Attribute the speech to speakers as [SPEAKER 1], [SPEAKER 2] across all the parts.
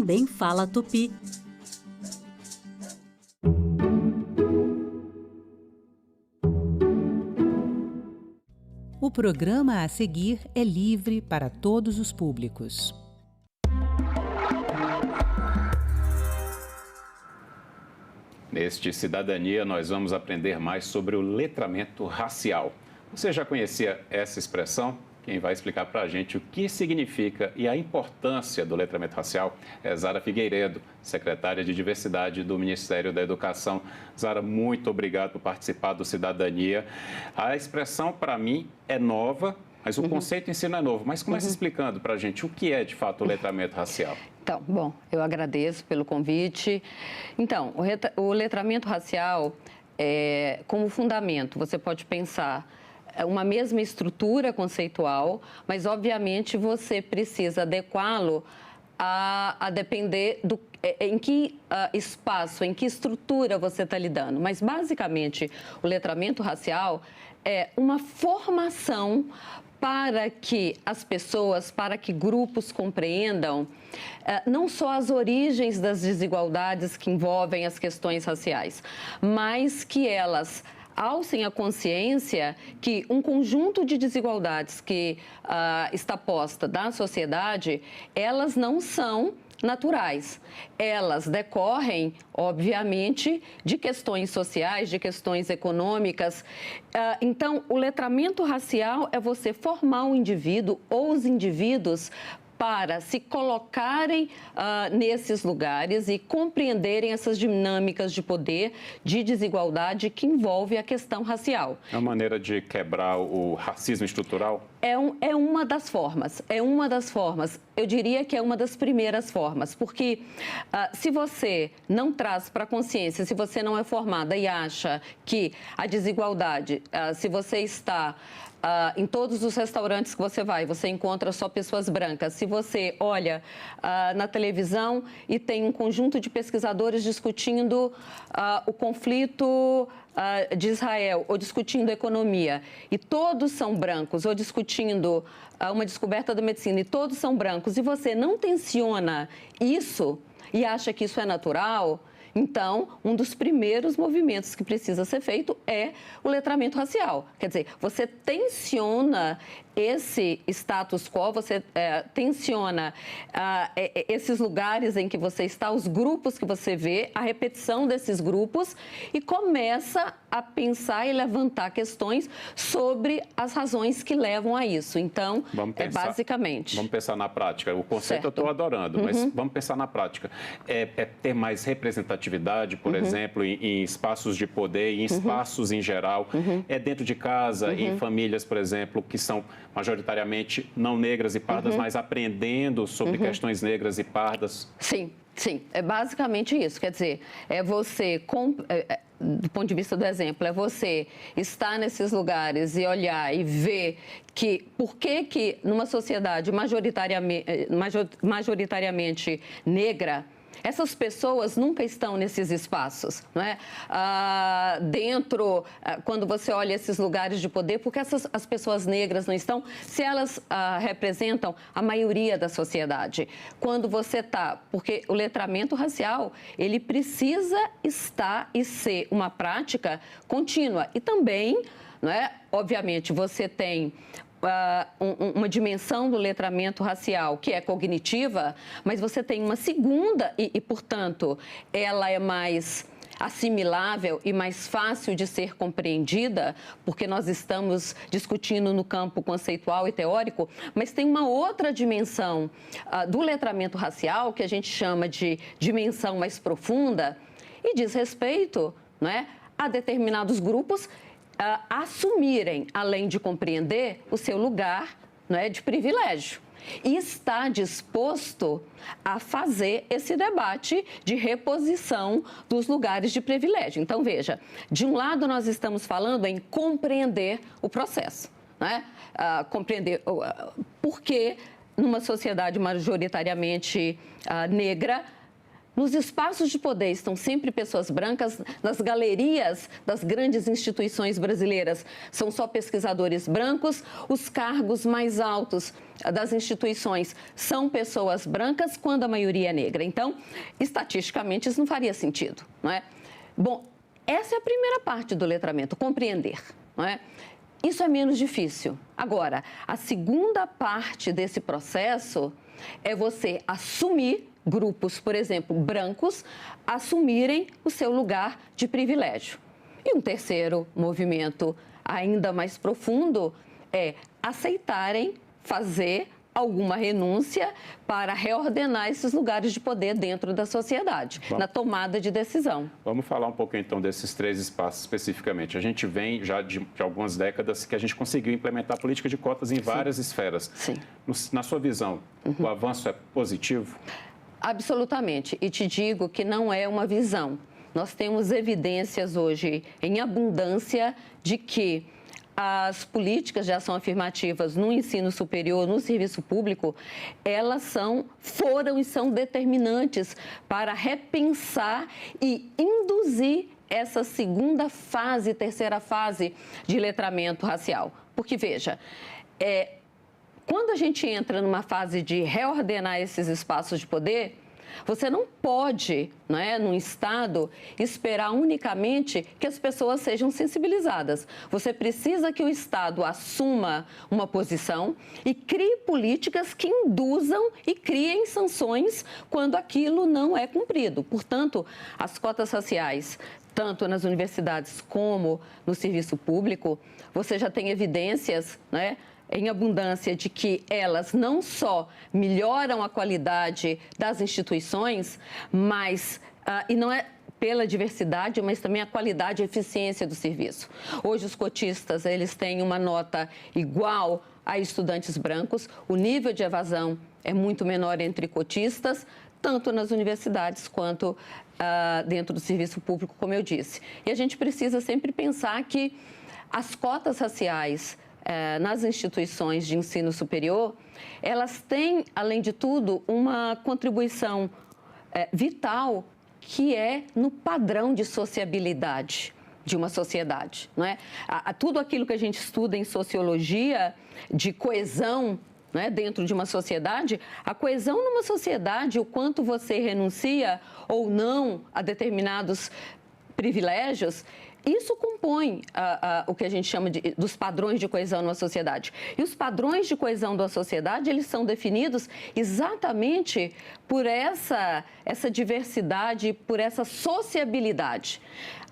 [SPEAKER 1] também fala tupi.
[SPEAKER 2] O programa a seguir é livre para todos os públicos.
[SPEAKER 3] Neste Cidadania, nós vamos aprender mais sobre o letramento racial. Você já conhecia essa expressão? Quem vai explicar para a gente o que significa e a importância do letramento racial é Zara Figueiredo, secretária de Diversidade do Ministério da Educação. Zara, muito obrigado por participar do Cidadania. A expressão, para mim, é nova, mas o conceito em si não é novo. Mas começa explicando para a gente o que é, de fato, o letramento racial.
[SPEAKER 4] Então, bom, eu agradeço pelo convite. Então, o letramento racial, como fundamento, você pode pensar uma mesma estrutura conceitual, mas, obviamente, você precisa adequá-lo a depender em que espaço, em que estrutura você está lidando. Mas, basicamente, o letramento racial é uma formação para que as pessoas, para que grupos compreendam não só as origens das desigualdades que envolvem as questões raciais, mas que elas alcem a consciência que um conjunto de desigualdades que está posta na sociedade, elas não são naturais. Elas decorrem, obviamente, de questões sociais, de questões econômicas. Então, o letramento racial é você formar um indivíduo ou os indivíduos para se colocarem nesses lugares e compreenderem essas dinâmicas de poder, de desigualdade que envolve a questão racial.
[SPEAKER 3] É uma maneira de quebrar o racismo estrutural?
[SPEAKER 4] É uma das formas, Eu diria que é uma das primeiras formas, porque se você não traz para a consciência, se você não é formada e acha que a desigualdade, se você está em todos os restaurantes que você encontra só pessoas brancas. Se você olha na televisão e tem um conjunto de pesquisadores discutindo o conflito de Israel ou discutindo economia e todos são brancos, ou discutindo uma descoberta da medicina e todos são brancos, e você não tensiona isso e acha que isso é natural, então, um dos primeiros movimentos que precisa ser feito é o letramento racial. Quer dizer, você tensiona esse status quo, você tensiona esses lugares em que você está, os grupos que você vê, a repetição desses grupos e começa a pensar e levantar questões sobre as razões que levam a isso. Então, basicamente...
[SPEAKER 3] Vamos pensar na prática. O conceito eu estou adorando, mas vamos pensar na prática. É ter mais representatividade, por exemplo, em espaços de poder, em espaços em geral. É dentro de casa, em famílias, por exemplo, que são majoritariamente não negras e pardas, mas aprendendo sobre questões negras e pardas.
[SPEAKER 4] Sim, é basicamente isso. Quer dizer, é você, do ponto de vista do exemplo, é você estar nesses lugares e olhar e ver que por que numa sociedade majoritariamente negra, essas pessoas nunca estão nesses espaços, não é? Quando você olha esses lugares de poder, porque as pessoas negras não estão, se elas representam a maioria da sociedade. Quando você está, porque o letramento racial, ele precisa estar e ser uma prática contínua. E também, não é? Obviamente, você tem uma dimensão do letramento racial que é cognitiva, mas você tem uma segunda e, portanto, ela é mais assimilável e mais fácil de ser compreendida, porque nós estamos discutindo no campo conceitual e teórico, mas tem uma outra dimensão do letramento racial, que a gente chama de dimensão mais profunda, e diz respeito, não é, a determinados grupos assumirem, além de compreender, o seu lugar, não é, de privilégio. E está disposto a fazer esse debate de reposição dos lugares de privilégio. Então, veja, de um lado nós estamos falando em compreender o processo, né? Compreender por que numa sociedade majoritariamente negra Nos espaços de poder estão sempre pessoas brancas, nas galerias das grandes instituições brasileiras são só pesquisadores brancos, os cargos mais altos das instituições são pessoas brancas, quando a maioria é negra. Então, estatisticamente, isso não faria sentido, não é? Bom, essa é a primeira parte do letramento, compreender, não é? Isso é menos difícil. Agora, a segunda parte desse processo é você assumir grupos, por exemplo, brancos, assumirem o seu lugar de privilégio. E um terceiro movimento ainda mais profundo é aceitarem fazer alguma renúncia para reordenar esses lugares de poder dentro da sociedade, na tomada de decisão.
[SPEAKER 3] Vamos falar um pouco, então, desses 3 espaços especificamente. A gente vem já de algumas décadas que a gente conseguiu implementar a política de cotas em várias esferas.
[SPEAKER 4] Sim.
[SPEAKER 3] Na sua visão, o avanço é positivo?
[SPEAKER 4] Absolutamente. E te digo que não é uma visão. Nós temos evidências hoje em abundância de que as políticas de ação afirmativas no ensino superior, no serviço público, elas foram e são determinantes para repensar e induzir essa segunda fase, terceira fase de letramento racial. Porque, veja, quando a gente entra numa fase de reordenar esses espaços de poder, você não pode, num Estado, esperar unicamente que as pessoas sejam sensibilizadas. Você precisa que o Estado assuma uma posição e crie políticas que induzam e criem sanções quando aquilo não é cumprido. Portanto, as cotas raciais, tanto nas universidades como no serviço público, você já tem evidências, em abundância de que elas não só melhoram a qualidade das instituições, mas, e não é pela diversidade, mas também a qualidade e eficiência do serviço. Hoje, os cotistas, eles têm uma nota igual a estudantes brancos, o nível de evasão é muito menor entre cotistas, tanto nas universidades quanto dentro do serviço público, como eu disse. E a gente precisa sempre pensar que as cotas raciais nas instituições de ensino superior, elas têm, além de tudo, uma contribuição vital que é no padrão de sociabilidade de uma sociedade, não é? Tudo aquilo que a gente estuda em sociologia de coesão, dentro de uma sociedade, a coesão numa sociedade, o quanto você renuncia ou não a determinados privilégios, isso compõe o que a gente chama dos padrões de coesão numa sociedade. E os padrões de coesão da sociedade, eles são definidos exatamente por essa diversidade, por essa sociabilidade.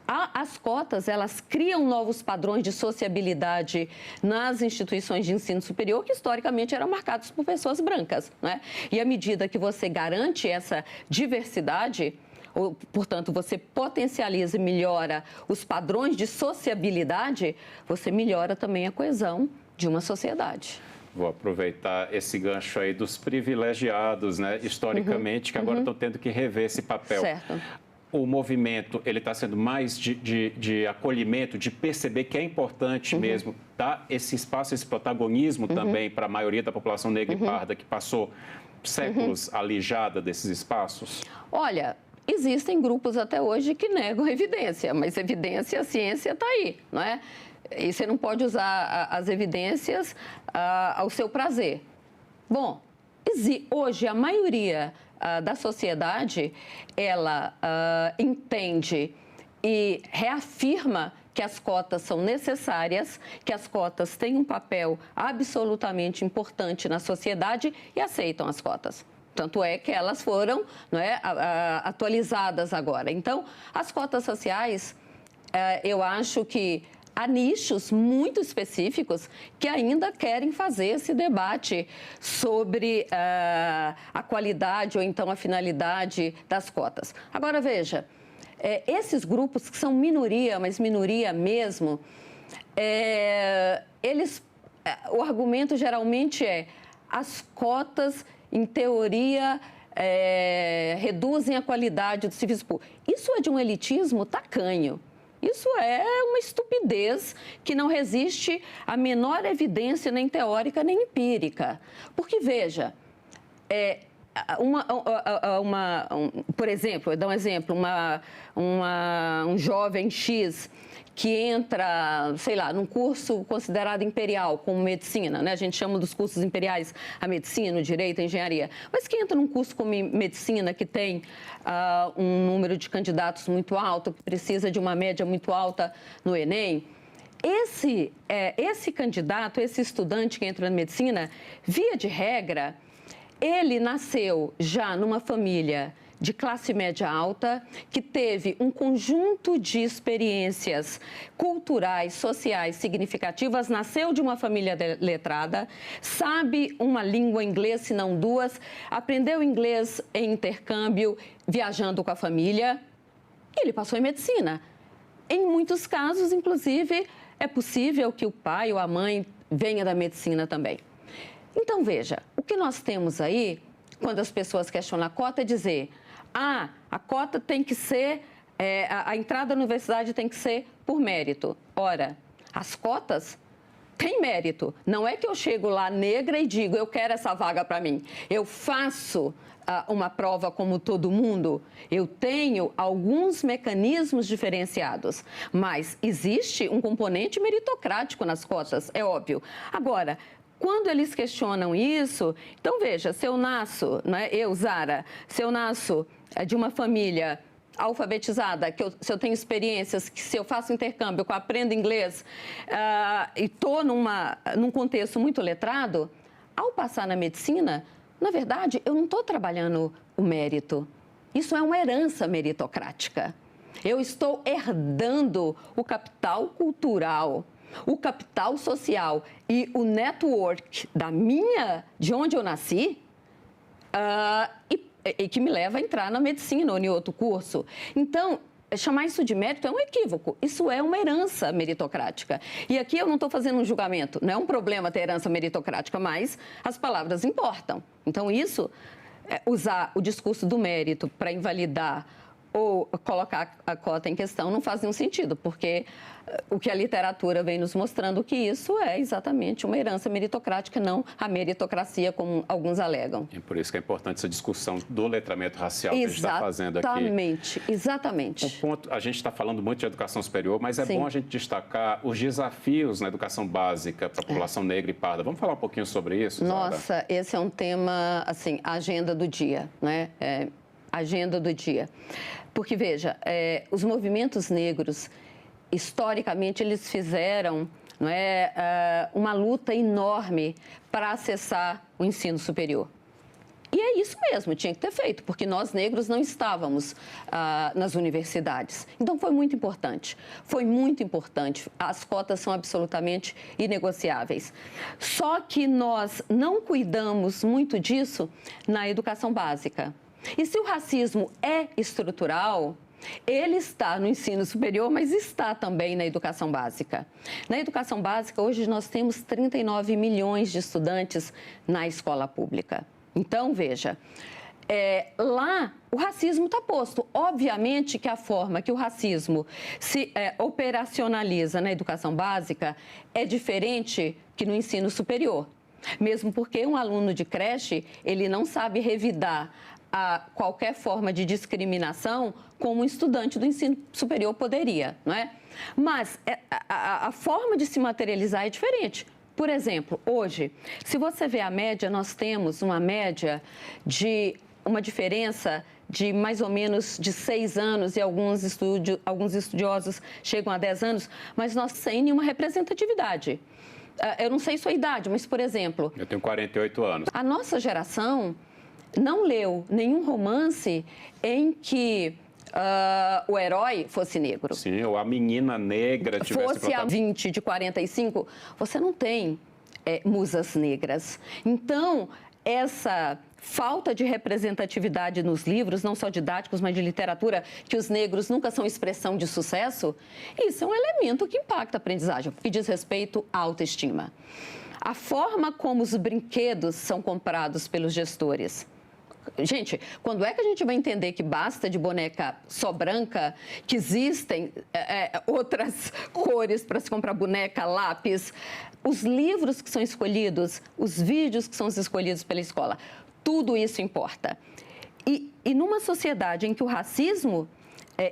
[SPEAKER 4] As cotas, elas criam novos padrões de sociabilidade nas instituições de ensino superior que, historicamente, eram marcados por pessoas brancas, E à medida que você garante essa diversidade, portanto, você potencializa e melhora os padrões de sociabilidade, você melhora também a coesão de uma sociedade.
[SPEAKER 3] Vou aproveitar esse gancho aí dos privilegiados, historicamente, que agora estão tendo que rever esse papel.
[SPEAKER 4] Certo.
[SPEAKER 3] O movimento, ele está sendo mais de acolhimento, de perceber que é importante mesmo dar esse espaço, esse protagonismo também para a maioria da população negra e parda que passou séculos alijada desses espaços?
[SPEAKER 4] Olha, existem grupos até hoje que negam evidência, mas evidência, a ciência está aí, não é? E você não pode usar as evidências ao seu prazer. Bom, hoje a maioria da sociedade, ela entende e reafirma que as cotas são necessárias, que as cotas têm um papel absolutamente importante na sociedade e aceitam as cotas. Tanto é que elas foram atualizadas agora. Então, as cotas raciais, eu acho que há nichos muito específicos que ainda querem fazer esse debate sobre a qualidade ou então a finalidade das cotas. Agora, veja, esses grupos que são minoria, mas minoria mesmo, o argumento geralmente é as cotas, em teoria, reduzem a qualidade do serviço público. Isso é de um elitismo tacanho. Isso é uma estupidez que não resiste a menor evidência, nem teórica, nem empírica. Porque, veja, por exemplo, eu dou um exemplo, um jovem X que entra, sei lá, num curso considerado imperial, como medicina, né? A gente chama dos cursos imperiais a medicina, o direito, a engenharia. Mas que entra num curso como medicina, que tem um número de candidatos muito alto, que precisa de uma média muito alta no Enem, esse candidato, esse estudante que entra na medicina, via de regra, ele nasceu já numa família de classe média alta, que teve um conjunto de experiências culturais, sociais significativas, nasceu de uma família letrada, sabe uma língua inglesa, se não duas, aprendeu inglês em intercâmbio, viajando com a família, e ele passou em medicina. Em muitos casos, inclusive, é possível que o pai ou a mãe venha da medicina também. Então, veja, o que nós temos aí, quando as pessoas questionam a cota, é dizer: a cota tem que ser, a entrada na universidade tem que ser por mérito. Ora, as cotas têm mérito. Não é que eu chego lá negra e digo: eu quero essa vaga para mim. Eu faço uma prova como todo mundo. Eu tenho alguns mecanismos diferenciados, mas existe um componente meritocrático nas cotas, é óbvio. Agora, quando eles questionam isso, então veja, se eu nasço, né, Zara, se eu nasço de uma família alfabetizada, se eu tenho experiências, que se eu faço intercâmbio, que eu aprendo inglês e estou num contexto muito letrado, ao passar na medicina, na verdade, eu não estou trabalhando o mérito. Isso é uma herança meritocrática. Eu estou herdando o capital cultural, o capital social e o network de onde eu nasci, e que me leva a entrar na medicina ou em outro curso. Então, chamar isso de mérito é um equívoco. Isso é uma herança meritocrática. E aqui eu não estou fazendo um julgamento. Não é um problema ter herança meritocrática, mas as palavras importam. Então, usar o discurso do mérito para invalidar ou colocar a cota em questão não faz nenhum sentido, porque o que a literatura vem nos mostrando que isso é exatamente uma herança meritocrática, não a meritocracia, como alguns alegam.
[SPEAKER 3] E por isso que é importante essa discussão do letramento racial que a gente está fazendo aqui.
[SPEAKER 4] Exatamente.
[SPEAKER 3] A gente está falando muito de educação superior, mas é bom a gente destacar os desafios na educação básica para a população negra e parda. Vamos falar um pouquinho sobre isso, Zara?
[SPEAKER 4] Nossa, esse é um tema, assim, a agenda do dia, né? Agenda do dia. Porque, veja, os movimentos negros, historicamente, eles fizeram uma luta enorme para acessar o ensino superior. E é isso mesmo, tinha que ter feito, porque nós negros não estávamos nas universidades. Então, foi muito importante. Foi muito importante. As cotas são absolutamente inegociáveis. Só que nós não cuidamos muito disso na educação básica. E se o racismo é estrutural, ele está no ensino superior, mas está também na educação básica. Na educação básica, hoje nós temos 39 milhões de estudantes na escola pública. Então, veja, lá o racismo está posto. Obviamente que a forma que o racismo se operacionaliza na educação básica é diferente que no ensino superior. Mesmo porque um aluno de creche, ele não sabe revidar qualquer forma de discriminação como um estudante do ensino superior poderia, não é? Mas a forma de se materializar é diferente. Por exemplo, hoje, se você vê a média, nós temos uma média de uma diferença de mais ou menos de 6 anos e alguns estudiosos chegam a 10 anos, mas nós sem nenhuma representatividade. Eu não sei sua idade, mas, por exemplo...
[SPEAKER 3] Eu tenho 48 anos.
[SPEAKER 4] A nossa geração não leu nenhum romance em que o herói fosse negro.
[SPEAKER 3] Sim, ou a menina negra tivesse...
[SPEAKER 4] Fosse a 20 de 45, você não tem musas negras. Então, essa falta de representatividade nos livros, não só didáticos, mas de literatura, que os negros nunca são expressão de sucesso, isso é um elemento que impacta a aprendizagem, que diz respeito à autoestima. A forma como os brinquedos são comprados pelos gestores. Gente, quando é que a gente vai entender que basta de boneca só branca, que existem outras cores para se comprar boneca, lápis, os livros que são escolhidos, os vídeos que são escolhidos pela escola, Tudo isso importa. E numa sociedade em que o racismo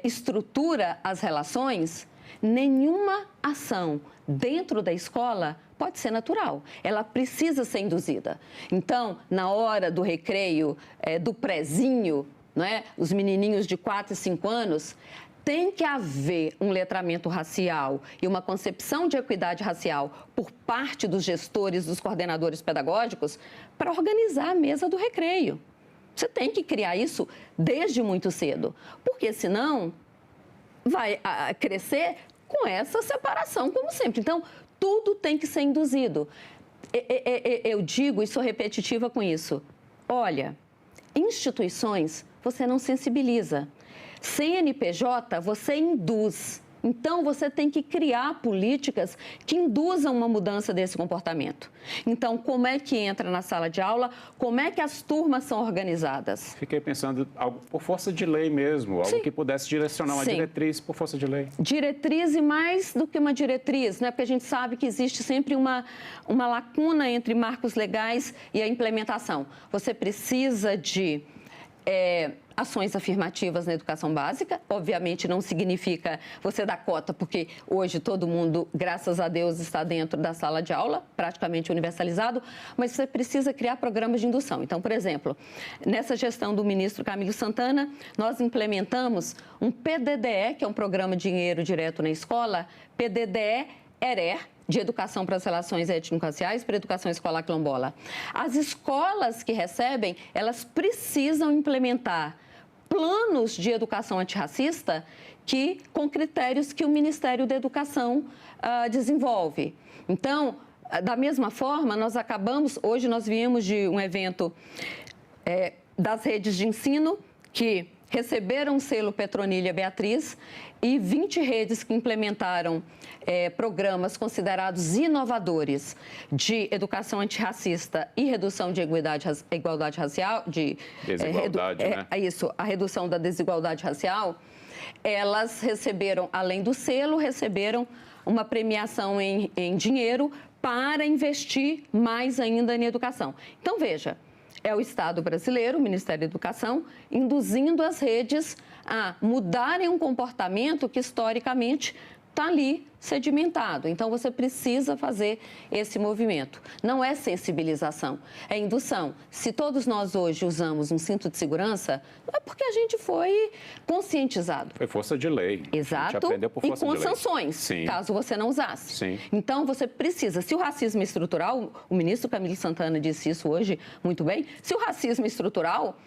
[SPEAKER 4] estrutura as relações, nenhuma ação dentro da escola pode ser natural. Ela precisa ser induzida. Então, na hora do recreio, do prezinho, né, os menininhos de 4 e 5 anos, tem que haver um letramento racial e uma concepção de equidade racial por parte dos gestores, dos coordenadores pedagógicos, para organizar a mesa do recreio. Você tem que criar isso desde muito cedo, porque senão vai crescer com essa separação, como sempre. Então, tudo tem que ser induzido. Eu digo e sou repetitiva com isso. Olha, instituições você não sensibiliza. CNPJ você induz. Então, você tem que criar políticas que induzam uma mudança desse comportamento. Então, como é que entra na sala de aula? Como é que as turmas são organizadas?
[SPEAKER 3] Fiquei pensando algo por força de lei mesmo, algo que pudesse direcionar uma diretriz por força de lei.
[SPEAKER 4] Diretriz e mais do que uma diretriz, né? Porque a gente sabe que existe sempre uma lacuna entre marcos legais e a implementação. Você precisa de ações afirmativas na educação básica. Obviamente, não significa você dar cota, porque hoje todo mundo, graças a Deus, está dentro da sala de aula, praticamente universalizado, mas você precisa criar programas de indução. Então, por exemplo, nessa gestão do ministro Camilo Santana, nós implementamos um PDDE, que é um programa de dinheiro direto na escola, PDDE-ERER, de educação para as relações étnico-raciais, para a educação escolar quilombola. As escolas que recebem, elas precisam implementar planos de educação antirracista com critérios que o Ministério da Educação desenvolve. Então, da mesma forma, hoje nós viemos de um evento das redes de ensino que receberam o selo Petronilha Beatriz e 20 redes que implementaram programas considerados inovadores de educação antirracista e redução de igualdade racial,
[SPEAKER 3] desigualdade, né?
[SPEAKER 4] Isso, a redução da desigualdade racial. Elas receberam, além do selo, receberam uma premiação em dinheiro para investir mais ainda em educação. Então, veja, é o Estado brasileiro, o Ministério da Educação, induzindo as redes a mudarem um comportamento que, historicamente, está ali sedimentado. Então, você precisa fazer esse movimento. Não é sensibilização, é indução. Se todos nós hoje usamos um cinto de segurança, não é porque a gente foi conscientizado.
[SPEAKER 3] Foi força de lei.
[SPEAKER 4] Exato.
[SPEAKER 3] A gente aprendeu por força de lei.
[SPEAKER 4] E com sanções,
[SPEAKER 3] sim,
[SPEAKER 4] caso você não usasse.
[SPEAKER 3] Sim.
[SPEAKER 4] Então, você precisa, se o racismo é estrutural, o ministro Camilo Santana disse isso hoje muito bem, se o racismo é estrutural,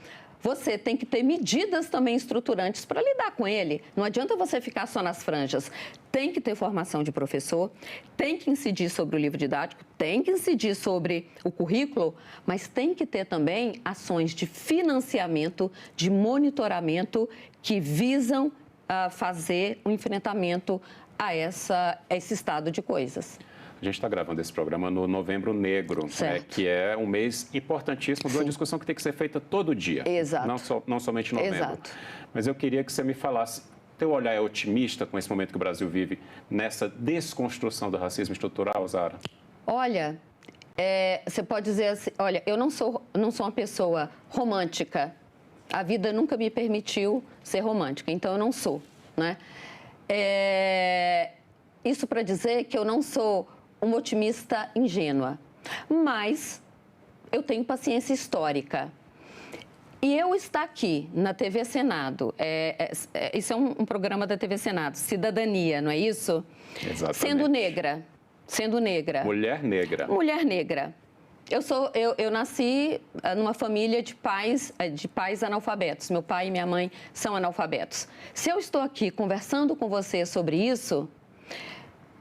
[SPEAKER 4] você tem que ter medidas também estruturantes para lidar com ele. Não adianta você ficar só nas franjas. Tem que ter formação de professor, tem que incidir sobre o livro didático, tem que incidir sobre o currículo, mas tem que ter também ações de financiamento, de monitoramento que visam fazer um enfrentamento a esse estado de coisas.
[SPEAKER 3] A gente está gravando esse programa no Novembro Negro, né, que é um mês importantíssimo de uma discussão que tem que ser feita todo dia.
[SPEAKER 4] Exato.
[SPEAKER 3] Não somente em novembro.
[SPEAKER 4] Exato.
[SPEAKER 3] Mas eu queria que você me falasse, teu olhar é otimista com esse momento que o Brasil vive nessa desconstrução do racismo estrutural, Zara?
[SPEAKER 4] Olha, você pode dizer assim, olha, eu não sou uma pessoa romântica. A vida nunca me permitiu ser romântica, então eu não sou, né? Isso para dizer que eu não sou uma otimista ingênua, mas eu tenho paciência histórica. E eu estar aqui na TV Senado, isso é um programa da TV Senado, Cidadania, não é isso?
[SPEAKER 3] Exatamente.
[SPEAKER 4] Sendo negra.
[SPEAKER 3] Mulher negra.
[SPEAKER 4] Mulher negra. Eu nasci numa família de pais analfabetos. Meu pai e minha mãe são analfabetos. Se eu estou aqui conversando com você sobre isso,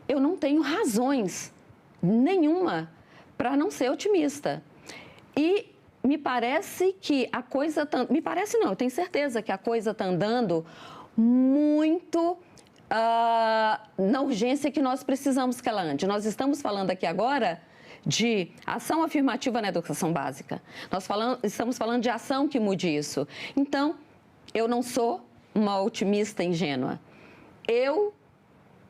[SPEAKER 4] eu não tenho razões nenhuma para não ser otimista. E me parece que a coisa... Me parece não, eu tenho certeza que a coisa está andando muito na urgência que nós precisamos que ela ande. Nós estamos falando aqui agora de ação afirmativa na educação básica. Estamos falando de ação que mude isso. Então, eu não sou uma otimista ingênua.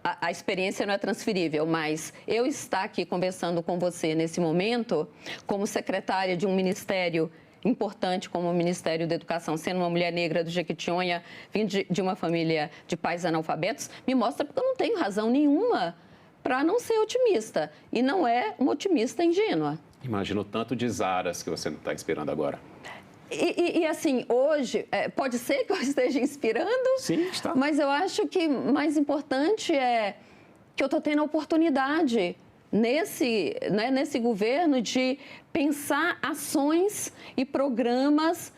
[SPEAKER 4] A experiência não é transferível, mas eu estar aqui conversando com você nesse momento, como secretária de um ministério importante como o Ministério da Educação, sendo uma mulher negra do Jequitinhonha, vindo de uma família de pais analfabetos, me mostra porque eu não tenho razão nenhuma para não ser otimista. E não é uma otimista ingênua.
[SPEAKER 3] Imagina o tanto de Zaras que você está inspirando agora.
[SPEAKER 4] E assim, hoje, pode ser que eu esteja inspirando,
[SPEAKER 3] sim, está.
[SPEAKER 4] Mas eu acho que mais importante é que eu estou tendo a oportunidade nesse governo de pensar ações e programas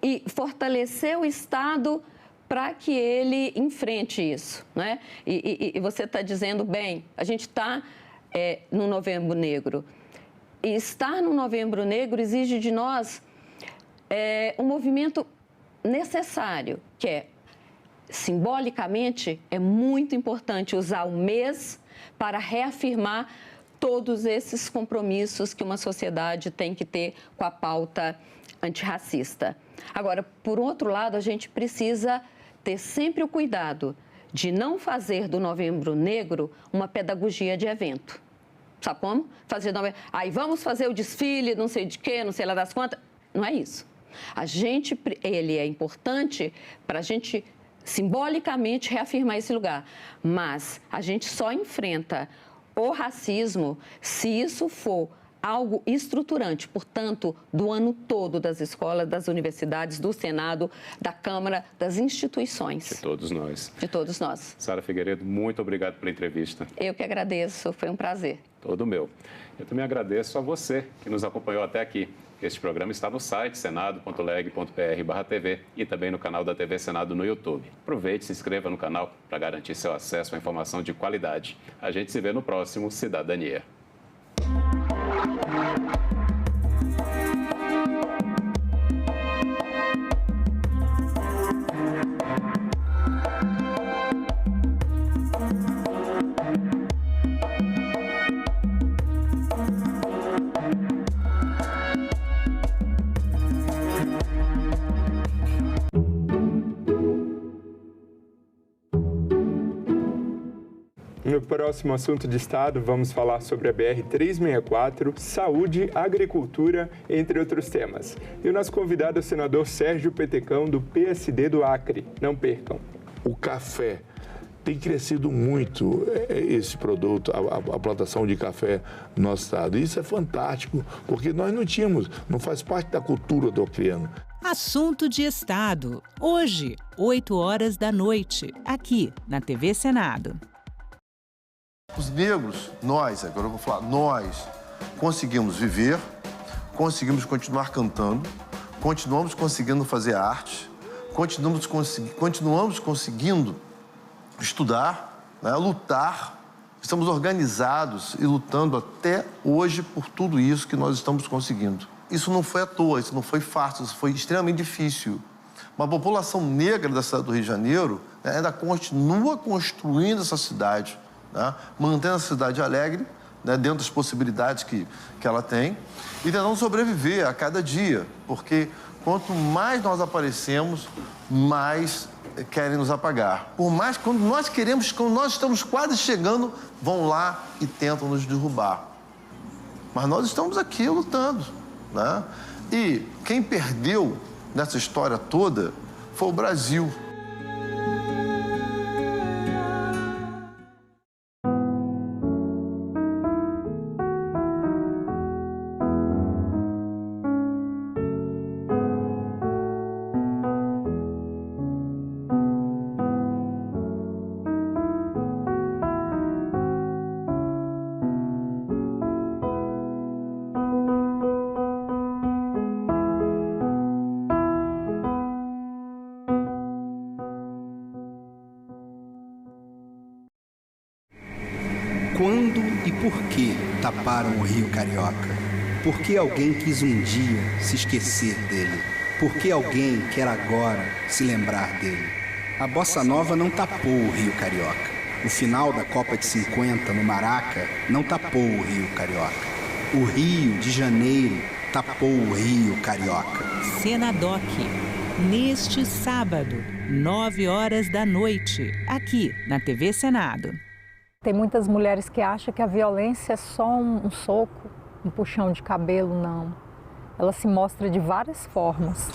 [SPEAKER 4] e fortalecer o Estado para que ele enfrente isso, né? E você está dizendo, bem, a gente está no Novembro Negro. E estar no Novembro Negro exige de nós um movimento necessário, que é, simbolicamente, é muito importante usar o mês para reafirmar todos esses compromissos que uma sociedade tem que ter com a pauta antirracista. Agora, por outro lado, a gente precisa ter sempre o cuidado de não fazer do Novembro Negro uma pedagogia de evento. Sabe como? Aí vamos fazer o desfile, não sei de quê, não sei lá das quantas. Não é isso. Ele é importante para a gente simbolicamente reafirmar esse lugar, mas a gente só enfrenta o racismo se isso for algo estruturante, portanto, do ano todo das escolas, das universidades, do Senado, da Câmara, das instituições.
[SPEAKER 3] De todos nós.
[SPEAKER 4] De todos nós.
[SPEAKER 3] Sara Figueiredo, muito obrigado pela entrevista.
[SPEAKER 4] Eu que agradeço, foi um prazer.
[SPEAKER 3] Todo meu. Eu também agradeço a você que nos acompanhou até aqui. Este programa está no site senado.leg.br/TV e também no canal da TV Senado no YouTube. Aproveite e se inscreva no canal para garantir seu acesso à informação de qualidade. A gente se vê no próximo Cidadania.
[SPEAKER 1] No próximo assunto de Estado, vamos falar sobre a BR-364, saúde, agricultura, entre outros temas. E o nosso convidado é o senador Sérgio Petecão, do PSD do Acre. Não percam.
[SPEAKER 5] O café tem crescido muito, esse produto, a plantação de café no nosso estado. Isso é fantástico, porque nós não faz parte da cultura do acreano.
[SPEAKER 2] Assunto de Estado. Hoje, 20h, aqui na TV Senado.
[SPEAKER 6] Os negros, agora eu vou falar, nós conseguimos viver, conseguimos continuar cantando, continuamos conseguindo fazer arte, continuamos conseguindo estudar, né, lutar, estamos organizados e lutando até hoje por tudo isso que nós estamos conseguindo. Isso não foi à toa, isso não foi fácil, isso foi extremamente difícil. Uma população negra da cidade do Rio de Janeiro, né, ainda continua construindo essa cidade, né, mantendo a cidade alegre, né, dentro das possibilidades que ela tem, e tentando sobreviver a cada dia, porque quanto mais nós aparecemos, mais querem nos apagar. Por mais que quando nós estamos quase chegando, vão lá e tentam nos derrubar. Mas nós estamos aqui lutando, né? E quem perdeu nessa história toda foi o Brasil.
[SPEAKER 7] Quando e por que taparam o Rio Carioca? Por que alguém quis um dia se esquecer dele? Por que alguém quer agora se lembrar dele? A Bossa Nova não tapou o Rio Carioca. O final da Copa de 50 no Maraca não tapou o Rio Carioca. O Rio de Janeiro tapou o Rio Carioca.
[SPEAKER 2] Senadoc, neste sábado, 20h, aqui na TV Senado.
[SPEAKER 8] Tem muitas mulheres que acham que a violência é só um soco, um puxão de cabelo, não. ela se mostra de várias formas.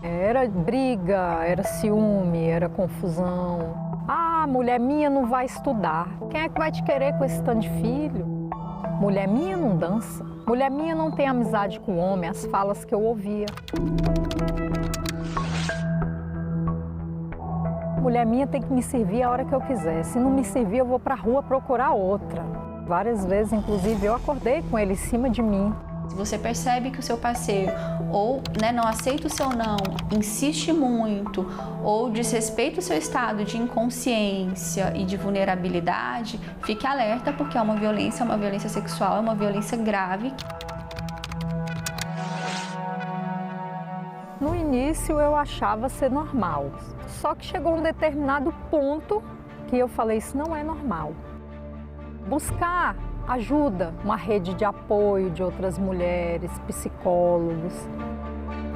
[SPEAKER 8] Era briga, era ciúme, era confusão. Ah, mulher minha não vai estudar. Quem é que vai te querer com esse tanto de filho? Mulher minha não dança. Mulher minha não tem amizade com homem, as falas que eu ouvia. Mulher minha tem que me servir a hora que eu quiser. Se não me servir, eu vou para a rua procurar outra. Várias vezes, inclusive, eu acordei com ele em cima de mim.
[SPEAKER 9] Se você percebe que o seu parceiro ou não aceita o seu não, insiste muito ou desrespeita o seu estado de inconsciência e de vulnerabilidade, fique alerta porque é uma violência sexual, é uma violência grave.
[SPEAKER 8] No início eu achava ser normal, só que chegou um determinado ponto que eu falei, isso não é normal. Buscar ajuda, uma rede de apoio de outras mulheres, psicólogos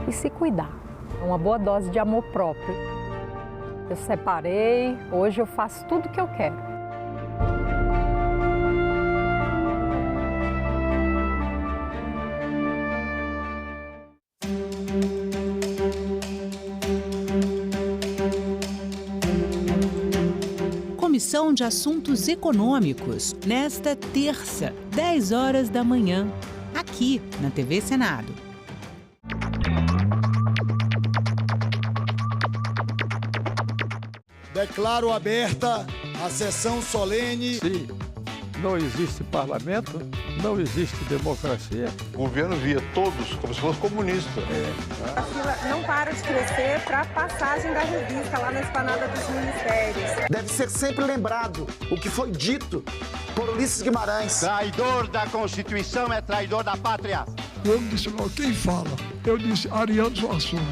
[SPEAKER 8] e se cuidar. É uma boa dose de amor próprio. Eu separei, hoje eu faço tudo o que eu quero.
[SPEAKER 2] Comissão de Assuntos Econômicos, nesta terça, 10 horas da manhã, aqui na TV Senado.
[SPEAKER 10] Declaro aberta a sessão solene.
[SPEAKER 11] Se não existe parlamento, não existe democracia.
[SPEAKER 6] O governo via todos como se fosse comunista.
[SPEAKER 12] A fila não para de crescer para a passagem da revista lá na esplanada dos ministérios.
[SPEAKER 13] Deve ser sempre lembrado o que foi dito por Ulisses Guimarães.
[SPEAKER 14] Traidor da Constituição é traidor da pátria.
[SPEAKER 15] Eu disse, quem fala? Eu disse, Ariano Suassuna.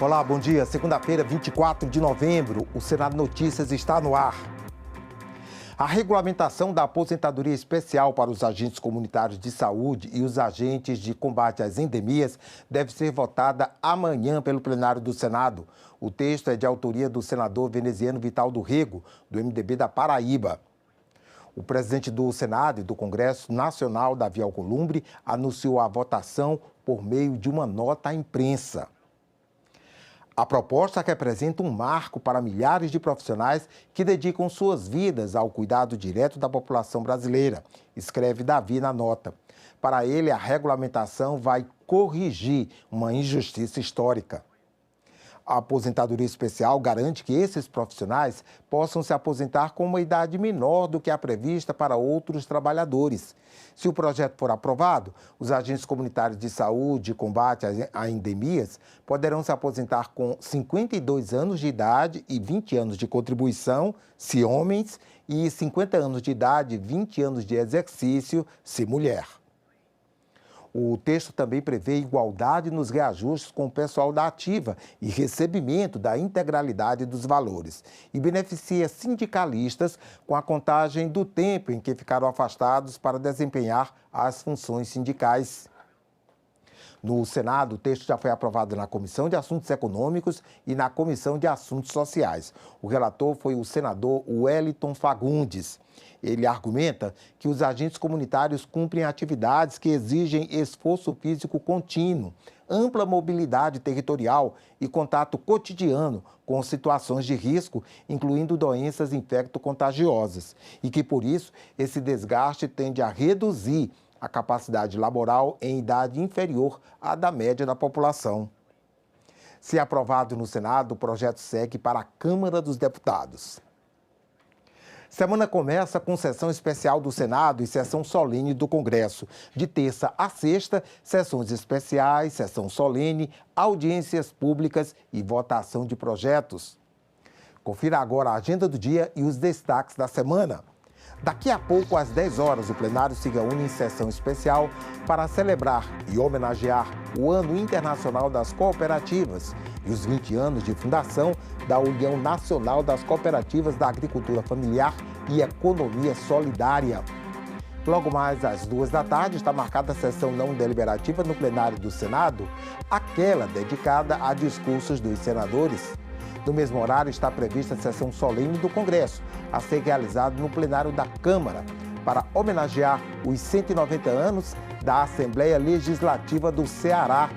[SPEAKER 16] Olá, bom dia. Segunda-feira, 24 de novembro, o Senado Notícias está no ar. A regulamentação da aposentadoria especial para os agentes comunitários de saúde e os agentes de combate às endemias deve ser votada amanhã pelo plenário do Senado. O texto é de autoria do senador veneziano Vital do Rego, do MDB da Paraíba. O presidente do Senado e do Congresso Nacional, Davi Alcolumbre, anunciou a votação por meio de uma nota à imprensa. A proposta representa um marco para milhares de profissionais que dedicam suas vidas ao cuidado direto da população brasileira, escreve Davi na nota. Para ele, a regulamentação vai corrigir uma injustiça histórica. A aposentadoria especial garante que esses profissionais possam se aposentar com uma idade menor do que a prevista para outros trabalhadores. Se o projeto for aprovado, os agentes comunitários de saúde e combate a endemias poderão se aposentar com 52 anos de idade e 20 anos de contribuição, se homens, e 50 anos de idade e 20 anos de exercício, se mulher. O texto também prevê igualdade nos reajustes com o pessoal da ativa e recebimento da integralidade dos valores e beneficia sindicalistas com a contagem do tempo em que ficaram afastados para desempenhar as funções sindicais. No Senado, o texto já foi aprovado na Comissão de Assuntos Econômicos e na Comissão de Assuntos Sociais. O relator foi o senador Wellington Fagundes. Ele argumenta que os agentes comunitários cumprem atividades que exigem esforço físico contínuo, ampla mobilidade territorial e contato cotidiano com situações de risco, incluindo doenças infecto-contagiosas, e que, por isso, esse desgaste tende a reduzir a capacidade laboral em idade inferior à da média da população. Se aprovado no Senado, o projeto segue para a Câmara dos Deputados. Semana começa com sessão especial do Senado e sessão solene do Congresso. De terça a sexta, sessões especiais, sessão solene, audiências públicas e votação de projetos. Confira agora a agenda do dia e os destaques da semana. Daqui a pouco, às 10 horas, o plenário se reúne em sessão especial para celebrar e homenagear o Ano Internacional das Cooperativas e os 20 anos de fundação da União Nacional das Cooperativas da Agricultura Familiar e Economia Solidária. Logo mais às 14h está marcada a sessão não deliberativa no plenário do Senado, aquela dedicada a discursos dos senadores. No mesmo horário está prevista a sessão solene do Congresso, a ser realizada no plenário da Câmara, para homenagear os 190 anos da Assembleia Legislativa do Ceará.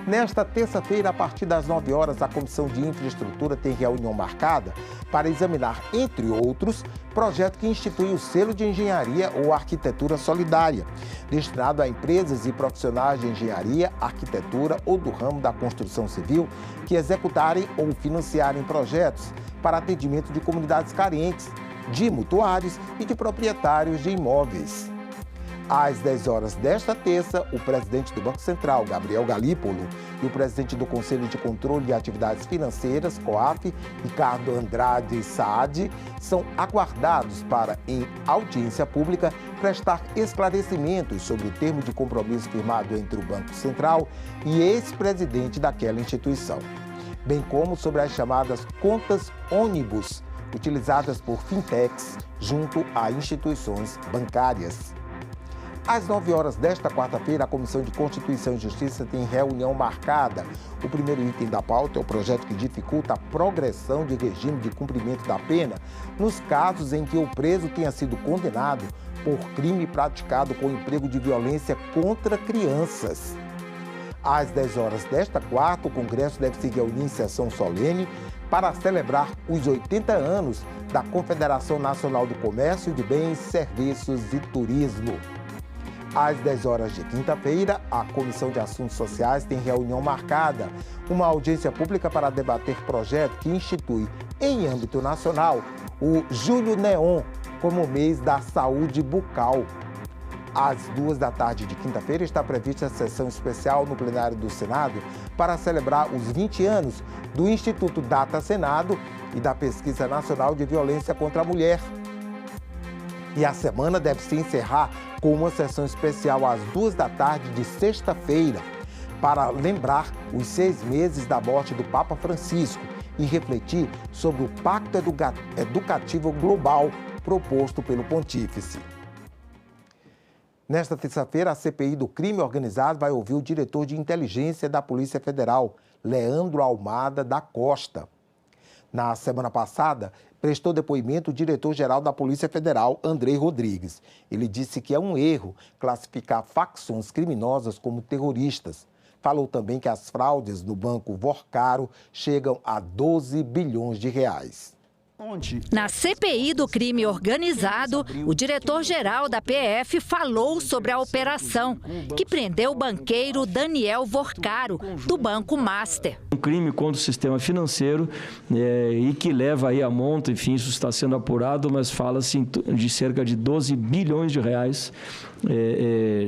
[SPEAKER 16] Nesta terça-feira, a partir das 9h, a Comissão de Infraestrutura tem reunião marcada para examinar, entre outros, projeto que institui o selo de engenharia ou arquitetura solidária, destinado a empresas e profissionais de engenharia, arquitetura ou do ramo da construção civil que executarem ou financiarem projetos para atendimento de comunidades carentes, de mutuários e de proprietários de imóveis. Às 10h desta terça, o presidente do Banco Central, Gabriel Galípolo, e o presidente do Conselho de Controle de Atividades Financeiras, COAF, Ricardo Andrade Saad, são aguardados para, em audiência pública, prestar esclarecimentos sobre o termo de compromisso firmado entre o Banco Central e ex-presidente daquela instituição, bem como sobre as chamadas contas ônibus, utilizadas por fintechs junto a instituições bancárias. Às 9h desta quarta-feira, a Comissão de Constituição e Justiça tem reunião marcada. O primeiro item da pauta é o projeto que dificulta a progressão de regime de cumprimento da pena nos casos em que o preso tenha sido condenado por crime praticado com emprego de violência contra crianças. Às 10h desta quarta, o Congresso deve se reunir em sessão solene para celebrar os 80 anos da Confederação Nacional do Comércio de Bens, Serviços e Turismo. Às 10h de quinta-feira, a Comissão de Assuntos Sociais tem reunião marcada, uma audiência pública para debater projeto que institui, em âmbito nacional, o Julho Neon como mês da saúde bucal. Às 14h de quinta-feira está prevista a sessão especial no plenário do Senado para celebrar os 20 anos do Instituto Data Senado e da Pesquisa Nacional de Violência contra a Mulher. E a semana deve se encerrar com uma sessão especial às 14h de sexta-feira, para lembrar os 6 meses da morte do Papa Francisco e refletir sobre o Pacto Educativo Global proposto pelo Pontífice. Nesta terça-feira, a CPI do crime organizado vai ouvir o diretor de inteligência da Polícia Federal, Leandro Almada da Costa. Na semana passada, prestou depoimento o diretor-geral da Polícia Federal, Andrei Rodrigues. Ele disse que é um erro classificar facções criminosas como terroristas. Falou também que as fraudes no banco Vorcaro chegam a 12 bilhões de reais.
[SPEAKER 17] Na CPI do crime organizado, o diretor-geral da PF falou sobre a operação que prendeu o banqueiro Daniel Vorcaro, do Banco Master.
[SPEAKER 18] Um crime contra o sistema financeiro e que leva aí a monta, enfim, isso está sendo apurado, mas fala-se de cerca de 12 bilhões de reais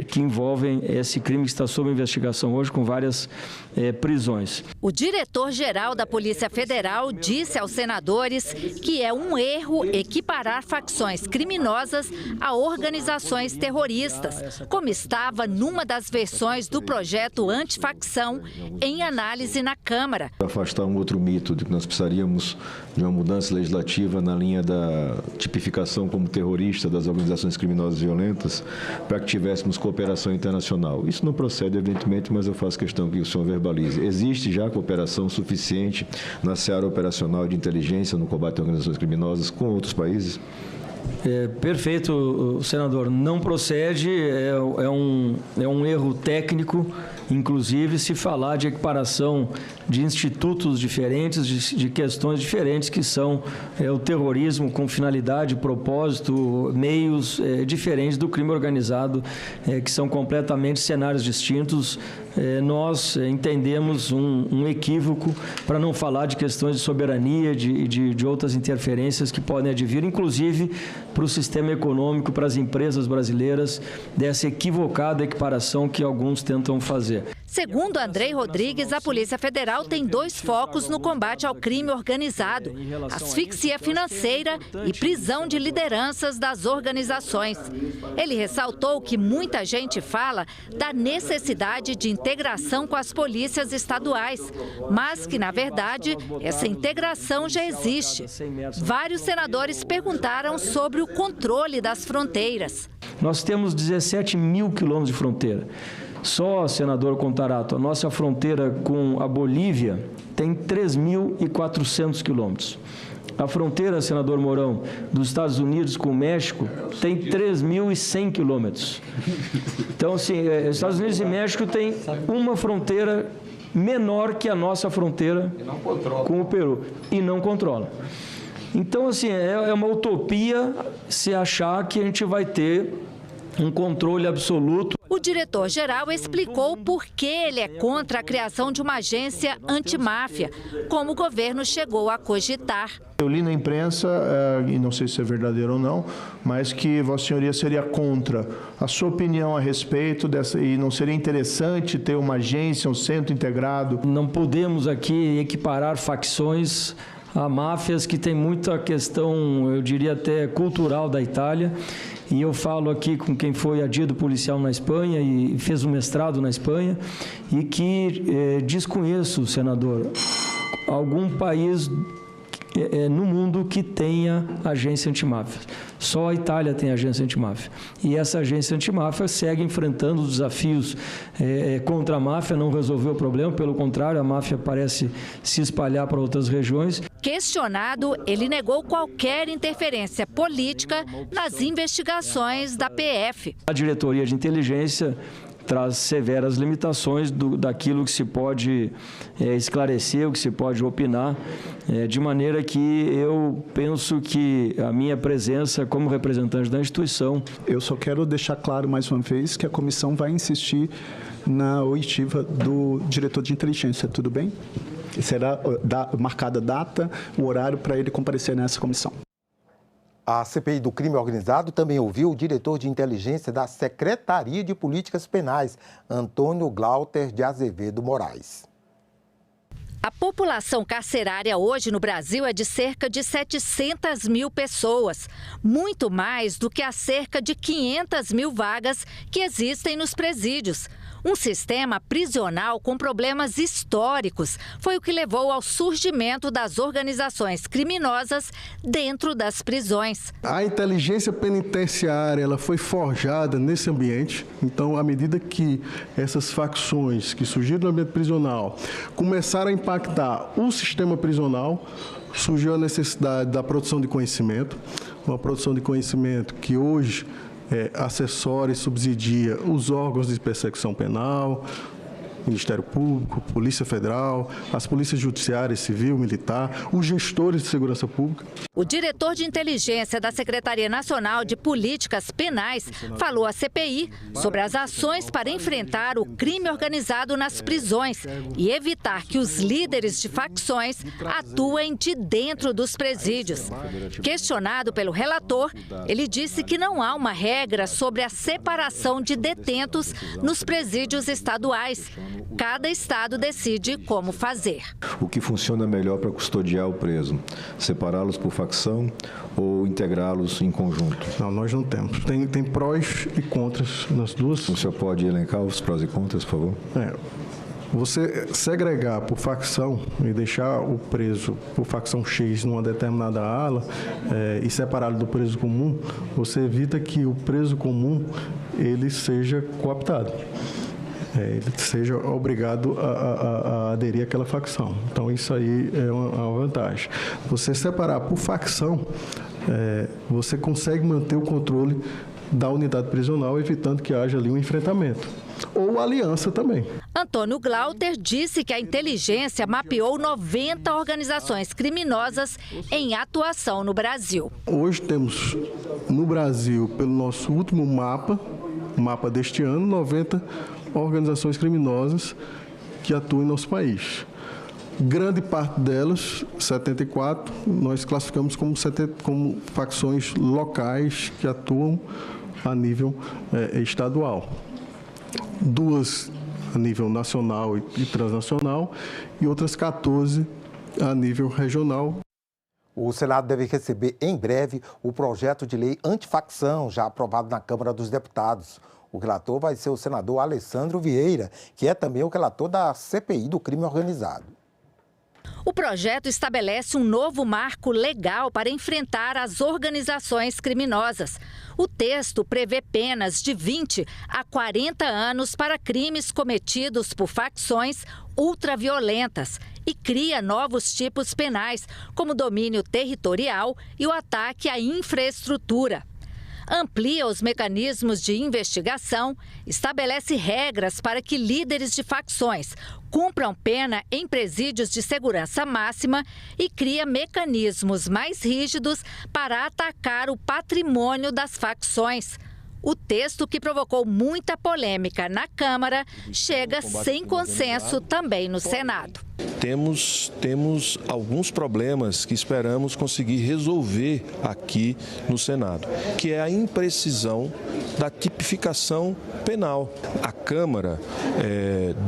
[SPEAKER 18] que envolvem esse crime que está sob investigação hoje com várias prisões.
[SPEAKER 17] O diretor-geral da Polícia Federal disse aos senadores que é um erro equiparar facções criminosas a organizações terroristas, como estava numa das versões do projeto antifacção em análise na Câmara.
[SPEAKER 19] Afastar um outro mito de que nós precisaríamos de uma mudança legislativa na linha da tipificação como terrorista das organizações criminosas violentas, para que tivéssemos cooperação internacional. Isso não procede, evidentemente, mas eu faço questão que o senhor verbalize. Existe já cooperação suficiente na seara operacional de inteligência no combate a organizações criminosas com outros países?
[SPEAKER 18] Perfeito, senador. Não procede, é um erro técnico, inclusive se falar de equiparação de institutos diferentes, de questões diferentes que são o terrorismo com finalidade, propósito, meios diferentes do crime organizado, que são completamente cenários distintos. Nós entendemos um equívoco para não falar de questões de soberania, de outras interferências que podem advir, inclusive para o sistema econômico, para as empresas brasileiras, dessa equivocada equiparação que alguns tentam fazer.
[SPEAKER 17] Segundo Andrei Rodrigues, a Polícia Federal tem 2 focos no combate ao crime organizado: asfixia financeira e prisão de lideranças das organizações. Ele ressaltou que muita gente fala da necessidade de integração com as polícias estaduais, mas que, na verdade, essa integração já existe. Vários senadores perguntaram sobre o controle das fronteiras.
[SPEAKER 18] Nós temos 17 mil quilômetros de fronteira. Só, senador Contarato, a nossa fronteira com a Bolívia tem 3.400 quilômetros. A fronteira, senador Mourão, dos Estados Unidos com o México tem 3.100 quilômetros. Então, assim, Estados Unidos e México têm uma fronteira menor que a nossa fronteira com o Peru e não controla. Então, assim, é uma utopia se achar que a gente vai ter um controle absoluto.
[SPEAKER 17] O diretor-geral explicou por que ele é contra a criação de uma agência antimáfia, como o governo chegou a cogitar.
[SPEAKER 20] Eu li na imprensa, e não sei se é verdadeiro ou não, mas que Vossa Senhoria seria contra. A sua opinião a respeito dessa, e não seria interessante ter uma agência, um centro integrado?
[SPEAKER 18] Não podemos aqui equiparar facções a máfias que tem muita questão, eu diria até cultural da Itália. E eu falo aqui com quem foi adido policial na Espanha e fez um mestrado na Espanha e que desconheço, senador, algum país no mundo que tenha agência antimáfia. Só a Itália tem agência antimáfia. E essa agência antimáfia segue enfrentando os desafios contra a máfia, não resolveu o problema, pelo contrário, a máfia parece se espalhar para outras regiões.
[SPEAKER 17] Questionado, ele negou qualquer interferência política nas investigações da PF.
[SPEAKER 18] A diretoria de inteligência traz severas limitações daquilo que se pode esclarecer, o que se pode opinar, de maneira que eu penso que a minha presença como representante da instituição...
[SPEAKER 21] Eu só quero deixar claro mais uma vez que a comissão vai insistir na oitiva do diretor de inteligência, tudo bem? Será marcada a data, o horário para ele comparecer nessa comissão.
[SPEAKER 16] A CPI do crime organizado também ouviu o diretor de inteligência da Secretaria de Políticas Penais, Antônio Glauter de Azevedo Moraes.
[SPEAKER 17] A população carcerária hoje no Brasil é de cerca de 700 mil pessoas, muito mais do que as cerca de 500 mil vagas que existem nos presídios. Um sistema prisional com problemas históricos foi o que levou ao surgimento das organizações criminosas dentro das prisões.
[SPEAKER 22] A inteligência penitenciária ela foi forjada nesse ambiente. Então, à medida que essas facções que surgiram no ambiente prisional começaram a impactar o sistema prisional, surgiu a necessidade da produção de conhecimento, uma produção de conhecimento que hoje assessora e subsidia os órgãos de persecução penal, Ministério Público, Polícia Federal, as polícias judiciárias, civil, militar, os gestores de segurança pública.
[SPEAKER 17] O diretor de inteligência da Secretaria Nacional de Políticas Penais falou à CPI sobre as ações para enfrentar o crime organizado nas prisões e evitar que os líderes de facções atuem de dentro dos presídios. Questionado pelo relator, ele disse que não há uma regra sobre a separação de detentos nos presídios estaduais. Cada estado decide como fazer.
[SPEAKER 19] O que funciona melhor para custodiar o preso? Separá-los por facção ou integrá-los em conjunto?
[SPEAKER 22] Não, nós não temos. Tem prós e contras nas duas.
[SPEAKER 19] O senhor pode elencar os prós e contras, por favor?
[SPEAKER 22] Você segregar por facção e deixar o preso por facção X numa determinada ala e separá-lo do preso comum, você evita que o preso comum ele seja cooptado. Ele seja obrigado a aderir àquela facção. Então, isso aí é uma vantagem. Você separar por facção, você consegue manter o controle da unidade prisional, evitando que haja ali um enfrentamento. Ou aliança também.
[SPEAKER 17] Antônio Glauter disse que a inteligência mapeou 90 organizações criminosas em atuação no Brasil.
[SPEAKER 22] Hoje temos no Brasil, pelo nosso último mapa deste ano, 90 organizações criminosas que atuam em nosso país. Grande parte delas, 74, nós classificamos como facções locais que atuam a nível estadual. Duas a nível nacional e transnacional, e outras 14 a nível regional.
[SPEAKER 16] O Senado deve receber em breve o projeto de lei antifacção, já aprovado na Câmara dos Deputados. O relator vai ser o senador Alessandro Vieira, que é também o relator da CPI do crime organizado.
[SPEAKER 17] O projeto estabelece um novo marco legal para enfrentar as organizações criminosas. O texto prevê penas de 20 a 40 anos para crimes cometidos por facções ultraviolentas e cria novos tipos penais, como domínio territorial e o ataque à infraestrutura. Amplia os mecanismos de investigação, estabelece regras para que líderes de facções cumpram pena em presídios de segurança máxima e cria mecanismos mais rígidos para atacar o patrimônio das facções. O texto, que provocou muita polêmica na Câmara, chega sem consenso também no Senado.
[SPEAKER 3] Temos alguns problemas que esperamos conseguir resolver aqui no Senado, que é a imprecisão da tipificação penal. A Câmara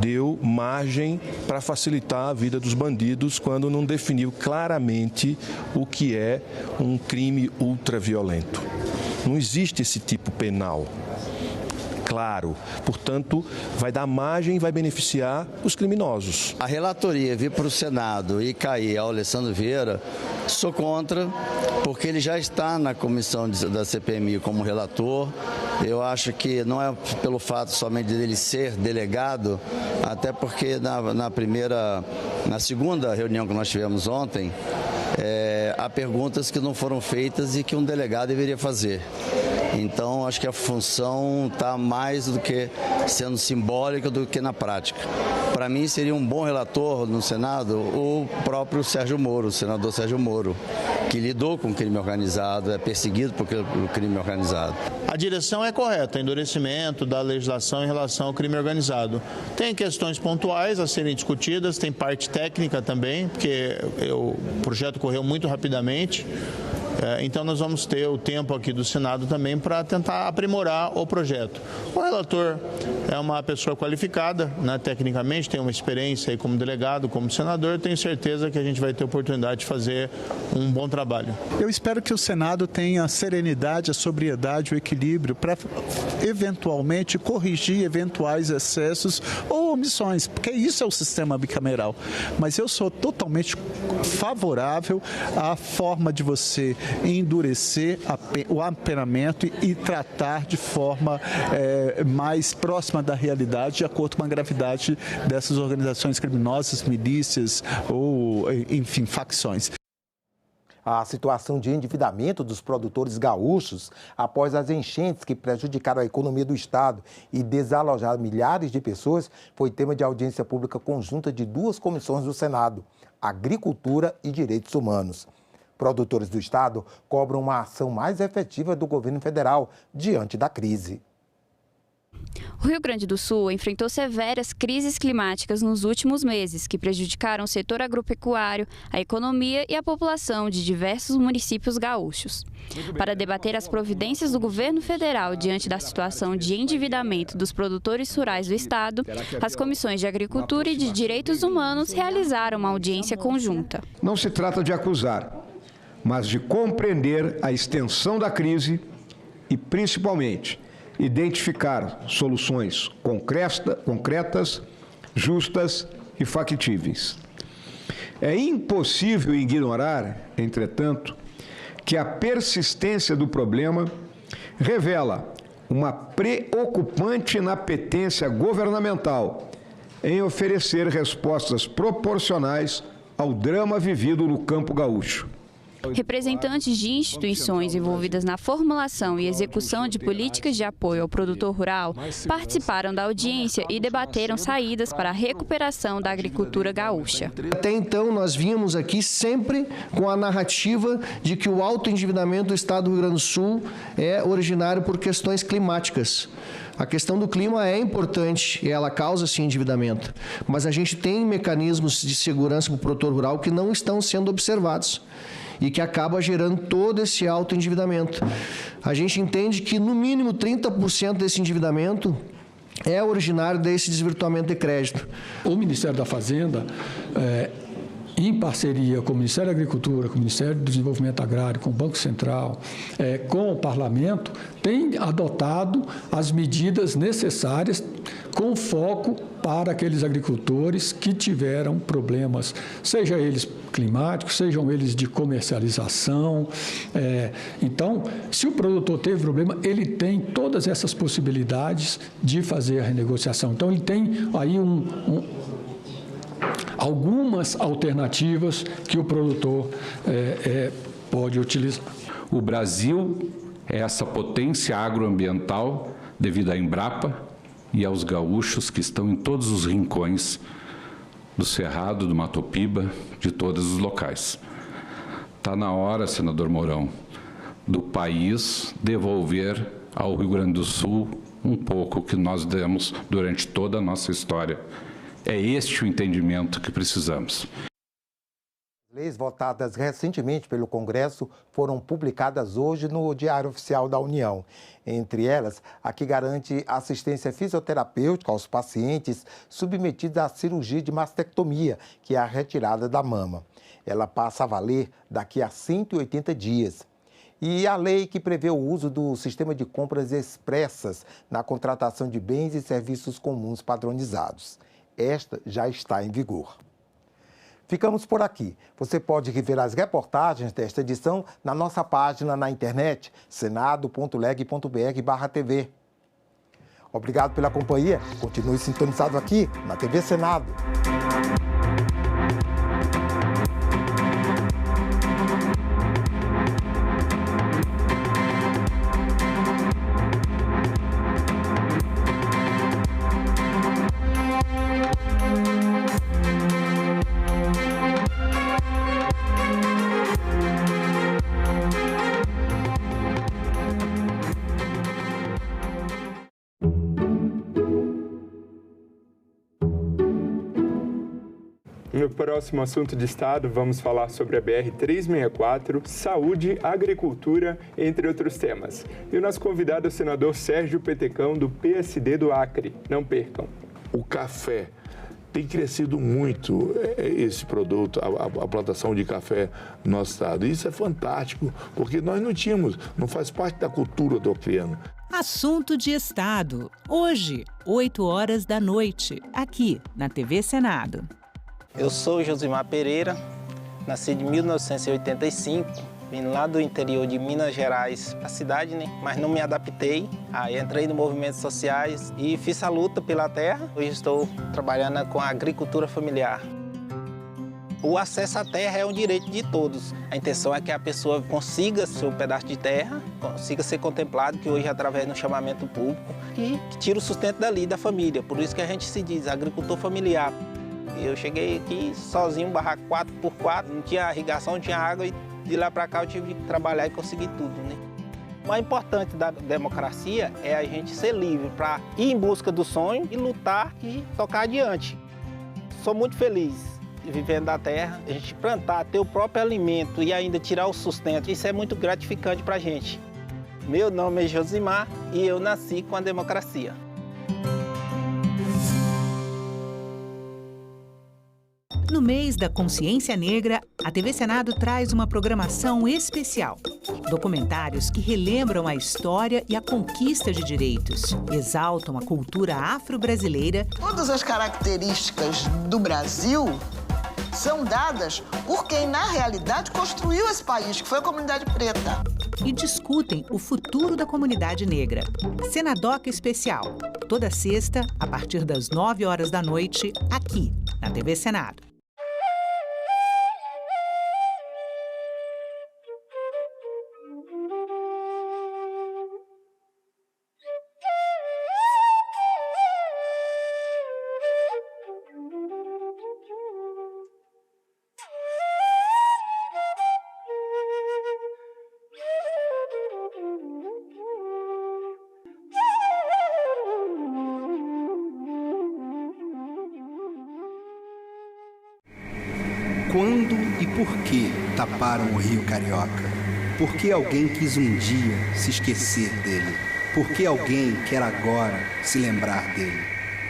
[SPEAKER 3] deu margem para facilitar a vida dos bandidos quando não definiu claramente o que é um crime ultraviolento. Não existe esse tipo penal claro, portanto, vai dar margem e vai beneficiar os criminosos.
[SPEAKER 4] A relatoria vir para o Senado e cair ao Alessandro Vieira, sou contra, porque ele já está na comissão da CPMI como relator. Eu acho que não é pelo fato somente dele ser delegado, até porque na segunda reunião que nós tivemos ontem, há perguntas que não foram feitas e que um delegado deveria fazer. Então, acho que a função está mais do que sendo simbólica do que na prática. Para mim, seria um bom relator no Senado o próprio Sérgio Moro, o senador Sérgio Moro, que lidou com o crime organizado, é perseguido por crime organizado.
[SPEAKER 20] A direção é correta, endurecimento da legislação em relação ao crime organizado. Tem questões pontuais a serem discutidas, tem parte técnica também, porque o projeto correu muito rapidamente. Então, nós vamos ter o tempo aqui do Senado também para tentar aprimorar o projeto. O relator é uma pessoa qualificada, né, tecnicamente, tem uma experiência aí como delegado, como senador. Tenho certeza que a gente vai ter oportunidade de fazer um bom trabalho.
[SPEAKER 21] Eu espero que o Senado tenha a serenidade, a sobriedade, o equilíbrio para, eventualmente, corrigir eventuais excessos ou omissões, porque isso é o sistema bicameral. Mas eu sou totalmente favorável à forma de você endurecer o apenamento e tratar de forma mais próxima da realidade, de acordo com a gravidade dessas organizações criminosas, milícias ou, enfim, facções.
[SPEAKER 16] A situação de endividamento dos produtores gaúchos após as enchentes que prejudicaram a economia do estado e desalojaram milhares de pessoas foi tema de audiência pública conjunta de duas comissões do Senado, Agricultura e Direitos Humanos. Produtores do estado cobram uma ação mais efetiva do governo federal diante da crise.
[SPEAKER 23] O Rio Grande do Sul enfrentou severas crises climáticas nos últimos meses, que prejudicaram o setor agropecuário, a economia e a população de diversos municípios gaúchos. Para debater as providências do governo federal diante da situação de endividamento dos produtores rurais do estado, as comissões de Agricultura e de Direitos Humanos realizaram uma audiência conjunta.
[SPEAKER 24] Não se trata de acusar, mas de compreender a extensão da crise e, principalmente, identificar soluções concretas, justas e factíveis. É impossível ignorar, entretanto, que a persistência do problema revela uma preocupante inapetência governamental em oferecer respostas proporcionais ao drama vivido no campo gaúcho.
[SPEAKER 23] Representantes de instituições envolvidas na formulação e execução de políticas de apoio ao produtor rural participaram da audiência e debateram saídas para a recuperação da agricultura gaúcha.
[SPEAKER 25] Até então, nós vínhamos aqui sempre com a narrativa de que o alto endividamento do estado do Rio Grande do Sul é originário por questões climáticas. A questão do clima é importante e ela causa, sim, endividamento. Mas a gente tem mecanismos de segurança para o produtor rural que não estão sendo observados e que acaba gerando todo esse alto endividamento. A gente entende que, no mínimo, 30% desse endividamento é originário desse desvirtuamento de crédito.
[SPEAKER 11] O Ministério da Fazenda, em parceria com o Ministério da Agricultura, com o Ministério do Desenvolvimento Agrário, com o Banco Central, com o Parlamento, tem adotado as medidas necessárias com foco para aqueles agricultores que tiveram problemas, seja eles climáticos, sejam eles de comercialização. Então, se o produtor teve problema, ele tem todas essas possibilidades de fazer a renegociação. Então, ele tem aí algumas alternativas que o produtor pode utilizar.
[SPEAKER 1] O Brasil é essa potência agroambiental devido à Embrapa e aos gaúchos que estão em todos os rincões do Cerrado, do Mato Piba, de todos os locais. Está na hora, senador Mourão, do país devolver ao Rio Grande do Sul um pouco que nós demos durante toda a nossa história. É este o entendimento que precisamos.
[SPEAKER 16] Leis votadas recentemente pelo Congresso foram publicadas hoje no Diário Oficial da União. Entre elas, a que garante assistência fisioterapêutica aos pacientes submetidos à cirurgia de mastectomia, que é a retirada da mama. Ela passa a valer daqui a 180 dias. E a lei que prevê o uso do sistema de compras expressas na contratação de bens e serviços comuns padronizados. Esta já está em vigor. Ficamos por aqui. Você pode rever as reportagens desta edição na nossa página na internet, senado.leg.br/TV. Obrigado pela companhia. Continue sintonizado aqui na TV Senado.
[SPEAKER 5] No próximo assunto de Estado, vamos falar sobre a BR-364, saúde, agricultura, entre outros temas. E o nosso convidado é o senador Sérgio Petecão, do PSD do Acre. Não percam.
[SPEAKER 7] O café tem crescido muito, esse produto, a plantação de café no nosso estado. Isso é fantástico, porque nós não tínhamos, não faz parte da cultura do acreano.
[SPEAKER 2] Assunto de Estado. Hoje, 20h, aqui na TV Senado.
[SPEAKER 8] Eu sou Josimar Pereira, nasci em 1985, vim lá do interior de Minas Gerais, a cidade, né? Mas não me adaptei. Aí entrei no movimentos sociais e fiz a luta pela terra. Hoje estou trabalhando com a agricultura familiar. O acesso à terra é um direito de todos. A intenção é que a pessoa consiga seu pedaço de terra, consiga ser contemplado, que hoje é através do chamamento público, e que tira o sustento dali da família. Por isso que a gente se diz agricultor familiar. Eu cheguei aqui sozinho, barraco 4x4, não tinha irrigação, não tinha água, e de lá para cá eu tive que trabalhar e conseguir tudo, né? O mais importante da democracia é a gente ser livre para ir em busca do sonho e lutar e tocar adiante. Sou muito feliz vivendo da terra, a gente plantar, ter o próprio alimento e ainda tirar o sustento, isso é muito gratificante para a gente. Meu nome é Josimar e eu nasci com a democracia.
[SPEAKER 2] No mês da Consciência Negra, a TV Senado traz uma programação especial. Documentários que relembram a história e a conquista de direitos, exaltam a cultura afro-brasileira.
[SPEAKER 9] Todas as características do Brasil são dadas por quem, na realidade, construiu esse país, que foi a comunidade preta.
[SPEAKER 2] E discutem o futuro da comunidade negra. Senadoc Especial, toda sexta, a partir das 20h, aqui na TV Senado.
[SPEAKER 26] Quando e por que taparam o Rio Carioca? Por que alguém quis um dia se esquecer dele? por que alguém quer agora se lembrar dele?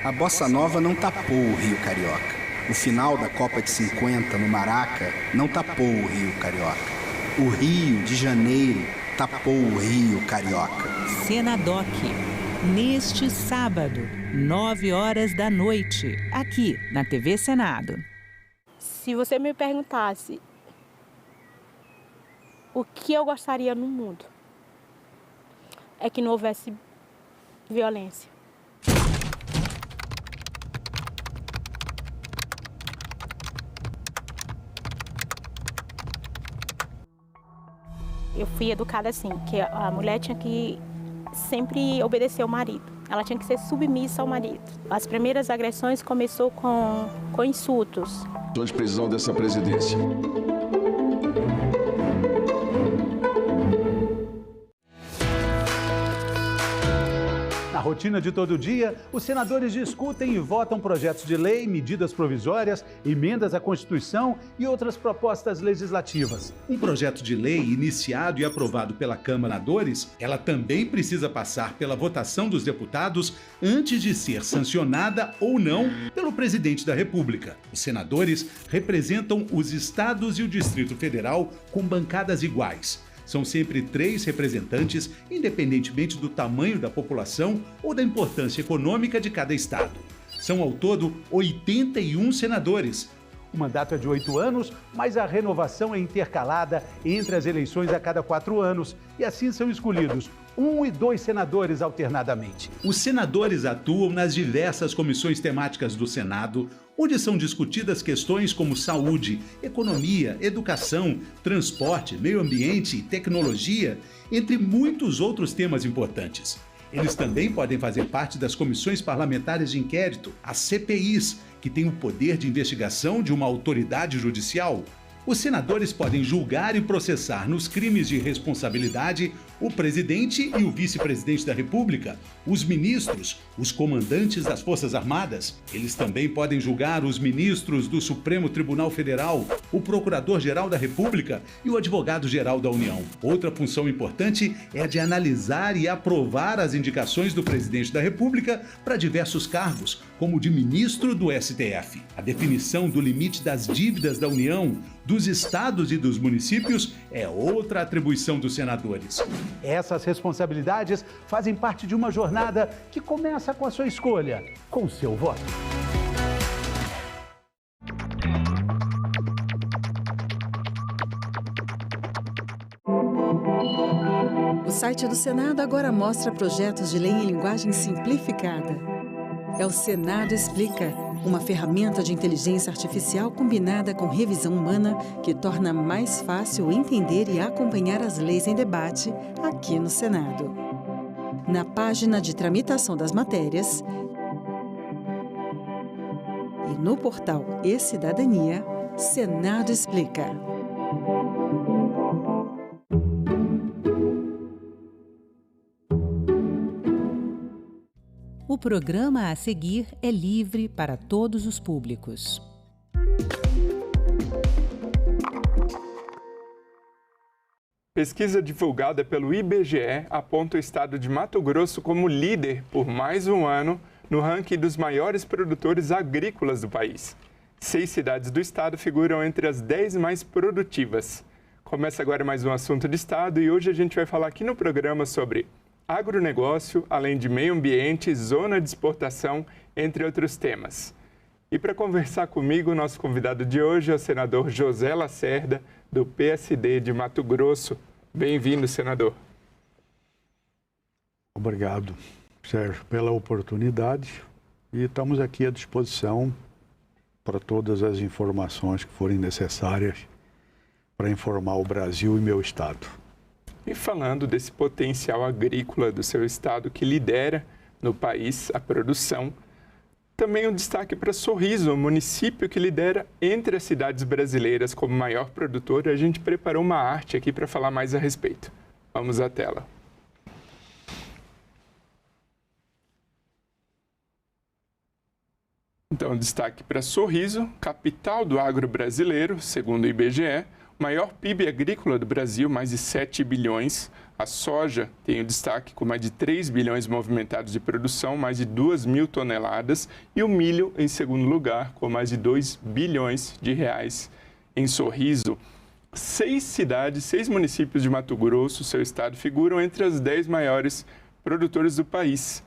[SPEAKER 26] A bossa nova não tapou o Rio Carioca. O final da Copa de 50 no Maraca não tapou o Rio Carioca. O Rio de Janeiro tapou o Rio Carioca.
[SPEAKER 2] Senadoc, neste sábado, 21h, aqui na TV Senado.
[SPEAKER 6] Se você me perguntasse o que eu gostaria no mundo, é que não houvesse violência. Eu fui educada assim, que a mulher tinha que sempre obedecer ao marido. Ela tinha que ser submissa ao marido. As primeiras agressões começou com insultos.
[SPEAKER 10] De prisão dessa presidência.
[SPEAKER 12] Na rotina de todo dia, os senadores discutem e votam projetos de lei, medidas provisórias, emendas à Constituição e outras propostas legislativas. Um projeto de lei iniciado e aprovado pela Câmara Senadores, ela também precisa passar pela votação dos deputados antes de ser sancionada ou não pelo presidente da República. Os senadores representam os estados e o Distrito Federal com bancadas iguais. São sempre 3 representantes, independentemente do tamanho da população ou da importância econômica de cada estado. São, ao todo, 81 senadores. O mandato é de 8 anos, mas a renovação é intercalada entre as eleições a cada 4 anos. E assim são escolhidos 1 e 2 senadores alternadamente. Os senadores atuam nas diversas comissões temáticas do Senado, onde são discutidas questões como saúde, economia, educação, transporte, meio ambiente e tecnologia, entre muitos outros temas importantes. Eles também podem fazer parte das comissões parlamentares de inquérito, as CPIs, que têm o poder de investigação de uma autoridade judicial. Os senadores podem julgar e processar nos crimes de responsabilidade o presidente e o vice-presidente da República, os ministros, os comandantes das Forças Armadas. Eles também podem julgar os ministros do Supremo Tribunal Federal, o Procurador-Geral da República e o Advogado-Geral da União. Outra função importante é a de analisar e aprovar as indicações do presidente da República para diversos cargos, como o de ministro do STF. A definição do limite das dívidas da União, dos estados e dos municípios é outra atribuição dos senadores. Essas responsabilidades fazem parte de uma jornada que começa com a sua escolha, com o seu voto.
[SPEAKER 13] O site do Senado agora mostra projetos de lei em linguagem simplificada. É o Senado Explica, uma ferramenta de inteligência artificial combinada com revisão humana que torna mais fácil entender e acompanhar as leis em debate aqui no Senado. Na página de tramitação das matérias e no portal E-Cidadania, Senado Explica.
[SPEAKER 2] O programa a seguir é livre para todos os públicos.
[SPEAKER 5] Pesquisa divulgada pelo IBGE aponta o estado de Mato Grosso como líder por mais um ano no ranking dos maiores produtores agrícolas do país. 6 cidades do estado figuram entre as 10 mais produtivas. Começa agora mais um assunto de estado e hoje a gente vai falar aqui no programa sobre agronegócio, além de meio ambiente, zona de exportação, entre outros temas. E para conversar comigo, o nosso convidado de hoje é o senador José Lacerda, do PSD de Mato Grosso. Bem-vindo, senador.
[SPEAKER 14] Obrigado, Sérgio, pela oportunidade e estamos aqui à disposição para todas as informações que forem necessárias para informar o Brasil e meu estado.
[SPEAKER 5] E falando desse potencial agrícola do seu estado que lidera no país a produção, também um destaque para Sorriso, o município que lidera entre as cidades brasileiras como maior produtor. A gente preparou uma arte aqui para falar mais a respeito. Vamos à tela. Então, destaque para Sorriso, capital do agro brasileiro, segundo o IBGE, Maior PIB agrícola do Brasil, mais de 7 bilhões. A soja tem o destaque com mais de 3 bilhões movimentados de produção, mais de 2 mil toneladas. E o milho em segundo lugar, com mais de 2 bilhões de reais. Em Sorriso, 6 municípios de Mato Grosso, seu estado, figuram entre as 10 maiores produtores do país.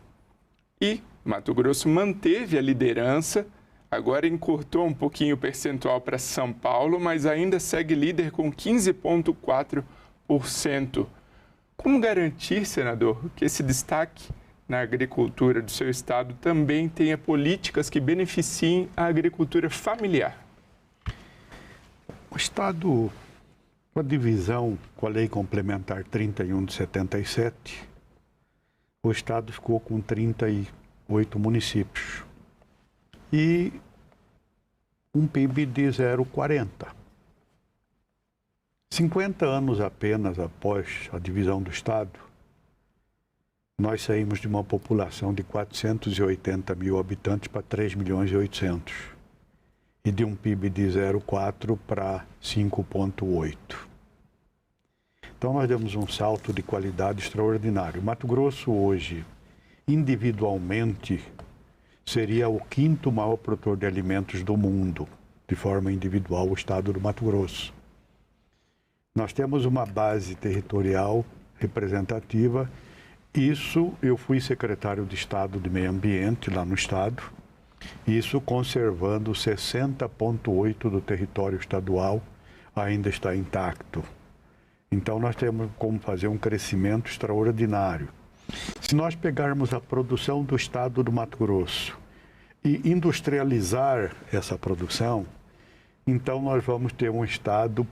[SPEAKER 5] E Mato Grosso manteve a liderança, agora encurtou um pouquinho o percentual para São Paulo, mas ainda segue líder com 15,4%. Como garantir, senador, que esse destaque na agricultura do seu estado também tenha políticas que beneficiem a agricultura familiar?
[SPEAKER 14] O estado, com a divisão com a Lei Complementar 31 de 77, o estado ficou com 38 municípios e um PIB de 0,40. 50 anos apenas após a divisão do estado, nós saímos de uma população de 480 mil habitantes para 3 milhões e 800. E de um PIB de 0,4 para 5,8. Então nós demos um salto de qualidade extraordinário. Mato Grosso hoje, individualmente, seria o 5º maior produtor de alimentos do mundo, de forma individual, o estado do Mato Grosso. Nós temos uma base territorial representativa. Isso, eu fui secretário de Estado de Meio Ambiente lá no estado, isso conservando 60,8% do território estadual ainda está intacto. Então nós temos como fazer um crescimento extraordinário. Se nós pegarmos a produção do estado do Mato Grosso e industrializar essa produção, então nós vamos ter um estado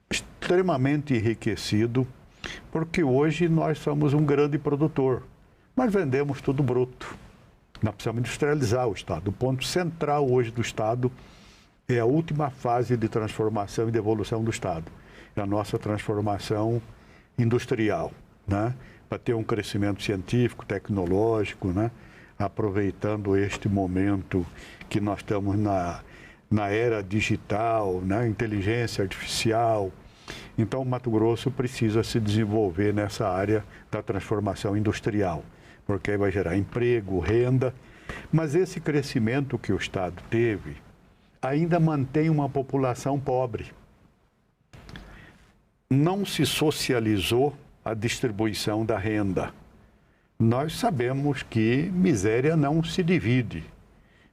[SPEAKER 14] extremamente enriquecido, porque hoje nós somos um grande produtor. Nós vendemos tudo bruto. Nós precisamos industrializar o estado. O ponto central hoje do estado é a última fase de transformação e de evolução do estado. É a nossa transformação industrial, né? Para ter um crescimento científico, tecnológico, né? Aproveitando este momento que nós estamos na era digital, né? Inteligência artificial. Então, o Mato Grosso precisa se desenvolver nessa área da transformação industrial, porque aí vai gerar emprego, renda. Mas esse crescimento que o estado teve ainda mantém uma população pobre. Não se socializou a distribuição da renda. Nós sabemos que miséria não se divide.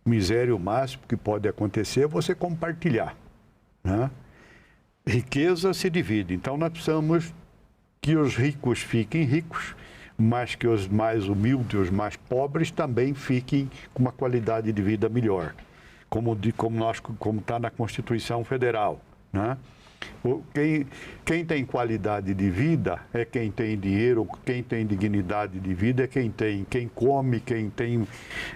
[SPEAKER 14] Miséria, o máximo que pode acontecer é você compartilhar, né? Riqueza se divide. Então, nós precisamos que os ricos fiquem ricos, mas que os mais humildes, os mais pobres, também fiquem com uma qualidade de vida melhor, como está na Constituição Federal, né? Quem tem qualidade de vida é quem tem dinheiro, quem tem dignidade de vida é quem come, quem tem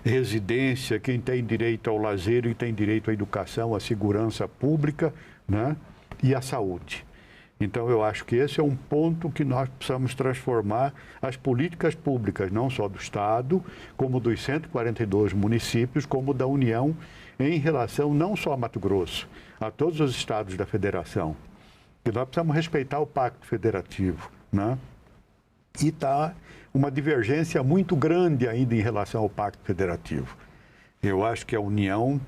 [SPEAKER 14] residência, quem tem direito ao lazer e tem direito à educação, à segurança pública, né? E à saúde. Então, eu acho que esse é um ponto que nós precisamos transformar as políticas públicas, não só do Estado, como dos 142 municípios, como da União, em relação não só a Mato Grosso, a todos os estados da federação. Que nós precisamos respeitar o Pacto Federativo, né? E está uma divergência muito grande ainda em relação ao Pacto Federativo. Eu acho que a União,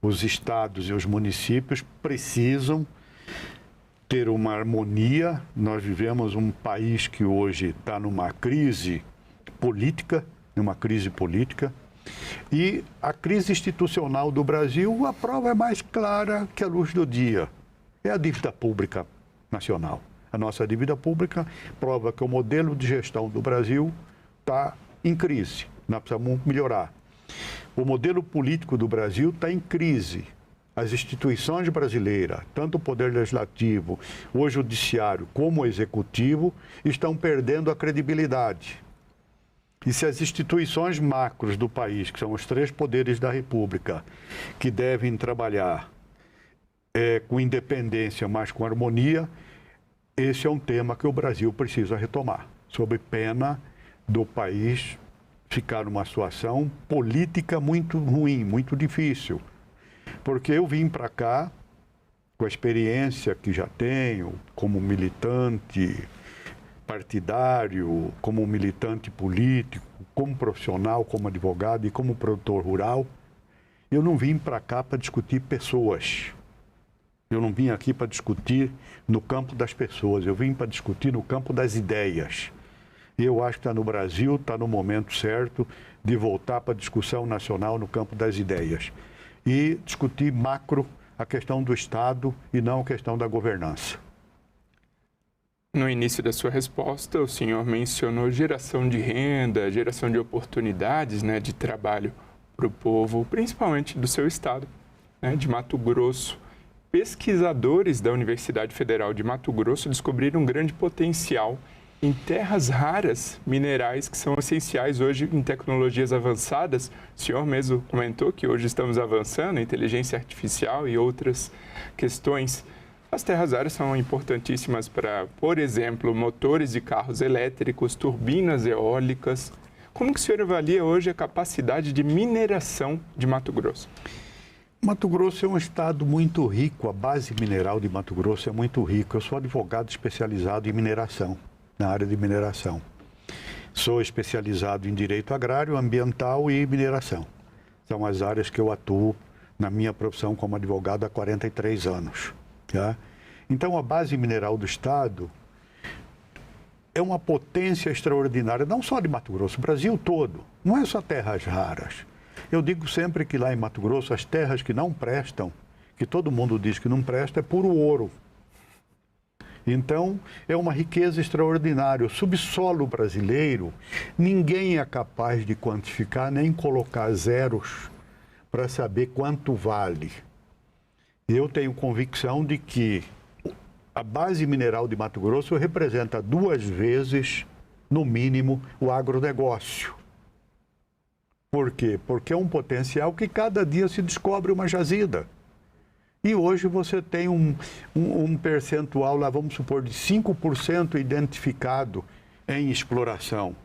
[SPEAKER 14] os estados e os municípios precisam ter uma harmonia. Nós vivemos um país que hoje está numa crise política, e a crise institucional do Brasil, a prova é mais clara que a luz do dia. É a dívida pública nacional. A nossa dívida pública prova que o modelo de gestão do Brasil está em crise. Nós precisamos melhorar. O modelo político do Brasil está em crise. As instituições brasileiras, tanto o Poder Legislativo, o Judiciário como o Executivo, estão perdendo a credibilidade. E se as instituições macros do país, que são os 3 poderes da República, que devem trabalhar com independência, mas com harmonia, esse é um tema que o Brasil precisa retomar, sob pena do país ficar numa situação política muito ruim, muito difícil. Porque eu vim para cá com a experiência que já tenho como militante partidário, como militante político, como profissional, como advogado e como produtor rural, eu não vim para cá para discutir pessoas. Eu não vim aqui para discutir no campo das pessoas, eu vim para discutir no campo das ideias. E eu acho que está no Brasil, está no momento certo de voltar para a discussão nacional no campo das ideias. E discutir macro a questão do Estado e não a questão da governança.
[SPEAKER 5] No início da sua resposta, o senhor mencionou geração de renda, geração de oportunidades, né, de trabalho para o povo, principalmente do seu estado, né, de Mato Grosso. Pesquisadores da Universidade Federal de Mato Grosso descobriram um grande potencial em terras raras, minerais que são essenciais hoje em tecnologias avançadas. O senhor mesmo comentou que hoje estamos avançando em inteligência artificial e outras questões. As terras raras são importantíssimas para, por exemplo, motores de carros elétricos, turbinas eólicas. Como que o senhor avalia hoje a capacidade de mineração de Mato Grosso?
[SPEAKER 14] Mato Grosso é um estado muito rico, a base mineral de Mato Grosso é muito rica. Eu sou advogado especializado em mineração, na área de mineração. Sou especializado em direito agrário, ambiental e mineração. São as áreas que eu atuo na minha profissão como advogado há 43 anos. Tá? Então, a base mineral do estado é uma potência extraordinária, não só de Mato Grosso, o Brasil todo. Não é só terras raras. Eu digo sempre que lá em Mato Grosso, as terras que não prestam, que todo mundo diz que não presta, é puro ouro. Então, é uma riqueza extraordinária. O subsolo brasileiro, ninguém é capaz de quantificar, nem colocar zeros para saber quanto vale. Eu tenho convicção de que a base mineral de Mato Grosso representa 2 vezes, no mínimo, o agronegócio. Por quê? Porque é um potencial que cada dia se descobre uma jazida. E hoje você tem um percentual, lá vamos supor, de 5% identificado em exploração.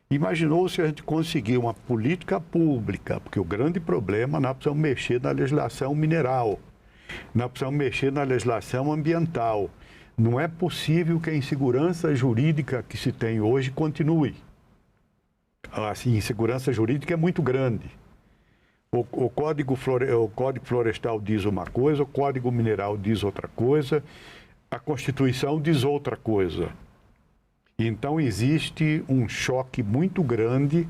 [SPEAKER 14] Imaginou se a gente conseguir uma política pública, porque o grande problema, nós precisamos mexer na legislação mineral, nós precisamos mexer na legislação ambiental. Não é possível que a insegurança jurídica que se tem hoje continue. Assim, a insegurança jurídica é muito grande. O Código Florestal diz uma coisa, o Código Mineral diz outra coisa, a Constituição diz outra coisa. Então, existe um choque muito grande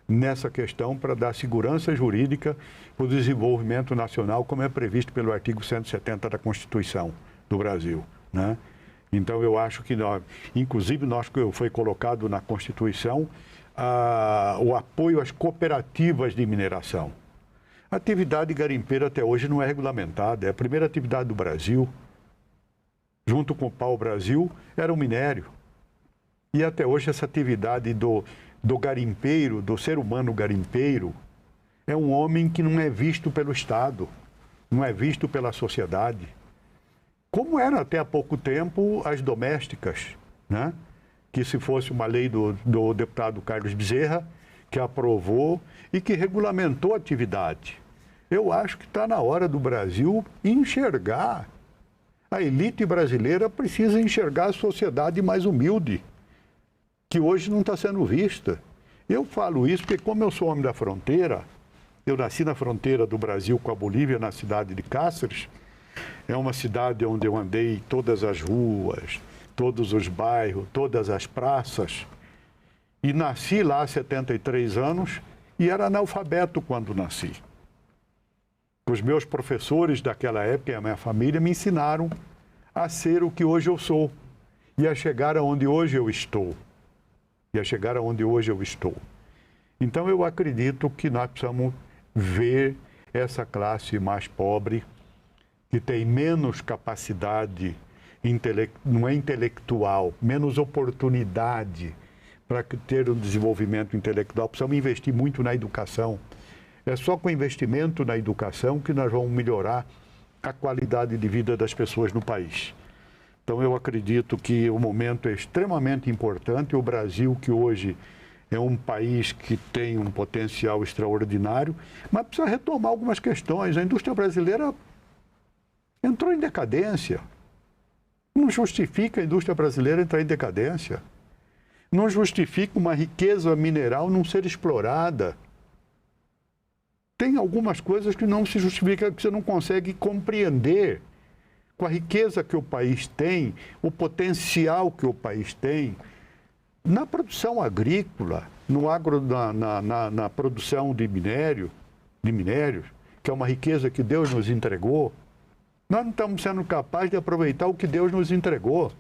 [SPEAKER 14] nessa questão para dar segurança jurídica para o desenvolvimento nacional, como é previsto pelo artigo 170 da Constituição do Brasil, né? Então, eu acho que, inclusive, foi colocado na Constituição o apoio às cooperativas de mineração. A atividade garimpeira até hoje não é regulamentada, é a primeira atividade do Brasil. Junto com o pau-brasil, era o minério. E até hoje essa atividade do garimpeiro, do ser humano garimpeiro, é um homem que não é visto pelo Estado, não é visto pela sociedade. Como era até há pouco tempo as domésticas, né? Que se fosse uma lei do deputado Carlos Bezerra, que aprovou e que regulamentou a atividade. Eu acho que está na hora do Brasil enxergar. A elite brasileira precisa enxergar a sociedade mais humilde, que hoje não está sendo vista. Eu falo isso porque, como eu sou homem da fronteira, eu nasci na fronteira do Brasil com a Bolívia, na cidade de Cáceres. É uma cidade onde eu andei todas as ruas, todos os bairros, todas as praças. E nasci lá há 73 anos e era analfabeto quando nasci. Os meus professores daquela época e a minha família me ensinaram a ser o que hoje eu sou e a chegar aonde hoje eu estou. Então, eu acredito que nós precisamos ver essa classe mais pobre, que tem menos capacidade não é intelectual, menos oportunidade para ter um desenvolvimento intelectual. Precisamos investir muito na educação. É só com investimento na educação que nós vamos melhorar a qualidade de vida das pessoas no país. Então, eu acredito que o momento é extremamente importante. O Brasil, que hoje é um país que tem um potencial extraordinário, mas precisa retomar algumas questões. A indústria brasileira Entrou em decadência. Não justifica a indústria brasileira entrar em decadência. Não justifica uma riqueza mineral não ser explorada. Tem algumas coisas que não se justifica, que você não consegue compreender. Com a riqueza que o país tem, o potencial que o país tem, na produção agrícola, na produção de minérios, que é uma riqueza que Deus nos entregou, nós não estamos sendo capazes de aproveitar o que Deus nos entregou.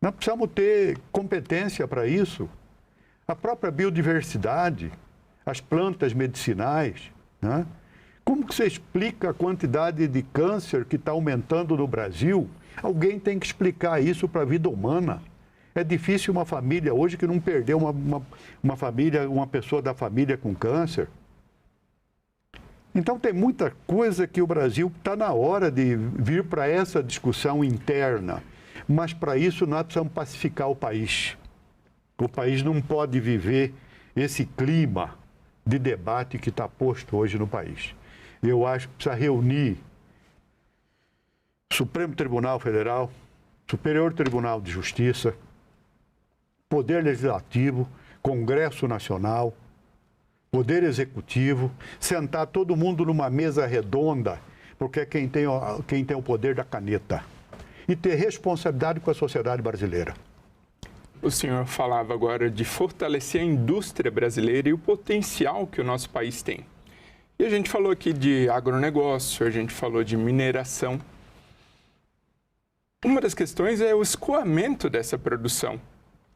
[SPEAKER 14] Nós precisamos ter competência para isso. A própria biodiversidade, as plantas medicinais, né? Como que você explica a quantidade de câncer que está aumentando no Brasil? Alguém tem que explicar isso para a vida humana. É difícil uma família hoje que não perdeu uma pessoa da família com câncer. Então tem muita coisa que o Brasil está na hora de vir para essa discussão interna. Mas para isso nós precisamos pacificar o país. O país não pode viver esse clima de debate que está posto hoje no país. Eu acho que precisa reunir Supremo Tribunal Federal, Superior Tribunal de Justiça, Poder Legislativo, Congresso Nacional, Poder Executivo, sentar todo mundo numa mesa redonda, porque é quem tem o poder da caneta, e ter responsabilidade com a sociedade brasileira.
[SPEAKER 5] O senhor falava agora de fortalecer a indústria brasileira e o potencial que o nosso país tem. E a gente falou aqui de agronegócio, a gente falou de mineração. Uma das questões é o escoamento dessa produção.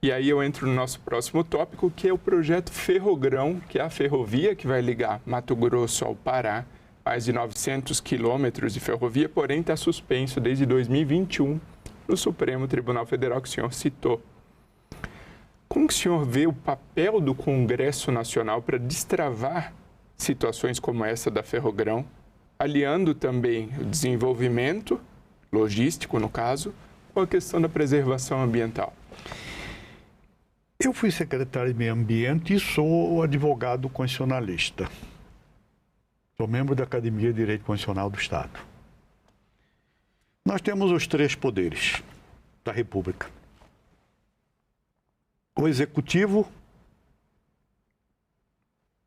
[SPEAKER 5] E aí eu entro no nosso próximo tópico, que é o projeto Ferrogrão, que é a ferrovia que vai ligar Mato Grosso ao Pará, mais de 900 quilômetros de ferrovia, porém está suspenso desde 2021 no Supremo Tribunal Federal, que o senhor citou. Como que o senhor vê o papel do Congresso Nacional para destravar situações como essa da Ferrogrão, aliando também o desenvolvimento logístico, no caso, com a questão da preservação ambiental?
[SPEAKER 14] Eu fui secretário de Meio Ambiente e sou advogado constitucionalista. Sou membro da Academia de Direito Constitucional do Estado. Nós temos os 3 poderes da República. O Executivo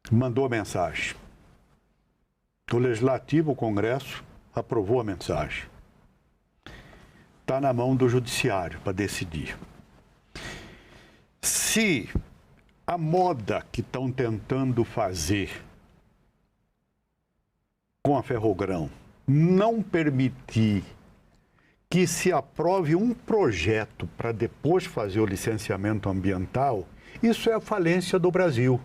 [SPEAKER 14] mandou a mensagem. O Legislativo, o Congresso, aprovou a mensagem. Está na mão do Judiciário para decidir. Se a moda que estão tentando fazer com a Ferrogrão não permitir que se aprove um projeto para depois fazer o licenciamento ambiental, isso é a falência do Brasil.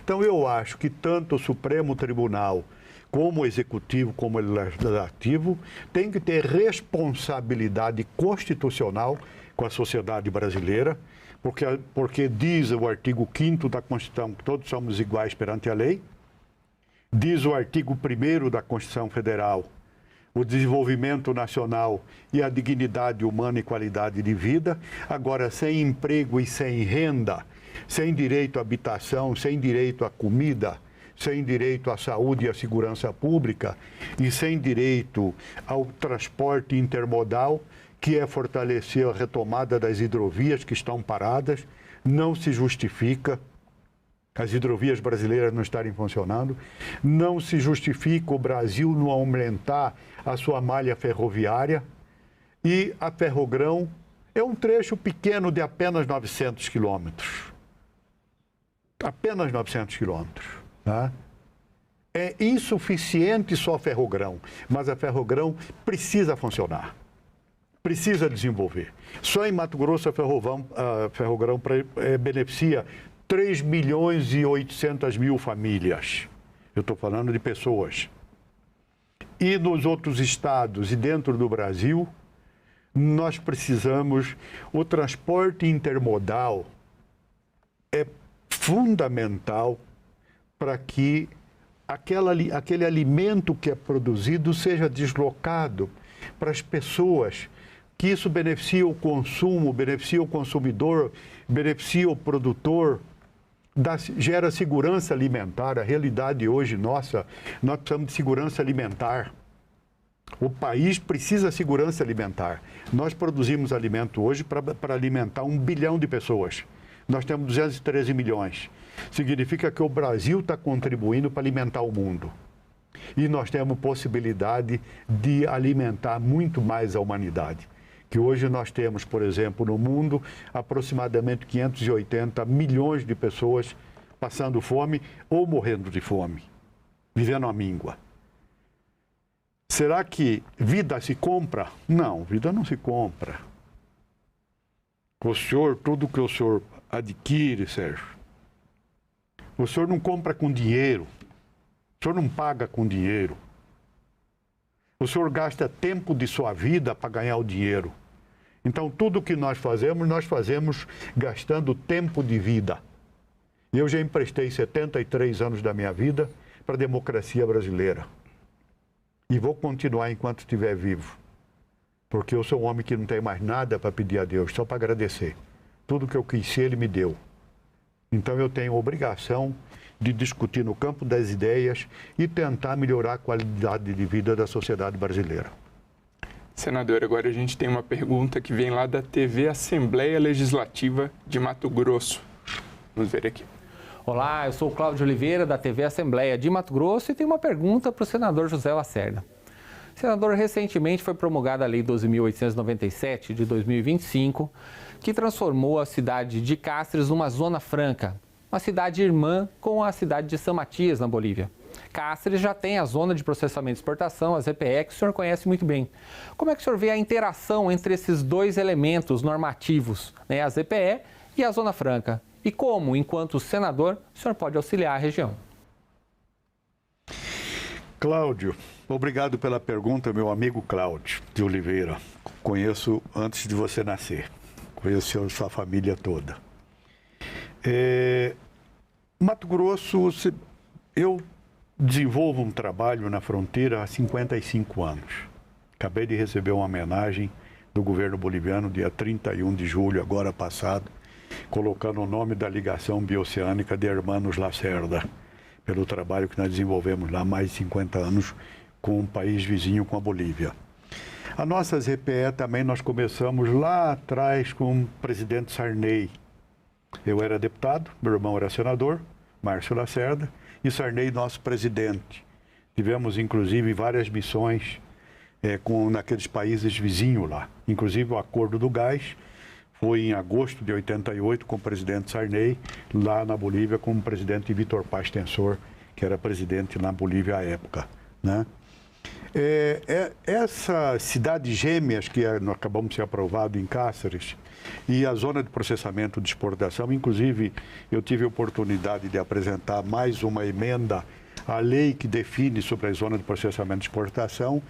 [SPEAKER 14] Então eu acho que tanto o Supremo Tribunal, como o Executivo, como o Legislativo, tem que ter responsabilidade constitucional com a sociedade brasileira, porque diz o artigo 5º da Constituição que todos somos iguais perante a lei, diz o artigo 1º da Constituição Federal, o desenvolvimento nacional e a dignidade humana e qualidade de vida. Agora, sem emprego e sem renda, sem direito à habitação, sem direito à comida, sem direito à saúde e à segurança pública e sem direito ao transporte intermodal, que é fortalecer a retomada das hidrovias que estão paradas, não se justifica as hidrovias brasileiras não estarem funcionando, não se justifica o Brasil não aumentar a sua malha ferroviária, e a Ferrogrão é um trecho pequeno de apenas 900 quilômetros. Apenas 900 quilômetros. Tá? É insuficiente só a Ferrogrão, mas a Ferrogrão precisa funcionar, precisa desenvolver. Só em Mato Grosso a Ferrogrão beneficia 3.800.000 famílias. Eu estou falando de pessoas. E nos outros estados e dentro do Brasil, nós precisamos... O transporte intermodal é fundamental para que aquele alimento que é produzido seja deslocado para as pessoas, que isso beneficia o consumo, beneficia o consumidor, beneficia o produtor, gera segurança alimentar. A realidade hoje nossa, nós precisamos de segurança alimentar. O país precisa de segurança alimentar. Nós produzimos alimento hoje para alimentar 1 bilhão de pessoas. Nós temos 213 milhões. Significa que o Brasil está contribuindo para alimentar o mundo. E nós temos possibilidade de alimentar muito mais a humanidade. Que hoje nós temos, por exemplo, no mundo, aproximadamente 580 milhões de pessoas passando fome ou morrendo de fome, vivendo à míngua. Será que vida se compra? Não, vida não se compra. O senhor, tudo que o senhor adquire, Sérgio, o senhor não compra com dinheiro, o senhor não paga com dinheiro. O senhor gasta tempo de sua vida para ganhar o dinheiro. Então, tudo que nós fazemos gastando tempo de vida. Eu já emprestei 73 anos da minha vida para a democracia brasileira. E vou continuar enquanto estiver vivo. Porque eu sou um homem que não tem mais nada para pedir a Deus, só para agradecer. Tudo que eu quis ser, Ele me deu. Então eu tenho a obrigação de discutir no campo das ideias e tentar melhorar a qualidade de vida da sociedade brasileira.
[SPEAKER 5] Senador, agora a gente tem uma pergunta que vem lá da TV Assembleia Legislativa de Mato Grosso. Vamos ver aqui.
[SPEAKER 3] Olá, eu sou o Cláudio Oliveira, da TV Assembleia de Mato Grosso, e tenho uma pergunta para o senador José Lacerda. Senador, recentemente foi promulgada a Lei 12.897, de 2025, que transformou a cidade de Cáceres numa zona franca, uma cidade irmã com a cidade de San Matias, na Bolívia. Cáceres já tem a zona de processamento e exportação, a ZPE, que o senhor conhece muito bem. Como é que o senhor vê a interação entre esses dois elementos normativos, né, a ZPE e a Zona Franca? E como, enquanto senador, o senhor pode auxiliar a região?
[SPEAKER 14] Cláudio, obrigado pela pergunta, meu amigo Cláudio de Oliveira. Conheço antes de você nascer. Conheço a sua família toda. Mato Grosso, eu desenvolvo um trabalho na fronteira há 55 anos. Acabei de receber uma homenagem do governo boliviano, dia 31 de julho, agora passado, colocando o nome da ligação bioceânica de Hermanos Lacerda, pelo trabalho que nós desenvolvemos lá há mais de 50 anos com um país vizinho, com a Bolívia. A nossa ZPE também nós começamos lá atrás com o presidente Sarney. Eu era deputado, meu irmão era senador, Márcio Lacerda, e Sarney, nosso presidente. Tivemos, inclusive, várias missões naqueles países vizinhos lá. Inclusive, o Acordo do Gás foi em agosto de 88 com o presidente Sarney, lá na Bolívia, com o presidente Vítor Paz Tensor, que era presidente na Bolívia à época, né? Essas cidades gêmeas que nós acabamos de ser aprovado em Cáceres e a zona de processamento de exportação, inclusive eu tive a oportunidade de apresentar mais uma emenda à lei que define sobre a zona de processamento de exportação,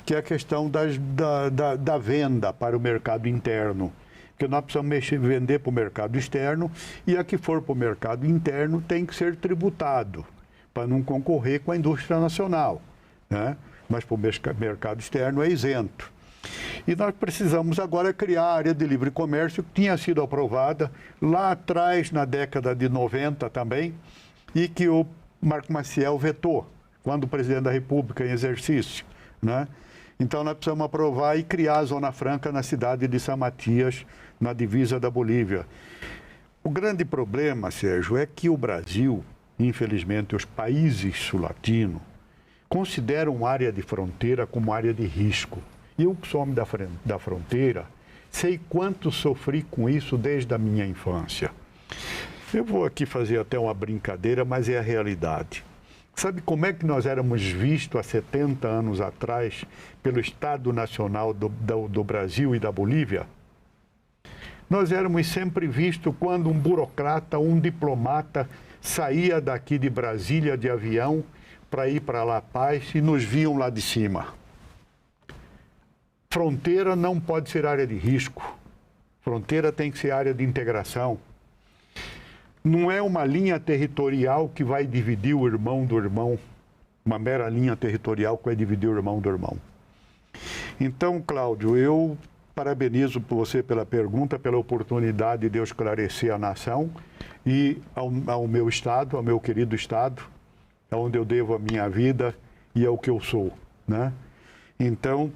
[SPEAKER 14] que é a questão da venda para o mercado interno. Porque nós precisamos vender para o mercado externo e a que for para o mercado interno tem que ser tributado para não concorrer com a indústria nacional, né? Mas para o mercado externo é isento. E nós precisamos agora criar a área de livre comércio, que tinha sido aprovada lá atrás, na década de 90 também, e que o Marco Maciel vetou, quando o presidente da República em exercício, né? Então nós precisamos aprovar e criar a Zona Franca na cidade de San Matias, na divisa da Bolívia. O grande problema, Sérgio, é que o Brasil, infelizmente, os países sul-latinos, consideram área de fronteira como área de risco. E eu, que sou homem da fronteira, sei quanto sofri com isso desde a minha infância. Eu vou aqui fazer até uma brincadeira, mas é a realidade. Sabe como é que nós éramos vistos há 70 anos atrás pelo Estado Nacional do Brasil e da Bolívia? Nós éramos sempre vistos quando um burocrata, um diplomata saía daqui de Brasília de avião para ir para La Paz e nos viam lá de cima. Fronteira não pode ser área de risco. Fronteira tem que ser área de integração. Não é uma linha territorial que vai dividir o irmão do irmão. Uma mera linha territorial que vai dividir o irmão do irmão. Então, Cláudio, eu parabenizo você pela pergunta, pela oportunidade de eu esclarecer a nação e ao meu Estado, ao meu querido Estado, onde eu devo a minha vida e ao que eu sou, né? Então,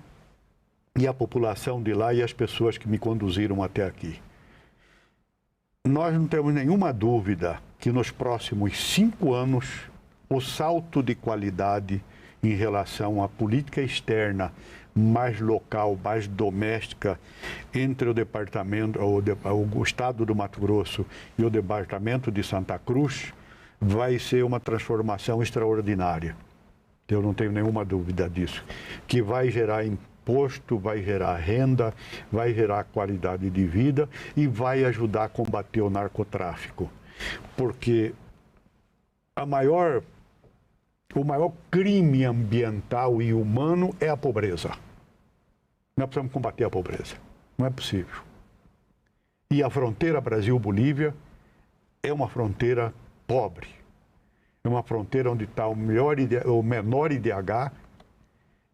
[SPEAKER 14] e a população de lá e as pessoas que me conduziram até aqui. Nós não temos nenhuma dúvida que nos próximos 5 anos o salto de qualidade em relação à política externa mais local, mais doméstica, entre o departamento, o estado do Mato Grosso e o departamento de Santa Cruz, vai ser uma transformação extraordinária. Eu não tenho nenhuma dúvida disso. Que vai gerar imposto, vai gerar renda, vai gerar qualidade de vida e vai ajudar a combater o narcotráfico. Porque o maior crime ambiental e humano é a pobreza. Nós precisamos combater a pobreza. Não é possível. E a fronteira Brasil-Bolívia é uma fronteira pobre. É uma fronteira onde está o menor IDH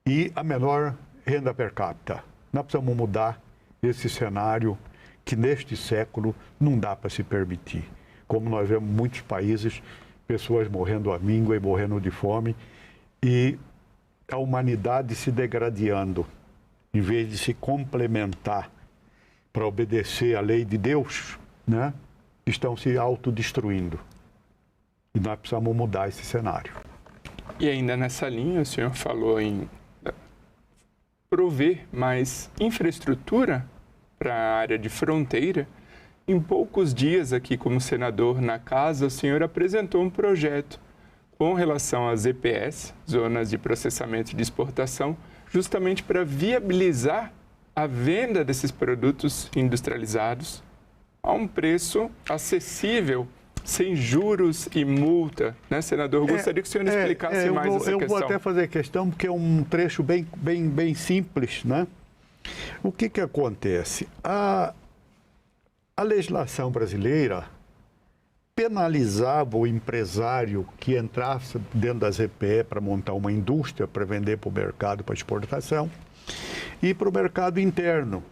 [SPEAKER 14] e a menor renda per capita. Nós precisamos mudar esse cenário que neste século não dá para se permitir. Como nós vemos muitos países, pessoas morrendo à míngua e morrendo de fome e a humanidade se degradando. Em vez de se complementar para obedecer à lei de Deus, né, estão se autodestruindo. E nós precisamos mudar esse cenário.
[SPEAKER 5] E ainda nessa linha, o senhor falou em prover mais infraestrutura para a área de fronteira. Em poucos dias aqui como senador na casa, o senhor apresentou um projeto com relação às EPS, Zonas de Processamento de Exportação, justamente para viabilizar a venda desses produtos industrializados a um preço acessível, sem juros e multa, né, senador? Eu gostaria que o senhor explicasse mais essa questão.
[SPEAKER 14] Eu vou até fazer questão, porque é um trecho bem simples, né? O que acontece? A legislação brasileira penalizava o empresário que entrasse dentro das EPE para montar uma indústria, para vender para o mercado, para exportação, e para o mercado interno.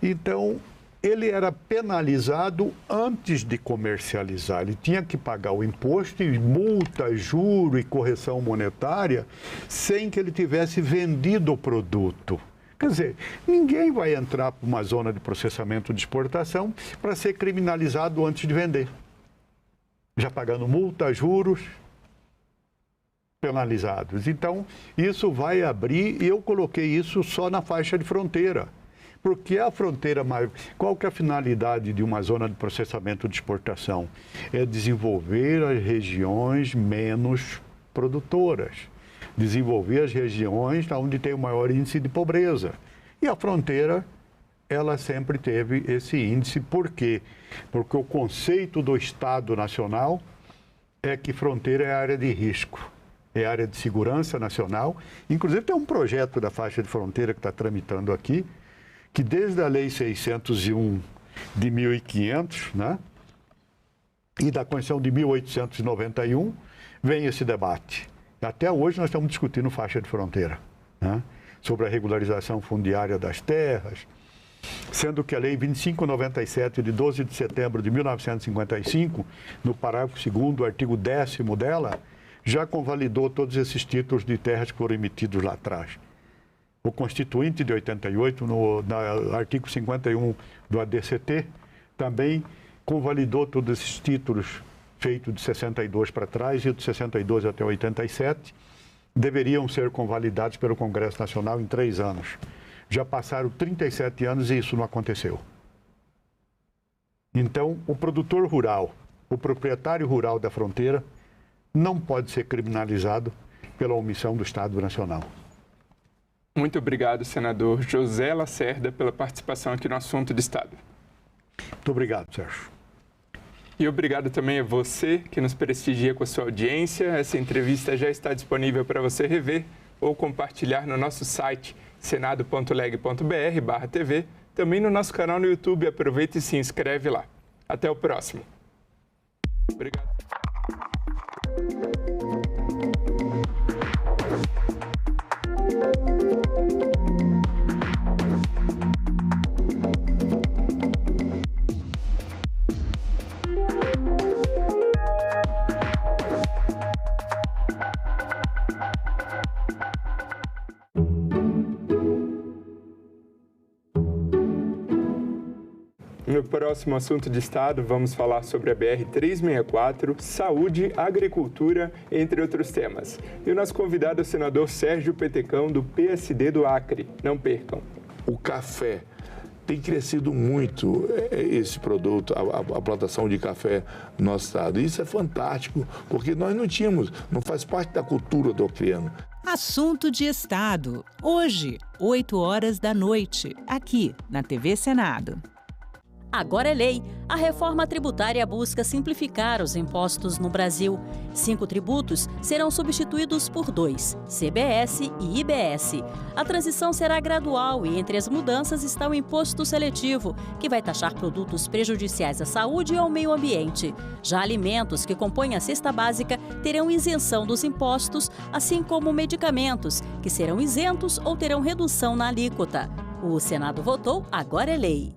[SPEAKER 14] Então, ele era penalizado antes de comercializar. Ele tinha que pagar o imposto e multa, juro e correção monetária sem que ele tivesse vendido o produto. Quer dizer, ninguém vai entrar para uma zona de processamento de exportação para ser criminalizado antes de vender. Já pagando multa, juros, penalizados. Então, isso vai abrir, e eu coloquei isso só na faixa de fronteira. Porque a fronteira maior, qual que é a finalidade de uma zona de processamento de exportação? É desenvolver as regiões menos produtoras, desenvolver as regiões onde tem o maior índice de pobreza. E a fronteira, ela sempre teve esse índice. Por quê? Porque o conceito do Estado Nacional é que fronteira é área de risco, é área de segurança nacional. Inclusive tem um projeto da faixa de fronteira que está tramitando aqui, que desde a Lei 601 de 1500, né, e da Constituição de 1891, vem esse debate. Até hoje nós estamos discutindo faixa de fronteira, né, sobre a regularização fundiária das terras, sendo que a Lei 2597, de 12 de setembro de 1955, no parágrafo 2º, artigo 10º dela, já convalidou todos esses títulos de terras que foram emitidos lá atrás. O Constituinte de 88, no artigo 51 do ADCT, também convalidou todos esses títulos feitos de 62 para trás e de 62 até 87, deveriam ser convalidados pelo Congresso Nacional em 3 anos. Já passaram 37 anos e isso não aconteceu. Então, o produtor rural, o proprietário rural da fronteira, não pode ser criminalizado pela omissão do Estado Nacional.
[SPEAKER 5] Muito obrigado, senador José Lacerda, pela participação aqui no Assunto de Estado.
[SPEAKER 14] Muito obrigado, Sérgio.
[SPEAKER 5] E obrigado também a você que nos prestigia com a sua audiência. Essa entrevista já está disponível para você rever ou compartilhar no nosso site senado.leg.br/TV, também no nosso canal no YouTube. Aproveita e se inscreve lá. Até o próximo. Obrigado. No próximo assunto de Estado, vamos falar sobre a BR-364, saúde, agricultura, entre outros temas. E o nosso convidado é o senador Sérgio Petecão, do PSD do Acre. Não percam.
[SPEAKER 7] O café. Tem crescido muito esse produto, a plantação de café no nosso estado. E isso é fantástico, porque nós não tínhamos, não faz parte da cultura do acreano.
[SPEAKER 2] Assunto de Estado. Hoje, 20h, aqui na TV Senado.
[SPEAKER 4] Agora é lei. A reforma tributária busca simplificar os impostos no Brasil. 5 tributos serão substituídos por 2, CBS e IBS. A transição será gradual e entre as mudanças está o imposto seletivo, que vai taxar produtos prejudiciais à saúde e ao meio ambiente. Já alimentos que compõem a cesta básica terão isenção dos impostos, assim como medicamentos, que serão isentos ou terão redução na alíquota. O Senado votou, agora é lei.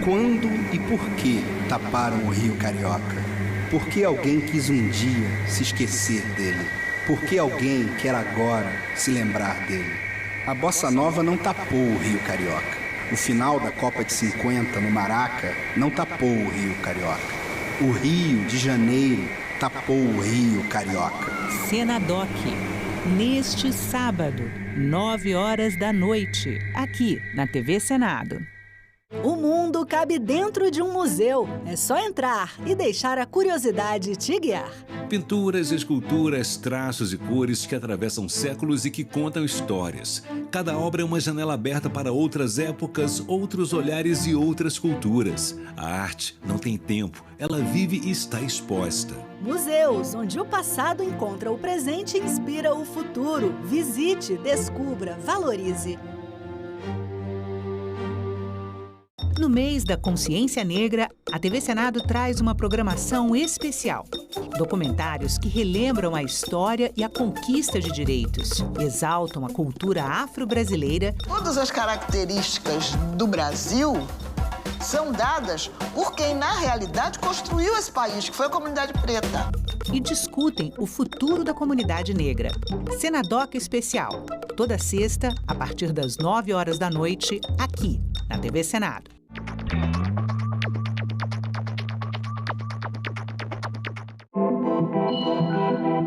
[SPEAKER 26] Quando e por que taparam o Rio Carioca? Por que alguém quis um dia se esquecer dele? Por que alguém quer agora se lembrar dele? A Bossa Nova não tapou o Rio Carioca. O final da Copa de 50 no Maraca não tapou o Rio Carioca. O Rio de Janeiro tapou o Rio Carioca.
[SPEAKER 2] Senadoc, neste sábado, 20h, aqui na TV Senado.
[SPEAKER 15] O mundo cabe dentro de um museu. É só entrar e deixar a curiosidade te guiar.
[SPEAKER 17] Pinturas, esculturas, traços e cores que atravessam séculos e que contam histórias. Cada obra é uma janela aberta para outras épocas, outros olhares e outras culturas. A arte não tem tempo, ela vive e está exposta.
[SPEAKER 15] Museus, onde o passado encontra o presente e inspira o futuro. Visite, descubra, valorize.
[SPEAKER 2] No mês da Consciência Negra, a TV Senado traz uma programação especial. Documentários que relembram a história e a conquista de direitos, exaltam a cultura afro-brasileira.
[SPEAKER 9] Todas as características do Brasil são dadas por quem, na realidade, construiu esse país, que foi a comunidade preta.
[SPEAKER 2] E discutem o futuro da comunidade negra. Senadoc Especial, toda sexta, a partir das 20h, aqui na TV Senado.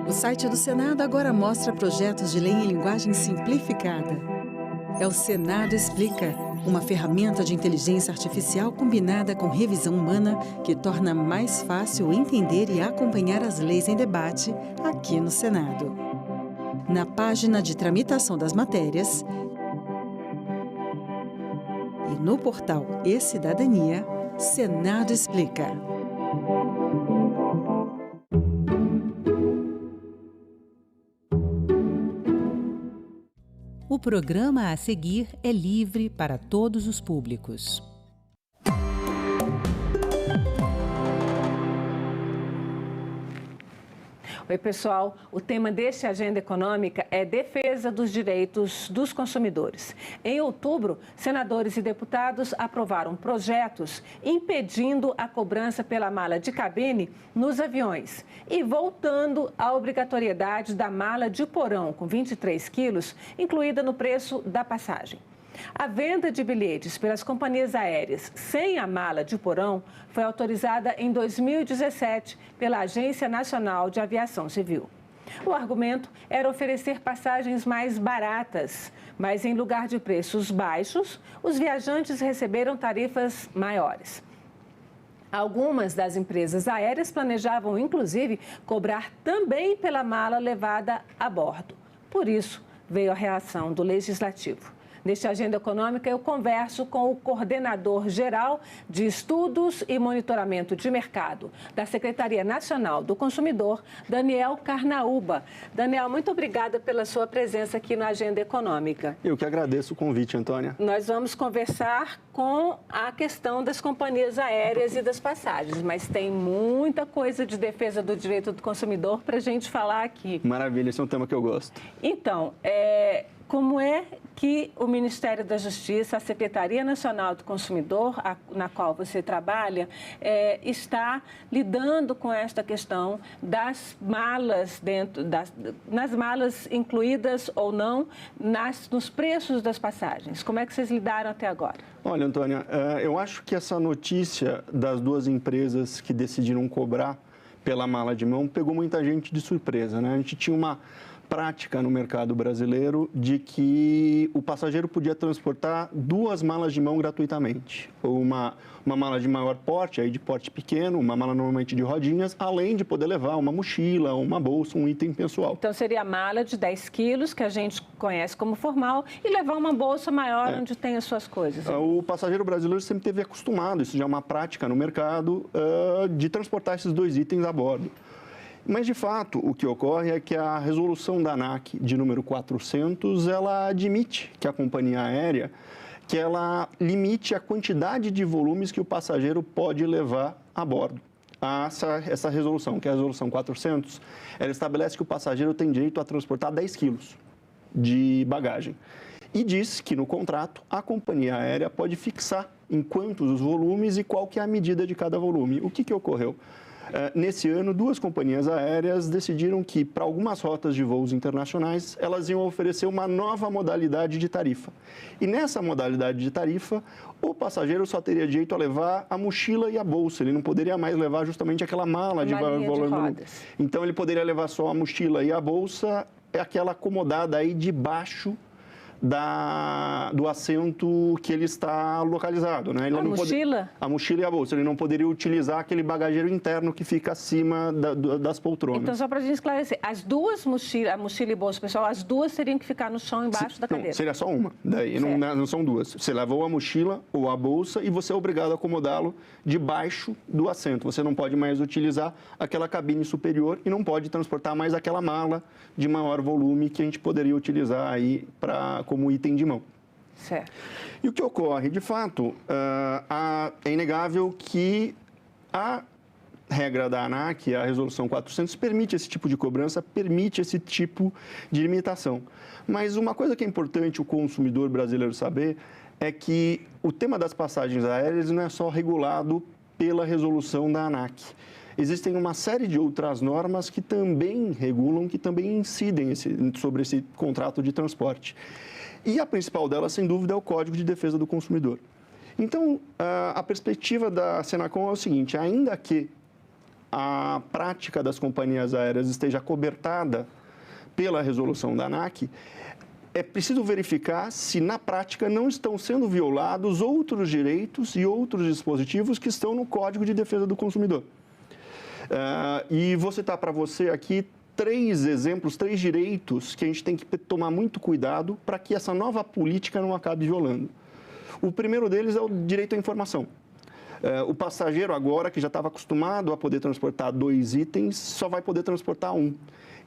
[SPEAKER 13] O site do Senado agora mostra projetos de lei em linguagem simplificada. É o Senado Explica, uma ferramenta de inteligência artificial combinada com revisão humana que torna mais fácil entender e acompanhar as leis em debate aqui no Senado. Na página de tramitação das matérias e no portal E-Cidadania, Senado Explica.
[SPEAKER 2] O programa a seguir é livre para todos os públicos.
[SPEAKER 18] Oi, pessoal. O tema deste Agenda Econômica é defesa dos direitos dos consumidores. Em outubro, senadores e deputados aprovaram projetos impedindo a cobrança pela mala de cabine nos aviões e voltando à obrigatoriedade da mala de porão com 23 quilos, incluída no preço da passagem. A venda de bilhetes pelas companhias aéreas sem a mala de porão foi autorizada em 2017 pela Agência Nacional de Aviação Civil. O argumento era oferecer passagens mais baratas, mas em lugar de preços baixos, os viajantes receberam tarifas maiores. Algumas das empresas aéreas planejavam, inclusive, cobrar também pela mala levada a bordo. Por isso, veio a reação do Legislativo. Neste Agenda Econômica, eu converso com o coordenador geral de Estudos e Monitoramento de Mercado da Secretaria Nacional do Consumidor, Daniel Carnaúba. Daniel, muito obrigada pela sua presença aqui na Agenda Econômica.
[SPEAKER 19] Eu que agradeço o convite, Antônia.
[SPEAKER 18] Nós vamos conversar com a questão das companhias aéreas e das passagens, mas tem muita coisa de defesa do direito do consumidor para a gente falar aqui.
[SPEAKER 19] Maravilha, esse é um tema que eu gosto.
[SPEAKER 18] Então, como é que o Ministério da Justiça, a Secretaria Nacional do Consumidor, na qual você trabalha, está lidando com esta questão das malas nas malas incluídas ou não nos preços das passagens? Como é que vocês lidaram até agora?
[SPEAKER 19] Olha, Antônia, eu acho que essa notícia das duas empresas que decidiram cobrar pela mala de mão pegou muita gente de surpresa, né? A gente tinha uma prática no mercado brasileiro de que o passageiro podia transportar duas malas de mão gratuitamente. Uma mala de maior porte, aí de porte pequeno, uma mala normalmente de rodinhas, além de poder levar uma mochila, uma bolsa, um item pessoal.
[SPEAKER 18] Então seria a mala de 10 quilos, que a gente conhece como formal, e levar uma bolsa maior onde tem as suas coisas.
[SPEAKER 19] O passageiro brasileiro sempre teve acostumado, isso já é uma prática no mercado, de transportar esses dois itens a bordo. Mas, de fato, o que ocorre é que a resolução da ANAC de número 400, ela admite que a companhia aérea, que ela limite a quantidade de volumes que o passageiro pode levar a bordo. Essa resolução, que é a resolução 400, ela estabelece que o passageiro tem direito a transportar 10 quilos de bagagem. E diz que, no contrato, a companhia aérea pode fixar em quantos os volumes e qual que é a medida de cada volume. O que ocorreu? Nesse ano, duas companhias aéreas decidiram que, para algumas rotas de voos internacionais, elas iam oferecer uma nova modalidade de tarifa. E nessa modalidade de tarifa, o passageiro só teria direito a levar a mochila e a bolsa. Ele não poderia mais levar justamente aquela mala de volume. Então, ele poderia levar só a mochila e a bolsa, aquela acomodada aí debaixo do assento que ele está localizado, né? Ele
[SPEAKER 18] mochila?
[SPEAKER 19] A mochila e a bolsa. Ele não poderia utilizar aquele bagageiro interno que fica acima das poltronas.
[SPEAKER 18] Então, só para a gente esclarecer, as duas mochilas, a mochila e bolsa, pessoal, as duas teriam que ficar no chão embaixo da cadeira?
[SPEAKER 19] Não, seria só uma. Daí não são duas. Você levou a mochila ou a bolsa e você é obrigado a acomodá-lo debaixo do assento. Você não pode mais utilizar aquela cabine superior e não pode transportar mais aquela mala de maior volume que a gente poderia utilizar aí como item de mão.
[SPEAKER 18] Certo.
[SPEAKER 19] E o que ocorre? De fato, é inegável que a regra da ANAC, a resolução 400, permite esse tipo de cobrança, permite esse tipo de limitação. Mas uma coisa que é importante o consumidor brasileiro saber é que o tema das passagens aéreas não é só regulado pela resolução da ANAC. Existem uma série de outras normas que também regulam, que também incidem sobre esse contrato de transporte. E a principal delas, sem dúvida, é o Código de Defesa do Consumidor. Então, a perspectiva da Senacom é o seguinte: ainda que a prática das companhias aéreas esteja cobertada pela resolução da ANAC, é preciso verificar se, na prática, não estão sendo violados outros direitos e outros dispositivos que estão no Código de Defesa do Consumidor. E vou citar para você aqui 3 exemplos, 3 direitos que a gente tem que tomar muito cuidado para que essa nova política não acabe violando. O primeiro deles é o direito à informação. O passageiro agora, que já estava acostumado a poder transportar 2 itens, só vai poder transportar 1.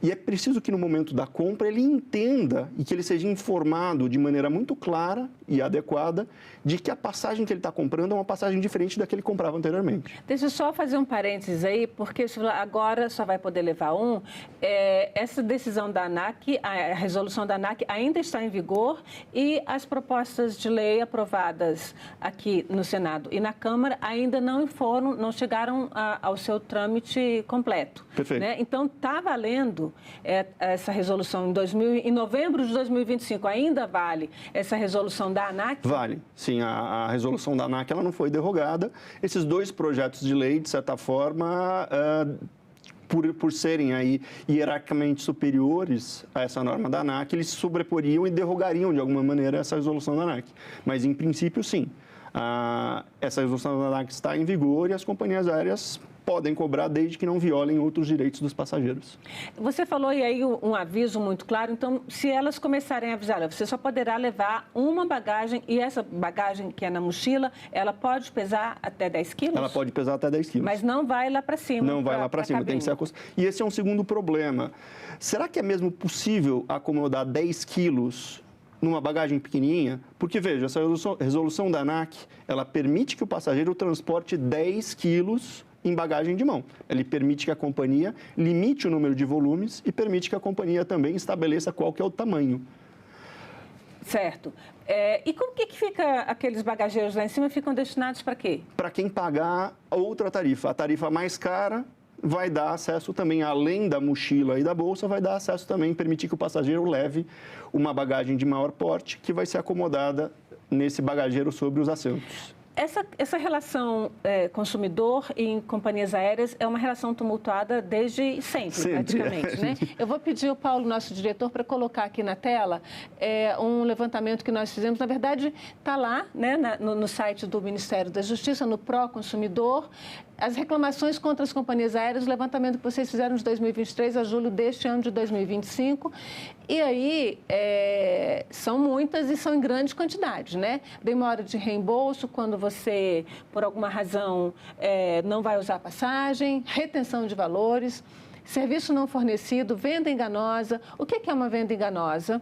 [SPEAKER 19] E é preciso que no momento da compra ele entenda e que ele seja informado de maneira muito clara e adequada de que a passagem que ele está comprando é uma passagem diferente da que ele comprava anteriormente.
[SPEAKER 18] Deixa eu só fazer um parênteses aí, porque agora só vai poder levar 1. Essa decisão da ANAC, a resolução da ANAC ainda está em vigor e as propostas de lei aprovadas aqui no Senado e na Câmara ainda não chegaram ao seu trâmite completo.
[SPEAKER 19] Perfeito.
[SPEAKER 18] Né? Então, está valendo essa resolução em novembro de 2025, ainda vale essa resolução da ANAC?
[SPEAKER 19] Vale, sim. A resolução da ANAC ela não foi derrogada. Esses 2 projetos de lei, de certa forma, por serem aí hierarquicamente superiores a essa norma da ANAC, eles se sobreporiam e derrogariam, de alguma maneira, essa resolução da ANAC. Mas, em princípio, sim. Essa resolução da ANAC está em vigor e as companhias aéreas podem cobrar desde que não violem outros direitos dos passageiros.
[SPEAKER 18] Você falou e aí um aviso muito claro, então se elas começarem a avisar, você só poderá levar uma bagagem e essa bagagem que é na mochila, ela pode pesar até 10 quilos?
[SPEAKER 19] Ela pode pesar até 10 quilos.
[SPEAKER 18] Mas não vai lá para cima.
[SPEAKER 19] Não vai lá para cima, tem que ser acostumado. E esse é um segundo problema. Será que é mesmo possível acomodar 10 quilos numa bagagem pequenininha? Porque, veja, essa resolução da ANAC, ela permite que o passageiro transporte 10 quilos em bagagem de mão. Ele permite que a companhia limite o número de volumes e permite que a companhia também estabeleça qual que é o tamanho.
[SPEAKER 18] Certo. E como que fica aqueles bagageiros lá em cima? Ficam destinados para quê?
[SPEAKER 19] Para quem pagar outra tarifa. A tarifa mais cara vai dar acesso também, além da mochila e da bolsa, vai dar acesso também, permitir que o passageiro leve uma bagagem de maior porte que vai ser acomodada nesse bagageiro sobre os assentos.
[SPEAKER 18] Essa relação consumidor em companhias aéreas é uma relação tumultuada desde sempre praticamente, né? Eu vou pedir ao Paulo, nosso diretor, para colocar aqui na tela um levantamento que nós fizemos. Na verdade, está lá, né, no site do Ministério da Justiça, no Proconsumidor, as reclamações contra as companhias aéreas, o levantamento que vocês fizeram de 2023 a julho deste ano de 2025. E aí, são muitas e são em grandes quantidades, né? Demora de reembolso quando você, por alguma razão, não vai usar a passagem, retenção de valores, serviço não fornecido, venda enganosa. O que é uma venda enganosa?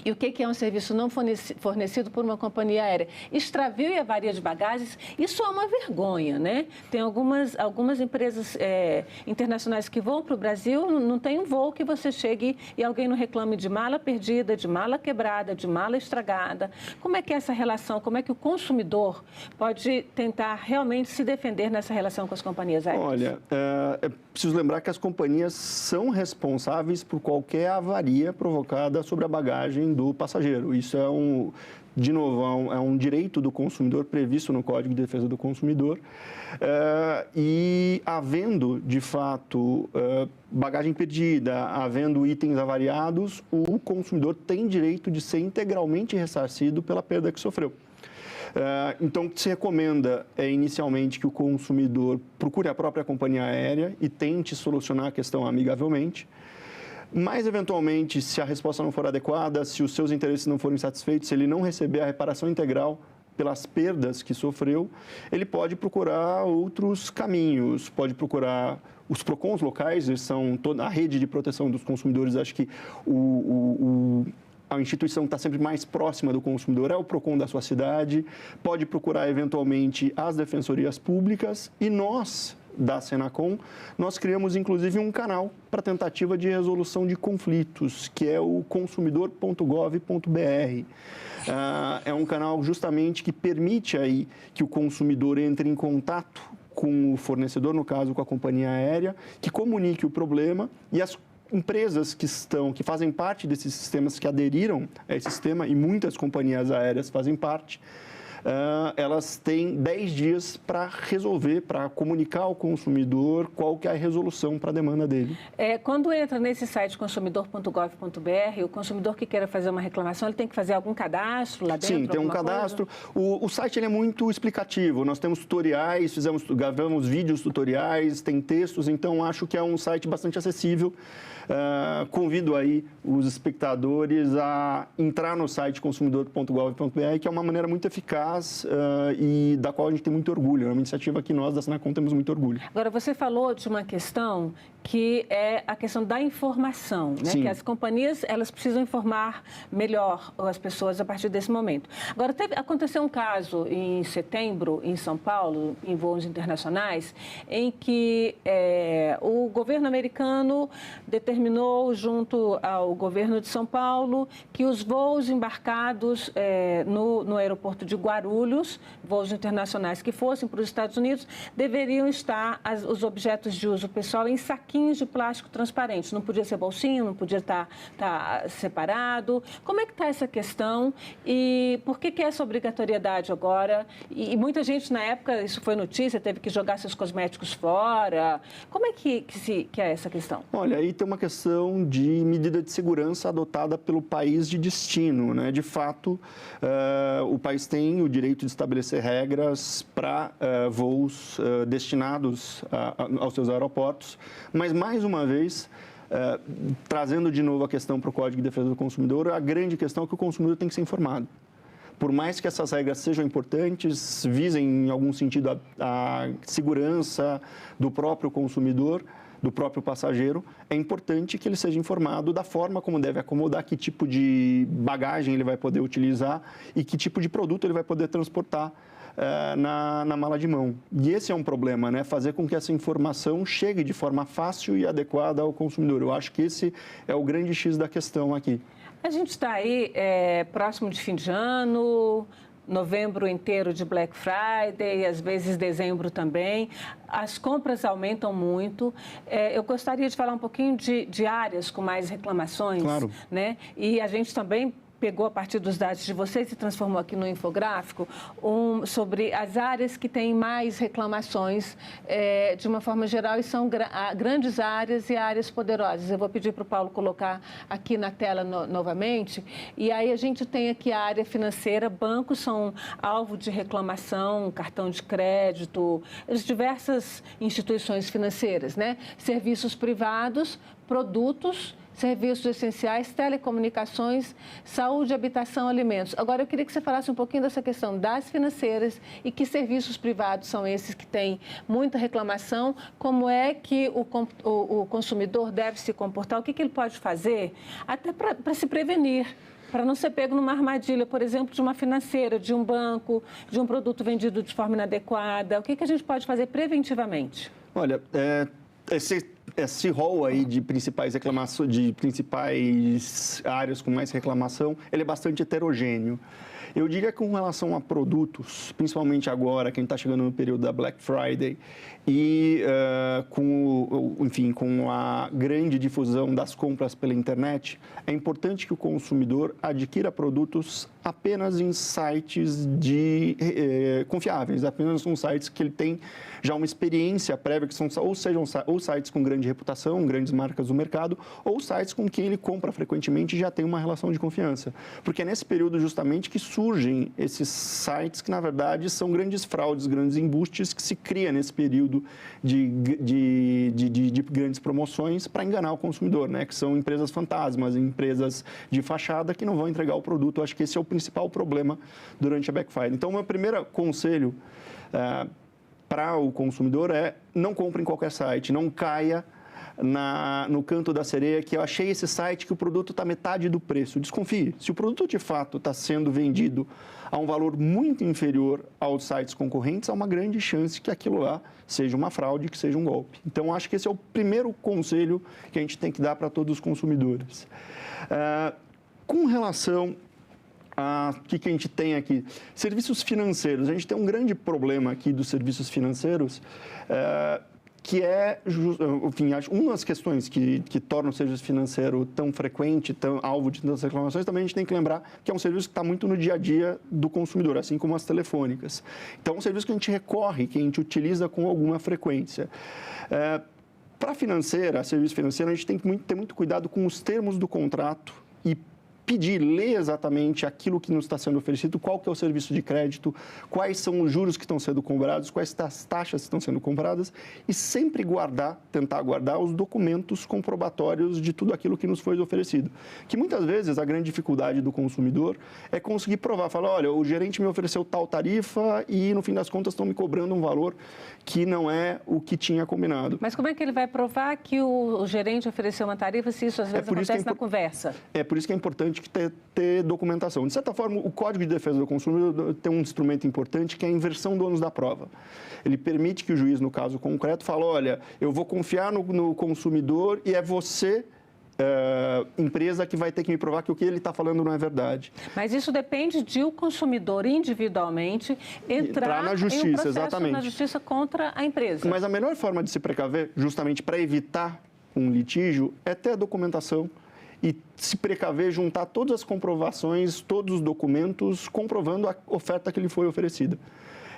[SPEAKER 18] E o que é um serviço não fornecido por uma companhia aérea? Extravio e avaria de bagagens, isso é uma vergonha, né? Tem algumas empresas internacionais que voam para o Brasil, não tem um voo que você chegue e alguém não reclame de mala perdida, de mala quebrada, de mala estragada. Como é que é essa relação? Como é que o consumidor pode tentar realmente se defender nessa relação com as companhias aéreas?
[SPEAKER 19] Olha, é preciso lembrar que as companhias são responsáveis por qualquer avaria provocada sobre a bagagem do passageiro. Isso de novo, é um direito do consumidor previsto no Código de Defesa do Consumidor. E havendo, de fato, bagagem perdida, havendo itens avariados, o consumidor tem direito de ser integralmente ressarcido pela perda que sofreu. Então, o que se recomenda é, inicialmente, que o consumidor procure a própria companhia aérea e tente solucionar a questão amigavelmente. Mas, eventualmente, se a resposta não for adequada, se os seus interesses não forem satisfeitos, se ele não receber a reparação integral pelas perdas que sofreu, ele pode procurar outros caminhos, pode procurar os PROCONs locais, eles são toda a rede de proteção dos consumidores. Acho que a instituição que está sempre mais próxima do consumidor é o PROCON da sua cidade, pode procurar, eventualmente, as defensorias públicas e nós, da Senacom, nós criamos, inclusive, um canal para tentativa de resolução de conflitos, que é o consumidor.gov.br. É um canal justamente que permite aí que o consumidor entre em contato com o fornecedor, no caso, com a companhia aérea, que comunique o problema e as empresas que fazem parte desses sistemas, que aderiram a esse sistema, e muitas companhias aéreas fazem parte, elas têm 10 dias para resolver, para comunicar ao consumidor qual que é a resolução para a demanda dele.
[SPEAKER 18] Quando entra nesse site consumidor.gov.br, o consumidor que queira fazer uma reclamação, ele tem que fazer algum cadastro lá dentro?
[SPEAKER 19] Sim, tem um cadastro. O site ele é muito explicativo. Nós temos tutoriais, gravamos vídeos tutoriais, tem textos, então acho que é um site bastante acessível. Convido aí os espectadores a entrar no site consumidor.gov.br, que é uma maneira muito eficaz e da qual a gente tem muito orgulho. É uma iniciativa que nós da Senacom temos muito orgulho.
[SPEAKER 18] Agora, você falou de uma questão que é a questão da informação, né? Que as companhias elas precisam informar melhor as pessoas a partir desse momento. Agora, aconteceu um caso em setembro, em São Paulo, em voos internacionais, em que o governo americano determinou, junto ao governo de São Paulo, que os voos embarcados no aeroporto de Guarulhos, voos internacionais que fossem para os Estados Unidos, deveriam estar os objetos de uso pessoal em saquinhos de plástico transparente. Não podia ser bolsinho, não podia estar separado. Como é que está essa questão e por que essa obrigatoriedade agora? E muita gente, na época, isso foi notícia, teve que jogar seus cosméticos fora. Como é que é essa questão?
[SPEAKER 19] Olha, aí tem uma questão de medida de segurança adotada pelo país de destino, né? De fato, o país tem o direito de estabelecer regras para voos destinados aos seus aeroportos, mas, mais uma vez, trazendo de novo a questão para o Código de Defesa do Consumidor, a grande questão é que o consumidor tem que ser informado. Por mais que essas regras sejam importantes, visem, em algum sentido, a segurança do próprio consumidor, do próprio passageiro, é importante que ele seja informado da forma como deve acomodar, que tipo de bagagem ele vai poder utilizar e que tipo de produto ele vai poder transportar na mala de mão. E esse é um problema, né? Fazer com que essa informação chegue de forma fácil e adequada ao consumidor. Eu acho que esse é o grande X da questão aqui.
[SPEAKER 18] A gente está aí próximo de fim de ano, novembro inteiro de Black Friday, às vezes dezembro também. As compras aumentam muito. Eu gostaria de falar um pouquinho de áreas com mais reclamações. Claro. Né? E a gente também pegou a partir dos dados de vocês e transformou aqui no infográfico sobre as áreas que têm mais reclamações de uma forma geral e são grandes áreas e áreas poderosas. Eu vou pedir para o Paulo colocar aqui na tela novamente. E aí a gente tem aqui a área financeira, bancos são alvo de reclamação, cartão de crédito, as diversas instituições financeiras, né? Serviços privados, produtos, serviços essenciais, telecomunicações, saúde, habitação, alimentos. Agora, eu queria que você falasse um pouquinho dessa questão das financeiras e que serviços privados são esses que têm muita reclamação, como é que o consumidor deve se comportar, o que ele pode fazer até para se prevenir, para não ser pego numa armadilha, por exemplo, de uma financeira, de um banco, de um produto vendido de forma inadequada. O que a gente pode fazer preventivamente?
[SPEAKER 19] Olha, esse rol aí de principais reclamações, de principais áreas com mais reclamação, ele é bastante heterogêneo. Eu diria que com relação a produtos, principalmente agora, que a gente está chegando no período da Black Friday, e com a grande difusão das compras pela internet, é importante que o consumidor adquira produtos apenas em sites confiáveis, apenas em sites que ele tem já uma experiência prévia, que sejam sites com grande reputação, grandes marcas do mercado, ou sites com quem ele compra frequentemente e já tem uma relação de confiança. Porque é nesse período justamente que surgem esses sites que, na verdade, são grandes fraudes, grandes embustes que se cria nesse período de grandes promoções para enganar o consumidor, né? Que são empresas fantasmas, empresas de fachada que não vão entregar o produto. Eu acho que esse é o principal problema durante a Black Friday. Então, o meu primeiro conselho para o consumidor é não compre em qualquer site, não caia no canto da sereia que eu achei esse site que o produto está metade do preço. Desconfie. Se o produto de fato está sendo vendido a um valor muito inferior aos sites concorrentes, há uma grande chance que aquilo lá seja uma fraude, que seja um golpe. Então, acho que esse é o primeiro conselho que a gente tem que dar para todos os consumidores. Com relação o que a gente tem aqui? Serviços financeiros. A gente tem um grande problema aqui dos serviços financeiros, que é, enfim, uma das questões que torna o serviço financeiro tão frequente, tão alvo de tantas reclamações, também a gente tem que lembrar que é um serviço que está muito no dia a dia do consumidor, assim como as telefônicas. Então, é um serviço que a gente recorre, que a gente utiliza com alguma frequência. Para serviço financeiro, a gente tem que ter muito cuidado com os termos do contrato e ler exatamente aquilo que nos está sendo oferecido, qual que é o serviço de crédito, quais são os juros que estão sendo cobrados, quais as taxas que estão sendo cobradas e sempre tentar guardar os documentos comprobatórios de tudo aquilo que nos foi oferecido. Que muitas vezes a grande dificuldade do consumidor é conseguir provar, falar, olha, o gerente me ofereceu tal tarifa e no fim das contas estão me cobrando um valor que não é o que tinha combinado.
[SPEAKER 18] Mas como é que ele vai provar que o gerente ofereceu uma tarifa se isso às vezes acontece na conversa?
[SPEAKER 19] É por isso que é importante ter documentação. De certa forma, o Código de Defesa do Consumidor tem um instrumento importante que é a inversão do ônus da prova. Ele permite que o juiz, no caso concreto, fale, olha, eu vou confiar no consumidor e é você, empresa, que vai ter que me provar que o que ele está falando não é verdade.
[SPEAKER 18] Mas isso depende de o consumidor individualmente entrar
[SPEAKER 19] na justiça,
[SPEAKER 18] em um processo
[SPEAKER 19] exatamente.
[SPEAKER 18] Na justiça contra a empresa.
[SPEAKER 19] Mas a melhor forma de se precaver, justamente para evitar um litígio, é ter a documentação e se precaver, juntar todas as comprovações, todos os documentos comprovando a oferta que lhe foi oferecida.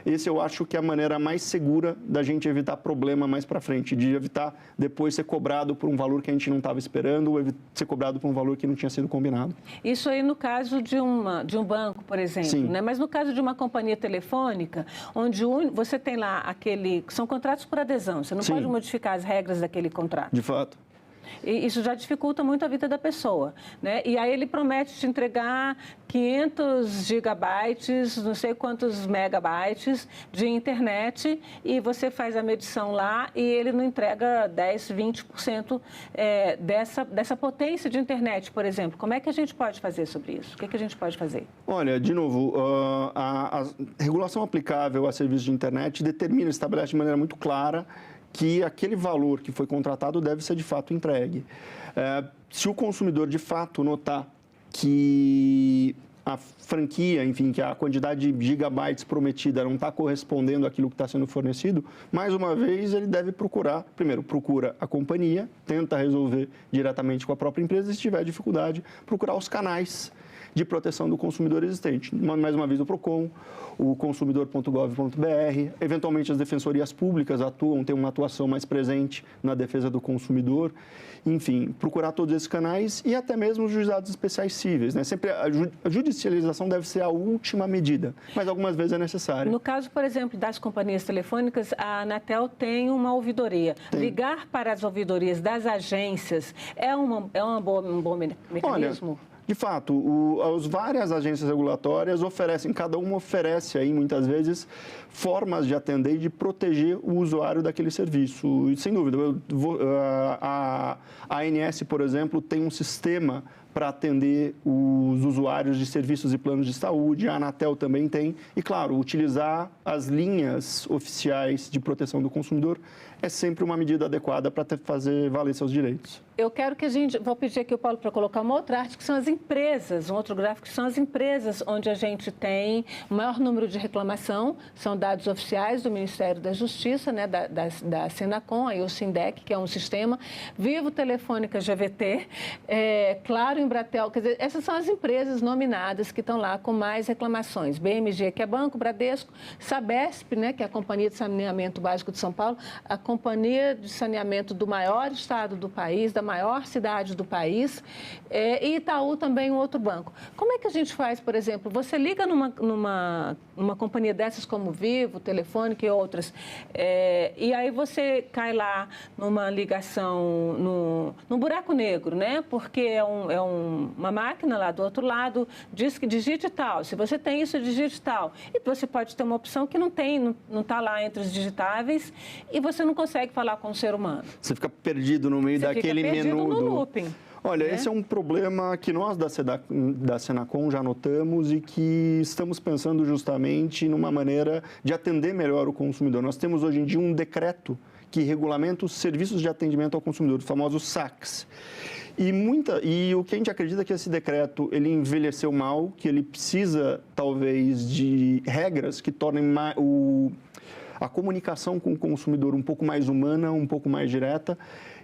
[SPEAKER 19] esse eu acho que é a maneira mais segura da gente evitar problema mais para frente, de evitar depois ser cobrado por um valor que a gente não estava esperando ou ser cobrado por um valor que não tinha sido combinado.
[SPEAKER 18] Isso aí no caso de um banco, por exemplo, né? Mas no caso de uma companhia telefônica, onde você tem lá são contratos por adesão, você não pode modificar as regras daquele contrato.
[SPEAKER 19] De fato.
[SPEAKER 18] E isso já dificulta muito a vida da pessoa, né? E aí ele promete te entregar 500 gigabytes, não sei quantos megabytes de internet e você faz a medição lá e ele não entrega 10, 20% dessa potência de internet, por exemplo. Como é que a gente pode fazer sobre isso? O que a gente pode fazer?
[SPEAKER 19] Olha, de novo, a regulação aplicável a serviços de internet estabelece de maneira muito clara que aquele valor que foi contratado deve ser de fato entregue. Se o consumidor de fato notar que a franquia, enfim, que a quantidade de gigabytes prometida não está correspondendo àquilo que está sendo fornecido, mais uma vez ele deve procurar, primeiro, procura a companhia, tenta resolver diretamente com a própria empresa, e se tiver dificuldade, procurar os canais de proteção do consumidor existente. Mais uma vez, o PROCON, o consumidor.gov.br, eventualmente as defensorias públicas têm uma atuação mais presente na defesa do consumidor. Enfim, procurar todos esses canais e até mesmo os juizados especiais cíveis, né? Sempre a judicialização deve ser a última medida, mas algumas vezes é necessária.
[SPEAKER 18] No caso, por exemplo, das companhias telefônicas, a Anatel tem uma ouvidoria. Ligar para as ouvidorias das agências é um bom mecanismo?
[SPEAKER 19] Olha, de fato, as várias agências regulatórias cada uma oferece aí, muitas vezes, formas de atender e de proteger o usuário daquele serviço. E, sem dúvida, a ANS, por exemplo, tem um sistema para atender os usuários de serviços e planos de saúde, a Anatel também tem. E, claro, utilizar as linhas oficiais de proteção do consumidor é sempre uma medida adequada para fazer valer seus direitos.
[SPEAKER 18] Eu quero vou pedir aqui o Paulo para colocar uma outra arte, que são as empresas, um outro gráfico, que são as empresas onde a gente tem o maior número de reclamação, são dados oficiais do Ministério da Justiça, né, da Senacom, aí o Sindec, que é um sistema, Vivo, Telefônica, GVT, Claro, Embratel, quer dizer, essas são as empresas nominadas que estão lá com mais reclamações. BMG, que é banco, Bradesco, Sabesp, né, que é a Companhia de Saneamento Básico de São Paulo, a companhia de saneamento do maior estado do país, da maior cidade do país, e Itaú também, um outro banco. Como é que a gente faz, por exemplo, você liga numa companhia dessas como Vivo, Telefônica e outras, e aí você cai lá numa ligação, num buraco negro, né? Porque é uma máquina lá do outro lado, diz que digite tal. Se você tem isso, digite tal. E você pode ter uma opção que não está lá entre os digitáveis e você não consegue falar com o ser humano.
[SPEAKER 19] Você fica perdido no meio daquele menu.
[SPEAKER 18] No looping.
[SPEAKER 19] Olha, esse é um problema que nós da Senacom já notamos e que estamos pensando justamente numa maneira de atender melhor o consumidor. Nós temos hoje em dia um decreto que regulamenta os serviços de atendimento ao consumidor, o famoso SACS. E o que a gente acredita é que esse decreto ele envelheceu mal, que ele precisa, talvez, de regras que tornem a comunicação com o consumidor um pouco mais humana, um pouco mais direta.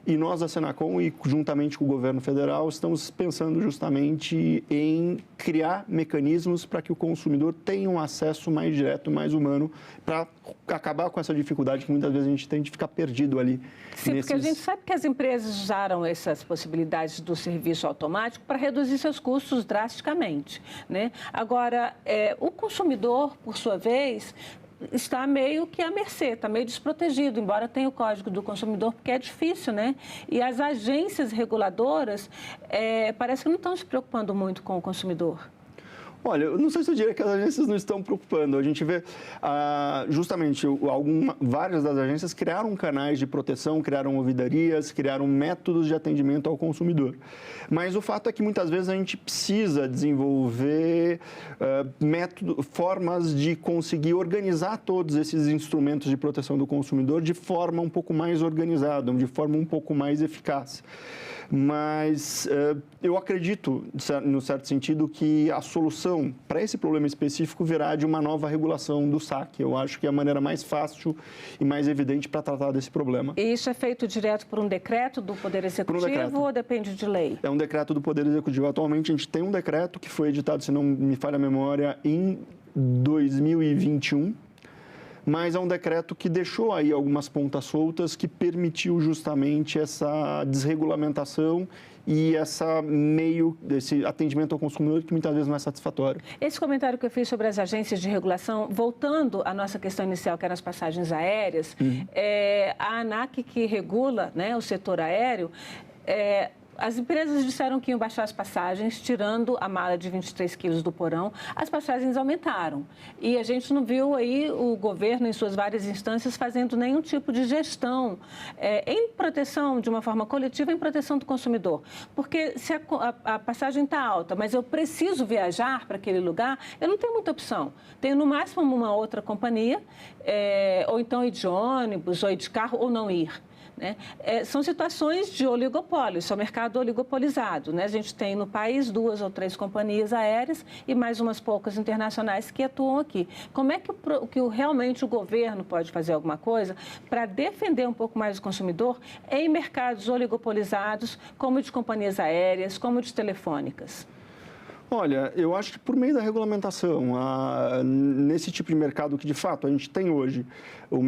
[SPEAKER 19] E nós, da Senacom, e juntamente com o governo federal, estamos pensando justamente em criar mecanismos para que o consumidor tenha um acesso mais direto, mais humano, para acabar com essa dificuldade que muitas vezes a gente tem de ficar perdido ali.
[SPEAKER 18] Sim, porque a gente sabe que as empresas usaram essas possibilidades do serviço automático para reduzir seus custos drasticamente, né? Agora, o consumidor, por sua vez, está meio que à mercê, está meio desprotegido, embora tenha o Código do Consumidor, porque é difícil, né? E as agências reguladoras parece que não estão se preocupando muito com o consumidor.
[SPEAKER 19] Olha, eu não sei se eu diria que as agências não estão preocupando. A gente vê, justamente, várias das agências criaram canais de proteção, criaram ouvidorias, criaram métodos de atendimento ao consumidor. Mas o fato é que, muitas vezes, a gente precisa desenvolver formas de conseguir organizar todos esses instrumentos de proteção do consumidor de forma um pouco mais organizada, de forma um pouco mais eficaz. Mas eu acredito, no certo sentido, que a solução para esse problema específico virá de uma nova regulação do SAC. Eu acho que é a maneira mais fácil e mais evidente para tratar desse problema.
[SPEAKER 18] E isso é feito direto por um decreto do Poder Executivo ou depende de lei?
[SPEAKER 19] É um decreto do Poder Executivo. Atualmente, a gente tem um decreto que foi editado, se não me falha a memória, em 2021. mas é um decreto que deixou aí algumas pontas soltas que permitiu justamente essa desregulamentação e esse atendimento ao consumidor que muitas vezes não é satisfatório.
[SPEAKER 18] Esse comentário que eu fiz sobre as agências de regulação, voltando à nossa questão inicial, que eram as passagens aéreas, a ANAC, que regula, né, o setor aéreo, as empresas disseram que iam baixar as passagens, tirando a mala de 23 quilos do porão. As passagens aumentaram. E a gente não viu aí o governo, em suas várias instâncias, fazendo nenhum tipo de gestão em proteção, de uma forma coletiva, em proteção do consumidor. Porque se a passagem está alta, mas eu preciso viajar para aquele lugar, eu não tenho muita opção. Tenho, no máximo, uma outra companhia, ou então ir de ônibus, ou ir de carro, ou não ir. Né? São situações de oligopólio, isso é um mercado oligopolizado. Né? A gente tem no país 2 ou 3 companhias aéreas e mais umas poucas internacionais que atuam aqui. Como é que realmente o governo pode fazer alguma coisa para defender um pouco mais o consumidor em mercados oligopolizados, como de companhias aéreas, como de telefônicas?
[SPEAKER 19] Olha, eu acho que por meio da regulamentação, nesse tipo de mercado que, de fato, a gente tem hoje, o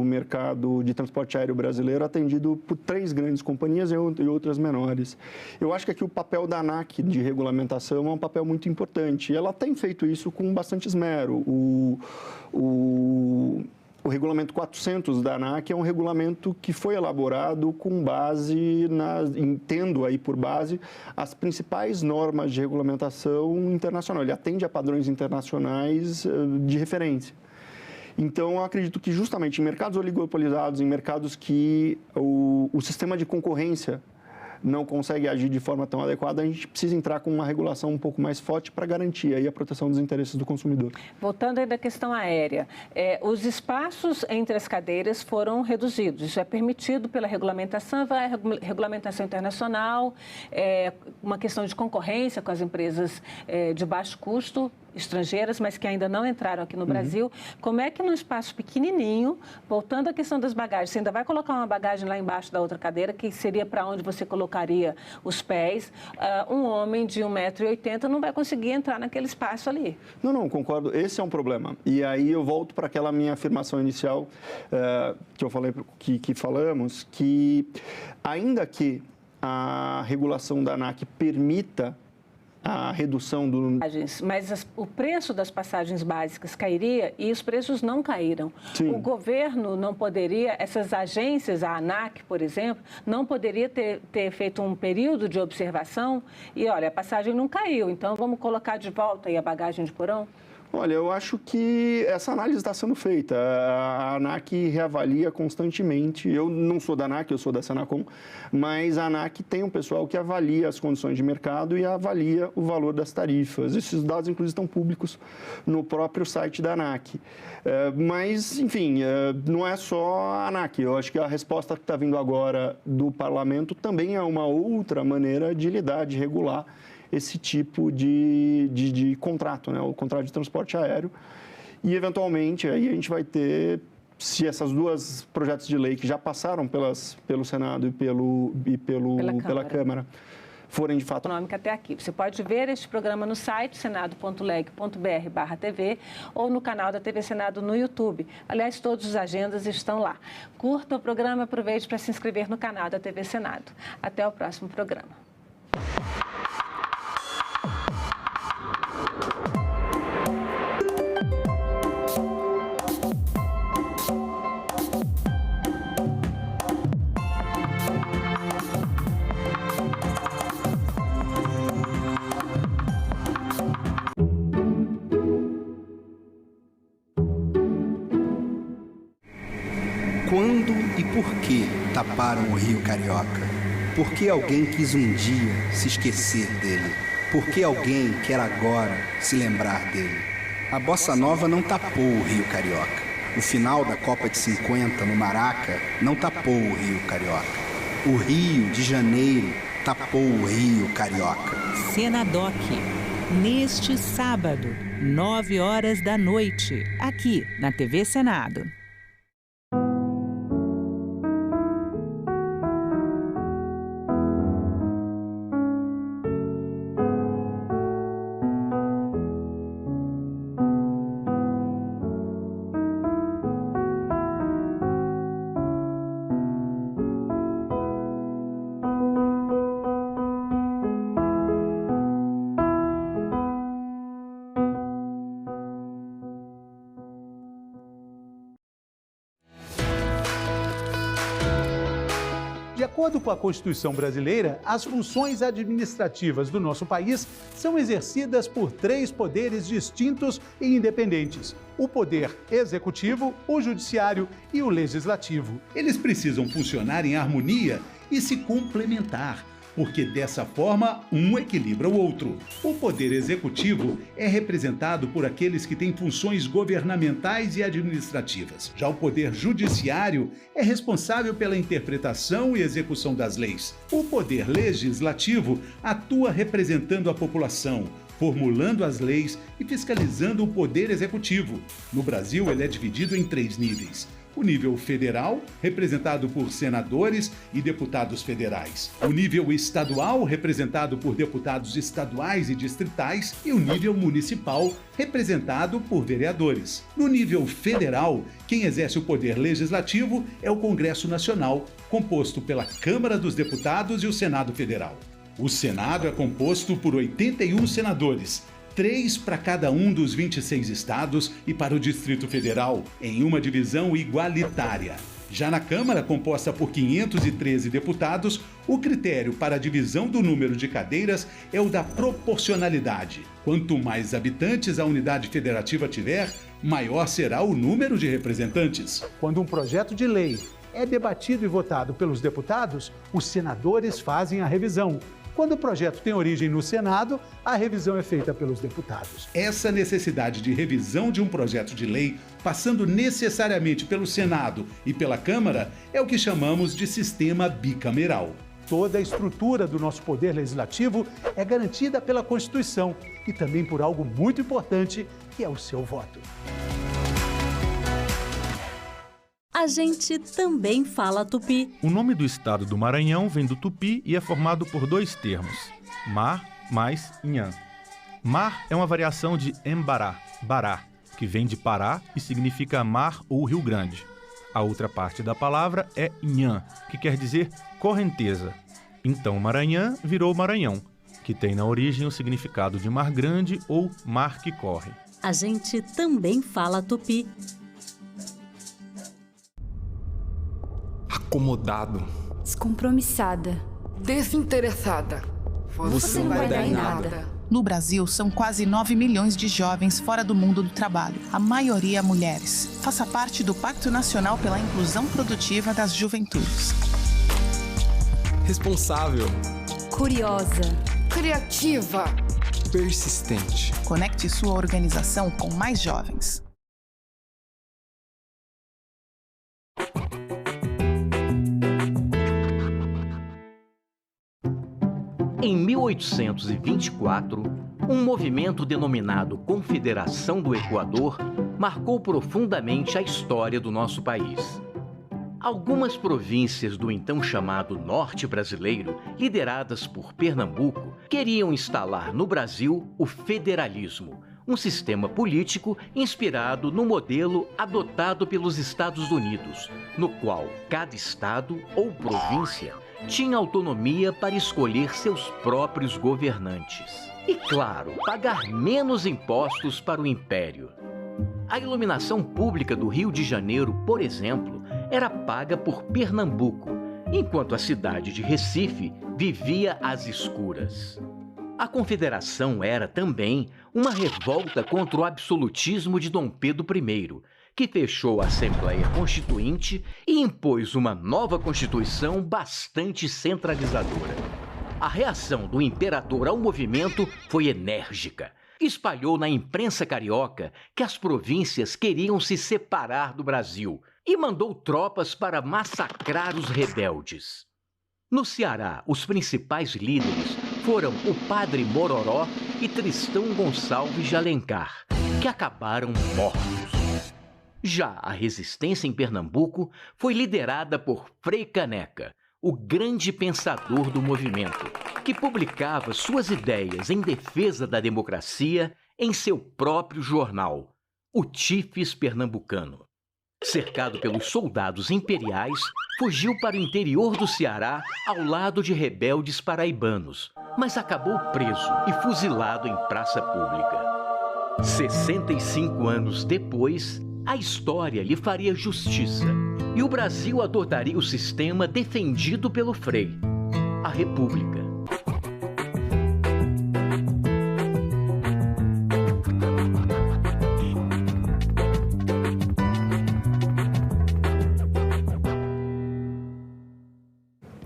[SPEAKER 19] mercado de transporte aéreo brasileiro atendido por 3 grandes companhias e outras menores. Eu acho que aqui o papel da ANAC de regulamentação é um papel muito importante. E ela tem feito isso com bastante esmero. O regulamento 400 da ANAC é um regulamento que foi elaborado com base, tendo aí por base as principais normas de regulamentação internacional. Ele atende a padrões internacionais de referência. Então, eu acredito que justamente em mercados oligopolizados, em mercados que o sistema de concorrência não consegue agir de forma tão adequada, a gente precisa entrar com uma regulação um pouco mais forte para garantir aí a proteção dos interesses do consumidor.
[SPEAKER 18] Voltando aí da questão aérea, os espaços entre as cadeiras foram reduzidos. Isso é permitido pela regulamentação, vai a regulamentação internacional, uma questão de concorrência com as empresas de baixo custo, estrangeiras, mas que ainda não entraram aqui no Brasil. Como é que num espaço pequenininho, voltando à questão das bagagens, você ainda vai colocar uma bagagem lá embaixo da outra cadeira, que seria para onde você colocaria os pés, um homem de 1,80 m não vai conseguir entrar naquele espaço ali.
[SPEAKER 19] Não, concordo. Esse é um problema. E aí eu volto para aquela minha afirmação inicial que eu falei, que falamos, que ainda que a regulação da ANAC permita a redução do...
[SPEAKER 18] Mas o preço das passagens básicas cairia e os preços não caíram. Sim. O governo não poderia, essas agências, a ANAC, por exemplo, não poderia ter feito um período de observação e, olha, a passagem não caiu, então vamos colocar de volta aí a bagagem de porão?
[SPEAKER 19] Olha, eu acho que essa análise está sendo feita. A ANAC reavalia constantemente. Eu não sou da ANAC, eu sou da Senacom, mas a ANAC tem um pessoal que avalia as condições de mercado e avalia o valor das tarifas. Esses dados, inclusive, estão públicos no próprio site da ANAC. Mas, enfim, não é só a ANAC. Eu acho que a resposta que está vindo agora do Parlamento também é uma outra maneira de lidar, de regular esse tipo de contrato, né? O contrato de transporte aéreo. E, eventualmente, aí a gente vai ter, se essas 2 projetos de lei que já passaram pelo Senado e pela Câmara forem, de fato...
[SPEAKER 18] Econômica até aqui. Você pode ver este programa no site senado.leg.br/TV ou no canal da TV Senado no YouTube. Aliás, todas as agendas estão lá. Curta o programa e aproveite para se inscrever no canal da TV Senado. Até o próximo programa.
[SPEAKER 26] Quando e por que taparam o Rio Carioca? Por que alguém quis um dia se esquecer dele? Por que alguém quer agora se lembrar dele? A Bossa Nova não tapou o Rio Carioca. O final da Copa de 50 no Maraca não tapou o Rio Carioca. O Rio de Janeiro tapou o Rio Carioca.
[SPEAKER 2] Senadoc, neste sábado, 21h, aqui na TV Senado.
[SPEAKER 12] acordo com a Constituição brasileira, as funções administrativas do nosso país são exercidas por 3 poderes distintos e independentes: o poder executivo, o judiciário e o legislativo.
[SPEAKER 20] Eles precisam funcionar em harmonia e se complementar, porque dessa forma um equilibra o outro. O poder executivo é representado por aqueles que têm funções governamentais e administrativas. Já o poder judiciário é responsável pela interpretação e execução das leis. O poder legislativo atua representando a população, formulando as leis e fiscalizando o poder executivo. No Brasil, ele é dividido em 3 níveis. O nível federal, representado por senadores e deputados federais. O nível estadual, representado por deputados estaduais e distritais. E o nível municipal, representado por vereadores. No nível federal, quem exerce o poder legislativo é o Congresso Nacional, composto pela Câmara dos Deputados e o Senado Federal. O Senado é composto por 81 senadores, 3 para cada um dos 26 estados e para o Distrito Federal, em uma divisão igualitária. Já na Câmara, composta por 513 deputados, o critério para a divisão do número de cadeiras é o da proporcionalidade. Quanto mais habitantes a unidade federativa tiver, maior será o número de representantes.
[SPEAKER 12] Quando um projeto de lei é debatido e votado pelos deputados, os senadores fazem a revisão. Quando o projeto tem origem no Senado, a revisão é feita pelos deputados.
[SPEAKER 20] Essa necessidade de revisão de um projeto de lei, passando necessariamente pelo Senado e pela Câmara, é o que chamamos de sistema bicameral.
[SPEAKER 12] Toda a estrutura do nosso poder legislativo é garantida pela Constituição e também por algo muito importante, que é o seu voto.
[SPEAKER 4] A gente também fala tupi.
[SPEAKER 21] O nome do estado do Maranhão vem do tupi e é formado por 2 termos: mar mais inhã. Mar é uma variação de embará, bará, que vem de Pará e significa mar ou rio grande. A outra parte da palavra é inhã, que quer dizer correnteza. Então Maranhão virou Maranhão, que tem na origem o significado de mar grande ou mar que corre.
[SPEAKER 4] A gente também fala tupi.
[SPEAKER 22] Acomodado,
[SPEAKER 23] descompromissada,
[SPEAKER 22] desinteressada.
[SPEAKER 23] Você não vai dar em nada.
[SPEAKER 24] No Brasil, são quase 9 milhões de jovens fora do mundo do trabalho, a maioria mulheres. Faça parte do Pacto Nacional pela Inclusão Produtiva das Juventudes.
[SPEAKER 22] Responsável,
[SPEAKER 23] curiosa,
[SPEAKER 22] criativa, persistente.
[SPEAKER 24] Conecte sua organização com mais jovens.
[SPEAKER 25] Em 1824, um movimento denominado Confederação do Equador marcou profundamente a história do nosso país. Algumas províncias do então chamado Norte Brasileiro, lideradas por Pernambuco, queriam instalar no Brasil o federalismo, um sistema político inspirado no modelo adotado pelos Estados Unidos, no qual cada estado ou província tinha autonomia para escolher seus próprios governantes. E, claro, pagar menos impostos para o império. A iluminação pública do Rio de Janeiro, por exemplo, era paga por Pernambuco, enquanto a cidade de Recife vivia às escuras. A Confederação era também uma revolta contra o absolutismo de Dom Pedro I, que fechou a Assembleia Constituinte e impôs uma nova Constituição bastante centralizadora. A reação do imperador ao movimento foi enérgica. Espalhou na imprensa carioca que as províncias queriam se separar do Brasil e mandou tropas para massacrar os rebeldes. No Ceará, os principais líderes foram o Padre Mororó e Tristão Gonçalves de Alencar, que acabaram mortos. Já a resistência em Pernambuco foi liderada por Frei Caneca, o grande pensador do movimento, que publicava suas ideias em defesa da democracia em seu próprio jornal, o Tifes Pernambucano. Cercado pelos soldados imperiais, fugiu para o interior do Ceará ao lado de rebeldes paraibanos, mas acabou preso e fuzilado em praça pública. 65 anos depois, a história lhe faria justiça e o Brasil adotaria o sistema defendido pelo Frei, a República.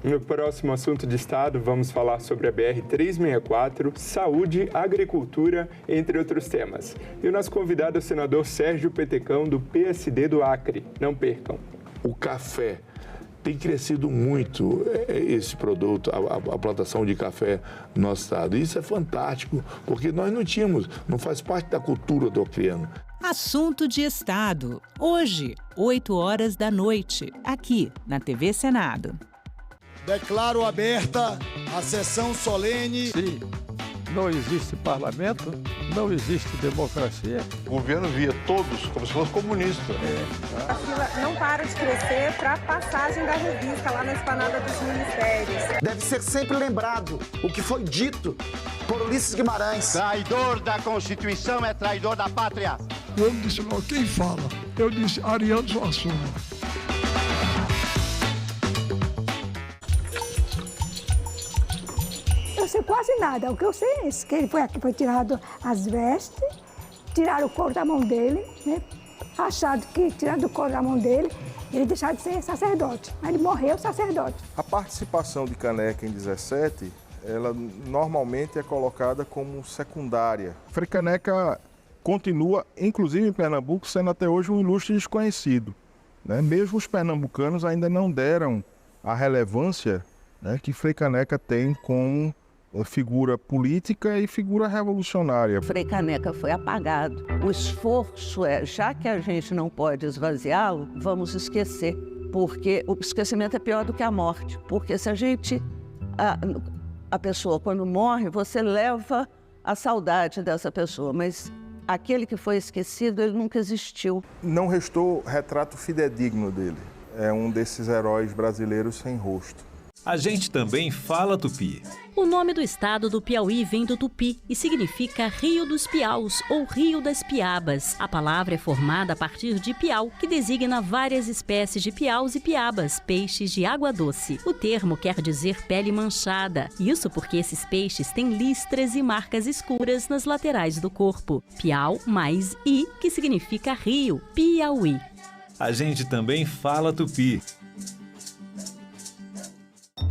[SPEAKER 5] No próximo assunto de Estado, vamos falar sobre a BR-364, saúde, agricultura, entre outros temas. E o nosso convidado é o senador Sérgio Petecão, do PSD do Acre. Não percam.
[SPEAKER 7] O café. Tem crescido muito esse produto, a plantação de café no nosso estado. Isso é fantástico, porque nós não tínhamos, não faz parte da cultura do acreano.
[SPEAKER 2] Assunto de Estado. Hoje, 8h, aqui na TV Senado.
[SPEAKER 1] Declaro aberta a sessão solene.
[SPEAKER 6] Sim, não existe parlamento, não existe democracia.
[SPEAKER 8] O governo via todos como se fosse comunista.
[SPEAKER 18] A fila não para de crescer para a passagem da revista lá na esplanada dos ministérios.
[SPEAKER 1] Deve ser sempre lembrado o que foi dito por Ulisses Guimarães.
[SPEAKER 10] Traidor da Constituição é traidor da pátria.
[SPEAKER 11] Eu não disse não, quem fala? Eu disse Ariano Suassuna.
[SPEAKER 16] Eu sei quase nada. O que eu sei é isso, que ele foi aqui, foi tirado as vestes, tiraram o couro da mão dele, né? Achado que, tirando o couro da mão dele, ele deixaram de ser sacerdote. Mas ele morreu sacerdote.
[SPEAKER 8] A participação de Caneca em 17, ela normalmente é colocada como secundária. Frei Caneca continua, inclusive em Pernambuco, sendo até hoje um ilustre desconhecido, né? Mesmo os pernambucanos ainda não deram a relevância, né, que Frei Caneca tem como figura política e figura revolucionária.
[SPEAKER 27] Frei Caneca foi apagado. O esforço é, já que a gente não pode esvaziá-lo, vamos esquecer, porque o esquecimento é pior do que a morte, porque se a gente, a pessoa quando morre, você leva a saudade dessa pessoa, mas aquele que foi esquecido, ele nunca existiu.
[SPEAKER 8] Não restou retrato fidedigno dele, é um desses heróis brasileiros sem rosto.
[SPEAKER 21] A gente também fala tupi.
[SPEAKER 4] O nome do estado do Piauí vem do tupi e significa Rio dos Piaus ou Rio das Piabas. A palavra é formada a partir de piau, que designa várias espécies de piaus e piabas, peixes de água doce. O termo quer dizer pele manchada, isso porque esses peixes têm listras e marcas escuras nas laterais do corpo. Piau mais I, que significa rio, Piauí.
[SPEAKER 21] A gente também fala tupi.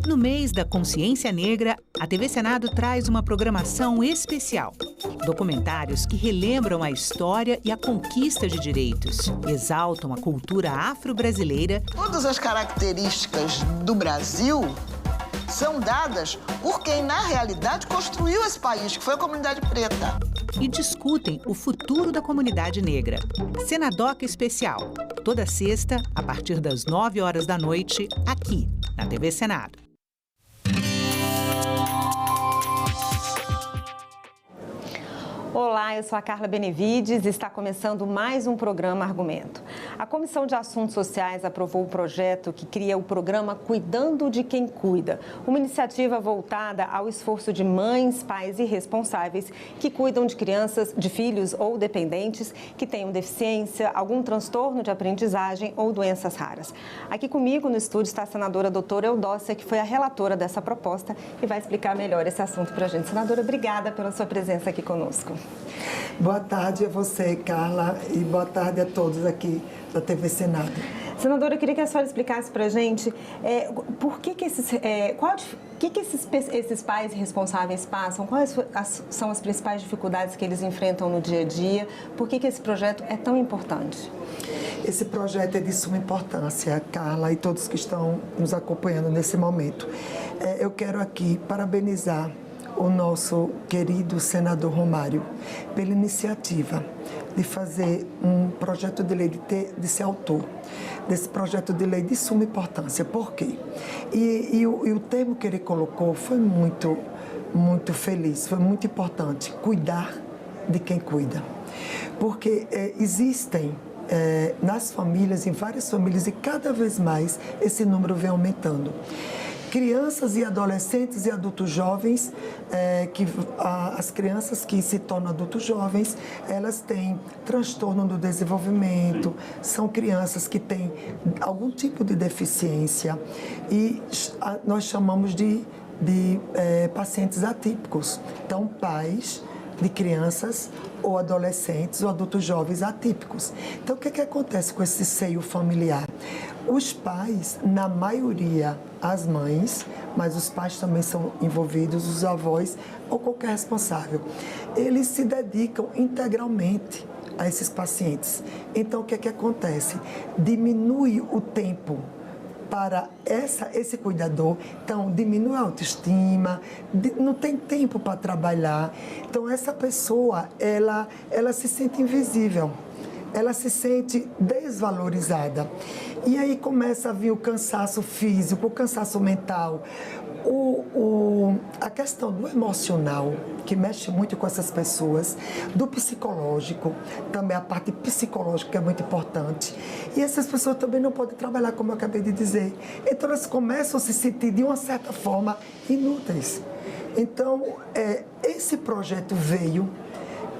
[SPEAKER 2] No mês da Consciência Negra, a TV Senado traz uma programação especial. Documentários que relembram a história e a conquista de direitos, exaltam a cultura afro-brasileira.
[SPEAKER 9] Todas as características do Brasil são dadas por quem, na realidade, construiu esse país, que foi a comunidade preta.
[SPEAKER 2] E discutem o futuro da comunidade negra. Senadoc Especial, toda sexta, a partir das 9h, aqui na TV Senado.
[SPEAKER 28] Olá, eu sou a Carla Benevides e está começando mais um programa Argumento. A Comissão de Assuntos Sociais aprovou o projeto que cria o programa Cuidando de Quem Cuida, uma iniciativa voltada ao esforço de mães, pais e responsáveis que cuidam de crianças, de filhos ou dependentes que tenham deficiência, algum transtorno de aprendizagem ou doenças raras. Aqui comigo no estúdio está a senadora doutora Eudócia, que foi a relatora dessa proposta e vai explicar melhor esse assunto para a gente. Senadora, obrigada pela sua presença aqui conosco.
[SPEAKER 29] Boa tarde a você, Carla, e boa tarde a todos aqui da TV Senado.
[SPEAKER 28] Senadora, eu queria que a senhora explicasse para a gente por que esses pais responsáveis passam, quais são as principais dificuldades que eles enfrentam no dia a dia, por que esse projeto é tão importante?
[SPEAKER 29] Esse projeto é de suma importância, Carla, e todos que estão nos acompanhando nesse momento. Eu quero aqui parabenizar o nosso querido senador Romário pela iniciativa de fazer um projeto de lei, de ser autor desse projeto de lei de suma importância. Por quê? E o termo que ele colocou foi muito feliz, foi muito importante, cuidar de quem cuida. Porque existem nas famílias, em várias famílias, e cada vez mais esse número vem aumentando. crianças e adolescentes e adultos jovens, as crianças que se tornam adultos jovens, elas têm transtorno do desenvolvimento, são crianças que têm algum tipo de deficiência e nós chamamos de pacientes atípicos. Então, pais de crianças ou adolescentes ou adultos jovens atípicos. Então, o que acontece com esse seio familiar? Os pais, na maioria, as mães, mas os pais também são envolvidos, os avós ou qualquer responsável, eles se dedicam integralmente a esses pacientes. Então, o que acontece? Diminui o tempo para esse cuidador, então diminui a autoestima, não tem tempo para trabalhar. Então essa pessoa, ela se sente invisível, ela se sente desvalorizada. E aí começa a vir o cansaço físico, o cansaço mental, a questão do emocional, que mexe muito com essas pessoas, do psicológico, também a parte psicológica que é muito importante. E essas pessoas também não podem trabalhar, como eu acabei de dizer. Então elas começam a se sentir, de uma certa forma, inúteis. Então, esse projeto veio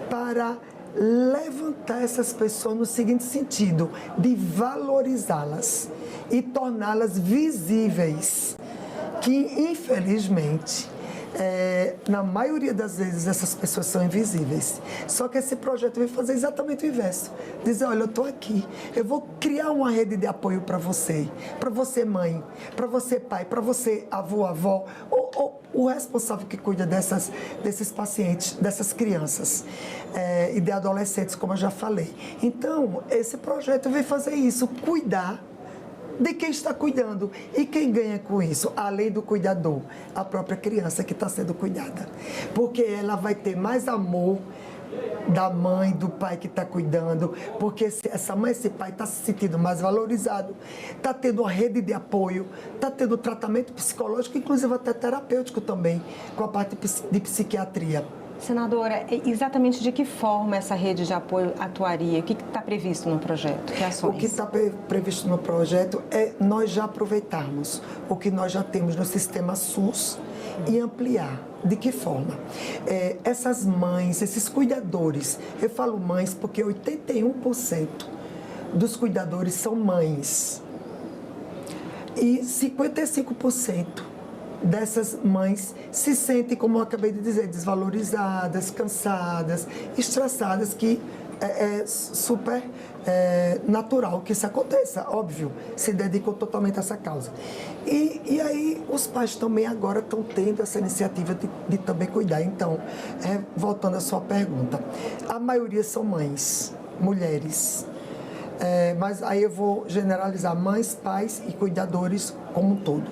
[SPEAKER 29] para levantar essas pessoas no seguinte sentido, de valorizá-las e torná-las visíveis, que infelizmente, na maioria das vezes essas pessoas são invisíveis. Só que esse projeto veio fazer exatamente o inverso. Dizer, olha, eu estou aqui, eu vou criar uma rede de apoio para você mãe, para você pai, para você avó, ou o responsável que cuida desses pacientes, dessas crianças e de adolescentes, como eu já falei. Então, esse projeto veio fazer isso, cuidar de quem está cuidando. E quem ganha com isso? Além do cuidador, a própria criança que está sendo cuidada. Porque ela vai ter mais amor da mãe, do pai que está cuidando, porque essa mãe, esse pai está se sentindo mais valorizado, está tendo uma rede de apoio, está tendo tratamento psicológico, inclusive até terapêutico também, com a parte de psiquiatria.
[SPEAKER 28] Senadora, exatamente de que forma essa rede de apoio atuaria? O que está previsto no projeto? Que ações?
[SPEAKER 29] O que está previsto no projeto é nós já aproveitarmos o que nós já temos no sistema SUS e ampliar. De que forma? Essas mães, esses cuidadores, eu falo mães porque 81% dos cuidadores são mães e 55% dessas mães se sentem, como eu acabei de dizer, desvalorizadas, cansadas, estressadas, que é super natural que isso aconteça, óbvio, se dedicam totalmente a essa causa. E aí os pais também agora estão tendo essa iniciativa de também cuidar. Então, voltando à sua pergunta, a maioria são mães, mulheres, mas aí eu vou generalizar mães, pais e cuidadores como um todo.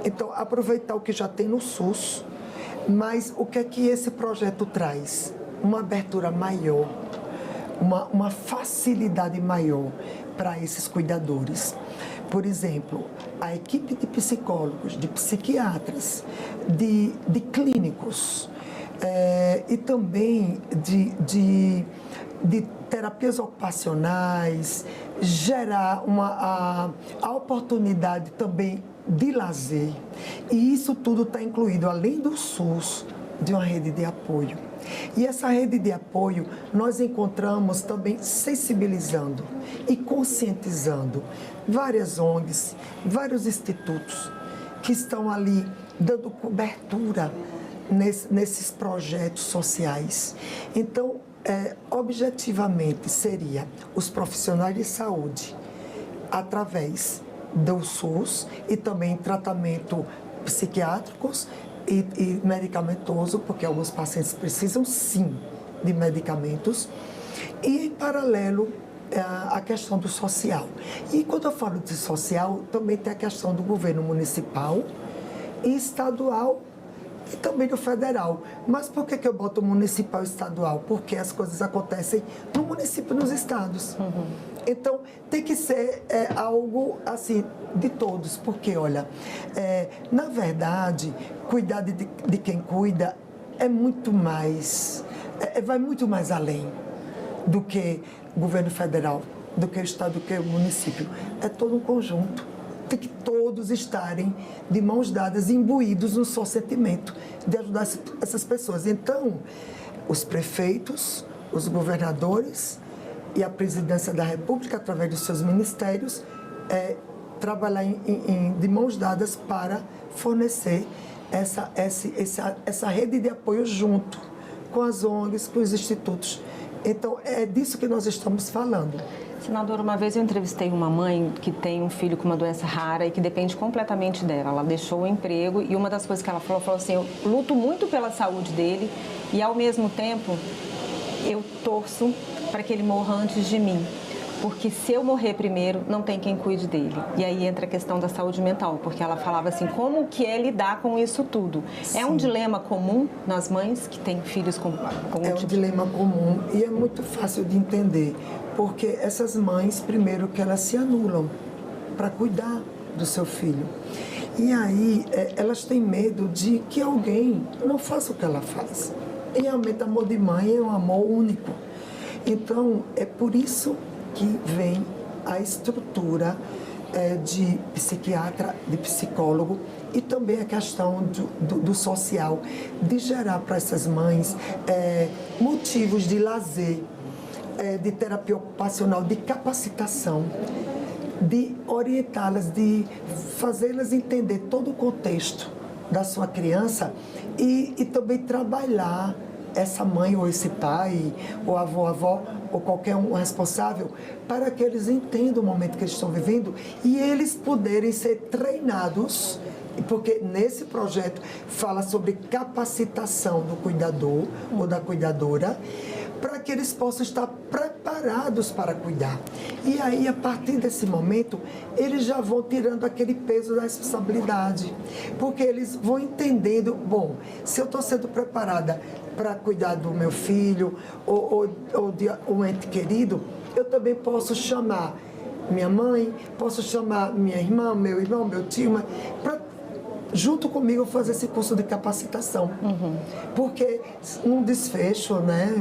[SPEAKER 29] Então, aproveitar o que já tem no SUS, mas o que é que esse projeto traz? Uma abertura maior, uma facilidade maior para esses cuidadores. Por exemplo, a equipe de psicólogos, de psiquiatras, de clínicos e também de terapias ocupacionais, gerar a oportunidade também de lazer. E isso tudo está incluído, além do SUS, de uma rede de apoio. E essa rede de apoio nós encontramos também sensibilizando e conscientizando várias ONGs, vários institutos que estão ali dando cobertura nesses projetos sociais. Então, objetivamente, seria os profissionais de saúde, através do SUS e também tratamento psiquiátricos e medicamentoso, porque alguns pacientes precisam sim de medicamentos, e em paralelo a questão do social. E quando eu falo de social, também tem a questão do governo municipal e estadual e também do federal. Mas por que eu boto municipal e estadual? Porque as coisas acontecem no município e nos estados. Então, tem que ser algo assim de todos, porque, olha, na verdade, cuidar de quem cuida é muito mais, vai muito mais além do que governo federal, do que o estado, do que o município. É todo um conjunto. tem que todos estarem de mãos dadas, imbuídos no seu sentimento de ajudar essas pessoas. Então, os prefeitos, os governadores e a presidência da República, através dos seus ministérios, trabalhar de mãos dadas para fornecer essa rede de apoio junto com as ONGs, com os institutos. Então, é disso que nós estamos falando.
[SPEAKER 28] Senadora, uma vez eu entrevistei uma mãe que tem um filho com uma doença rara e que depende completamente dela. Ela deixou o emprego e uma das coisas que ela falou assim, eu luto muito pela saúde dele e, ao mesmo tempo, eu torço para que ele morra antes de mim. Porque se eu morrer primeiro, não tem quem cuide dele. E aí entra a questão da saúde mental, porque ela falava assim, como que é lidar com isso tudo? Sim. É um dilema comum nas mães que têm filhos com
[SPEAKER 29] É um dilema comum e é muito fácil de entender, porque essas mães, primeiro, que elas se anulam para cuidar do seu filho. E aí, elas têm medo de que alguém não faça o que ela faz. E realmente, amor de mãe é um amor único. Então, é por isso que vem a estrutura de psiquiatra, de psicólogo e também a questão do social, de gerar para essas mães motivos de lazer, de terapia ocupacional, de capacitação, de orientá-las, de fazê-las entender todo o contexto da sua criança e também trabalhar essa mãe ou esse pai, ou avó, ou qualquer um responsável, para que eles entendam o momento que eles estão vivendo e eles poderem ser treinados, porque nesse projeto fala sobre capacitação do cuidador ou da cuidadora, para que eles possam estar preparados para cuidar. E aí, a partir desse momento, eles já vão tirando aquele peso da responsabilidade, porque eles vão entendendo, bom, se eu estou sendo preparada para cuidar do meu filho ou de um ente querido, eu também posso chamar minha mãe, posso chamar minha irmã, meu irmão, meu tio, para junto comigo fazer esse curso de capacitação. Porque um desfecho, né,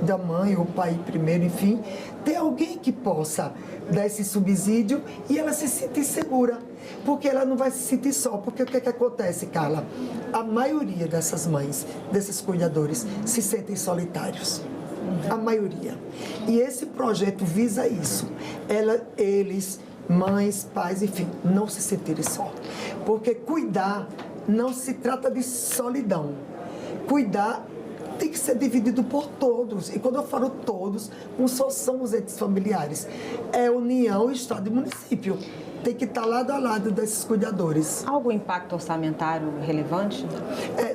[SPEAKER 29] da mãe ou pai primeiro, enfim, ter alguém que possa dar esse subsídio e ela se sentir segura. Porque ela não vai se sentir só. Porque o que acontece, Carla? A maioria dessas mães, desses cuidadores, se sentem solitários. A maioria. E esse projeto visa isso. Eles, mães, pais, enfim, não se sentirem só. Porque cuidar não se trata de solidão. Cuidar tem que ser dividido por todos. E quando eu falo todos, não só são os entes familiares. É União, Estado e município. Tem que estar lado a lado desses cuidadores.
[SPEAKER 28] Algum impacto orçamentário relevante?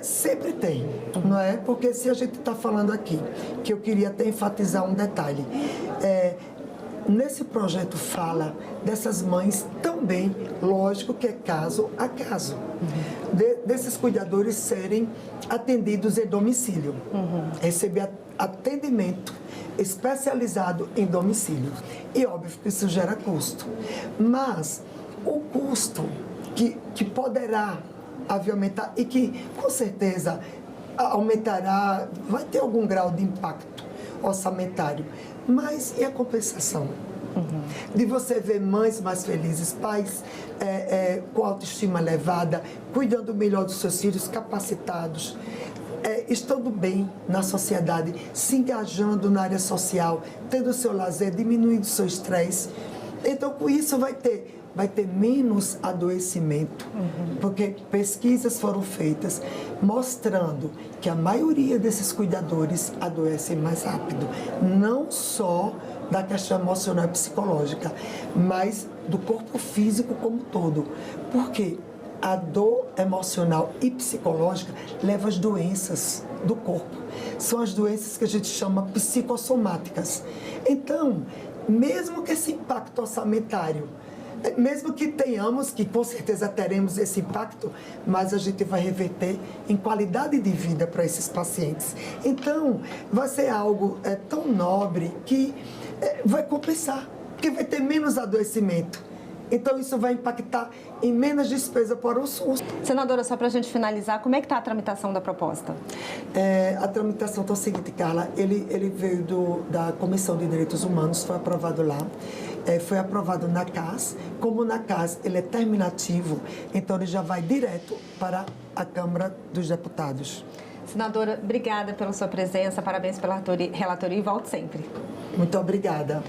[SPEAKER 29] Sempre tem, não é? Porque se a gente está falando aqui, que eu queria até enfatizar um detalhe, nesse projeto fala dessas mães também, lógico que é caso a caso, desses cuidadores serem atendidos em domicílio, receber atendimento especializado em domicílio. E óbvio que isso gera custo. Mas o custo que poderá aumentar e que com certeza aumentará, vai ter algum grau de impacto orçamentário. Mas e a compensação? De você ver mães mais felizes, pais com autoestima elevada, cuidando melhor dos seus filhos, capacitados, estando bem na sociedade, se engajando na área social, tendo o seu lazer, diminuindo o seu estresse. Então, com isso, vai ter menos adoecimento, porque pesquisas foram feitas mostrando que a maioria desses cuidadores adoecem mais rápido, não só da questão emocional e psicológica, mas do corpo físico como um todo. Por quê? A dor emocional e psicológica leva às doenças do corpo. São as doenças que a gente chama psicossomáticas. Então, mesmo que esse impacto orçamentário, mesmo que tenhamos, que com certeza teremos esse impacto, mas a gente vai reverter em qualidade de vida para esses pacientes. Então, vai ser algo tão nobre que vai compensar, porque vai ter menos adoecimento. Então, isso vai impactar em menos despesa para o SUS.
[SPEAKER 28] Senadora, só para a gente finalizar, como é que está a tramitação da proposta?
[SPEAKER 29] A tramitação está o seguinte, Carla, ele veio da Comissão de Direitos Humanos, foi aprovado lá, foi aprovado na CAS. Como na CAS ele é terminativo, então ele já vai direto para a Câmara dos Deputados.
[SPEAKER 28] Senadora, obrigada pela sua presença, parabéns pela relatoria e volte sempre.
[SPEAKER 29] Muito obrigada.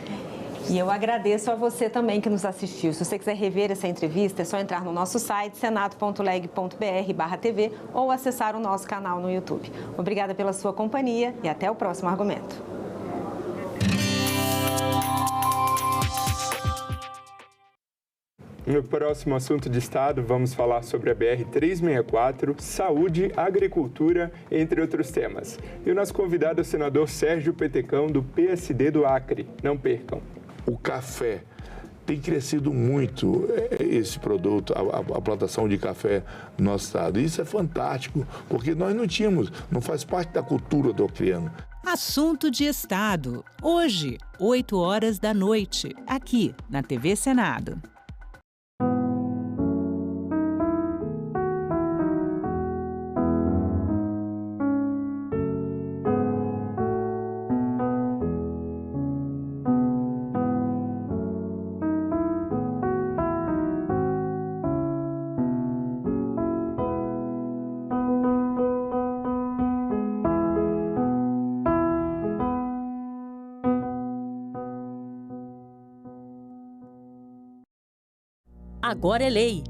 [SPEAKER 28] E eu agradeço a você também que nos assistiu. Se você quiser rever essa entrevista, é só entrar no nosso site, senado.leg.br/tv ou acessar o nosso canal no YouTube. Obrigada pela sua companhia e até o próximo argumento.
[SPEAKER 5] No próximo assunto de Estado, vamos falar sobre a BR-364, saúde, agricultura, entre outros temas. E o nosso convidado é o senador Sérgio Petecão, do PSD do Acre. Não percam.
[SPEAKER 7] O café tem crescido muito, esse produto, a plantação de café no nosso estado. E isso é fantástico, porque nós não tínhamos, não faz parte da cultura do acreano.
[SPEAKER 2] Assunto de Estado. Hoje, 20h, aqui na TV Senado.
[SPEAKER 4] Agora é lei.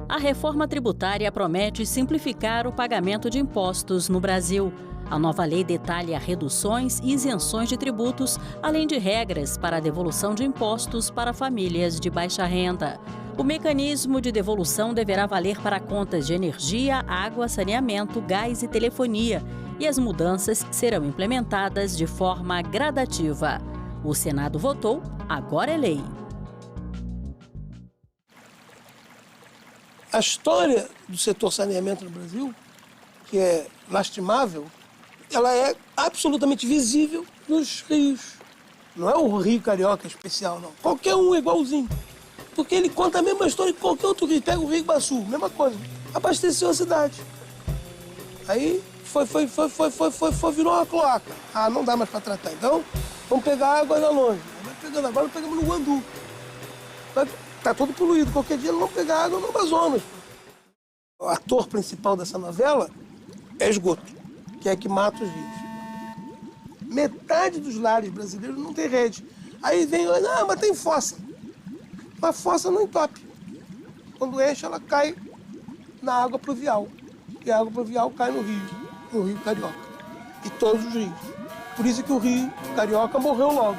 [SPEAKER 4] A reforma tributária promete simplificar o pagamento de impostos no Brasil. A nova lei detalha reduções e isenções de tributos, além de regras para a devolução de impostos para famílias de baixa renda. O mecanismo de devolução deverá valer para contas de energia, água, saneamento, gás e telefonia, e as mudanças serão implementadas de forma gradativa. O Senado votou, agora é lei.
[SPEAKER 3] A história do setor saneamento no Brasil, que é lastimável, ela é absolutamente visível nos rios. Não é o Rio Carioca especial, não. Qualquer um é igualzinho. Porque ele conta a mesma história que qualquer outro rio. Pega o Rio Iguaçu, mesma coisa. Abasteceu a cidade. Aí virou uma cloaca. Ah, não dá mais para tratar. Então, vamos pegar água lá longe. Agora pegamos no Guandu. Tá todo poluído. Qualquer dia vamos pegar água no Amazonas. O ator principal dessa novela é esgoto, que é que mata os rios. Metade dos lares brasileiros não tem rede. Aí vem, mas tem fossa. Mas fossa não entope. Quando enche, ela cai na água pluvial. E a água pluvial cai no Rio Carioca. E todos os rios. Por isso que o Rio Carioca morreu logo.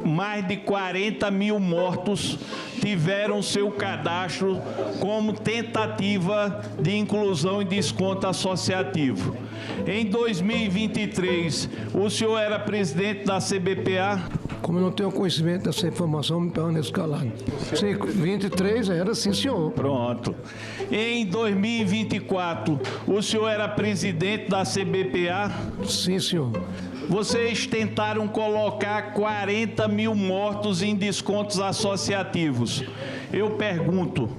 [SPEAKER 12] Mais de 40 mil mortos tiveram seu cadastro como tentativa de inclusão e desconto associativo. Em 2023, o senhor era presidente da CBPA?
[SPEAKER 11] Como eu não tenho conhecimento dessa informação, me permaneço calado. Sim, 23 era, sim, senhor.
[SPEAKER 12] Pronto. Em 2024, o senhor era presidente da CBPA?
[SPEAKER 11] Sim, senhor.
[SPEAKER 12] Vocês tentaram colocar 40 mil mortos em descontos associativos. Eu pergunto,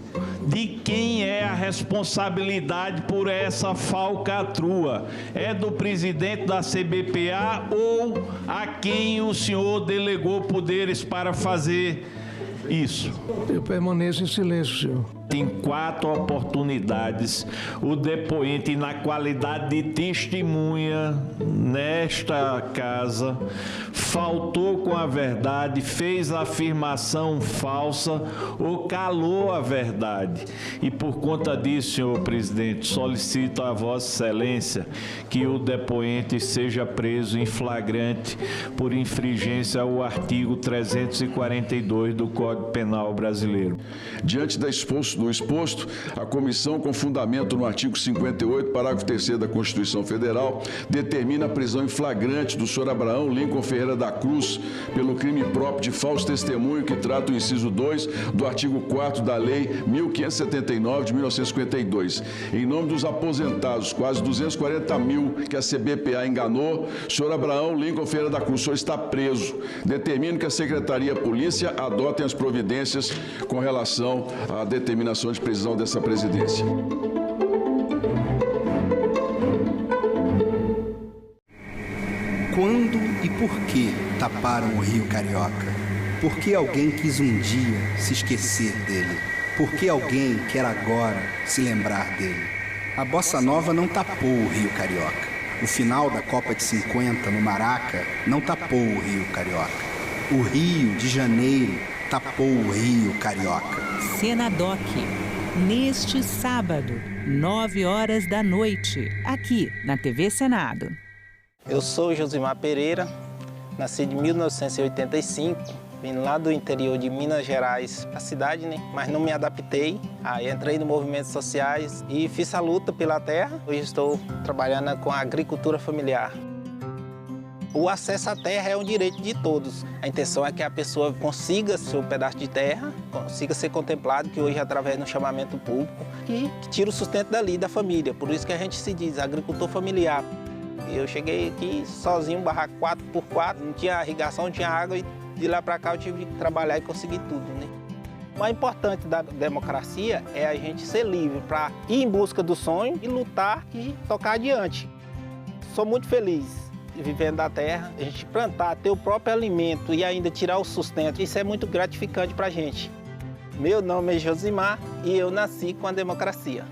[SPEAKER 12] de quem é a responsabilidade por essa falcatrua? É do presidente da CBPA ou a quem o senhor delegou poderes para fazer isso?
[SPEAKER 11] Eu permaneço em silêncio, senhor.
[SPEAKER 12] Em 4 oportunidades, o depoente, na qualidade de testemunha nesta casa, faltou com a verdade, fez afirmação falsa ou calou a verdade. E por conta disso, senhor presidente, solicito a Vossa Excelência que o depoente seja preso em flagrante por infringência ao artigo 342 do Código Penal brasileiro.
[SPEAKER 13] Diante da exposto do exposto, a comissão, com fundamento no artigo 58, parágrafo 3º da Constituição Federal, determina a prisão em flagrante do senhor Abraão Lincoln Ferreira da Cruz pelo crime próprio de falso testemunho, que trata o inciso 2 do artigo 4º da Lei 1579 de 1952. Em nome dos aposentados, quase 240 mil que a CBPA enganou, o senhor Abraão Lincoln Ferreira da Cruz, o senhor está preso. Determino que a Secretaria de Polícia adotem as providências com relação à determinação de prisão dessa presidência.
[SPEAKER 14] Quando e por que taparam o Rio Carioca? Por que alguém quis um dia se esquecer dele? Por que alguém quer agora se lembrar dele? A Bossa Nova não tapou o Rio Carioca. O final da Copa de 50 no Maraca não tapou o Rio Carioca. O Rio de Janeiro tapou o Rio Carioca.
[SPEAKER 2] Senadoc, neste sábado, 9h da noite, aqui na TV Senado.
[SPEAKER 15] Eu sou Josimar Pereira, nasci em 1985, vim lá do interior de Minas Gerais para a cidade, né? Mas não me adaptei. Aí entrei no movimentos sociais e fiz a luta pela terra. Hoje estou trabalhando com a agricultura familiar. O acesso à terra é um direito de todos. A intenção é que a pessoa consiga seu pedaço de terra, consiga ser contemplado, que hoje é através do chamamento público, que tira o sustento dali, da família. Por isso que a gente se diz agricultor familiar. Eu cheguei aqui sozinho, barraco 4x4, não tinha irrigação, não tinha água, e de lá para cá eu tive que trabalhar e conseguir tudo, né? O mais importante da democracia é a gente ser livre para ir em busca do sonho e lutar e tocar adiante. Sou muito feliz vivendo da terra, a gente plantar, ter o próprio alimento e ainda tirar o sustento, isso é muito gratificante para a gente. Meu nome é Josimar e eu nasci com a democracia.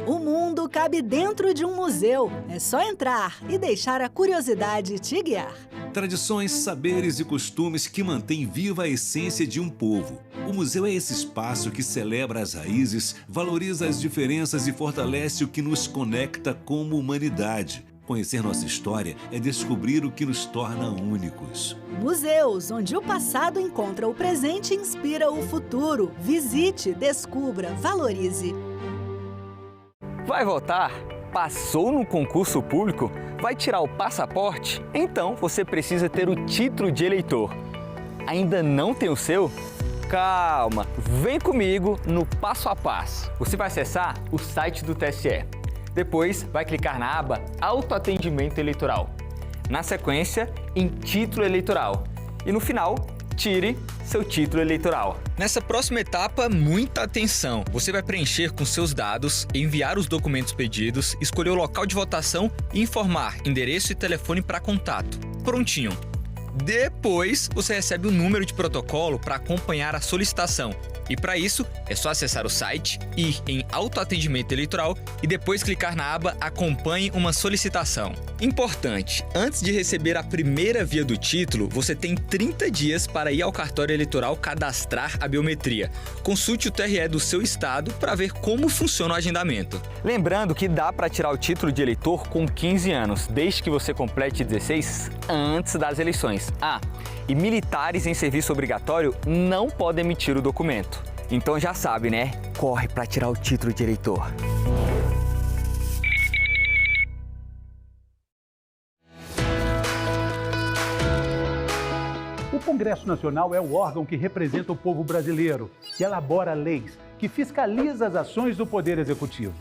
[SPEAKER 17] O mundo cabe dentro de um museu. É só entrar e deixar a curiosidade te guiar.
[SPEAKER 19] Tradições, saberes e costumes que mantêm viva a essência de um povo. O museu é esse espaço que celebra as raízes, valoriza as diferenças e fortalece o que nos conecta como humanidade. Conhecer nossa história é descobrir o que nos torna únicos.
[SPEAKER 17] Museus, onde o passado encontra o presente e inspira o futuro. Visite, descubra, valorize.
[SPEAKER 20] Vai votar? Passou no concurso público? Vai tirar o passaporte? Então você precisa ter o título de eleitor. Ainda não tem o seu? Calma, vem comigo no passo a passo. Você vai acessar o site do TSE. Depois vai clicar na aba Autoatendimento Eleitoral. Na sequência, em Título Eleitoral. E no final, tire seu título eleitoral. Nessa próxima etapa, muita atenção. Você vai preencher com seus dados, enviar os documentos pedidos, escolher o local de votação e informar endereço e telefone para contato. Prontinho. Depois, você recebe o número de protocolo para acompanhar a solicitação. E para isso, é só acessar o site, ir em Autoatendimento Eleitoral e depois clicar na aba Acompanhe uma solicitação. Importante, antes de receber a primeira via do título, você tem 30 dias para ir ao cartório eleitoral cadastrar a biometria. Consulte o TRE do seu estado para ver como funciona o agendamento. Lembrando que dá para tirar o título de eleitor com 15 anos, desde que você complete 16 antes das eleições. E militares em serviço obrigatório não podem emitir o documento. Então já sabe, né? Corre para tirar o título de eleitor.
[SPEAKER 22] O Congresso Nacional é o órgão que representa o povo brasileiro, que elabora leis, que fiscaliza as ações do Poder Executivo.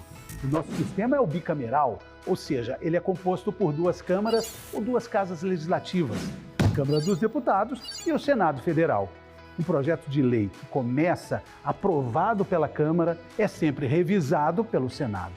[SPEAKER 22] O nosso sistema é o bicameral, ou seja, ele é composto por 2 câmaras ou 2 casas legislativas, a Câmara dos Deputados e o Senado Federal. Um projeto de lei que começa aprovado pela Câmara é sempre revisado pelo Senado.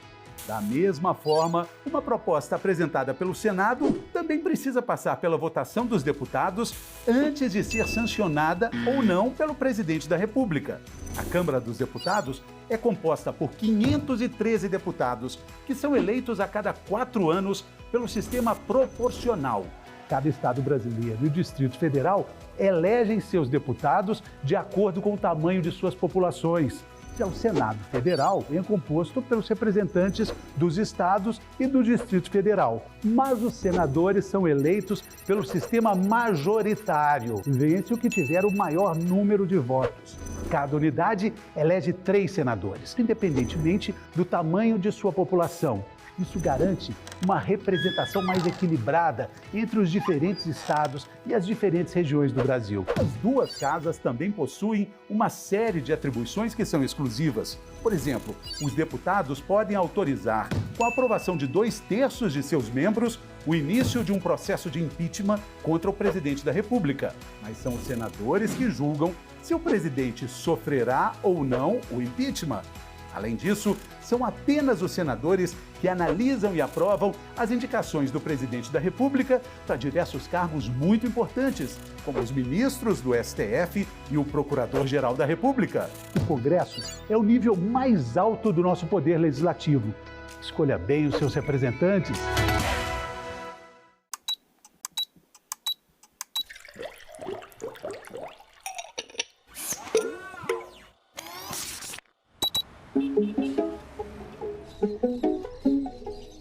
[SPEAKER 22] Da mesma forma, uma proposta apresentada pelo Senado também precisa passar pela votação dos deputados antes de ser sancionada ou não pelo presidente da República. A Câmara dos Deputados é composta por 513 deputados, que são eleitos a cada 4 anos pelo sistema proporcional. Cada estado brasileiro e o Distrito Federal elegem seus deputados de acordo com o tamanho de suas populações. Já o Senado Federal é composto pelos representantes dos estados e do Distrito Federal. Mas os senadores são eleitos pelo sistema majoritário. Vence o que tiver o maior número de votos. Cada unidade elege 3 senadores, independentemente do tamanho de sua população. Isso garante uma representação mais equilibrada entre os diferentes estados e as diferentes regiões do Brasil. As 2 casas também possuem uma série de atribuições que são exclusivas. Por exemplo, os deputados podem autorizar, com a aprovação de 2/3 de seus membros, o início de um processo de impeachment contra o presidente da República. Mas são os senadores que julgam se o presidente sofrerá ou não o impeachment. Além disso, são apenas os senadores que analisam e aprovam as indicações do presidente da República para diversos cargos muito importantes, como os ministros do STF e o Procurador-Geral da República. O Congresso é o nível mais alto do nosso poder legislativo. Escolha bem os seus representantes.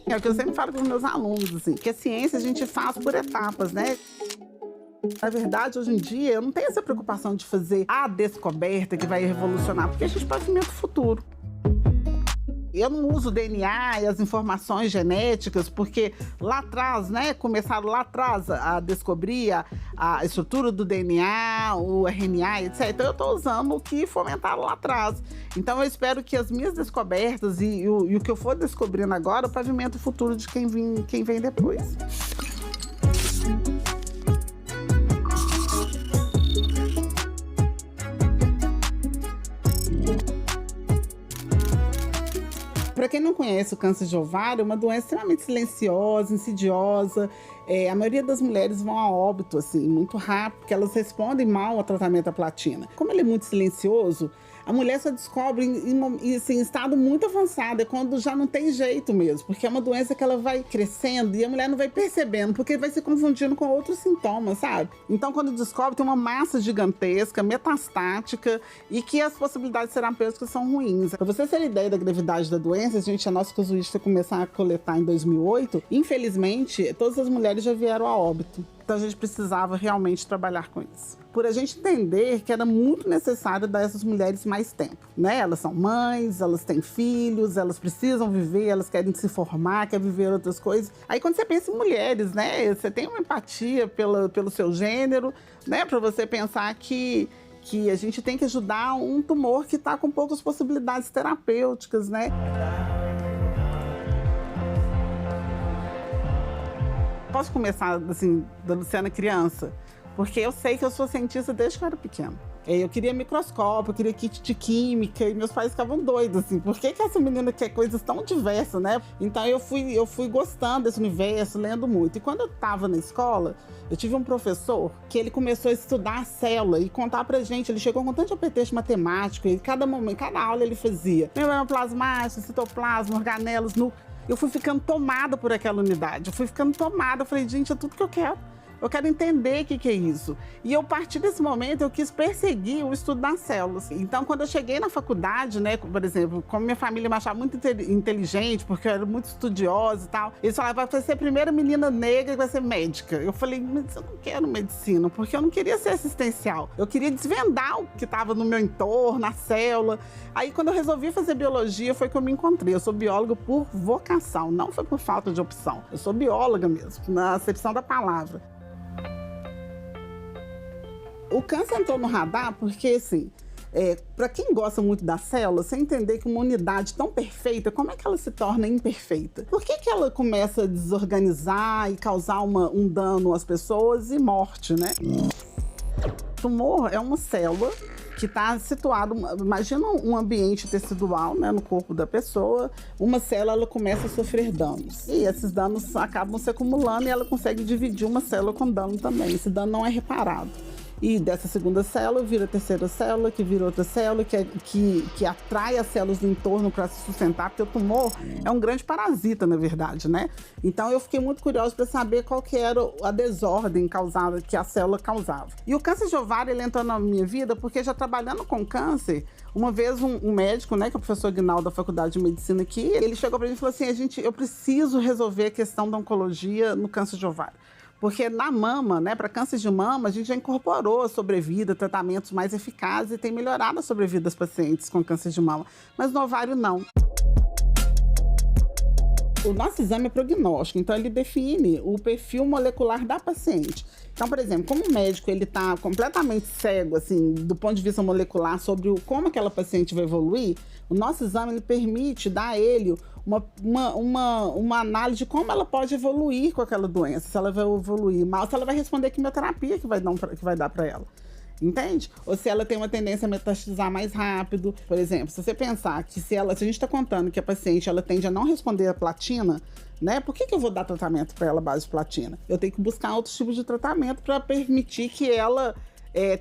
[SPEAKER 1] É o que eu sempre falo para os meus alunos, assim, que a ciência a gente faz por etapas, né? Na verdade, hoje em dia, eu não tenho essa preocupação de fazer a descoberta que vai revolucionar, porque a gente pavimenta o futuro. Eu não uso o DNA e as informações genéticas, porque lá atrás, né, começaram lá atrás a descobrir a estrutura do DNA, o RNA, etc. Então, eu estou usando o que fomentaram lá atrás. Então, eu espero que as minhas descobertas e o que eu for descobrindo agora pavimente o futuro de quem vem depois. Para quem não conhece o câncer de ovário, é uma doença extremamente silenciosa, insidiosa. A maioria das mulheres vão a óbito, assim, muito rápido, porque elas respondem mal ao tratamento da platina. Como ele é muito silencioso, a mulher só descobre em estado muito avançado, é quando já não tem jeito mesmo, porque é uma doença que ela vai crescendo e a mulher não vai percebendo, porque vai se confundindo com outros sintomas, sabe? Então, quando descobre, tem uma massa gigantesca, metastática, e que as possibilidades terapêuticas são ruins. Para você ter ideia da gravidade da doença, a nossa casuística começar a coletar em 2008, infelizmente, todas as mulheres já vieram a óbito. Então, a gente precisava realmente trabalhar com isso. Por a gente entender que era muito necessário dar a essas mulheres mais tempo, né? Elas são mães, elas têm filhos, elas precisam viver, elas querem se formar, querem viver outras coisas. Aí, quando você pensa em mulheres, né? Você tem uma empatia pelo seu gênero, né? Para você pensar que a gente tem que ajudar um tumor que está com poucas possibilidades terapêuticas, né? Posso começar, assim, da Luciana criança? Porque eu sei que eu sou cientista desde que eu era pequena. Eu queria microscópio, eu queria kit de química, e meus pais ficavam doidos, assim. Por que essa menina quer coisas tão diversas, né? Então eu fui gostando desse universo, lendo muito. E quando eu estava na escola, eu tive um professor que ele começou a estudar a célula e contar pra gente. Ele chegou com tanto apetite matemático, e cada aula ele fazia membrana plasmática, citoplasma, organelas, núcleo. Eu fui ficando tomada por aquela unidade. Eu fui ficando tomada. Eu falei, gente, é tudo que eu quero. Eu quero entender o que é isso. E eu, a partir desse momento, eu quis perseguir o estudo das células. Então, quando eu cheguei na faculdade, né, por exemplo, como minha família me achava muito inteligente, porque eu era muito estudiosa e tal, eles falavam, vai ser a primeira menina negra que vai ser médica. Eu falei, mas eu não quero medicina, porque eu não queria ser assistencial. Eu queria desvendar o que estava no meu entorno, na célula. Aí, quando eu resolvi fazer biologia, foi que eu me encontrei. Eu sou bióloga por vocação, não foi por falta de opção. Eu sou bióloga mesmo, na acepção da palavra. O câncer entrou no radar porque, assim, para quem gosta muito da célula, você entender que uma unidade tão perfeita, como é que ela se torna imperfeita? Por que ela começa a desorganizar e causar um dano às pessoas e morte, né? O tumor é uma célula que está situado, imagina um ambiente tecidual, né, no corpo da pessoa, uma célula ela começa a sofrer danos. E esses danos acabam se acumulando e ela consegue dividir uma célula com dano também. Esse dano não é reparado. E dessa segunda célula vira a terceira célula, que vira outra célula, que atrai as células do entorno para se sustentar, porque o tumor é um grande parasita, na verdade, né? Então eu fiquei muito curiosa para saber qual que era a desordem causada, que a célula causava. E o câncer de ovário, ele entrou na minha vida porque já trabalhando com câncer, uma vez um médico, né, que é o professor Guinaldo da Faculdade de Medicina aqui, ele chegou para mim e falou assim, eu preciso resolver a questão da oncologia no câncer de ovário. Porque na mama, né, para câncer de mama, a gente já incorporou a sobrevida, tratamentos mais eficazes e tem melhorado a sobrevida das pacientes com câncer de mama. Mas no ovário, não. O nosso exame é prognóstico, então ele define o perfil molecular da paciente. Então, por exemplo, como o médico ele está completamente cego, assim, do ponto de vista molecular, sobre como aquela paciente vai evoluir, o nosso exame ele permite dar a ele uma análise de como ela pode evoluir com aquela doença, se ela vai evoluir mal, se ela vai responder a quimioterapia que vai dar para ela. Entende? Ou se ela tem uma tendência a metastasizar mais rápido. Por exemplo, se você pensar que se a gente está contando que a paciente ela tende a não responder a platina, né? Por que eu vou dar tratamento para ela base de platina? Eu tenho que buscar outros tipos de tratamento para permitir que ela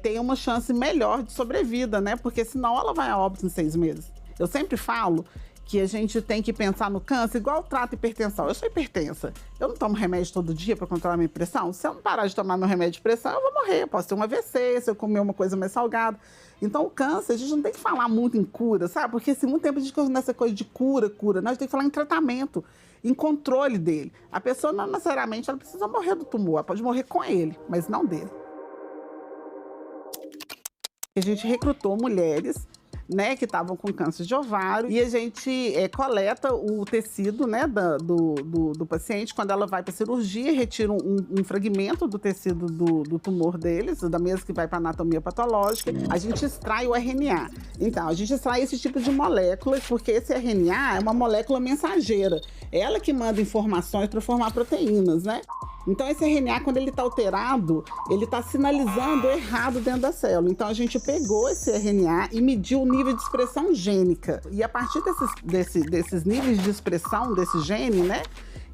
[SPEAKER 1] tenha uma chance melhor de sobrevida, né? Porque senão ela vai a óbito em 6 meses. Eu sempre falo que a gente tem que pensar no câncer igual trato hipertensão. Eu sou hipertensa. Eu não tomo remédio todo dia para controlar minha pressão. Se eu não parar de tomar meu remédio de pressão, eu vou morrer. Eu posso ter um AVC, se eu comer uma coisa mais salgada. Então, o câncer, a gente não tem que falar muito em cura, sabe? Porque assim, muito tempo a gente fica nessa coisa de cura. Nós temos que falar em tratamento, em controle dele. A pessoa não necessariamente ela precisa morrer do tumor, ela pode morrer com ele, mas não dele. A gente recrutou mulheres, né, que estavam com câncer de ovário, e a gente coleta o tecido, né, do paciente. Quando ela vai para cirurgia, retira um fragmento do tecido do tumor deles, da mesma que vai para anatomia patológica. A gente extrai o RNA. Então, a gente extrai esse tipo de moléculas, porque esse RNA é uma molécula mensageira. É ela que manda informações para formar proteínas, né? Então, esse RNA, quando ele está alterado, ele está sinalizando errado dentro da célula. Então, a gente pegou esse RNA e mediu o nível de expressão gênica. E a partir desses níveis de expressão desse gene, né,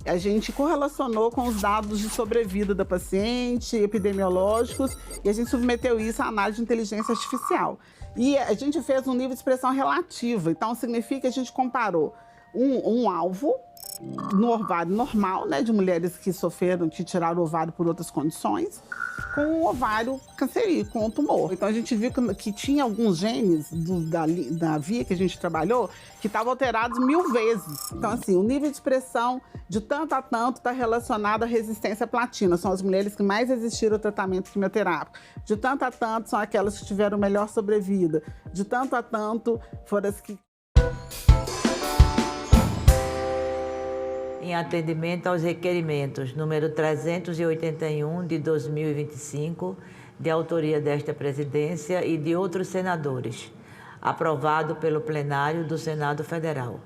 [SPEAKER 1] a gente correlacionou com os dados de sobrevida da paciente, epidemiológicos, e a gente submeteu isso à análise de inteligência artificial. E a gente fez um nível de expressão relativa. Então, significa que a gente comparou um alvo no ovário normal, né, de mulheres que tiraram o ovário por outras condições, com o ovário cancerígeno, com o tumor. Então a gente viu que tinha alguns genes da via que a gente trabalhou que estavam alterados 1000 vezes. Então assim, o nível de expressão de tanto a tanto está relacionado à resistência à platina. São as mulheres que mais resistiram ao tratamento quimioterápico. De tanto a tanto são aquelas que tiveram melhor sobrevida. De tanto a tanto foram as que...
[SPEAKER 6] Em atendimento aos requerimentos número 381 de 2025, de autoria desta presidência e de outros senadores, aprovado pelo plenário do Senado Federal.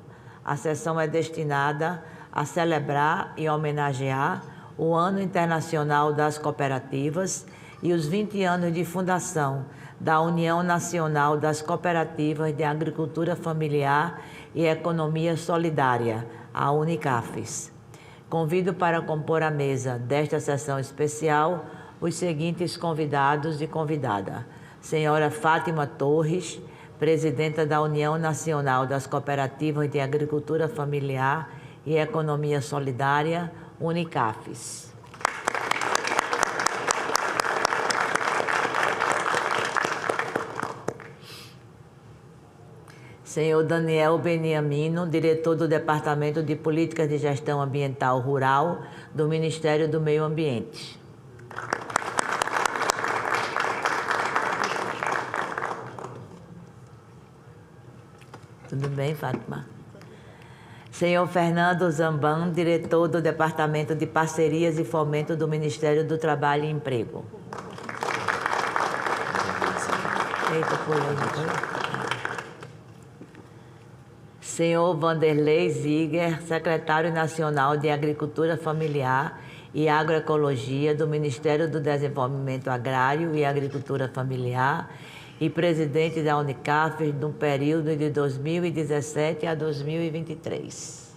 [SPEAKER 6] A sessão é destinada a celebrar e homenagear o Ano Internacional das Cooperativas e os 20 anos de fundação da União Nacional das Cooperativas de Agricultura Familiar e Economia Solidária, a Unicafes. Convido para compor a mesa desta sessão especial os seguintes convidados e convidada. Senhora Fátima Torres, presidenta da União Nacional das Cooperativas de Agricultura Familiar e Economia Solidária, Unicafes. Senhor Daniel Beniamino, diretor do Departamento de Políticas de Gestão Ambiental Rural do Ministério do Meio Ambiente. Tudo bem, Fátima? Senhor Fernando Zamban, diretor do Departamento de Parcerias e Fomento do Ministério do Trabalho e Emprego. Eita, foi aí, Senhor Vanderlei Ziger, secretário nacional de Agricultura Familiar e Agroecologia do Ministério do Desenvolvimento Agrário e Agricultura Familiar e presidente da Unicafes no período de 2017 a 2023.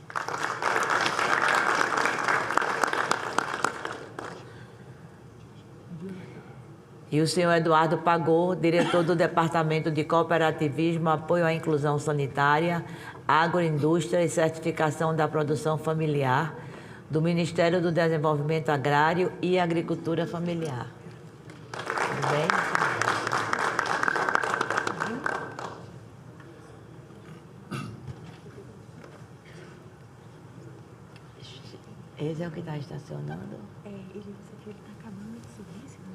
[SPEAKER 6] E o senhor Eduardo Pagô, diretor do Departamento de Cooperativismo, Apoio à Inclusão Sanitária, Agroindústria e Certificação da Produção Familiar, do Ministério do Desenvolvimento Agrário e Agricultura Familiar. Tudo bem? Esse é o que está estacionando?
[SPEAKER 8] É, ele disse que ele está acabando de subir, senhor.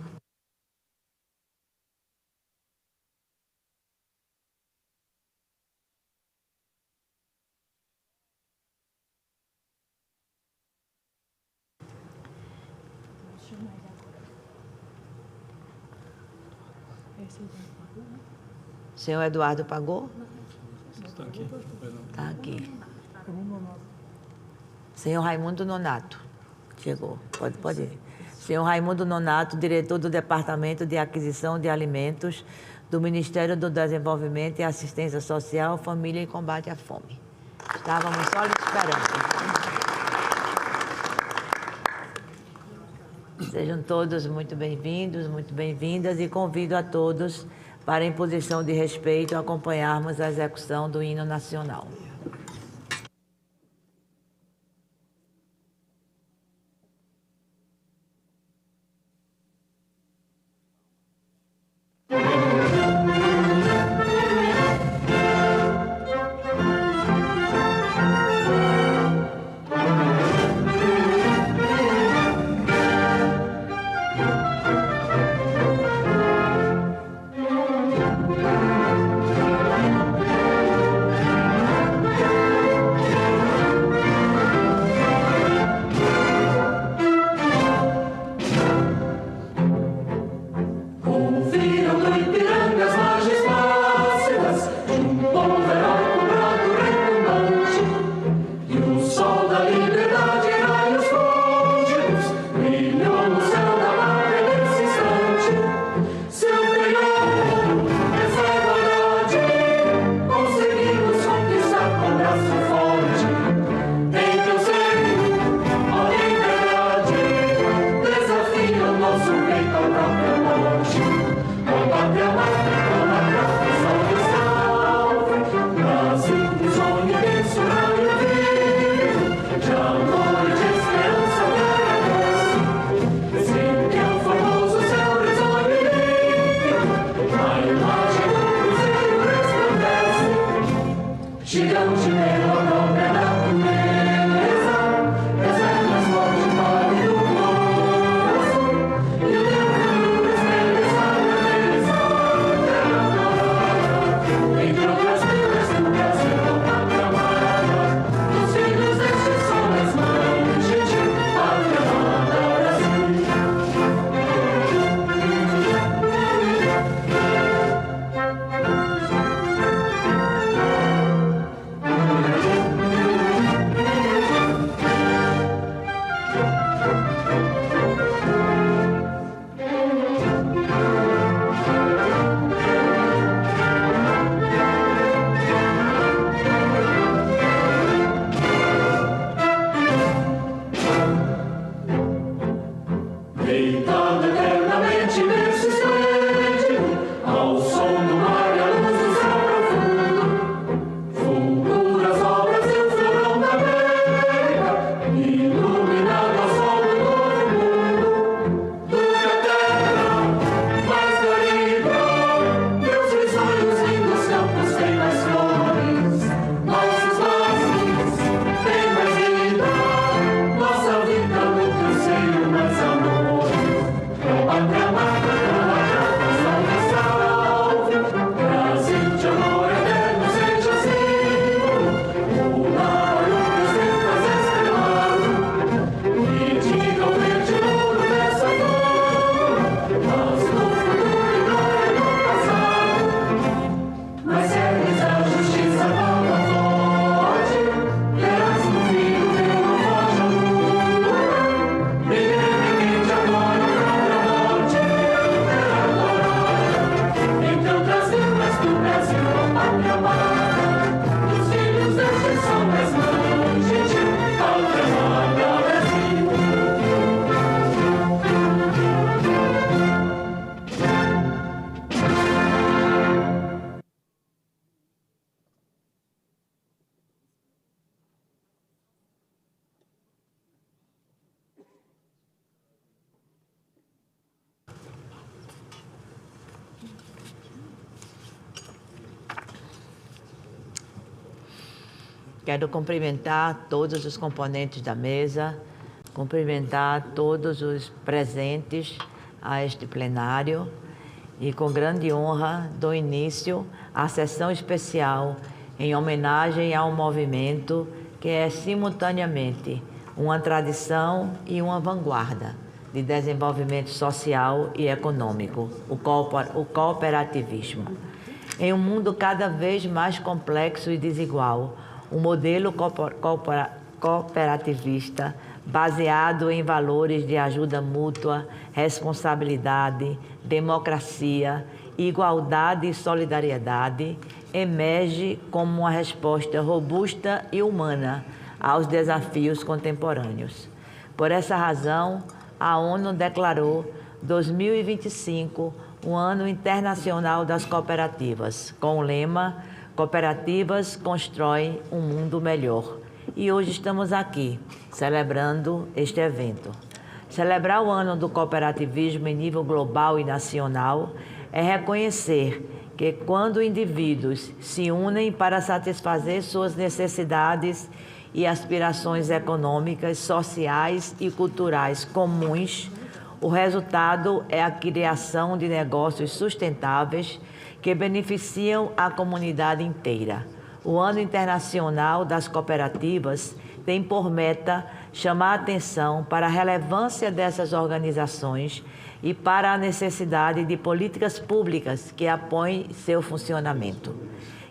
[SPEAKER 6] Senhor Eduardo Pagô?
[SPEAKER 8] Está aqui.
[SPEAKER 6] Está aqui. Senhor Raimundo Nonato. Chegou. Pode ir. Senhor Raimundo Nonato, diretor do Departamento de Aquisição de Alimentos do Ministério do Desenvolvimento e Assistência Social, Família e Combate à Fome. Estávamos só lhe esperando. Sejam todos muito bem-vindos, muito bem-vindas e convido a todos para, em posição de respeito, acompanharmos a execução do hino nacional. Quero cumprimentar todos os componentes da mesa, cumprimentar todos os presentes a este plenário e, com grande honra, dou início à sessão especial em homenagem ao movimento que é simultaneamente uma tradição e uma vanguarda de desenvolvimento social e econômico, o cooperativismo. Em um mundo cada vez mais complexo e desigual, o modelo cooperativista, baseado em valores de ajuda mútua, responsabilidade, democracia, igualdade e solidariedade, emerge como uma resposta robusta e humana aos desafios contemporâneos. Por essa razão, a ONU declarou 2025 o Ano Internacional das Cooperativas, com o lema Cooperativas constroem um mundo melhor. E hoje estamos aqui, celebrando este evento. Celebrar o Ano do Cooperativismo em nível global e nacional é reconhecer que quando indivíduos se unem para satisfazer suas necessidades e aspirações econômicas, sociais e culturais comuns, o resultado é a criação de negócios sustentáveis que beneficiam a comunidade inteira. O Ano Internacional das Cooperativas tem por meta chamar a atenção para a relevância dessas organizações e para a necessidade de políticas públicas que apoiem seu funcionamento.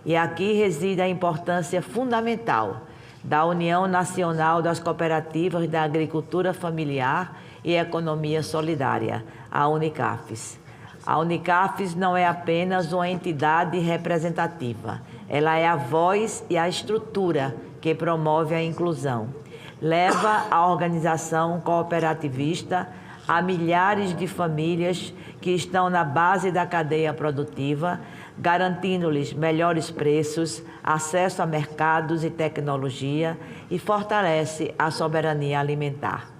[SPEAKER 6] E aqui reside a importância fundamental da União Nacional das Cooperativas da Agricultura Familiar e Economia Solidária, a Unicafes. A Unicafes não é apenas uma entidade representativa, ela é a voz e a estrutura que promove a inclusão. Leva a organização cooperativista a milhares de famílias que estão na base da cadeia produtiva, garantindo-lhes melhores preços, acesso a mercados e tecnologia e fortalece a soberania alimentar.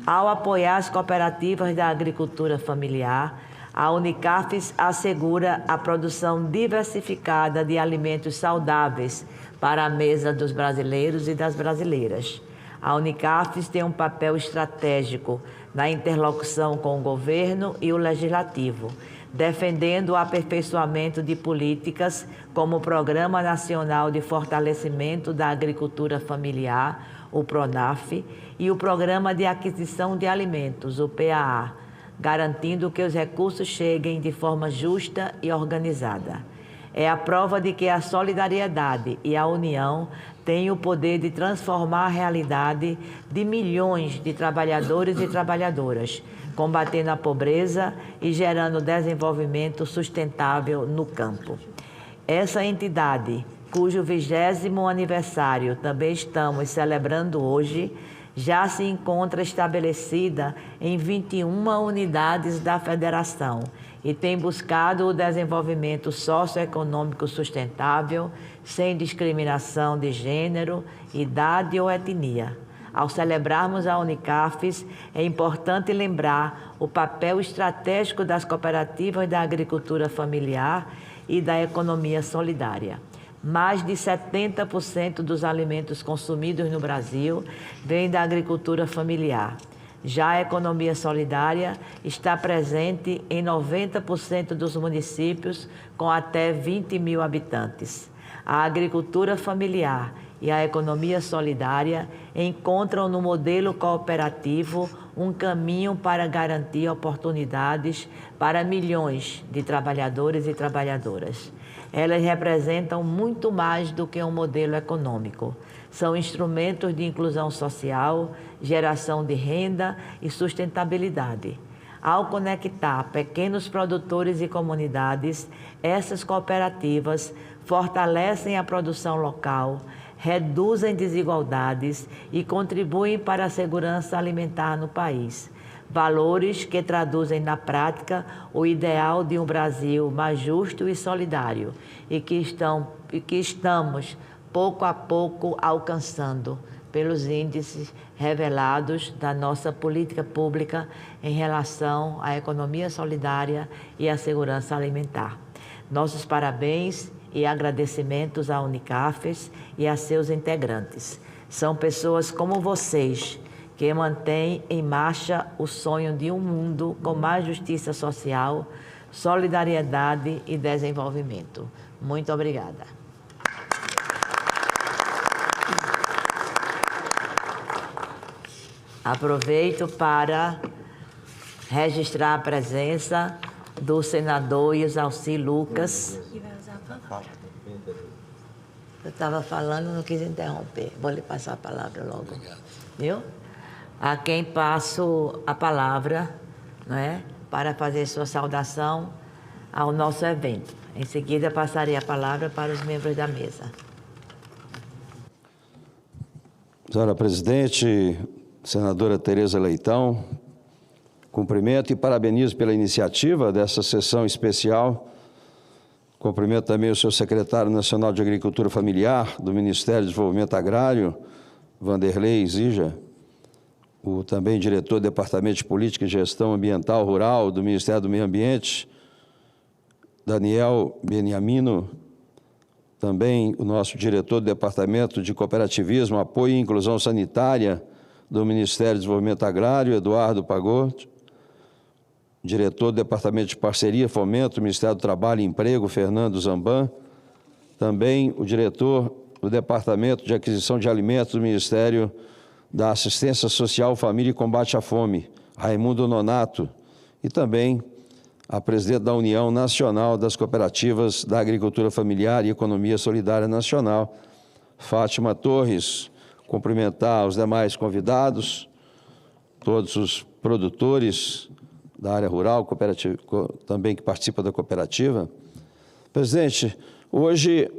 [SPEAKER 6] Ao apoiar as cooperativas da agricultura familiar, a Unicafes assegura a produção diversificada de alimentos saudáveis para a mesa dos brasileiros e das brasileiras. A Unicafes tem um papel estratégico na interlocução com o governo e o legislativo, defendendo o aperfeiçoamento de políticas como o Programa Nacional de Fortalecimento da Agricultura Familiar, o PRONAF, e o Programa de Aquisição de Alimentos, o PAA, garantindo que os recursos cheguem de forma justa e organizada. É a prova de que a solidariedade e a união têm o poder de transformar a realidade de milhões de trabalhadores e trabalhadoras, combatendo a pobreza e gerando desenvolvimento sustentável no campo. Essa entidade, cujo 20º aniversário também estamos celebrando hoje, já se encontra estabelecida em 21 unidades da federação e tem buscado o desenvolvimento socioeconômico sustentável, sem discriminação de gênero, idade ou etnia. Ao celebrarmos a Unicafes, é importante lembrar o papel estratégico das cooperativas da agricultura familiar e da economia solidária. Mais de 70% dos alimentos consumidos no Brasil vêm da agricultura familiar. Já a economia solidária está presente em 90% dos municípios com até 20 mil habitantes. A agricultura familiar e a economia solidária encontram no modelo cooperativo um caminho para garantir oportunidades para milhões de trabalhadores e trabalhadoras. Elas representam muito mais do que um modelo econômico. São instrumentos de inclusão social, geração de renda e sustentabilidade. Ao conectar pequenos produtores e comunidades, essas cooperativas fortalecem a produção local, reduzem desigualdades e contribuem para a segurança alimentar no país. Valores que traduzem na prática o ideal de um Brasil mais justo e solidário e que estamos, pouco a pouco, alcançando pelos índices revelados da nossa política pública em relação à economia solidária e à segurança alimentar. Nossos parabéns e agradecimentos à Unicafes e a seus integrantes. São pessoas como vocês que mantêm em marcha o sonho de um mundo com mais justiça social, solidariedade e desenvolvimento. Muito obrigada. Aproveito para registrar a presença do senador Isalci Lucas. Eu estava falando, não quis interromper. Vou lhe passar a palavra logo. Obrigado. Viu? A quem passo a palavra, não é, para fazer sua saudação ao nosso evento. Em seguida, passarei a palavra para os membros da mesa.
[SPEAKER 10] Senhora Presidente, senadora Tereza Leitão, cumprimento e parabenizo pela iniciativa dessa sessão especial. Cumprimento também o seu secretário nacional de Agricultura Familiar do Ministério do Desenvolvimento Agrário, Vanderlei Zija, o também diretor do Departamento de Política e Gestão Ambiental Rural do Ministério do Meio Ambiente, Daniel Beniamino, também o nosso diretor do Departamento de Cooperativismo, Apoio e Inclusão Sanitária do Ministério do Desenvolvimento Agrário, Eduardo Pagotto, diretor do Departamento de Parceria e Fomento do Ministério do Trabalho e Emprego, Fernando Zamban, também o diretor do Departamento de Aquisição de Alimentos do Ministério da Assistência Social, Família e Combate à Fome, Raimundo Nonato, e também a presidente da União Nacional das Cooperativas da Agricultura Familiar e Economia Solidária Nacional, Fátima Torres. Cumprimentar os demais convidados, todos os produtores da área rural, também que participam da cooperativa. Presidente, hoje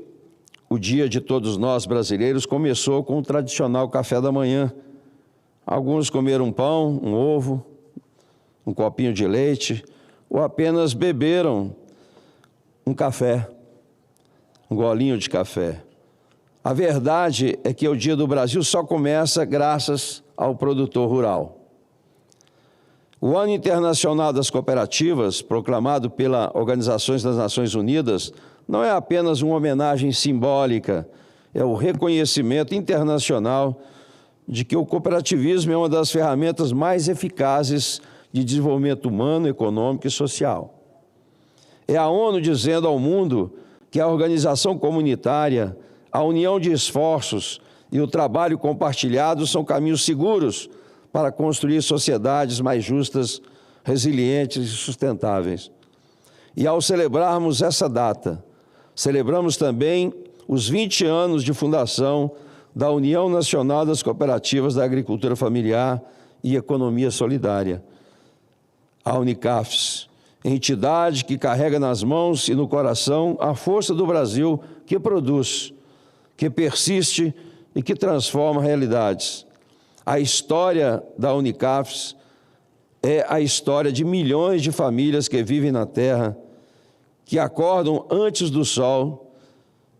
[SPEAKER 10] o dia de todos nós brasileiros começou com o tradicional café da manhã. Alguns comeram um pão, um ovo, um copinho de leite, ou apenas beberam um café, um golinho de café. A verdade é que o Dia do Brasil só começa graças ao produtor rural. O Ano Internacional das Cooperativas, proclamado pela Organização das Nações Unidas, não é apenas uma homenagem simbólica, é o reconhecimento internacional de que o cooperativismo é uma das ferramentas mais eficazes de desenvolvimento humano, econômico e social. É a ONU dizendo ao mundo que a organização comunitária, a união de esforços e o trabalho compartilhado são caminhos seguros para construir sociedades mais justas, resilientes e sustentáveis. E ao celebrarmos essa data, celebramos também os 20 anos de fundação da União Nacional das Cooperativas da Agricultura Familiar e Economia Solidária, a Unicafes, entidade que carrega nas mãos e no coração a força do Brasil que produz, que persiste e que transforma realidades. A história da Unicafes é a história de milhões de famílias que vivem na terra, que acordam antes do sol,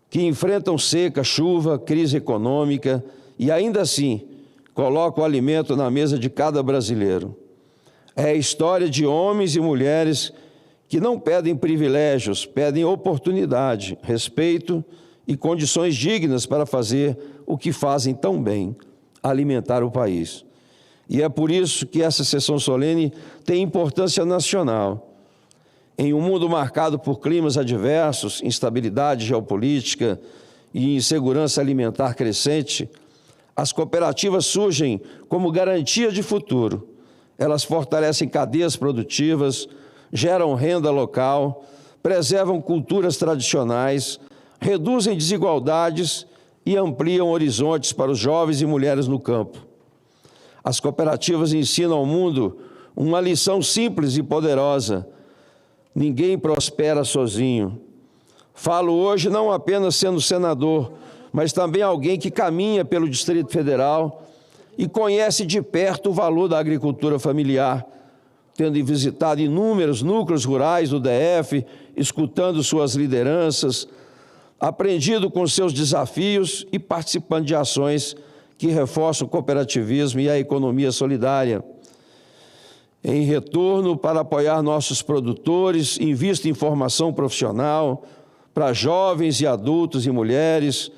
[SPEAKER 10] que enfrentam seca, chuva, crise econômica e ainda assim colocam o alimento na mesa de cada brasileiro. É a história de homens e mulheres que não pedem privilégios, pedem oportunidade, respeito e condições dignas para fazer o que fazem tão bem, alimentar o país. E é por isso que essa sessão solene tem importância nacional. Em um mundo marcado por climas adversos, instabilidade geopolítica e insegurança alimentar crescente, as cooperativas surgem como garantia de futuro. Elas fortalecem cadeias produtivas, geram renda local, preservam culturas tradicionais, reduzem desigualdades e ampliam horizontes para os jovens e mulheres no campo. As cooperativas ensinam ao mundo uma lição simples e poderosa: ninguém prospera sozinho. Falo hoje não apenas sendo senador, mas também alguém que caminha pelo Distrito Federal e conhece de perto o valor da agricultura familiar, tendo visitado inúmeros núcleos rurais do DF, escutando suas lideranças, aprendido com seus desafios e participando de ações que reforçam o cooperativismo e a economia solidária. Em retorno, para apoiar nossos produtores, invisto em formação profissional, para jovens e adultos e mulheres,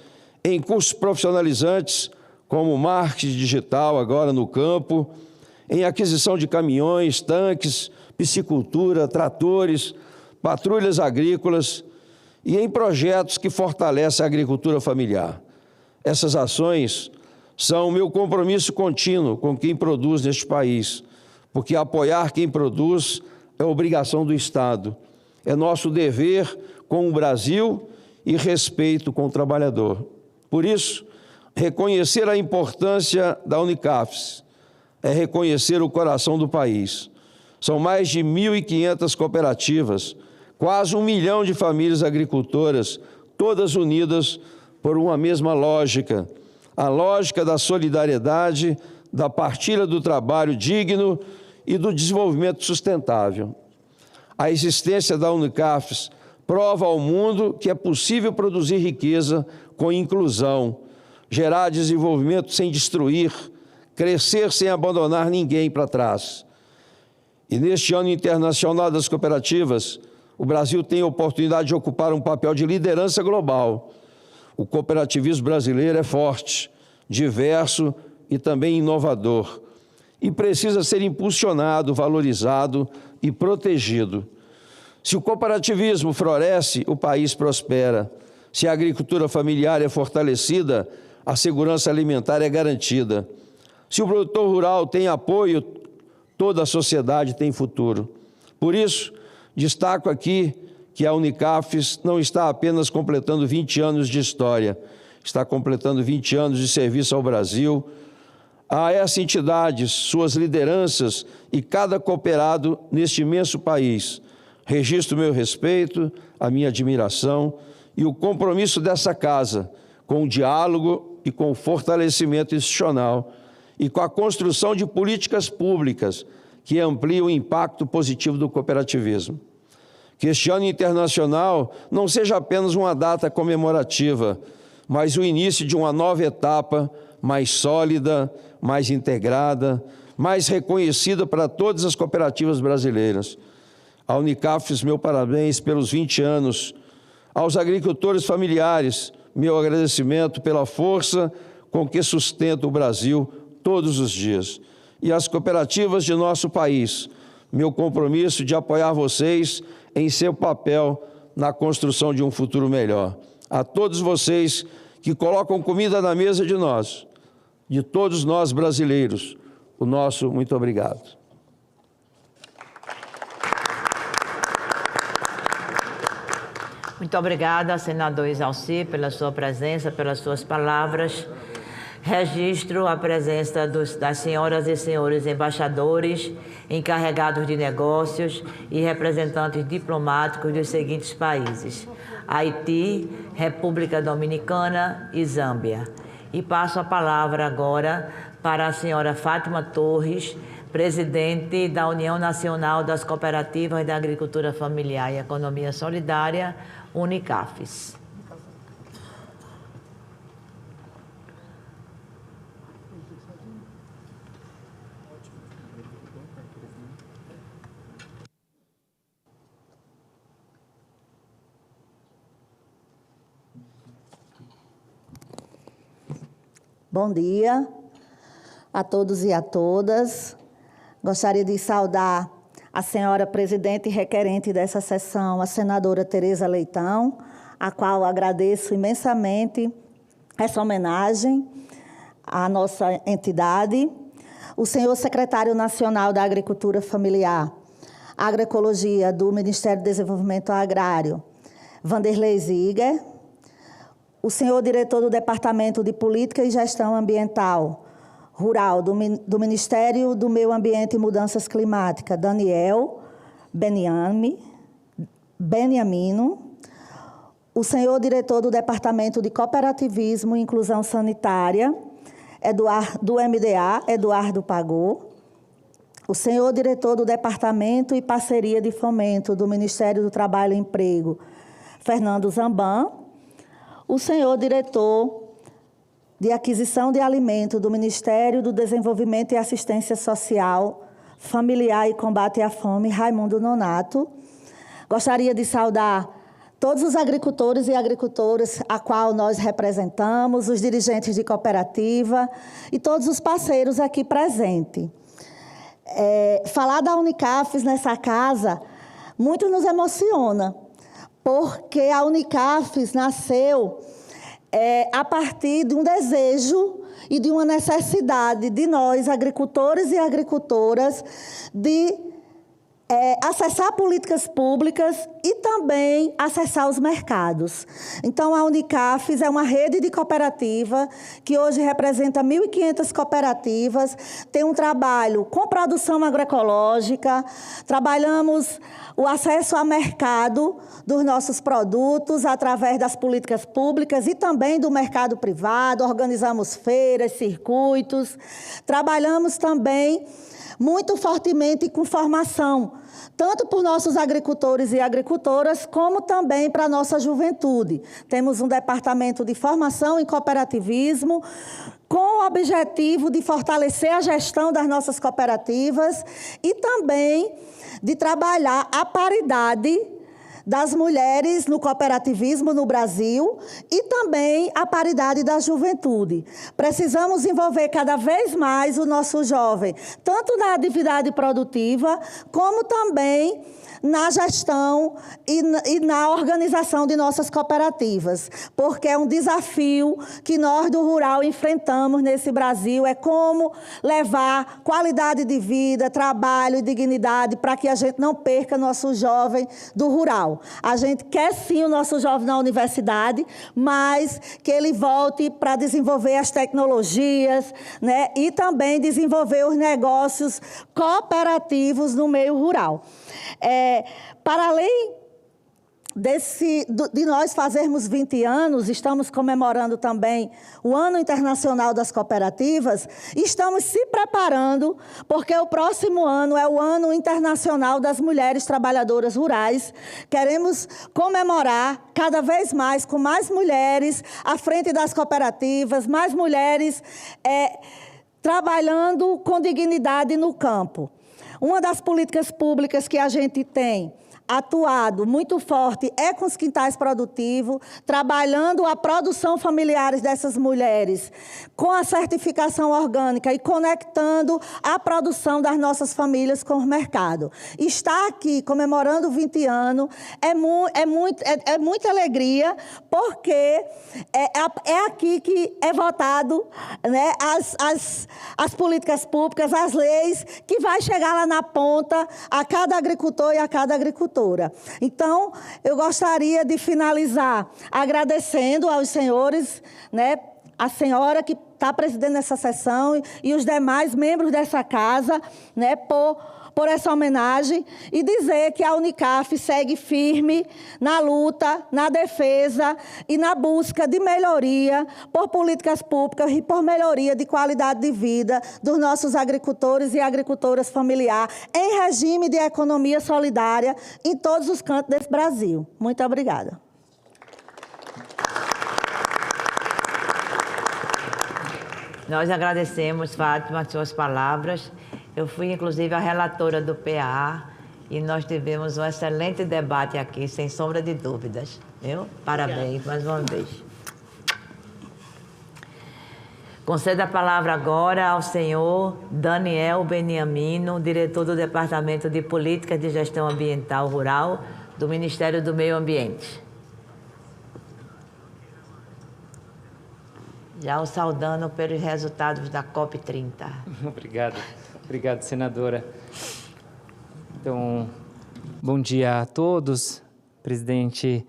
[SPEAKER 10] em cursos profissionalizantes, como marketing digital agora no campo, em aquisição de caminhões, tanques, piscicultura, tratores, patrulhas agrícolas e em projetos que fortalecem a agricultura familiar. Essas ações são o meu compromisso contínuo com quem produz neste país, porque apoiar quem produz é obrigação do Estado, é nosso dever com o Brasil e respeito com o trabalhador. Por isso, reconhecer a importância da Unicafes é reconhecer o coração do país. São mais de 1.500 cooperativas, quase 1 milhão de famílias agricultoras, todas unidas por uma mesma lógica, a lógica da solidariedade, da partilha do trabalho digno e do desenvolvimento sustentável. A existência da Unicafes prova ao mundo que é possível produzir riqueza com inclusão, gerar desenvolvimento sem destruir, crescer sem abandonar ninguém para trás. E neste ano internacional das cooperativas, o Brasil tem a oportunidade de ocupar um papel de liderança global. O cooperativismo brasileiro é forte, diverso e também inovador, e precisa ser impulsionado, valorizado e protegido. Se o cooperativismo floresce, o país prospera. Se a agricultura familiar é fortalecida, a segurança alimentar é garantida. Se o produtor rural tem apoio, toda a sociedade tem futuro. Por isso, destaco aqui que a Unicafes não está apenas completando 20 anos de história, está completando 20 anos de serviço ao Brasil, a essa entidade, suas lideranças e cada cooperado neste imenso país. Registro meu respeito, a minha admiração e o compromisso dessa casa com o diálogo e com o fortalecimento institucional e com a construção de políticas públicas que ampliem o impacto positivo do cooperativismo. Que este ano internacional não seja apenas uma data comemorativa, mas o início de uma nova etapa mais sólida, mais integrada, mais reconhecida para todas as cooperativas brasileiras. A Unicafes, meu parabéns pelos 20 anos. Aos agricultores familiares, meu agradecimento pela força com que sustenta o Brasil todos os dias. E às cooperativas de nosso país, meu compromisso de apoiar vocês em seu papel na construção de um futuro melhor. A todos vocês que colocam comida na mesa de todos nós brasileiros, o nosso muito obrigado.
[SPEAKER 6] Muito obrigada, senador Exalci, pela sua presença, pelas suas palavras. Registro a presença das senhoras e senhores embaixadores, encarregados de negócios e representantes diplomáticos dos seguintes países: Haiti, República Dominicana e Zâmbia. E passo a palavra agora para a senhora Fátima Torres, presidente da União Nacional das Cooperativas da Agricultura Familiar e Economia Solidária, Unicafes.
[SPEAKER 9] Bom dia a todos e a todas. Gostaria de saudar a senhora presidente e requerente dessa sessão, a senadora Tereza Leitão, a qual agradeço imensamente essa homenagem à nossa entidade. O senhor secretário nacional da Agricultura Familiar, Agroecologia do Ministério do Desenvolvimento Agrário, Vanderlei Ziger. O senhor diretor do Departamento de Política e Gestão Ambiental Rural do Ministério do Meio Ambiente e Mudanças Climáticas, Daniel Beniamino. O senhor diretor do Departamento de Cooperativismo e Inclusão Sanitária, do MDA, Eduardo Pagô. O senhor diretor do Departamento e Parceria de Fomento do Ministério do Trabalho e Emprego, Fernando Zamban. O senhor diretor de Aquisição de Alimento do Ministério do Desenvolvimento e Assistência Social, Familiar e Combate à Fome, Raimundo Nonato. Gostaria de saudar todos os agricultores e agricultoras a qual nós representamos, os dirigentes de cooperativa e todos os parceiros aqui presentes. Falar da Unicafes nessa casa muito nos emociona, porque a Unicafes nasceu a partir de um desejo e de uma necessidade de nós, agricultores e agricultoras, de acessar políticas públicas e também acessar os mercados. Então, a Unicafes é uma rede de cooperativa que hoje representa 1.500 cooperativas, tem um trabalho com produção agroecológica, trabalhamos o acesso ao mercado dos nossos produtos através das políticas públicas e também do mercado privado, organizamos feiras, circuitos, trabalhamos também muito fortemente com formação, tanto por nossos agricultores e agricultoras, como também para a nossa juventude. Temos um departamento de formação em cooperativismo, com o objetivo de fortalecer a gestão das nossas cooperativas e também de trabalhar a paridade das mulheres no cooperativismo no Brasil e também a paridade da juventude. Precisamos envolver cada vez mais o nosso jovem, tanto na atividade produtiva, como também na gestão e na organização de nossas cooperativas, porque é um desafio que nós do rural enfrentamos nesse Brasil, é como levar qualidade de vida, trabalho e dignidade para que a gente não perca nosso jovem do rural. A gente quer sim o nosso jovem na universidade, mas que ele volte para desenvolver as tecnologias, né, e também desenvolver os negócios cooperativos no meio rural. Para além de nós fazermos 20 anos, estamos comemorando também o Ano Internacional das Cooperativas, estamos se preparando, porque o próximo ano é o Ano Internacional das Mulheres Trabalhadoras Rurais. Queremos comemorar cada vez mais, com mais mulheres à frente das cooperativas, mais mulheres trabalhando com dignidade no campo. Uma das políticas públicas que a gente tem atuado muito forte é com os quintais produtivos, trabalhando a produção familiar dessas mulheres com a certificação orgânica e conectando a produção das nossas famílias com o mercado. Estar aqui comemorando 20 anos é muita alegria, porque é aqui que é votado, né, as políticas públicas, as leis, que vai chegar lá na ponta a cada agricultor e a cada agricultora. Então, eu gostaria de finalizar agradecendo aos senhores, né, a senhora que está presidindo essa sessão e os demais membros dessa casa, né, por essa homenagem, e dizer que a Unicaf segue firme na luta, na defesa e na busca de melhoria por políticas públicas e por melhoria de qualidade de vida dos nossos agricultores e agricultoras familiares em regime de economia solidária em todos os cantos desse Brasil. Muito obrigada.
[SPEAKER 6] Nós agradecemos, Fátima, as suas palavras. Eu fui, inclusive, a relatora do PA e nós tivemos um excelente debate aqui, sem sombra de dúvidas. Viu? Parabéns, mais uma vez. Concedo a palavra agora ao senhor Daniel Beniamino, diretor do Departamento de Políticas de Gestão Ambiental Rural do Ministério do Meio Ambiente. Já o saudando pelos resultados da COP30.
[SPEAKER 16] Obrigado, senadora. Então, bom dia a todos. Presidente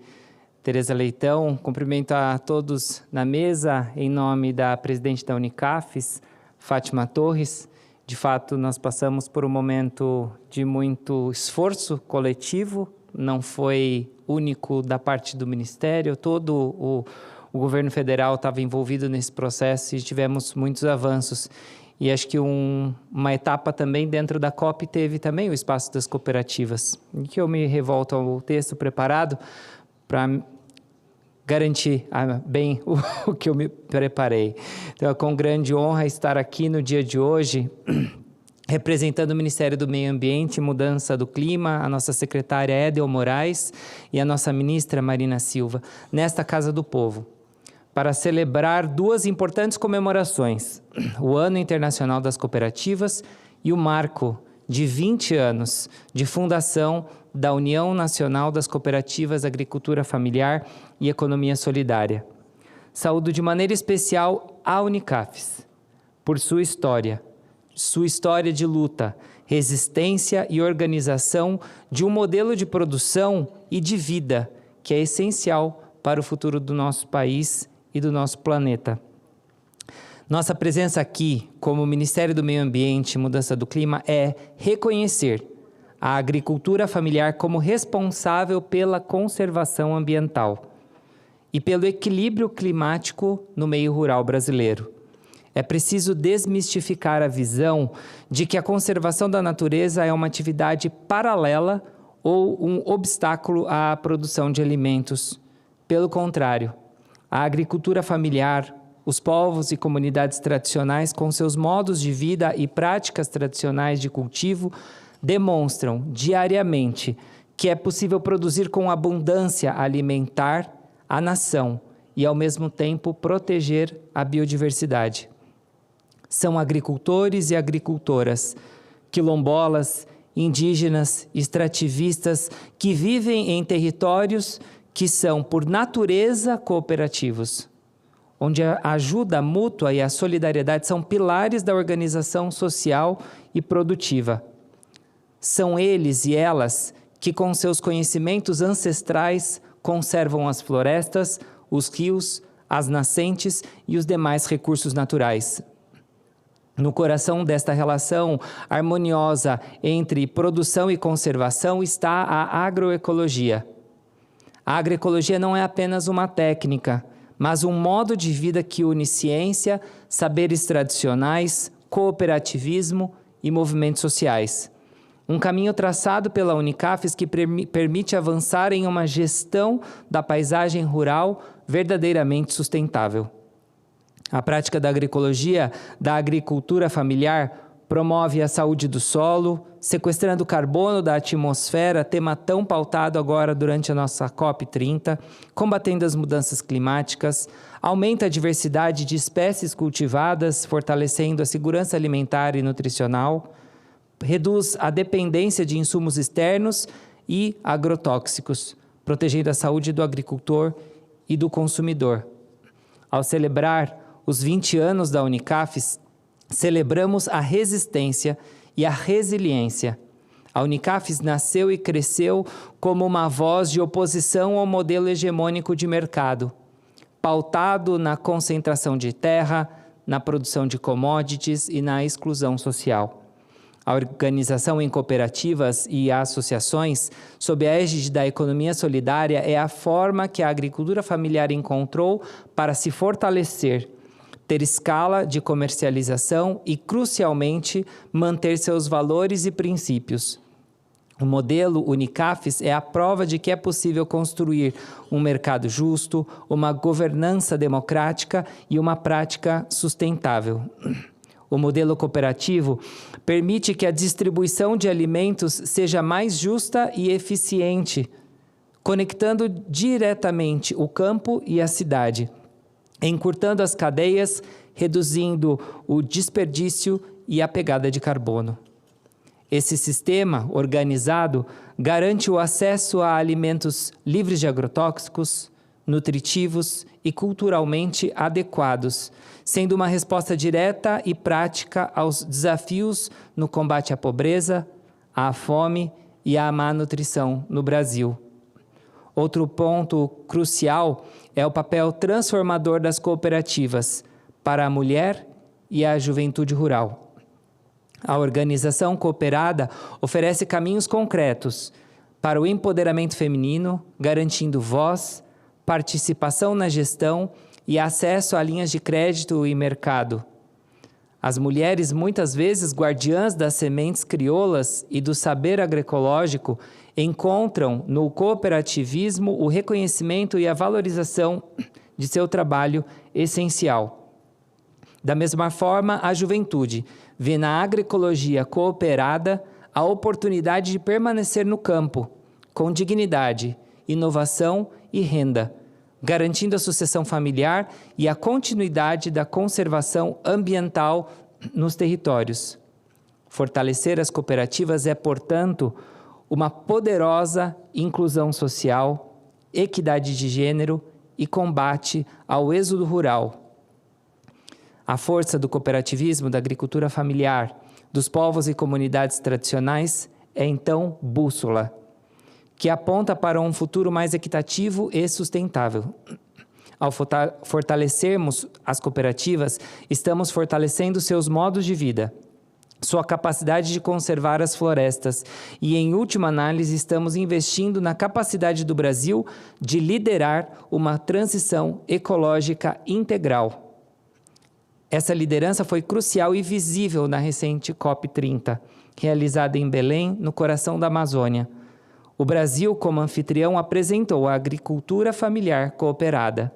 [SPEAKER 16] Tereza Leitão, cumprimento a todos na mesa, em nome da presidente da Unicafes, Fátima Torres. De fato, nós passamos por um momento de muito esforço coletivo, não foi único da parte do Ministério, todo o governo federal estava envolvido nesse processo e tivemos muitos avanços. E acho que uma etapa também dentro da COP teve também o espaço das cooperativas. E que eu me revolto ao texto preparado para garantir bem o que eu me preparei. Então, é com grande honra estar aqui no dia de hoje, representando o Ministério do Meio Ambiente e Mudança do Clima, a nossa secretária Edel Moraes e a nossa ministra Marina Silva, nesta Casa do Povo, para celebrar duas importantes comemorações, o Ano Internacional das Cooperativas e o marco de 20 anos de fundação da União Nacional das Cooperativas Agricultura Familiar e Economia Solidária. Saúdo de maneira especial a Unicafes, por sua história de luta, resistência e organização de um modelo de produção e de vida que é essencial para o futuro do nosso país e do nosso planeta. Nossa presença aqui, como Ministério do Meio Ambiente e Mudança do Clima, é reconhecer a agricultura familiar como responsável pela conservação ambiental e pelo equilíbrio climático no meio rural brasileiro. É preciso desmistificar a visão de que a conservação da natureza é uma atividade paralela ou um obstáculo à produção de alimentos. Pelo contrário, a agricultura familiar, os povos e comunidades tradicionais, com seus modos de vida e práticas tradicionais de cultivo, demonstram diariamente que é possível produzir com abundância alimentar a nação e, ao mesmo tempo, proteger a biodiversidade. São agricultores e agricultoras, quilombolas, indígenas, extrativistas, que vivem em territórios que são, por natureza, cooperativos, onde a ajuda mútua e a solidariedade são pilares da organização social e produtiva. São eles e elas que, com seus conhecimentos ancestrais, conservam as florestas, os rios, as nascentes e os demais recursos naturais. No coração desta relação harmoniosa entre produção e conservação está a agroecologia. A agroecologia não é apenas uma técnica, mas um modo de vida que une ciência, saberes tradicionais, cooperativismo e movimentos sociais. Um caminho traçado pela Unicafes que permite avançar em uma gestão da paisagem rural verdadeiramente sustentável. A prática da agroecologia, da agricultura familiar, promove a saúde do solo, sequestrando carbono da atmosfera, tema tão pautado agora durante a nossa COP30, combatendo as mudanças climáticas, aumenta a diversidade de espécies cultivadas, fortalecendo a segurança alimentar e nutricional, reduz a dependência de insumos externos e agrotóxicos, protegendo a saúde do agricultor e do consumidor. Ao celebrar os 20 anos da Unicafes, celebramos a resistência e a resiliência. A Unicafes nasceu e cresceu como uma voz de oposição ao modelo hegemônico de mercado, pautado na concentração de terra, na produção de commodities e na exclusão social. A organização em cooperativas e associações, sob a égide da economia solidária, é a forma que a agricultura familiar encontrou para se fortalecer, ter escala de comercialização e, crucialmente, manter seus valores e princípios. O modelo Unicafes é a prova de que é possível construir um mercado justo, uma governança democrática e uma prática sustentável. O modelo cooperativo permite que a distribuição de alimentos seja mais justa e eficiente, conectando diretamente o campo e a cidade, encurtando as cadeias, reduzindo o desperdício e a pegada de carbono. Esse sistema organizado garante o acesso a alimentos livres de agrotóxicos, nutritivos e culturalmente adequados, sendo uma resposta direta e prática aos desafios no combate à pobreza, à fome e à má nutrição no Brasil. Outro ponto crucial é o papel transformador das cooperativas para a mulher e a juventude rural. A organização cooperada oferece caminhos concretos para o empoderamento feminino, garantindo voz, participação na gestão e acesso a linhas de crédito e mercado. As mulheres, muitas vezes guardiãs das sementes crioulas e do saber agroecológico, encontram no cooperativismo o reconhecimento e a valorização de seu trabalho essencial. Da mesma forma, a juventude vê na agroecologia cooperada a oportunidade de permanecer no campo, com dignidade, inovação e renda, garantindo a sucessão familiar e a continuidade da conservação ambiental nos territórios. Fortalecer as cooperativas é, portanto, uma poderosa inclusão social, equidade de gênero e combate ao êxodo rural. A força do cooperativismo, da agricultura familiar, dos povos e comunidades tradicionais é, então, bússola, que aponta para um futuro mais equitativo e sustentável. Ao fortalecermos as cooperativas, estamos fortalecendo seus modos de vida, sua capacidade de conservar as florestas e, em última análise, estamos investindo na capacidade do Brasil de liderar uma transição ecológica integral. Essa liderança foi crucial e visível na recente COP30, realizada em Belém, no coração da Amazônia. O Brasil, como anfitrião, apresentou a agricultura familiar cooperada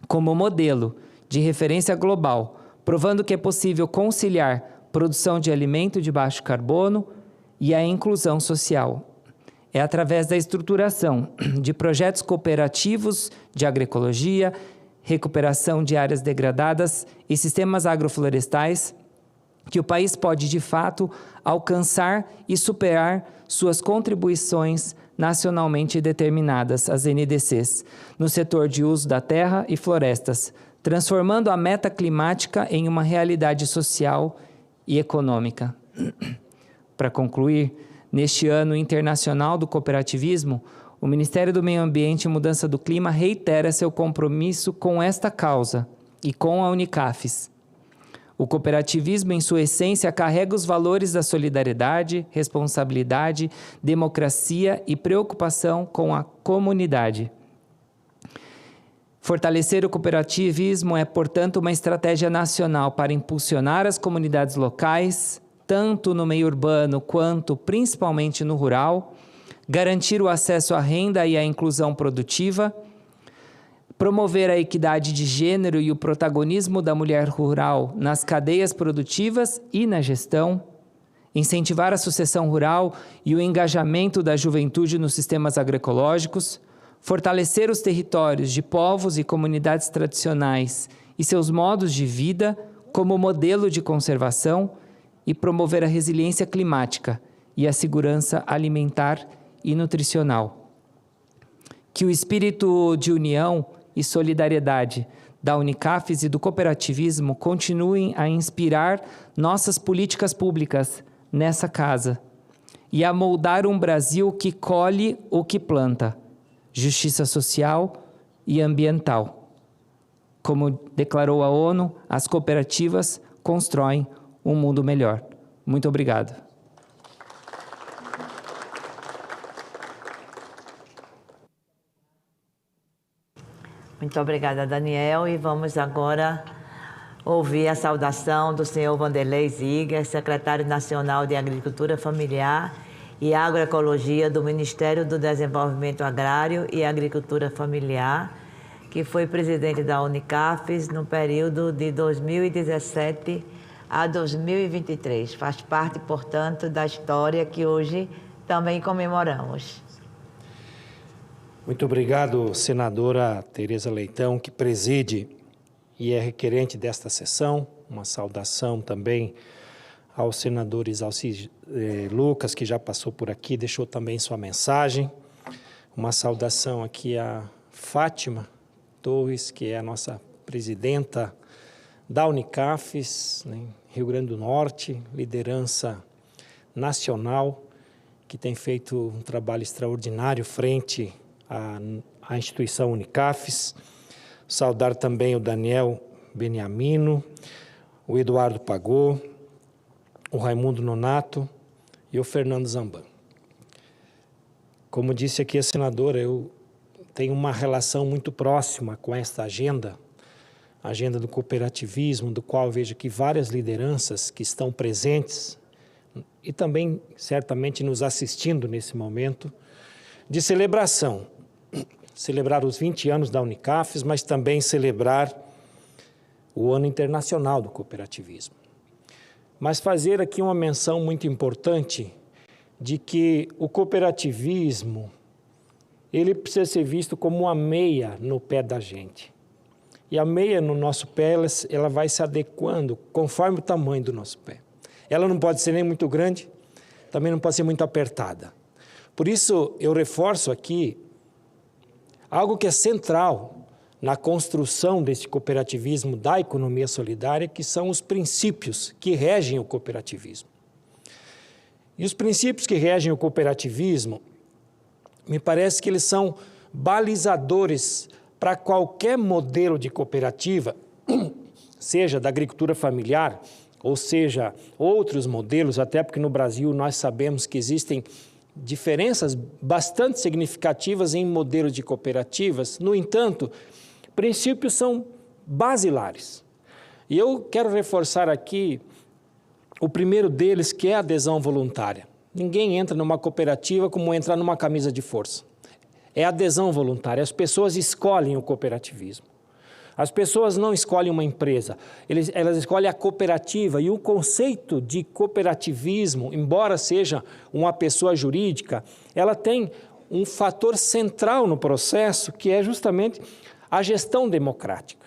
[SPEAKER 16] como modelo de referência global, provando que é possível conciliar produção de alimento de baixo carbono e a inclusão social. É através da estruturação de projetos cooperativos de agroecologia, recuperação de áreas degradadas e sistemas agroflorestais que o país pode, de fato, alcançar e superar suas contribuições nacionalmente determinadas, as NDCs, no setor de uso da terra e florestas, transformando a meta climática em uma realidade social e econômica. Para concluir, neste ano internacional do cooperativismo, o Ministério do Meio Ambiente e Mudança do Clima reitera seu compromisso com esta causa e com a Unicafes. O cooperativismo, em sua essência, carrega os valores da solidariedade, responsabilidade, democracia e preocupação com a comunidade. Fortalecer o cooperativismo é, portanto, uma estratégia nacional para impulsionar as comunidades locais, tanto no meio urbano quanto principalmente no rural, garantir o acesso à renda e à inclusão produtiva, promover a equidade de gênero e o protagonismo da mulher rural nas cadeias produtivas e na gestão, incentivar a sucessão rural e o engajamento da juventude nos sistemas agroecológicos, fortalecer os territórios de povos e comunidades tradicionais e seus modos de vida como modelo de conservação e promover a resiliência climática e a segurança alimentar e nutricional. Que o espírito de união e solidariedade da Unicafes e do cooperativismo continuem a inspirar nossas políticas públicas nessa casa e a moldar um Brasil que colhe o que planta, justiça social e ambiental. Como declarou a ONU, as cooperativas constroem um mundo melhor. Muito obrigado.
[SPEAKER 6] Muito obrigada, Daniel. E vamos agora ouvir a saudação do senhor Vanderlei Ziger, secretário nacional de Agricultura Familiar e Agroecologia do Ministério do Desenvolvimento Agrário e Agricultura Familiar, que foi presidente da Unicafes no período de 2017 a 2023. Faz parte, portanto, da história que hoje também comemoramos.
[SPEAKER 18] Muito obrigado, senadora Tereza Leitão, que preside e é requerente desta sessão. Uma saudação também ao senador Isalci Lucas, que já passou por aqui, deixou também sua mensagem. Uma saudação aqui a Fátima Torres, que é a nossa presidenta da Unicafes, né, Rio Grande do Norte, liderança nacional, que tem feito um trabalho extraordinário frente à instituição Unicafes. Saudar também o Daniel Beniamino, o Eduardo Pagô, o Raimundo Nonato e o Fernando Zamban. Como disse aqui a senadora, eu tenho uma relação muito próxima com esta agenda, a agenda do cooperativismo, do qual vejo que várias lideranças que estão presentes e também certamente nos assistindo nesse momento de celebração. Celebrar os 20 anos da Unicafes, mas também celebrar o Ano Internacional do Cooperativismo. Mas fazer aqui uma menção muito importante de que o cooperativismo, ele precisa ser visto como uma meia no pé da gente. E a meia no nosso pé, ela vai se adequando conforme o tamanho do nosso pé. Ela não pode ser nem muito grande, também não pode ser muito apertada. Por isso, eu reforço aqui algo que é central na construção desse cooperativismo da economia solidária, que são os princípios que regem o cooperativismo. E os princípios que regem o cooperativismo, me parece que eles são balizadores para qualquer modelo de cooperativa, seja da agricultura familiar, ou seja, outros modelos, até porque no Brasil nós sabemos que existem diferenças bastante significativas em modelos de cooperativas. No entanto, princípios são basilares. E eu quero reforçar aqui o primeiro deles, que é a adesão voluntária. Ninguém entra numa cooperativa como entrar numa camisa de força. É adesão voluntária. As pessoas escolhem o cooperativismo. As pessoas não escolhem uma empresa, elas escolhem a cooperativa. E o conceito de cooperativismo, embora seja uma pessoa jurídica, ela tem um fator central no processo, que é justamente a gestão democrática.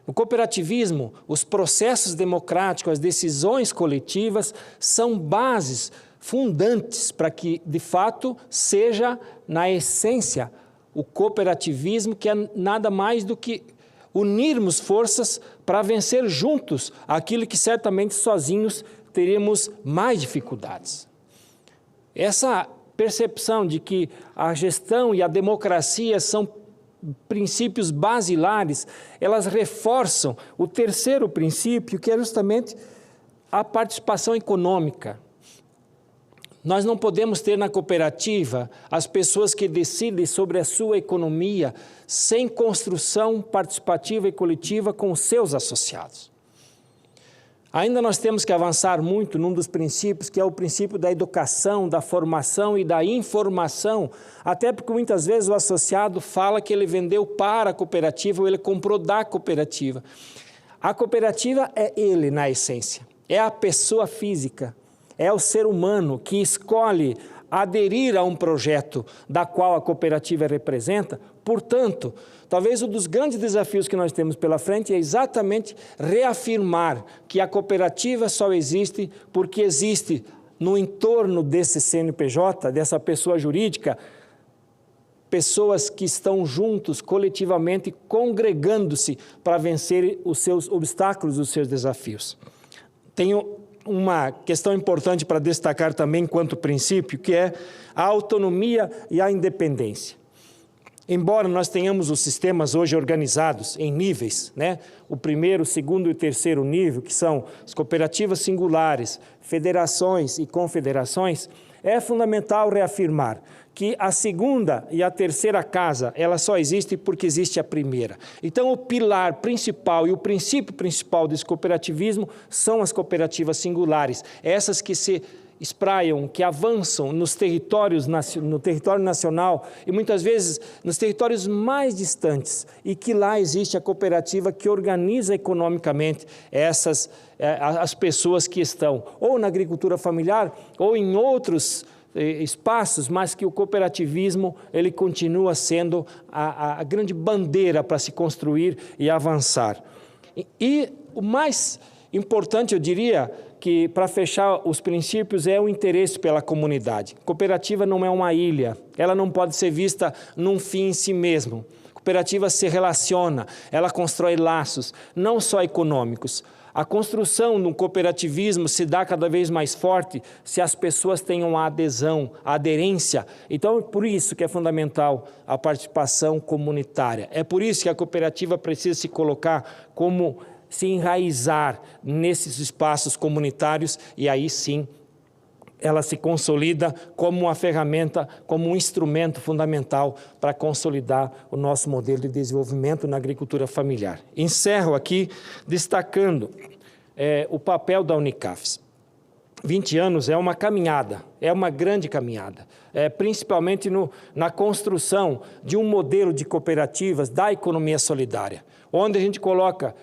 [SPEAKER 18] No cooperativismo, os processos democráticos, as decisões coletivas são bases fundantes para que, de fato, seja, na essência, o cooperativismo, que é nada mais do que unirmos forças para vencer juntos aquilo que certamente sozinhos teríamos mais dificuldades. Essa percepção de que a gestão e a democracia são princípios basilares, elas reforçam o terceiro princípio, que é justamente a participação econômica. Nós não podemos ter na cooperativa as pessoas que decidem sobre a sua economia sem construção participativa e coletiva com os seus associados. Ainda nós temos que avançar muito num dos princípios, que é o princípio da educação, da formação e da informação, até porque muitas vezes o associado fala que ele vendeu para a cooperativa ou ele comprou da cooperativa. A cooperativa é ele, na essência, é a pessoa física, é o ser humano que escolhe aderir a um projeto da qual a cooperativa representa. Portanto, talvez um dos grandes desafios que nós temos pela frente é exatamente reafirmar que a cooperativa só existe porque existe no entorno desse CNPJ, dessa pessoa jurídica, pessoas que estão juntos, coletivamente, congregando-se para vencer os seus obstáculos, os seus desafios. Tenho uma questão importante para destacar também enquanto princípio, que é a autonomia e a independência. Embora nós tenhamos os sistemas hoje organizados em níveis, né? O primeiro, o segundo e o terceiro nível, que são as cooperativas singulares, federações e confederações, é fundamental reafirmar que a segunda e a terceira casa, ela só existe porque existe a primeira. Então, o pilar principal e o princípio principal desse cooperativismo são as cooperativas singulares, essas que se espraiam, que avançam nos territórios, no território nacional e muitas vezes nos territórios mais distantes, e que lá existe a cooperativa que organiza economicamente as pessoas que estão ou na agricultura familiar ou em outros espaços, mas que o cooperativismo ele continua sendo a grande bandeira para se construir e avançar. E o mais importante, eu diria, que para fechar os princípios é o interesse pela comunidade. Cooperativa não é uma ilha, ela não pode ser vista num fim em si mesmo. Cooperativa se relaciona, ela constrói laços, não só econômicos. A construção do cooperativismo se dá cada vez mais forte se as pessoas tenham a adesão, a aderência. Então, é por isso que é fundamental a participação comunitária. É por isso que a cooperativa precisa se colocar como se enraizar nesses espaços comunitários e aí sim ela se consolida como uma ferramenta, como um instrumento fundamental para consolidar o nosso modelo de desenvolvimento na agricultura familiar. Encerro aqui destacando o papel da Unicafes. 20 anos é uma caminhada, é uma grande caminhada, principalmente na construção de um modelo de cooperativas da economia solidária, onde a gente coloca,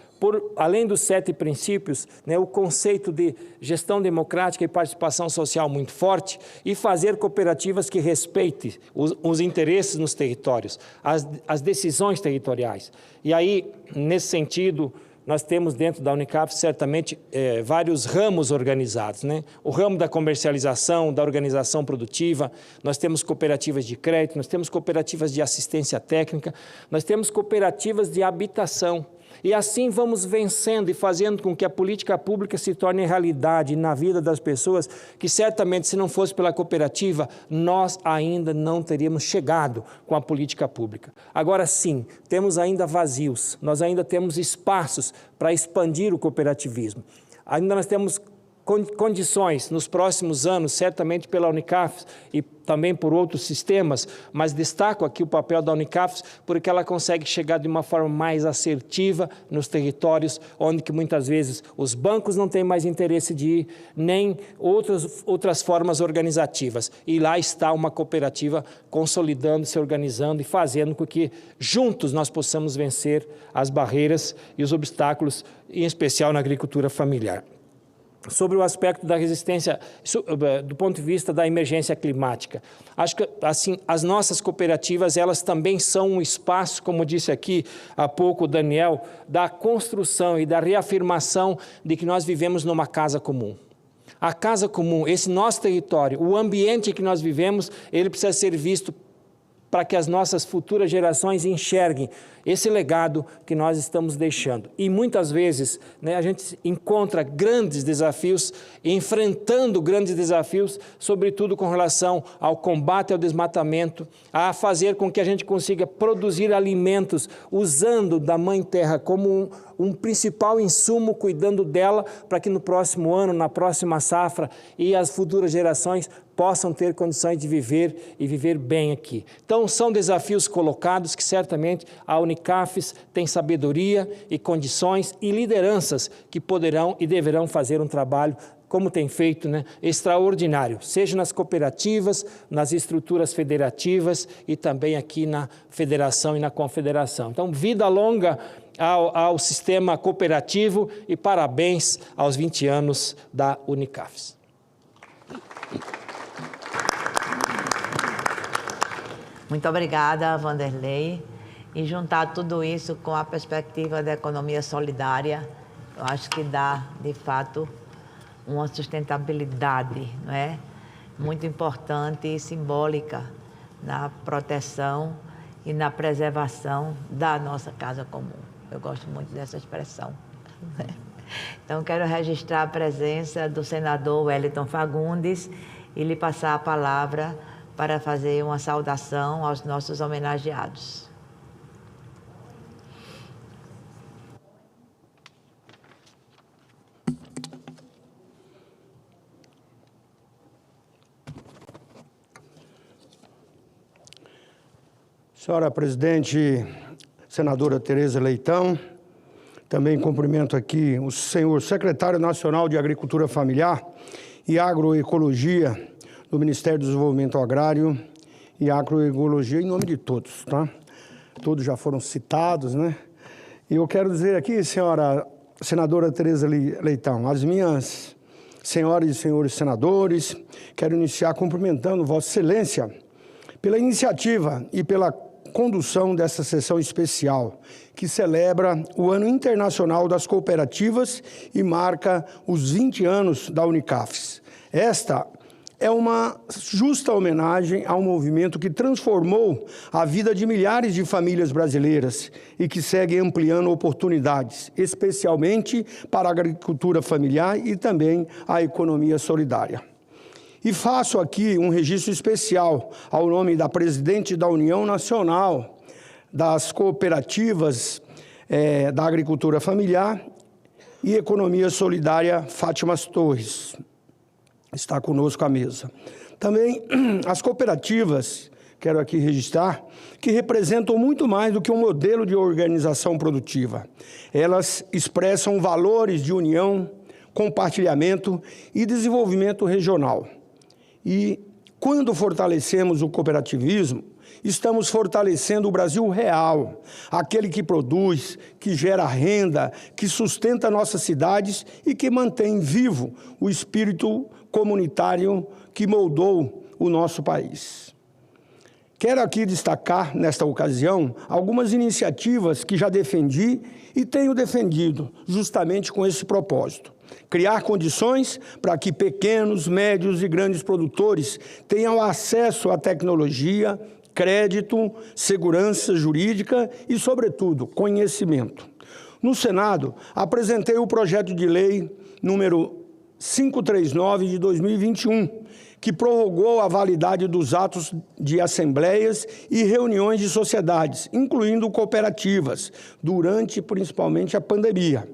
[SPEAKER 18] além dos 7 princípios, né, o conceito de gestão democrática e participação social muito forte e fazer cooperativas que respeitem os interesses nos territórios, as decisões territoriais. E aí, nesse sentido, nós temos dentro da Unicaf, certamente, vários ramos organizados, né? O ramo da comercialização, da organização produtiva, nós temos cooperativas de crédito, nós temos cooperativas de assistência técnica, nós temos cooperativas de habitação. E assim vamos vencendo e fazendo com que a política pública se torne realidade na vida das pessoas, que certamente, se não fosse pela cooperativa, nós ainda não teríamos chegado com a política pública. Agora sim, temos ainda vazios, nós ainda temos espaços para expandir o cooperativismo. Ainda nós temos condições nos próximos anos, certamente pela Unicaf e também por outros sistemas, mas destaco aqui o papel da Unicaf porque ela consegue chegar de uma forma mais assertiva nos territórios onde que muitas vezes os bancos não têm mais interesse de ir, nem outras formas organizativas. E lá está uma cooperativa consolidando, se organizando e fazendo com que juntos nós possamos vencer as barreiras e os obstáculos, em especial na agricultura familiar. Sobre o aspecto da resistência, do ponto de vista da emergência climática. Acho que assim, as nossas cooperativas, elas também são um espaço, como disse aqui há pouco o Daniel, da construção e da reafirmação de que nós vivemos numa casa comum. A casa comum, esse nosso território, o ambiente em que nós vivemos, ele precisa ser visto para que as nossas futuras gerações enxerguem esse legado que nós estamos deixando. E muitas vezes, né, a gente encontra grandes desafios, enfrentando grandes desafios, sobretudo com relação ao combate ao desmatamento, a fazer com que a gente consiga produzir alimentos usando da Mãe Terra como um principal insumo, cuidando dela, para que no próximo ano, na próxima safra e as futuras gerações possam ter condições de viver e viver bem aqui. Então, são desafios colocados que certamente a Unicaf tem sabedoria e condições e lideranças que poderão e deverão fazer um trabalho, como tem feito, né, extraordinário, seja nas cooperativas, nas estruturas federativas e também aqui na federação e na confederação. Então, vida longa ao sistema cooperativo e parabéns aos 20 anos da Unicaf.
[SPEAKER 6] Muito obrigada, Vanderlei. E juntar tudo isso com a perspectiva da economia solidária, eu acho que dá, de fato, uma sustentabilidade, não é? Muito importante e simbólica na proteção e na preservação da nossa casa comum. Eu gosto muito dessa expressão. Então, quero registrar a presença do senador Wellington Fagundes e lhe passar a palavra para fazer uma saudação aos nossos homenageados.
[SPEAKER 5] Senhora presidente, senadora Tereza Leitão, também cumprimento aqui o senhor secretário nacional de Agricultura Familiar e Agroecologia do Ministério do Desenvolvimento Agrário e Agroecologia, em nome de todos, tá? Todos já foram citados, né? E eu quero dizer aqui, senhora senadora Tereza Leitão, as minhas senhoras e senhores senadores, quero iniciar cumprimentando Vossa Excelência pela iniciativa e pela condução dessa sessão especial, que celebra o Ano Internacional das Cooperativas e marca os 20 anos da Unicaf. Esta é uma justa homenagem a um movimento que transformou a vida de milhares de famílias brasileiras e que segue ampliando oportunidades, especialmente para a agricultura familiar e também a economia solidária. E faço aqui um registro especial ao nome da presidente da União Nacional das Cooperativas da Agricultura Familiar e Economia Solidária, Fátima Torres. Está conosco à mesa. Também as cooperativas, quero aqui registrar, que representam muito mais do que um modelo de organização produtiva. Elas expressam valores de união, compartilhamento e desenvolvimento regional. E, quando fortalecemos o cooperativismo, estamos fortalecendo o Brasil real, aquele que produz, que gera renda, que sustenta nossas cidades e que mantém vivo o espírito comunitário que moldou o nosso país. Quero aqui destacar, nesta ocasião, algumas iniciativas que já defendi e tenho defendido justamente com esse propósito. Criar condições para que pequenos, médios e grandes produtores tenham acesso à tecnologia, crédito, segurança jurídica e, sobretudo, conhecimento. No Senado, apresentei o projeto de lei número 539 de 2021, que prorrogou a validade dos atos de assembleias e reuniões de sociedades, incluindo cooperativas, durante principalmente a pandemia.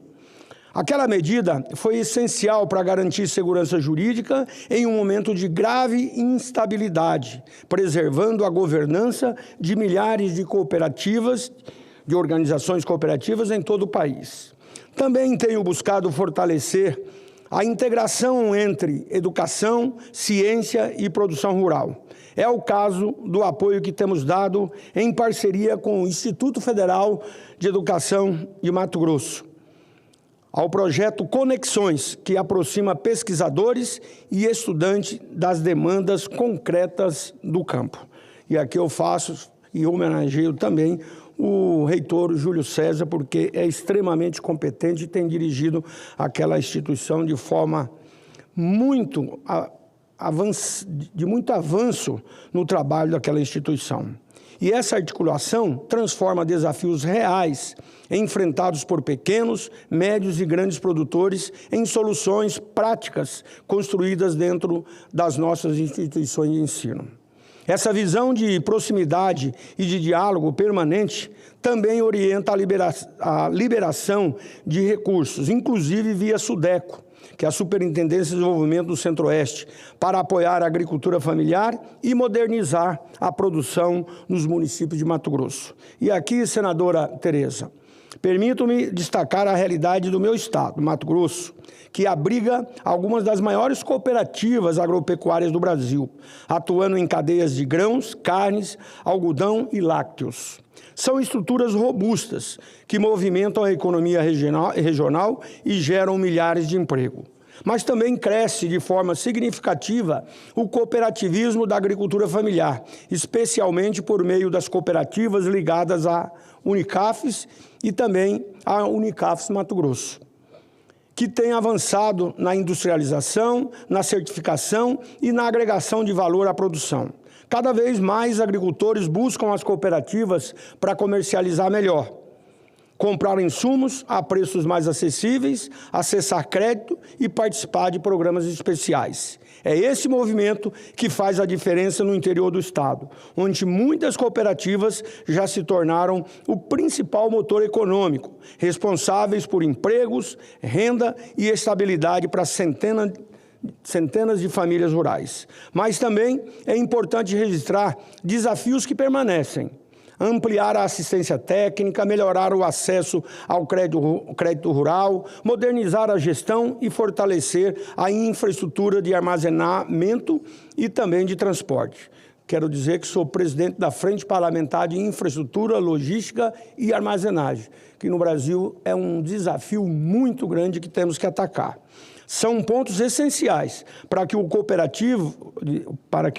[SPEAKER 5] Aquela medida foi essencial para garantir segurança jurídica em um momento de grave instabilidade, preservando a governança de milhares de cooperativas, de organizações cooperativas em todo o país. Também tenho buscado fortalecer a integração entre educação, ciência e produção rural. É o caso do apoio que temos dado em parceria com o Instituto Federal de Educação de Mato Grosso, ao projeto Conexões, que aproxima pesquisadores e estudantes das demandas concretas do campo. E aqui eu faço e homenageio também o reitor Júlio César, porque é extremamente competente e tem dirigido aquela instituição de forma de muito avanço no trabalho daquela instituição. E essa articulação transforma desafios reais enfrentados por pequenos, médios e grandes produtores em soluções práticas construídas dentro das nossas instituições de ensino. Essa visão de proximidade e de diálogo permanente também orienta a liberação de recursos, inclusive via SUDECO, que é a Superintendência de Desenvolvimento do Centro-Oeste, para apoiar a agricultura familiar e modernizar a produção nos municípios de Mato Grosso. E aqui, senadora Tereza, permito-me destacar a realidade do meu estado, Mato Grosso, que abriga algumas das maiores cooperativas agropecuárias do Brasil, atuando em cadeias de grãos, carnes, algodão e lácteos. São estruturas robustas que movimentam a economia regional e geram milhares de empregos. Mas também cresce de forma significativa o cooperativismo da agricultura familiar, especialmente por meio das cooperativas ligadas à Unicafes e também à Unicafes Mato Grosso, que tem avançado na industrialização, na certificação e na agregação de valor à produção. Cada vez mais agricultores buscam as cooperativas para comercializar melhor, comprar insumos a preços mais acessíveis, acessar crédito e participar de programas especiais. É esse movimento que faz a diferença no interior do estado, onde muitas cooperativas já se tornaram o principal motor econômico, responsáveis por empregos, renda e estabilidade para centenas de famílias rurais. Mas também é importante registrar desafios que permanecem. Ampliar a assistência técnica, melhorar o acesso ao crédito rural, modernizar a gestão e fortalecer a infraestrutura de armazenamento e também de transporte. Quero dizer que sou presidente da Frente Parlamentar de Infraestrutura, Logística e Armazenagem, que no Brasil é um desafio muito grande que temos que atacar. São pontos essenciais para que o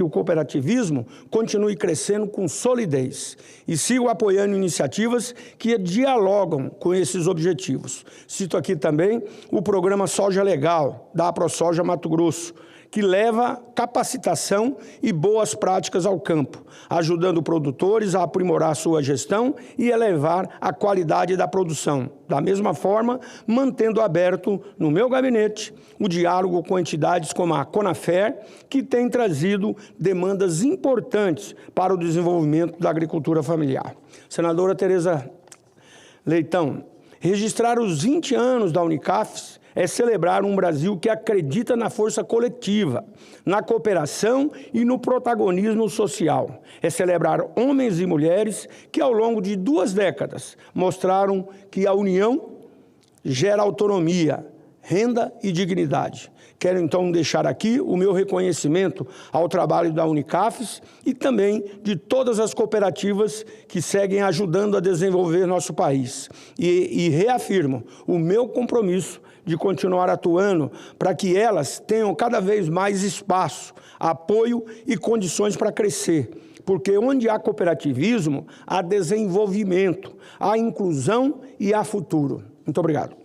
[SPEAKER 5] cooperativismo continue crescendo com solidez e siga apoiando iniciativas que dialogam com esses objetivos. Cito aqui também o programa Soja Legal, da AproSoja Mato Grosso, que leva capacitação e boas práticas ao campo, ajudando produtores a aprimorar sua gestão e elevar a qualidade da produção. Da mesma forma, mantendo aberto no meu gabinete o diálogo com entidades como a Conafer, que tem trazido demandas importantes para o desenvolvimento da agricultura familiar. Senadora Tereza Leitão, registrar os 20 anos da Unicafes é celebrar um Brasil que acredita na força coletiva, na cooperação e no protagonismo social. É celebrar homens e mulheres que, ao longo de 2 décadas, mostraram que a união gera autonomia, renda e dignidade. Quero então deixar aqui o meu reconhecimento ao trabalho da Unicafes e também de todas as cooperativas que seguem ajudando a desenvolver nosso país. E reafirmo o meu compromisso de continuar atuando para que elas tenham cada vez mais espaço, apoio e condições para crescer. Porque onde há cooperativismo, há desenvolvimento, há inclusão e há futuro. Muito obrigado.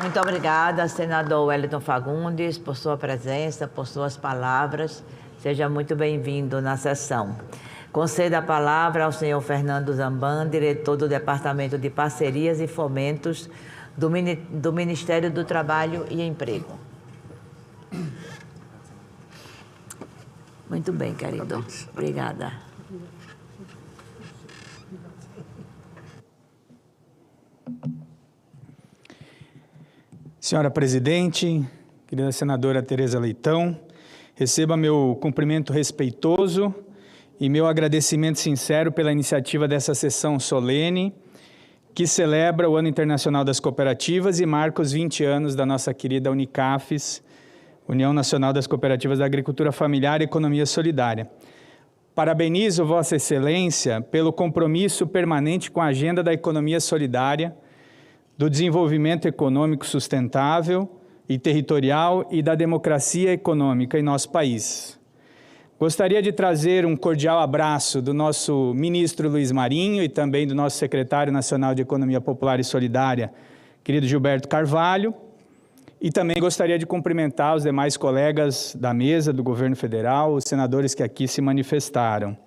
[SPEAKER 6] Muito obrigada, senador Wellington Fagundes, por sua presença, por suas palavras. Seja muito bem-vindo na sessão. Concedo a palavra ao senhor Fernando Zamban, diretor do Departamento de Parcerias e Fomentos do Ministério do Trabalho e Emprego. Muito bem, querido. Obrigada.
[SPEAKER 7] Senhora Presidente, querida senadora Tereza Leitão, receba meu cumprimento respeitoso e meu agradecimento sincero pela iniciativa dessa sessão solene, que celebra o Ano Internacional das Cooperativas e marca os 20 anos da nossa querida Unicafes, União Nacional das Cooperativas da Agricultura Familiar e Economia Solidária. Parabenizo Vossa Excelência pelo compromisso permanente com a agenda da economia solidária, do desenvolvimento econômico sustentável e territorial e da democracia econômica em nosso país. Gostaria de trazer um cordial abraço do nosso ministro Luiz Marinho e também do nosso secretário nacional de Economia Popular e Solidária, querido Gilberto Carvalho, e também gostaria de cumprimentar os demais colegas da mesa do governo federal, os senadores que aqui se manifestaram.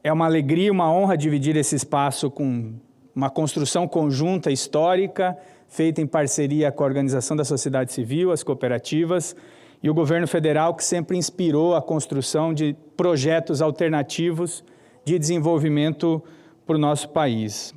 [SPEAKER 7] É uma alegria, uma honra dividir esse espaço com uma construção conjunta histórica, feita em parceria com a Organização da Sociedade Civil, as cooperativas, e o governo federal, que sempre inspirou a construção de projetos alternativos de desenvolvimento para o nosso país.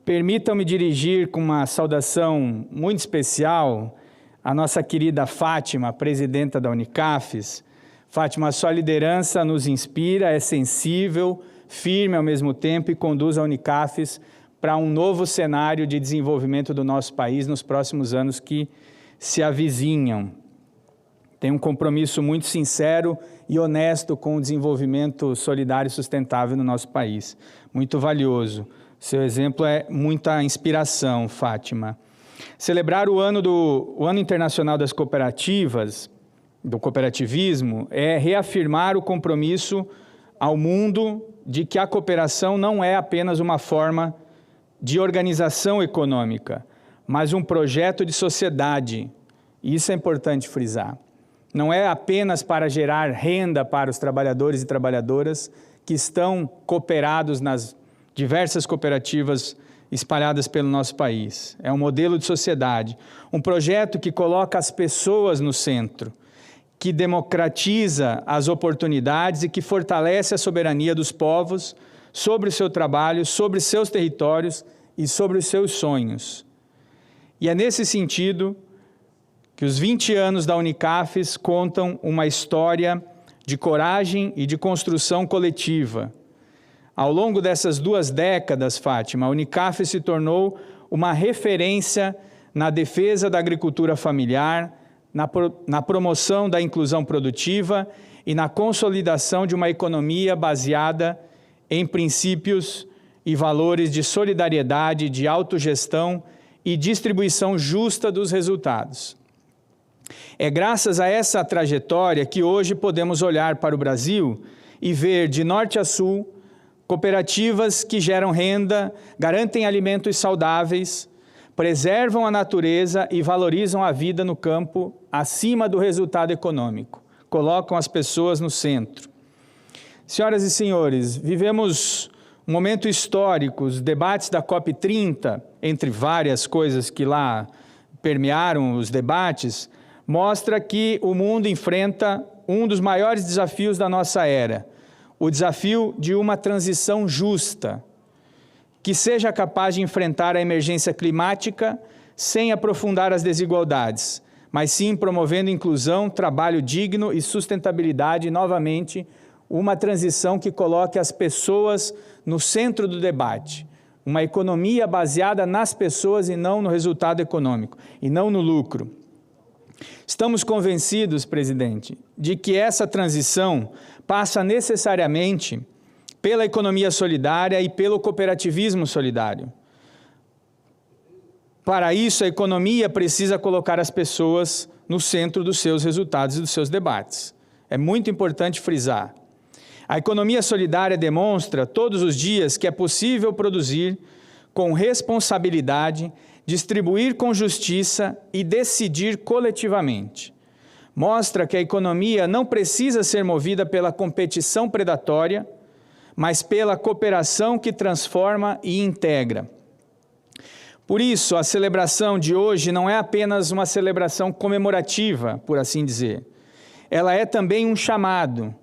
[SPEAKER 7] Permitam-me dirigir com uma saudação muito especial à nossa querida Fátima, presidenta da Unicafes. Fátima, sua liderança nos inspira, é sensível, firme ao mesmo tempo e conduz a Unicafes para um novo cenário de desenvolvimento do nosso país nos próximos anos que se avizinham. Tem um compromisso muito sincero e honesto com o desenvolvimento solidário e sustentável no nosso país. Muito valioso. Seu exemplo é muita inspiração, Fátima. Celebrar o Ano Internacional das Cooperativas, do cooperativismo, é reafirmar o compromisso ao mundo de que a cooperação não é apenas uma forma de organização econômica, mas um projeto de sociedade. Isso é importante frisar. Não é apenas para gerar renda para os trabalhadores e trabalhadoras que estão cooperados nas diversas cooperativas espalhadas pelo nosso país. É um modelo de sociedade, um projeto que coloca as pessoas no centro, que democratiza as oportunidades e que fortalece a soberania dos povos sobre o seu trabalho, sobre seus territórios e sobre os seus sonhos. E é nesse sentido que os 20 anos da Unicafes contam uma história de coragem e de construção coletiva. Ao longo dessas 2 décadas, Fátima, a Unicafes se tornou uma referência na defesa da agricultura familiar, na promoção da inclusão produtiva e na consolidação de uma economia baseada em princípios e valores de solidariedade, de autogestão e distribuição justa dos resultados. É graças a essa trajetória que hoje podemos olhar para o Brasil e ver de norte a sul cooperativas que geram renda, garantem alimentos saudáveis, preservam a natureza e valorizam a vida no campo acima do resultado econômico, colocam as pessoas no centro. Senhoras e senhores, vivemos um momento histórico, os debates da COP30, entre várias coisas que lá permearam os debates, mostra que o mundo enfrenta um dos maiores desafios da nossa era, o desafio de uma transição justa, que seja capaz de enfrentar a emergência climática sem aprofundar as desigualdades, mas sim promovendo inclusão, trabalho digno e sustentabilidade, novamente, uma transição que coloque as pessoas no centro do debate, uma economia baseada nas pessoas e não no resultado econômico, e não no lucro. Estamos convencidos, presidente, de que essa transição passa necessariamente pela economia solidária e pelo cooperativismo solidário. Para isso, a economia precisa colocar as pessoas no centro dos seus resultados e dos seus debates. É muito importante frisar. A economia solidária demonstra todos os dias que é possível produzir com responsabilidade, distribuir com justiça e decidir coletivamente. Mostra que a economia não precisa ser movida pela competição predatória, mas pela cooperação que transforma e integra. Por isso, a celebração de hoje não é apenas uma celebração comemorativa, por assim dizer. Ela é também um chamado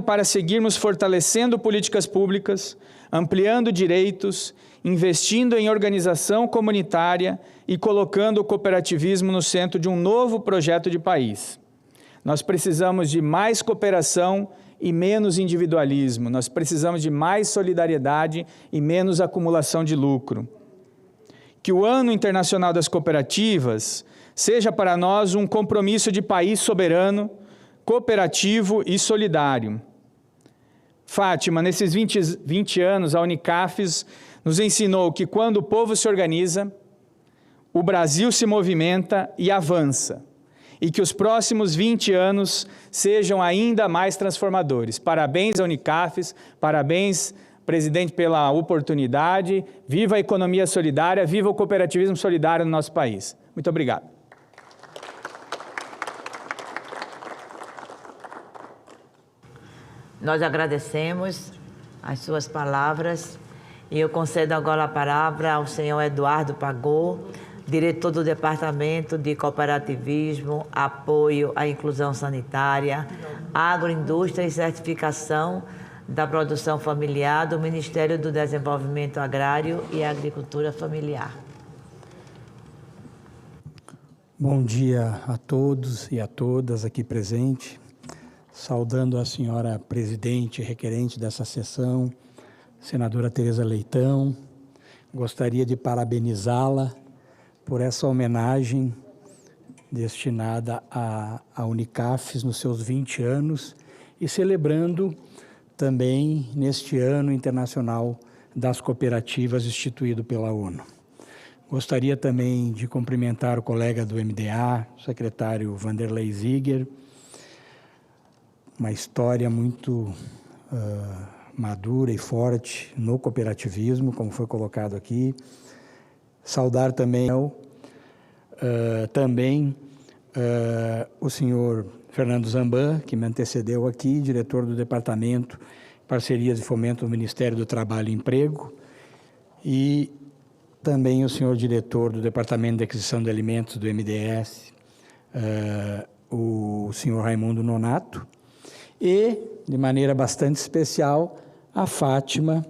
[SPEAKER 7] para seguirmos fortalecendo políticas públicas, ampliando direitos, investindo em organização comunitária e colocando o cooperativismo no centro de um novo projeto de país. Nós precisamos de mais cooperação e menos individualismo. Nós precisamos de mais solidariedade e menos acumulação de lucro. Que o Ano Internacional das Cooperativas seja para nós um compromisso de país soberano, cooperativo e solidário. Fátima, nesses 20 anos, a Unicafes nos ensinou que quando o povo se organiza, o Brasil se movimenta e avança, e que os próximos 20 anos sejam ainda mais transformadores. Parabéns à Unicafes, parabéns, presidente, pela oportunidade. Viva a economia solidária, viva o cooperativismo solidário no nosso país. Muito obrigado.
[SPEAKER 6] Nós agradecemos as suas palavras e eu concedo agora a palavra ao senhor Eduardo Pagô, diretor do Departamento de Cooperativismo, Apoio à Inclusão Sanitária, Agroindústria e Certificação da Produção Familiar do Ministério do Desenvolvimento Agrário e Agricultura Familiar.
[SPEAKER 18] Bom dia a todos e a todas aqui presentes. Saudando a senhora presidente requerente dessa sessão, senadora Tereza Leitão. Gostaria de parabenizá-la por essa homenagem destinada à Unicafes nos seus 20 anos e celebrando também neste Ano Internacional das Cooperativas instituído pela ONU. Gostaria também de cumprimentar o colega do MDA, o secretário Vanderlei Ziger, uma história muito madura e forte no cooperativismo, como foi colocado aqui. Saudar também o senhor Fernando Zamban, que me antecedeu aqui, diretor do Departamento de Parcerias e Fomento do Ministério do Trabalho e Emprego, e também o senhor diretor do Departamento de Aquisição de Alimentos do MDS, o senhor Raimundo Nonato, e, de maneira bastante especial, a Fátima,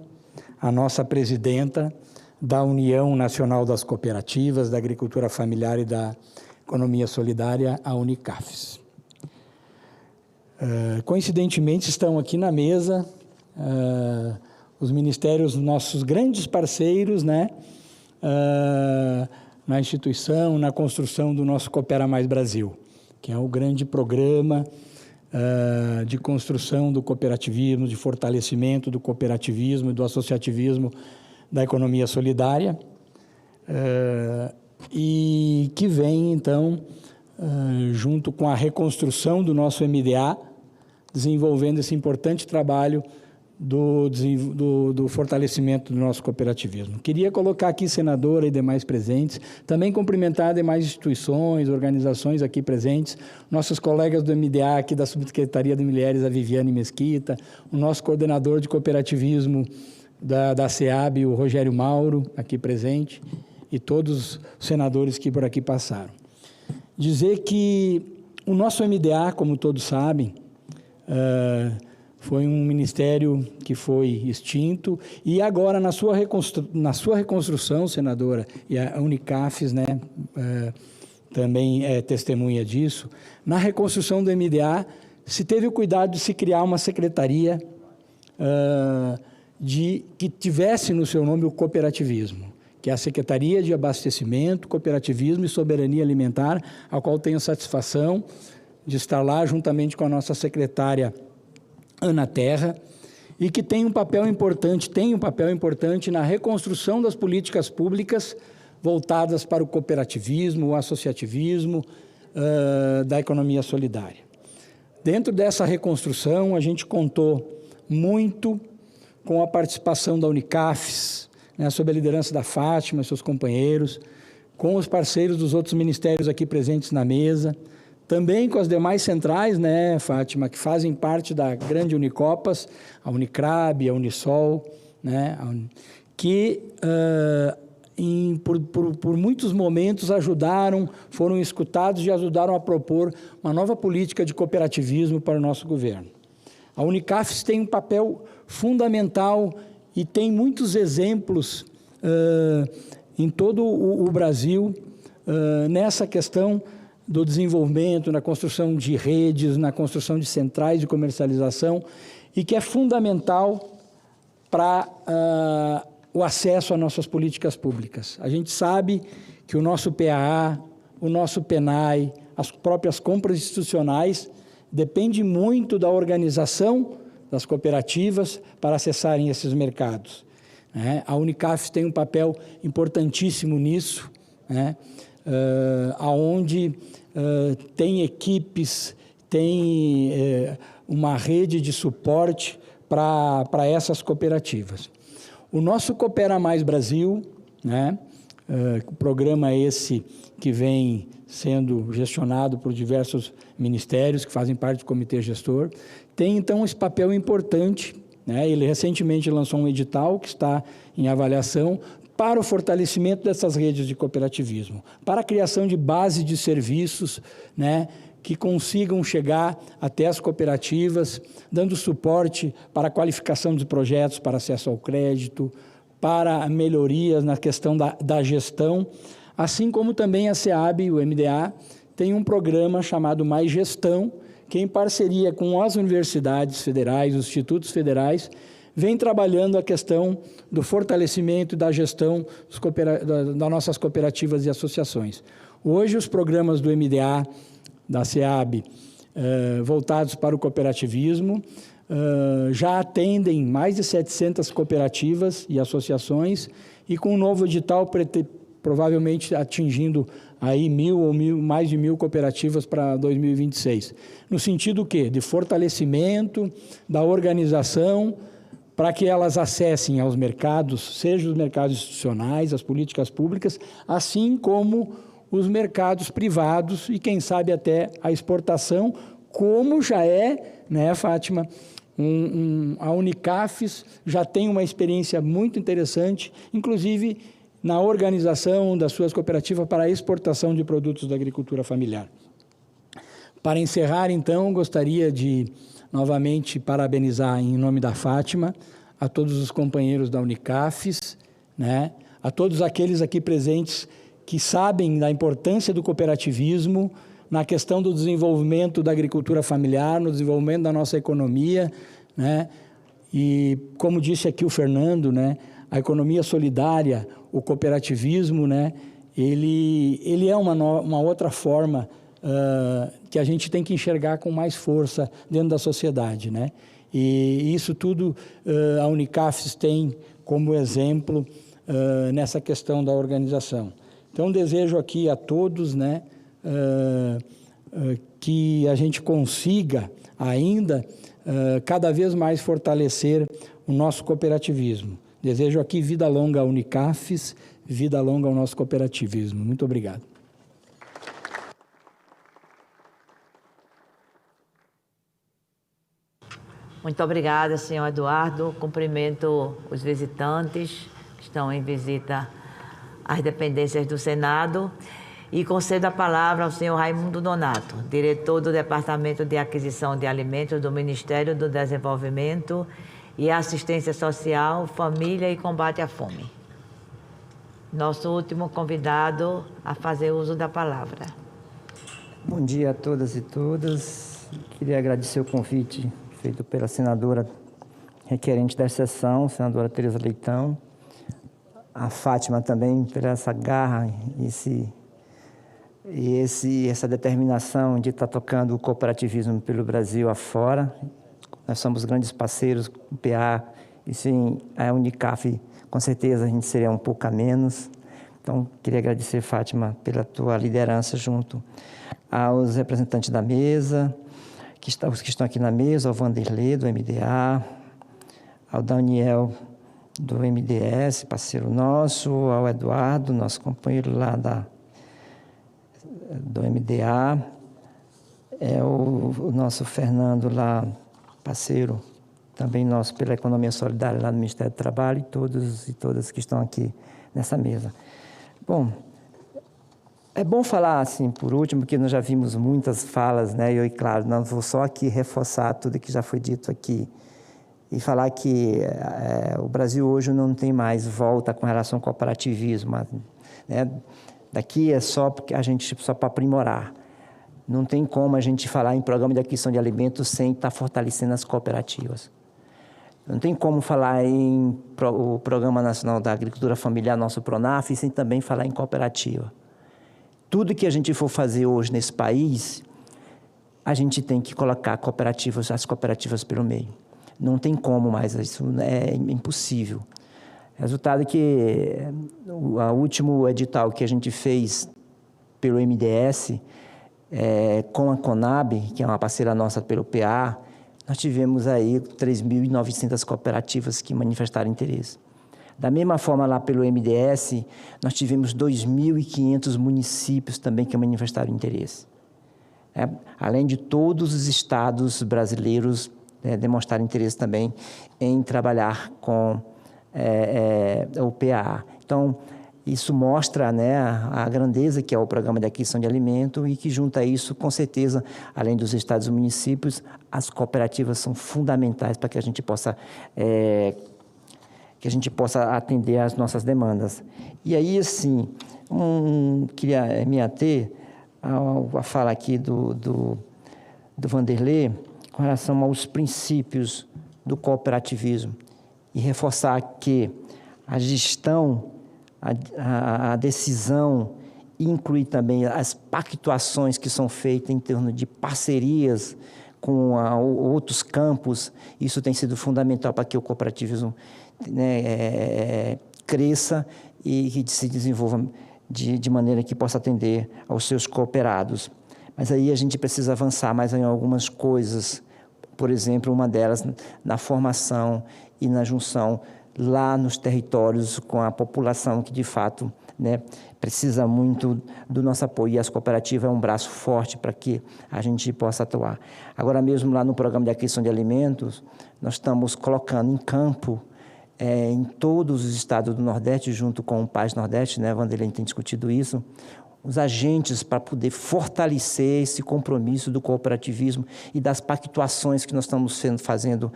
[SPEAKER 18] a nossa presidenta da União Nacional das Cooperativas, da Agricultura Familiar e da Economia Solidária, a Unicafes. Coincidentemente, estão aqui na mesa os ministérios, nossos grandes parceiros, né, na instituição, na construção do nosso Coopera Mais Brasil, que é o grande programa de construção do cooperativismo, de fortalecimento do cooperativismo e do associativismo da economia solidária, e que vem, então, junto com a reconstrução do nosso MDA, desenvolvendo esse importante trabalho do fortalecimento do nosso cooperativismo. Queria colocar aqui, senadora e demais presentes, também cumprimentar demais instituições, organizações aqui presentes, nossos colegas do MDA aqui da Subsecretaria de Mulheres, a Viviane Mesquita, o nosso coordenador de cooperativismo da SEAB, o Rogério Mauro, aqui presente, e todos os senadores que por aqui passaram. Dizer que o nosso MDA, como todos sabem, foi um ministério que foi extinto e agora, na sua reconstrução, senadora, e a Unicafes, né, também é testemunha disso, na reconstrução do MDA, se teve o cuidado de se criar uma secretaria que tivesse no seu nome o cooperativismo, que é a Secretaria de Abastecimento, Cooperativismo e Soberania Alimentar, a qual tenho satisfação de estar lá juntamente com a nossa secretária Ana Terra, e que tem um papel importante na reconstrução das políticas públicas voltadas para o cooperativismo, o associativismo, da economia solidária. Dentro dessa reconstrução, a gente contou muito com a participação da Unicafes, né, sob a liderança da Fátima e seus companheiros, com os parceiros dos outros ministérios aqui presentes na mesa, também com as demais centrais, né, Fátima, que fazem parte da grande Unicopas, a Unicrab, a Unisol, né, que por muitos momentos foram escutados e ajudaram a propor uma nova política de cooperativismo para o nosso governo. A Unicafes tem um papel fundamental e tem muitos exemplos em todo o Brasil nessa questão do desenvolvimento, na construção de redes, na construção de centrais de comercialização, e que é fundamental para o acesso às nossas políticas públicas. A gente sabe que o nosso PAA, o nosso PENAI, as próprias compras institucionais, depende muito da organização das cooperativas para acessarem esses mercados, né? A Unicafes tem um papel importantíssimo nisso, né? Onde tem equipes, tem uma rede de suporte para essas cooperativas. O nosso Coopera Mais Brasil, né? O programa esse que vem sendo gestionado por diversos ministérios que fazem parte do comitê gestor, tem então esse papel importante, né? Ele recentemente lançou um edital que está em avaliação para o fortalecimento dessas redes de cooperativismo, para a criação de base de serviços, né, que consigam chegar até as cooperativas, dando suporte para a qualificação dos projetos, para acesso ao crédito, para melhorias na questão da gestão, assim como também a SEAB, o MDA, tem um programa chamado Mais Gestão, que em parceria com as universidades federais, os institutos federais, vem trabalhando a questão do fortalecimento e da gestão das nossas cooperativas e associações. Hoje, os programas do MDA, da SEAB, voltados para o cooperativismo, já atendem mais de 700 cooperativas e associações, e com o novo edital, provavelmente atingindo aí mais de 1.000 cooperativas para 2026. No sentido o quê? De fortalecimento da organização, para que elas acessem aos mercados, seja os mercados institucionais, as políticas públicas, assim como os mercados privados e, quem sabe, até a exportação, como já é, né, Fátima, a Unicafes já tem uma experiência muito interessante, inclusive na organização das suas cooperativas para a exportação de produtos da agricultura familiar. Para encerrar, então, gostaria de novamente parabenizar em nome da Fátima a todos os companheiros da Unicafes, né, a todos aqueles aqui presentes que sabem da importância do cooperativismo na questão do desenvolvimento da agricultura familiar, no desenvolvimento da nossa economia, né, e como disse aqui o Fernando, né, a economia solidária, o cooperativismo, né, ele é uma outra forma que a gente tem que enxergar com mais força dentro da sociedade, né? E isso tudo a Unicafes tem como exemplo nessa questão da organização. Então, desejo aqui a todos, né, que a gente consiga ainda cada vez mais fortalecer o nosso cooperativismo. Desejo aqui vida longa à Unicafes, vida longa ao nosso cooperativismo. Muito obrigado.
[SPEAKER 6] Muito obrigada, senhor Eduardo. Cumprimento os visitantes que estão em visita às dependências do Senado e concedo a palavra ao senhor Raimundo Donato, diretor do Departamento de Aquisição de Alimentos do Ministério do Desenvolvimento e Assistência Social, Família e Combate à Fome. Nosso último convidado a fazer uso da palavra.
[SPEAKER 4] Bom dia a todas e todas. Queria agradecer o convite feito pela senadora requerente da sessão, senadora Tereza Leitão, a Fátima também, por essa garra essa determinação de estar tocando o cooperativismo pelo Brasil afora. Nós somos grandes parceiros, o PA, e sim, a Unicaf, com certeza a gente seria um pouco a menos. Então, queria agradecer, Fátima, pela tua liderança junto aos representantes da mesa, os que estão aqui na mesa, ao Vanderlei, do MDA, ao Daniel, do MDS, parceiro nosso, ao Eduardo, nosso companheiro lá do MDA, o nosso Fernando lá, parceiro também nosso pela Economia Solidária lá no Ministério do Trabalho, e todos e todas que estão aqui nessa mesa. Bom, é bom falar, assim, por último, que nós já vimos muitas falas, né? E claro, não vou só aqui reforçar tudo que já foi dito aqui e falar que o Brasil hoje não tem mais volta com relação ao cooperativismo, né? Daqui é só porque a gente só para aprimorar. Não tem como a gente falar em programa de aquisição de alimentos sem estar fortalecendo as cooperativas. Não tem como falar em o Programa Nacional da Agricultura Familiar, nosso PRONAF, sem também falar em cooperativa. Tudo que a gente for fazer hoje nesse país, a gente tem que colocar as cooperativas pelo meio. Não tem como mais, isso é impossível. Resultado é que o último edital que a gente fez pelo MDS, com a Conab, que é uma parceira nossa pelo PA, nós tivemos aí 3.900 cooperativas que manifestaram interesse. Da mesma forma, lá pelo MDS, nós tivemos 2.500 municípios também que manifestaram interesse. Além de todos os estados brasileiros demonstraram interesse também em trabalhar com o PA. Então, isso mostra, né, a grandeza que é o Programa de Aquisição de Alimento e que, junto a isso, com certeza, além dos estados e municípios, as cooperativas são fundamentais para que a gente possa atender às nossas demandas. E aí, assim, queria me ater à fala aqui do Vanderlei com relação aos princípios do cooperativismo e reforçar que a gestão, a decisão inclui também as pactuações que são feitas em torno de parcerias com outros campos. Isso tem sido fundamental para que o cooperativismo cresça e que se desenvolva de maneira que possa atender aos seus cooperados. Mas aí a gente precisa avançar mais em algumas coisas, por exemplo, uma delas na formação e na junção lá nos territórios com a população que, de fato, precisa muito do nosso apoio. E as cooperativas é um braço forte para que a gente possa atuar. Agora mesmo, lá no Programa de Aquisição de Alimentos, nós estamos colocando em campo, em todos os estados do Nordeste, junto com o PAS Nordeste, Vanderlei tem discutido isso, os agentes para poder fortalecer esse compromisso do cooperativismo e das pactuações que nós estamos fazendo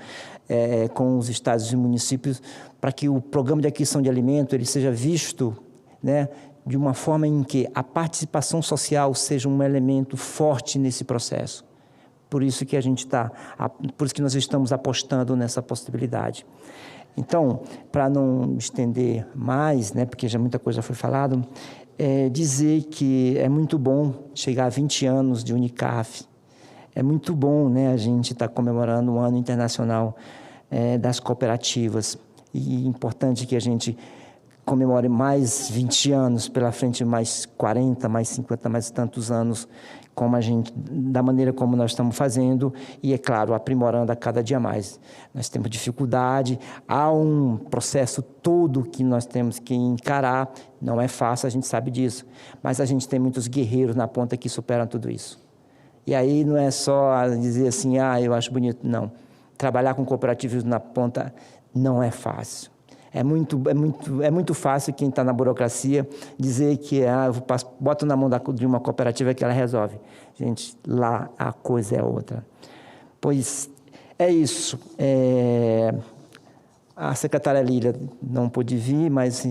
[SPEAKER 4] com os estados e municípios, para que o Programa de Aquisição de Alimento ele seja visto de uma forma em que a participação social seja um elemento forte nesse processo. Por isso que por isso que nós estamos apostando nessa possibilidade. Então, para não estender mais, porque já muita coisa foi falada, dizer que é muito bom chegar a 20 anos de Unicaf. É muito bom, a gente estar comemorando o Ano Internacional das Cooperativas. E é importante que a gente comemore mais 20 anos, pela frente mais 40, mais 50, mais tantos anos, da maneira como nós estamos fazendo e, é claro, aprimorando a cada dia mais. Nós temos dificuldade, há um processo todo que nós temos que encarar, não é fácil, a gente sabe disso, mas a gente tem muitos guerreiros na ponta que superam tudo isso. E aí não é só dizer assim, eu acho bonito, não. Trabalhar com cooperativismo na ponta não é fácil. É muito fácil quem está na burocracia dizer que boto na mão de uma cooperativa que ela resolve. Gente, lá a coisa é outra. Pois é isso. A secretária Lília não pôde vir, mas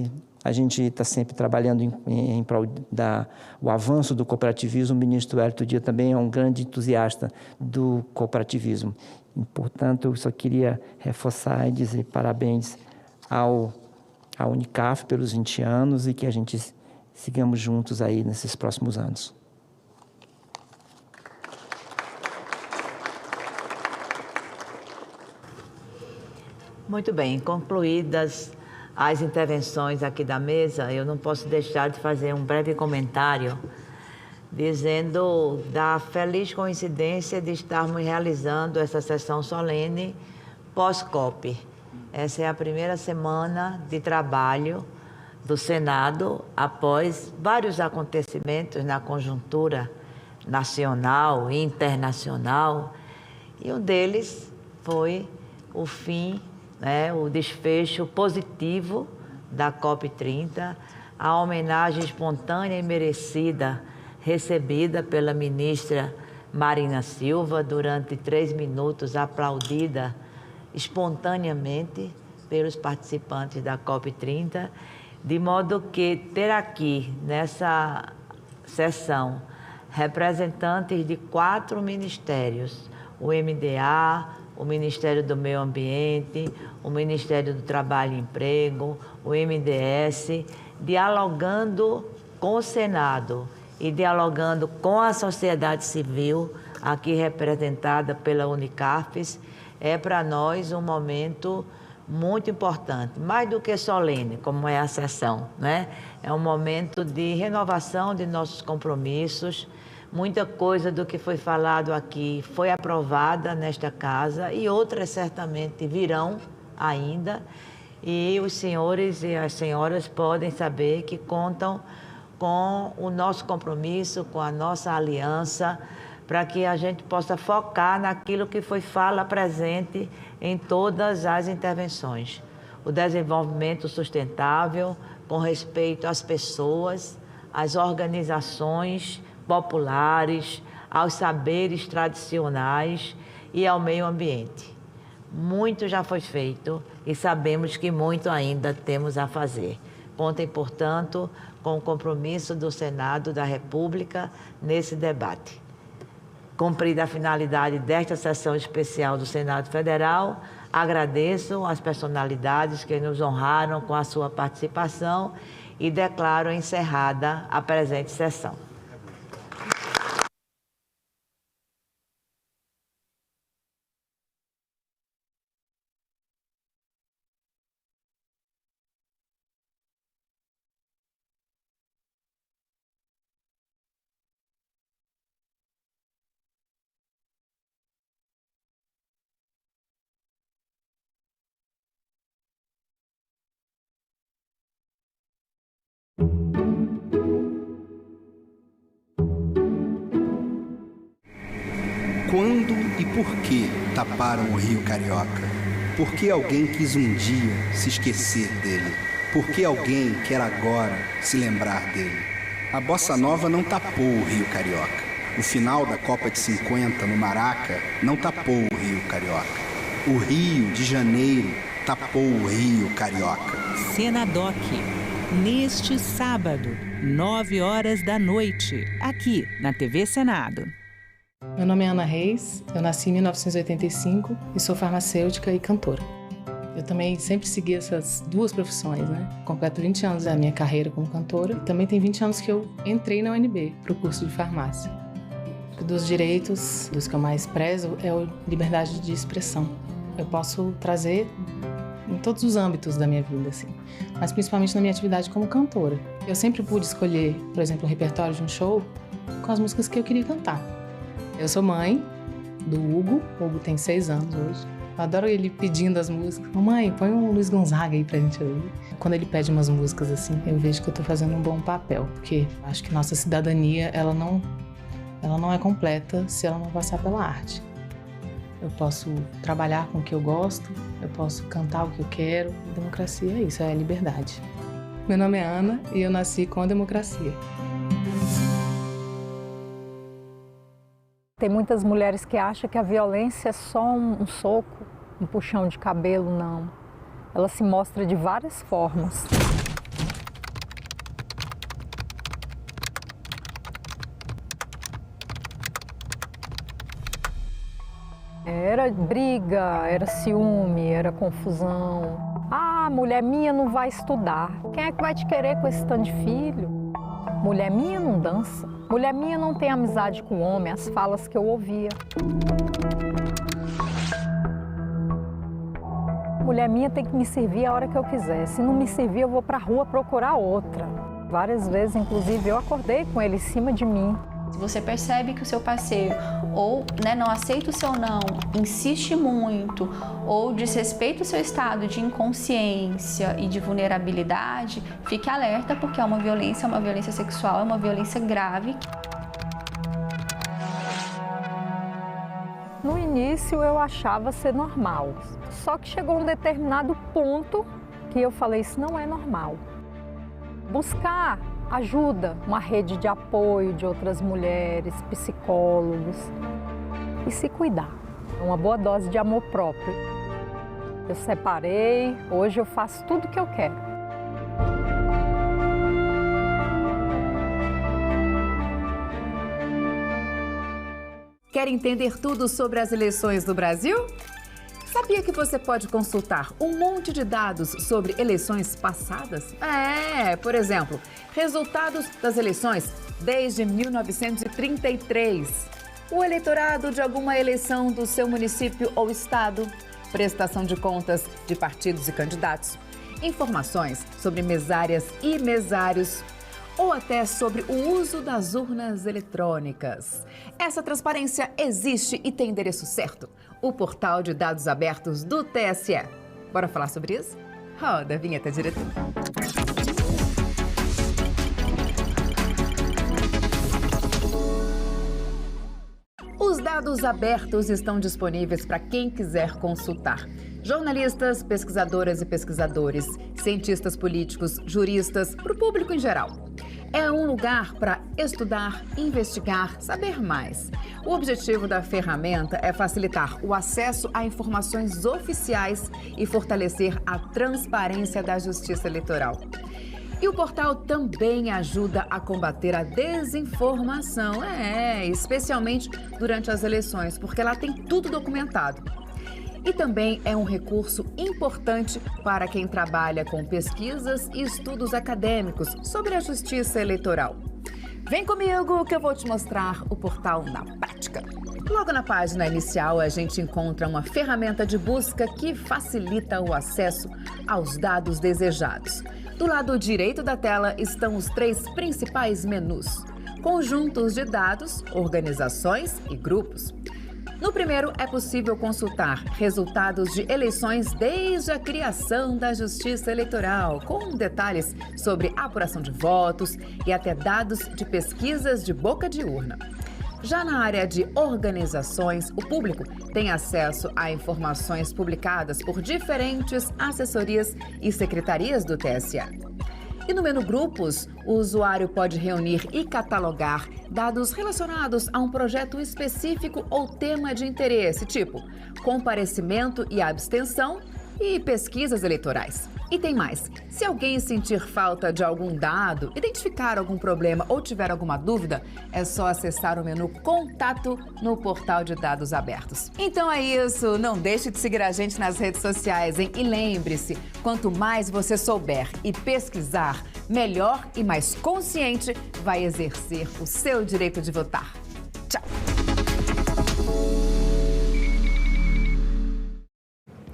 [SPEAKER 4] a gente está sempre trabalhando em prol o avanço do cooperativismo. O ministro Hélio Dia também é um grande entusiasta do cooperativismo. E, portanto, eu só queria reforçar e dizer parabéns à Unicaf pelos 20 anos e que a gente sigamos juntos aí nesses próximos anos.
[SPEAKER 6] Muito bem, concluídas as intervenções aqui da mesa, eu não posso deixar de fazer um breve comentário dizendo da feliz coincidência de estarmos realizando essa sessão solene pós-COP. Essa é a primeira semana de trabalho do Senado após vários acontecimentos na conjuntura nacional e internacional, e um deles foi o fim, o desfecho positivo da COP30, a homenagem espontânea e merecida recebida pela ministra Marina Silva durante 3 minutos, aplaudida espontaneamente pelos participantes da COP30, de modo que ter aqui nessa sessão representantes de 4 ministérios, o MDA, o Ministério do Meio Ambiente, o Ministério do Trabalho e Emprego, o MDS, dialogando com o Senado e dialogando com a sociedade civil, aqui representada pela Unicafes, é para nós um momento muito importante, mais do que solene, como é a sessão, né? É um momento de renovação de nossos compromissos. Muita coisa do que foi falado aqui foi aprovada nesta casa e outras certamente virão ainda. E os senhores e as senhoras podem saber que contam com o nosso compromisso, com a nossa aliança, para que a gente possa focar naquilo que foi fala presente em todas as intervenções. O desenvolvimento sustentável, com respeito às pessoas, às organizações populares, aos saberes tradicionais e ao meio ambiente. Muito já foi feito e sabemos que muito ainda temos a fazer. Contem, portanto, com o compromisso do Senado da República nesse debate. Cumprida a finalidade desta sessão especial do Senado Federal, agradeço às personalidades que nos honraram com a sua participação e declaro encerrada a presente sessão.
[SPEAKER 14] Quando e por que taparam o Rio Carioca? Por que alguém quis um dia se esquecer dele? Por que alguém quer agora se lembrar dele? A Bossa Nova não tapou o Rio Carioca. O final da Copa de 50 no Maraca não tapou o Rio Carioca. O Rio de Janeiro tapou o Rio Carioca.
[SPEAKER 2] Senadoc, neste sábado, 21h, aqui na TV Senado.
[SPEAKER 3] Meu nome é Ana Reis, eu nasci em 1985 e sou farmacêutica e cantora. Eu também sempre segui essas duas profissões, né? Completo 20 anos da minha carreira como cantora e também tem 20 anos que eu entrei na UNB para o curso de farmácia. Dos direitos, dos que eu mais prezo, é a liberdade de expressão. Eu posso trazer em todos os âmbitos da minha vida, assim, mas principalmente na minha atividade como cantora. Eu sempre pude escolher, por exemplo, o repertório de um show com as músicas que eu queria cantar. Eu sou mãe do Hugo. O Hugo tem 6 anos hoje. Eu adoro ele pedindo as músicas. Mamãe, põe um Luiz Gonzaga aí pra gente ouvir. Quando ele pede umas músicas assim, eu vejo que eu tô fazendo um bom papel, porque acho que nossa cidadania, ela não é completa se ela não passar pela arte. Eu posso trabalhar com o que eu gosto, eu posso cantar o que eu quero. Democracia é isso, é liberdade. Meu nome é Ana e eu nasci com a democracia.
[SPEAKER 21] Tem muitas mulheres que acham que a violência é só um soco, um puxão de cabelo, não. Ela se mostra de várias formas. Era briga, era ciúme, era confusão. Ah, mulher minha não vai estudar. Quem é que vai te querer com esse tanto de filho? Mulher minha não dança. Mulher minha não tem amizade com homem, as falas que eu ouvia. Mulher minha tem que me servir a hora que eu quiser. Se não me servir, eu vou pra rua procurar outra. Várias vezes, inclusive, eu acordei com ele em cima de mim.
[SPEAKER 11] Se você percebe que o seu parceiro ou não aceita o seu não, insiste muito ou desrespeita o seu estado de inconsciência e de vulnerabilidade, fique alerta porque é uma violência sexual, é uma violência grave.
[SPEAKER 21] No início eu achava ser normal, só que chegou um determinado ponto que eu falei, isso não é normal. Buscar ajuda, uma rede de apoio de outras mulheres, psicólogos e se cuidar. Uma boa dose de amor próprio. Eu separei, hoje eu faço tudo o que eu quero.
[SPEAKER 12] Quer entender tudo sobre as eleições do Brasil? Sabia que você pode consultar um monte de dados sobre eleições passadas? Por exemplo, resultados das eleições desde 1933, o eleitorado de alguma eleição do seu município ou estado, prestação de contas de partidos e candidatos, informações sobre mesárias e mesários, ou até sobre o uso das urnas eletrônicas. Essa transparência existe e tem endereço certo: o portal de dados abertos do TSE. Bora falar sobre isso? Roda a vinheta, diretor. Os dados abertos estão disponíveis para quem quiser consultar. Jornalistas, pesquisadoras e pesquisadores, cientistas políticos, juristas, para o público em geral. É um lugar para estudar, investigar, saber mais. O objetivo da ferramenta é facilitar o acesso a informações oficiais e fortalecer a transparência da justiça eleitoral. E o portal também ajuda a combater a desinformação, especialmente durante as eleições, porque lá tem tudo documentado. E também é um recurso importante para quem trabalha com pesquisas e estudos acadêmicos sobre a justiça eleitoral. Vem comigo que eu vou te mostrar o portal na prática. Logo na página inicial, a gente encontra uma ferramenta de busca que facilita o acesso aos dados desejados. Do lado direito da tela estão os 3 principais menus: conjuntos de dados, organizações e grupos. No primeiro, é possível consultar resultados de eleições desde a criação da Justiça Eleitoral, com detalhes sobre apuração de votos e até dados de pesquisas de boca de urna. Já na área de organizações, o público tem acesso a informações publicadas por diferentes assessorias e secretarias do TSE. E no menu Grupos, o usuário pode reunir e catalogar dados relacionados a um projeto específico ou tema de interesse, tipo comparecimento e abstenção e pesquisas eleitorais. E tem mais: se alguém sentir falta de algum dado, identificar algum problema ou tiver alguma dúvida, é só acessar o menu Contato no portal de dados abertos. Então é isso, não deixe de seguir a gente nas redes sociais, hein? E lembre-se, quanto mais você souber e pesquisar, melhor e mais consciente vai exercer o seu direito de votar. Tchau!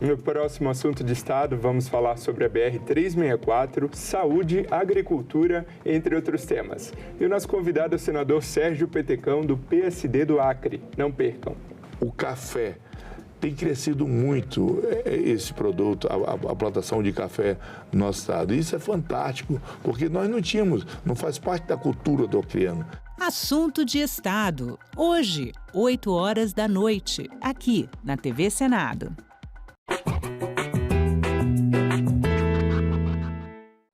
[SPEAKER 23] No próximo assunto de Estado, vamos falar sobre a BR-364, saúde, agricultura, entre outros temas. E o nosso convidado é o senador Sérgio Petecão, do PSD do Acre. Não percam.
[SPEAKER 24] O café tem crescido muito, esse produto, a plantação de café no nosso estado. Isso é fantástico, porque nós não tínhamos, não faz parte da cultura do acreano.
[SPEAKER 2] Assunto de Estado. Hoje, 20h, aqui na TV Senado.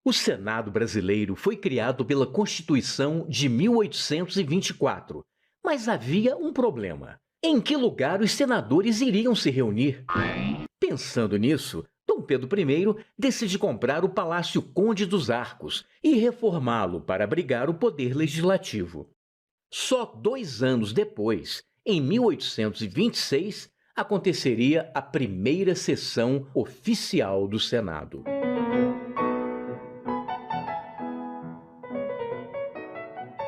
[SPEAKER 25] O Senado brasileiro foi criado pela Constituição de 1824, mas havia um problema. Em que lugar os senadores iriam se reunir? Pensando nisso, Dom Pedro I decide comprar o Palácio Conde dos Arcos e reformá-lo para abrigar o poder legislativo. Só 2 anos depois, em 1826, aconteceria a primeira sessão oficial do Senado.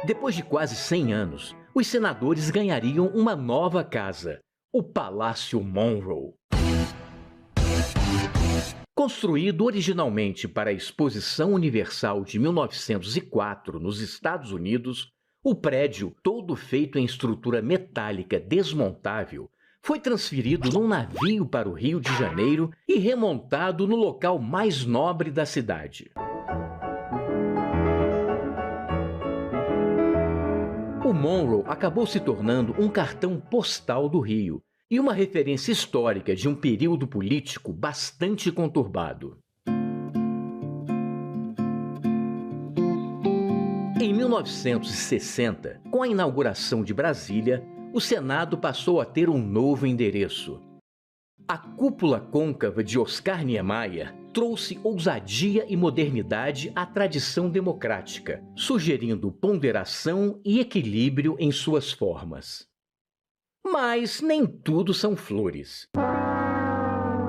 [SPEAKER 25] Depois de quase 100 anos, os senadores ganhariam uma nova casa, o Palácio Monroe. Construído originalmente para a Exposição Universal de 1904 nos Estados Unidos, o prédio, todo feito em estrutura metálica desmontável, foi transferido num navio para o Rio de Janeiro e remontado no local mais nobre da cidade. O Monroe acabou se tornando um cartão postal do Rio e uma referência histórica de um período político bastante conturbado. Em 1960, com a inauguração de Brasília, o Senado passou a ter um novo endereço. A cúpula côncava de Oscar Niemeyer trouxe ousadia e modernidade à tradição democrática, sugerindo ponderação e equilíbrio em suas formas. Mas nem tudo são flores.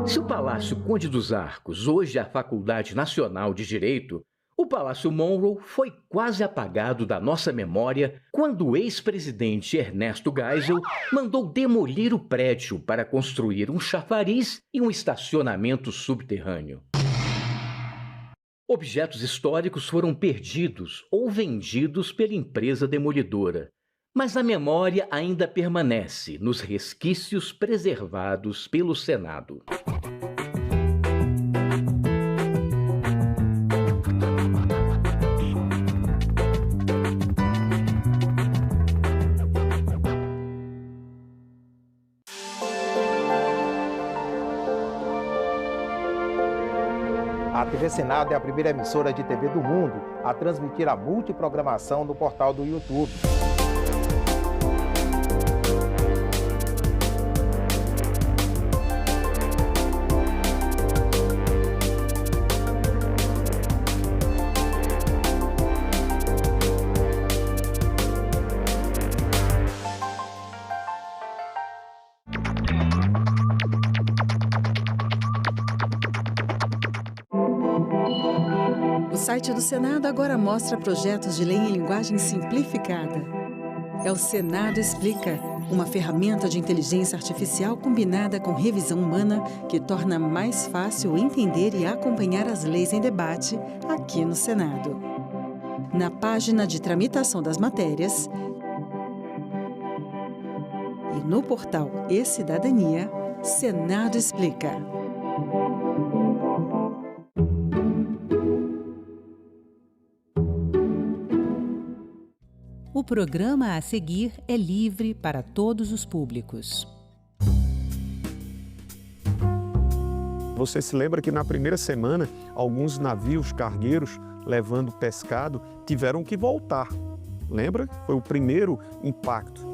[SPEAKER 25] Se o Palácio Conde dos Arcos hoje é a Faculdade Nacional de Direito, o Palácio Monroe foi quase apagado da nossa memória quando o ex-presidente Ernesto Geisel mandou demolir o prédio para construir um chafariz e um estacionamento subterrâneo. Objetos históricos foram perdidos ou vendidos pela empresa demolidora, mas a memória ainda permanece nos resquícios preservados pelo Senado.
[SPEAKER 13] A TV Senado é a primeira emissora de TV do mundo a transmitir a multiprogramação no portal do YouTube.
[SPEAKER 15] O site do Senado agora mostra projetos de lei em linguagem simplificada. É o Senado Explica, uma ferramenta de inteligência artificial combinada com revisão humana que torna mais fácil entender e acompanhar as leis em debate aqui no Senado. Na página de tramitação das matérias e no portal E-Cidadania, Senado Explica.
[SPEAKER 2] O programa a seguir é livre para todos os públicos.
[SPEAKER 17] Você se lembra que na primeira semana, alguns navios cargueiros levando pescado tiveram que voltar. Lembra? Foi o primeiro impacto.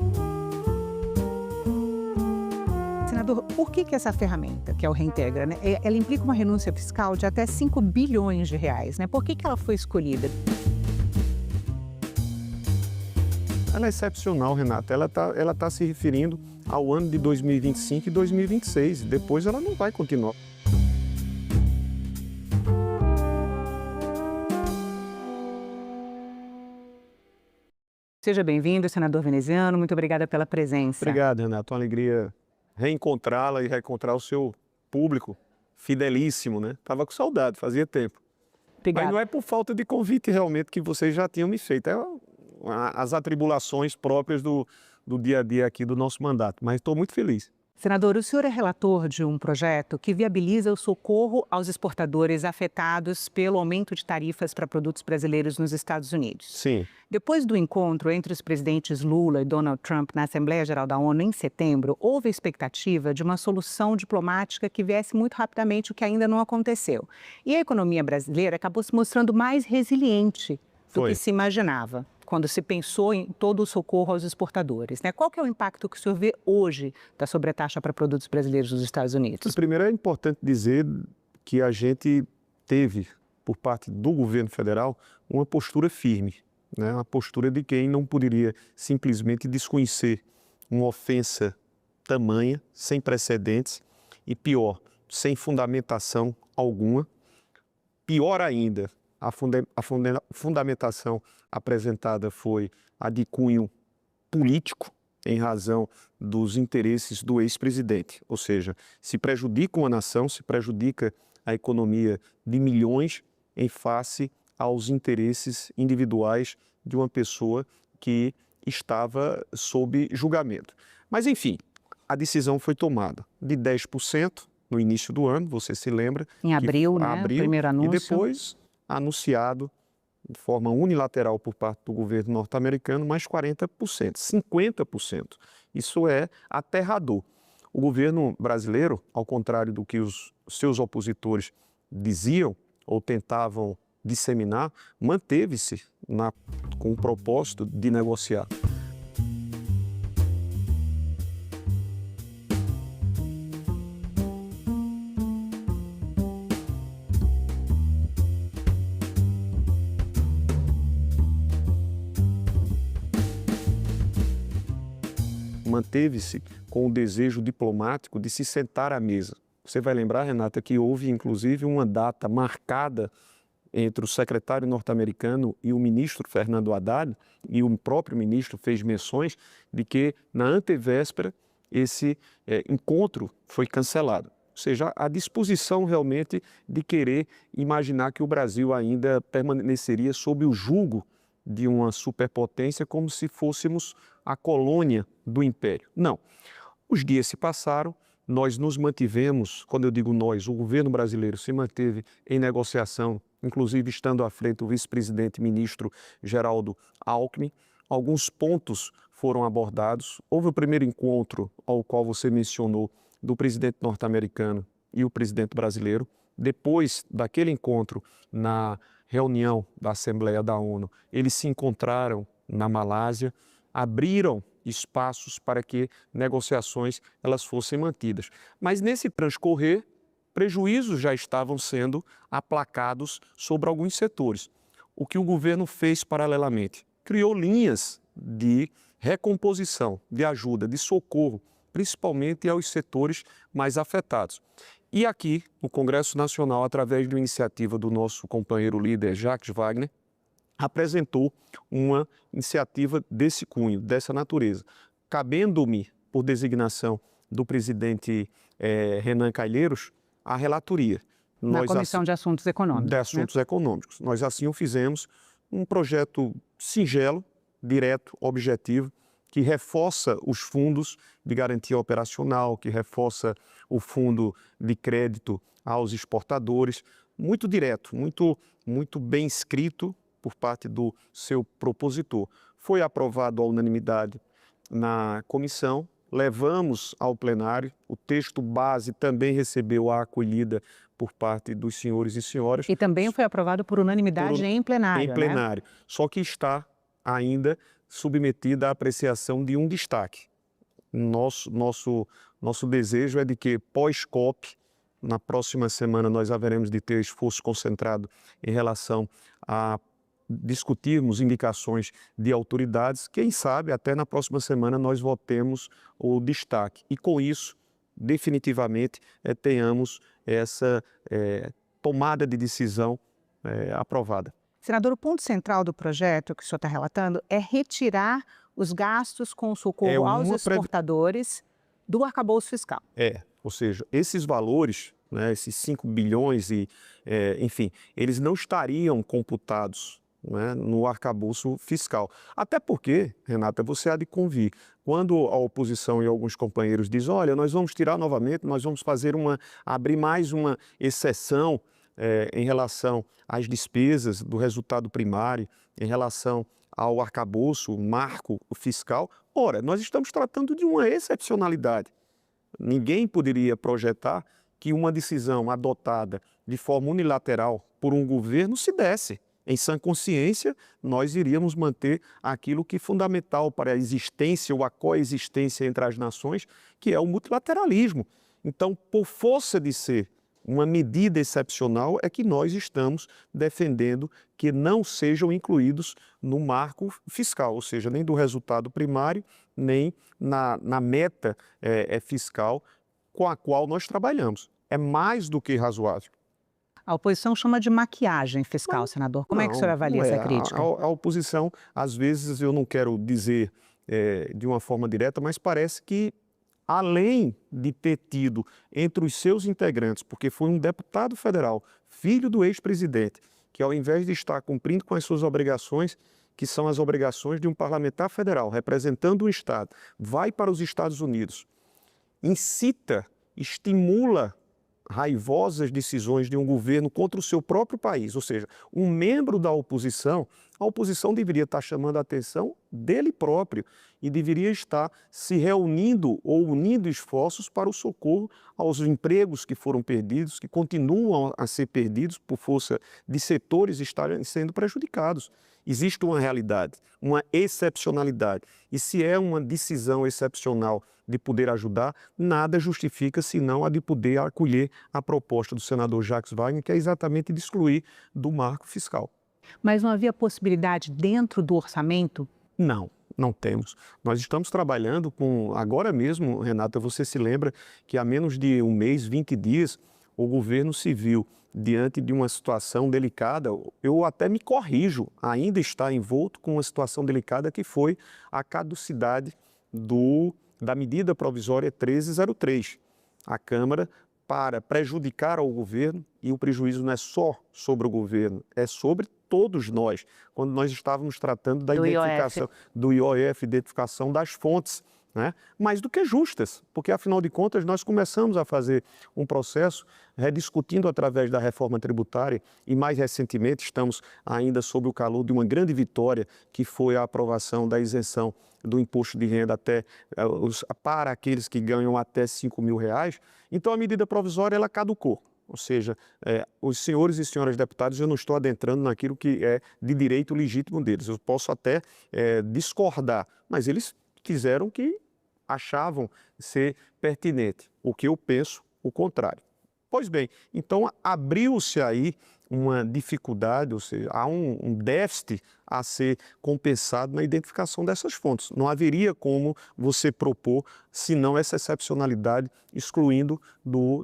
[SPEAKER 19] Senador, por que essa ferramenta, que é o Reintegra, né, ela implica uma renúncia fiscal de até 5 bilhões de reais, né? Por que ela foi escolhida?
[SPEAKER 17] Ela é excepcional, Renata. Ela tá se referindo ao ano de 2025 e 2026. Depois ela não vai continuar.
[SPEAKER 19] Seja bem-vindo, senador veneziano. Muito obrigada pela presença.
[SPEAKER 17] Obrigado, Renata. Uma alegria reencontrá-la e reencontrar o seu público fidelíssimo, né? Tava com saudade, fazia tempo.
[SPEAKER 19] Obrigado.
[SPEAKER 17] Mas não é por falta de convite realmente que vocês já tinham me feito. É as atribulações próprias do dia a dia aqui do nosso mandato, mas estou muito feliz.
[SPEAKER 19] Senador, o senhor é relator de um projeto que viabiliza o socorro aos exportadores afetados pelo aumento de tarifas para produtos brasileiros nos Estados Unidos.
[SPEAKER 17] Sim.
[SPEAKER 19] Depois do encontro entre os presidentes Lula e Donald Trump na Assembleia Geral da ONU em setembro, houve a expectativa de uma solução diplomática que viesse muito rapidamente, o que ainda não aconteceu. E a economia brasileira acabou se mostrando mais resiliente do que se imaginava, quando se pensou em todo o socorro aos exportadores, né? Qual que é o impacto que o senhor vê hoje da sobretaxa para produtos brasileiros nos Estados Unidos?
[SPEAKER 17] Primeiro, é importante dizer que a gente teve, por parte do governo federal, uma postura firme, né? Uma postura de quem não poderia simplesmente desconhecer uma ofensa tamanha, sem precedentes e pior, sem fundamentação alguma. Pior ainda, a fundamentação apresentada foi a de cunho político, em razão dos interesses do ex-presidente. Ou seja, se prejudica uma nação, se prejudica a economia de milhões em face aos interesses individuais de uma pessoa que estava sob julgamento. Mas, enfim, a decisão foi tomada de 10% no início do ano, você se lembra.
[SPEAKER 19] Em abril, né? O primeiro anúncio.
[SPEAKER 17] E depois anunciado de forma unilateral por parte do governo norte-americano, mais 40%, 50%. Isso é aterrador. O governo brasileiro, ao contrário do que os seus opositores diziam ou tentavam disseminar, manteve-se com o propósito de negociar. Manteve-se com o desejo diplomático de se sentar à mesa. Você vai lembrar, Renata, que houve inclusive uma data marcada entre o secretário norte-americano e o ministro Fernando Haddad, e o próprio ministro fez menções de que na antevéspera esse encontro foi cancelado. Ou seja, a disposição realmente de querer imaginar que o Brasil ainda permaneceria sob o jugo de uma superpotência como se fôssemos a colônia do império. Não. Os dias se passaram, nós nos mantivemos, quando eu digo nós, o governo brasileiro se manteve em negociação, inclusive estando à frente o vice-presidente ministro Geraldo Alckmin. Alguns pontos foram abordados. Houve o primeiro encontro ao qual você mencionou do presidente norte-americano e o presidente brasileiro. Depois daquele encontro, na reunião da Assembleia da ONU, eles se encontraram na Malásia, abriram espaços para que negociações elas fossem mantidas. Mas nesse transcorrer, prejuízos já estavam sendo aplacados sobre alguns setores. O que o governo fez paralelamente? Criou linhas de recomposição, de ajuda, de socorro, principalmente aos setores mais afetados. E aqui, no Congresso Nacional, através de uma iniciativa do nosso companheiro líder Jacques Wagner, apresentou uma iniciativa desse cunho, dessa natureza. Cabendo-me, por designação do presidente Renan Calheiros, a relatoria.
[SPEAKER 19] Na Comissão de Assuntos Econômicos.
[SPEAKER 17] De Assuntos Econômicos. Nós assim o fizemos, um projeto singelo, direto, objetivo, que reforça os fundos de garantia operacional, que reforça o fundo de crédito aos exportadores, muito direto, muito bem escrito por parte do seu propositor. Foi aprovado à unanimidade na comissão, levamos ao plenário, o texto base também recebeu a acolhida por parte dos senhores e senhoras.
[SPEAKER 19] E também foi aprovado por unanimidade em plenário.
[SPEAKER 17] Em plenário, né? Só que está ainda submetida à apreciação de um destaque. Nosso desejo é de que, pós-COP, na próxima semana nós haveremos de ter esforço concentrado em relação a discutirmos indicações de autoridades, quem sabe até na próxima semana nós votemos o destaque. E com isso, definitivamente, tenhamos essa tomada de decisão aprovada.
[SPEAKER 19] Senador, o ponto central do projeto que o senhor está relatando é retirar os gastos com socorro aos exportadores do arcabouço fiscal.
[SPEAKER 17] Ou seja, esses valores, né, esses 5 bilhões, enfim, eles não estariam computados, né, no arcabouço fiscal. Até porque, Renata, você há de convir, quando a oposição e alguns companheiros dizem, olha, nós vamos tirar novamente, nós vamos abrir mais uma exceção em relação às despesas do resultado primário, em relação ao arcabouço, o marco fiscal. Ora, nós estamos tratando de uma excepcionalidade. Ninguém poderia projetar que uma decisão adotada de forma unilateral por um governo se desse. Em sã consciência, nós iríamos manter aquilo que é fundamental para a existência ou a coexistência entre as nações, que é o multilateralismo. Então, por força de ser Uma medida excepcional é que nós estamos defendendo que não sejam incluídos no marco fiscal, ou seja, nem do resultado primário, nem na meta fiscal com a qual nós trabalhamos. É mais do que razoável.
[SPEAKER 19] A oposição chama de maquiagem fiscal, senador. Como é que o senhor avalia essa crítica?
[SPEAKER 17] A oposição, às vezes, eu não quero dizer de uma forma direta, mas parece que, além de ter tido entre os seus integrantes, porque foi um deputado federal, filho do ex-presidente, que ao invés de estar cumprindo com as suas obrigações, que são as obrigações de um parlamentar federal, representando um Estado, vai para os Estados Unidos, incita, estimula raivosas decisões de um governo contra o seu próprio país, ou seja, um membro da oposição, a oposição deveria estar chamando a atenção dele próprio e deveria estar se reunindo ou unindo esforços para o socorro aos empregos que foram perdidos, que continuam a ser perdidos por força de setores estarem sendo prejudicados. Existe uma realidade, uma excepcionalidade, e se é uma decisão excepcional de poder ajudar, nada justifica senão a de poder acolher a proposta do senador Jacques Wagner, que é exatamente de excluir do marco fiscal.
[SPEAKER 19] Mas não havia possibilidade dentro do orçamento?
[SPEAKER 17] Não temos. Nós estamos trabalhando com, agora mesmo, Renata, você se lembra que há menos de um mês, 20 dias, o governo se viu diante de uma situação delicada. Eu até me corrijo, ainda está envolto com uma situação delicada que foi a caducidade da medida provisória 1303. A Câmara, para prejudicar ao governo, e o prejuízo não é só sobre o governo, é sobre todos nós, quando nós estávamos tratando da identificação do IOF, identificação das fontes, né? Mais do que justas, porque afinal de contas nós começamos a fazer um processo rediscutindo através da reforma tributária e mais recentemente estamos ainda sob o calor de uma grande vitória que foi a aprovação da isenção do imposto de renda para aqueles que ganham até R$5.000. Então a medida provisória ela caducou. Ou seja, os senhores e senhoras deputados, eu não estou adentrando naquilo que é de direito legítimo deles. Eu posso até discordar, mas eles fizeram o que achavam ser pertinente, o que eu penso o contrário. Pois bem, então abriu-se aí uma dificuldade, ou seja, há um déficit a ser compensado na identificação dessas fontes. Não haveria como você propor, senão essa excepcionalidade, excluindo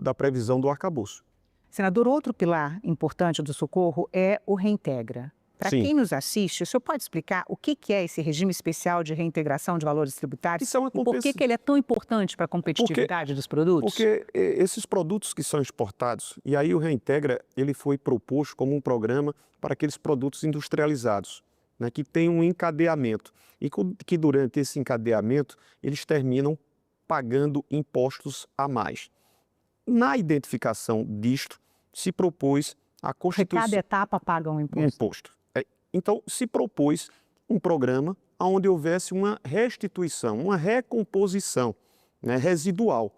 [SPEAKER 17] da previsão do arcabouço.
[SPEAKER 19] Senador, outro pilar importante do socorro é o Reintegra. Para quem nos assiste, o senhor pode explicar o que é esse regime especial de reintegração de valores tributários? E por que ele é tão importante para a competitividade dos produtos?
[SPEAKER 17] Porque esses produtos que são exportados, e aí o Reintegra ele foi proposto como um programa para aqueles produtos industrializados, né, que tem um encadeamento e que durante esse encadeamento eles terminam pagando impostos a mais. Na identificação disto, se propôs a Constituição...
[SPEAKER 19] Cada etapa paga um imposto.
[SPEAKER 17] Então, se propôs um programa onde houvesse uma restituição, uma recomposição, né, residual.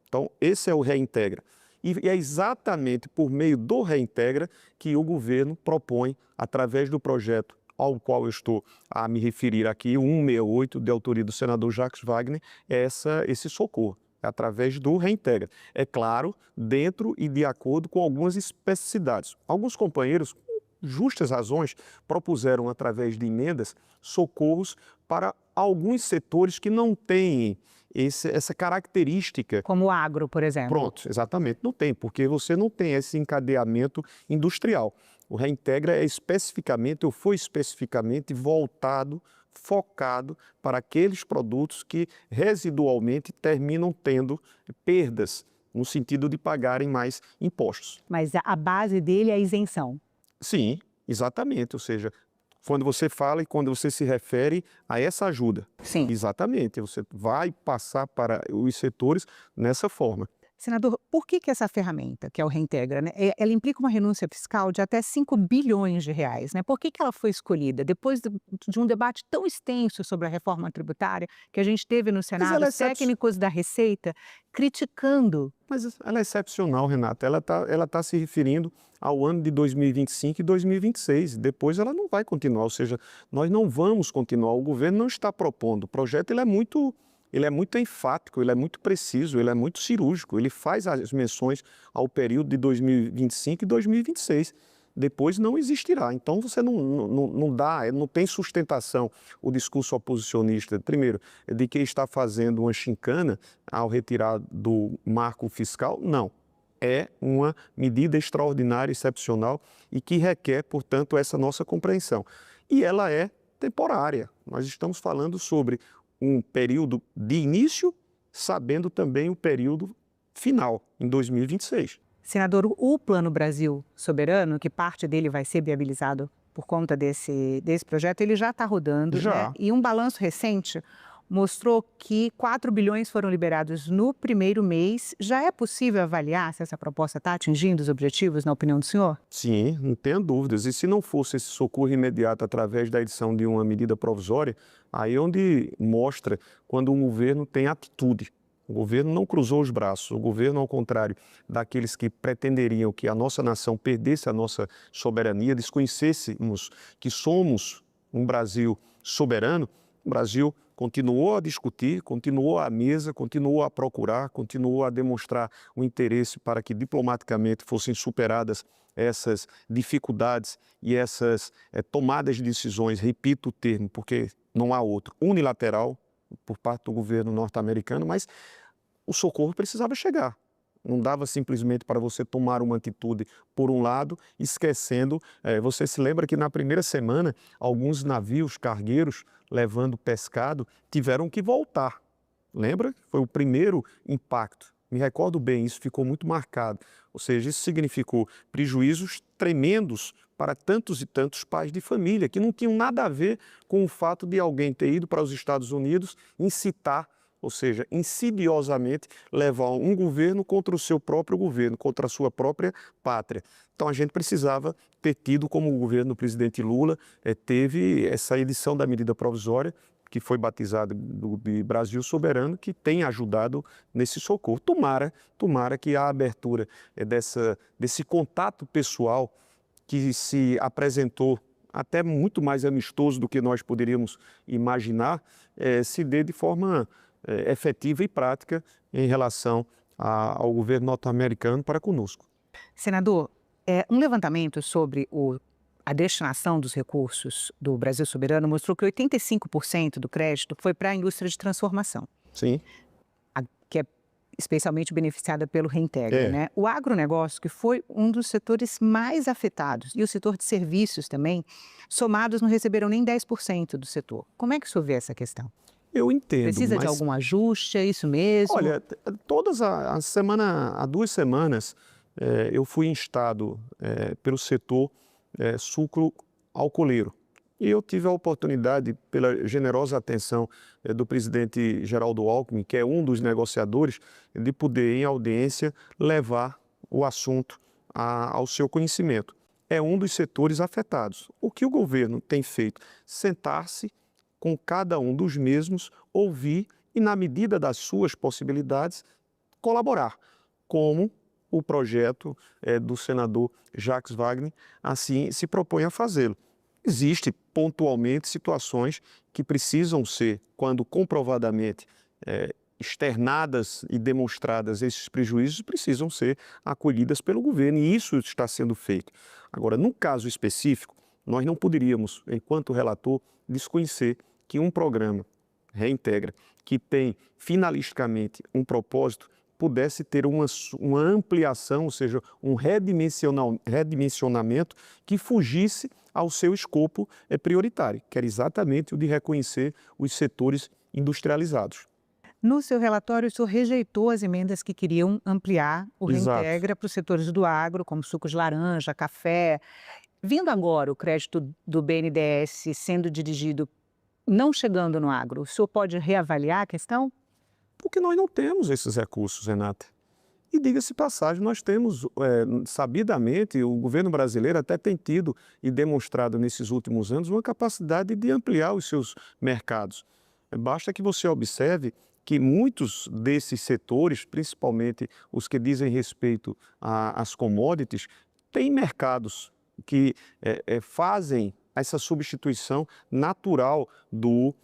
[SPEAKER 17] Então, esse é o Reintegra. E é exatamente por meio do Reintegra que o governo propõe, através do projeto ao qual eu estou a me referir aqui, o 168, de autoria do senador Jacques Wagner, esse socorro, através do Reintegra. É claro, dentro e de acordo com algumas especificidades. Alguns companheiros, justas razões, propuseram, através de emendas, socorros para alguns setores que não têm essa característica.
[SPEAKER 19] Como o agro, por exemplo.
[SPEAKER 17] Pronto, exatamente, não tem, porque você não tem esse encadeamento industrial. O Reintegra foi especificamente voltado, focado para aqueles produtos que residualmente terminam tendo perdas, no sentido de pagarem mais impostos.
[SPEAKER 19] Mas a base dele é a isenção.
[SPEAKER 17] Sim, exatamente, ou seja, quando você fala e quando você se refere a essa ajuda.
[SPEAKER 19] Sim.
[SPEAKER 17] Exatamente, você vai passar para os setores nessa forma.
[SPEAKER 19] Senador, por que essa ferramenta, que é o Reintegra, né, ela implica uma renúncia fiscal de até 5 bilhões de reais, né? Por que ela foi escolhida? Depois de um debate tão extenso sobre a reforma tributária que a gente teve no Senado, técnicos da Receita criticando.
[SPEAKER 17] Mas ela é excepcional, Renata. Ela tá se referindo ao ano de 2025 e 2026. Depois ela não vai continuar, ou seja, nós não vamos continuar. O governo não está propondo. O projeto ele é muito ele é muito enfático, ele é muito preciso, ele é muito cirúrgico, ele faz as menções ao período de 2025 e 2026. Depois não existirá. Então você não tem sustentação o discurso oposicionista, primeiro, de que está fazendo uma chincana ao retirar do marco fiscal, não. É uma medida extraordinária, excepcional e que requer, portanto, essa nossa compreensão. E ela é temporária. Nós estamos falando sobre um período de início, sabendo também o período final, em 2026.
[SPEAKER 19] Senador, o Plano Brasil Soberano, que parte dele vai ser viabilizado por conta desse projeto, ele já está rodando.
[SPEAKER 17] Já.
[SPEAKER 19] Né? E um balanço recente mostrou que 4 bilhões foram liberados no primeiro mês. Já é possível avaliar se essa proposta está atingindo os objetivos, na opinião do senhor?
[SPEAKER 17] Sim, não tenho dúvidas. E se não fosse esse socorro imediato através da edição de uma medida provisória, aí é onde mostra quando um governo tem atitude. O governo não cruzou os braços, o governo, ao contrário daqueles que pretenderiam que a nossa nação perdesse a nossa soberania, desconhecêssemos que somos um Brasil soberano, o Brasil continuou a discutir, continuou à mesa, continuou a procurar, continuou a demonstrar o interesse para que diplomaticamente fossem superadas essas dificuldades e essas tomadas de decisões, repito o termo, porque não há outro, unilateral, por parte do governo norte-americano, mas o socorro precisava chegar. Não dava simplesmente para você tomar uma atitude por um lado, esquecendo. Você se lembra que na primeira semana, alguns navios cargueiros levando pescado tiveram que voltar. Lembra? Foi o primeiro impacto. Me recordo bem, isso ficou muito marcado. Ou seja, isso significou prejuízos tremendos para tantos e tantos pais de família, que não tinham nada a ver com o fato de alguém ter ido para os Estados Unidos incitar, ou seja, insidiosamente levar um governo contra o seu próprio governo, contra a sua própria pátria. Então a gente precisava ter tido, como o governo do presidente Lula teve essa edição da medida provisória, que foi batizada de Brasil Soberano, que tem ajudado nesse socorro. Tomara que a abertura desse contato pessoal que se apresentou até muito mais amistoso do que nós poderíamos imaginar, se dê de forma efetiva e prática em relação ao governo norte-americano para conosco.
[SPEAKER 19] Senador, um levantamento sobre a destinação dos recursos do Brasil Soberano mostrou que 85% do crédito foi para a indústria de transformação.
[SPEAKER 17] Sim.
[SPEAKER 19] Que é especialmente beneficiada pelo Reintegra, né? O agronegócio, que foi um dos setores mais afetados, e o setor de serviços também, somados não receberam nem 10% do setor. Como é que o senhor vê essa questão?
[SPEAKER 17] Eu entendo,
[SPEAKER 19] Precisa de algum ajuste, é isso mesmo?
[SPEAKER 17] Olha, há 2 semanas, eu fui instado pelo setor sucro-alcooleiro. E eu tive a oportunidade, pela generosa atenção do presidente Geraldo Alckmin, que é um dos negociadores, de poder, em audiência, levar o assunto ao seu conhecimento. É um dos setores afetados. O que o governo tem feito? Sentar-se com cada um dos mesmos, ouvir e, na medida das suas possibilidades, colaborar, como o projeto do senador Jacques Wagner assim se propõe a fazê-lo. Existem pontualmente situações que precisam ser, quando comprovadamente externadas e demonstradas esses prejuízos, precisam ser acolhidas pelo governo, e isso está sendo feito. Agora, num caso específico, nós não poderíamos, enquanto relator, desconhecer que um programa Reintegra, que tem finalisticamente um propósito, pudesse ter uma ampliação, ou seja, um redimensionamento que fugisse ao seu escopo prioritário, que era exatamente o de reconhecer os setores industrializados.
[SPEAKER 19] No seu relatório, o senhor rejeitou as emendas que queriam ampliar o Reintegra para os setores do agro, como sucos de laranja, café. Vindo agora o crédito do BNDES sendo dirigido, não chegando no agro, o senhor pode reavaliar a questão?
[SPEAKER 17] Porque nós não temos esses recursos, Renata. E diga-se passagem, nós temos, sabidamente, o governo brasileiro até tem tido e demonstrado nesses últimos anos uma capacidade de ampliar os seus mercados. Basta que você observe que muitos desses setores, principalmente os que dizem respeito às commodities, têm mercados que fazem essa substituição natural do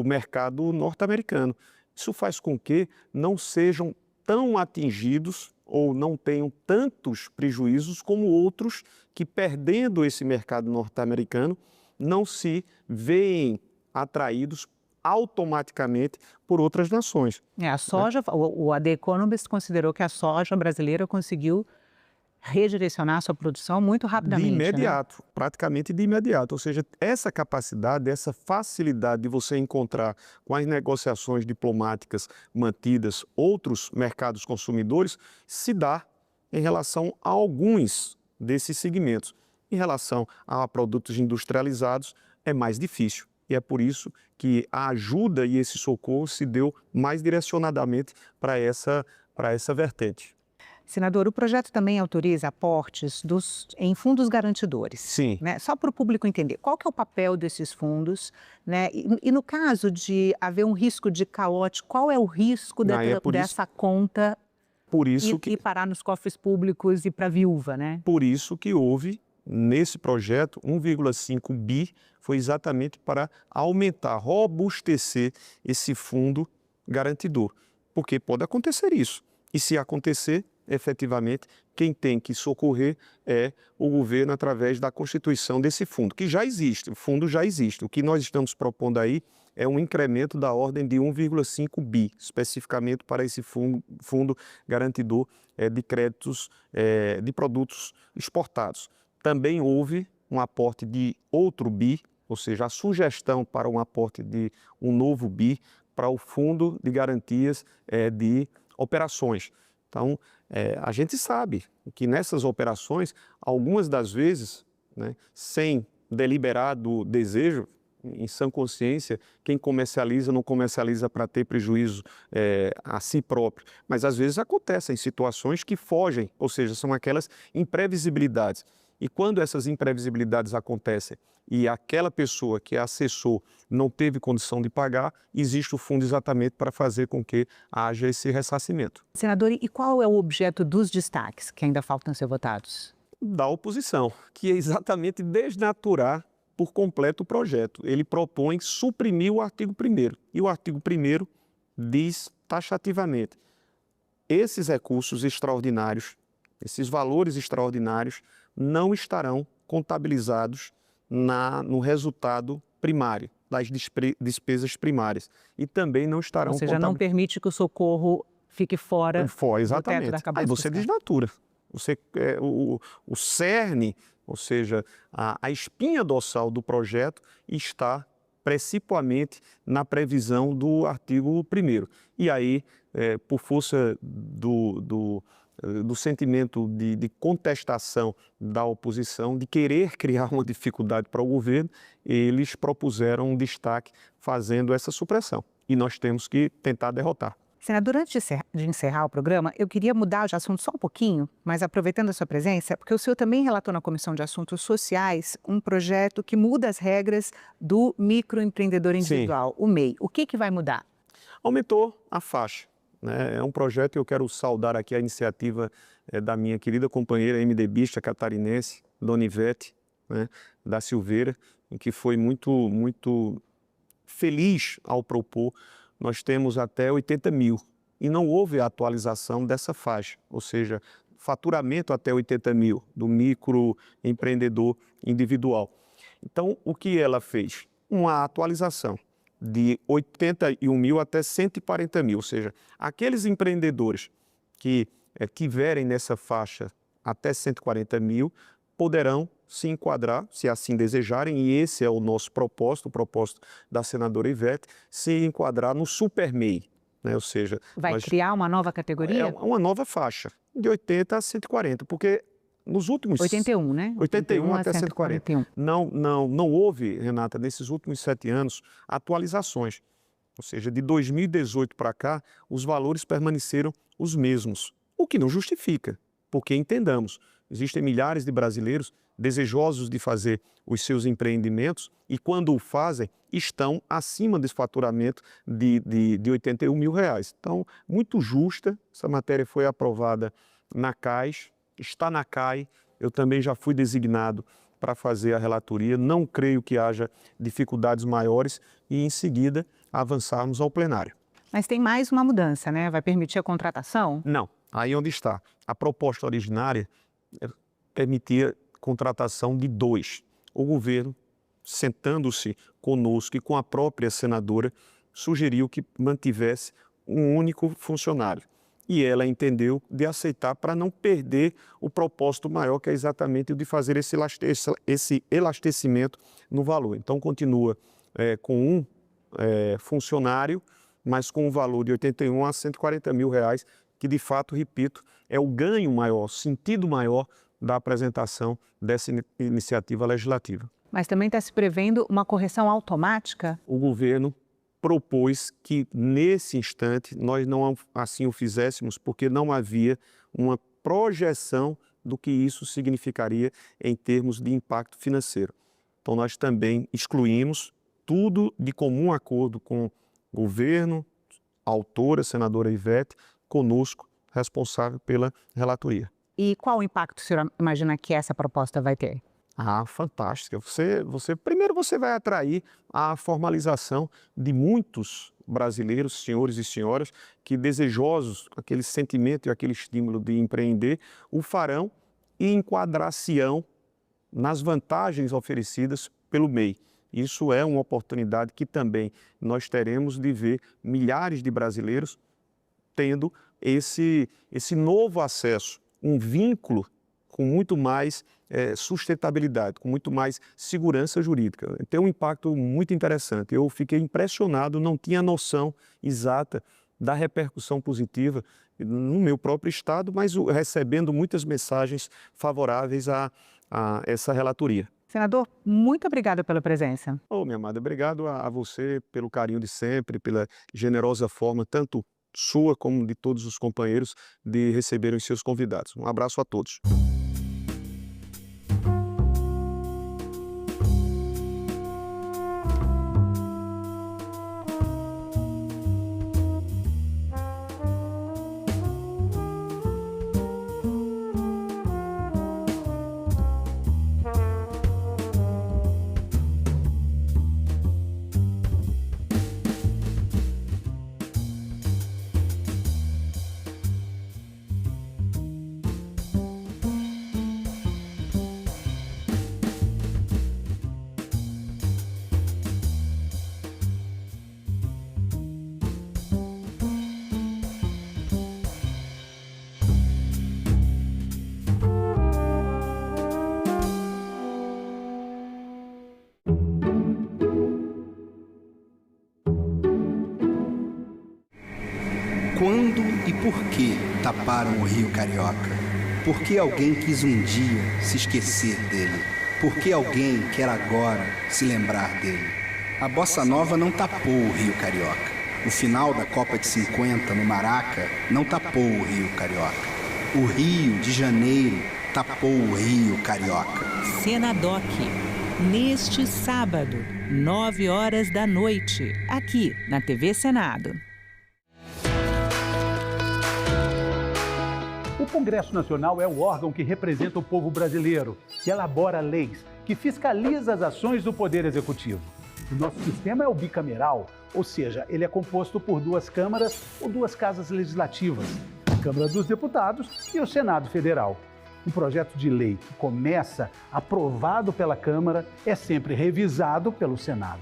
[SPEAKER 17] mercado norte-americano. Isso faz com que não sejam tão atingidos ou não tenham tantos prejuízos como outros que, perdendo esse mercado norte-americano, não se veem atraídos automaticamente por outras nações.
[SPEAKER 19] A soja, o The Economist considerou que a soja brasileira conseguiu redirecionar a sua produção muito rapidamente.
[SPEAKER 17] De imediato, praticamente de imediato. Ou seja, essa capacidade, essa facilidade de você encontrar com as negociações diplomáticas mantidas outros mercados consumidores, se dá em relação a alguns desses segmentos. Em relação a produtos industrializados, é mais difícil. E é por isso que a ajuda e esse socorro se deu mais direcionadamente para essa vertente.
[SPEAKER 19] Senador, o projeto também autoriza aportes em fundos garantidores.
[SPEAKER 17] Sim.
[SPEAKER 19] Né? Só para o público entender, qual que é o papel desses fundos? Né? E no caso de haver um risco de calote, qual é o risco dessa conta ir parar nos cofres públicos e para a viúva? Né?
[SPEAKER 17] Por isso que houve, nesse projeto, 1,5 bi foi exatamente para aumentar, robustecer esse fundo garantidor. Porque pode acontecer isso. E se acontecer, efetivamente, quem tem que socorrer é o governo através da constituição desse fundo, que já existe, o fundo já existe. O que nós estamos propondo aí é um incremento da ordem de 1,5 bi, especificamente para esse fundo garantidor de créditos de produtos exportados. Também houve um aporte de outro bi, ou seja, a sugestão para um aporte de um novo bi para o Fundo de Garantias de Operações. Então, a gente sabe que nessas operações, algumas das vezes, né, sem deliberado desejo, em sã consciência, quem comercializa não comercializa para ter prejuízo a si próprio. Mas às vezes acontecem situações que fogem, ou seja, são aquelas imprevisibilidades. E quando essas imprevisibilidades acontecem e aquela pessoa que acessou não teve condição de pagar, existe o fundo exatamente para fazer com que haja esse ressarcimento.
[SPEAKER 19] Senador, e qual é o objeto dos destaques que ainda faltam ser votados?
[SPEAKER 17] Da oposição, que é exatamente desnaturar por completo o projeto. Ele propõe suprimir o artigo 1º. E o artigo 1º diz taxativamente: esses recursos extraordinários, esses valores extraordinários, não estarão contabilizados no resultado primário, das despesas primárias. E também não estarão...
[SPEAKER 19] Ou seja, não permite que o socorro fique fora
[SPEAKER 17] exatamente.
[SPEAKER 19] do teto da arcabouço
[SPEAKER 17] Aí você
[SPEAKER 19] fiscal.
[SPEAKER 17] desnatura. O cerne, ou seja, a espinha dorsal do projeto está principalmente na previsão do artigo 1º. E aí, por força do sentimento de contestação da oposição, de querer criar uma dificuldade para o governo, eles propuseram um destaque fazendo essa supressão. E nós temos que tentar derrotar.
[SPEAKER 19] Senador, antes de encerrar o programa, eu queria mudar de assunto só um pouquinho, mas aproveitando a sua presença, porque o senhor também relatou na Comissão de Assuntos Sociais um projeto que muda as regras do microempreendedor individual, Sim. o MEI. O que vai mudar?
[SPEAKER 17] Aumentou a faixa. É um projeto que eu quero saudar aqui a iniciativa da minha querida companheira MDBista catarinense, Dona Ivete, né, da Silveira, que foi muito feliz ao propor. Nós temos até 80 mil e não houve a atualização dessa faixa, ou seja, faturamento até 80 mil do microempreendedor individual. Então, o que ela fez? Uma atualização de 81 mil até 140 mil, ou seja, aqueles empreendedores que tiverem nessa faixa até 140 mil poderão se enquadrar, se assim desejarem, e esse é o nosso propósito, o propósito da senadora Ivete, se enquadrar no Super MEI, né? Ou seja...
[SPEAKER 19] Vai criar uma nova categoria?
[SPEAKER 17] Uma nova faixa, de 80 a 140, porque nos últimos...
[SPEAKER 19] 81, né?
[SPEAKER 17] 81 até 140. Não houve, Renata, nesses últimos 7 anos, atualizações. Ou seja, de 2018 para cá, os valores permaneceram os mesmos, o que não justifica, porque entendamos, existem milhares de brasileiros desejosos de fazer os seus empreendimentos e, quando o fazem, estão acima desse faturamento de 81 mil reais. Então, muito justa, essa matéria foi aprovada na CAIS, está na CAI, eu também já fui designado para fazer a relatoria, não creio que haja dificuldades maiores e, em seguida, avançarmos ao plenário.
[SPEAKER 19] Mas tem mais uma mudança, né? Vai permitir a contratação?
[SPEAKER 17] Não, aí onde está. A proposta originária permitia contratação de 2. O governo, sentando-se conosco e com a própria senadora, sugeriu que mantivesse um único funcionário. E ela entendeu de aceitar para não perder o propósito maior, que é exatamente o de fazer esse elastecimento no valor. Então, continua com um funcionário, mas com um valor de 81 a 140 mil reais, que de fato, repito, é o ganho maior, sentido maior da apresentação dessa iniciativa legislativa.
[SPEAKER 19] Mas também está se prevendo uma correção automática?
[SPEAKER 17] O governo propôs que, nesse instante, nós não assim o fizéssemos, porque não havia uma projeção do que isso significaria em termos de impacto financeiro. Então, nós também excluímos tudo de comum acordo com o governo, a autora, a senadora Ivete, conosco, responsável pela relatoria.
[SPEAKER 19] E qual o impacto o senhor imagina que essa proposta vai ter?
[SPEAKER 17] Fantástica. Primeiro você vai atrair a formalização de muitos brasileiros, senhores e senhoras, que desejosos, aquele sentimento e aquele estímulo de empreender, o farão e enquadrar-se-ão nas vantagens oferecidas pelo MEI. Isso é uma oportunidade que também nós teremos de ver milhares de brasileiros tendo esse novo acesso, um vínculo com muito mais sustentabilidade, com muito mais segurança jurídica. Tem um impacto muito interessante. Eu fiquei impressionado, não tinha noção exata da repercussão positiva no meu próprio estado, mas recebendo muitas mensagens favoráveis a essa relatoria.
[SPEAKER 19] Senador, muito obrigada pela presença.
[SPEAKER 17] Minha amada, obrigado a você pelo carinho de sempre, pela generosa forma, tanto sua como de todos os companheiros, de receberem os seus convidados. Um abraço a todos.
[SPEAKER 14] Quando e por que taparam o Rio Carioca? Por que alguém quis um dia se esquecer dele? Por que alguém quer agora se lembrar dele? A Bossa Nova não tapou o Rio Carioca. O final da Copa de 50 no Maraca não tapou o Rio Carioca. O Rio de Janeiro tapou o Rio Carioca.
[SPEAKER 2] Senadoc, neste sábado, 9 horas da noite, aqui na TV Senado.
[SPEAKER 1] O Congresso Nacional é o órgão que representa o povo brasileiro, que elabora leis, que fiscaliza as ações do Poder Executivo. O nosso sistema é o bicameral, ou seja, ele é composto por 2 câmaras ou 2 casas legislativas, a Câmara dos Deputados e o Senado Federal. Um projeto de lei que começa aprovado pela Câmara é sempre revisado pelo Senado.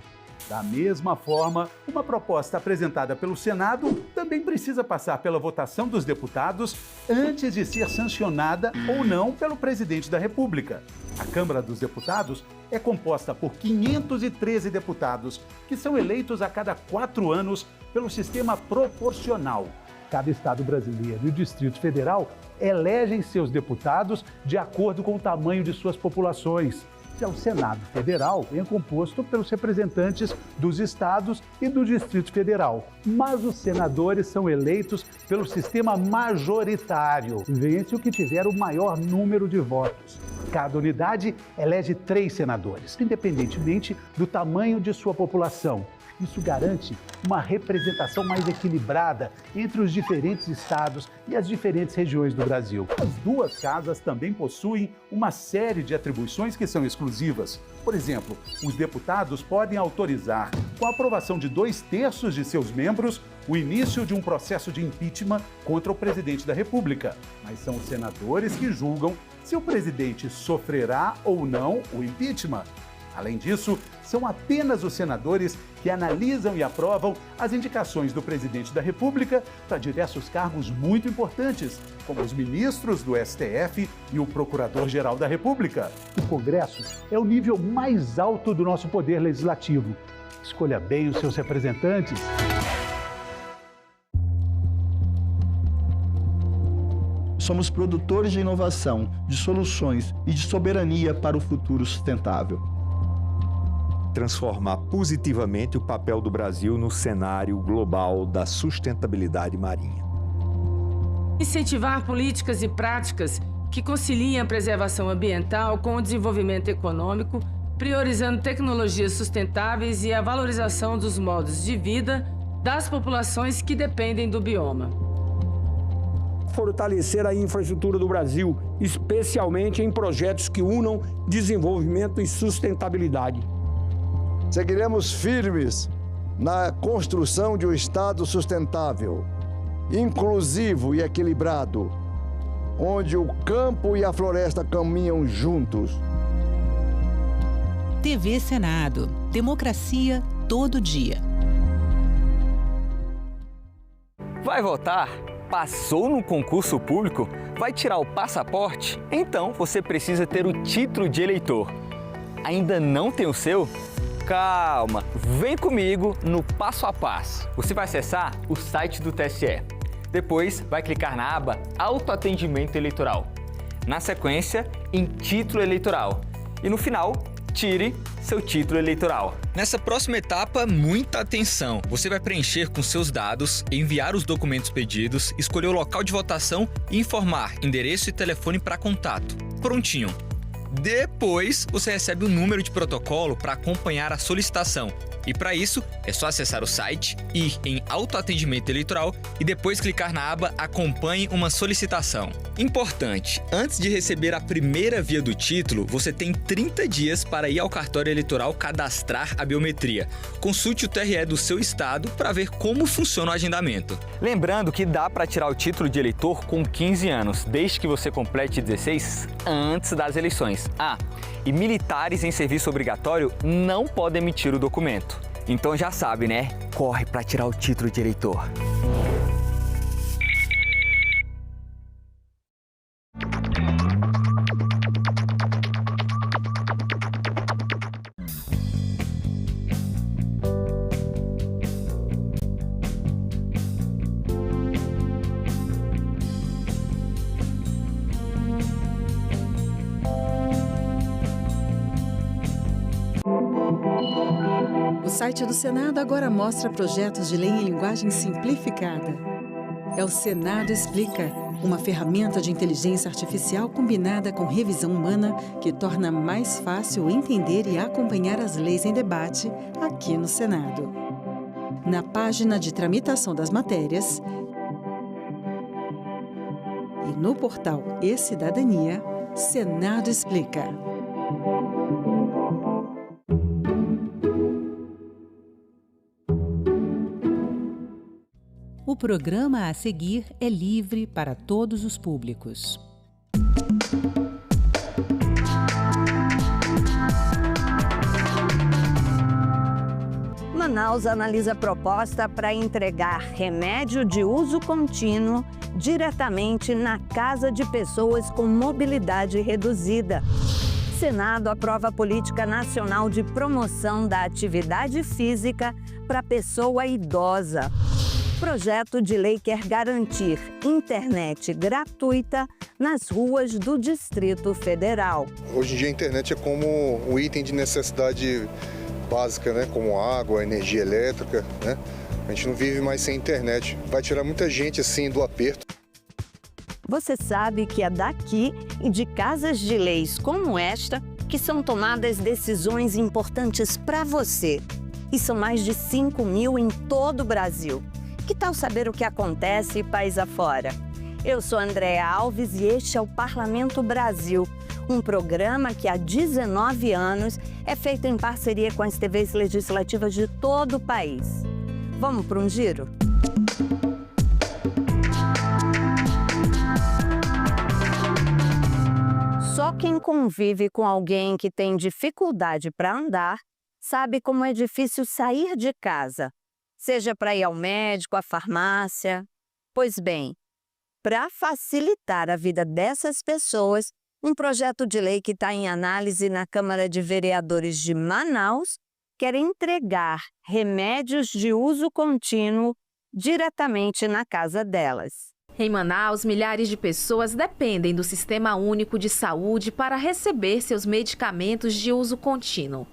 [SPEAKER 1] Da mesma forma, uma proposta apresentada pelo Senado também precisa passar pela votação dos deputados antes de ser sancionada ou não pelo presidente da República. A Câmara dos Deputados é composta por 513 deputados, que são eleitos a cada 4 anos pelo sistema proporcional. Cada estado brasileiro e o Distrito Federal elegem seus deputados de acordo com o tamanho de suas populações. Já o Senado Federal é composto pelos representantes dos estados e do Distrito Federal. Mas os senadores são eleitos pelo sistema majoritário. Vence o que tiver o maior número de votos. Cada unidade elege 3 senadores, independentemente do tamanho de sua população. Isso garante uma representação mais equilibrada entre os diferentes estados e as diferentes regiões do Brasil. As 2 casas também possuem uma série de atribuições que são exclusivas. Por exemplo, os deputados podem autorizar, com a aprovação de 2/3 de seus membros, o início de um processo de impeachment contra o presidente da República. Mas são os senadores que julgam se o presidente sofrerá ou não o impeachment. Além disso, são apenas os senadores que analisam e aprovam as indicações do presidente da República para diversos cargos muito importantes, como os ministros do STF e o Procurador-Geral da República. O Congresso é o nível mais alto do nosso poder legislativo. Escolha bem os seus representantes.
[SPEAKER 8] Somos produtores de inovação, de soluções e de soberania para o futuro sustentável.
[SPEAKER 9] Transformar positivamente o papel do Brasil no cenário global da sustentabilidade marinha.
[SPEAKER 10] Incentivar políticas e práticas que conciliem a preservação ambiental com o desenvolvimento econômico, priorizando tecnologias sustentáveis e a valorização dos modos de vida das populações que dependem do bioma.
[SPEAKER 20] Fortalecer a infraestrutura do Brasil, especialmente em projetos que unam desenvolvimento e sustentabilidade.
[SPEAKER 22] Seguiremos firmes na construção de um Estado sustentável, inclusivo e equilibrado, onde o campo e a floresta caminham juntos.
[SPEAKER 2] TV Senado. Democracia todo dia.
[SPEAKER 26] Vai votar? Passou no concurso público? Vai tirar o passaporte? Então você precisa ter o título de eleitor. Ainda não tem o seu? Calma, vem comigo no passo a passo. Você vai acessar o site do TSE. Depois vai clicar na aba Autoatendimento Eleitoral. Na sequência, em Título Eleitoral. E no final, tire seu título eleitoral. Nessa próxima etapa, muita atenção. Você vai preencher com seus dados, enviar os documentos pedidos, escolher o local de votação e informar endereço e telefone para contato. Prontinho. Depois, você recebe o número de protocolo para acompanhar a solicitação. E para isso, é só acessar o site, ir em Autoatendimento Eleitoral e depois clicar na aba Acompanhe uma solicitação. Importante, antes de receber a primeira via do título, você tem 30 dias para ir ao cartório eleitoral cadastrar a biometria. Consulte o TRE do seu estado para ver como funciona o agendamento. Lembrando que dá para tirar o título de eleitor com 15 anos, desde que você complete 16 antes das eleições. E militares em serviço obrigatório não podem emitir o documento. Então já sabe, né? Corre para tirar o título de eleitor.
[SPEAKER 15] O site do Senado agora mostra projetos de lei em linguagem simplificada. É o Senado Explica, uma ferramenta de inteligência artificial combinada com revisão humana que torna mais fácil entender e acompanhar as leis em debate aqui no Senado. Na página de tramitação das matérias e no portal E-Cidadania, Senado Explica.
[SPEAKER 2] O programa a seguir é livre para todos os públicos.
[SPEAKER 27] Manaus analisa proposta para entregar remédio de uso contínuo diretamente na casa de pessoas com mobilidade reduzida. Senado aprova a Política Nacional de Promoção da Atividade Física para pessoa idosa. Projeto de lei quer garantir internet gratuita nas ruas do Distrito Federal.
[SPEAKER 28] Hoje em dia a internet é como um item de necessidade básica, né? Como água, energia elétrica, né? A gente não vive mais sem internet. Vai tirar muita gente assim do aperto.
[SPEAKER 27] Você sabe que é daqui e de casas de leis como esta que são tomadas decisões importantes para você. E são mais de 5.000 em todo o Brasil. Que tal saber o que acontece país afora? Eu sou Andréa Alves e este é o Parlamento Brasil, um programa que há 19 anos é feito em parceria com as TVs legislativas de todo o país. Vamos para um giro? Só quem convive com alguém que tem dificuldade para andar sabe como é difícil sair de casa, seja para ir ao médico, à farmácia. Pois bem, para facilitar a vida dessas pessoas, um projeto de lei que está em análise na Câmara de Vereadores de Manaus quer entregar remédios de uso contínuo diretamente na casa delas.
[SPEAKER 3] Em Manaus, milhares de pessoas dependem do Sistema Único de Saúde para receber seus medicamentos de uso contínuo.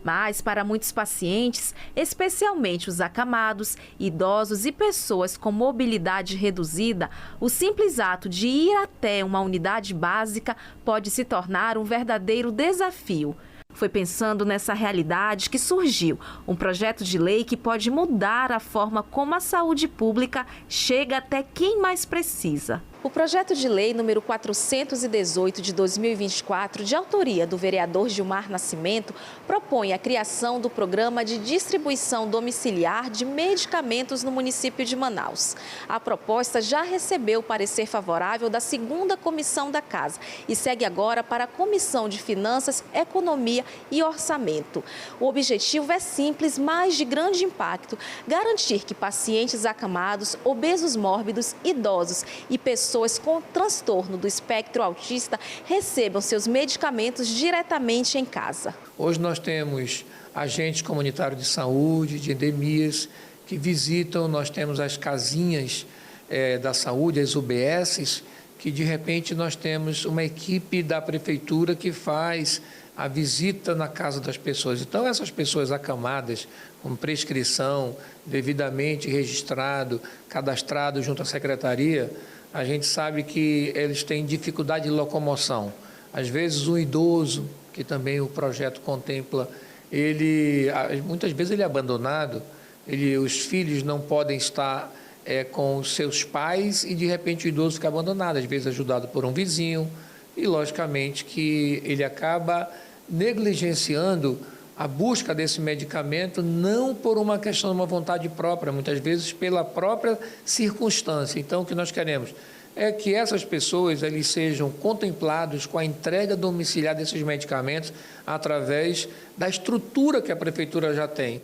[SPEAKER 3] Mas, para muitos pacientes, especialmente os acamados, idosos e pessoas com mobilidade reduzida, o simples ato de ir até uma unidade básica pode se tornar um verdadeiro desafio. Foi pensando nessa realidade que surgiu um projeto de lei que pode mudar a forma como a saúde pública chega até quem mais precisa. O projeto de lei número 418 de 2024, de autoria do vereador Gilmar Nascimento, propõe a criação do programa de distribuição domiciliar de medicamentos no município de Manaus. A proposta já recebeu o parecer favorável da 2ª Comissão da Casa e segue agora para a Comissão de Finanças, Economia e Orçamento. O objetivo é simples, mas de grande impacto: garantir que pacientes acamados, obesos mórbidos, idosos e pessoas com transtorno do espectro autista recebam seus medicamentos diretamente em casa.
[SPEAKER 4] Hoje nós temos agentes comunitários de saúde, de endemias, que visitam, nós temos as casinhas da saúde, as UBSs, que de repente nós temos uma equipe da prefeitura que faz a visita na casa das pessoas. Então, essas pessoas acamadas, com prescrição, devidamente registrado, cadastrado junto à secretaria, a gente sabe que eles têm dificuldade de locomoção. Às vezes, um idoso, que também o projeto contempla, muitas vezes ele é abandonado, os filhos não podem estar com os seus pais e, de repente, o idoso fica abandonado, às vezes ajudado por um vizinho, e, logicamente, que ele acaba negligenciando a busca desse medicamento, não por uma questão de uma vontade própria, muitas vezes pela própria circunstância. Então, o que nós queremos é que essas pessoas eles sejam contemplados com a entrega domiciliar desses medicamentos através da estrutura que a prefeitura já tem.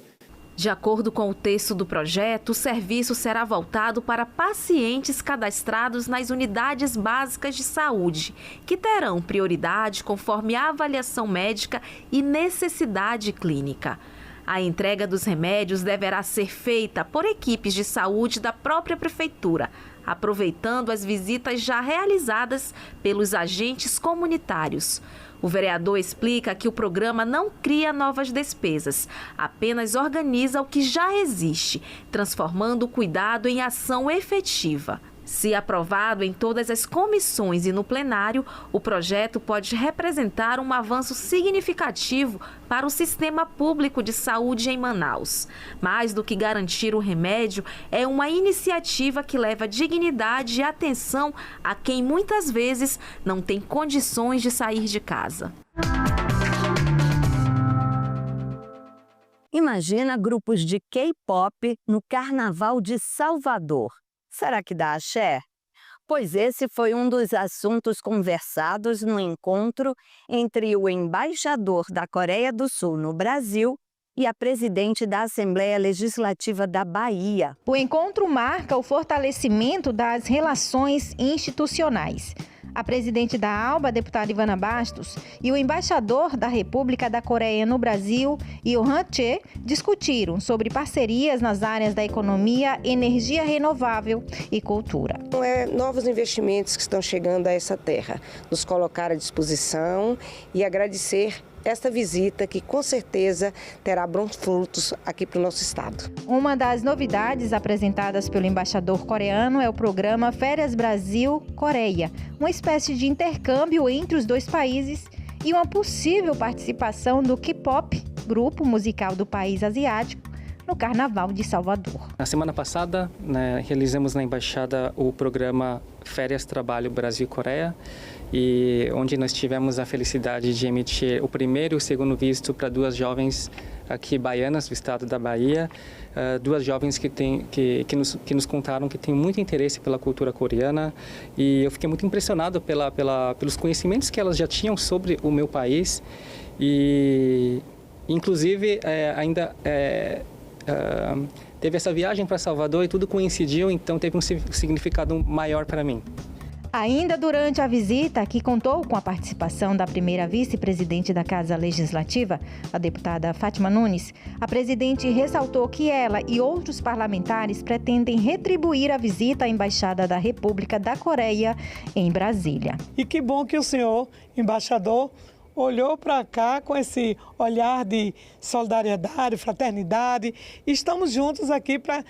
[SPEAKER 3] De acordo com o texto do projeto, o serviço será voltado para pacientes cadastrados nas unidades básicas de saúde, que terão prioridade conforme a avaliação médica e necessidade clínica. A entrega dos remédios deverá ser feita por equipes de saúde da própria prefeitura, aproveitando as visitas já realizadas pelos agentes comunitários. O vereador explica que o programa não cria novas despesas, apenas organiza o que já existe, transformando o cuidado em ação efetiva. Se aprovado em todas as comissões e no plenário, o projeto pode representar um avanço significativo para o sistema público de saúde em Manaus. Mais do que garantir o remédio, é uma iniciativa que leva dignidade e atenção a quem muitas vezes não tem condições de sair de casa.
[SPEAKER 27] Imagina grupos de K-pop no Carnaval de Salvador. Será que dá axé? Pois esse foi um dos assuntos conversados no encontro entre o embaixador da Coreia do Sul no Brasil e a presidente da Assembleia Legislativa da Bahia.
[SPEAKER 5] O encontro marca o fortalecimento das relações institucionais. A presidente da ALBA, a deputada Ivana Bastos, e o embaixador da República da Coreia no Brasil, Yohan Che, discutiram sobre parcerias nas áreas da economia, energia renovável e cultura.
[SPEAKER 6] Novos investimentos que estão chegando a essa terra, nos colocar à disposição e agradecer esta visita que com certeza terá bons frutos aqui para o nosso estado.
[SPEAKER 5] Uma das novidades apresentadas pelo embaixador coreano é o programa Férias Brasil-Coreia, uma espécie de intercâmbio entre os dois países e uma possível participação do K-pop, grupo musical do país asiático, no Carnaval de Salvador.
[SPEAKER 7] Na semana passada, realizamos na Embaixada o programa Férias Trabalho Brasil-Coreia, e onde nós tivemos a felicidade de emitir o primeiro e o segundo visto para duas jovens aqui baianas do estado da Bahia, duas jovens que nos contaram que têm muito interesse pela cultura coreana, e eu fiquei muito impressionado pelos conhecimentos que elas já tinham sobre o meu país, e inclusive teve essa viagem para Salvador e tudo coincidiu, então teve um significado maior para mim.
[SPEAKER 5] Ainda durante a visita, que contou com a participação da primeira vice-presidente da Casa Legislativa, a deputada Fátima Nunes, a presidente ressaltou que ela e outros parlamentares pretendem retribuir a visita à Embaixada da República da Coreia em Brasília.
[SPEAKER 11] E que bom que o senhor, embaixador, olhou para cá com esse olhar de solidariedade, fraternidade. Estamos juntos aqui para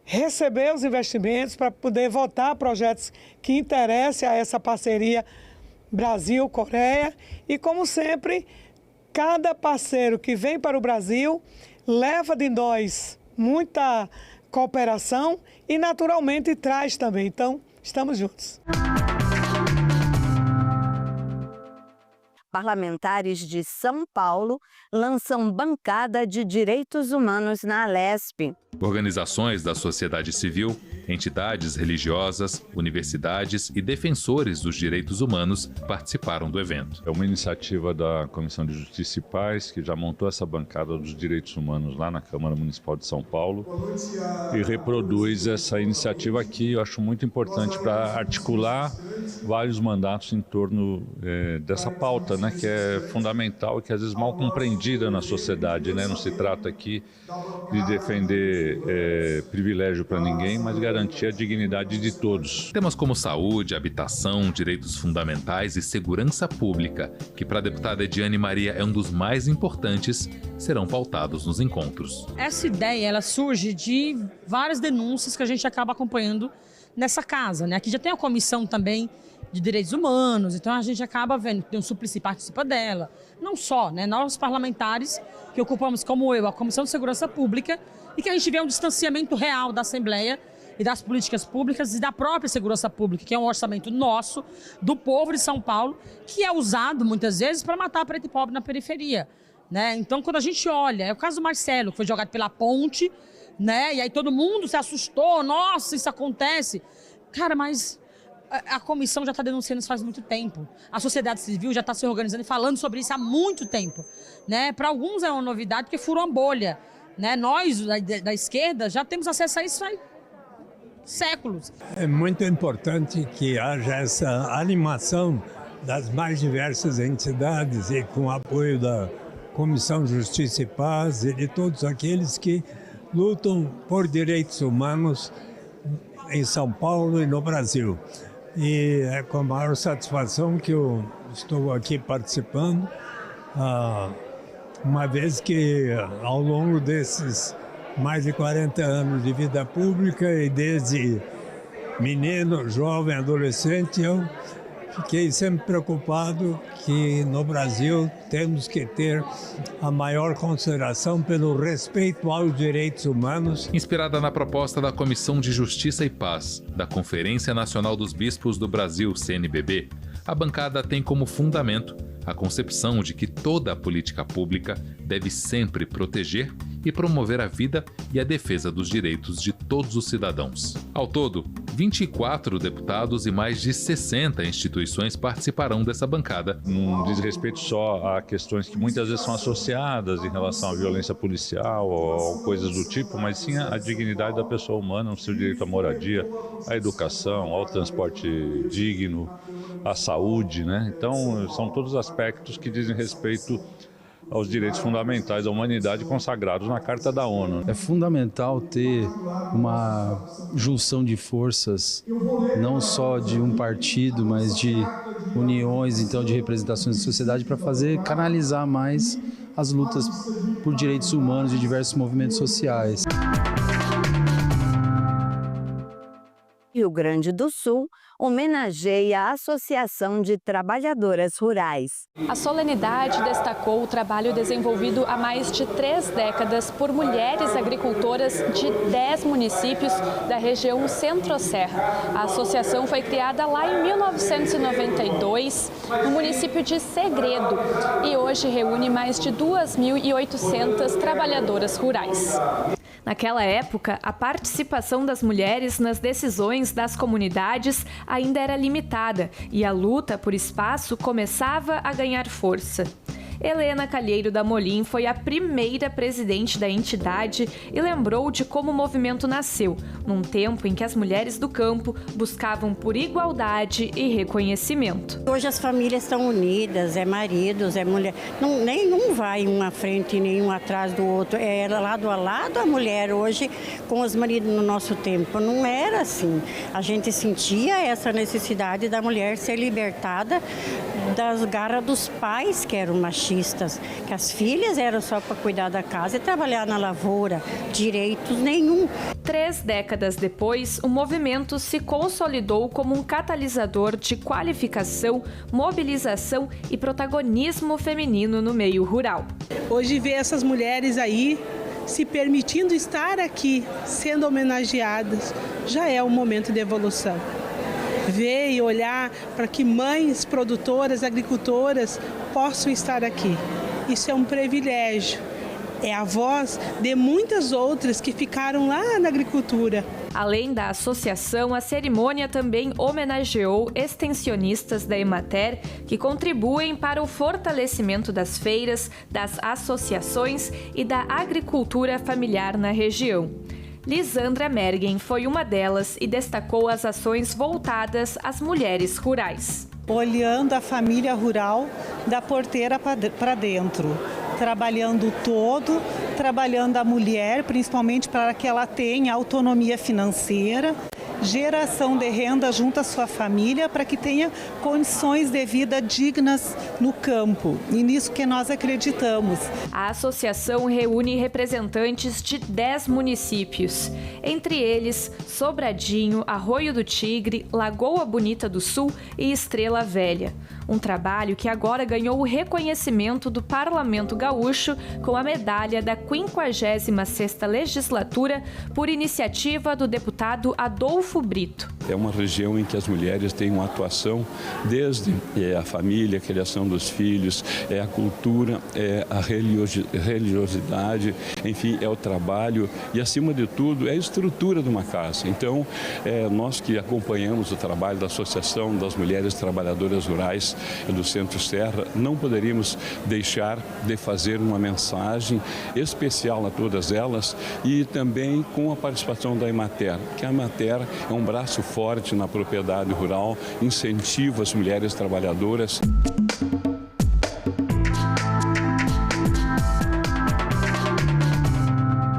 [SPEAKER 11] receber os investimentos, para poder votar projetos que interessem a essa parceria Brasil-Coreia. E, como sempre, cada parceiro que vem para o Brasil leva de nós muita cooperação e, naturalmente, traz também. Então, estamos juntos.
[SPEAKER 27] Parlamentares de São Paulo lançam bancada de direitos humanos na Alesp.
[SPEAKER 12] Organizações da sociedade civil, entidades religiosas, universidades e defensores dos direitos humanos participaram do evento.
[SPEAKER 16] É uma iniciativa da Comissão de Justiça e Paz, que já montou essa bancada dos direitos humanos lá na Câmara Municipal de São Paulo e reproduz essa iniciativa aqui. Eu acho muito importante para articular vários mandatos em torno dessa pauta, né, que é fundamental e que às vezes mal compreendida na sociedade, né? Não se trata aqui de defender privilégio para ninguém, mas garantir a dignidade de todos.
[SPEAKER 12] Temas como saúde, habitação, direitos fundamentais e segurança pública, que para a deputada Ediane Maria é um dos mais importantes, serão pautados nos encontros.
[SPEAKER 18] Essa ideia, ela surge de várias denúncias que a gente acaba acompanhando nessa casa, né? Aqui já tem a comissão também de direitos humanos, então a gente acaba vendo que tem um Suplicy participa dela. Não só, né? Nós parlamentares que ocupamos, como eu, a Comissão de Segurança Pública, e que a gente vê um distanciamento real da Assembleia e das políticas públicas e da própria segurança pública, que é um orçamento nosso, do povo de São Paulo, que é usado muitas vezes para matar preto e pobre na periferia, né? Então, quando a gente olha, é o caso do Marcelo, que foi jogado pela ponte, né? E aí todo mundo se assustou, nossa, isso acontece. Cara, mas a comissão já está denunciando isso faz muito tempo. A sociedade civil já está se organizando e falando sobre isso há muito tempo, né? Para alguns é uma novidade porque furou uma bolha, né? Nós, da esquerda, já temos acesso a isso há séculos.
[SPEAKER 21] É muito importante que haja essa animação das mais diversas entidades e com o apoio da Comissão Justiça e Paz e de todos aqueles que lutam por direitos humanos em São Paulo e no Brasil. E é com a maior satisfação que eu estou aqui participando, uma vez que ao longo desses mais de 40 anos de vida pública e desde menino, jovem, adolescente, eu fiquei sempre preocupado que no Brasil temos que ter a maior consideração pelo respeito aos direitos humanos.
[SPEAKER 12] Inspirada na proposta da Comissão de Justiça e Paz, da Conferência Nacional dos Bispos do Brasil, CNBB, a bancada tem como fundamento a concepção de que toda a política pública deve sempre proteger e promover a vida e a defesa dos direitos de todos os cidadãos. Ao todo, 24 deputados e mais de 60 instituições participarão dessa bancada.
[SPEAKER 16] Não diz respeito só a questões que muitas vezes são associadas em relação à violência policial ou coisas do tipo, mas sim a dignidade da pessoa humana, o seu direito à moradia, à educação, ao transporte digno, à saúde, né? Então, são todos aspectos que dizem respeito aos direitos fundamentais da humanidade consagrados na Carta da ONU.
[SPEAKER 23] É fundamental ter uma junção de forças, não só de um partido, mas de uniões, então, de representações da sociedade para canalizar mais as lutas por direitos humanos de diversos movimentos sociais.
[SPEAKER 27] Rio Grande do Sul, homenageia a Associação de Trabalhadoras Rurais.
[SPEAKER 1] A solenidade destacou o trabalho desenvolvido há mais de 3 décadas por mulheres agricultoras de 10 municípios da região Centro-Serra. A associação foi criada lá em 1992, no município de Segredo, e hoje reúne mais de 2.800 trabalhadoras rurais. Naquela época, a participação das mulheres nas decisões das comunidades ainda era limitada e a luta por espaço começava a ganhar força. Helena Calheiro da Molim foi a primeira presidente da entidade e lembrou de como o movimento nasceu, num tempo em que as mulheres do campo buscavam por igualdade e reconhecimento.
[SPEAKER 8] Hoje as famílias estão unidas, é maridos, é mulher. Nenhum vai um à frente e nenhum atrás do outro. É lado a lado a mulher hoje com os maridos no nosso tempo. Não era assim. A gente sentia essa necessidade da mulher ser libertada das garras dos pais que eram machistas, que as filhas eram só para cuidar da casa e trabalhar na lavoura, direitos nenhum.
[SPEAKER 1] 3 décadas depois, o movimento se consolidou como um catalisador de qualificação, mobilização e protagonismo feminino no meio rural.
[SPEAKER 13] Hoje ver essas mulheres aí se permitindo estar aqui, sendo homenageadas, já é um momento de evolução. Ver e olhar para que mães produtoras, agricultoras possam estar aqui. Isso é um privilégio. É a voz de muitas outras que ficaram lá na agricultura.
[SPEAKER 1] Além da associação, a cerimônia também homenageou extensionistas da Emater que contribuem para o fortalecimento das feiras, das associações e da agricultura familiar na região. Lisandra Mergen foi uma delas e destacou as ações voltadas às mulheres rurais.
[SPEAKER 13] Olhando a família rural da porteira para dentro, trabalhando todo, trabalhando a mulher, principalmente para que ela tenha autonomia financeira, geração de renda junto à sua família, para que tenha condições de vida dignas no campo. E nisso que nós acreditamos.
[SPEAKER 1] A associação reúne representantes de 10 municípios, entre eles Sobradinho, Arroio do Tigre, Lagoa Bonita do Sul e Estrela Velha. Um trabalho que agora ganhou o reconhecimento do Parlamento Gaúcho com a medalha da 56ª Legislatura por iniciativa do deputado Adolfo Brito.
[SPEAKER 14] É uma região em que as mulheres têm uma atuação desde a família, a criação dos filhos, a cultura, a religiosidade, enfim, é o trabalho e, acima de tudo, é a estrutura de uma casa. Então, nós que acompanhamos o trabalho da Associação das Mulheres Trabalhadoras Rurais do Centro-Serra, não poderíamos deixar de fazer uma mensagem especial a todas elas e também com a participação da Emater, que a Emater é um braço forte na propriedade rural, incentiva as mulheres trabalhadoras.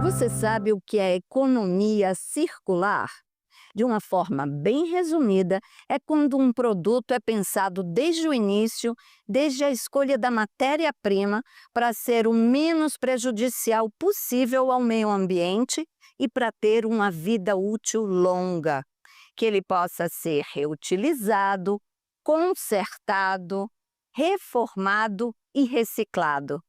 [SPEAKER 27] Você sabe o que é economia circular? De uma forma bem resumida, é quando um produto é pensado desde o início, desde a escolha da matéria-prima, para ser o menos prejudicial possível ao meio ambiente e para ter uma vida útil longa, que ele possa ser reutilizado, consertado, reformado e reciclado.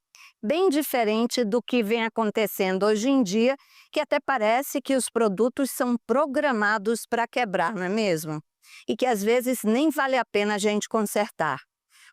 [SPEAKER 27] Bem diferente do que vem acontecendo hoje em dia, que até parece que os produtos são programados para quebrar, não é mesmo? E que às vezes nem vale a pena a gente consertar.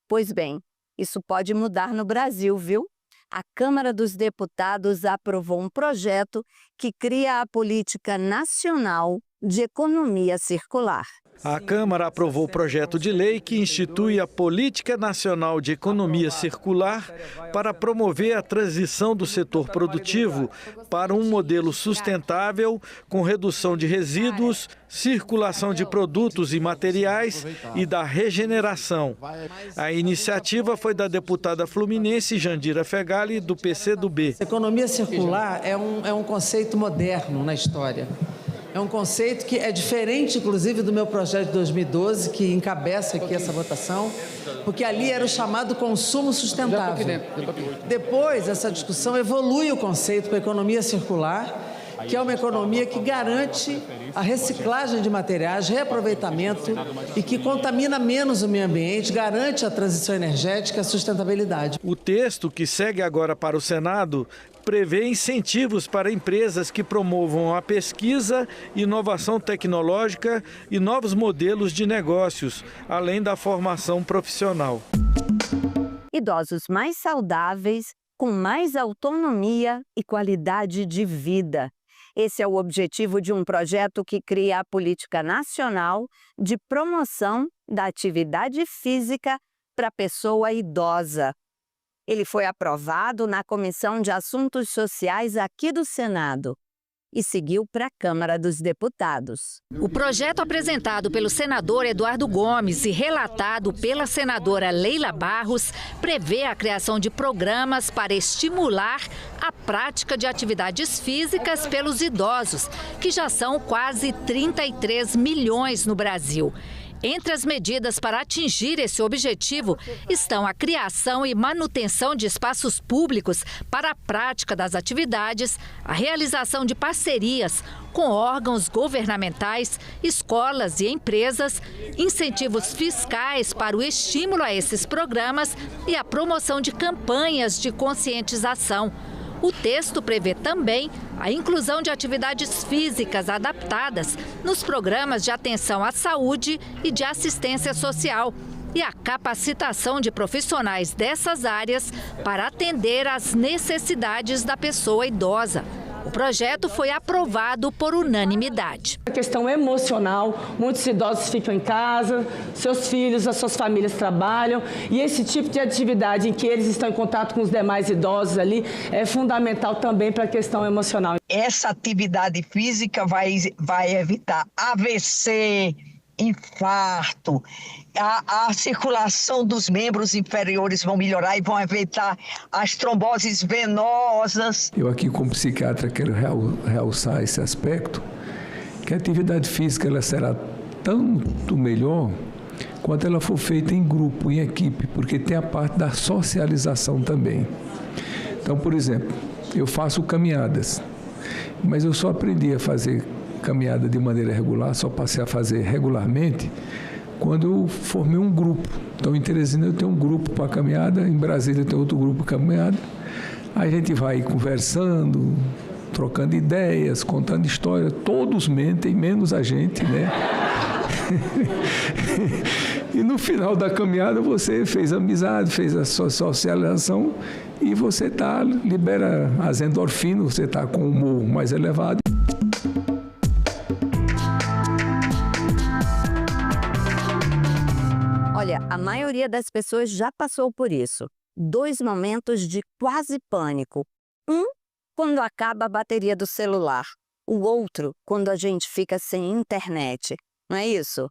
[SPEAKER 27] Pois bem, isso pode mudar no Brasil, viu? A Câmara dos Deputados aprovou um projeto que cria a Política Nacional de Economia Circular.
[SPEAKER 17] A Câmara aprovou o projeto de lei que institui a Política Nacional de Economia Circular para promover a transição do setor produtivo para um modelo sustentável com redução de resíduos, circulação de produtos e materiais e da regeneração. A iniciativa foi da deputada fluminense Jandira Fegali, do PCdoB.
[SPEAKER 19] Economia circular é um conceito moderno na história. É um conceito que é diferente, inclusive, do meu projeto de 2012, que encabeça aqui essa votação, porque ali era o chamado consumo sustentável. Depois, essa discussão evolui o conceito para a economia circular que é uma economia que garante a reciclagem de materiais, reaproveitamento e que contamina menos o meio ambiente, garante a transição energética e a sustentabilidade.
[SPEAKER 17] O texto, que segue agora para o Senado, prevê incentivos para empresas que promovam a pesquisa, inovação tecnológica e novos modelos de negócios, além da formação profissional.
[SPEAKER 27] Idosos mais saudáveis, com mais autonomia e qualidade de vida. Esse é o objetivo de um projeto que cria a Política Nacional de Promoção da Atividade Física para a Pessoa Idosa. Ele foi aprovado na Comissão de Assuntos Sociais aqui do Senado e seguiu para a Câmara dos Deputados.
[SPEAKER 9] O projeto apresentado pelo senador Eduardo Gomes e relatado pela senadora Leila Barros prevê a criação de programas para estimular a prática de atividades físicas pelos idosos, que já são quase 33 milhões no Brasil. Entre as medidas para atingir esse objetivo estão a criação e manutenção de espaços públicos para a prática das atividades, a realização de parcerias com órgãos governamentais, escolas e empresas, incentivos fiscais para o estímulo a esses programas e a promoção de campanhas de conscientização. O texto prevê também a inclusão de atividades físicas adaptadas nos programas de atenção à saúde e de assistência social e a capacitação de profissionais dessas áreas para atender às necessidades da pessoa idosa. O projeto foi aprovado por unanimidade.
[SPEAKER 10] A questão emocional, muitos idosos ficam em casa, seus filhos, as suas famílias trabalham, e esse tipo de atividade em que eles estão em contato com os demais idosos ali é fundamental também para a questão emocional.
[SPEAKER 15] Essa atividade física vai evitar AVC, infarto, a circulação dos membros inferiores vão melhorar e vão evitar as tromboses venosas.
[SPEAKER 20] Eu aqui como psiquiatra quero realçar esse aspecto, que a atividade física ela será tanto melhor quanto ela for feita em grupo, em equipe, porque tem a parte da socialização também. Então, por exemplo, eu faço caminhadas, mas eu só aprendi a fazer caminhada de maneira regular, só passei a fazer regularmente quando eu formei um grupo. Então, em Teresina eu tenho um grupo para caminhada, em Brasília eu tenho outro grupo para caminhada. A gente vai conversando, trocando ideias, contando história. Todos mentem, menos a gente, né? E no final da caminhada você fez amizade, fez a sua socialização e você libera as endorfinas, você está com o humor mais elevado.
[SPEAKER 27] Olha, a maioria das pessoas já passou por isso. 2 momentos de quase pânico. Um, quando acaba a bateria do celular. O outro, quando a gente fica sem internet. Não é isso?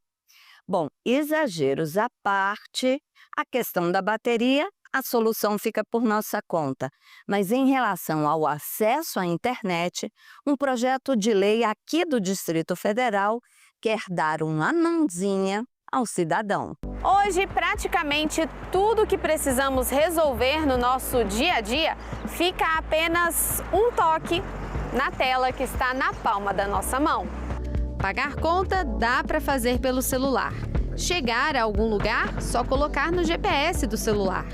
[SPEAKER 27] Bom, exageros à parte, a questão da bateria, a solução fica por nossa conta. Mas em relação ao acesso à internet, um projeto de lei aqui do Distrito Federal quer dar uma mãozinha ao cidadão.
[SPEAKER 22] Hoje, praticamente tudo que precisamos resolver no nosso dia a dia fica a apenas um toque na tela que está na palma da nossa mão.
[SPEAKER 1] Pagar conta dá para fazer pelo celular. Chegar a algum lugar, só colocar no GPS do celular.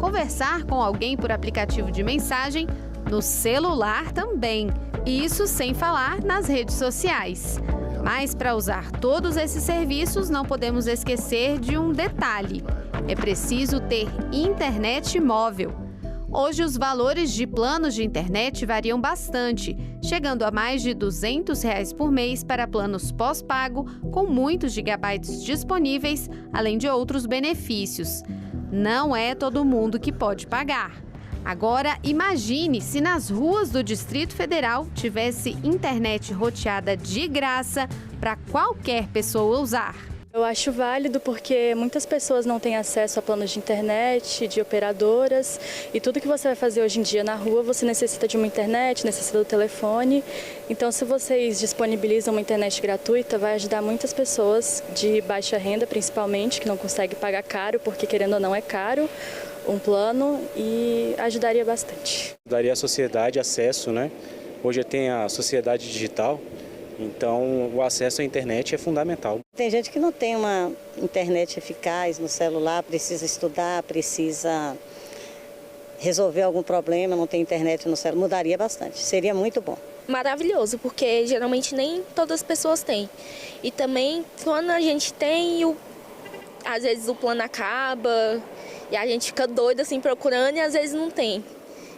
[SPEAKER 1] Conversar com alguém por aplicativo de mensagem, no celular também. Isso sem falar nas redes sociais. Mas para usar todos esses serviços, não podemos esquecer de um detalhe. É preciso ter internet móvel. Hoje, os valores de planos de internet variam bastante, chegando a mais de R$ 200 por mês para planos pós-pago, com muitos gigabytes disponíveis, além de outros benefícios. Não é todo mundo que pode pagar. Agora, imagine se nas ruas do Distrito Federal tivesse internet roteada de graça para qualquer pessoa usar.
[SPEAKER 24] Eu acho válido porque muitas pessoas não têm acesso a planos de internet, de operadoras, e tudo que você vai fazer hoje em dia na rua, você necessita de uma internet, necessita do telefone. Então, se vocês disponibilizam uma internet gratuita, vai ajudar muitas pessoas de baixa renda, principalmente, que não conseguem pagar caro, porque querendo ou não é caro um plano, e ajudaria bastante.
[SPEAKER 25] Daria à sociedade acesso,
[SPEAKER 2] Hoje tem a sociedade digital, então o acesso à internet é fundamental.
[SPEAKER 3] Tem gente que não tem uma internet eficaz no celular, precisa estudar, precisa resolver algum problema, não tem internet no celular. Mudaria bastante, seria muito bom.
[SPEAKER 4] Maravilhoso, porque geralmente nem todas as pessoas têm. E também quando a gente tem, às vezes o plano acaba e a gente fica doido assim procurando e às vezes não tem.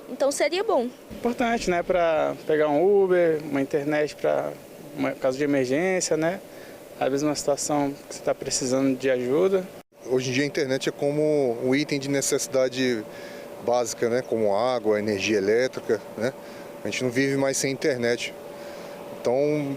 [SPEAKER 4] Então seria bom.
[SPEAKER 2] Importante, né, para pegar um Uber, uma internet para caso de emergência, né? Às vezes uma situação que você está precisando de ajuda.
[SPEAKER 6] Hoje em dia a internet é como um item de necessidade básica, né, como água, energia elétrica, né? A gente não vive mais sem internet. Então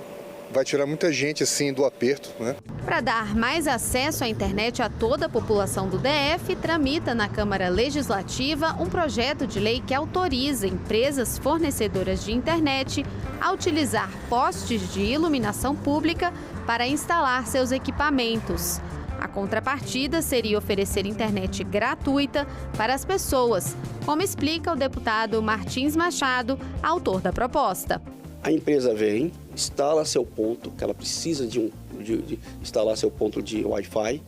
[SPEAKER 6] vai tirar muita gente assim do aperto, né?
[SPEAKER 22] Para dar mais acesso à internet a toda a população do DF, tramita na Câmara Legislativa um projeto de lei que autoriza empresas fornecedoras de internet a utilizar postes de iluminação pública para instalar seus equipamentos. A contrapartida seria oferecer internet gratuita para as pessoas, como explica o deputado Martins Machado, autor da proposta.
[SPEAKER 7] A empresa vem, instala seu ponto, que ela precisa de instalar seu ponto de Wi-Fi.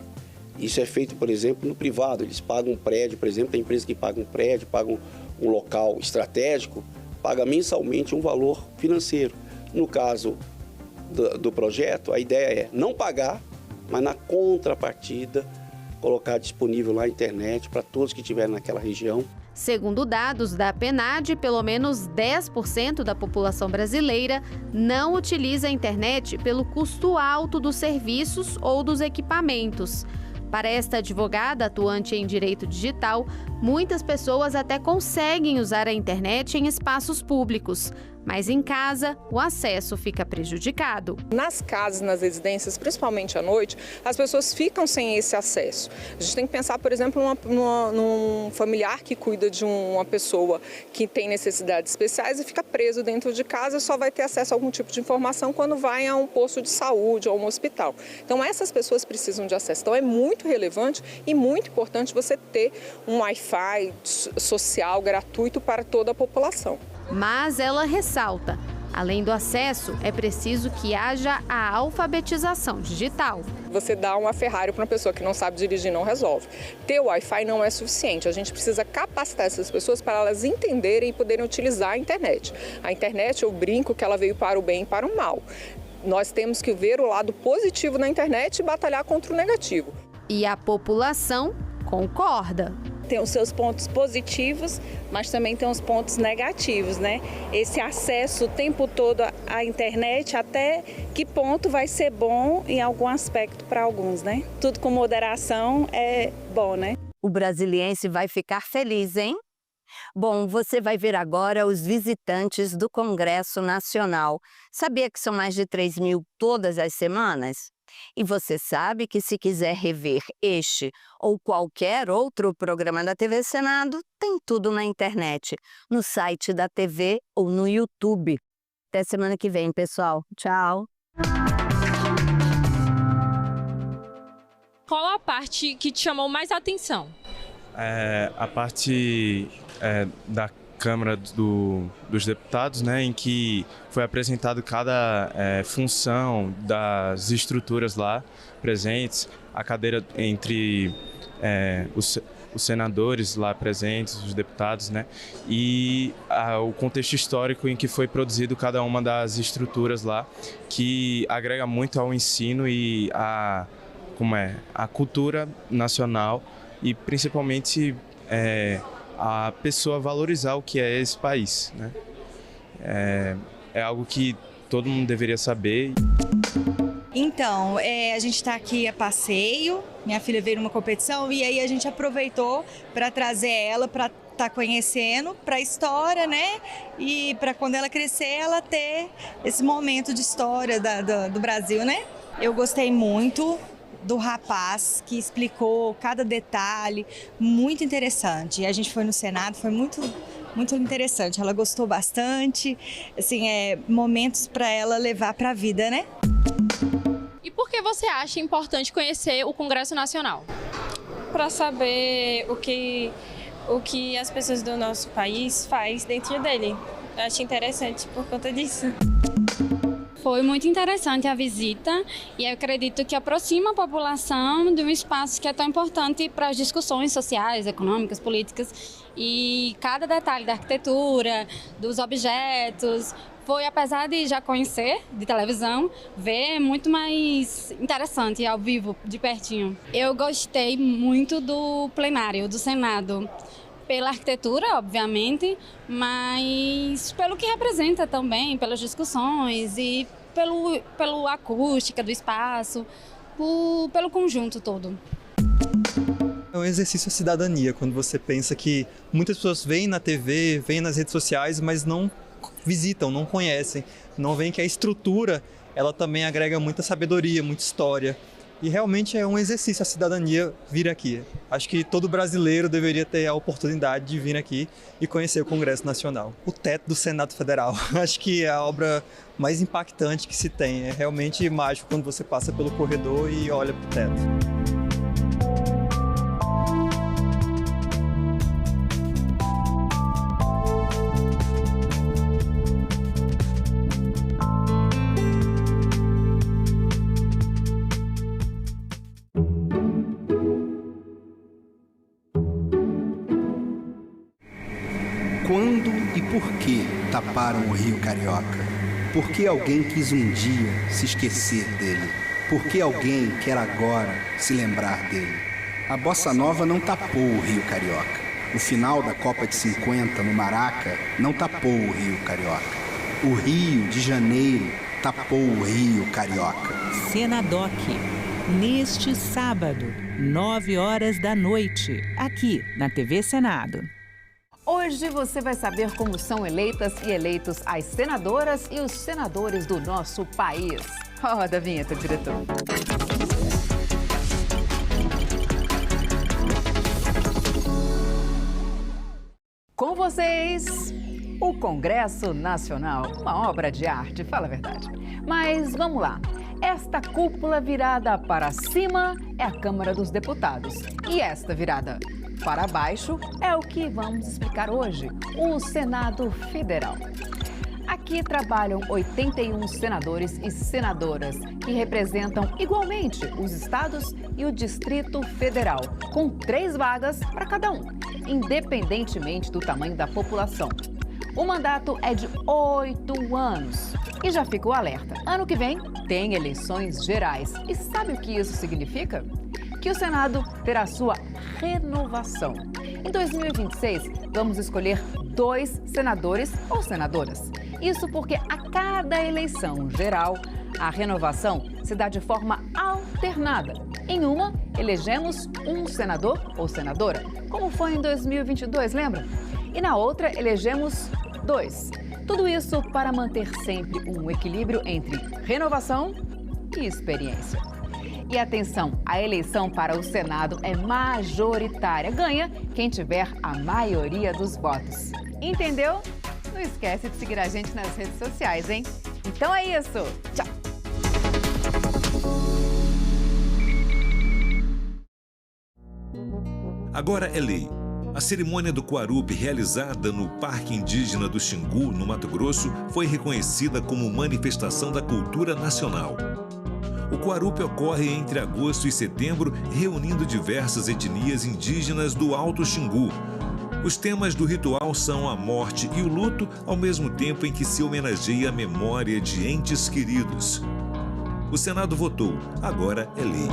[SPEAKER 7] Isso é feito, por exemplo, no privado. Eles pagam um prédio, por exemplo, tem empresa que paga um prédio, paga um local estratégico, paga mensalmente um valor financeiro. No caso do projeto, a ideia é não pagar, mas na contrapartida, colocar disponível lá a internet para todos que estiverem naquela região.
[SPEAKER 22] Segundo dados da PNAD, pelo menos 10% da população brasileira não utiliza a internet pelo custo alto dos serviços ou dos equipamentos. Para esta advogada atuante em direito digital, muitas pessoas até conseguem usar a internet em espaços públicos, mas em casa o acesso fica prejudicado.
[SPEAKER 25] Nas casas, nas residências, principalmente à noite, as pessoas ficam sem esse acesso. A gente tem que pensar, por exemplo, num familiar que cuida de uma pessoa que tem necessidades especiais e fica preso dentro de casa, só vai ter acesso a algum tipo de informação quando vai a um posto de saúde ou a um hospital. Então essas pessoas precisam de acesso. Então é muito relevante e muito importante você ter um Wi-Fi social gratuito para toda a população.
[SPEAKER 22] Mas ela ressalta, além do acesso, é preciso que haja a alfabetização digital.
[SPEAKER 25] Você dá uma Ferrari para uma pessoa que não sabe dirigir, não resolve. Ter Wi-Fi não é suficiente, a gente precisa capacitar essas pessoas para elas entenderem e poderem utilizar a internet. A internet, eu brinco que ela veio para o bem e para o mal. Nós temos que ver o lado positivo na internet e batalhar contra o negativo.
[SPEAKER 22] E a população concorda.
[SPEAKER 26] Tem os seus pontos positivos, mas também tem os pontos negativos, né? Esse acesso o tempo todo à internet, até que ponto vai ser bom em algum aspecto para alguns, né? Tudo com moderação é bom, né?
[SPEAKER 27] O brasiliense vai ficar feliz, hein? Bom, você vai ver agora os visitantes do Congresso Nacional. Sabia que são mais de 3.000 todas as semanas? E você sabe que se quiser rever este ou qualquer outro programa da TV Senado, tem tudo na internet, no site da TV ou no YouTube. Até semana que vem, pessoal. Tchau!
[SPEAKER 28] Qual a parte que te chamou mais a atenção?
[SPEAKER 2] A parte da Câmara dos Deputados, né, em que foi apresentado cada função das estruturas lá presentes, a cadeira entre os senadores lá presentes, os deputados, né, e o contexto histórico em que foi produzido cada uma das estruturas lá, que agrega muito ao ensino e a cultura nacional e principalmente a pessoa valorizar o que é esse país, né? É algo que todo mundo deveria saber.
[SPEAKER 29] Então, a gente está aqui a passeio, minha filha veio numa competição e aí a gente aproveitou para trazer ela para estar conhecendo, para a história, né? E para quando ela crescer, ela ter esse momento de história do Brasil, né? Eu gostei muito do rapaz que explicou cada detalhe, muito interessante. A gente foi no Senado, foi muito interessante. Ela gostou bastante, assim, momentos para ela levar para a vida, né?
[SPEAKER 28] E por que você acha importante conhecer o Congresso Nacional?
[SPEAKER 30] Para saber o que as pessoas do nosso país faz dentro dele.
[SPEAKER 5] Eu achei interessante por conta disso.
[SPEAKER 28] Foi muito interessante a visita e eu acredito que aproxima a população de um espaço que é tão importante para as discussões sociais, econômicas, políticas. E cada detalhe da arquitetura, dos objetos, foi, apesar de já conhecer de televisão, ver muito mais interessante ao vivo, de pertinho. Eu gostei muito do plenário do Senado. Pela arquitetura, obviamente, mas pelo que representa também, pelas discussões e pela acústica do espaço, pelo conjunto todo.
[SPEAKER 8] É um exercício à cidadania, quando você pensa que muitas pessoas veem na TV, veem nas redes sociais, mas não visitam, não conhecem, não veem que a estrutura, ela também agrega muita sabedoria, muita história. E realmente é um exercício a cidadania vir aqui. Acho que todo brasileiro deveria ter a oportunidade de vir aqui e conhecer o Congresso Nacional. O teto do Senado Federal, acho que é a obra mais impactante que se tem. É realmente mágico quando você passa pelo corredor e olha para o teto.
[SPEAKER 11] Quando e por que taparam o Rio Carioca? Por que alguém quis um dia se esquecer dele? Por que alguém quer agora se lembrar dele? A Bossa Nova não tapou o Rio Carioca. O final da Copa de 50 no Maraca não tapou o Rio Carioca. O Rio de Janeiro tapou o Rio Carioca.
[SPEAKER 12] Senadoc, neste sábado, 21h, aqui na TV Senado.
[SPEAKER 13] Hoje você vai saber como são eleitas e eleitos as senadoras e os senadores do nosso país. Roda a vinheta, diretor. Com vocês, o Congresso Nacional, uma obra de arte, fala a verdade. Mas vamos lá. Esta cúpula virada para cima é a Câmara dos Deputados. E esta virada para baixo é o que vamos explicar hoje, o Senado Federal. Aqui trabalham 81 senadores e senadoras, que representam igualmente os estados e o Distrito Federal, com 3 vagas para cada um, independentemente do tamanho da população. O mandato é de 8 anos. E já fica o alerta, ano que vem tem eleições gerais. E sabe o que isso significa? Que o Senado terá sua renovação. Em 2026, vamos escolher 2 senadores ou senadoras. Isso porque a cada eleição geral, a renovação se dá de forma alternada. Em uma, elegemos um senador ou senadora, como foi em 2022, lembra? E na outra, elegemos 2. Tudo isso para manter sempre um equilíbrio entre renovação e experiência. E atenção, a eleição para o Senado é majoritária. Ganha quem tiver a maioria dos votos. Entendeu? Não esquece de seguir a gente nas redes sociais, hein? Então é isso. Tchau!
[SPEAKER 16] Agora é lei. A cerimônia do Quarupi, realizada no Parque Indígena do Xingu, no Mato Grosso, foi reconhecida como manifestação da cultura nacional. O Quarupi ocorre entre agosto e setembro, reunindo diversas etnias indígenas do Alto Xingu. Os temas do ritual são a morte e o luto, ao mesmo tempo em que se homenageia a memória de entes queridos. O Senado votou, agora é lei.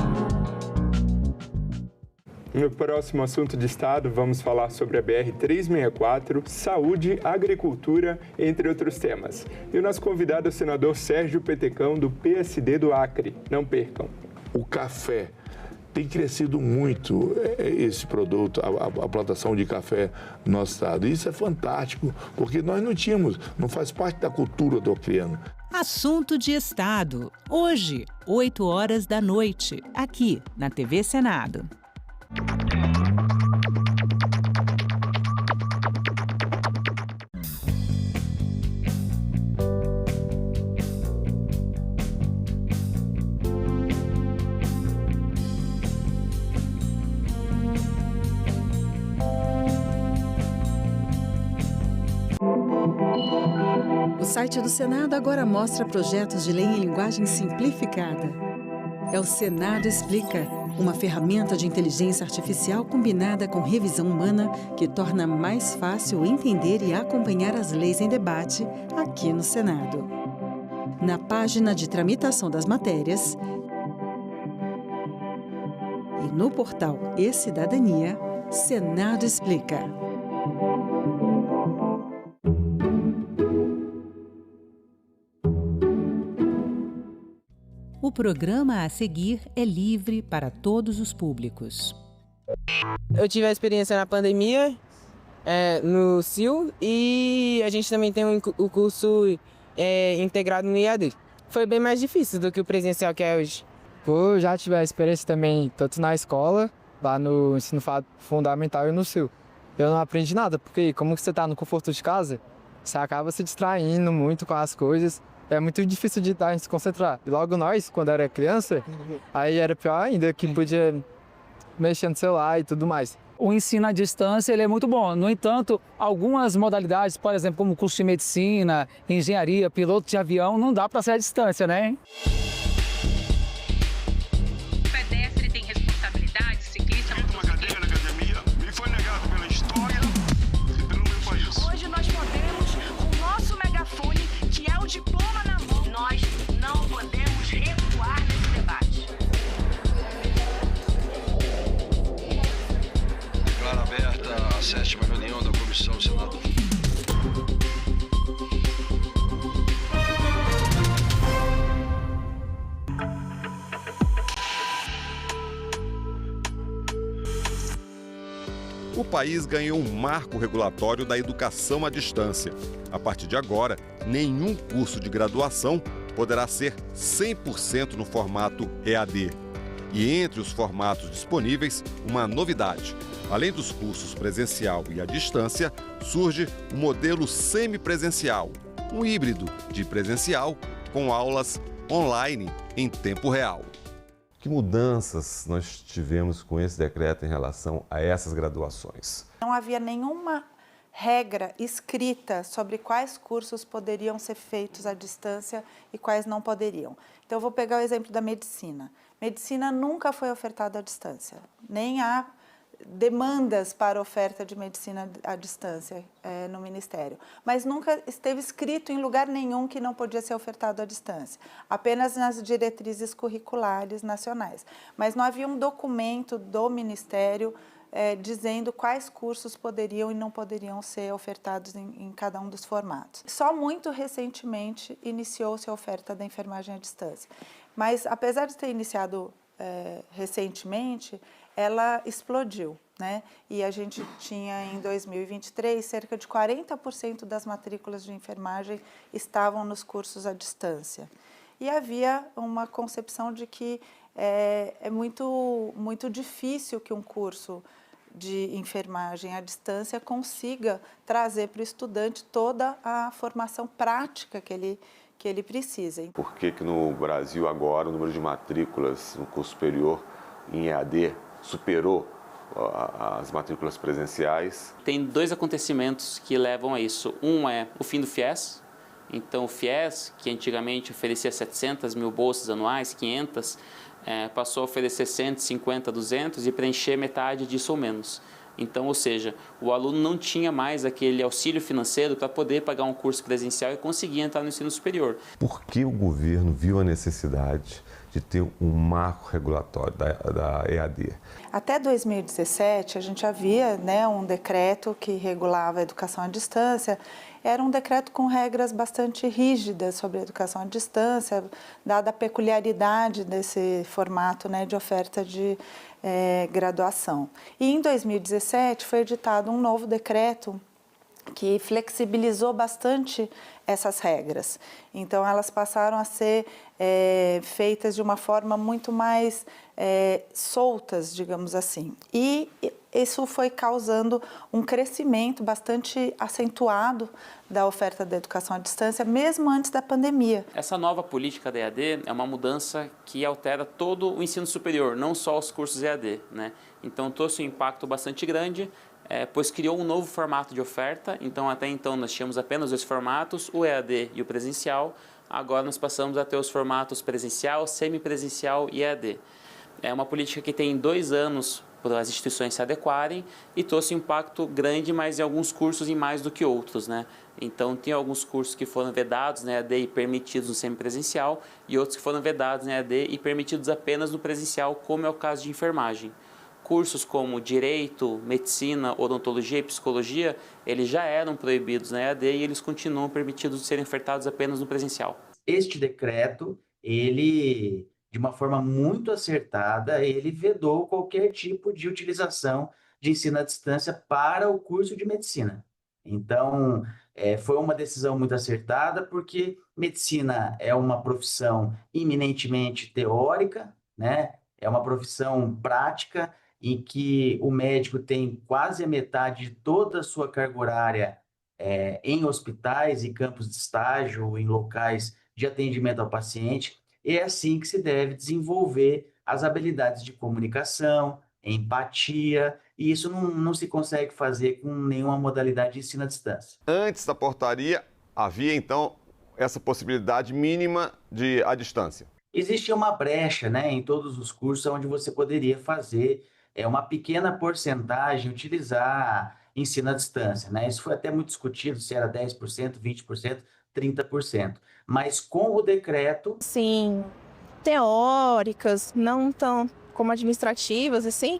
[SPEAKER 18] No próximo assunto de Estado, vamos falar sobre a BR-364, saúde, agricultura, entre outros temas. E o nosso convidado é o senador Sérgio Petecão, do PSD do Acre. Não percam.
[SPEAKER 21] O café tem crescido muito, esse produto, a plantação de café no nosso estado. Isso é fantástico, porque nós não tínhamos, não faz parte da cultura do acreano.
[SPEAKER 12] Assunto de Estado, hoje, 20h, aqui na TV Senado.
[SPEAKER 1] site do Senado agora mostra projetos de lei em linguagem simplificada. É o Senado Explica, uma ferramenta de inteligência artificial combinada com revisão humana que torna mais fácil entender e acompanhar as leis em debate aqui no Senado. Na página de tramitação das matérias e no portal E-Cidadania, Senado Explica.
[SPEAKER 12] O programa a seguir é livre para todos os públicos.
[SPEAKER 9] Eu tive a experiência na pandemia, no CIL, e a gente também tem o curso integrado no IAD. Foi bem mais difícil do que o presencial que é hoje.
[SPEAKER 10] Eu já tive a experiência também, tanto na escola, lá no ensino fundamental e no CIL. Eu não aprendi nada, porque como você está no conforto de casa, você acaba se distraindo muito com as coisas. É muito difícil de a gente se concentrar. E logo nós, quando era criança, aí era pior ainda, que podia mexer no celular e tudo mais.
[SPEAKER 14] O ensino à distância ele é muito bom. No entanto, algumas modalidades, por exemplo, como curso de medicina, engenharia, piloto de avião, não dá para ser à distância, né?
[SPEAKER 15] O pedestre tem responsabilidade, ciclista...
[SPEAKER 17] Uma cadeira na academia me foi negado pela história e pelo meu país.
[SPEAKER 15] Hoje nós podemos, com o nosso megafone, que é o diploma na mão, nós não podemos recuar nesse debate.
[SPEAKER 17] Declaro aberta a 7ª reunião da Comissão do Senado.
[SPEAKER 19] O país ganhou um marco regulatório da educação à distância. A partir de agora, nenhum curso de graduação poderá ser 100% no formato EAD. E entre os formatos disponíveis, uma novidade. Além dos cursos presencial e à distância, surge o modelo semipresencial, um híbrido de presencial com aulas online em tempo real.
[SPEAKER 20] Que mudanças nós tivemos com esse decreto em relação a essas graduações?
[SPEAKER 23] Não havia nenhuma regra escrita sobre quais cursos poderiam ser feitos à distância e quais não poderiam. Então, eu vou pegar o exemplo da medicina. Medicina nunca foi ofertada à distância, nem há demandas para oferta de medicina à distância no Ministério. Mas nunca esteve escrito em lugar nenhum que não podia ser ofertado à distância, apenas nas diretrizes curriculares nacionais. Mas não havia um documento do Ministério dizendo quais cursos poderiam e não poderiam ser ofertados em cada um dos formatos. Só muito recentemente iniciou-se a oferta da enfermagem à distância. Mas, apesar de ter iniciado recentemente, ela explodiu, né? E a gente tinha, em 2023, cerca de 40% das matrículas de enfermagem estavam nos cursos à distância. E havia uma concepção de que é muito difícil que um curso de enfermagem à distância consiga trazer para o estudante toda a formação prática que ele precisa.
[SPEAKER 20] Por que no Brasil agora o número de matrículas no curso superior em EAD superou as matrículas presenciais?
[SPEAKER 30] Tem dois acontecimentos que levam a isso. Um é o fim do FIES. Então o FIES, que antigamente oferecia 700 mil bolsas anuais, 500, passou a oferecer 150, 200 e preencher metade disso ou menos. Então, ou seja, o aluno não tinha mais aquele auxílio financeiro para poder pagar um curso presencial e conseguir entrar no ensino superior.
[SPEAKER 20] Por que o governo viu a necessidade de ter um marco regulatório da EAD?
[SPEAKER 23] Até 2017, a gente havia um decreto que regulava a educação à distância. Era um decreto com regras bastante rígidas sobre a educação à distância, dada a peculiaridade desse formato de oferta de graduação. E em 2017 foi editado um novo decreto que flexibilizou bastante essas regras. Então, elas passaram a ser feitas de uma forma muito mais soltas, digamos assim. E isso foi causando um crescimento bastante acentuado da oferta da educação à distância, mesmo antes da pandemia.
[SPEAKER 30] Essa nova política da EAD é uma mudança que altera todo o ensino superior, não só os cursos EAD, né? Então, trouxe um impacto bastante grande pois criou um novo formato de oferta. Então, até então, nós tínhamos apenas 2 formatos, o EAD e o presencial. Agora, nós passamos a ter os formatos presencial, semipresencial e EAD. É uma política que tem 2 anos para as instituições se adequarem e trouxe um impacto grande, mas em alguns cursos em mais do que outros, né? Então, tem alguns cursos que foram vedados na EAD e permitidos no semipresencial e outros que foram vedados na EAD e permitidos apenas no presencial, como é o caso de enfermagem. Cursos como Direito, Medicina, Odontologia e Psicologia, eles já eram proibidos na EAD e eles continuam permitidos de serem ofertados apenas no presencial.
[SPEAKER 2] Este decreto, ele, de uma forma muito acertada, ele vedou qualquer tipo de utilização de ensino à distância para o curso de medicina. Então, foi uma decisão muito acertada, porque medicina é uma profissão eminentemente teórica, né? É uma profissão prática, em que o médico tem quase a metade de toda a sua carga horária em hospitais e campos de estágio, em locais de atendimento ao paciente. E é assim que se deve desenvolver as habilidades de comunicação, empatia, e isso não se consegue fazer com nenhuma modalidade de ensino à distância.
[SPEAKER 19] Antes da portaria, havia então essa possibilidade mínima de à distância?
[SPEAKER 2] Existia uma brecha, né, em todos os cursos onde você poderia fazer uma pequena porcentagem utilizar ensino à distância, né? Isso foi até muito discutido, se era 10%, 20%, 30%. Mas com o decreto...
[SPEAKER 3] Sim, teóricas, não tão como administrativas, assim,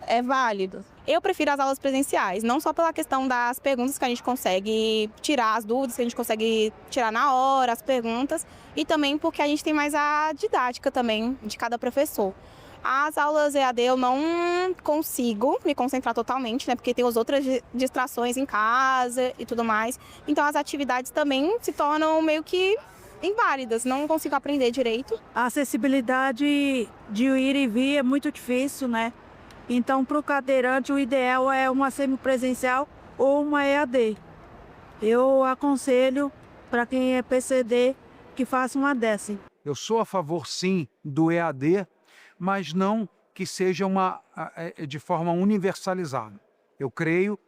[SPEAKER 3] é válido. Eu prefiro as aulas presenciais, não só pela questão das perguntas que a gente consegue tirar, as dúvidas que a gente consegue tirar na hora, as perguntas, e também porque a gente tem mais a didática também de cada professor. As aulas EAD eu não consigo me concentrar totalmente, né? Porque tem as outras distrações em casa e tudo mais. Então as atividades também se tornam meio que inválidas, não consigo aprender direito.
[SPEAKER 4] A acessibilidade de ir e vir é muito difícil, né? Então, para o cadeirante, o ideal é uma semipresencial ou uma EAD. Eu aconselho para quem é PCD que faça uma dessa.
[SPEAKER 6] Eu sou a favor, sim, do EAD, mas não que seja de forma universalizada. Eu creio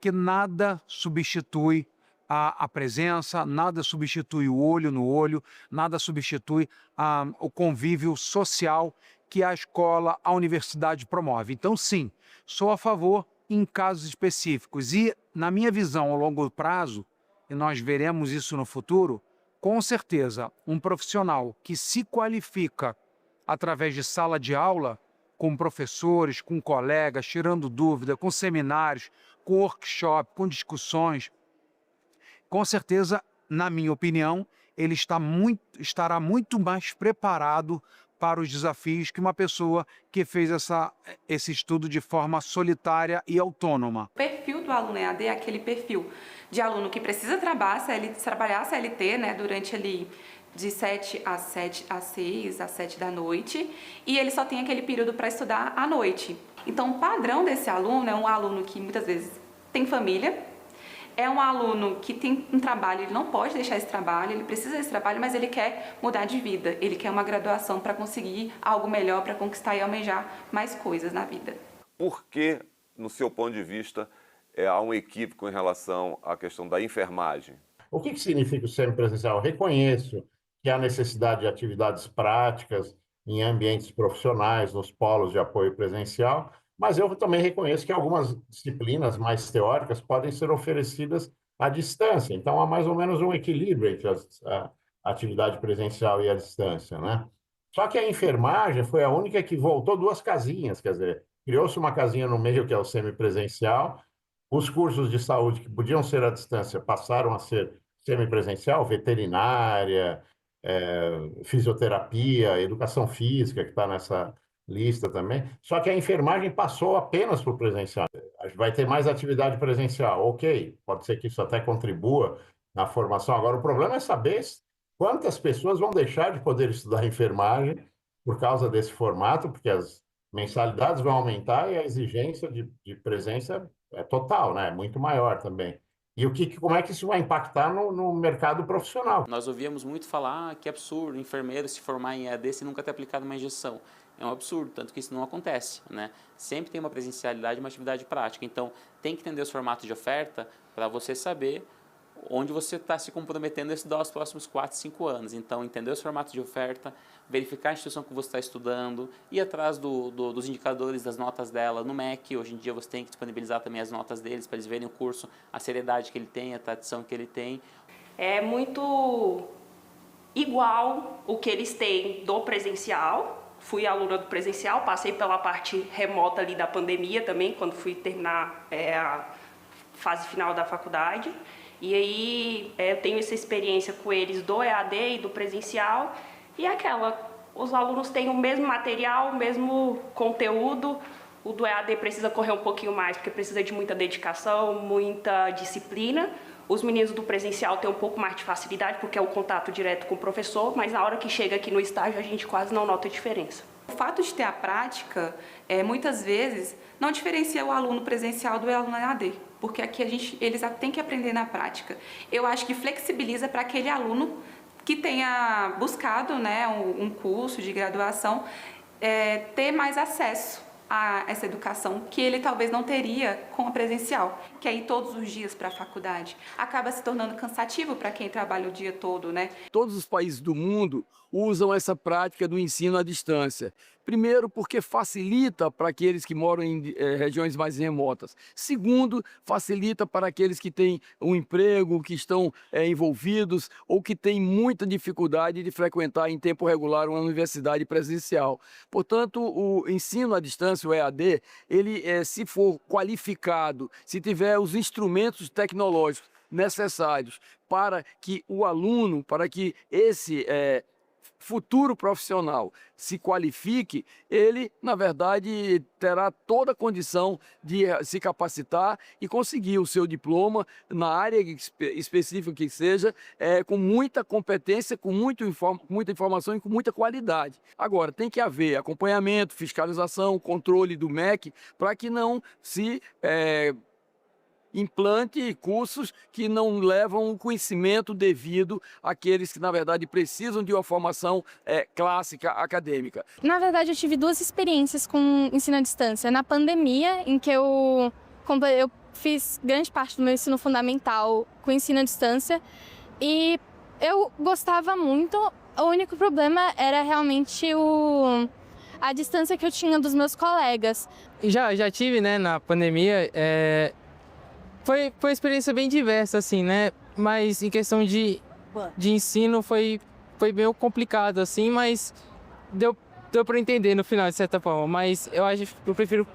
[SPEAKER 6] que nada substitui a presença, nada substitui o olho no olho, nada substitui o convívio social que a escola, a universidade promove. Então, sim, sou a favor em casos específicos. E, na minha visão, ao longo prazo, e nós veremos isso no futuro, com certeza, um profissional que se qualifica através de sala de aula, com professores, com colegas, tirando dúvida, com seminários, com workshop, com discussões, com certeza, na minha opinião, ele estará muito mais preparado para os desafios que uma pessoa que fez esse estudo de forma solitária e autônoma.
[SPEAKER 7] O perfil do aluno EAD é aquele perfil de aluno que precisa trabalhar CLT, né, durante ali de 7 às 6, às 7 da noite, e ele só tem aquele período para estudar à noite. Então, o padrão desse aluno é um aluno que muitas vezes tem família, é um aluno que tem um trabalho, ele não pode deixar esse trabalho, ele precisa desse trabalho, mas ele quer mudar de vida, ele quer uma graduação para conseguir algo melhor, para conquistar e almejar mais coisas na vida.
[SPEAKER 19] Por que, no seu ponto de vista, há um equívoco em relação à questão da enfermagem?
[SPEAKER 22] O que significa o semipresencial? Eu reconheço que há necessidade de atividades práticas em ambientes profissionais, nos polos de apoio presencial, mas eu também reconheço que algumas disciplinas mais teóricas podem ser oferecidas à distância. Então, há mais ou menos um equilíbrio entre a atividade presencial e a distância, né? Só que a enfermagem foi a única que voltou 2 casinhas, quer dizer, criou-se uma casinha no meio, que é o semipresencial, os cursos de saúde que podiam ser à distância passaram a ser semipresencial, veterinária, fisioterapia, educação física, que está nessa lista também. Só que a enfermagem passou apenas para o presencial. Vai ter mais atividade presencial, ok, pode ser que isso até contribua na formação. Agora, o problema é saber quantas pessoas vão deixar de poder estudar enfermagem por causa desse formato, porque as mensalidades vão aumentar e a exigência de presença é total, né? É muito maior também. E como é que isso vai impactar no mercado profissional?
[SPEAKER 30] Nós ouvíamos muito falar que é absurdo enfermeiro se formar em EAD se nunca ter aplicado uma injeção. É um absurdo, tanto que isso não acontece, né? Sempre tem uma presencialidade e uma atividade prática. Então, tem que entender os formatos de oferta para você saber onde você está se comprometendo a estudar os próximos 4, 5 anos. Então, entender os formatos de oferta, verificar a instituição que você está estudando, ir atrás dos indicadores, das notas dela no MEC. Hoje em dia você tem que disponibilizar também as notas deles para eles verem o curso, a seriedade que ele tem, a tradição que ele tem.
[SPEAKER 5] É muito igual o que eles têm do presencial. Fui aluna do presencial, passei pela parte remota ali da pandemia também, quando fui terminar a fase final da faculdade. E aí eu tenho essa experiência com eles do EAD e do presencial. E os alunos têm o mesmo material, o mesmo conteúdo. O do EAD precisa correr um pouquinho mais, porque precisa de muita dedicação, muita disciplina. Os meninos do presencial têm um pouco mais de facilidade, porque é o contato direto com o professor, mas na hora que chega aqui no estágio, a gente quase não nota a diferença.
[SPEAKER 7] O fato de ter a prática, muitas vezes, não diferencia o aluno presencial do aluno EAD, porque aqui eles têm que aprender na prática. Eu acho que flexibiliza para aquele aluno que tenha buscado, né, um curso de graduação, ter mais acesso a essa educação que ele talvez não teria com a presencial, que é ir todos os dias para a faculdade. Acaba se tornando cansativo para quem trabalha o dia todo, né?
[SPEAKER 8] Todos os países do mundo usam essa prática do ensino à distância. Primeiro, porque facilita para aqueles que moram em regiões mais remotas. Segundo, facilita para aqueles que têm um emprego, que estão envolvidos ou que têm muita dificuldade de frequentar em tempo regular uma universidade presencial. Portanto, o ensino à distância, o EAD, ele, se for qualificado, se tiver os instrumentos tecnológicos necessários para que o aluno, para que esse futuro profissional se qualifique, ele, na verdade, terá toda a condição de se capacitar e conseguir o seu diploma na área específica que seja, com muita competência, com muita informação e com muita qualidade. Agora, tem que haver acompanhamento, fiscalização, controle do MEC, para que não se implante cursos que não levam o conhecimento devido àqueles que, na verdade, precisam de uma formação clássica, acadêmica.
[SPEAKER 3] Na verdade, eu tive duas experiências com ensino à distância. Na pandemia, em que eu fiz grande parte do meu ensino fundamental com ensino à distância e eu gostava muito. O único problema era realmente a distância que eu tinha dos meus colegas.
[SPEAKER 9] Já tive, né, na pandemia, foi uma experiência bem diversa, assim, né? Mas em questão de ensino foi meio complicado, assim, mas deu para entender no final, de certa forma. Mas eu prefiro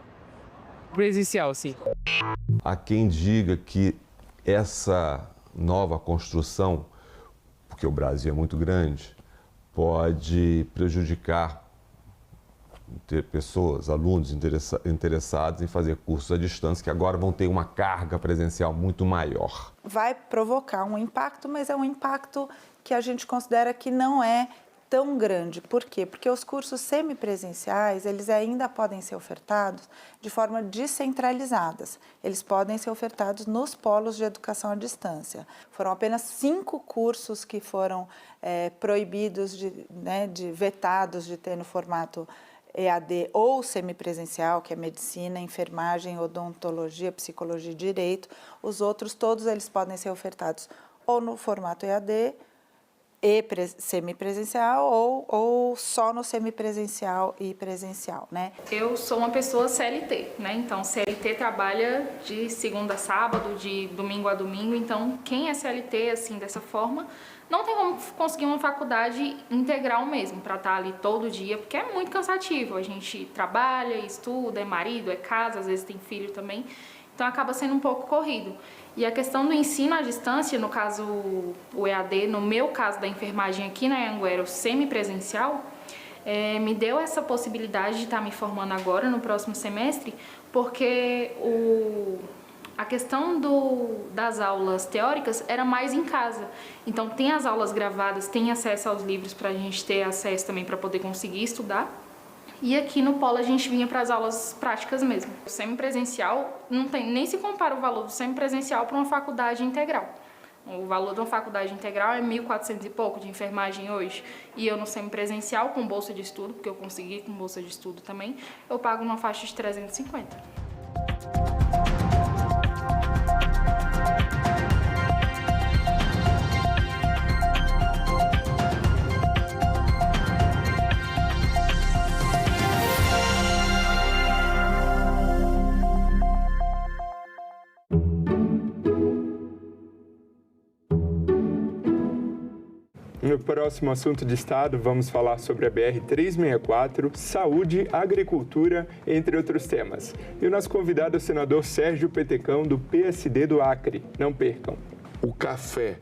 [SPEAKER 9] presencial, sim.
[SPEAKER 20] Há quem diga que essa nova construção, porque o Brasil é muito grande, pode prejudicar ter pessoas, alunos interessados em fazer cursos à distância, que agora vão ter uma carga presencial muito maior.
[SPEAKER 23] Vai provocar um impacto, mas é um impacto que a gente considera que não é tão grande. Por quê? Porque os cursos semipresenciais, eles ainda podem ser ofertados de forma descentralizadas. Eles podem ser ofertados nos polos de educação à distância. Foram apenas 5 cursos que foram proibidos, vetados de ter no formato EAD ou semipresencial, que é medicina, enfermagem, odontologia, psicologia e direito. Os outros, todos eles podem ser ofertados ou no formato EAD e semipresencial ou só no semipresencial e presencial, né?
[SPEAKER 11] Eu sou uma pessoa CLT, né? Então, CLT trabalha de segunda a sábado, de domingo a domingo. Então, quem é CLT, assim, dessa forma, não tem como conseguir uma faculdade integral mesmo, para estar ali todo dia, porque é muito cansativo. A gente trabalha, estuda, é marido, é casa, às vezes tem filho também. Então, acaba sendo um pouco corrido. E a questão do ensino à distância, no caso o EAD, no meu caso da enfermagem aqui na Anhanguera, o semipresencial, me deu essa possibilidade de estar me formando agora, no próximo semestre, porque a questão das aulas teóricas era mais em casa. Então, tem as aulas gravadas, tem acesso aos livros para a gente ter acesso também para poder conseguir estudar. E aqui no polo a gente vinha para as aulas práticas mesmo. O semipresencial não tem nem se compara o valor do semipresencial para uma faculdade integral. O valor de uma faculdade integral é 1.400 e pouco de enfermagem hoje. E eu no semipresencial, com bolsa de estudo, porque eu consegui com bolsa de estudo também, eu pago uma faixa de 350.
[SPEAKER 13] No próximo assunto de Estado, vamos falar sobre a BR-364, saúde, agricultura, entre outros temas. E o nosso convidado é o senador Sérgio Petecão, do PSD do Acre. Não percam.
[SPEAKER 16] O café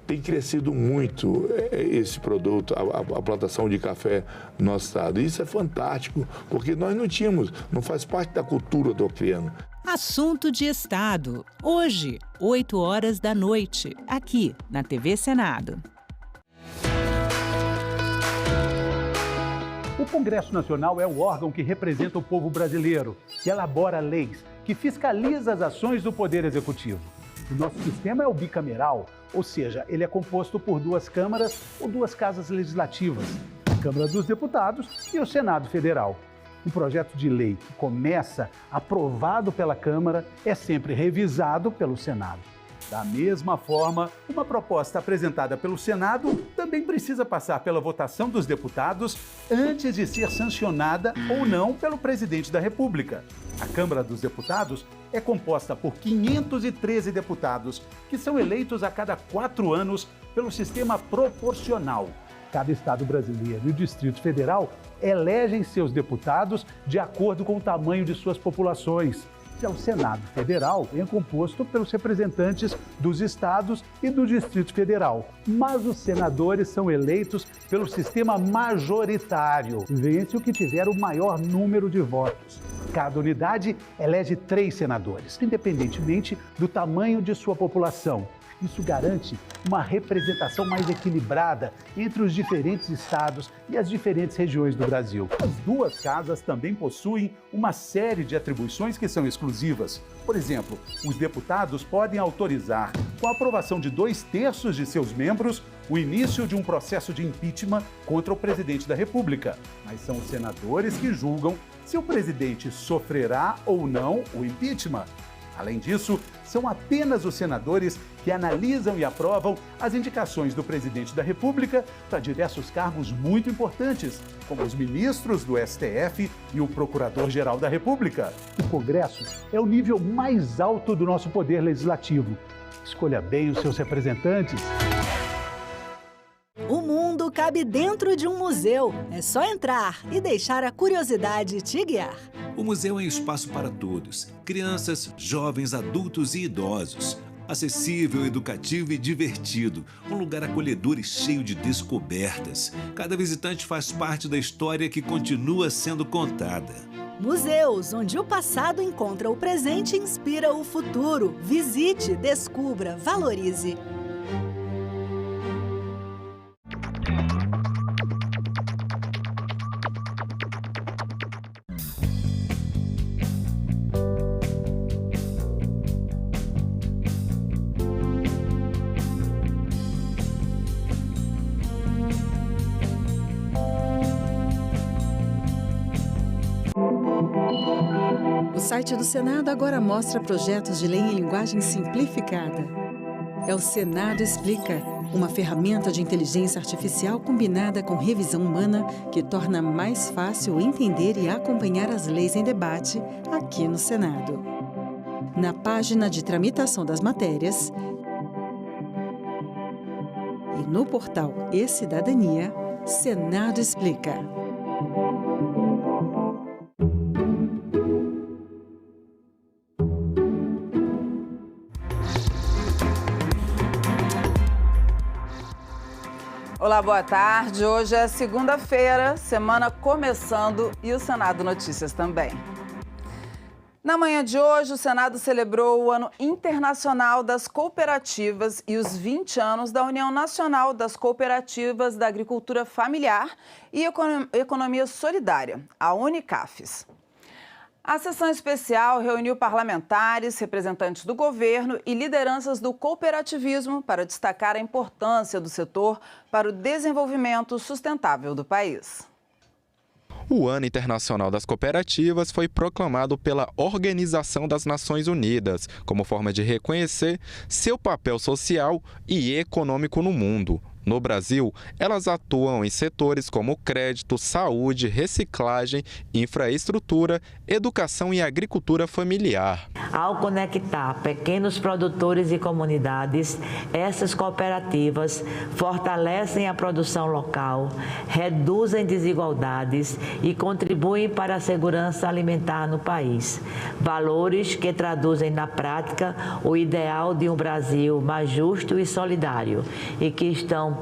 [SPEAKER 16] tem crescido muito, esse produto, a plantação de café no nosso estado. Isso é fantástico, porque nós não faz parte da cultura do acreano.
[SPEAKER 12] Assunto de Estado. Hoje, 20h, aqui na TV Senado.
[SPEAKER 18] O Congresso Nacional é o órgão que representa o povo brasileiro, que elabora leis, que fiscaliza as ações do Poder Executivo. O nosso sistema é o bicameral, ou seja, ele é composto por 2 câmaras ou 2 casas legislativas, a Câmara dos Deputados e o Senado Federal. Um projeto de lei que começa aprovado pela Câmara é sempre revisado pelo Senado. Da mesma forma, uma proposta apresentada pelo Senado também precisa passar pela votação dos deputados antes de ser sancionada ou não pelo presidente da República. A Câmara dos Deputados é composta por 513 deputados, que são eleitos a cada 4 anos pelo sistema proporcional. Cada estado brasileiro e o Distrito Federal elegem seus deputados de acordo com o tamanho de suas populações. Já o Senado Federal é composto pelos representantes dos estados e do Distrito Federal. Mas os senadores são eleitos pelo sistema majoritário. Vence o que tiver o maior número de votos. Cada unidade elege 3 senadores, independentemente do tamanho de sua população. Isso garante uma representação mais equilibrada entre os diferentes estados e as diferentes regiões do Brasil. As 2 casas também possuem uma série de atribuições que são exclusivas. Por exemplo, os deputados podem autorizar, com a aprovação de 2/3 de seus membros, o início de um processo de impeachment contra o presidente da República. Mas são os senadores que julgam se o presidente sofrerá ou não o impeachment. Além disso, são apenas os senadores que analisam e aprovam as indicações do presidente da República para diversos cargos muito importantes, como os ministros do STF e o Procurador-Geral da República. O Congresso é o nível mais alto do nosso poder legislativo. Escolha bem os seus representantes.
[SPEAKER 21] O mundo cabe dentro de um museu. É só entrar e deixar a curiosidade te guiar.
[SPEAKER 24] O museu é um espaço para todos, crianças, jovens, adultos e idosos. Acessível, educativo e divertido. Um lugar acolhedor e cheio de descobertas. Cada visitante faz parte da história que continua sendo contada.
[SPEAKER 21] Museus, onde o passado encontra o presente e inspira o futuro. Visite, descubra, valorize.
[SPEAKER 1] O site do Senado agora mostra projetos de lei em linguagem simplificada. É o Senado Explica, uma ferramenta de inteligência artificial combinada com revisão humana que torna mais fácil entender e acompanhar as leis em debate aqui no Senado. Na página de tramitação das matérias e no portal E-Cidadania, Senado Explica.
[SPEAKER 25] Olá, boa tarde. Hoje é segunda-feira, semana começando e o Senado Notícias também. Na manhã de hoje, o Senado celebrou o Ano Internacional das Cooperativas e os 20 anos da União Nacional das Cooperativas da Agricultura Familiar e Economia Solidária, a Unicafes. A sessão especial reuniu parlamentares, representantes do governo e lideranças do cooperativismo para destacar a importância do setor para o desenvolvimento sustentável do país.
[SPEAKER 2] O Ano Internacional das Cooperativas foi proclamado pela Organização das Nações Unidas como forma de reconhecer seu papel social e econômico no mundo. No Brasil, elas atuam em setores como crédito, saúde, reciclagem, infraestrutura, educação e agricultura familiar.
[SPEAKER 4] Ao conectar pequenos produtores e comunidades, essas cooperativas fortalecem a produção local, reduzem desigualdades e contribuem para a segurança alimentar no país. Valores que traduzem na prática o ideal de um Brasil mais justo e solidário e que estamos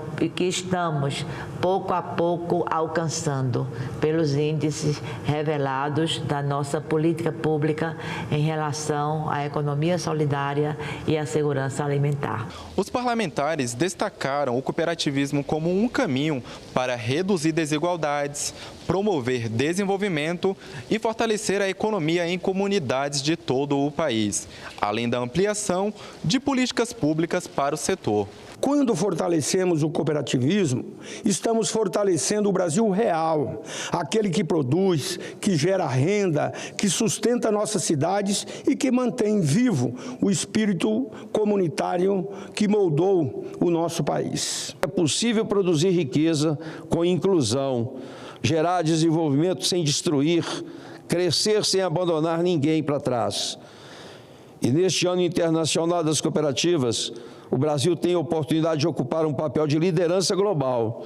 [SPEAKER 4] pouco a pouco alcançando pelos índices revelados da nossa política pública em relação à economia solidária e à segurança alimentar.
[SPEAKER 2] Os parlamentares destacaram o cooperativismo como um caminho para reduzir desigualdades, promover desenvolvimento e fortalecer a economia em comunidades de todo o país, além da ampliação de políticas públicas para o setor.
[SPEAKER 10] Quando fortalecemos o cooperativismo, estamos fortalecendo o Brasil real, aquele que produz, que gera renda, que sustenta nossas cidades e que mantém vivo o espírito comunitário que moldou o nosso país.
[SPEAKER 14] É possível produzir riqueza com inclusão, gerar desenvolvimento sem destruir, crescer sem abandonar ninguém para trás. E neste Ano Internacional das Cooperativas, o Brasil tem a oportunidade de ocupar um papel de liderança global.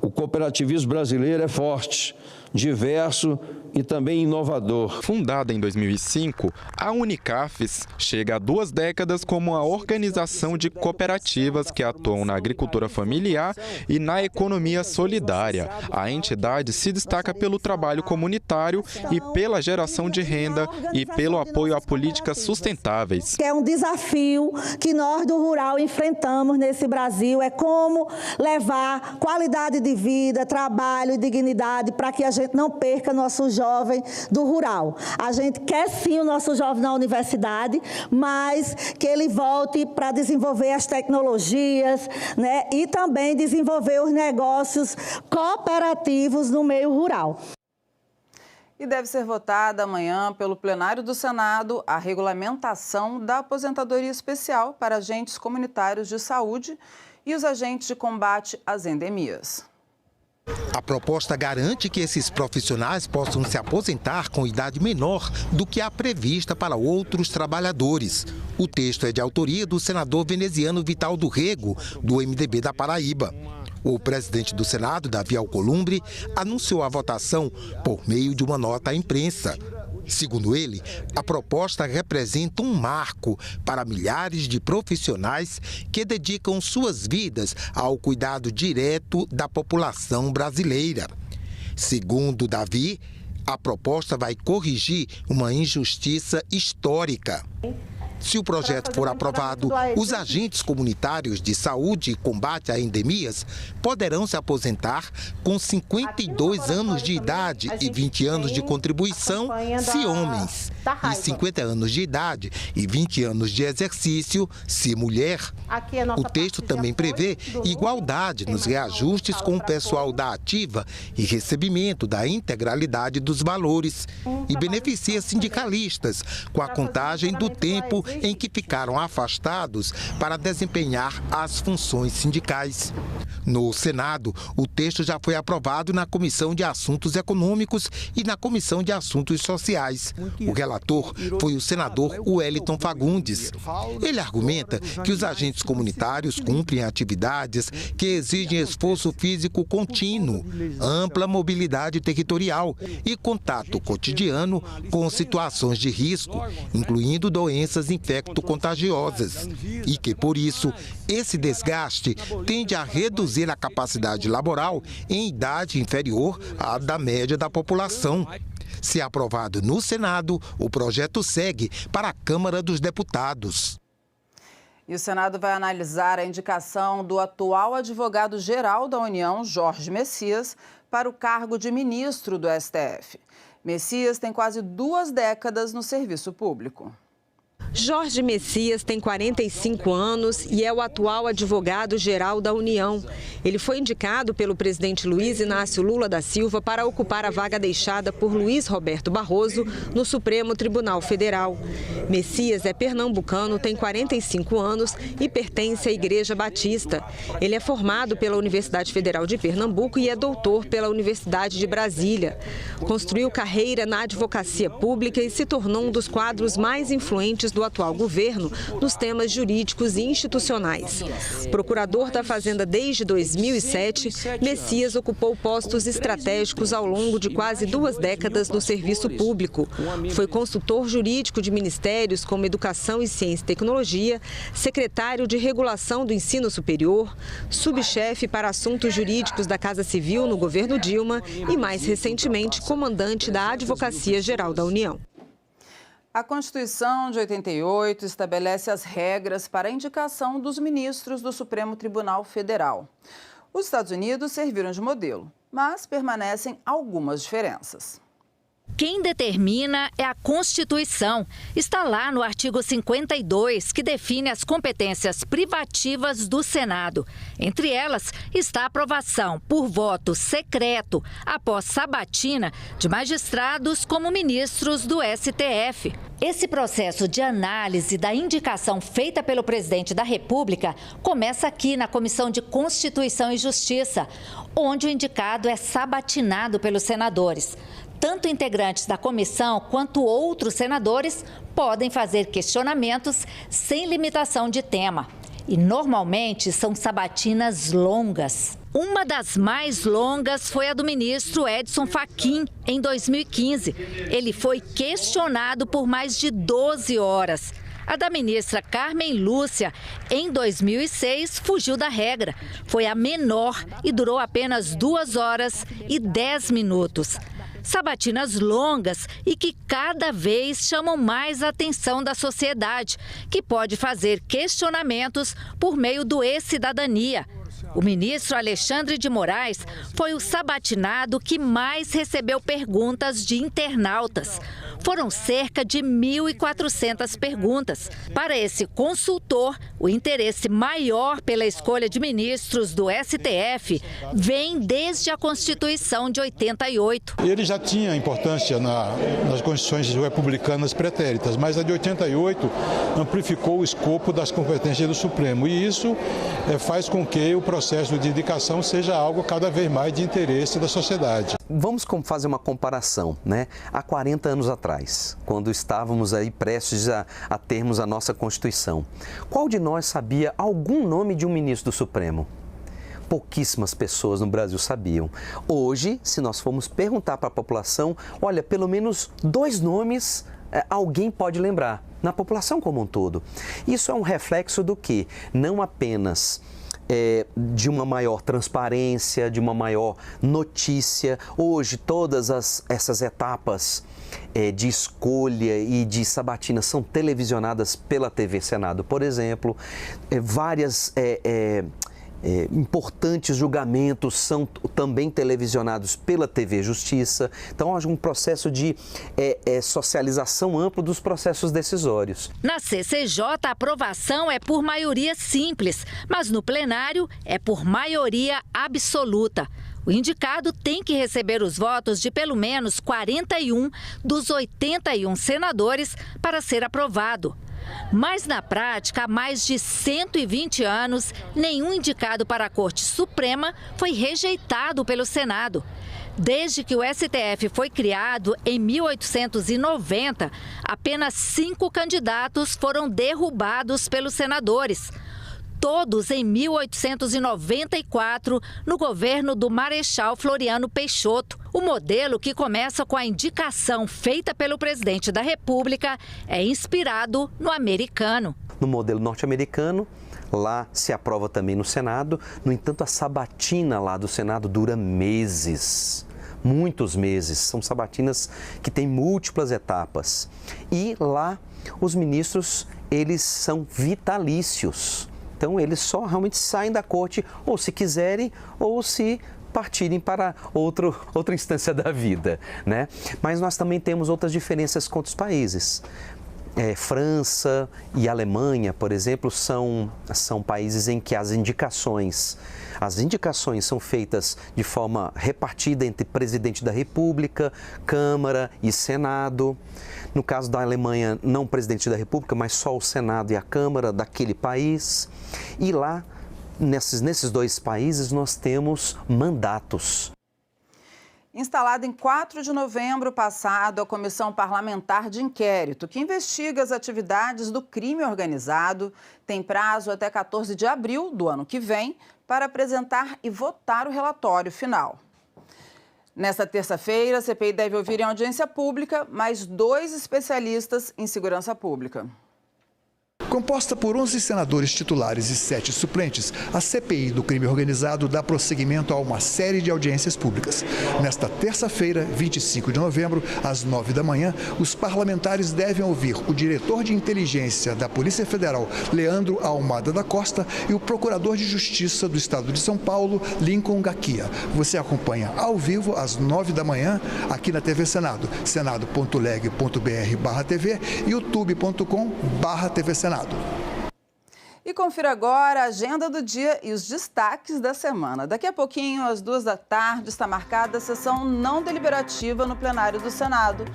[SPEAKER 14] O cooperativismo brasileiro é forte, diverso e também inovador.
[SPEAKER 2] Fundada em 2005, a Unicafes chega há 2 décadas como a organização de cooperativas que atuam na agricultura familiar e na economia solidária. A entidade se destaca pelo trabalho comunitário e pela geração de renda e pelo apoio a políticas sustentáveis.
[SPEAKER 30] É um desafio que nós do rural enfrentamos nesse Brasil, é como levar qualidade de vida, trabalho e dignidade para que a gente não perca nosso jovem do rural. A gente quer sim o nosso jovem na universidade, mas que ele volte para desenvolver as tecnologias, né, e também desenvolver os negócios cooperativos no meio rural.
[SPEAKER 25] E deve ser votada amanhã pelo plenário do Senado a regulamentação da aposentadoria especial para agentes comunitários de saúde e os agentes de combate às endemias.
[SPEAKER 15] A proposta garante que esses profissionais possam se aposentar com idade menor do que a prevista para outros trabalhadores. O texto é de autoria do senador veneziano Vital do Rego, do MDB da Paraíba. O presidente do Senado, Davi Alcolumbre, anunciou a votação por meio de uma nota à imprensa. Segundo ele, a proposta representa um marco para milhares de profissionais que dedicam suas vidas ao cuidado direto da população brasileira. Segundo Davi, a proposta vai corrigir uma injustiça histórica. Se o projeto for aprovado, os agentes comunitários de saúde e combate a endemias poderão se aposentar com 52 anos de idade e 20 anos de contribuição, se homens, e 50 anos de idade e 20 anos de exercício, se mulher. O texto também prevê igualdade nos reajustes com o pessoal da ativa e recebimento da integralidade dos valores e beneficia sindicalistas com a contagem do tempo em que ficaram afastados para desempenhar as funções sindicais. No Senado, o texto já foi aprovado na Comissão de Assuntos Econômicos e na Comissão de Assuntos Sociais. O relator foi o senador Wellington Fagundes. Ele argumenta que os agentes comunitários cumprem atividades que exigem esforço físico contínuo, ampla mobilidade territorial e contato cotidiano com situações de risco, incluindo doenças infecto-contagiosas, e que, por isso, esse desgaste tende a reduzir a capacidade laboral em idade inferior à da média da população. Se aprovado no Senado, o projeto segue para a Câmara dos Deputados.
[SPEAKER 25] E o Senado vai analisar a indicação do atual advogado-geral da União, Jorge Messias, para o cargo de ministro do STF. Messias tem quase 2 décadas no serviço público.
[SPEAKER 5] Jorge Messias tem 45 anos e é o atual advogado-geral da União. Ele foi indicado pelo presidente Luiz Inácio Lula da Silva para ocupar a vaga deixada por Luiz Roberto Barroso no Supremo Tribunal Federal. Messias é pernambucano, tem 45 anos e pertence à Igreja Batista. Ele é formado pela Universidade Federal de Pernambuco e é doutor pela Universidade de Brasília. Construiu carreira na advocacia pública e se tornou um dos quadros mais influentes do atual governo nos temas jurídicos e institucionais. Procurador da Fazenda desde 2007, Messias ocupou postos estratégicos ao longo de quase 2 décadas no serviço público. Foi consultor jurídico de ministérios como Educação e Ciência e Tecnologia, secretário de Regulação do Ensino Superior, subchefe para assuntos jurídicos da Casa Civil no governo Dilma e, mais recentemente, comandante da Advocacia Geral da União.
[SPEAKER 25] A Constituição de 88 estabelece as regras para a indicação dos ministros do Supremo Tribunal Federal. Os Estados Unidos serviram de modelo, mas permanecem algumas diferenças.
[SPEAKER 6] Quem determina é a Constituição. Está lá no artigo 52, que define as competências privativas do Senado. Entre elas está a aprovação por voto secreto, após sabatina, de magistrados como ministros do STF. Esse processo de análise da indicação feita pelo presidente da República começa aqui na Comissão de Constituição e Justiça, onde o indicado é sabatinado pelos senadores. Tanto integrantes da comissão quanto outros senadores podem fazer questionamentos sem limitação de tema. E normalmente são sabatinas longas. Uma das mais longas foi a do ministro Edson Fachin, em 2015. Ele foi questionado por mais de 12 horas. A da ministra Carmen Lúcia, em 2006, fugiu da regra. Foi a menor e durou apenas 2 horas e 10 minutos. Sabatinas longas e que cada vez chamam mais a atenção da sociedade, que pode fazer questionamentos por meio do e-cidadania. O ministro Alexandre de Moraes foi o sabatinado que mais recebeu perguntas de internautas. Foram cerca de 1.400 perguntas. Para esse consultor, o interesse maior pela escolha de ministros do STF vem desde a Constituição de 88.
[SPEAKER 7] Ele já tinha importância nas constituições republicanas pretéritas, mas a de 88 amplificou o escopo das competências do Supremo. E isso faz com que o processo de indicação seja algo cada vez mais de interesse da sociedade.
[SPEAKER 17] Vamos fazer uma comparação, né? Há 40 anos atrás, quando estávamos aí prestes a termos a nossa Constituição, qual de nós sabia algum nome de um ministro do Supremo? Pouquíssimas pessoas no Brasil sabiam. Hoje, se nós formos perguntar para a população, olha, pelo menos 2 nomes alguém pode lembrar, na população como um todo. Isso é um reflexo do quê? Não apenas de uma maior transparência, de uma maior notícia. Hoje, todas essas etapas de escolha e de sabatina são televisionadas pela TV Senado, por exemplo. Várias importantes julgamentos são também televisionados pela TV Justiça. Então, há um processo de socialização amplo dos processos decisórios.
[SPEAKER 6] Na CCJ, a aprovação é por maioria simples, mas no plenário é por maioria absoluta. O indicado tem que receber os votos de pelo menos 41 dos 81 senadores para ser aprovado. Mas, na prática, há mais de 120 anos, nenhum indicado para a Corte Suprema foi rejeitado pelo Senado. Desde que o STF foi criado, em 1890, apenas 5 candidatos foram derrubados pelos senadores. Todos em 1894, no governo do Marechal Floriano Peixoto. O modelo, que começa com a indicação feita pelo presidente da República, é inspirado no americano.
[SPEAKER 17] No modelo norte-americano, lá se aprova também no Senado. No entanto, a sabatina lá do Senado dura meses. muitos meses, são sabatinas que têm múltiplas etapas. E lá os ministros, eles são vitalícios. Então eles só realmente saem da corte ou se quiserem ou se partirem para outra instância da vida, né? Mas nós também temos outras diferenças com outros países. França e Alemanha, por exemplo, são países em que as indicações são feitas de forma repartida entre presidente da República, Câmara e Senado. No caso da Alemanha, não o presidente da República, mas só o Senado e a Câmara daquele país. E lá, nesses dois países, nós temos mandatos.
[SPEAKER 25] Instalada em 4 de novembro passado, a Comissão Parlamentar de Inquérito, que investiga as atividades do crime organizado, tem prazo até 14 de abril do ano que vem para apresentar e votar o relatório final. Nesta terça-feira, a CPI deve ouvir em audiência pública mais 2 especialistas em segurança pública.
[SPEAKER 3] Composta por 11 senadores titulares e 7 suplentes, a CPI do crime organizado dá prosseguimento a uma série de audiências públicas. Nesta terça-feira, 25 de novembro, às 9 da manhã, os parlamentares devem ouvir o diretor de inteligência da Polícia Federal, Leandro Almada da Costa, e o procurador de Justiça do Estado de São Paulo, Lincoln Gaquia. Você acompanha ao vivo às 9 da manhã, aqui na TV Senado, senado.leg.br/TV e youtube.com/TV Senado.
[SPEAKER 25] E confira agora a agenda do dia e os destaques da semana. Daqui a pouquinho, às 2 da tarde, está marcada a sessão não deliberativa no plenário do Senado,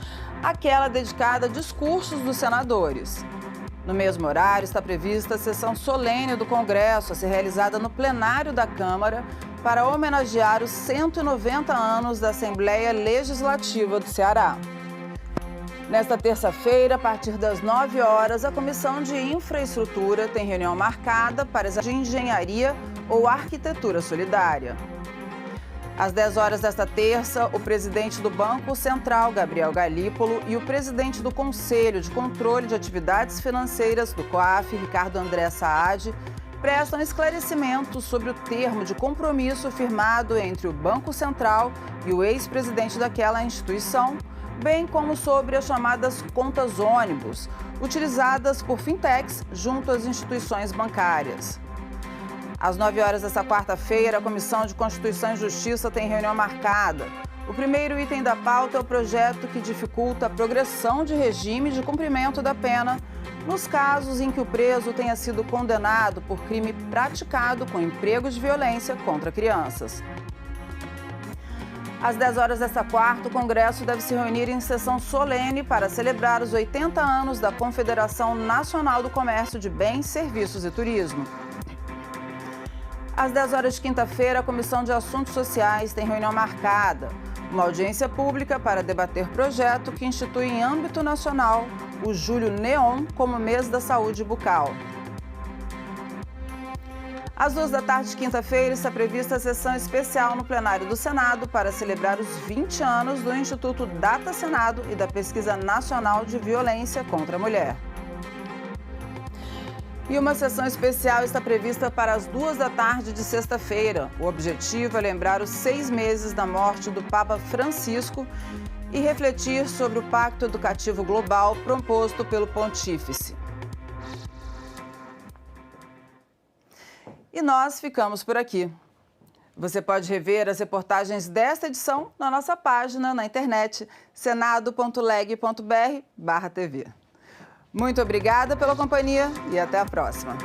[SPEAKER 25] aquela dedicada a discursos dos senadores. No mesmo horário, está prevista a sessão solene do Congresso, a ser realizada no plenário da Câmara, para homenagear os 190 anos da Assembleia Legislativa do Ceará. Nesta terça-feira, a partir das 9 horas, a Comissão de Infraestrutura tem reunião marcada para de engenharia ou arquitetura solidária. Às 10 horas desta terça, o presidente do Banco Central, Gabriel Galípolo, e o presidente do Conselho de Controle de Atividades Financeiras do COAF, Ricardo André Saad, prestam esclarecimentos sobre o termo de compromisso firmado entre o Banco Central e o ex-presidente daquela instituição, bem como sobre as chamadas contas ônibus, utilizadas por fintechs junto às instituições bancárias. Às 9 horas desta quarta-feira, a Comissão de Constituição e Justiça tem reunião marcada. O primeiro item da pauta é o projeto que dificulta a progressão de regime de cumprimento da pena nos casos em que o preso tenha sido condenado por crime praticado com emprego de violência contra crianças. Às 10 horas desta quarta, o Congresso deve se reunir em sessão solene para celebrar os 80 anos da Confederação Nacional do Comércio de Bens, Serviços e Turismo. Às 10 horas de quinta-feira, a Comissão de Assuntos Sociais tem reunião marcada, uma audiência pública para debater projeto que institui em âmbito nacional o Julho Neon como mês da saúde bucal. Às 2 da tarde de quinta-feira está prevista a sessão especial no plenário do Senado para celebrar os 20 anos do Instituto Data Senado e da Pesquisa Nacional de Violência contra a Mulher. E uma sessão especial está prevista para as 2 da tarde de sexta-feira. O objetivo é lembrar os 6 meses da morte do Papa Francisco e refletir sobre o Pacto Educativo Global proposto pelo Pontífice. E nós ficamos por aqui. Você pode rever as reportagens desta edição na nossa página na internet senado.leg.br/TV. Muito obrigada pela companhia e até a próxima.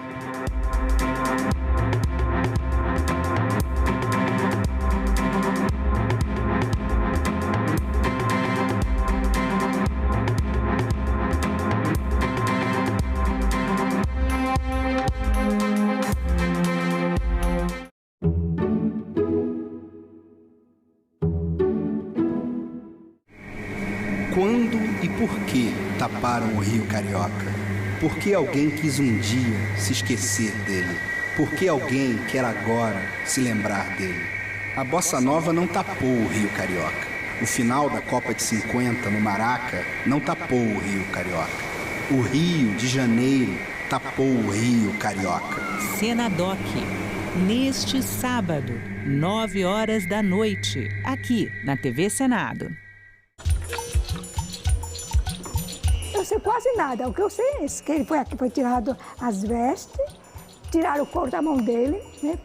[SPEAKER 8] Quando e por que taparam o Rio Carioca? Por que alguém quis um dia se esquecer dele? Por que alguém quer agora se lembrar dele? A Bossa Nova não tapou o Rio Carioca. O final da Copa de 50 no Maraca não tapou o Rio Carioca. O Rio de Janeiro tapou o Rio Carioca.
[SPEAKER 12] Senadoc, neste sábado, 9 horas da noite, aqui na TV Senado.
[SPEAKER 9] Eu sei quase nada. O que eu sei é isso, que ele foi tirado as vestes, tiraram o couro da mão dele, né?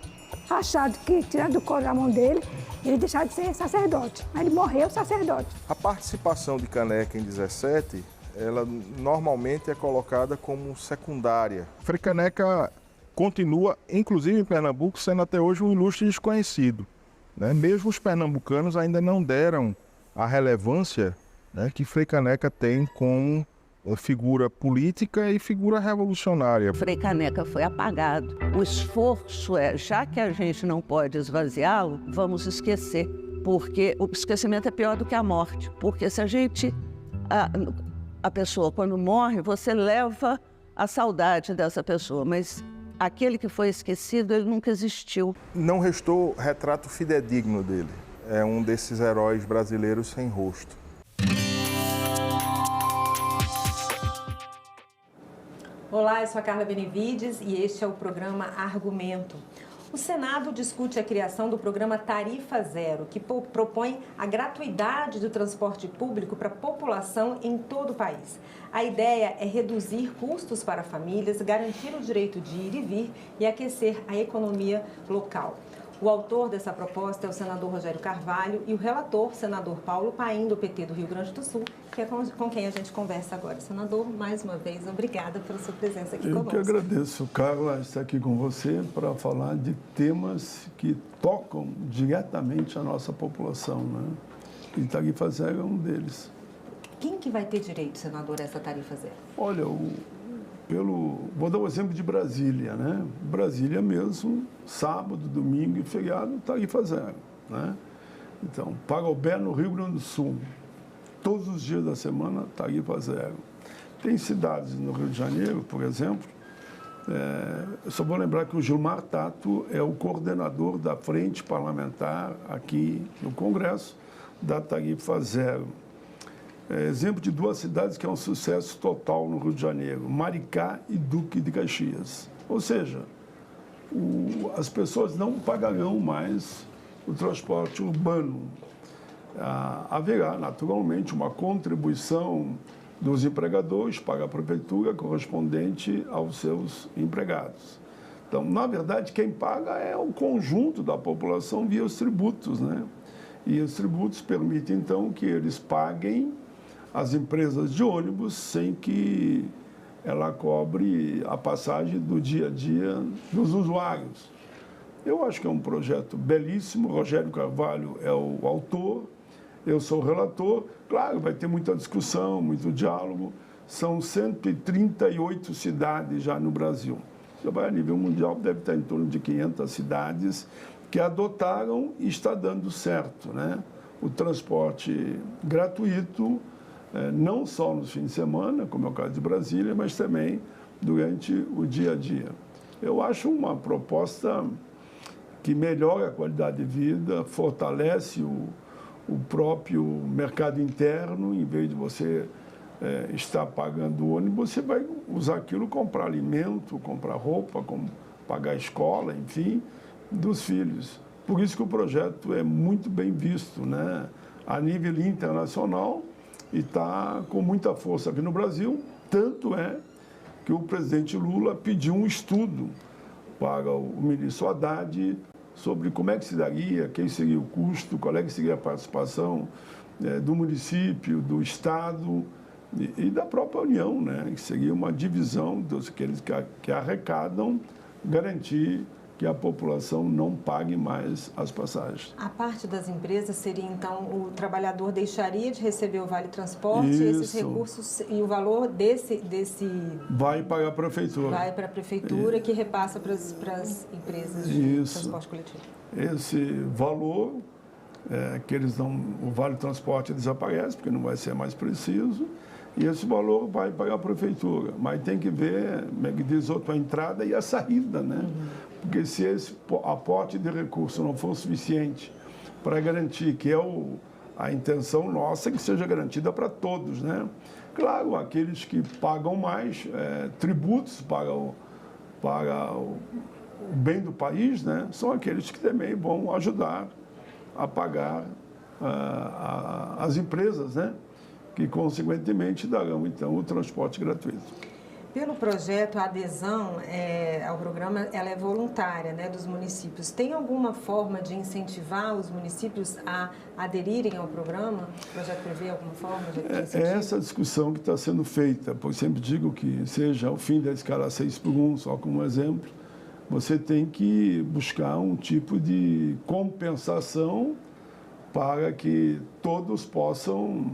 [SPEAKER 9] Achado que, tirando o couro da mão dele, ele deixava de ser sacerdote. Mas ele morreu sacerdote.
[SPEAKER 11] A participação de Caneca em 17, ela normalmente é colocada como secundária. Frei Caneca continua, inclusive em Pernambuco, sendo até hoje um ilustre desconhecido, né? Mesmo os pernambucanos ainda não deram a relevância, né, que Frei Caneca tem como figura política e figura revolucionária.
[SPEAKER 19] Frei Caneca foi apagado. O esforço é, já que a gente não pode esvaziá-lo, vamos esquecer, porque o esquecimento é pior do que a morte, porque se a gente, a pessoa quando morre, você leva a saudade dessa pessoa, mas aquele que foi esquecido, ele nunca existiu.
[SPEAKER 11] Não restou retrato fidedigno dele. É um desses heróis brasileiros sem rosto.
[SPEAKER 20] Olá, eu sou a Carla Benevides e este é o programa Argumento. O Senado discute a criação do programa Tarifa Zero, que propõe a gratuidade do transporte público para a população em todo o país. A ideia é reduzir custos para famílias, garantir o direito de ir e vir e aquecer a economia local. O autor dessa proposta é o senador Rogério Carvalho e o relator, senador Paulo Paim, do PT do Rio Grande do Sul, que é com quem a gente conversa agora. Senador, mais uma vez, obrigada pela sua presença aqui conosco.
[SPEAKER 22] Eu que agradeço, Carla, estar aqui com você para falar de temas que tocam diretamente a nossa população, né? E Tarifa Zero é um deles.
[SPEAKER 20] Quem que vai ter direito, senador, a essa Tarifa Zero?
[SPEAKER 22] Olha, vou dar um exemplo de Brasília, né? Brasília mesmo, sábado, domingo e feriado, Tarifa Zero, né? Então, Parobé, no Rio Grande do Sul, todos os dias da semana, Tarifa Zero. Tem cidades no Rio de Janeiro, por exemplo, eu só vou lembrar que o Gilmar Tato é o coordenador da frente parlamentar aqui no Congresso da Tarifa Zero. Exemplo de duas cidades que é um sucesso total no Rio de Janeiro, Maricá e Duque de Caxias. Ou seja, as pessoas não pagarão mais o transporte urbano. Haverá, naturalmente, uma contribuição dos empregadores para a prefeitura correspondente aos seus empregados. Então, na verdade, quem paga é o conjunto da população via os tributos, né? E os tributos permitem, então, que eles paguem as empresas de ônibus sem que ela cobre a passagem do dia a dia dos usuários. Eu acho que é um projeto belíssimo, Rogério Carvalho é o autor, eu sou o relator. Claro, vai ter muita discussão, muito diálogo. São 138 cidades já no Brasil. Você vai a nível mundial, deve estar em torno de 500 cidades que adotaram e está dando certo, né? O transporte gratuito, não só nos fins de semana, como é o caso de Brasília, mas também durante o dia a dia. Eu acho uma proposta que melhora a qualidade de vida, fortalece o próprio mercado interno. Em vez de você estar pagando ônibus, você vai usar aquilo, comprar alimento, comprar roupa, pagar a escola, enfim, dos filhos. Por isso que o projeto é muito bem visto, né, a nível internacional, e está com muita força aqui no Brasil. Tanto é que o presidente Lula pediu um estudo para o ministro Haddad sobre como é que se daria, quem seria o custo, qual é que seria a participação do município, do Estado e da própria União, né? Que seria uma divisão dos aqueles que arrecadam, garantir que a população não pague mais as passagens.
[SPEAKER 20] A parte das empresas seria, então, o trabalhador deixaria de receber o Vale Transporte,
[SPEAKER 22] Isso.
[SPEAKER 20] Esses recursos e o valor desse...
[SPEAKER 22] Vai para a prefeitura.
[SPEAKER 20] Vai para a prefeitura, que repassa para as empresas de transporte coletivo.
[SPEAKER 22] Esse valor, que eles não... O Vale Transporte desaparece, porque não vai ser mais preciso, e esse valor vai para a prefeitura. Mas tem que ver, como é que diz outro, a entrada e a saída, né? Uhum. Porque se esse aporte de recurso não for suficiente para garantir, que é a intenção nossa, que seja garantida para todos, né? Claro, aqueles que pagam mais tributos para o bem do país, né, são aqueles que também vão ajudar a pagar as empresas, né, que consequentemente darão então o transporte gratuito.
[SPEAKER 20] Pelo projeto, a adesão ao programa ela é voluntária, né, dos municípios. Tem alguma forma de incentivar os municípios a aderirem ao programa? O projeto prevê alguma forma de incentivo?
[SPEAKER 22] É essa discussão que está sendo feita, porque sempre digo que seja o fim da escala 6x1, só como exemplo, você tem que buscar um tipo de compensação para que todos possam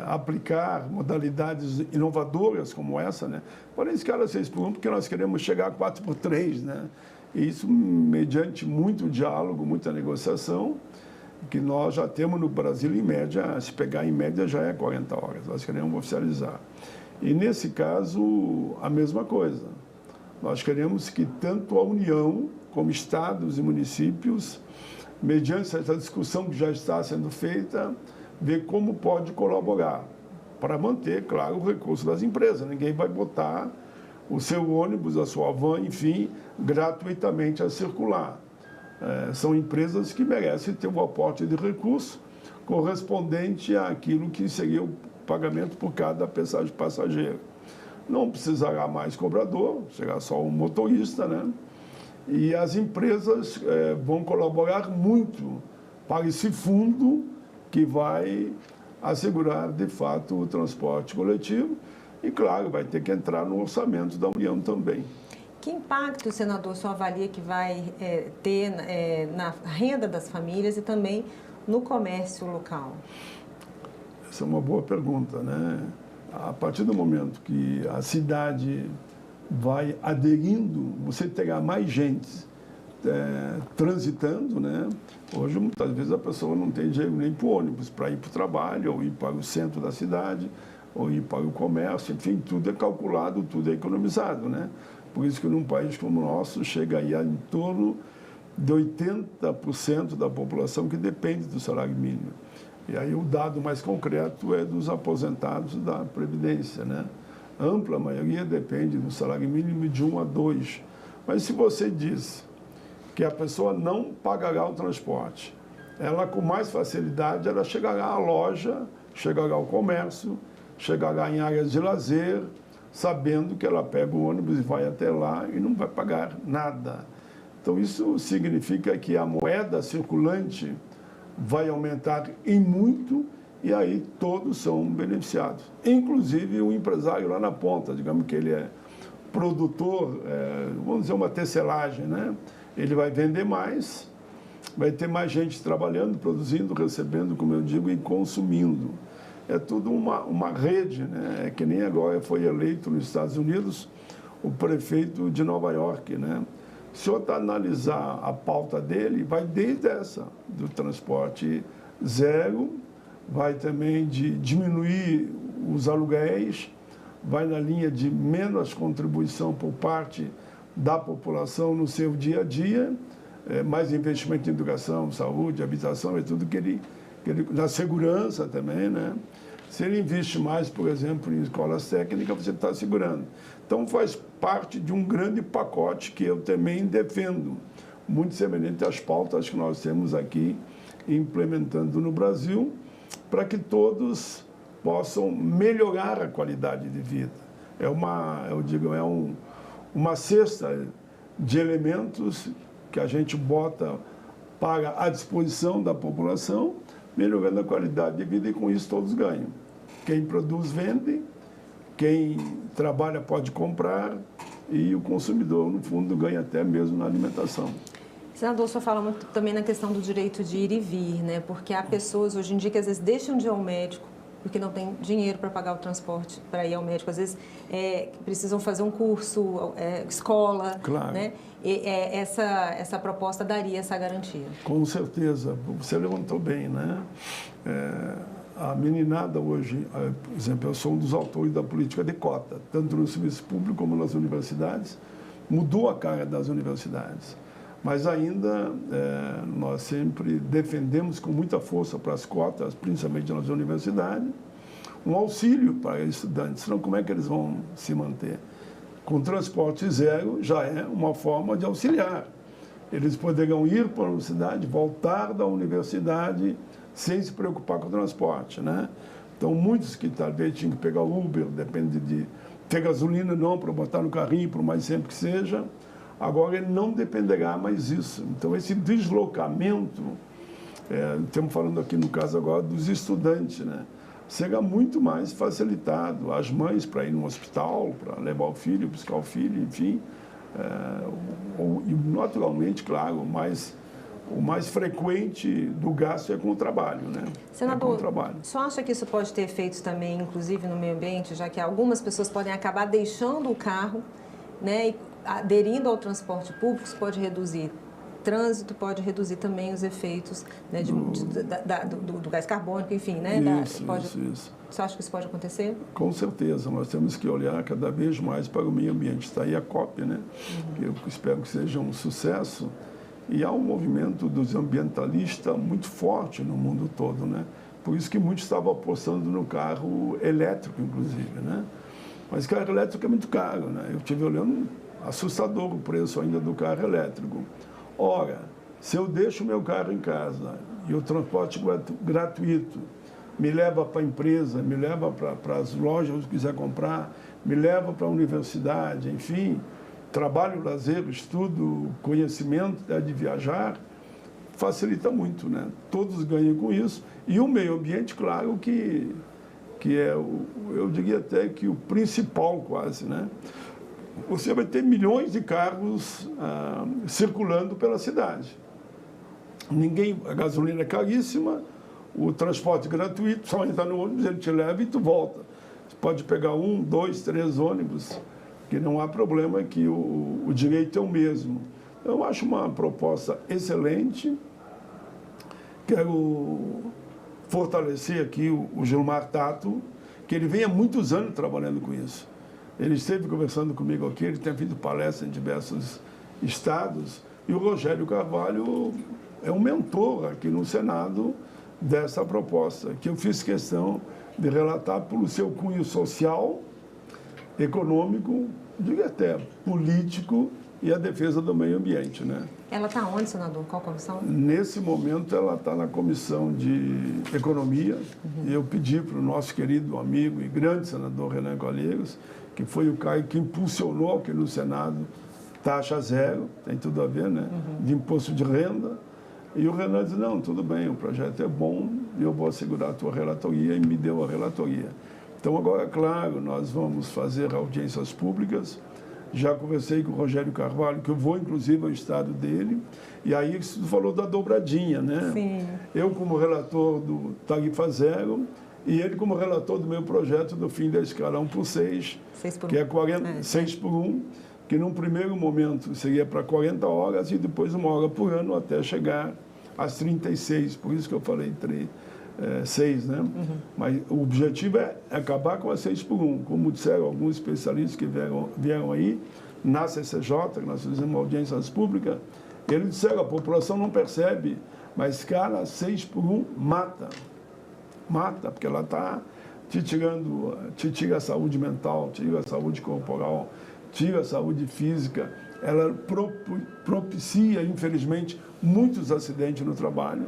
[SPEAKER 22] aplicar modalidades inovadoras como essa, né? Porém, escala 6x1, porque nós queremos chegar a 4x3, né? E isso mediante muito diálogo, muita negociação, que nós já temos no Brasil, em média, se pegar em média, já é 40 horas. Nós queremos oficializar. E, nesse caso, a mesma coisa. Nós queremos que tanto a União, como estados e municípios, mediante essa discussão que já está sendo feita, ver como pode colaborar para manter, claro, o recurso das empresas. Ninguém vai botar o seu ônibus, a sua van, enfim, gratuitamente a circular. São empresas que merecem ter um aporte de recurso correspondente àquilo que seria o pagamento por cada passageiro. Não precisará mais cobrador, será só um motorista, né? E as empresas vão colaborar muito para esse fundo que vai assegurar, de fato, o transporte coletivo e, claro, vai ter que entrar no orçamento da União também.
[SPEAKER 20] Que impacto, senador, o senhor avalia que vai ter na renda das famílias e também no comércio local?
[SPEAKER 22] Essa é uma boa pergunta, né? A partir do momento que a cidade vai aderindo, você terá mais gente transitando, né? Hoje, muitas vezes, a pessoa não tem dinheiro nem para o ônibus, para ir para o trabalho, ou ir para o centro da cidade, ou ir para o comércio, enfim, tudo é calculado, tudo é economizado, né? Por isso que num país como o nosso, chega aí a em torno de 80% da população que depende do salário mínimo. E aí o dado mais concreto é dos aposentados da Previdência, né? A ampla maioria depende do salário mínimo de 1 a 2. Mas se você diz que a pessoa não pagará o transporte, ela com mais facilidade, ela chegará à loja, chegará ao comércio, chegará em áreas de lazer, sabendo que ela pega o ônibus e vai até lá e não vai pagar nada. Então isso significa que a moeda circulante vai aumentar em muito e aí todos são beneficiados. Inclusive o empresário lá na ponta, digamos que ele é produtor, vamos dizer uma tecelagem, né? Ele vai vender mais, vai ter mais gente trabalhando, produzindo, recebendo, como eu digo, e consumindo. É tudo uma rede, né? É que nem agora foi eleito nos Estados Unidos o prefeito de Nova York, né? Se eu analisar a pauta dele, vai desde essa, do transporte zero, vai também de diminuir os aluguéis, vai na linha de menos contribuição por parte da população no seu dia a dia, mais investimento em educação, saúde, habitação, é tudo que ele na segurança também, né? Se ele investe mais, por exemplo, em escolas técnicas, você está segurando. Então, faz parte de um grande pacote que eu também defendo, muito semelhante às pautas que nós temos aqui implementando no Brasil, para que todos possam melhorar a qualidade de vida. Uma cesta de elementos que a gente bota para a disposição da população, melhorando a qualidade de vida e com isso todos ganham. Quem produz vende, quem trabalha pode comprar e o consumidor, no fundo, ganha até mesmo na alimentação.
[SPEAKER 20] Senador, o senhor fala muito também na questão do direito de ir e vir, né? Porque há pessoas hoje em dia que às vezes deixam de ir ao médico porque não tem dinheiro para pagar o transporte para ir ao médico. Às vezes precisam fazer um curso, escola,
[SPEAKER 22] claro.
[SPEAKER 20] Né? E essa proposta daria essa garantia.
[SPEAKER 22] Com certeza. Você levantou bem, né? A meninada hoje, por exemplo, eu sou um dos autores da política de cota, tanto no serviço público como nas universidades, mudou a cara das universidades. Mas ainda nós sempre defendemos com muita força para as cotas, principalmente nas universidades, um auxílio para estudantes, senão como é que eles vão se manter? com transporte zero já é uma forma de auxiliar. Eles poderão ir para a universidade, voltar da universidade sem se preocupar com o transporte, né? Então, muitos que talvez tinham que pegar o Uber, depende de ter gasolina não, para botar no carrinho, por mais sempre que seja, agora ele não dependerá mais disso. Então, esse deslocamento, estamos falando aqui no caso agora dos estudantes, né? Será muito mais facilitado. As mães para ir no hospital, para levar o filho, buscar o filho, enfim. E naturalmente, claro, o mais frequente do gasto é com o trabalho, né?
[SPEAKER 20] Senador, só acha que isso pode ter efeitos também, inclusive no meio ambiente, já que algumas pessoas podem acabar deixando o carro, né, e aderindo ao transporte público, isso pode reduzir trânsito, pode reduzir também os efeitos, né, do gás carbônico, enfim, né?
[SPEAKER 22] Isso.
[SPEAKER 20] Você acha que isso pode acontecer?
[SPEAKER 22] Com certeza, nós temos que olhar cada vez mais para o meio ambiente. Está aí a COP, né? Que eu espero que seja um sucesso. E há um movimento dos ambientalistas muito forte no mundo todo, né? Por isso que muitos estavam apostando no carro elétrico, inclusive, né? Mas carro elétrico é muito caro, né? Eu estive olhando, assustador o preço ainda do carro elétrico. Ora, se eu deixo o meu carro em casa e o transporte gratuito me leva para a empresa, me leva para as lojas que quiser comprar, me leva para a universidade, enfim, trabalho, lazer, estudo, conhecimento, de viajar, facilita muito, né? Todos ganham com isso. E o meio ambiente, claro, que é, eu diria até que o principal quase, né? Você vai ter milhões de carros circulando pela cidade. A gasolina é caríssima, o transporte gratuito, só entra no ônibus, ele te leva e tu volta. Você pode pegar 1, 2, 3 ônibus, que não há problema, que o direito é o mesmo. Eu acho uma proposta excelente. Quero fortalecer aqui o Gilmar Tato, que ele vem há muitos anos trabalhando com isso. Ele esteve conversando comigo aqui, ele tem feito palestra em diversos estados, e o Rogério Carvalho é um mentor aqui no Senado dessa proposta, que eu fiz questão de relatar pelo seu cunho social, econômico, digo até político e a defesa do meio ambiente, né?
[SPEAKER 20] Ela está onde, senador? Qual comissão?
[SPEAKER 22] Nesse momento, ela está na Comissão de Economia. Eu pedi para o nosso querido amigo e grande senador Renan Calheiros, que foi o cara que impulsionou aqui no Senado taxa zero, tem tudo a ver, né? De imposto de renda. E o Renan disse, não, tudo bem, o projeto é bom, eu vou assegurar a tua relatoria, e me deu a relatoria. Então, agora, claro, nós vamos fazer audiências públicas. Já conversei com o Rogério Carvalho, que eu vou, inclusive, ao estado dele. E aí, você falou da dobradinha, né?
[SPEAKER 20] Sim.
[SPEAKER 22] Eu, como relator do Tarifa Zero, e ele como relator do meu projeto do fim da escala 1 por 6, que é 6 por 1, que num primeiro momento seria para 40 horas e depois 1 hora por ano até chegar às 36. Por isso que eu falei 6, né? Mas o objetivo é acabar com a 6 por 1. Como disseram alguns especialistas que vieram aí, na CCJ, que nós fizemos audiências públicas, eles disseram, a população não percebe, mas, cara, 6 por 1 mata. Mata, porque ela está te tira a saúde mental, tira a saúde corporal, tira a saúde física. Ela propicia, infelizmente, muitos acidentes no trabalho.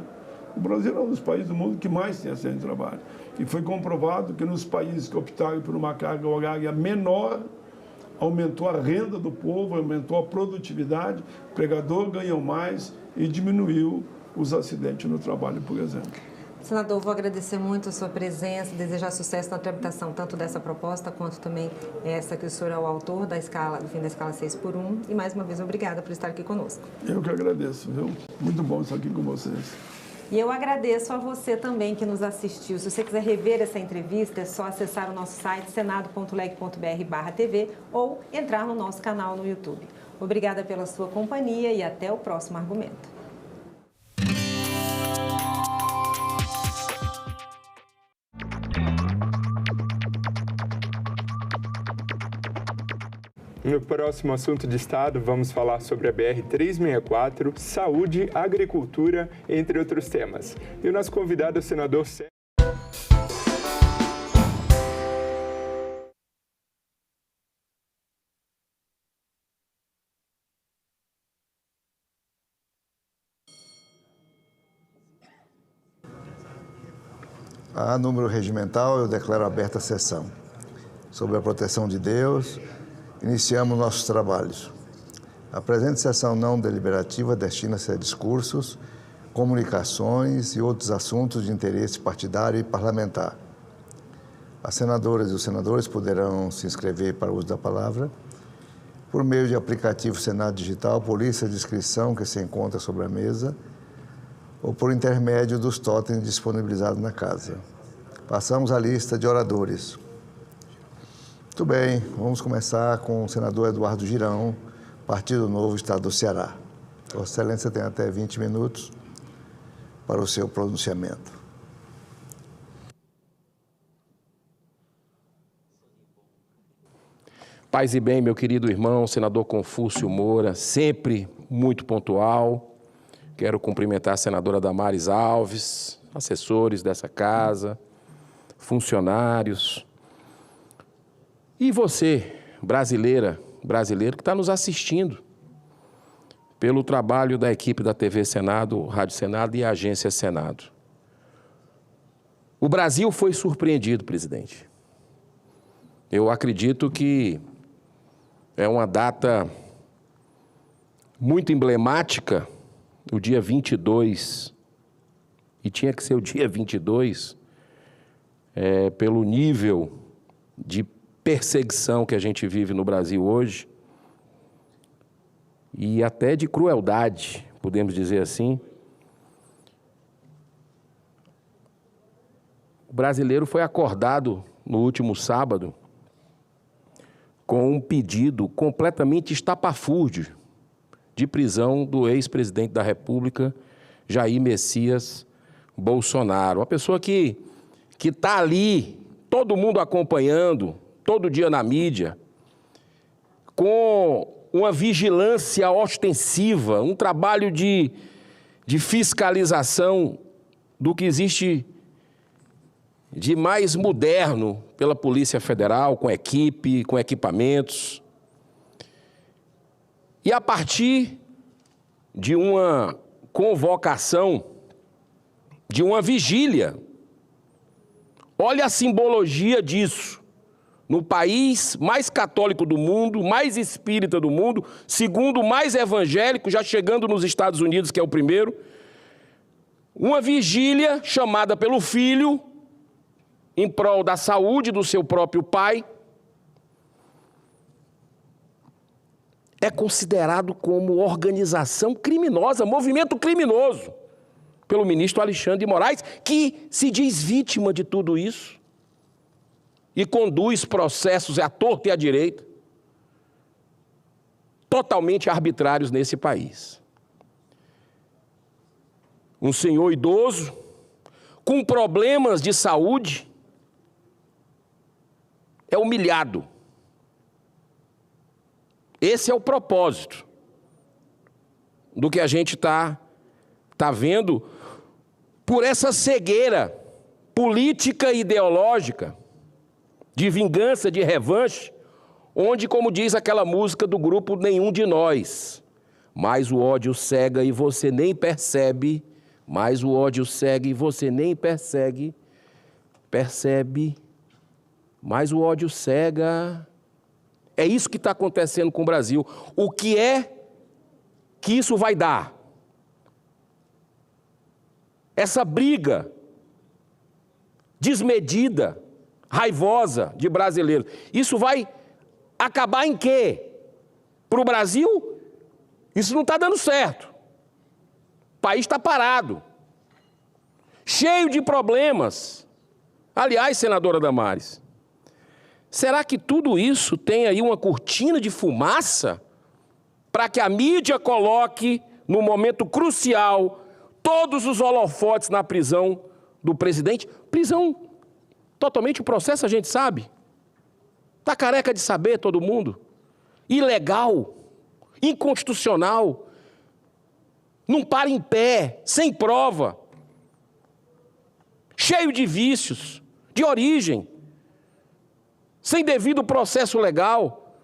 [SPEAKER 22] O Brasil é um dos países do mundo que mais tem acidente de trabalho. E foi comprovado que nos países que optaram por uma carga horária menor, aumentou a renda do povo, aumentou a produtividade, o empregador ganhou mais e diminuiu os acidentes no trabalho, por exemplo.
[SPEAKER 20] Senador, vou agradecer muito a sua presença, desejar sucesso na tramitação tanto dessa proposta quanto também essa que o senhor é o autor do fim da escala 6 por 1. E mais uma vez, obrigada por estar aqui conosco.
[SPEAKER 22] Eu que agradeço, viu? Muito bom estar aqui com vocês.
[SPEAKER 20] E eu agradeço a você também que nos assistiu. Se você quiser rever essa entrevista, é só acessar o nosso site senado.leg.br/TV ou entrar no nosso canal no YouTube. Obrigada pela sua companhia e até o próximo argumento.
[SPEAKER 13] No próximo assunto de Estado, vamos falar sobre a BR-364, saúde, agricultura, entre outros temas. E o nosso convidado é o senador Sérgio.
[SPEAKER 1] A número regimental, eu declaro aberta a sessão. Sob a proteção de Deus, iniciamos nossos trabalhos. A presente sessão não deliberativa destina-se a discursos, comunicações e outros assuntos de interesse partidário e parlamentar. As senadoras e os senadores poderão se inscrever para o uso da palavra por meio de aplicativo Senado Digital, por lista de inscrição que se encontra sobre a mesa, ou por intermédio dos totens disponibilizados na casa. Passamos à lista de oradores. Muito bem, vamos começar com o senador Eduardo Girão, Partido Novo, Estado do Ceará. Vossa Excelência tem até 20 minutos para o seu pronunciamento.
[SPEAKER 16] Paz e bem, meu querido irmão, senador Confúcio Moura, sempre muito pontual. Quero cumprimentar a senadora Damares Alves, assessores dessa casa, funcionários. E você, brasileiro que está nos assistindo, pelo trabalho da equipe da TV Senado, Rádio Senado e a Agência Senado. O Brasil foi surpreendido, presidente. Eu acredito que é uma data muito emblemática, o dia 22, e tinha que ser o dia 22, pelo nível de perseguição que a gente vive no Brasil hoje, e até de crueldade, podemos dizer assim. O brasileiro foi acordado no último sábado com um pedido completamente estapafúrdio de prisão do ex-presidente da República, Jair Messias Bolsonaro. Uma pessoa que está ali, todo mundo acompanhando, todo dia na mídia, com uma vigilância ostensiva, um trabalho de fiscalização do que existe de mais moderno pela Polícia Federal, com equipe, com equipamentos. E a partir de uma convocação, de uma vigília, olha a simbologia disso. No país mais católico do mundo, mais espírita do mundo, segundo mais evangélico, já chegando nos Estados Unidos, que é o primeiro, uma vigília chamada pelo filho, em prol da saúde do seu próprio pai, é considerado como organização criminosa, movimento criminoso, pelo ministro Alexandre de Moraes, que se diz vítima de tudo isso e conduz processos à torta e à direita, totalmente arbitrários nesse país. Um senhor idoso, com problemas de saúde, é humilhado. Esse é o propósito do que a gente está vendo por essa cegueira política e ideológica, de vingança, de revanche, onde, como diz aquela música do grupo Nenhum de Nós, mas o ódio cega e você nem percebe, mas o ódio cega e você nem percebe, mas o ódio cega. É isso que está acontecendo com o Brasil. O que é que isso vai dar? Essa briga desmedida, raivosa de brasileiros. Isso vai acabar em quê? Para o Brasil, isso não está dando certo. O país está parado, cheio de problemas. Aliás, senadora Damares, será que tudo isso tem aí uma cortina de fumaça para que a mídia coloque, no momento crucial, todos os holofotes na prisão do presidente? Prisão totalmente, o processo a gente sabe. Está careca de saber todo mundo. Ilegal, inconstitucional, não para em pé, sem prova, cheio de vícios, de origem, sem devido processo legal.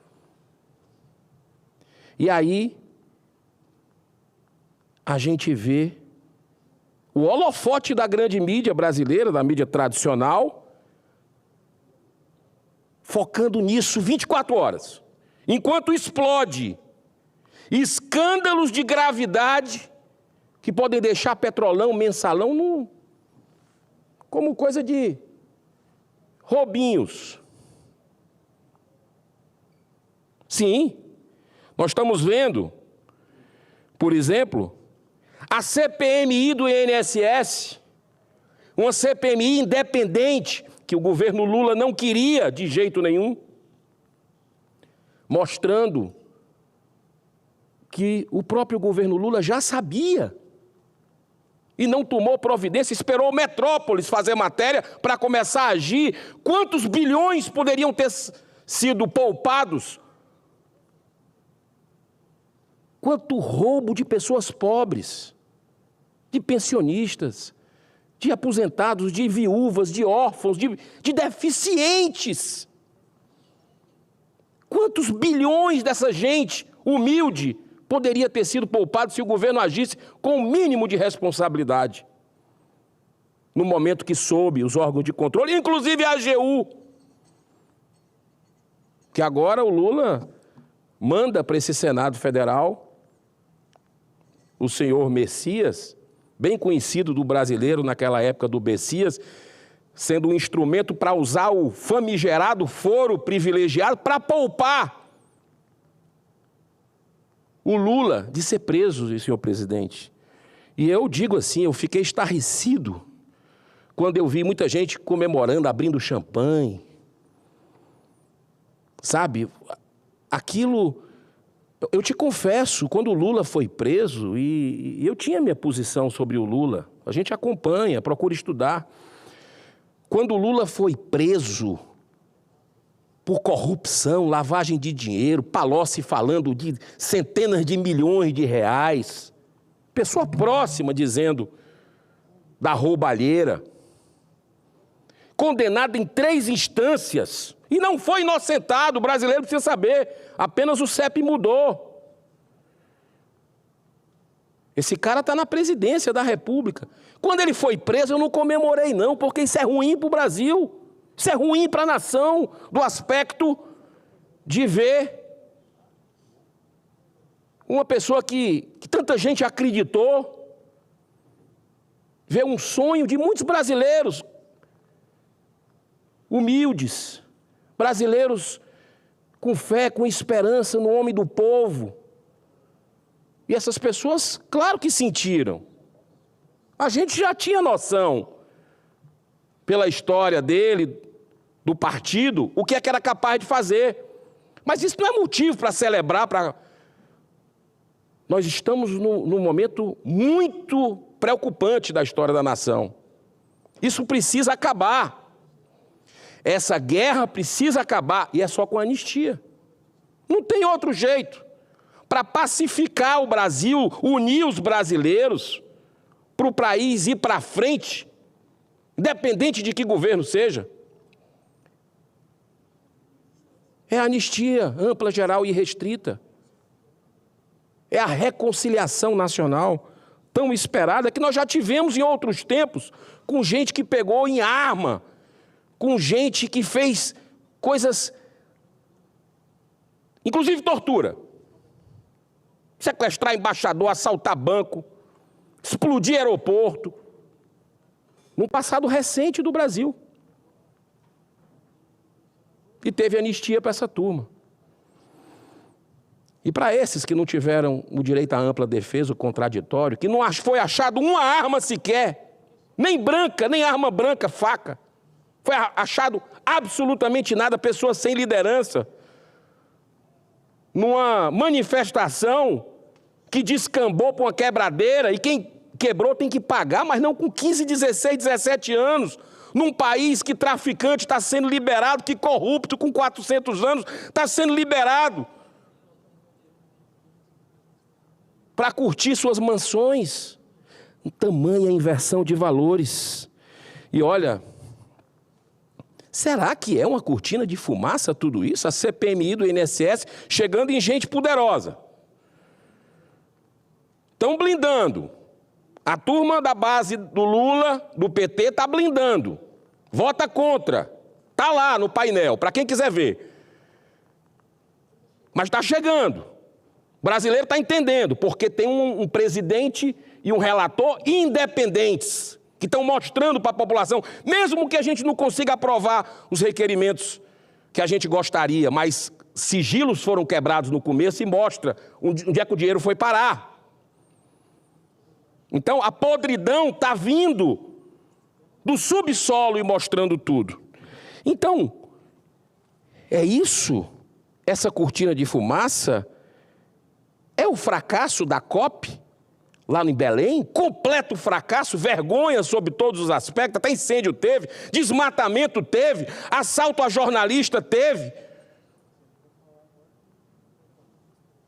[SPEAKER 16] E aí, a gente vê o holofote da grande mídia brasileira, da mídia tradicional, focando nisso 24 horas. Enquanto explode escândalos de gravidade que podem deixar Petrolão, Mensalão como coisa de roubinhos. Sim, nós estamos vendo, por exemplo, a CPMI do INSS, uma CPMI independente, que o governo Lula não queria de jeito nenhum, mostrando que o próprio governo Lula já sabia e não tomou providência, esperou o Metrópolis fazer matéria para começar a agir. Quantos bilhões poderiam ter sido poupados? Quanto roubo de pessoas pobres, de pensionistas, de aposentados, de viúvas, de órfãos, de deficientes. Quantos bilhões dessa gente humilde poderia ter sido poupado se o governo agisse com o mínimo de responsabilidade? No momento que soube os órgãos de controle, inclusive a AGU, que agora o Lula manda para esse Senado Federal o senhor Messias, bem conhecido do brasileiro naquela época do Messias, sendo um instrumento para usar o famigerado foro privilegiado para poupar o Lula de ser preso, senhor presidente. E eu digo assim, eu fiquei estarrecido quando eu vi muita gente comemorando, abrindo champanhe. Sabe, aquilo... Eu te confesso, quando o Lula foi preso, e eu tinha minha posição sobre o Lula, a gente acompanha, procura estudar. Quando o Lula foi preso por corrupção, lavagem de dinheiro, Palocci falando de centenas de milhões de reais, pessoa próxima dizendo da roubalheira, condenado em 3 instâncias, e não foi inocentado, o brasileiro precisa saber, apenas o CEP mudou. Esse cara está na presidência da República. Quando ele foi preso, eu não comemorei não, porque isso é ruim para o Brasil, isso é ruim para a nação, do aspecto de ver uma pessoa que tanta gente acreditou, ver um sonho de muitos brasileiros humildes, brasileiros com fé, com esperança no homem do povo. E essas pessoas, claro que sentiram. A gente já tinha noção, pela história dele, do partido, o que é que era capaz de fazer. Mas isso não é motivo para celebrar, Nós estamos num momento muito preocupante da história da nação. Isso precisa acabar. Essa guerra precisa acabar, e é só com anistia. Não tem outro jeito. Para pacificar o Brasil, unir os brasileiros, para o país ir para frente, independente de que governo seja, é a anistia ampla, geral e restrita. É a reconciliação nacional tão esperada que nós já tivemos em outros tempos, com gente que pegou em arma, com gente que fez coisas, inclusive tortura. Sequestrar embaixador, assaltar banco, explodir aeroporto. Num passado recente do Brasil. E teve anistia para essa turma. E para esses que não tiveram o direito à ampla defesa, o contraditório, que não foi achado uma arma sequer, nem branca, nem arma branca, faca. Foi achado absolutamente nada, pessoas sem liderança. Numa manifestação que descambou para uma quebradeira, e quem quebrou tem que pagar, mas não com 15, 16, 17 anos. Num país que traficante está sendo liberado, que corrupto com 400 anos está sendo liberado para curtir suas mansões. Tamanha inversão de valores. E olha... Será que é uma cortina de fumaça tudo isso? A CPMI do INSS chegando em gente poderosa. Estão blindando A turma da base do Lula, do PT, está blindando. Vota contra. Está lá no painel, para quem quiser ver. Mas está chegando. O brasileiro está entendendo, porque tem um presidente e um relator independentes, que estão mostrando para a população, mesmo que a gente não consiga aprovar os requerimentos que a gente gostaria, mas sigilos foram quebrados no começo e mostra onde é que o dinheiro foi parar. Então, a podridão está vindo do subsolo e mostrando tudo. Então, é isso? Essa cortina de fumaça é o fracasso da COP, lá em Belém? Completo fracasso, vergonha sob todos os aspectos, até incêndio teve, desmatamento teve, assalto a jornalista teve.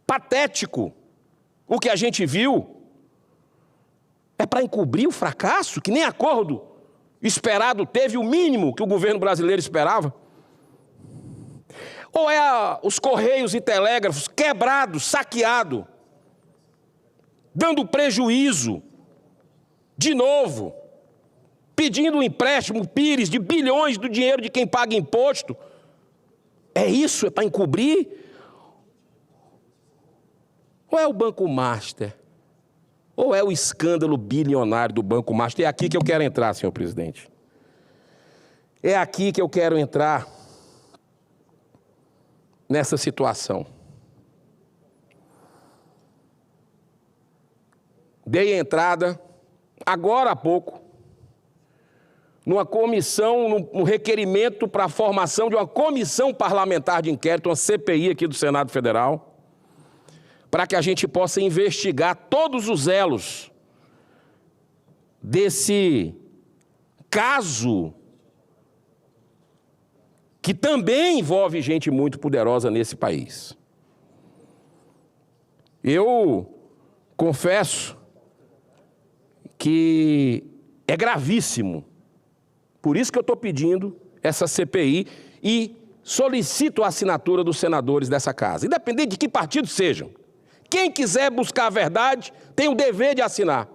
[SPEAKER 16] Patético o que a gente viu. É para encobrir o fracasso, que nem acordo esperado teve, o mínimo que o governo brasileiro esperava? Ou é os correios e telégrafos quebrados, saqueados, dando prejuízo, de novo, pedindo um empréstimo, Pires, de bilhões do dinheiro de quem paga imposto? É isso? É para encobrir? Ou é o Banco Master? Ou é o escândalo bilionário do Banco Master? É aqui que eu quero entrar, senhor presidente. É aqui que eu quero entrar nessa situação. Dei entrada, agora há pouco, numa comissão, num requerimento para a formação de uma comissão parlamentar de inquérito, uma CPI aqui do Senado Federal, para que a gente possa investigar todos os elos desse caso que também envolve gente muito poderosa nesse país. Eu confesso que é gravíssimo. Por isso que eu estou pedindo essa CPI e solicito a assinatura dos senadores dessa casa, independente de que partido sejam. Quem quiser buscar a verdade tem o dever de assinar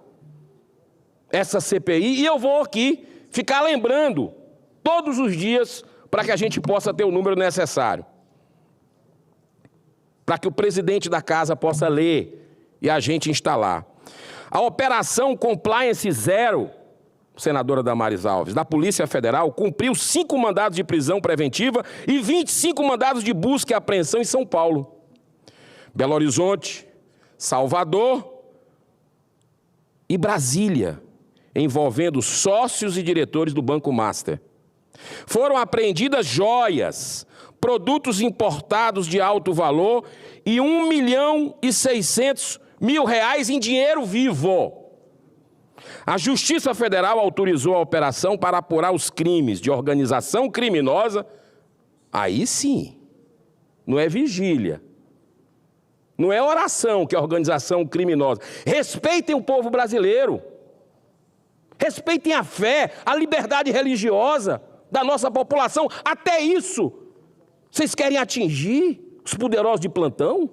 [SPEAKER 16] essa CPI, e eu vou aqui ficar lembrando todos os dias para que a gente possa ter o número necessário, para que o presidente da casa possa ler e a gente instalar. A Operação Compliance Zero, senadora Damares Alves, da Polícia Federal, cumpriu 5 mandados de prisão preventiva e 25 mandados de busca e apreensão em São Paulo, Belo Horizonte, Salvador e Brasília, envolvendo sócios e diretores do Banco Master. Foram apreendidas joias, produtos importados de alto valor e R$1.600.000 em dinheiro vivo. A Justiça Federal autorizou a operação para apurar os crimes de organização criminosa. Aí sim, não é vigília. Não é oração que é organização criminosa. Respeitem o povo brasileiro. Respeitem a fé, a liberdade religiosa da nossa população. Até isso, vocês querem atingir os poderosos de plantão?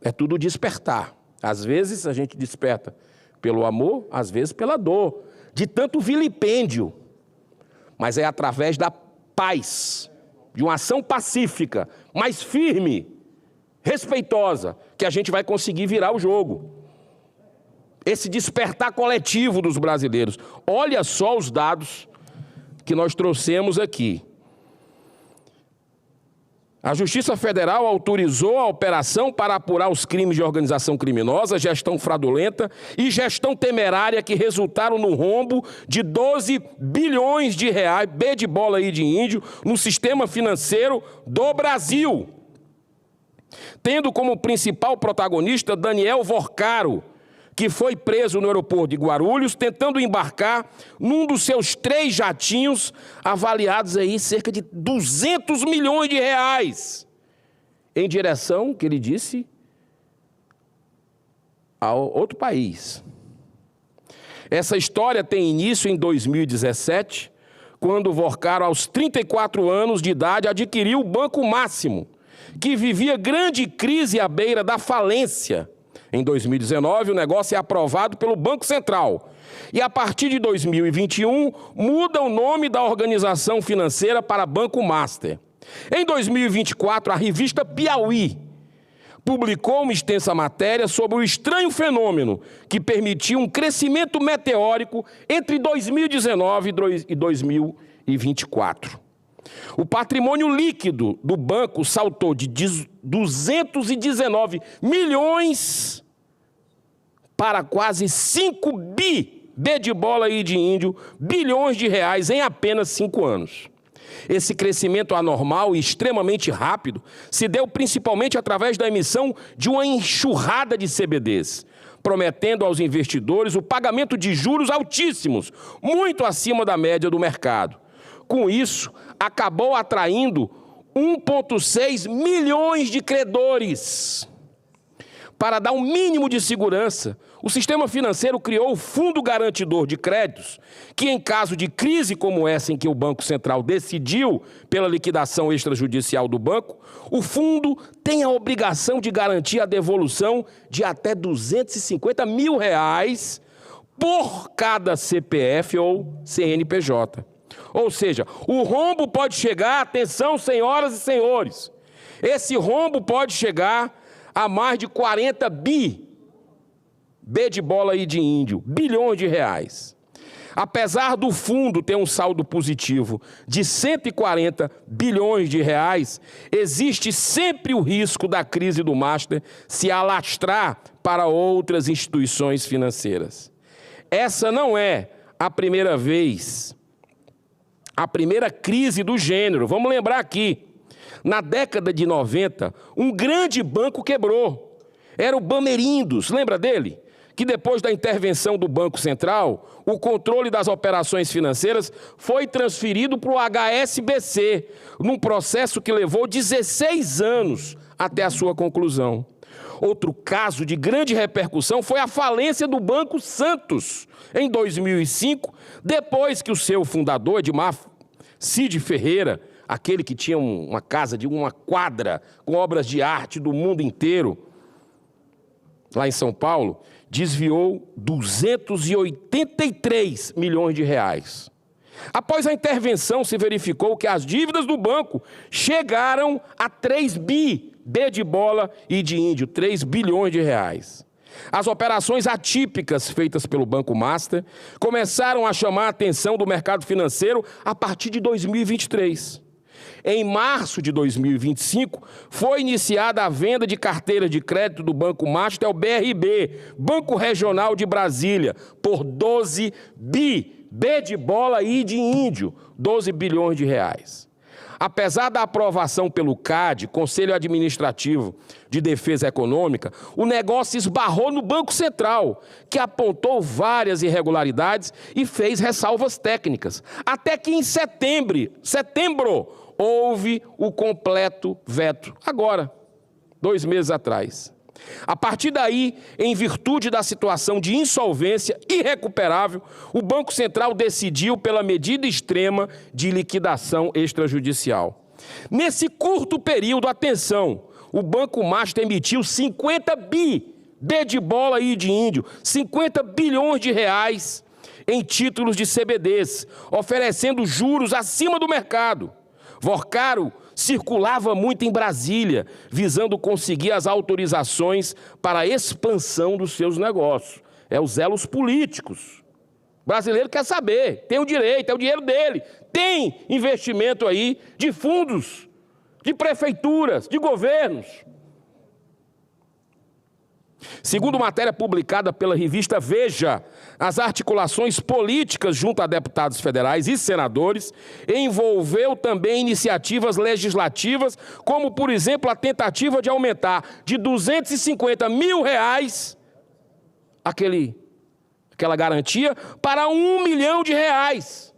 [SPEAKER 16] É tudo despertar. Às vezes a gente desperta pelo amor, às vezes pela dor, de tanto vilipêndio. Mas é através da paz, de uma ação pacífica, mais firme, respeitosa, que a gente vai conseguir virar o jogo. Esse despertar coletivo dos brasileiros. Olha só os dados que nós trouxemos aqui. A Justiça Federal autorizou a operação para apurar os crimes de organização criminosa, gestão fraudulenta e gestão temerária que resultaram no rombo de 12 bilhões de reais, B de bola aí de índio, no sistema financeiro do Brasil. Tendo como principal protagonista Daniel Vorcaro, que foi preso no aeroporto de Guarulhos, tentando embarcar num dos seus 3 jatinhos, avaliados aí cerca de 200 milhões de reais, em direção, que ele disse, a outro país. Essa história tem início em 2017, quando Vorcaro, aos 34 anos de idade, adquiriu o Banco Máximo, que vivia grande crise à beira da falência. Em 2019, o negócio é aprovado pelo Banco Central. E a partir de 2021, muda o nome da organização financeira para Banco Master. Em 2024, a revista Piauí publicou uma extensa matéria sobre o estranho fenômeno que permitiu um crescimento meteórico entre 2019 e 2024. O patrimônio líquido do banco saltou de 219 milhões para quase 5 B de bola e de índio, bilhões de reais em apenas 5 anos. Esse crescimento anormal e extremamente rápido se deu principalmente através da emissão de uma enxurrada de CBDs, prometendo aos investidores o pagamento de juros altíssimos, muito acima da média do mercado. Com isso, acabou atraindo 1,6 milhões de credores. Para dar um mínimo de segurança, o sistema financeiro criou o Fundo Garantidor de Créditos, que em caso de crise como essa em que o Banco Central decidiu pela liquidação extrajudicial do banco, o fundo tem a obrigação de garantir a devolução de até R$ 250 mil por cada CPF ou CNPJ. Ou seja, o rombo pode chegar, atenção, senhoras e senhores, esse rombo pode chegar a mais de 40 B de bola e de índio, bilhões de reais. Apesar do fundo ter um saldo positivo de 140 bilhões de reais, existe sempre o risco da crise do Master se alastrar para outras instituições financeiras. Essa não é a primeira vez, a primeira crise do gênero. Vamos lembrar aqui, na década de 90, um grande banco quebrou. Era o Bamerindos, lembra dele? Que depois da intervenção do Banco Central, o controle das operações financeiras foi transferido para o HSBC, num processo que levou 16 anos até a sua conclusão. Outro caso de grande repercussão foi a falência do Banco Santos, em 2005, depois que o seu fundador, Edmar Cid Ferreira, aquele que tinha uma casa de uma quadra com obras de arte do mundo inteiro, lá em São Paulo, desviou 283 milhões de reais. Após a intervenção, se verificou que as dívidas do banco chegaram a 3 B de bola e de índio, 3 bilhões de reais. As operações atípicas feitas pelo Banco Master começaram a chamar a atenção do mercado financeiro a partir de 2023. Em março de 2025, foi iniciada a venda de carteiras de crédito do Banco Master ao BRB, Banco Regional de Brasília, por 12 B de bola e de índio, 12 bilhões de reais. Apesar da aprovação pelo CAD, Conselho Administrativo de Defesa Econômica, o negócio esbarrou no Banco Central, que apontou várias irregularidades e fez ressalvas técnicas. Até que em setembro, houve o completo veto. Agora, 2 meses atrás. A partir daí, em virtude da situação de insolvência irrecuperável, o Banco Central decidiu pela medida extrema de liquidação extrajudicial. Nesse curto período, atenção, o Banco Master emitiu 50 B de bola e de índio, 50 bilhões de reais em títulos de CBDs, oferecendo juros acima do mercado. Vorcaro circulava muito em Brasília, visando conseguir as autorizações para a expansão dos seus negócios. É os elos políticos. O brasileiro quer saber, tem o direito, é o dinheiro dele. Tem investimento aí de fundos, de prefeituras, de governos. Segundo matéria publicada pela revista Veja, as articulações políticas junto a deputados federais e senadores envolveu também iniciativas legislativas, como, por exemplo, a tentativa de aumentar de 250 mil reais aquela garantia para 1 milhão de reais.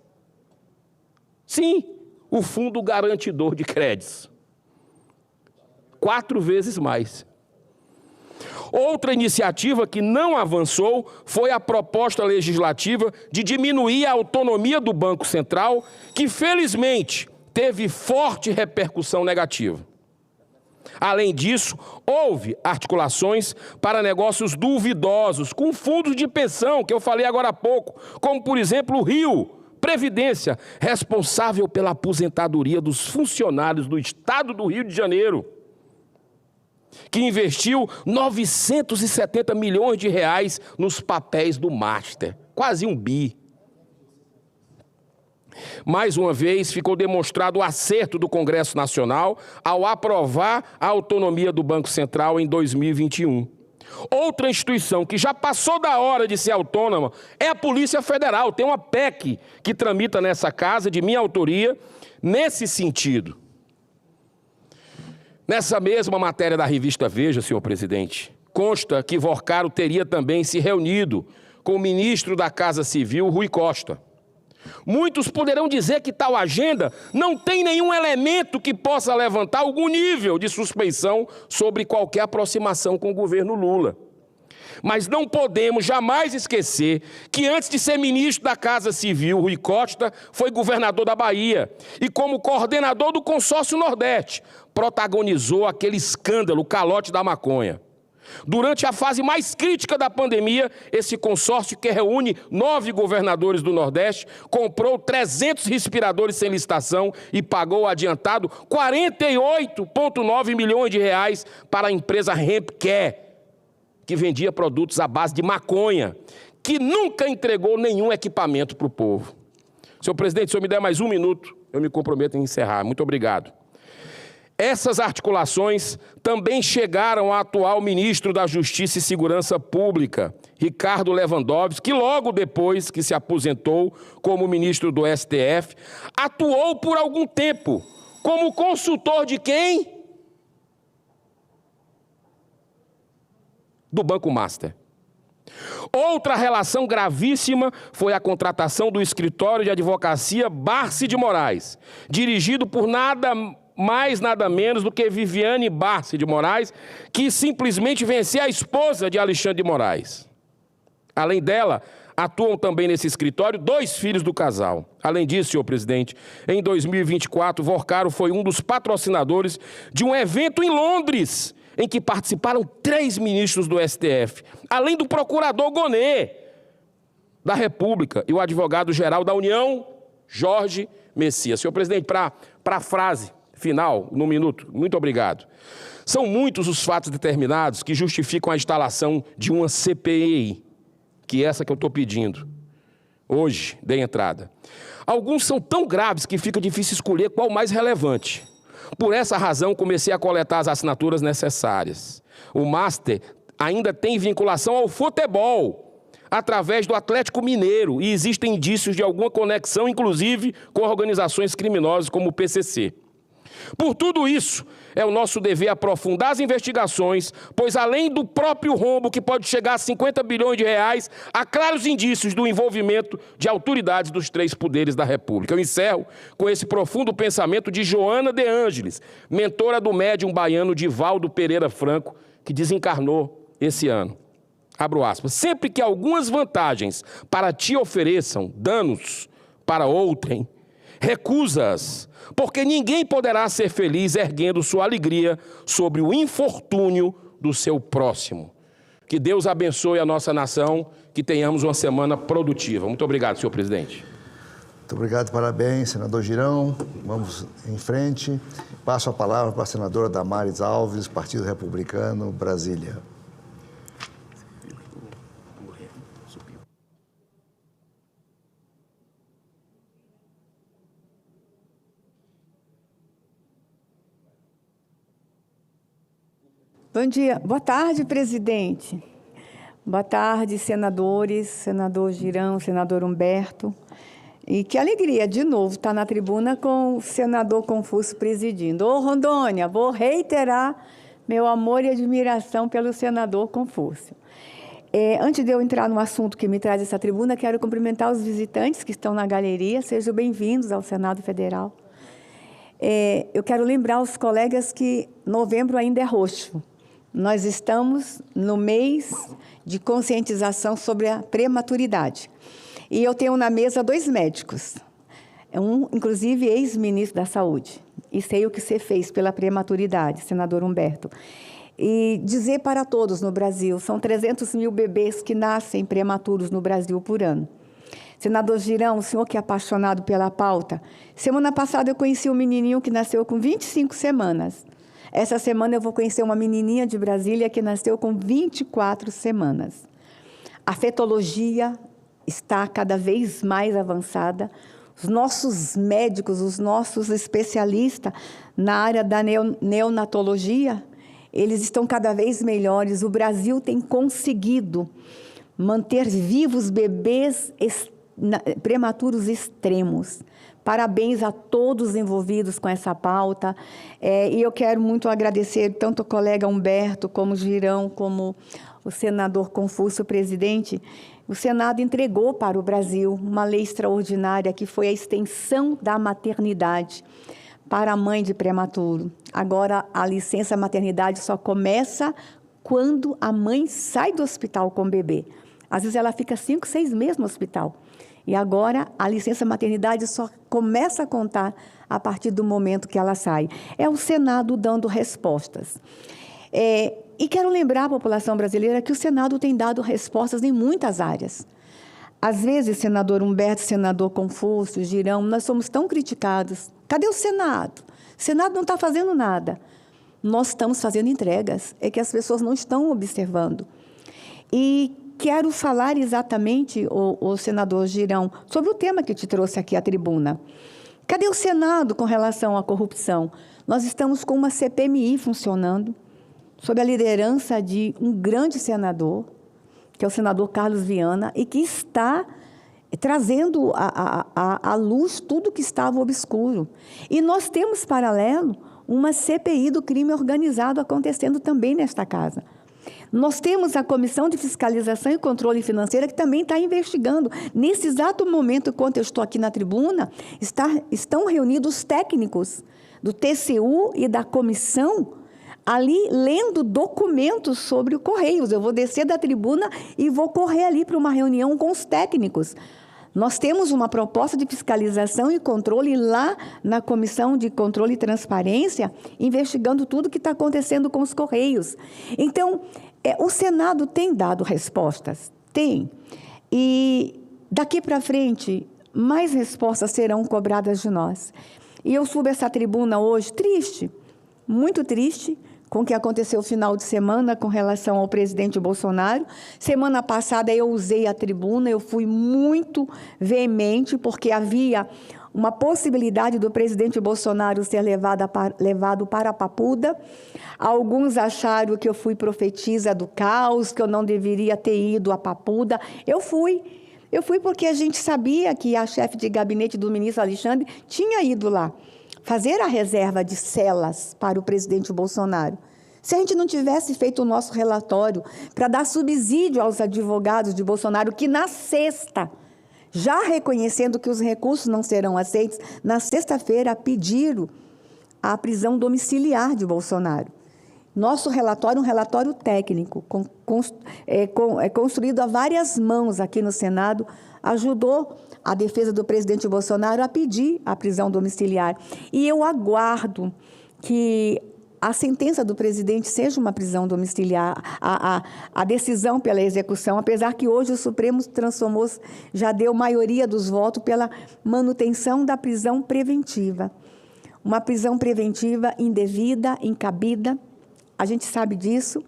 [SPEAKER 16] Sim, o Fundo Garantidor de Créditos. 4 vezes mais. Outra iniciativa que não avançou foi a proposta legislativa de diminuir a autonomia do Banco Central, que felizmente teve forte repercussão negativa. Além disso, houve articulações para negócios duvidosos com fundos de pensão, que eu falei agora há pouco, como, por exemplo, o Rio Previdência, responsável pela aposentadoria dos funcionários do Estado do Rio de Janeiro, que investiu 970 milhões de reais nos papéis do Master, quase um bi. Mais uma vez, ficou demonstrado o acerto do Congresso Nacional ao aprovar a autonomia do Banco Central em 2021. Outra instituição que já passou da hora de ser autônoma é a Polícia Federal. Tem uma PEC que tramita nessa casa, de minha autoria, nesse sentido. Nessa mesma matéria da revista Veja, senhor presidente, consta que Vorcaro teria também se reunido com o ministro da Casa Civil, Rui Costa. Muitos poderão dizer que tal agenda não tem nenhum elemento que possa levantar algum nível de suspeição sobre qualquer aproximação com o governo Lula. Mas não podemos jamais esquecer que antes de ser ministro da Casa Civil, Rui Costa foi governador da Bahia e, como coordenador do Consórcio Nordeste, protagonizou aquele escândalo, o calote da maconha. Durante a fase mais crítica da pandemia, esse consórcio, que reúne 9 governadores do Nordeste, comprou 300 respiradores sem licitação e pagou adiantado 48,9 milhões de reais para a empresa Hempcare, que vendia produtos à base de maconha, que nunca entregou nenhum equipamento para o povo. Senhor presidente, se eu me der mais um minuto, eu me comprometo em encerrar. Muito obrigado. Essas articulações também chegaram ao atual ministro da Justiça e Segurança Pública, Ricardo Lewandowski, que logo depois que se aposentou como ministro do STF, atuou por algum tempo como consultor de quem? Do Banco Master. Outra relação gravíssima foi a contratação do escritório de advocacia Barsi de Moraes, dirigido por nada menos do que Viviane Barsi de Moraes, que simplesmente vencia a esposa de Alexandre de Moraes. Além dela, atuam também nesse escritório 2 filhos do casal. Além disso, senhor presidente, em 2024, Vorcaro foi um dos patrocinadores de um evento em Londres, em que participaram 3 ministros do STF, além do procurador Gonet da República e o advogado-geral da União, Jorge Messias. Senhor presidente, para a frase final, no minuto, muito obrigado. São muitos os fatos determinados que justificam a instalação de uma CPI, que é essa que eu estou pedindo. Hoje, dei entrada. Alguns são tão graves que fica difícil escolher qual o mais relevante. Por essa razão, comecei a coletar as assinaturas necessárias. O Master ainda tem vinculação ao futebol, através do Atlético Mineiro, e existem indícios de alguma conexão, inclusive, com organizações criminosas como o PCC. Por tudo isso, é o nosso dever aprofundar as investigações, pois além do próprio rombo, que pode chegar a 50 bilhões de reais, há claros indícios do envolvimento de autoridades dos 3 poderes da República. Eu encerro com esse profundo pensamento de Joana de Ângeles, mentora do médium baiano Divaldo Pereira Franco, que desencarnou esse ano. Abro aspas. Sempre que algumas vantagens para ti ofereçam danos para outrem, recusa-as, porque ninguém poderá ser feliz erguendo sua alegria sobre o infortúnio do seu próximo. Que Deus abençoe a nossa nação, que tenhamos uma semana produtiva. Muito obrigado, senhor presidente.
[SPEAKER 1] Muito obrigado, parabéns, senador Girão. Vamos em frente. Passo a palavra para a senadora Damares Alves, Partido Republicano, Brasília.
[SPEAKER 4] Bom dia. Boa tarde, presidente. Boa tarde, senadores, senador Girão, senador Humberto. E que alegria, de novo, estar na tribuna com o senador Confúcio presidindo. Ô, Rondônia, vou reiterar meu amor e admiração pelo senador Confúcio. Antes de eu entrar no assunto que me traz essa tribuna, quero cumprimentar os visitantes que estão na galeria. Sejam bem-vindos ao Senado Federal. Eu quero lembrar aos colegas que novembro ainda é roxo. Nós estamos no mês de conscientização sobre a prematuridade. E eu tenho na mesa 2 médicos, um, inclusive, ex-ministro da Saúde. e sei o que você fez pela prematuridade, senador Humberto. E dizer para todos no Brasil, são 300 mil bebês que nascem prematuros no Brasil por ano. Senador Girão, o senhor que é apaixonado pela pauta, semana passada eu conheci um menininho que nasceu com 25 semanas. Essa semana eu vou conhecer uma menininha de Brasília que nasceu com 24 semanas. A fetologia está cada vez mais avançada. Os nossos médicos, os nossos especialistas na área da neonatologia, eles estão cada vez melhores. O Brasil tem conseguido manter vivos bebês prematuros extremos. Parabéns a todos envolvidos com essa pauta. E eu quero muito agradecer tanto o colega Humberto, como o Girão, como o senador Confúcio, presidente. O Senado entregou para o Brasil uma lei extraordinária que foi a extensão da maternidade para a mãe de prematuro. Agora, a licença maternidade só começa quando a mãe sai do hospital com o bebê. Às vezes ela fica 5, 6 meses no hospital. E agora a licença maternidade só começa a contar a partir do momento que ela sai. É o Senado dando respostas. E quero lembrar à população brasileira que o Senado tem dado respostas em muitas áreas. Às vezes, senador Humberto, senador Confúcio, Girão, nós somos tão criticados. Cadê o Senado? O Senado não está fazendo nada. Nós estamos fazendo entregas, é que as pessoas não estão observando. E quero falar exatamente, o senador Girão, sobre o tema que eu te trouxe aqui à tribuna. Cadê o Senado com relação à corrupção? Nós estamos com uma CPMI funcionando, sob a liderança de um grande senador, que é o senador Carlos Viana, e que está trazendo à luz tudo que estava obscuro. E nós temos, paralelo, uma CPI do crime organizado acontecendo também nesta casa. Nós temos a Comissão de Fiscalização e Controle Financeiro, que também está investigando. Nesse exato momento, enquanto eu estou aqui na tribuna, estão reunidos os técnicos do TCU e da comissão, ali lendo documentos sobre o Correios. Eu vou descer da tribuna e vou correr ali para uma reunião com os técnicos. Nós temos uma proposta de fiscalização e controle lá na Comissão de Controle e Transparência, investigando tudo o que está acontecendo com os Correios. Então, o Senado tem dado respostas? Tem. E daqui para frente, mais respostas serão cobradas de nós. E eu subo essa tribuna hoje triste, muito triste, com o que aconteceu no final de semana com relação ao presidente Bolsonaro. Semana passada eu usei a tribuna, eu fui muito veemente, porque havia uma possibilidade do presidente Bolsonaro ser levado para a Papuda. Alguns acharam que eu fui profetisa do caos, que eu não deveria ter ido à Papuda. Eu fui porque a gente sabia que a chefe de gabinete do ministro Alexandre tinha ido lá fazer a reserva de celas para o presidente Bolsonaro. Se a gente não tivesse feito o nosso relatório para dar subsídio aos advogados de Bolsonaro, que na sexta, já reconhecendo que os recursos não serão aceitos, na sexta-feira pediram a prisão domiciliar de Bolsonaro. Nosso relatório, um relatório técnico, construído a várias mãos aqui no Senado, ajudou a defesa do presidente Bolsonaro a pedir a prisão domiciliar. E eu aguardo que a sentença do presidente seja uma prisão domiciliar, a decisão pela execução, apesar que hoje o Supremo transformou, já deu maioria dos votos pela manutenção da prisão preventiva. Uma prisão preventiva indevida, incabida, a gente sabe disso.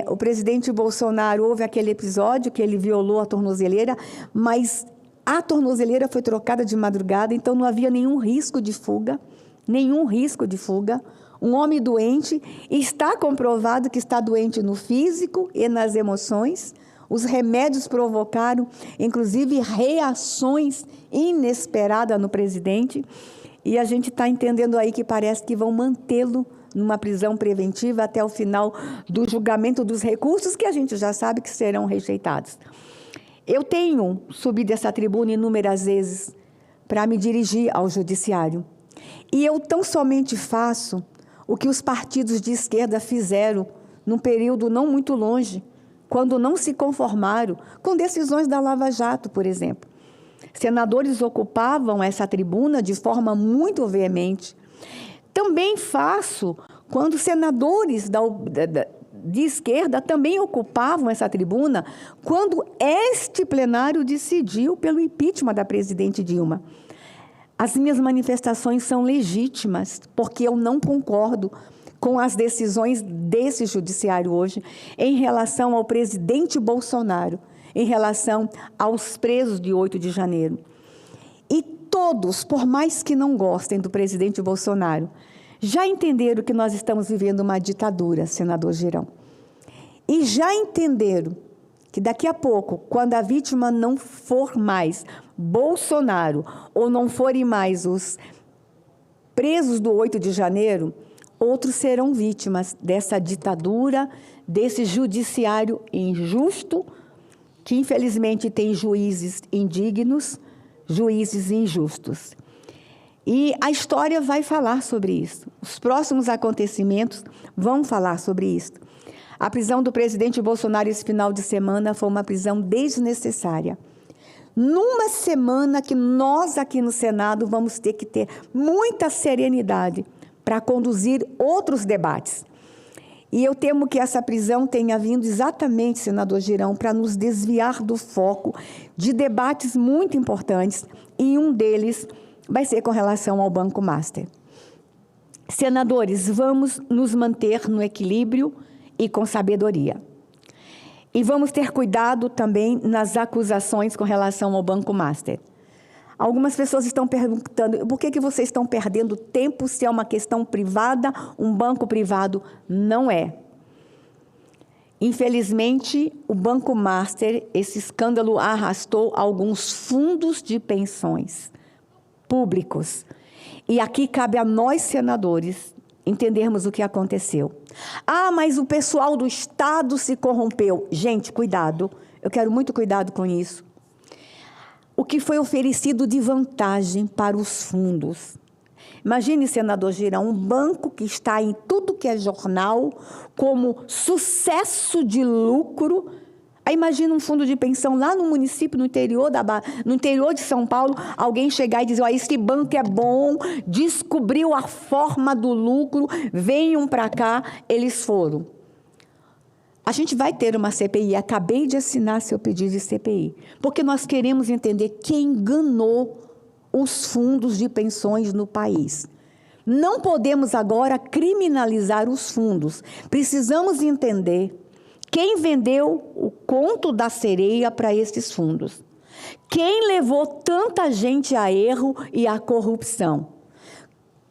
[SPEAKER 4] O presidente Bolsonaro, houve aquele episódio que ele violou a tornozeleira, mas a tornozeleira foi trocada de madrugada, então não havia nenhum risco de fuga, Um homem doente, está comprovado que está doente no físico e nas emoções. Os remédios provocaram, inclusive, reações inesperadas no presidente. E a gente está entendendo aí que parece que vão mantê-lo numa prisão preventiva até o final do julgamento dos recursos, que a gente já sabe que serão rejeitados. Eu tenho subido essa tribuna inúmeras vezes para me dirigir ao judiciário. E eu tão somente faço o que os partidos de esquerda fizeram num período não muito longe, quando não se conformaram com decisões da Lava Jato, por exemplo. Senadores ocupavam essa tribuna de forma muito veemente, Também faço quando senadores de esquerda também ocupavam essa tribuna, quando este plenário decidiu pelo impeachment da presidente Dilma. As minhas manifestações são legítimas, porque eu não concordo com as decisões desse judiciário hoje em relação ao presidente Bolsonaro, em relação aos presos de 8 de janeiro. E todos, por mais que não gostem do presidente Bolsonaro, já entenderam que nós estamos vivendo uma ditadura, senador Girão. E já entenderam que daqui a pouco, quando a vítima não for mais Bolsonaro, ou não forem mais os presos do 8 de janeiro, outros serão vítimas dessa ditadura, desse judiciário injusto, que infelizmente tem juízes indignos, juízes injustos. E a história vai falar sobre isso. Os próximos acontecimentos vão falar sobre isso. A prisão do presidente Bolsonaro esse final de semana foi uma prisão desnecessária. Numa semana que nós aqui no Senado vamos ter que ter muita serenidade para conduzir outros debates. E eu temo que essa prisão tenha vindo exatamente, senador Girão, para nos desviar do foco de debates muito importantes, e um deles vai ser com relação ao Banco Master. Senadores, vamos nos manter no equilíbrio e com sabedoria. E vamos ter cuidado também nas acusações com relação ao Banco Master. Algumas pessoas estão perguntando, por que vocês estão perdendo tempo se é uma questão privada, um banco privado? Não é. Infelizmente, o Banco Master, esse escândalo arrastou alguns fundos de pensões públicos. E aqui cabe a nós, senadores, entendermos o que aconteceu. Ah, mas o pessoal do Estado se corrompeu. Gente, cuidado, eu quero muito cuidado com isso. O que foi oferecido de vantagem para os fundos. Imagine, senador Girão, um banco que está em tudo que é jornal como sucesso de lucro. Aí imagina um fundo de pensão lá no município, no interior de São Paulo, alguém chegar e dizer, esse banco é bom, descobriu a forma do lucro, venham para cá, eles foram. A gente vai ter uma CPI, acabei de assinar seu pedido de CPI, porque nós queremos entender quem enganou os fundos de pensões no país. Não podemos agora criminalizar os fundos, precisamos entender quem vendeu o conto da sereia para esses fundos, quem levou tanta gente a erro e à corrupção,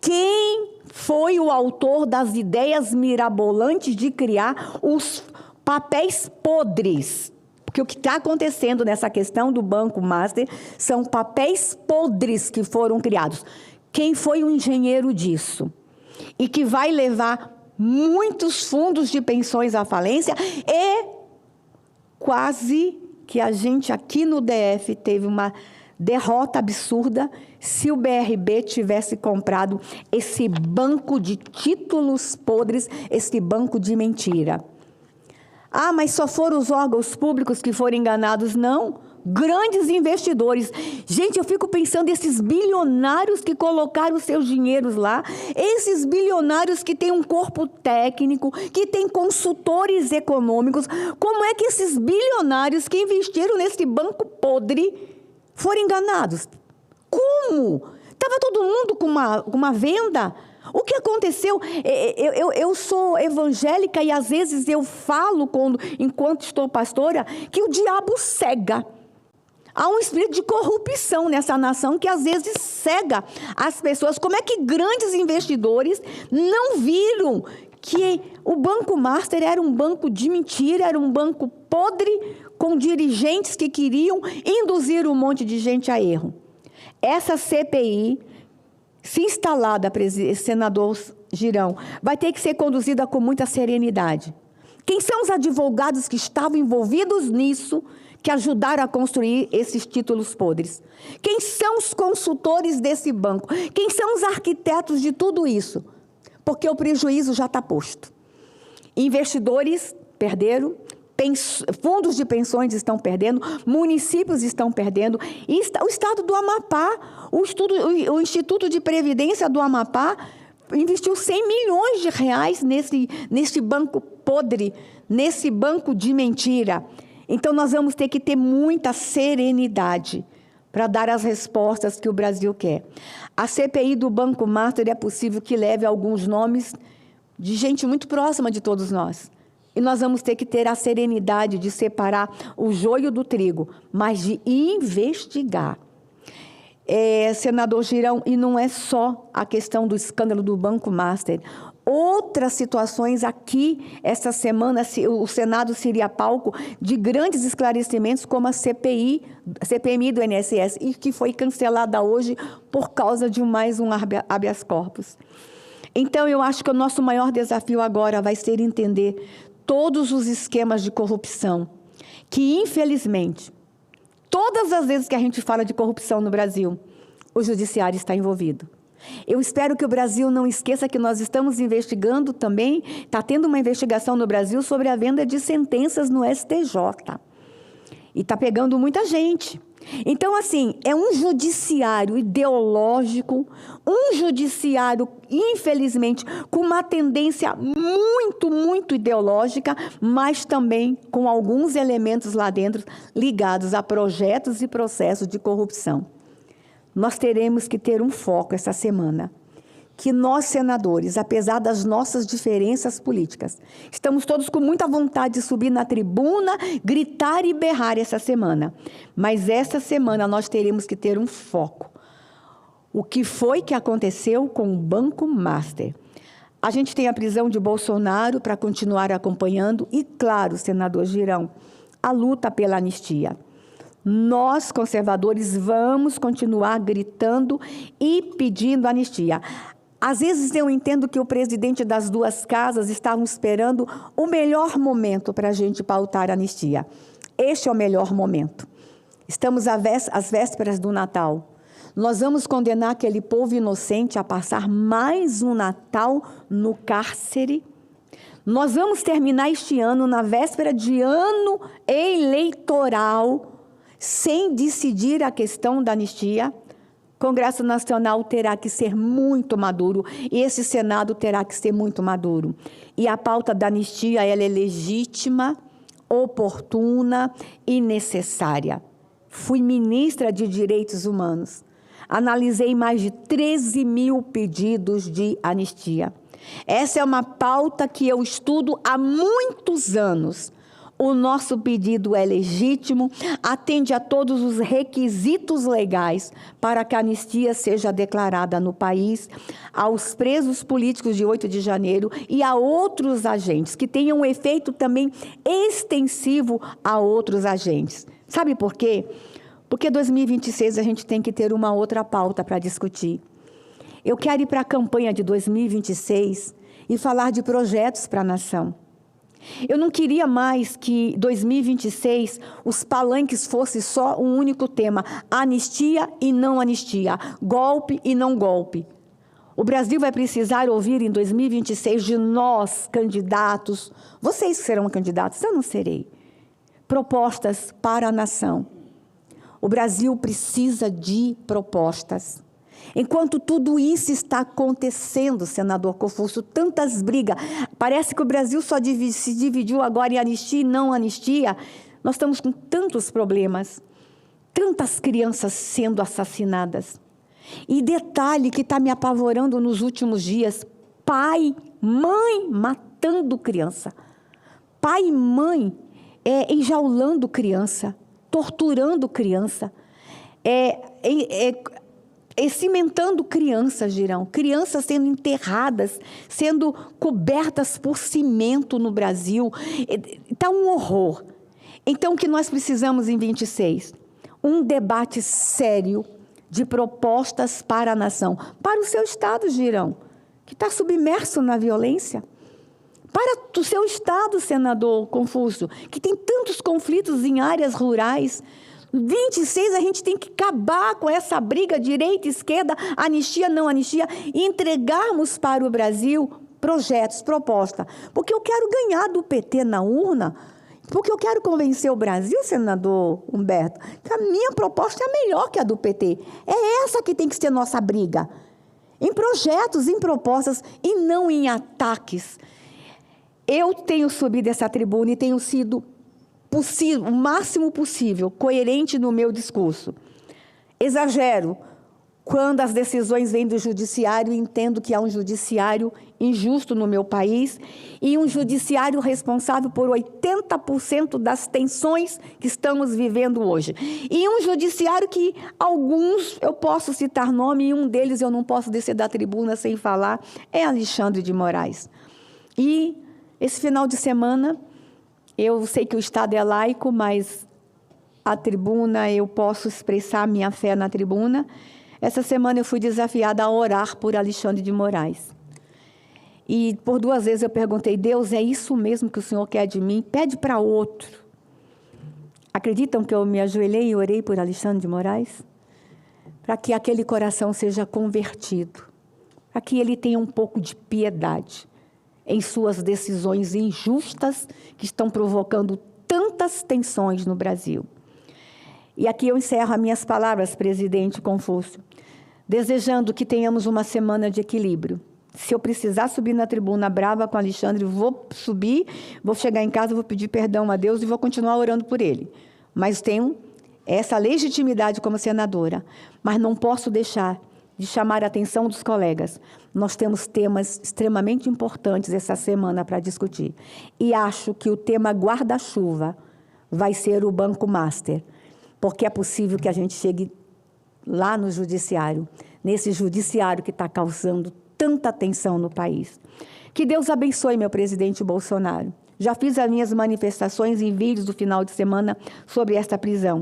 [SPEAKER 4] quem foi o autor das ideias mirabolantes de criar os papéis podres, porque o que está acontecendo nessa questão do Banco Master são papéis podres que foram criados. Quem foi o engenheiro disso? E que vai levar muitos fundos de pensões à falência e quase que a gente aqui no DF teve uma derrota absurda se o BRB tivesse comprado esse banco de títulos podres, esse banco de mentira. Ah, mas só foram os órgãos públicos que foram enganados? Não. Grandes investidores. Gente, eu fico pensando esses bilionários que colocaram seus dinheiros lá, esses bilionários que têm um corpo técnico, que têm consultores econômicos, como é que esses bilionários que investiram nesse banco podre foram enganados? Como? Estava todo mundo com uma venda? O que aconteceu? Eu sou evangélica e às vezes eu falo, enquanto estou pastora, que o diabo cega. Há um espírito de corrupção nessa nação que às vezes cega as pessoas. Como é que grandes investidores não viram que o Banco Master era um banco de mentira, era um banco podre, com dirigentes que queriam induzir um monte de gente a erro? Essa CPI, se instalada, senador Girão, vai ter que ser conduzida com muita serenidade. Quem são os advogados que estavam envolvidos nisso, que ajudaram a construir esses títulos podres? Quem são os consultores desse banco? Quem são os arquitetos de tudo isso? Porque o prejuízo já está posto. Investidores perderam, fundos de pensões estão perdendo, municípios estão perdendo, e o Estado do Amapá, o Instituto de Previdência do Amapá investiu 100 milhões de reais nesse banco podre, nesse banco de mentira. Então, nós vamos ter que ter muita serenidade para dar as respostas que o Brasil quer. A CPI do Banco Master é possível que leve alguns nomes de gente muito próxima de todos nós. E nós vamos ter que ter a serenidade de separar o joio do trigo, mas de investigar. Senador Girão, e não é só a questão do escândalo do Banco Master. Outras situações aqui, essa semana, o Senado seria palco de grandes esclarecimentos, como a CPMI do INSS, e que foi cancelada hoje por causa de mais um habeas corpus. Então, eu acho que o nosso maior desafio agora vai ser entender todos os esquemas de corrupção, que, infelizmente, todas as vezes que a gente fala de corrupção no Brasil, o judiciário está envolvido. Eu espero que o Brasil não esqueça que nós estamos investigando também, está tendo uma investigação no Brasil sobre a venda de sentenças no STJ. E está pegando muita gente. Então, assim, é um judiciário ideológico, um judiciário, infelizmente, com uma tendência muito, muito ideológica, mas também com alguns elementos lá dentro ligados a projetos e processos de corrupção. Nós teremos que ter um foco essa semana, que nós, senadores, apesar das nossas diferenças políticas, estamos todos com muita vontade de subir na tribuna, gritar e berrar essa semana. Mas essa semana nós teremos que ter um foco. O que foi que aconteceu com o Banco Master? A gente tem a prisão de Bolsonaro para continuar acompanhando e, claro, senador Girão, a luta pela anistia. Nós, conservadores, vamos continuar gritando e pedindo anistia. Às vezes eu entendo que o presidente das duas casas estava esperando o melhor momento para a gente pautar a anistia. Este é o melhor momento. Estamos às vésperas do Natal. Nós vamos condenar aquele povo inocente a passar mais um Natal no cárcere. Nós vamos terminar este ano, na véspera de ano eleitoral, sem decidir a questão da anistia. O Congresso Nacional terá que ser muito maduro e esse Senado terá que ser muito maduro. E a pauta da anistia, ela é legítima, oportuna e necessária. Fui ministra de Direitos Humanos. Analisei mais de 13 mil pedidos de anistia. Essa é uma pauta que eu estudo há muitos anos. O nosso pedido é legítimo, atende a todos os requisitos legais para que a anistia seja declarada no país, aos presos políticos de 8 de janeiro e a outros agentes, que tenham um efeito também extensivo a outros agentes. Sabe por quê? Porque 2026 a gente tem que ter uma outra pauta para discutir. Eu quero ir para a campanha de 2026 e falar de projetos para a nação. Eu não queria mais que 2026 os palanques fossem só um único tema, anistia e não anistia, golpe e não golpe. O Brasil vai precisar ouvir em 2026 de nós, candidatos, vocês que serão candidatos, eu não serei, propostas para a nação. O Brasil precisa de propostas. Enquanto tudo isso está acontecendo, senador Confúcio, tantas brigas, parece que o Brasil só se dividiu agora em anistia e não anistia. Nós estamos com tantos problemas, tantas crianças sendo assassinadas. E detalhe que está me apavorando nos últimos dias, pai, mãe matando criança. Pai e mãe enjaulando criança, torturando criança, cimentando crianças, Girão, crianças sendo enterradas, sendo cobertas por cimento no Brasil. Está um horror. Então, o que nós precisamos em 26? Um debate sério de propostas para a nação, para o seu Estado, Girão, que está submerso na violência. Para o seu Estado, senador Confúcio, que tem tantos conflitos em áreas rurais. 26, a gente tem que acabar com essa briga direita e esquerda, anistia, não anistia, e entregarmos para o Brasil projetos, propostas. Porque eu quero ganhar do PT na urna, porque eu quero convencer o Brasil, senador Humberto, que a minha proposta é melhor que a do PT. É essa que tem que ser nossa briga. em projetos, em propostas e não em ataques. Eu tenho subido essa tribuna e tenho sido o máximo possível coerente no meu discurso. Exagero quando as decisões vêm do judiciário, entendo que há um judiciário injusto no meu país e um judiciário responsável por 80% das tensões que estamos vivendo hoje. E um judiciário que alguns, eu posso citar nome, e um deles eu não posso descer da tribuna sem falar, é Alexandre de Moraes. E esse final de semana, eu sei que o Estado é laico, mas a tribuna, eu posso expressar minha fé na tribuna. Essa semana eu fui desafiada a orar por Alexandre de Moraes. E por 2 vezes eu perguntei, Deus, é isso mesmo que o Senhor quer de mim? Pede para outro. Acreditam que eu me ajoelhei e orei por Alexandre de Moraes? Para que aquele coração seja convertido, para que ele tenha um pouco de piedade em suas decisões injustas que estão provocando tantas tensões no Brasil. E aqui eu encerro as minhas palavras, presidente Confúcio, desejando que tenhamos uma semana de equilíbrio. Se eu precisar subir na tribuna brava com Alexandre, vou subir, vou chegar em casa, vou pedir perdão a Deus e vou continuar orando por ele. Mas tenho essa legitimidade como senadora. Mas não posso deixar de chamar a atenção dos colegas. Nós temos temas extremamente importantes essa semana para discutir. E acho que o tema guarda-chuva vai ser o Banco Master, porque é possível que a gente chegue lá no judiciário, nesse judiciário que está causando tanta tensão no país. Que Deus abençoe meu presidente Bolsonaro. Já fiz as minhas manifestações em vídeos do final de semana sobre esta prisão.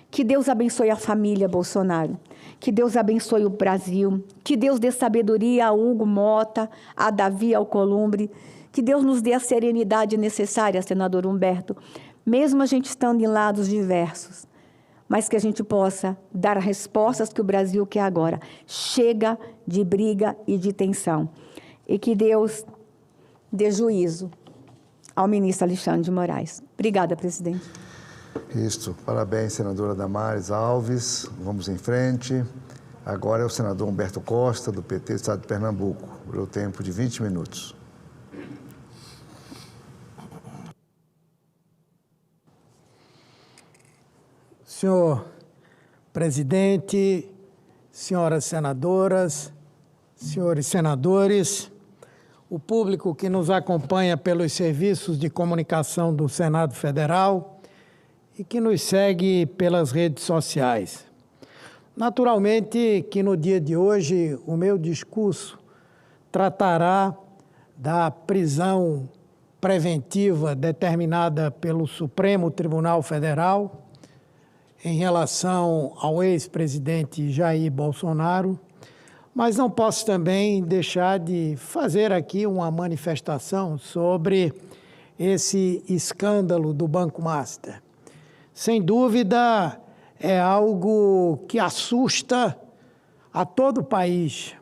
[SPEAKER 4] Que Deus abençoe a família Bolsonaro. Que Deus abençoe o Brasil. Que Deus dê sabedoria a Hugo Mota, a Davi Alcolumbre. Que Deus nos dê a serenidade necessária, senador Humberto, mesmo a gente estando em lados diversos, mas que a gente possa dar respostas que o Brasil quer agora. Chega de briga e de tensão. E que Deus dê juízo ao ministro Alexandre de Moraes. Obrigada, presidente.
[SPEAKER 1] Isso. Parabéns, senadora Damares Alves. Vamos em frente. Agora é o senador Humberto Costa, do PT do Estado de Pernambuco. Por tempo de 20 minutos.
[SPEAKER 10] Senhor presidente, senhoras senadoras, senhores senadores, o público que nos acompanha pelos serviços de comunicação do Senado Federal e que nos segue pelas redes sociais. Naturalmente que no dia de hoje o meu discurso tratará da prisão preventiva determinada pelo Supremo Tribunal Federal em relação ao ex-presidente Jair Bolsonaro, mas não posso também deixar de fazer aqui uma manifestação sobre esse escândalo do Banco Master. Sem dúvida, é algo que assusta a todo o país,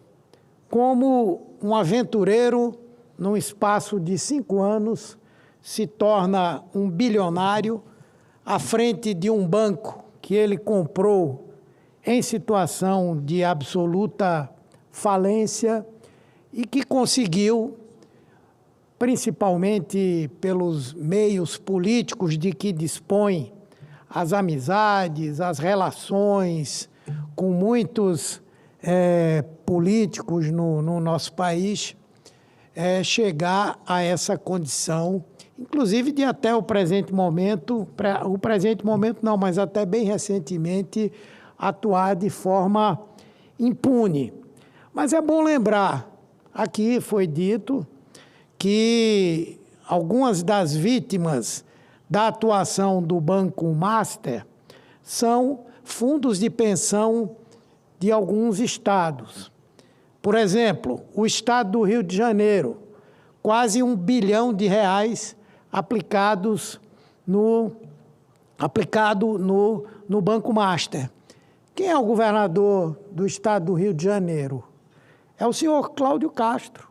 [SPEAKER 10] como um aventureiro, num espaço de 5 anos, se torna um bilionário à frente de um banco que ele comprou em situação de absoluta falência e que conseguiu, principalmente pelos meios políticos de que dispõe, as amizades, as relações com muitos políticos no nosso país, chegar a essa condição, inclusive de até o presente momento não, mas até bem recentemente, atuar de forma impune. Mas é bom lembrar, aqui foi dito que algumas das vítimas da atuação do Banco Master são fundos de pensão de alguns estados. Por exemplo, o estado do Rio de Janeiro, quase R$1 bilhão aplicado no Banco Master. Quem é o governador do estado do Rio de Janeiro? É o senhor Cláudio Castro,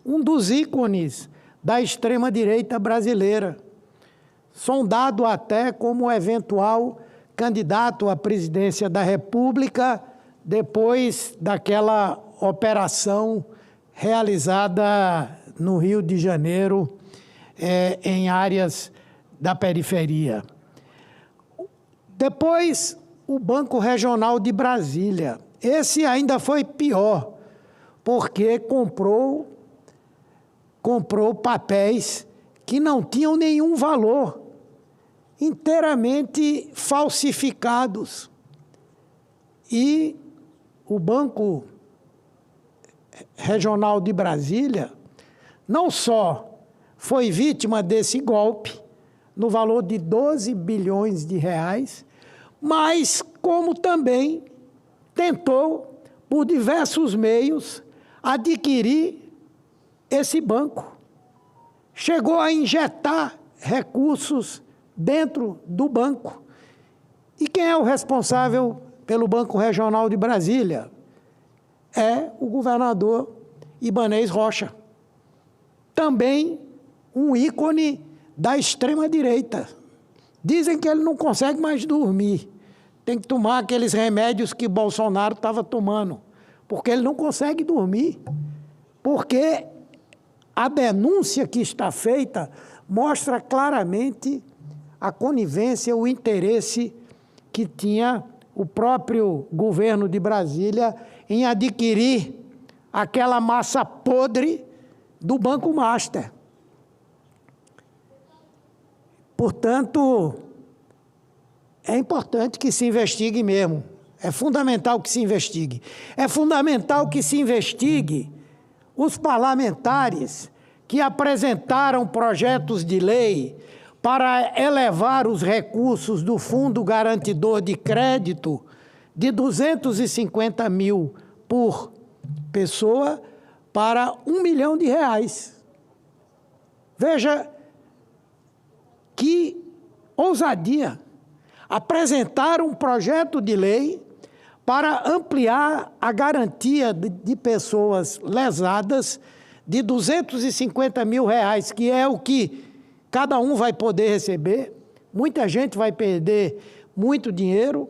[SPEAKER 10] um dos ícones da extrema-direita brasileira, sondado até como eventual candidato à presidência da República depois daquela operação realizada no Rio de Janeiro, em áreas da periferia. Depois, o Banco Regional de Brasília. Esse ainda foi pior, porque comprou papéis que não tinham nenhum valor, inteiramente falsificados. E o Banco Regional de Brasília não só foi vítima desse golpe, no valor de 12 bilhões de reais, mas como também tentou, por diversos meios, adquirir esse banco. Chegou a injetar recursos dentro do banco. E quem é o responsável pelo Banco Regional de Brasília? É o governador Ibanez Rocha. Também um ícone da extrema-direita. Dizem que ele não consegue mais dormir. Tem que tomar aqueles remédios que Bolsonaro estava tomando, porque ele não consegue dormir. Porque a denúncia que está feita mostra claramente a conivência, o interesse que tinha o próprio governo de Brasília em adquirir aquela massa podre do Banco Master. Portanto, é importante que se investigue mesmo. É fundamental que se investigue. É fundamental que se investigue os parlamentares que apresentaram projetos de lei para elevar os recursos do Fundo Garantidor de Crédito de 250 mil por pessoa para R$1 milhão. Veja que ousadia! Apresentar um projeto de lei para ampliar a garantia de pessoas lesadas de R$250 mil, que é o que cada um vai poder receber. Muita gente vai perder muito dinheiro.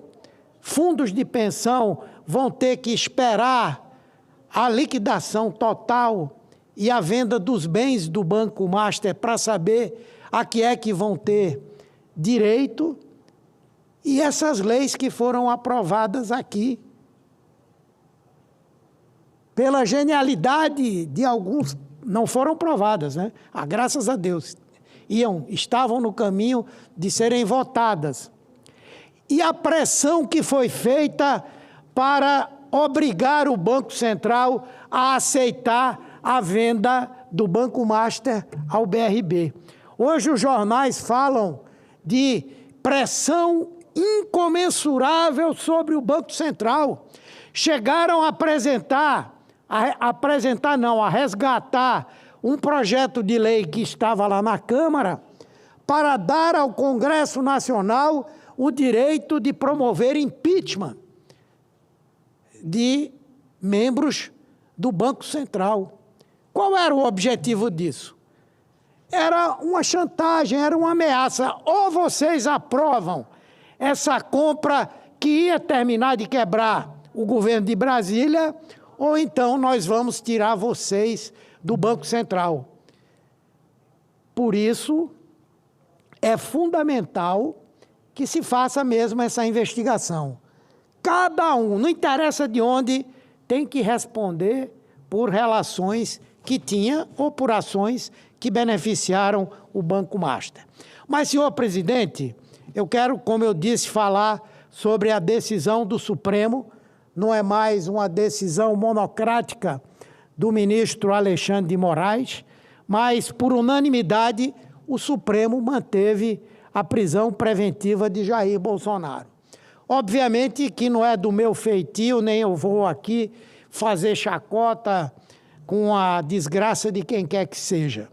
[SPEAKER 10] Fundos de pensão vão ter que esperar a liquidação total e a venda dos bens do Banco Master para saber a que é que vão ter direito. E essas leis que foram aprovadas aqui, pela genialidade de alguns, não foram aprovadas, né? Graças a Deus. Estavam no caminho de serem votadas. E a pressão que foi feita para obrigar o Banco Central a aceitar a venda do Banco Master ao BRB. Hoje os jornais falam de pressão incomensurável sobre o Banco Central. Chegaram a resgatar um projeto de lei que estava lá na Câmara para dar ao Congresso Nacional o direito de promover impeachment de membros do Banco Central. Qual era o objetivo disso? Era uma chantagem, era uma ameaça. Ou vocês aprovam essa compra que ia terminar de quebrar o governo de Brasília, ou então nós vamos tirar vocês do Banco Central. Por isso, é fundamental que se faça mesmo essa investigação. Cada um, não interessa de onde, tem que responder por relações que tinha ou por ações que beneficiaram o Banco Master. Mas, senhor presidente, eu quero, como eu disse, falar sobre a decisão do Supremo. Não é mais uma decisão monocrática do ministro Alexandre de Moraes, mas, por unanimidade, o Supremo manteve a prisão preventiva de Jair Bolsonaro. Obviamente que não é do meu feitio, nem eu vou aqui fazer chacota com a desgraça de quem quer que seja.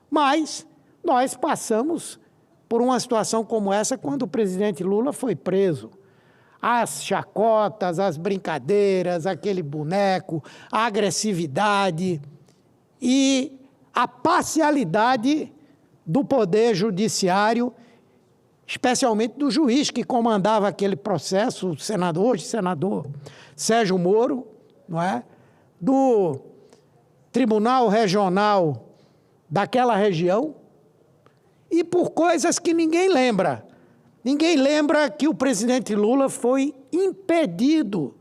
[SPEAKER 10] Mas nós passamos por uma situação como essa quando o presidente Lula foi preso. As chacotas, as brincadeiras, aquele boneco, a agressividade e a parcialidade do Poder Judiciário, especialmente do juiz que comandava aquele processo, o senador Sérgio Moro, não é? do Tribunal Regional daquela região e por coisas que ninguém lembra. Ninguém lembra que o presidente Lula foi impedido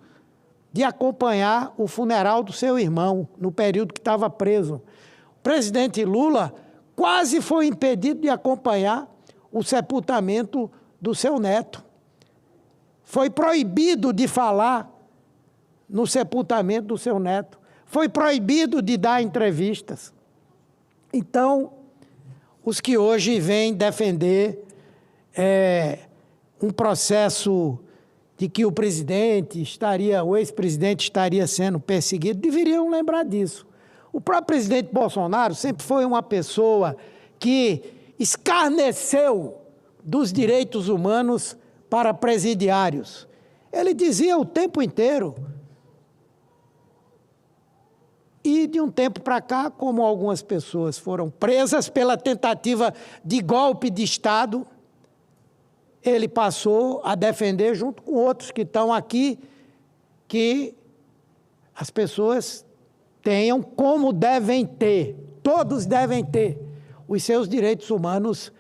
[SPEAKER 10] de acompanhar o funeral do seu irmão no período que estava preso. O presidente Lula quase foi impedido de acompanhar o sepultamento do seu neto. Foi proibido de falar no sepultamento do seu neto. Foi proibido de dar entrevistas. Então, os que hoje vêm defender um processo de que o ex-presidente estaria sendo perseguido, deveriam lembrar disso. O próprio presidente Bolsonaro sempre foi uma pessoa que escarneceu dos direitos humanos para presidiários. Ele dizia o tempo inteiro. E de um tempo para cá, como algumas pessoas foram presas pela tentativa de golpe de Estado, ele passou a defender, junto com outros que estão aqui, que as pessoas tenham como devem ter, todos devem ter, os seus direitos humanos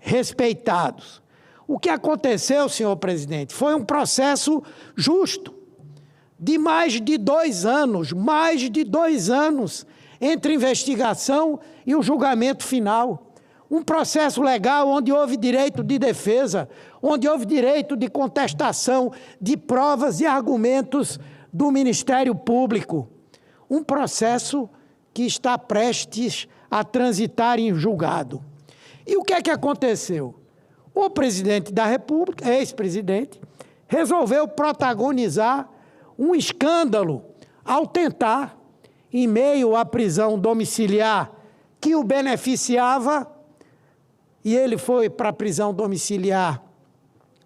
[SPEAKER 10] respeitados. O que aconteceu, senhor presidente, foi um processo justo, de mais de 2 anos, entre investigação e o julgamento final. Um processo legal onde houve direito de defesa, onde houve direito de contestação de provas e argumentos do Ministério Público. Um processo que está prestes a transitar em julgado. E o que é que aconteceu? O presidente da República, ex-presidente, resolveu protagonizar um escândalo ao tentar, em meio à prisão domiciliar que o beneficiava, e ele foi para a prisão domiciliar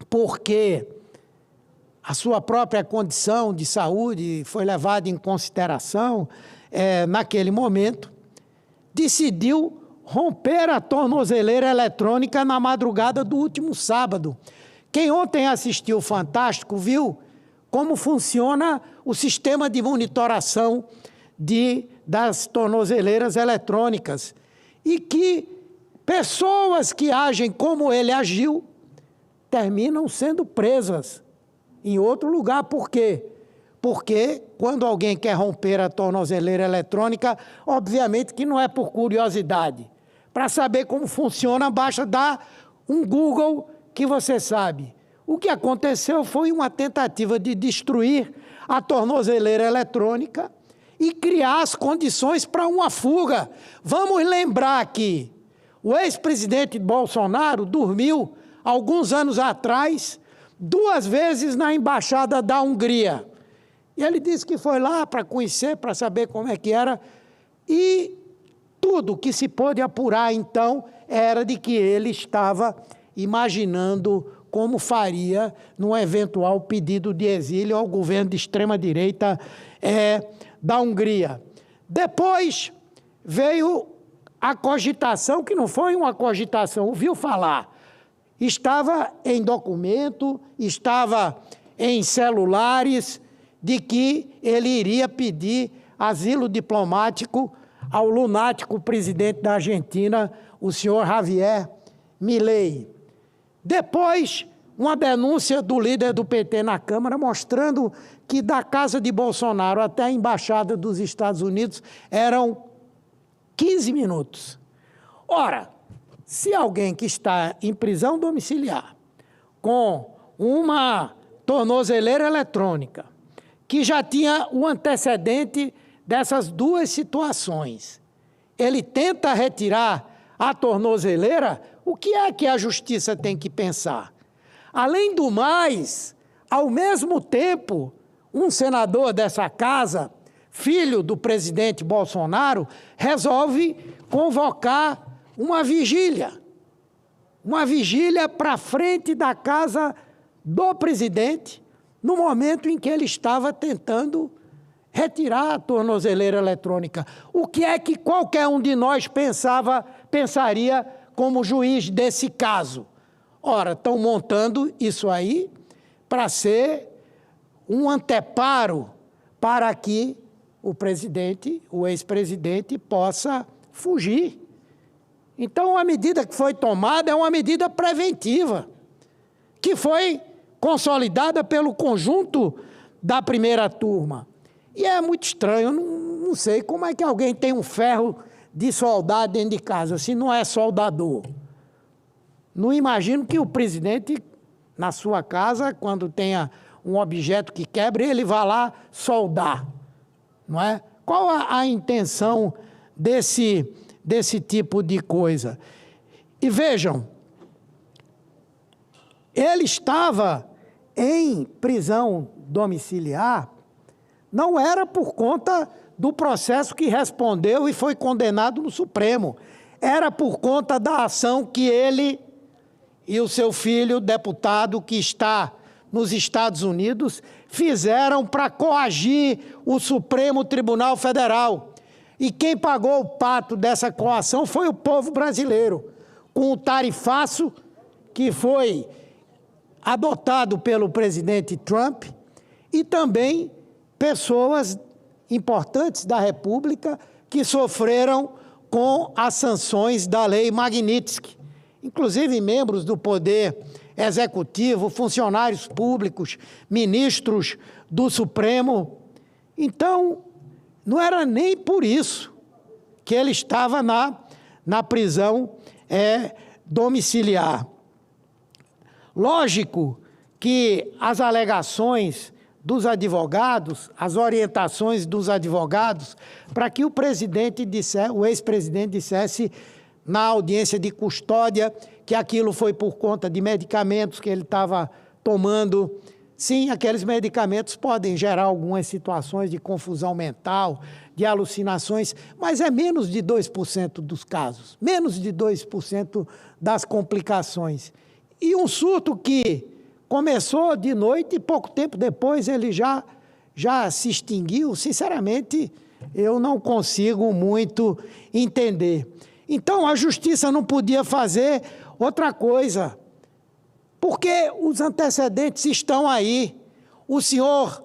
[SPEAKER 10] porque a sua própria condição de saúde foi levada em consideração naquele momento, decidiu romper a tornozeleira eletrônica na madrugada do último sábado. Quem ontem assistiu o Fantástico viu como funciona o sistema de monitoração das tornozeleiras eletrônicas e que pessoas que agem como ele agiu terminam sendo presas em outro lugar. Por quê? Porque quando alguém quer romper a tornozeleira eletrônica, obviamente que não é por curiosidade. Para saber como funciona, basta dar um Google que você sabe. O que aconteceu foi uma tentativa de destruir a tornozeleira eletrônica e criar as condições para uma fuga. Vamos lembrar que o ex-presidente Bolsonaro dormiu, alguns anos atrás, 2 vezes na Embaixada da Hungria. E ele disse que foi lá para conhecer, para saber como é que era, e tudo que se pôde apurar, então, era de que ele estava imaginando como faria num eventual pedido de exílio ao governo de extrema-direita da Hungria. Depois veio a cogitação, que não foi uma cogitação, ouviu falar. Estava em documento, estava em celulares, de que ele iria pedir asilo diplomático ao lunático presidente da Argentina, o senhor Javier Milei. Depois, uma denúncia do líder do PT na Câmara, mostrando que da casa de Bolsonaro até a Embaixada dos Estados Unidos eram 15 minutos. Ora, se alguém que está em prisão domiciliar, com uma tornozeleira eletrônica, que já tinha o antecedente dessas 2 situações, ele tenta retirar a tornozeleira, o que é que a justiça tem que pensar? Além do mais, ao mesmo tempo, um senador dessa casa, filho do presidente Bolsonaro, resolve convocar uma vigília para frente da casa do presidente, no momento em que ele estava tentando retirar a tornozeleira eletrônica. O que é que qualquer um de nós pensaria como juiz desse caso? Ora, estão montando isso aí para ser um anteparo para que o presidente, o ex-presidente, possa fugir. Então, a medida que foi tomada é uma medida preventiva, que foi consolidada pelo conjunto da primeira turma. E é muito estranho, eu não sei como é que alguém tem um ferro de soldar dentro de casa, se não é soldador. Não imagino que o presidente, na sua casa, quando tenha um objeto que quebre, ele vá lá soldar, não é? Qual a intenção desse tipo de coisa? E vejam, ele estava em prisão domiciliar, não era por conta do processo que respondeu e foi condenado no Supremo, era por conta da ação que ele e o seu filho, deputado, que está nos Estados Unidos, fizeram para coagir o Supremo Tribunal Federal. E quem pagou o pato dessa coação foi o povo brasileiro, com o tarifaço que foi adotado pelo presidente Trump e também pessoas importantes da República que sofreram com as sanções da Lei Magnitsky, inclusive membros do Poder Executivo, funcionários públicos, ministros do Supremo. Então, não era nem por isso que ele estava na prisão domiciliar. Lógico que as alegações dos advogados, as orientações dos advogados, para que o ex-presidente dissesse na audiência de custódia que aquilo foi por conta de medicamentos que ele estava tomando. Sim, aqueles medicamentos podem gerar algumas situações de confusão mental, de alucinações, mas é menos de 2% dos casos, menos de 2% das complicações. E um surto que começou de noite e pouco tempo depois ele já se extinguiu, sinceramente, eu não consigo muito entender. Então, a justiça não podia fazer outra coisa, porque os antecedentes estão aí. O senhor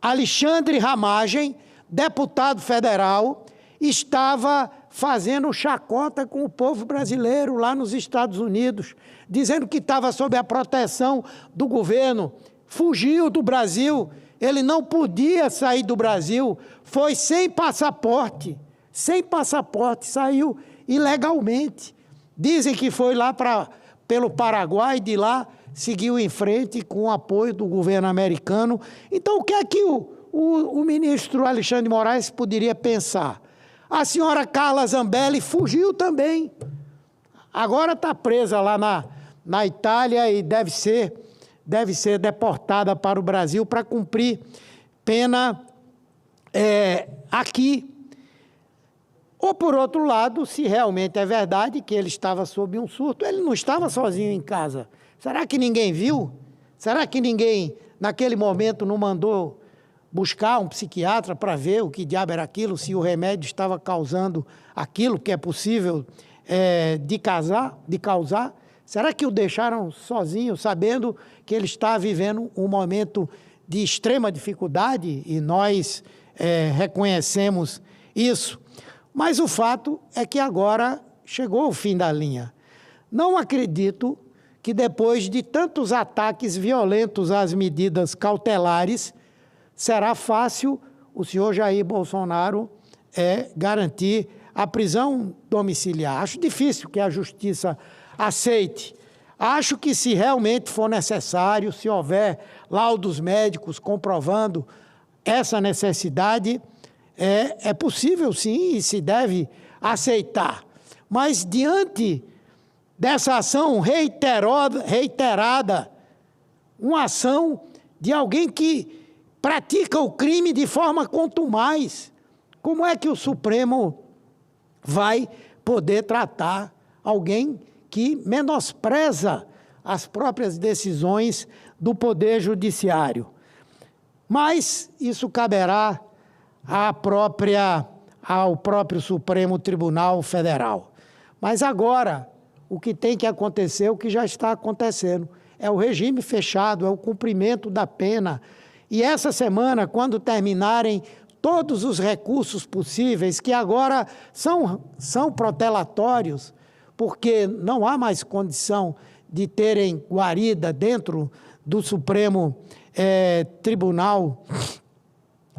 [SPEAKER 10] Alexandre Ramagem, deputado federal, estava fazendo chacota com o povo brasileiro lá nos Estados Unidos, dizendo que estava sob a proteção do governo, fugiu do Brasil, ele não podia sair do Brasil, foi sem passaporte, saiu ilegalmente. Dizem que foi lá pelo Paraguai, de lá seguiu em frente com o apoio do governo americano. Então, o que é que o ministro Alexandre de Moraes poderia pensar? A senhora Carla Zambelli fugiu também. Agora está presa lá na Itália e deve ser deportada para o Brasil para cumprir pena aqui. Ou, por outro lado, se realmente é verdade que ele estava sob um surto, ele não estava sozinho em casa. Será que ninguém viu? Será que ninguém, naquele momento, não mandou buscar um psiquiatra para ver o que diabo era aquilo, se o remédio estava causando aquilo que é possível de causar? Será que o deixaram sozinho, sabendo que ele está vivendo um momento de extrema dificuldade? E nós reconhecemos isso. Mas o fato é que agora chegou o fim da linha. Não acredito que depois de tantos ataques violentos às medidas cautelares, será fácil o senhor Jair Bolsonaro garantir a prisão domiciliar. Acho difícil que a justiça aceite. Acho que se realmente for necessário, se houver laudos médicos comprovando essa necessidade, é possível sim e se deve aceitar. Mas diante dessa ação reiterada, uma ação de alguém que pratica o crime de forma contumaz, como é que o Supremo vai poder tratar alguém que menospreza as próprias decisões do Poder Judiciário? Mas isso caberá ao próprio Supremo Tribunal Federal. Mas agora, o que tem que acontecer, o que já está acontecendo, é o regime fechado, é o cumprimento da pena. E essa semana, quando terminarem todos os recursos possíveis, que agora são protelatórios, porque não há mais condição de terem guarida dentro do Supremo Tribunal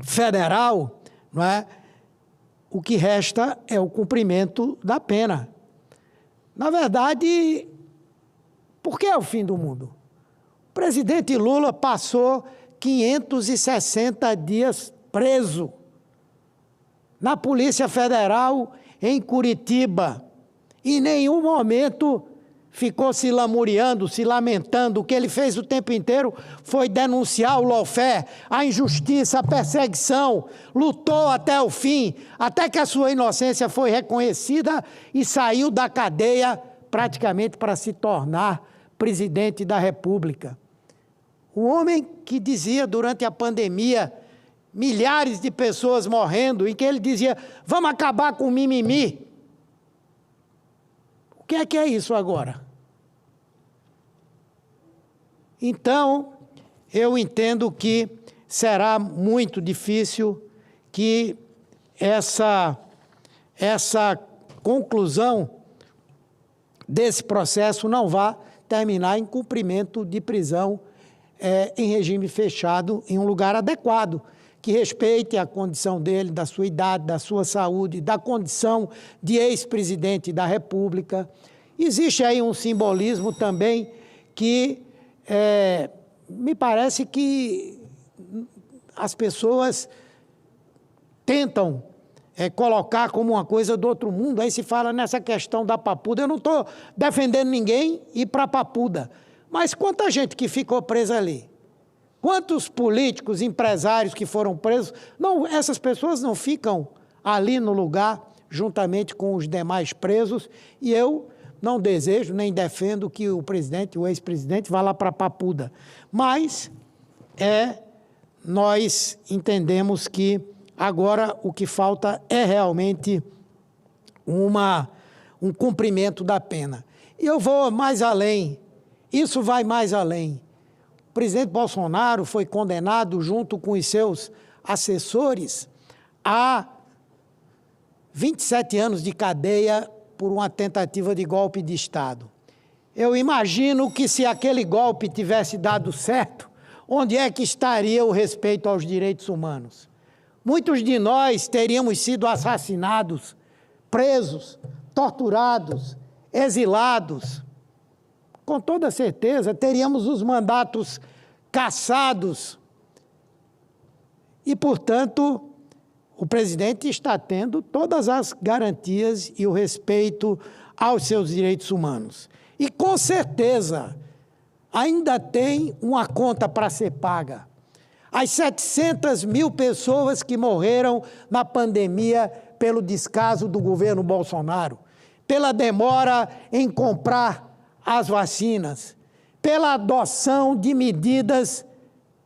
[SPEAKER 10] Federal, não é? O que resta é o cumprimento da pena. Na verdade, por que é o fim do mundo? O presidente Lula passou 560 dias preso na Polícia Federal em Curitiba. Em nenhum momento ficou se lamuriando, se lamentando. O que ele fez o tempo inteiro foi denunciar o lawfare, a injustiça, a perseguição. Lutou até o fim, até que a sua inocência foi reconhecida e saiu da cadeia praticamente para se tornar presidente da República. Um homem que dizia durante a pandemia, milhares de pessoas morrendo, em que ele dizia, vamos acabar com o mimimi. O que é isso agora? Então, eu entendo que será muito difícil que essa conclusão desse processo não vá terminar em cumprimento de prisão em regime fechado, em um lugar adequado, que respeite a condição dele, da sua idade, da sua saúde, da condição de ex-presidente da República. Existe aí um simbolismo também que me parece que as pessoas tentam colocar como uma coisa do outro mundo. Aí se fala nessa questão da papuda. Eu não estou defendendo ninguém ir para a papuda, mas quanta gente que ficou presa ali? Quantos políticos, empresários que foram presos? Não, essas pessoas não ficam ali no lugar, juntamente com os demais presos, e eu não desejo nem defendo que o presidente, o ex-presidente, vá lá para a papuda. Mas nós entendemos que agora o que falta é realmente um cumprimento da pena. E eu vou mais além, isso vai mais além. O presidente Bolsonaro foi condenado, junto com os seus assessores, a 27 anos de cadeia por uma tentativa de golpe de Estado. Eu imagino que se aquele golpe tivesse dado certo, onde é que estaria o respeito aos direitos humanos? Muitos de nós teríamos sido assassinados, presos, torturados, exilados. Com toda certeza, teríamos os mandatos cassados. E, portanto, o presidente está tendo todas as garantias e o respeito aos seus direitos humanos. E, com certeza, ainda tem uma conta para ser paga. As 700 mil pessoas que morreram na pandemia pelo descaso do governo Bolsonaro, pela demora em comprar as vacinas, pela adoção de medidas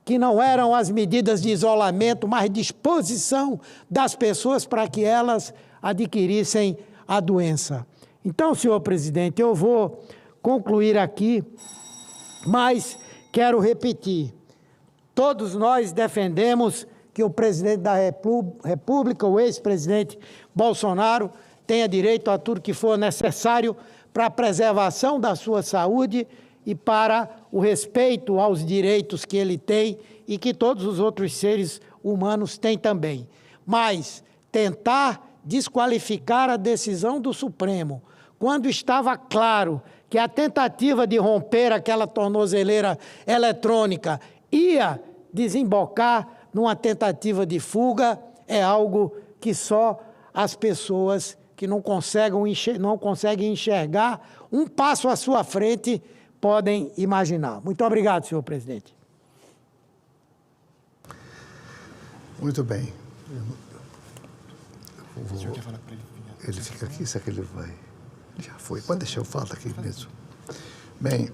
[SPEAKER 10] que não eram as medidas de isolamento, mas de exposição das pessoas para que elas adquirissem a doença. Então, senhor presidente, eu vou concluir aqui, mas quero repetir. Todos nós defendemos que o presidente da República, o ex-presidente Bolsonaro, tenha direito a tudo que for necessário para a preservação da sua saúde e para o respeito aos direitos que ele tem e que todos os outros seres humanos têm também. Mas tentar desqualificar a decisão do Supremo, quando estava claro que a tentativa de romper aquela tornozeleira eletrônica ia desembocar numa tentativa de fuga, é algo que só as pessoas que não conseguem enxergar um passo à sua frente podem imaginar. Muito obrigado, senhor presidente.
[SPEAKER 1] Muito bem. Ele fica aqui, será que ele vai? Já foi. Pode deixar, eu falo aqui mesmo. Bem,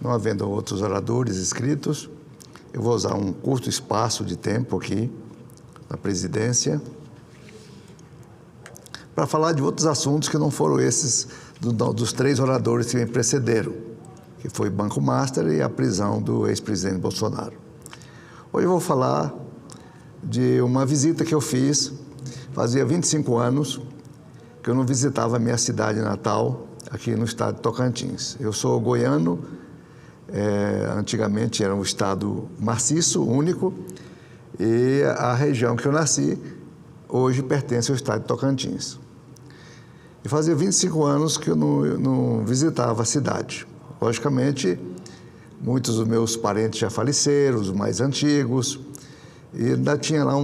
[SPEAKER 1] não havendo outros oradores inscritos, eu vou usar um curto espaço de tempo aqui na presidência para falar de outros assuntos que não foram esses dos três oradores que me precederam, que foi Banco Master e a prisão do ex-presidente Bolsonaro. Hoje eu vou falar de uma visita que eu fiz, fazia 25 anos que eu não visitava a minha cidade natal, aqui no estado de Tocantins. Eu sou goiano, antigamente era um estado maciço, único, e a região que eu nasci hoje pertence ao estado de Tocantins. E fazia 25 anos que eu não visitava a cidade. Logicamente, muitos dos meus parentes já faleceram, os mais antigos, e ainda tinha lá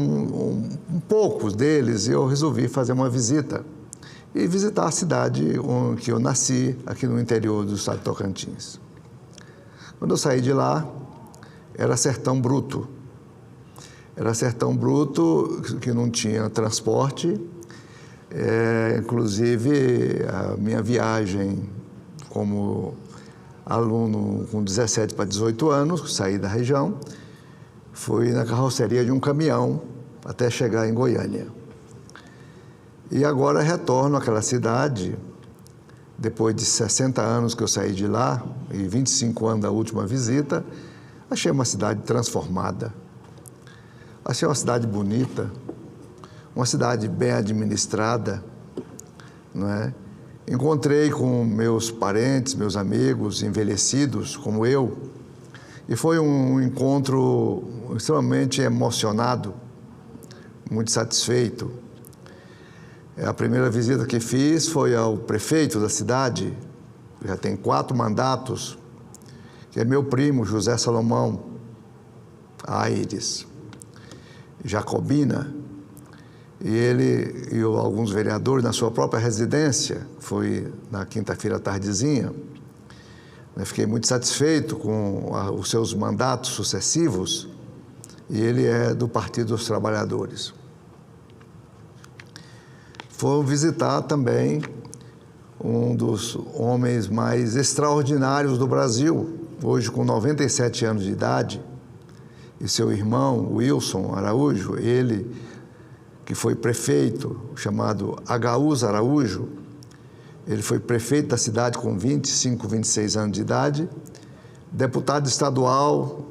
[SPEAKER 1] poucos deles, e eu resolvi fazer uma visita e visitar a cidade que eu nasci, aqui no interior do estado de Tocantins. Quando eu saí de lá, era sertão bruto. Era sertão bruto que não tinha transporte, inclusive a minha viagem como aluno com 17 para 18 anos, saí da região, fui na carroceria de um caminhão até chegar em Goiânia. E agora retorno àquela cidade, depois de 60 anos que eu saí de lá, e 25 anos da última visita, achei uma cidade transformada. Achei uma cidade bonita, uma cidade bem administrada, não é? Encontrei com meus parentes, meus amigos envelhecidos como eu, e foi um encontro extremamente emocionado, muito satisfeito. A primeira visita que fiz foi ao prefeito da cidade, já tem 4 mandatos, que é meu primo, José Salomão Aires Jacobina, e ele e alguns vereadores na sua própria residência, foi na quinta-feira à tardezinha. Eu fiquei muito satisfeito com os seus mandatos sucessivos, e ele é do Partido dos Trabalhadores. Fomos visitar também um dos homens mais extraordinários do Brasil, hoje com 97 anos de idade, e seu irmão, Wilson Araújo, ele que foi prefeito, chamado Agaúz Araújo, ele foi prefeito da cidade com 25, 26 anos de idade, deputado estadual,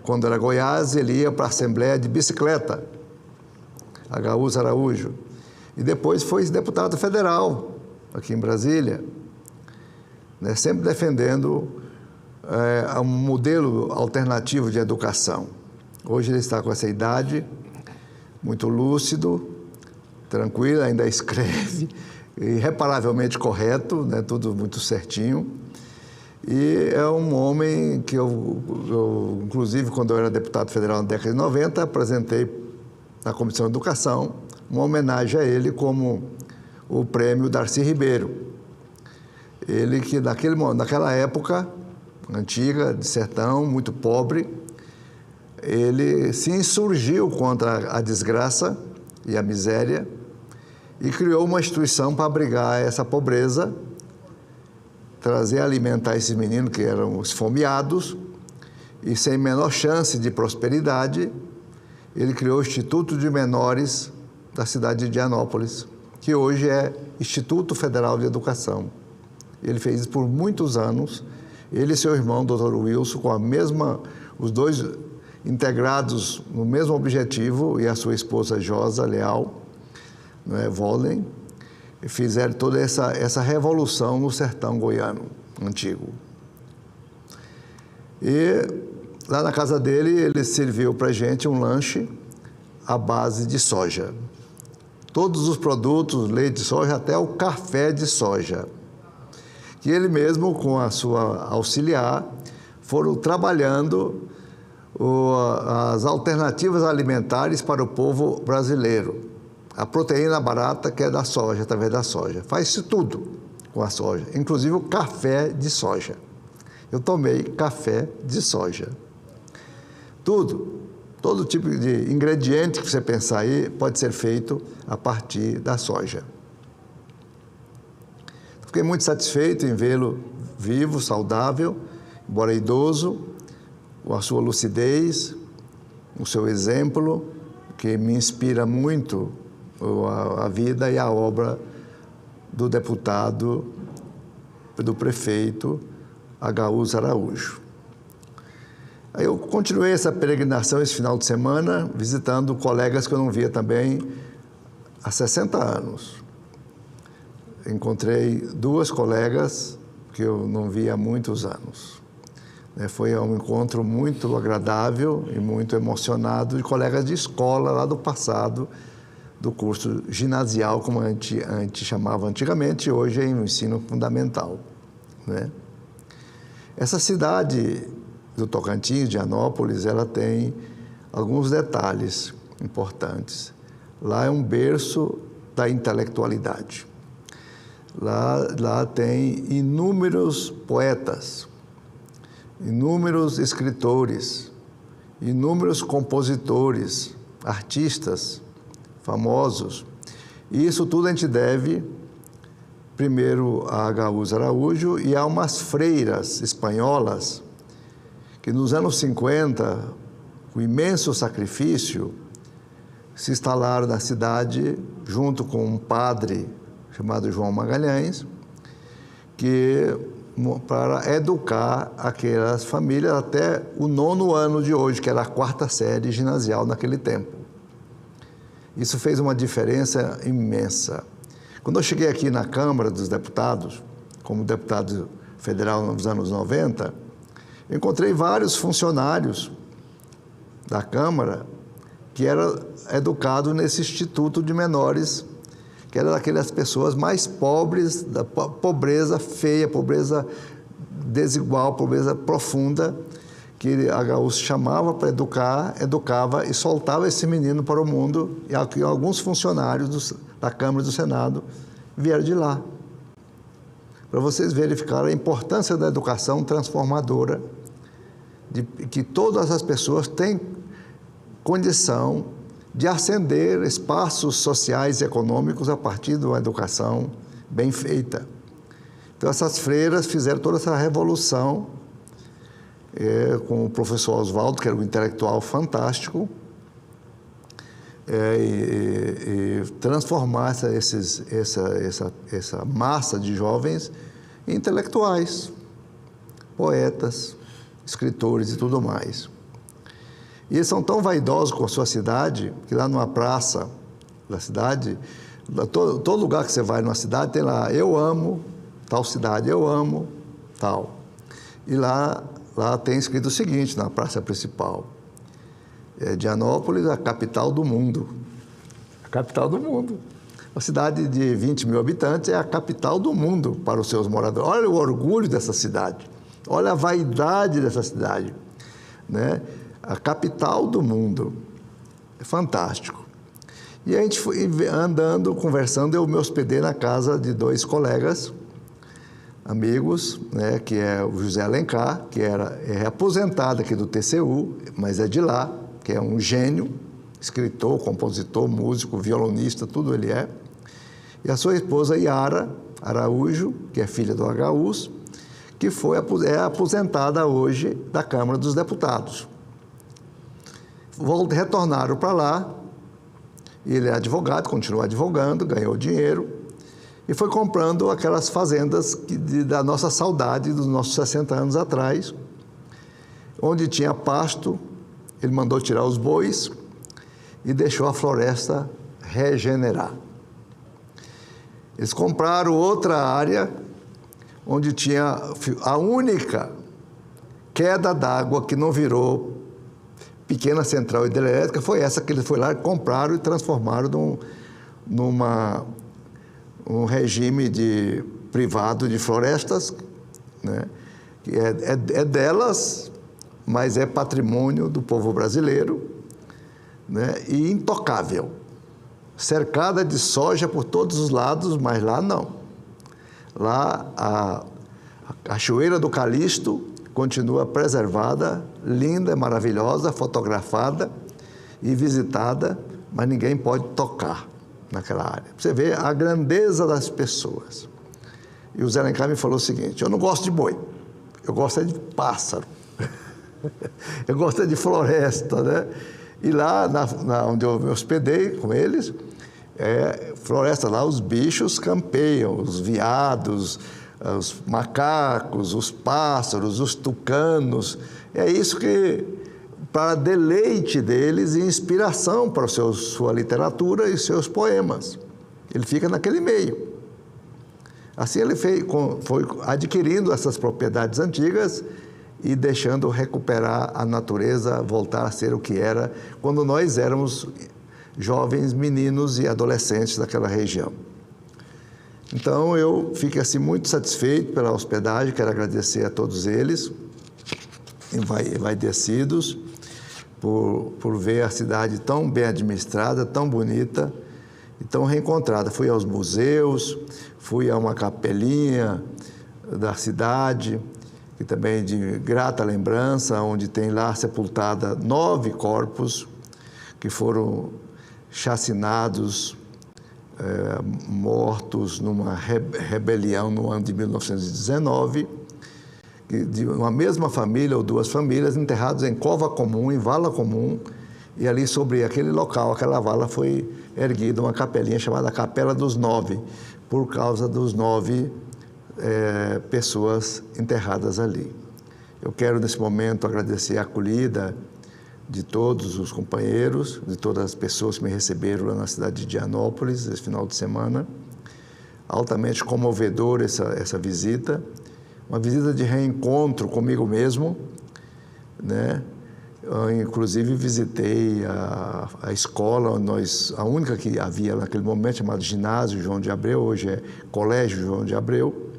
[SPEAKER 1] quando era Goiás, ele ia para a Assembleia de bicicleta, Agaúz Araújo, e depois foi deputado federal, aqui em Brasília, né, sempre defendendo um modelo alternativo de educação. Hoje ele está com essa idade, muito lúcido, tranquilo, ainda escreve, irreparavelmente correto, né, tudo muito certinho. E é um homem que eu, inclusive, quando eu era deputado federal na década de 90, apresentei na Comissão de Educação uma homenagem a ele como o prêmio Darcy Ribeiro. Ele que naquela época antiga, de sertão, muito pobre, ele se insurgiu contra a desgraça e a miséria e criou uma instituição para abrigar essa pobreza, trazer e alimentar esses meninos que eram esfomeados e sem menor chance de prosperidade. Ele criou o Instituto de Menores da cidade de Indianópolis, que hoje é Instituto Federal de Educação. Ele fez isso por muitos anos, ele e seu irmão, Dr. Wilson, com os dois integrados no mesmo objetivo, e a sua esposa Josa Leal, né, Vollen, fizeram toda essa revolução no sertão goiano antigo. E lá na casa dele, ele serviu para a gente um lanche à base de soja. Todos os produtos, leite de soja, até o café de soja, que ele mesmo, com a sua auxiliar, foram trabalhando as alternativas alimentares para o povo brasileiro. A proteína barata, que é da soja, através da soja. Faz-se tudo com a soja, inclusive o café de soja. Eu tomei café de soja. Todo tipo de ingrediente que você pensar aí pode ser feito a partir da soja. Fiquei muito satisfeito em vê-lo vivo, saudável, embora idoso, com a sua lucidez, o seu exemplo, que me inspira muito a vida e a obra do deputado, do prefeito Agaúz Araújo. Aí eu continuei essa peregrinação esse final de semana, visitando colegas que eu não via também há 60 anos. Encontrei 2 colegas que eu não via há muitos anos. Foi um encontro muito agradável e muito emocionado de colegas de escola lá do passado, do curso ginasial, como a gente chamava antigamente, e hoje é o ensino fundamental. Essa cidade do Tocantins, de Dianópolis, ela tem alguns detalhes importantes. Lá é um berço da intelectualidade. Lá tem inúmeros poetas, inúmeros escritores, inúmeros compositores, artistas famosos. E isso tudo a gente deve, primeiro, a Agaúz Araújo e a umas freiras espanholas que nos anos 50, com imenso sacrifício, se instalaram na cidade junto com um padre chamado João Magalhães, para educar aquelas famílias até o 9º ano de hoje, que era a 4ª série ginasial naquele tempo. Isso fez uma diferença imensa. Quando eu cheguei aqui na Câmara dos Deputados, como deputado federal nos anos 90, eu encontrei vários funcionários da Câmara que eram educados nesse Instituto de Menores, que era daquelas pessoas mais pobres, da pobreza feia, pobreza desigual, pobreza profunda, que a Agaúz chamava para educar, educava e soltava esse menino para o mundo, e alguns funcionários da Câmara e do Senado vieram de lá. Para vocês verificarem a importância da educação transformadora, de que todas as pessoas têm condição de ascender espaços sociais e econômicos a partir de uma educação bem feita. Então, essas freiras fizeram toda essa revolução com o professor Oswaldo, que era um intelectual fantástico, e transformar essa massa de jovens em intelectuais, poetas, escritores e tudo mais. E eles são tão vaidosos com a sua cidade, que lá numa praça da cidade, todo lugar que você vai numa cidade tem lá, eu amo tal cidade, eu amo tal. E lá tem escrito o seguinte, na praça principal, Dianópolis, a capital do mundo. A capital do mundo. Uma cidade de 20 mil habitantes é a capital do mundo para os seus moradores. Olha o orgulho dessa cidade, olha a vaidade dessa cidade, né? A capital do mundo. É fantástico. E a gente foi andando, conversando, eu me hospedei na casa de 2 colegas, amigos, né, que é o José Alencar, que é aposentado aqui do TCU, mas é de lá, que é um gênio, escritor, compositor, músico, violonista, tudo ele é. E a sua esposa Yara Araújo, que é filha do Agaúz, que é aposentada hoje da Câmara dos Deputados. Retornaram para lá, ele é advogado, continua advogando, ganhou dinheiro e foi comprando aquelas fazendas da nossa saudade, dos nossos 60 anos atrás, onde tinha pasto, ele mandou tirar os bois e deixou a floresta regenerar. Eles compraram outra área onde tinha a única queda d'água que não virou pequena central hidrelétrica, foi essa que eles foram lá, compraram e transformaram num regime privado de florestas, né? Que é delas, mas é patrimônio do povo brasileiro, né? E intocável, cercada de soja por todos os lados, mas lá não. Lá a Cachoeira do Calixto continua preservada, linda, maravilhosa, fotografada e visitada, mas ninguém pode tocar naquela área. Você vê a grandeza das pessoas. E o Zé Alencar me falou o seguinte, eu não gosto de boi, eu gosto de pássaro, eu gosto de floresta, né? E lá onde eu me hospedei com eles, floresta lá, os bichos campeiam, os veados, os macacos, os pássaros, os tucanos. É isso que, para deleite deles e inspiração para sua literatura e seus poemas. Ele fica naquele meio. Assim ele foi adquirindo essas propriedades antigas e deixando recuperar a natureza, voltar a ser o que era quando nós éramos jovens meninos e adolescentes daquela região. Então eu fico assim muito satisfeito pela hospedagem, quero agradecer a todos eles, envaidecidos, por ver a cidade tão bem administrada, tão bonita e tão reencontrada. Fui aos museus, fui a uma capelinha da cidade, que também de grata lembrança, onde tem lá sepultada 9 corpos que foram chacinados, mortos numa rebelião no ano de 1919, de uma mesma família ou 2 famílias enterrados em cova comum, em vala comum, e ali sobre aquele local, aquela vala, foi erguida uma capelinha chamada Capela dos 9, por causa dos 9 pessoas enterradas ali. Eu quero, nesse momento, agradecer a acolhida de todos os companheiros, de todas as pessoas que me receberam lá na cidade de Dianópolis, esse final de semana. Altamente comovedora essa visita, uma visita de reencontro comigo mesmo, né? Eu, inclusive, visitei a escola, a única que havia naquele momento, chamada Ginásio João de Abreu, hoje é Colégio João de Abreu.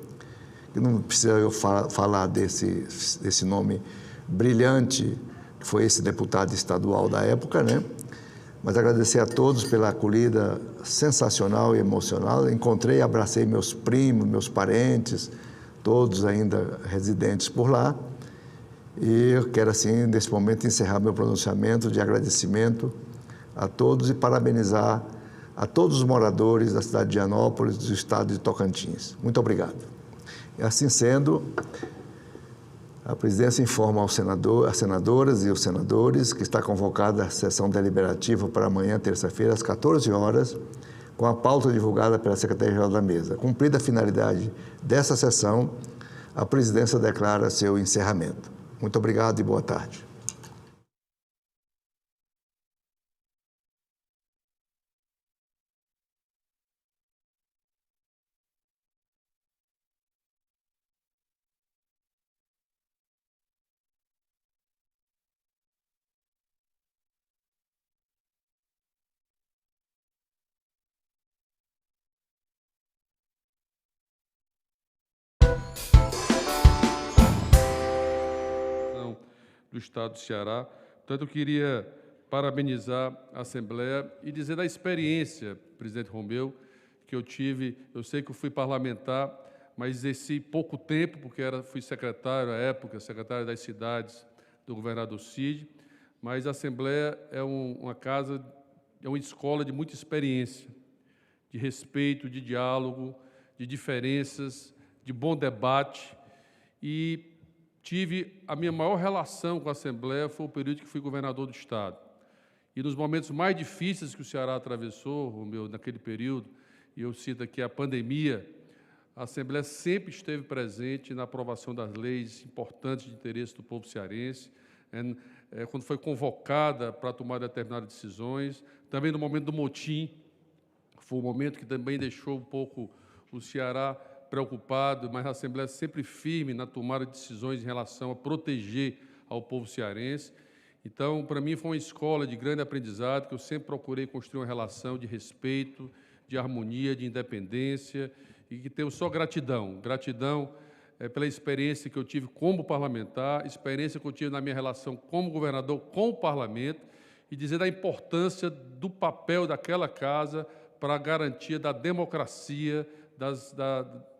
[SPEAKER 1] E não precisa eu falar desse nome brilhante, que foi esse deputado estadual da época, né? Mas agradecer a todos pela acolhida sensacional e emocional. Encontrei e abracei meus primos, meus parentes, todos ainda residentes por lá. E eu quero, assim, nesse momento, encerrar meu pronunciamento de agradecimento a todos e parabenizar a todos os moradores da cidade de Dianópolis, do estado de Tocantins. Muito obrigado. E assim sendo, a presidência informa as senadoras e os senadores que está convocada a sessão deliberativa para amanhã, terça-feira, às 14 horas, com a pauta divulgada pela Secretaria-Geral da Mesa. Cumprida a finalidade dessa sessão, a presidência declara seu encerramento. Muito obrigado e boa tarde.
[SPEAKER 2] Do Estado do Ceará. Portanto, eu queria parabenizar a Assembleia e dizer da experiência, presidente Romeu, que eu tive. Eu sei que eu fui parlamentar, mas exerci pouco tempo, porque fui secretário à época, secretário das cidades do governador Cid, mas a Assembleia é uma casa, é uma escola de muita experiência, de respeito, de diálogo, de diferenças, de bom debate, e tive a minha maior relação com a Assembleia foi o período que fui governador do Estado. E nos momentos mais difíceis que o Ceará atravessou, Romeu, naquele período, e eu cito aqui a pandemia, a Assembleia sempre esteve presente na aprovação das leis importantes de interesse do povo cearense, quando foi convocada para tomar determinadas decisões, também no momento do motim, foi um momento que também deixou um pouco o Ceará preocupado, mas a Assembleia sempre firme na tomada de decisões em relação a proteger ao povo cearense. Então, para mim, foi uma escola de grande aprendizado, que eu sempre procurei construir uma relação de respeito, de harmonia, de independência, e que tenho só gratidão. Gratidão pela experiência que eu tive como parlamentar, experiência que eu tive na minha relação como governador com o parlamento, e dizer da importância do papel daquela casa para a garantia da democracia,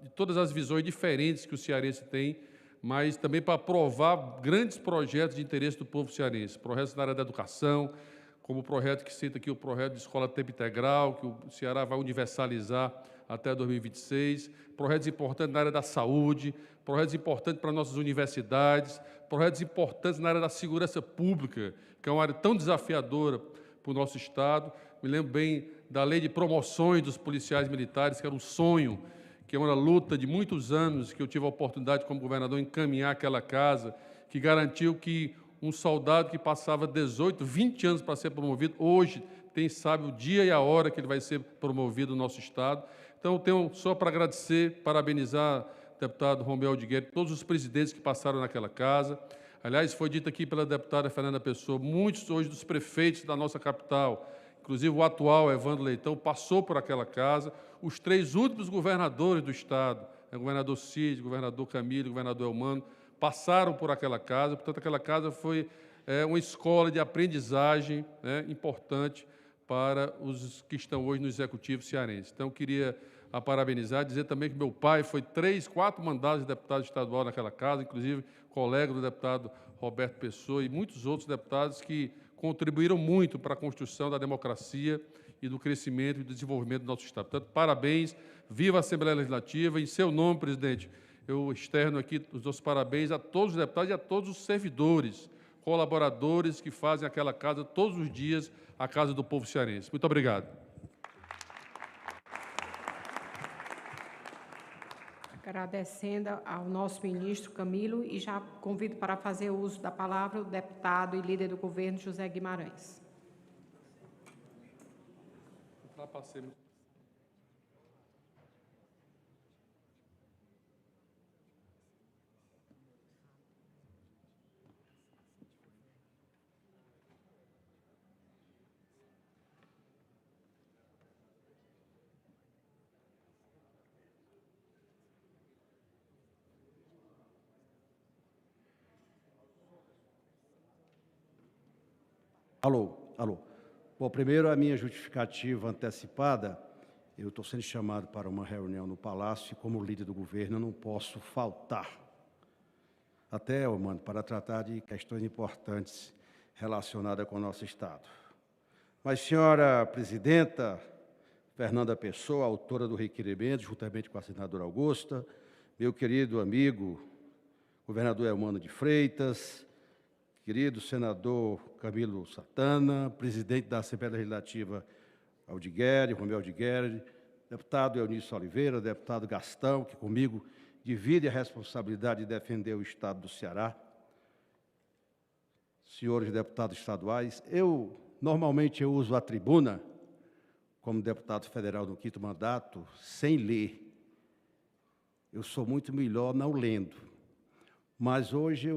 [SPEAKER 2] de todas as visões diferentes que o cearense tem, mas também para aprovar grandes projetos de interesse do povo cearense, projetos na área da educação, como o projeto que cita aqui, o projeto de escola tempo integral, que o Ceará vai universalizar até 2026, projetos importantes na área da saúde, projetos importantes para nossas universidades, projetos importantes na área da segurança pública, que é uma área tão desafiadora para o nosso Estado. Me lembro bem da lei de promoções dos policiais militares, que era um sonho que é uma luta de muitos anos, que eu tive a oportunidade, como governador, encaminhar aquela casa, que garantiu que um soldado que passava 18, 20 anos para ser promovido, hoje sabe o dia e a hora que ele vai ser promovido no nosso Estado. Então, eu tenho só para agradecer, parabenizar o deputado Romeu Aldigueri, todos os presidentes que passaram naquela casa. Aliás, foi dito aqui pela deputada Fernanda Pessoa, muitos hoje dos prefeitos da nossa capital, inclusive o atual, Evandro Leitão, passou por aquela casa. Os 3 últimos governadores do Estado, o governador Cid, o governador Camilo, o governador Elmano, passaram por aquela casa. Portanto, aquela casa foi uma escola de aprendizagem, né, importante para os que estão hoje no Executivo cearense. Então, eu queria parabenizar, dizer também que meu pai foi 3, 4 mandatos de deputado estadual naquela casa, inclusive colega do deputado Roberto Pessoa e muitos outros deputados que contribuíram muito para a construção da democracia e do crescimento e do desenvolvimento do nosso Estado. Portanto, parabéns, viva a Assembleia Legislativa. Em seu nome, presidente, eu externo aqui os nossos parabéns a todos os deputados e a todos os servidores, colaboradores que fazem aquela casa todos os dias, a Casa do Povo Cearense. Muito obrigado.
[SPEAKER 14] Agradecendo ao nosso ministro Camilo e já convido para fazer uso da palavra o deputado e líder do governo José Guimarães.
[SPEAKER 18] Alô. Bom, primeiro a minha justificativa antecipada, eu estou sendo chamado para uma reunião no Palácio e como líder do governo eu não posso faltar. Até, mano, para tratar de questões importantes relacionadas com o nosso Estado. Mas, senhora presidenta Fernanda Pessoa, autora do requerimento, juntamente com a senadora Augusta, meu querido amigo, governador Elmano de Freitas, querido senador Camilo Santana, presidente da Assembleia Legislativa Romeu Aldigueri, deputado Eunício Oliveira, deputado Gastão, que comigo divide a responsabilidade de defender o Estado do Ceará, senhores deputados estaduais, normalmente eu uso a tribuna como deputado federal no 5º mandato, sem ler. Eu sou muito melhor não lendo, mas hoje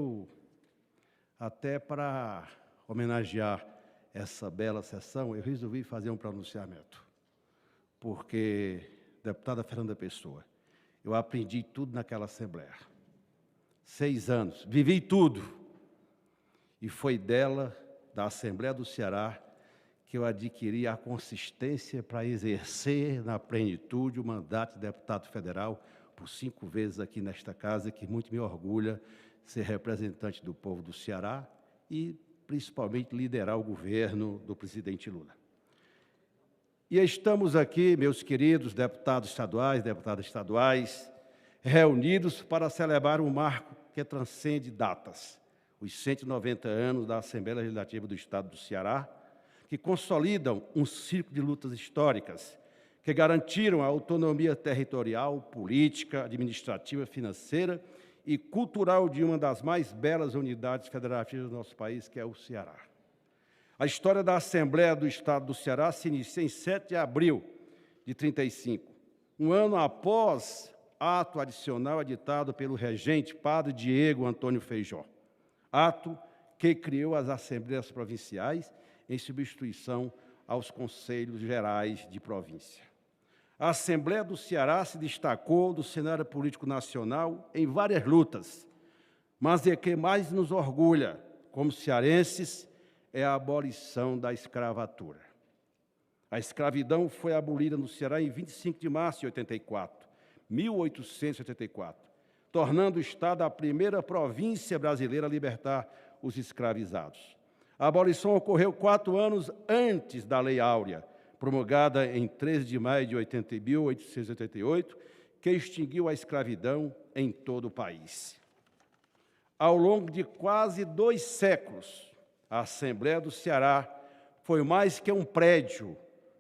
[SPEAKER 18] até para homenagear essa bela sessão, eu resolvi fazer um pronunciamento. Porque, deputada Fernanda Pessoa, eu aprendi tudo naquela Assembleia. 6 anos, vivi tudo. E foi dela, da Assembleia do Ceará, que eu adquiri a consistência para exercer na plenitude o mandato de deputado federal por 5 vezes aqui nesta casa, que muito me orgulha ser representante do povo do Ceará e, principalmente, liderar o governo do presidente Lula. E estamos aqui, meus queridos deputados estaduais, deputadas estaduais, reunidos para celebrar um marco que transcende datas, os 190 anos da Assembleia Legislativa do Estado do Ceará, que consolidam um ciclo de lutas históricas, que garantiram a autonomia territorial, política, administrativa, financeira e cultural de uma das mais belas unidades federativas do nosso país, que é o Ceará. A história da Assembleia do Estado do Ceará se inicia em 7 de abril de 1935, um ano após ato adicional editado pelo regente Padre Diego Antônio Feijó, ato que criou as Assembleias Provinciais em substituição aos Conselhos Gerais de Província. A Assembleia do Ceará se destacou do cenário político nacional em várias lutas, mas o que mais nos orgulha, como cearenses, é a abolição da escravatura. A escravidão foi abolida no Ceará em 25 de março de 1884, tornando o Estado a primeira província brasileira a libertar os escravizados. A abolição ocorreu 4 anos antes da Lei Áurea, promulgada em 13 de maio de 1888, que extinguiu a escravidão em todo o país. Ao longo de quase 2 séculos, a Assembleia do Ceará foi mais que um prédio,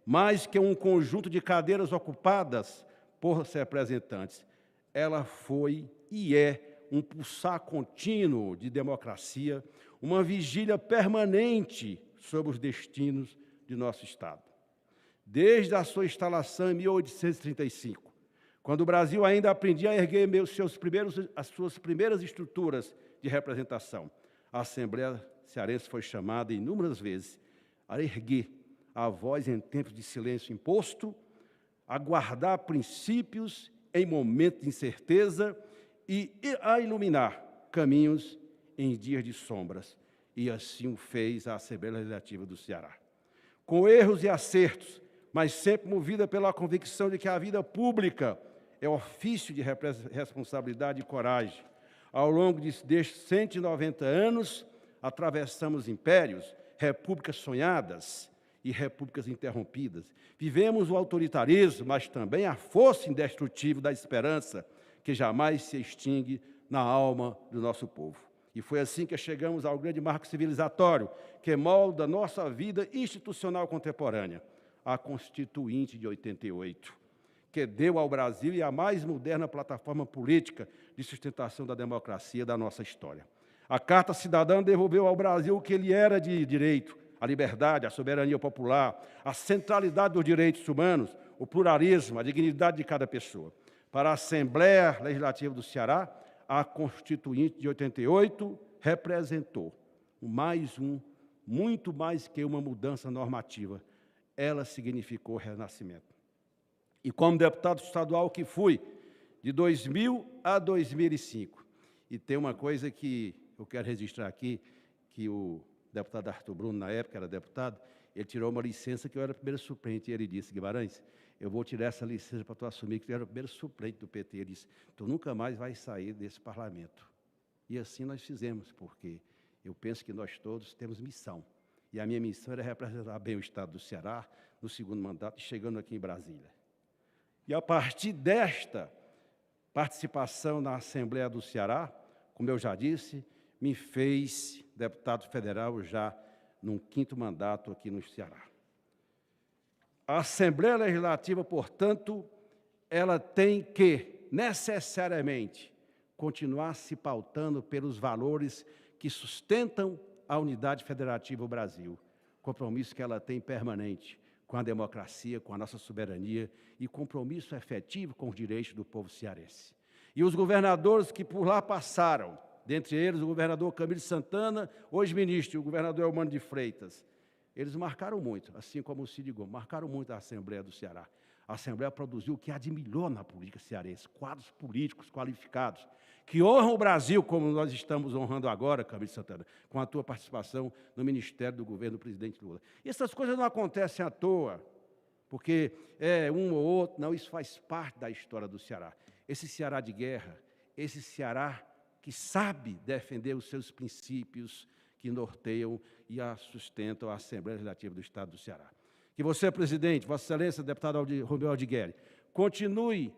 [SPEAKER 18] mais que um conjunto de cadeiras ocupadas por representantes. Ela foi e é um pulsar contínuo de democracia, uma vigília permanente sobre os destinos de nosso Estado. Desde a sua instalação em 1835, quando o Brasil ainda aprendia a erguer as suas primeiras estruturas de representação, a Assembleia Cearense foi chamada inúmeras vezes a erguer a voz em tempos de silêncio imposto, a guardar princípios em momentos de incerteza e a iluminar caminhos em dias de sombras. E assim o fez a Assembleia Legislativa do Ceará. Com erros e acertos, mas sempre movida pela convicção de que a vida pública é ofício de responsabilidade e coragem. Ao longo destes 190 anos, atravessamos impérios, repúblicas sonhadas e repúblicas interrompidas. Vivemos o autoritarismo, mas também a força indestrutível da esperança, que jamais se extingue na alma do nosso povo. E foi assim que chegamos ao grande marco civilizatório, que molda nossa vida institucional contemporânea, a Constituinte de 88, que deu ao Brasil a mais moderna plataforma política de sustentação da democracia da nossa história. A Carta Cidadã devolveu ao Brasil o que ele era de direito, a liberdade, a soberania popular, a centralidade dos direitos humanos, o pluralismo, a dignidade de cada pessoa. Para a Assembleia Legislativa do Ceará, a Constituinte de 88 representou muito mais que uma mudança normativa. Ela significou renascimento. E como deputado estadual que fui, de 2000 a 2005, e tem uma coisa que eu quero registrar aqui, que o deputado Arthur Bruno, na época, era deputado, ele tirou uma licença que eu era o primeiro suplente, e ele disse: Guimarães, eu vou tirar essa licença para tu assumir que tu era o primeiro suplente do PT. Ele disse: tu nunca mais vai sair desse parlamento. E assim nós fizemos, porque eu penso que nós todos temos missão. E a minha missão era representar bem o Estado do Ceará no segundo mandato, chegando aqui em Brasília. E a partir desta participação na Assembleia do Ceará, como eu já disse, me fez deputado federal já num 5º mandato aqui no Ceará. A Assembleia Legislativa, portanto, ela tem que, necessariamente, continuar se pautando pelos valores que sustentam a unidade federativa do Brasil, compromisso que ela tem permanente com a democracia, com a nossa soberania e compromisso efetivo com os direitos do povo cearense. E os governadores que por lá passaram, dentre eles o governador Camilo Santana, hoje ministro, e o governador Eumano de Freitas, eles marcaram muito, assim como o Cid Gomes, marcaram muito a Assembleia do Ceará. A Assembleia produziu o que há de melhor na política cearense, quadros políticos qualificados, que honram o Brasil, como nós estamos honrando agora, Camilo Santana, com a tua participação no Ministério do Governo do presidente Lula. E essas coisas não acontecem à toa, porque é um ou outro, não, isso faz parte da história do Ceará. Esse Ceará de guerra, esse Ceará que sabe defender os seus princípios, que norteiam e sustentam a Assembleia Legislativa do Estado do Ceará. Que você, presidente, Vossa Excelência, deputado Romeu Aldigueri, continue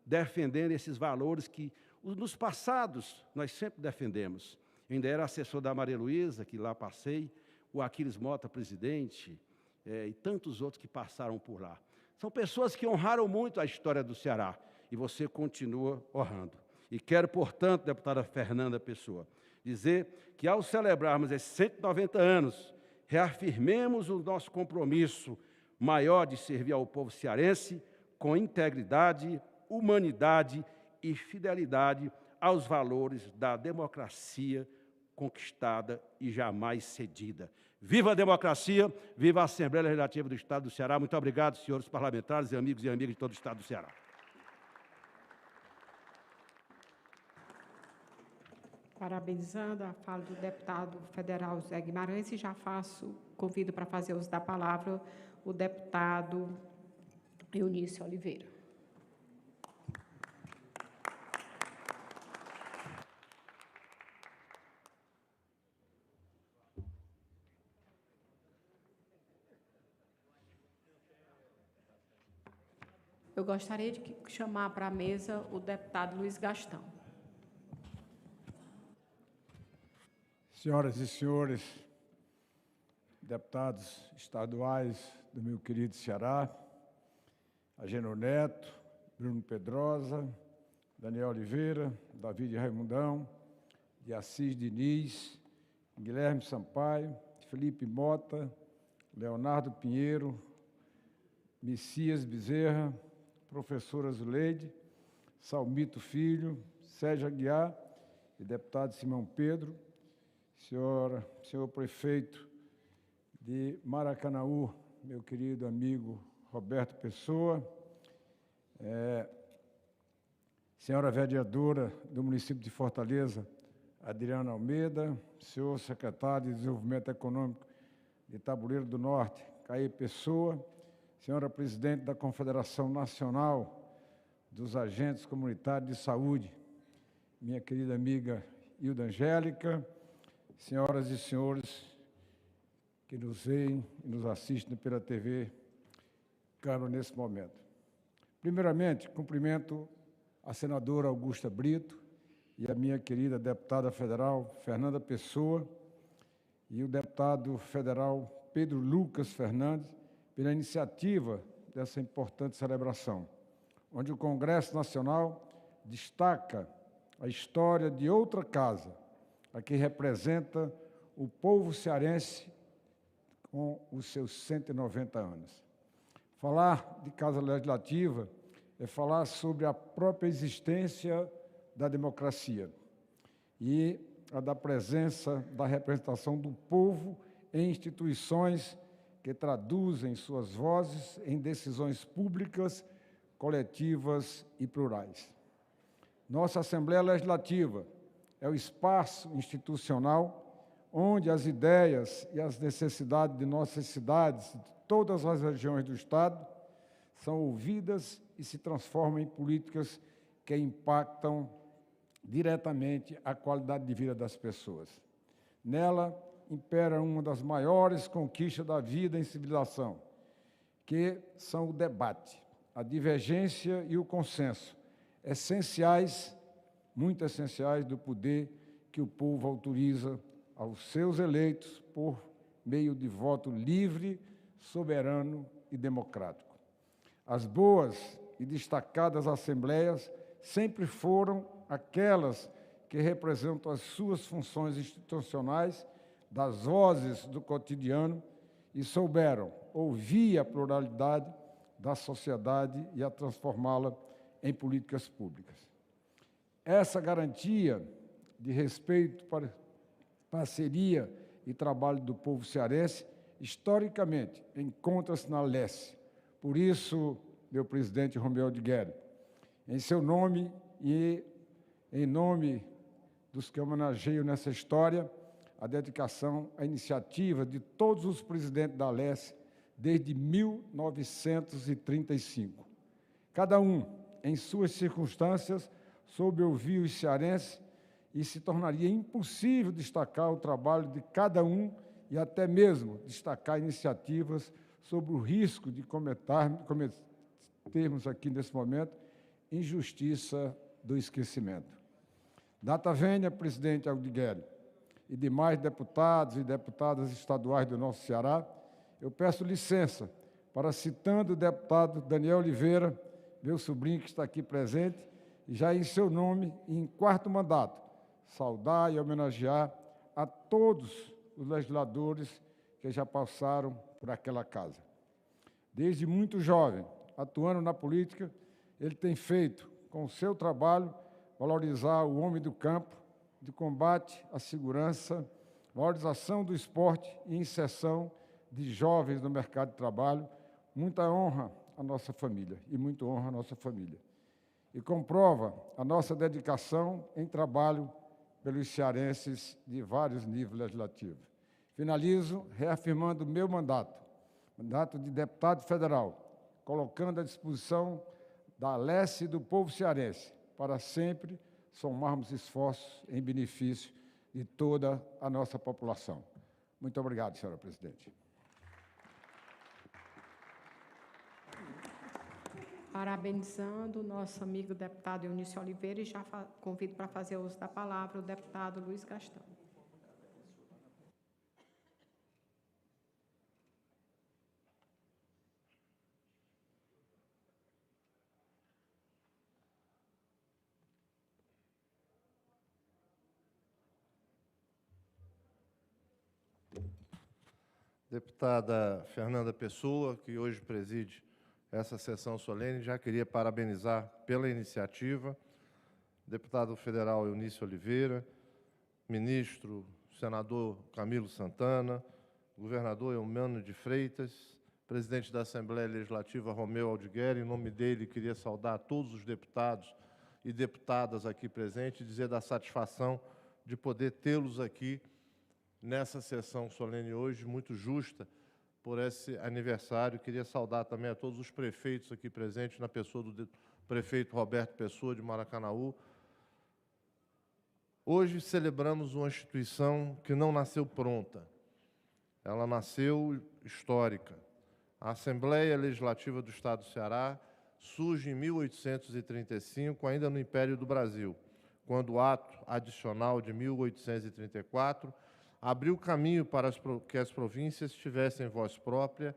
[SPEAKER 18] defendendo esses valores que, nos passados, nós sempre defendemos. Eu ainda era assessor da Maria Luísa, que lá passei, o Aquiles Mota, presidente, e tantos outros que passaram por lá. São pessoas que honraram muito a história do Ceará, e você continua honrando. E quero, portanto, deputada Fernanda Pessoa, dizer que, ao celebrarmos esses 190 anos, reafirmemos o nosso compromisso maior de servir ao povo cearense com integridade, humanidade e fidelidade aos valores da democracia conquistada e jamais cedida. Viva a democracia, viva a Assembleia Legislativa do Estado do Ceará. Muito obrigado, senhores parlamentares e amigas de todo o Estado do Ceará.
[SPEAKER 14] Parabenizando a fala do deputado federal José Guimarães, e já convido para fazer uso da palavra o deputado Eunício Oliveira. Eu gostaria de chamar para a mesa o deputado Luiz Gastão.
[SPEAKER 22] Senhoras e senhores, deputados estaduais do meu querido Ceará, Agênio Neto
[SPEAKER 5] Bruno Pedrosa, Daniel Oliveira, David Raimundão, de Assis Diniz, Guilherme Sampaio, Felipe Mota, Leonardo Pinheiro, Messias Bezerra, professora Zuleide, Salmito Filho, Sérgio Aguiar e deputado Simão Pedro, senhor prefeito de Maracanaú, meu querido amigo Roberto Pessoa, senhora vereadora do município de Fortaleza, Adriana Almeida, senhor secretário de Desenvolvimento Econômico de Tabuleiro do Norte, Caí Pessoa, senhora presidente da Confederação Nacional dos Agentes Comunitários de Saúde, minha querida amiga Hilda Angélica, senhoras e senhores que nos veem e nos assistem pela TV Câmara nesse momento. Primeiramente, cumprimento a senadora Augusta Brito e a minha querida deputada federal Fernanda Pessoa e o deputado federal Pedro Lucas Fernandes pela iniciativa dessa importante celebração, onde o Congresso Nacional destaca a história de outra casa, a que representa o povo cearense com os seus 190 anos. Falar de Casa Legislativa é falar sobre a própria existência da democracia e a da presença da representação do povo em instituições que traduzem suas vozes em decisões públicas, coletivas e plurais. Nossa Assembleia Legislativa é o espaço institucional onde as ideias e as necessidades de nossas cidades, de todas as regiões do Estado, são ouvidas e se transformam em políticas que impactam diretamente a qualidade de vida das pessoas. Nela impera uma das maiores conquistas da vida em civilização, que são o debate, a divergência e o consenso, essenciais, muito essenciais, do poder que o povo autoriza aos seus eleitos por meio de voto livre, soberano e democrático. As boas e destacadas assembleias sempre foram aquelas que representam as suas funções institucionais, das vozes do cotidiano e souberam ouvir a pluralidade da sociedade e a transformá-la em políticas públicas. Essa garantia de respeito, parceria e trabalho do povo cearense, historicamente, encontra-se na LESE. Por isso, meu presidente Romeu de Guerra, em seu nome e em nome dos que homenageio nessa história, a dedicação à iniciativa de todos os presidentes da LESE desde 1935. Cada um, em suas circunstâncias, soube ouvir os cearenses e se tornaria impossível destacar o trabalho de cada um e até mesmo destacar iniciativas sobre o risco de cometermos aqui nesse momento injustiça do esquecimento. Data vênia, presidente Aldigueri, e demais deputados e deputadas estaduais do nosso Ceará, eu peço licença para, citando o deputado Daniel Oliveira, meu sobrinho que está aqui presente, e já em seu nome e em 4º mandato, saudar e homenagear a todos os legisladores que já passaram por aquela casa. Desde muito jovem, atuando na política, ele tem feito, com o seu trabalho, valorizar o homem do campo, de combate à segurança, valorização do esporte e inserção de jovens no mercado de trabalho. Muita honra à nossa família e muita honra à nossa família. E comprova a nossa dedicação em trabalho pelos cearenses de vários níveis legislativos. Finalizo reafirmando o meu mandato de deputado federal, colocando à disposição da LESE e do povo cearense, para sempre somarmos esforços em benefício de toda a nossa população. Muito obrigado, senhora presidente.
[SPEAKER 14] Parabenizando o nosso amigo deputado Eunício Oliveira, e já convido para fazer uso da palavra o deputado Luiz Gastão.
[SPEAKER 7] Deputada Fernanda Pessoa, que hoje preside essa sessão solene, já queria parabenizar pela iniciativa. Deputado federal Eunício Oliveira, ministro, senador Camilo Santana, governador Eumano de Freitas, presidente da Assembleia Legislativa Romeu Aldigueri. Em nome dele, queria saudar todos os deputados e deputadas aqui presentes e dizer da satisfação de poder tê-los aqui nessa sessão solene hoje, muito justa por esse aniversário. Queria saudar também a todos os prefeitos aqui presentes, na pessoa do prefeito Roberto Pessoa, de Maracanaú. Hoje celebramos uma instituição que não nasceu pronta, ela nasceu histórica. A Assembleia Legislativa do Estado do Ceará surge em 1835, ainda no Império do Brasil, quando o Ato Adicional de 1834 abriu caminho para que as províncias tivessem voz própria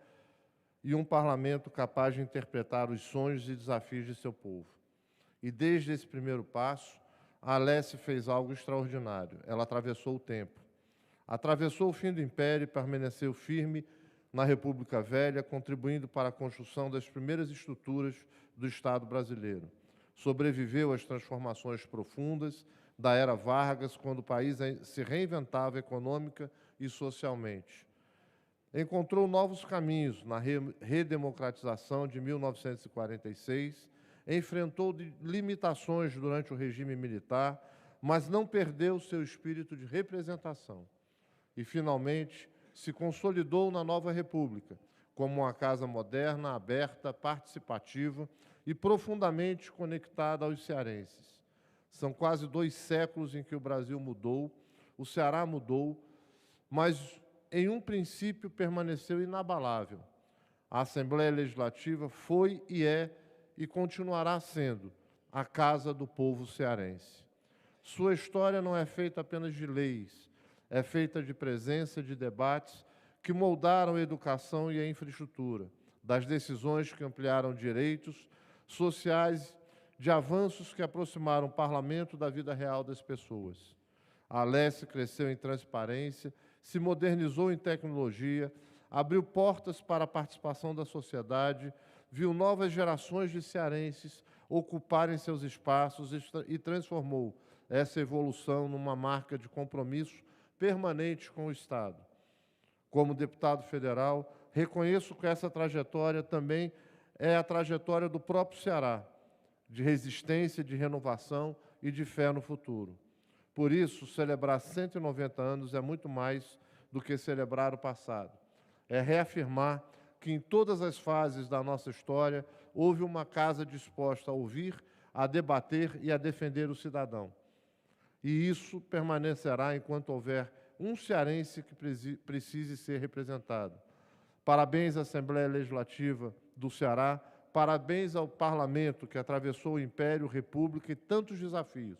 [SPEAKER 7] e um parlamento capaz de interpretar os sonhos e desafios de seu povo. E desde esse primeiro passo, a Alesse fez algo extraordinário. Ela atravessou o tempo. Atravessou o fim do Império e permaneceu firme na República Velha, contribuindo para a construção das primeiras estruturas do Estado brasileiro. Sobreviveu às transformações profundas da era Vargas, quando o país se reinventava econômica e socialmente. Encontrou novos caminhos na redemocratização de 1946, enfrentou limitações durante o regime militar, mas não perdeu seu espírito de representação. E, finalmente, se consolidou na nova República, como uma casa moderna, aberta, participativa e profundamente conectada aos cearenses. São quase 2 séculos em que o Brasil mudou, o Ceará mudou, mas, em um princípio, permaneceu inabalável. A Assembleia Legislativa foi e é e continuará sendo a casa do povo cearense. Sua história não é feita apenas de leis, é feita de presença, de debates que moldaram a educação e a infraestrutura, das decisões que ampliaram direitos sociais, de avanços que aproximaram o parlamento da vida real das pessoas. A Alesse cresceu em transparência, se modernizou em tecnologia, abriu portas para a participação da sociedade, viu novas gerações de cearenses ocuparem seus espaços e transformou essa evolução numa marca de compromisso permanente com o Estado. Como deputado federal, reconheço que essa trajetória também é a trajetória do próprio Ceará, de resistência, de renovação e de fé no futuro. Por isso, celebrar 190 anos é muito mais do que celebrar o passado. É reafirmar que em todas as fases da nossa história houve uma casa disposta a ouvir, a debater e a defender o cidadão. E isso permanecerá enquanto houver um cearense que precise ser representado. Parabéns à Assembleia Legislativa do Ceará, parabéns ao Parlamento que atravessou o Império, República e tantos desafios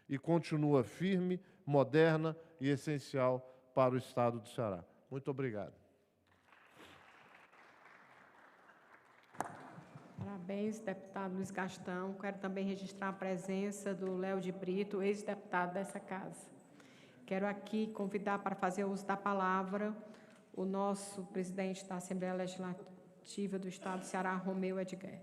[SPEAKER 7] e continua firme, moderna e essencial para o Estado do Ceará. Muito obrigado.
[SPEAKER 14] Parabéns, deputado Luiz Gastão. Quero também registrar a presença do Léo de Brito, ex-deputado dessa casa. Quero aqui convidar para fazer uso da palavra o nosso presidente da Assembleia Legislativa do Estado do Ceará, Romeu Aldigueri.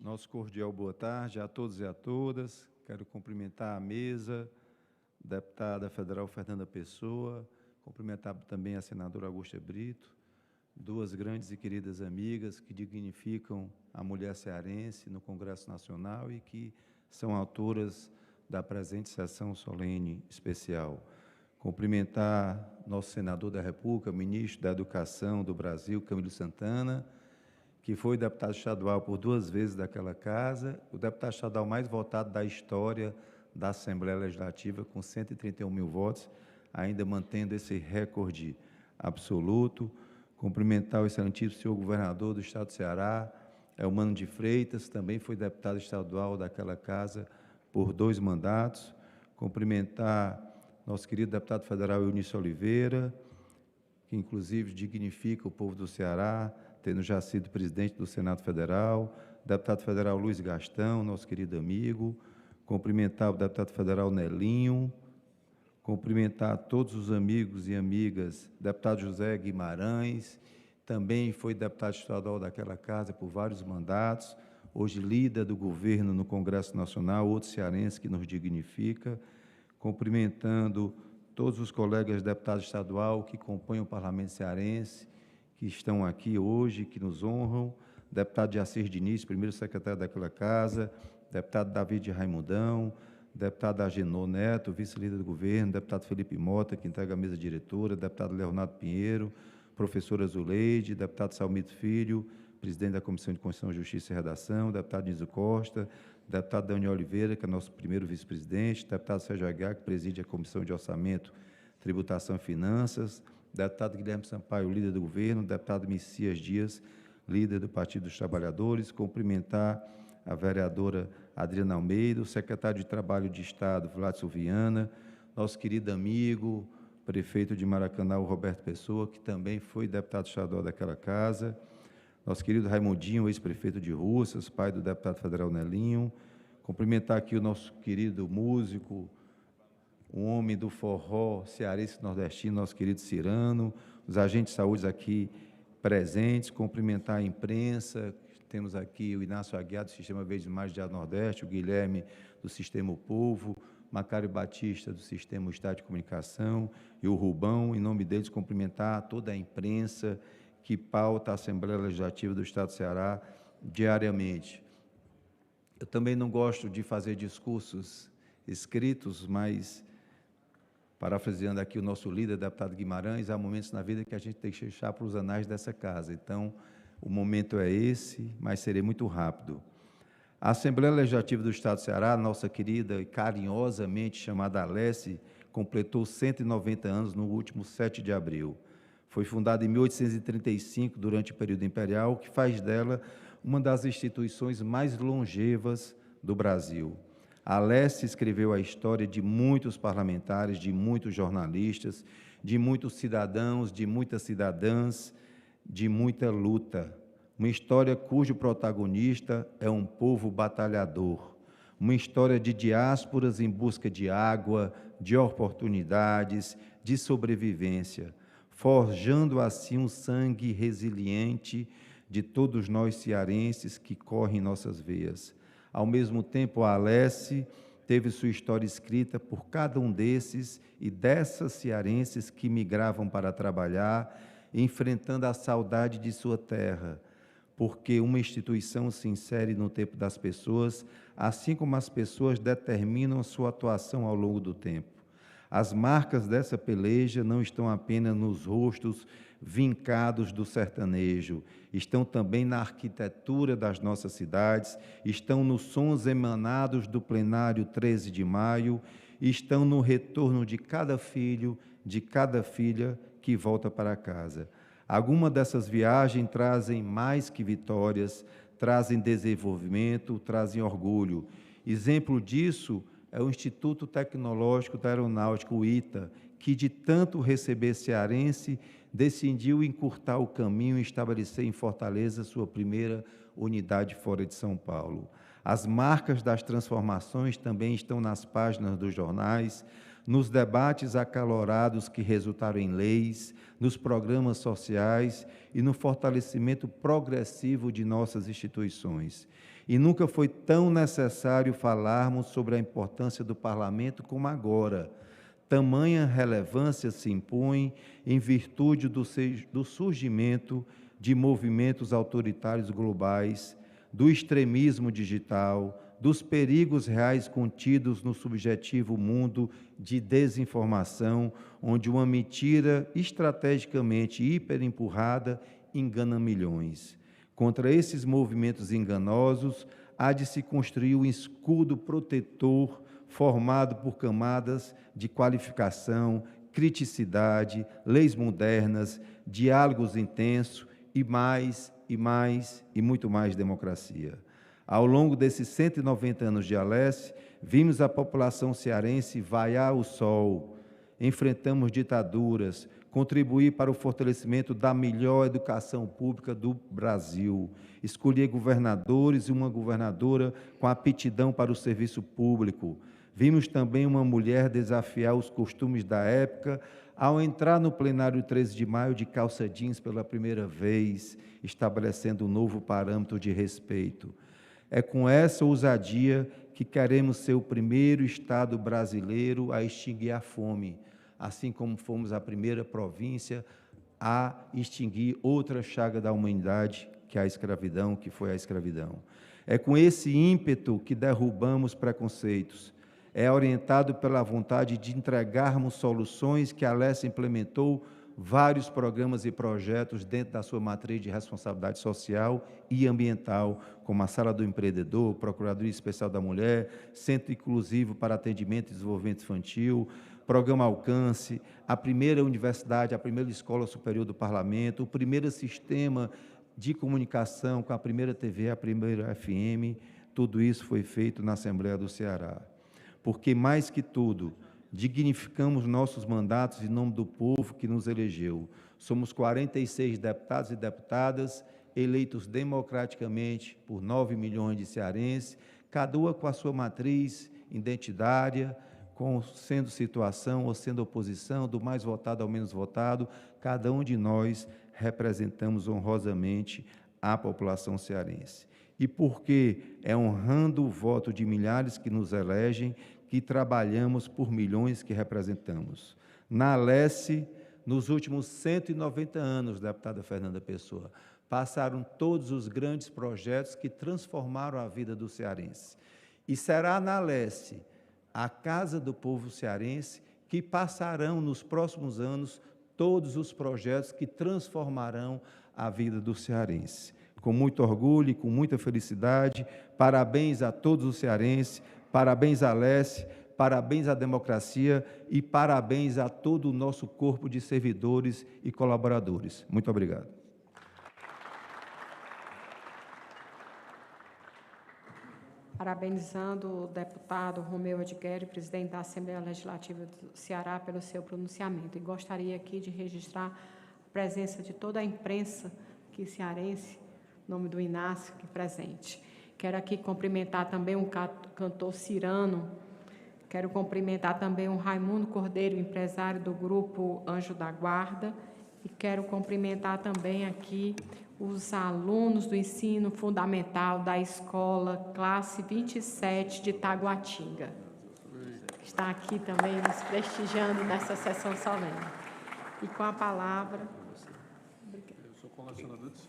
[SPEAKER 15] Nosso cordial boa tarde a todos e a todas. Quero cumprimentar a mesa, a deputada federal Fernanda Pessoa, cumprimentar também a senadora Augusta Brito, 2 grandes e queridas amigas que dignificam a mulher cearense no Congresso Nacional e que são autoras da presente sessão solene especial. Cumprimentar nosso senador da República, ministro da Educação do Brasil, Camilo Santana, que foi deputado estadual por 2 vezes daquela casa, o deputado estadual mais votado da história da Assembleia Legislativa, com 131 mil votos, ainda mantendo esse recorde absoluto. Cumprimentar o excelentíssimo senhor governador do Estado do Ceará, Eumano de Freitas, também foi deputado estadual daquela casa por 2 mandatos. Cumprimentar nosso querido deputado federal Eunício Oliveira, que inclusive dignifica o povo do Ceará, tendo já sido presidente do Senado Federal, deputado federal Luiz Gastão, nosso querido amigo, cumprimentar o deputado federal Nelinho, cumprimentar todos os amigos e amigas, deputado José Guimarães, também foi deputado estadual daquela casa por vários mandatos, hoje líder do governo no Congresso Nacional, outro cearense que nos dignifica, cumprimentando todos os colegas deputados estadual que compõem o Parlamento cearense, que estão aqui hoje, que nos honram, deputado Jacir Diniz, primeiro secretário daquela casa, deputado David Raimundão, deputado Agenor Neto, vice-líder do governo, deputado Felipe Mota, que integra a mesa diretora, deputado Leonardo Pinheiro, professora Zuleide, deputado Salmito Filho, presidente da Comissão de Constituição, Justiça e Redação, deputado Niso Costa, deputado Daniel Oliveira, que é nosso primeiro vice-presidente, deputado Sérgio Aguiar, que preside a Comissão de Orçamento, Tributação e Finanças, deputado Guilherme Sampaio, líder do governo, deputado Messias Dias, líder do Partido dos Trabalhadores, cumprimentar a vereadora Adriana Almeida, o secretário de Trabalho de Estado, Vládio Viana, nosso querido amigo, prefeito de Maracanã, o Roberto Pessoa, que também foi deputado estadual daquela casa, nosso querido Raimundinho, ex-prefeito de Russas, pai do deputado federal Nelinho, cumprimentar aqui o nosso querido músico, o homem do forró cearense nordestino, nosso querido Cirano, os agentes de saúde aqui presentes, cumprimentar a imprensa, temos aqui o Inácio Aguiar, do Sistema Verde Mais de Nordeste, o Guilherme, do Sistema O Povo, Macário Batista, do Sistema Estado de Comunicação, e o Rubão, em nome deles, cumprimentar toda a imprensa que pauta a Assembleia Legislativa do Estado do Ceará diariamente. Eu também não gosto de fazer discursos escritos, mas, parafraseando aqui o nosso líder, deputado Guimarães, há momentos na vida que a gente tem que deixar para os anais dessa casa. Então, o momento é esse, mas serei muito rápido. A Assembleia Legislativa do Estado do Ceará, nossa querida e carinhosamente chamada Alesse, completou 190 anos no último 7 de abril. Foi fundada em 1835, durante o período imperial, o que faz dela uma das instituições mais longevas do Brasil. A Alesse escreveu a história de muitos parlamentares, de muitos jornalistas, de muitos cidadãos, de muitas cidadãs, de muita luta. Uma história cujo protagonista é um povo batalhador. Uma história de diásporas em busca de água, de oportunidades, de sobrevivência, forjando assim um sangue resiliente de todos nós cearenses que correm em nossas veias. Ao mesmo tempo, a Alesse teve sua história escrita por cada um desses e dessas cearenses que migravam para trabalhar, enfrentando a saudade de sua terra, porque uma instituição se insere no tempo das pessoas, assim como as pessoas determinam sua atuação ao longo do tempo. As marcas dessa peleja não estão apenas nos rostos vincados do sertanejo, estão também na arquitetura das nossas cidades, estão nos sons emanados do plenário 13 de maio, estão no retorno de cada filho, de cada filha que volta para casa. Algumas dessas viagens trazem mais que vitórias, trazem desenvolvimento, trazem orgulho. Exemplo disso é o Instituto Tecnológico da Aeronáutica, o ITA, que de tanto receber cearense, decidiu encurtar o caminho e estabelecer em Fortaleza sua primeira unidade fora de São Paulo. As marcas das transformações também estão nas páginas dos jornais, nos debates acalorados que resultaram em leis, nos programas sociais e no fortalecimento progressivo de nossas instituições. E nunca foi tão necessário falarmos sobre a importância do parlamento como agora. Tamanha relevância se impõe em virtude do surgimento de movimentos autoritários globais, do extremismo digital, dos perigos reais contidos no subjetivo mundo de desinformação, onde uma mentira estrategicamente hiperempurrada engana milhões. Contra esses movimentos enganosos, há de se construir um escudo protetor formado por camadas de qualificação, criticidade, leis modernas, diálogos intensos e mais, e muito mais democracia. Ao longo desses 190 anos de Alesse, vimos a população cearense vaiar o sol, enfrentamos ditaduras, contribuí para o fortalecimento da melhor educação pública do Brasil, escolhi governadores e uma governadora com aptidão para o serviço público. Vimos também uma mulher desafiar os costumes da época ao entrar no plenário 13 de maio de calça jeans pela primeira vez, estabelecendo um novo parâmetro de respeito. É com essa ousadia que queremos ser o primeiro Estado brasileiro a extinguir a fome, assim como fomos a primeira província a extinguir outra chaga da humanidade, que é a escravidão, que foi a escravidão. É com esse ímpeto que derrubamos preconceitos. É orientado pela vontade de entregarmos soluções que a Alessia implementou vários programas e projetos dentro da sua matriz de responsabilidade social e ambiental, como a Sala do Empreendedor, Procuradoria Especial da Mulher, Centro Inclusivo para Atendimento e Desenvolvimento Infantil, Programa Alcance, a primeira universidade, a primeira Escola Superior do Parlamento, o primeiro sistema de comunicação com a primeira TV, a primeira FM, tudo isso foi feito na Assembleia do Ceará. Porque, mais que tudo, dignificamos nossos mandatos em nome do povo que nos elegeu. Somos 46 deputados e deputadas, eleitos democraticamente por 9 milhões de cearenses, cada uma com a sua matriz identitária, sendo situação ou sendo oposição, do mais votado ao menos votado, cada um de nós representamos honrosamente a população cearense. E porque é honrando o voto de milhares que nos elegem, que trabalhamos por milhões que representamos. Na Alessia, nos últimos 190 anos, deputada Fernanda Pessoa, passaram todos os grandes projetos que transformaram a vida do cearense. E será na Alessia, a Casa do Povo Cearense, que passarão nos próximos anos todos os projetos que transformarão a vida do cearense. Com muito orgulho e com muita felicidade, parabéns a todos os cearenses, parabéns à Alessia, parabéns à democracia e parabéns a todo o nosso corpo de servidores e colaboradores. Muito obrigado.
[SPEAKER 14] Parabenizando o deputado Romeu Odigueri, presidente da Assembleia Legislativa do Ceará, pelo seu pronunciamento. E gostaria aqui de registrar a presença de toda a imprensa aqui cearense, em nome do Inácio, aqui presente. Quero aqui cumprimentar também um cantor cirano, quero cumprimentar também o Raimundo Cordeiro, empresário do Grupo Anjo da Guarda, e quero cumprimentar também aqui os alunos do ensino fundamental da escola classe 27 de Taguatinga, que está aqui também nos prestigiando nessa sessão solene. E com a palavra,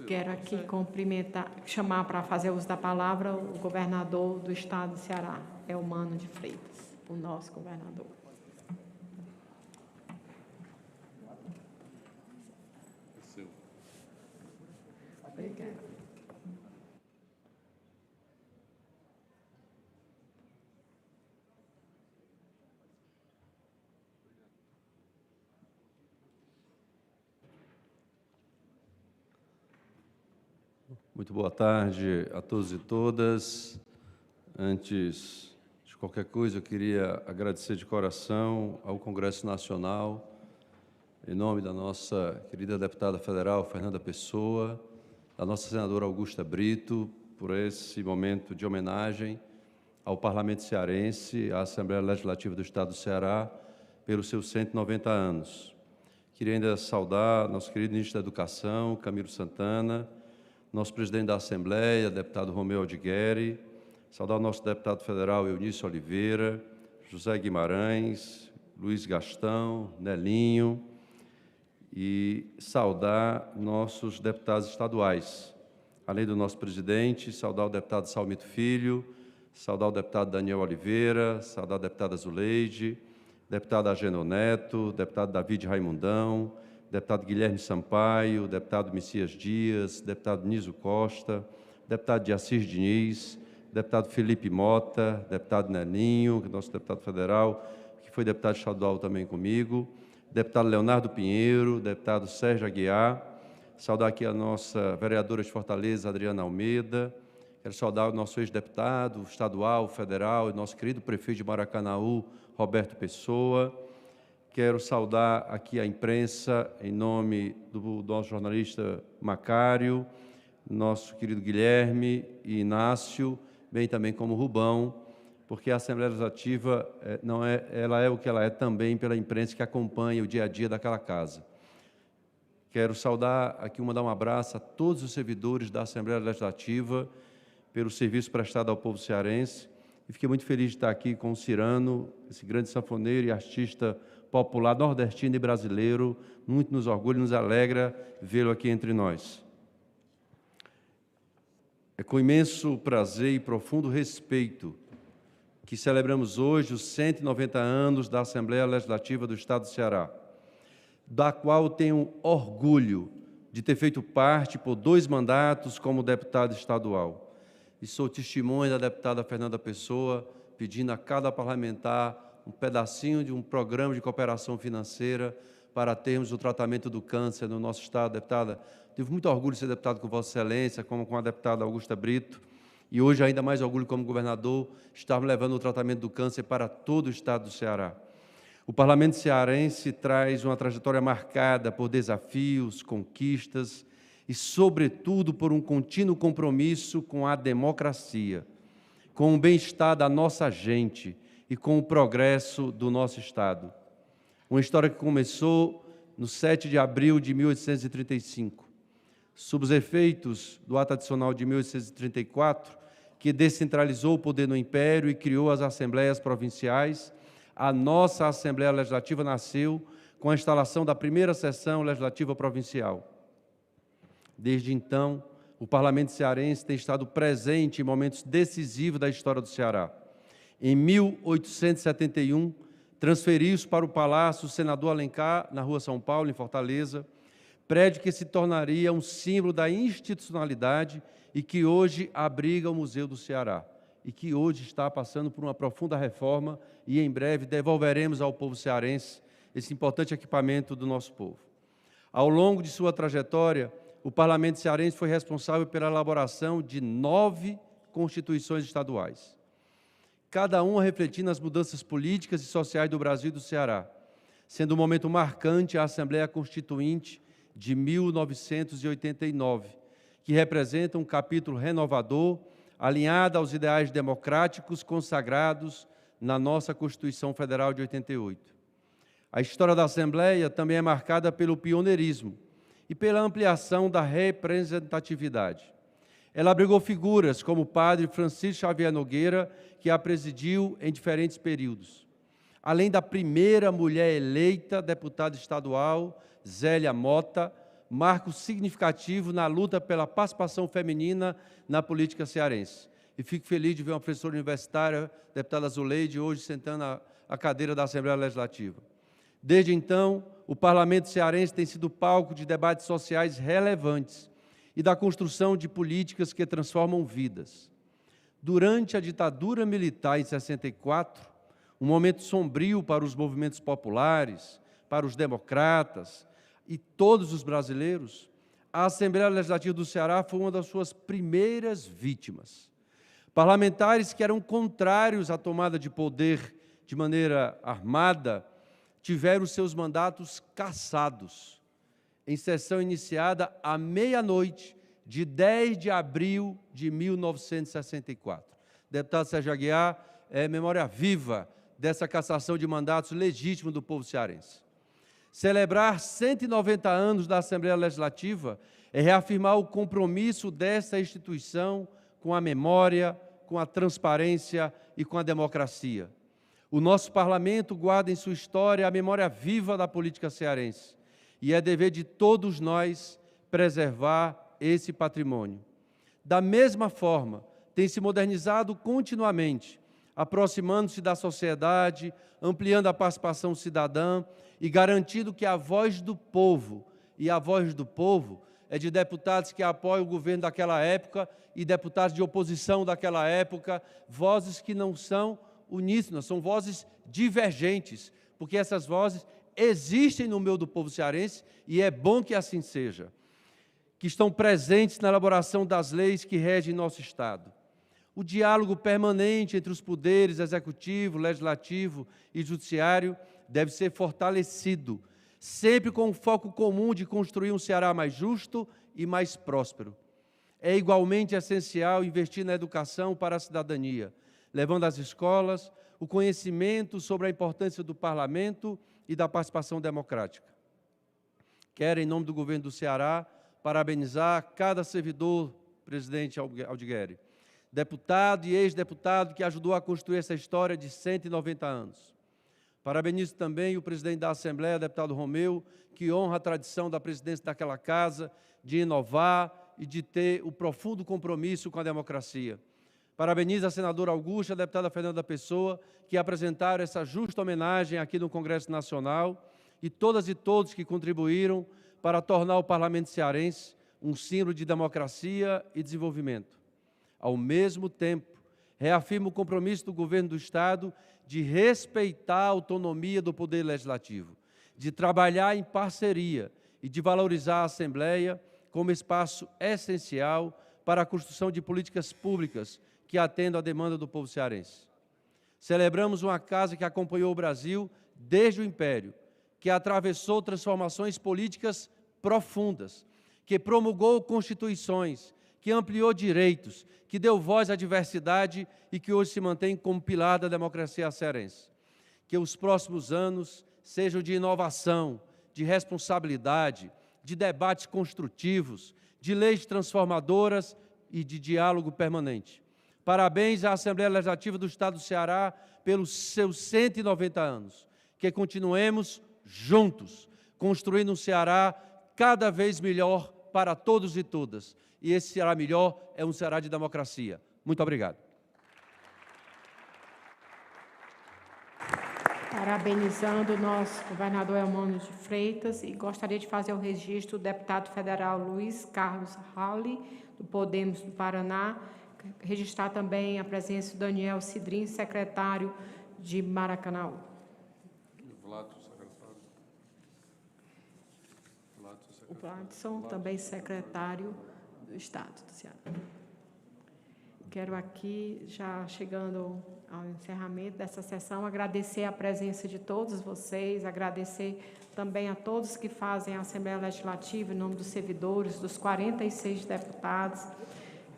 [SPEAKER 14] quero aqui cumprimentar, chamar para fazer uso da palavra o governador do estado do Ceará, Eumano de Freitas, o nosso governador. Obrigada.
[SPEAKER 6] Muito boa tarde a todos e todas. Antes de qualquer coisa, eu queria agradecer de coração ao Congresso Nacional, em nome da nossa querida deputada federal, Fernanda Pessoa, da nossa senadora Augusta Brito, por esse momento de homenagem ao Parlamento Cearense, à Assembleia Legislativa do Estado do Ceará, pelos seus 190 anos. Queria ainda saudar nosso querido ministro da Educação, Camilo Santana, nosso presidente da Assembleia, deputado Romeu Odigueri, saudar o nosso deputado federal Eunício Oliveira, José Guimarães, Luiz Gastão, Nelinho, e saudar nossos deputados estaduais, além do nosso presidente, saudar o deputado Salmito Filho, saudar o deputado Daniel Oliveira, saudar a deputada Zuleide, deputado Ageno Neto, deputado David Raimundão, deputado Guilherme Sampaio, deputado Messias Dias, deputado Niso Costa, deputado de Assis Diniz, deputado Felipe Mota, deputado Nelinho, nosso deputado federal, que foi deputado estadual também comigo, deputado Leonardo Pinheiro, deputado Sérgio Aguiar, saudar aqui a nossa vereadora de Fortaleza, Adriana Almeida, quero saudar o nosso ex-deputado estadual, federal, e nosso querido prefeito de Maracanaú, Roberto Pessoa, Quero saudar aqui a imprensa, em nome do nosso jornalista Macário, nosso querido Guilherme e Inácio, bem também como Rubão, porque a Assembleia Legislativa ela é o que ela é também pela imprensa que acompanha o dia a dia daquela casa. Quero saudar aqui, mandar um abraço a todos os servidores da Assembleia Legislativa pelo serviço prestado ao povo cearense, e fiquei muito feliz de estar aqui com o Cirano, esse grande sanfoneiro e artista popular nordestino e brasileiro. Muito nos orgulha e nos alegra vê-lo aqui entre nós. É com imenso prazer e profundo respeito que celebramos hoje os 190 anos da Assembleia Legislativa do Estado do Ceará, da qual tenho orgulho de ter feito parte por 2 mandatos como deputado estadual. E sou testemunha da deputada Fernanda Pessoa, pedindo a cada parlamentar um pedacinho de um programa de cooperação financeira para termos o tratamento do câncer no nosso Estado. Deputada, tive muito orgulho de ser deputado com Vossa Excelência, como com a deputada Augusta Brito, e hoje ainda mais orgulho como governador, estarmos levando o tratamento do câncer para todo o Estado do Ceará. O Parlamento cearense traz uma trajetória marcada por desafios, conquistas e, sobretudo, por um contínuo compromisso com a democracia, com o bem-estar da nossa gente e com o progresso do nosso Estado. Uma história que começou no 7 de abril de 1835, sob os efeitos do Ato Adicional de 1834, que descentralizou o poder no Império e criou as Assembleias Provinciais. A nossa Assembleia Legislativa nasceu com a instalação da primeira sessão legislativa provincial. Desde então, o Parlamento cearense tem estado presente em momentos decisivos da história do Ceará. Em 1871, transferiu-se para o Palácio Senador Alencar, na Rua São Paulo, em Fortaleza, prédio que se tornaria um símbolo da institucionalidade e que hoje abriga o Museu do Ceará, e que hoje está passando por uma profunda reforma, e em breve devolveremos ao povo cearense esse importante equipamento do nosso povo. Ao longo de sua trajetória, o Parlamento cearense foi responsável pela elaboração de 9 constituições estaduais, cada uma refletindo as mudanças políticas e sociais do Brasil e do Ceará, sendo um momento marcante a Assembleia Constituinte de 1989, que representa um capítulo renovador, alinhado aos ideais democráticos consagrados na nossa Constituição Federal de 88. A história da Assembleia também é marcada pelo pioneirismo e pela ampliação da representatividade. Ela abrigou figuras como o padre Francisco Xavier Nogueira, que a presidiu em diferentes períodos. Além da primeira mulher eleita deputada estadual, Zélia Mota, marco significativo na luta pela participação feminina na política cearense. E fico feliz de ver uma professora universitária, deputada Zuleide, hoje sentando a cadeira da Assembleia Legislativa. Desde então, o Parlamento cearense tem sido palco de debates sociais relevantes e da construção de políticas que transformam vidas. Durante a ditadura militar em 64, um momento sombrio para os movimentos populares, para os democratas e todos os brasileiros, a Assembleia Legislativa do Ceará foi uma das suas primeiras vítimas. Parlamentares que eram contrários à tomada de poder de maneira armada tiveram seus mandatos cassados, em sessão iniciada à meia-noite de 10 de abril de 1964. Deputado Sérgio Aguiar é memória viva dessa cassação de mandatos legítimos do povo cearense. Celebrar 190 anos da Assembleia Legislativa é reafirmar o compromisso dessa instituição com a memória, com a transparência e com a democracia. O nosso parlamento guarda em sua história a memória viva da política cearense e é dever de todos nós preservar esse patrimônio. Da mesma forma, tem se modernizado continuamente, aproximando-se da sociedade, ampliando a participação cidadã e garantindo que a voz do povo, e a voz do povo é de deputados que apoiam o governo daquela época e deputados de oposição daquela época, vozes que não são uníssonas, são vozes divergentes, porque essas vozes existem no meio do povo cearense e é bom que assim seja, que estão presentes na elaboração das leis que regem nosso Estado. O diálogo permanente entre os poderes executivo, legislativo e judiciário deve ser fortalecido, sempre com o foco comum de construir um Ceará mais justo e mais próspero. É igualmente essencial investir na educação para a cidadania, levando às escolas o conhecimento sobre a importância do parlamento e da participação democrática. Quero, em nome do governo do Ceará, parabenizar cada servidor, presidente Aldigueri, deputado e ex-deputado que ajudou a construir essa história de 190 anos. Parabenizo também o presidente da Assembleia, deputado Romeu, que honra a tradição da presidência daquela casa, de inovar e de ter o profundo compromisso com a democracia. Parabenizo a senadora Augusta e a deputada Fernanda Pessoa, que apresentaram essa justa homenagem aqui no Congresso Nacional, e todas e todos que contribuíram para tornar o Parlamento cearense um símbolo de democracia e desenvolvimento. Ao mesmo tempo, reafirmo o compromisso do governo do Estado de respeitar a autonomia do Poder Legislativo, de trabalhar em parceria e de valorizar a Assembleia como espaço essencial para a construção de políticas públicas que atendam à demanda do povo cearense. Celebramos uma casa que acompanhou o Brasil desde o Império, que atravessou transformações políticas profundas, que promulgou constituições, que ampliou direitos, que deu voz à diversidade e que hoje se mantém como pilar da democracia cearense. Que os próximos anos sejam de inovação, de responsabilidade, de debates construtivos, de leis transformadoras e de diálogo permanente. Parabéns à Assembleia Legislativa do Estado do Ceará pelos seus 190 anos. Que continuemos juntos, construindo um Ceará cada vez melhor para todos e todas. E esse Ceará melhor é um Ceará de democracia. Muito obrigado.
[SPEAKER 14] Parabenizando o nosso governador Elmano de Freitas, e gostaria de fazer o registro do deputado federal Luiz Carlos Halle, do Podemos do Paraná, registrar também a presença do Daniel Cidrim, secretário de Maracanã. O Vladson, também secretário do Estado do Ceará. Quero aqui, já chegando ao encerramento dessa sessão, agradecer a presença de todos vocês, agradecer também a todos que fazem a Assembleia Legislativa, em nome dos servidores, dos 46 deputados,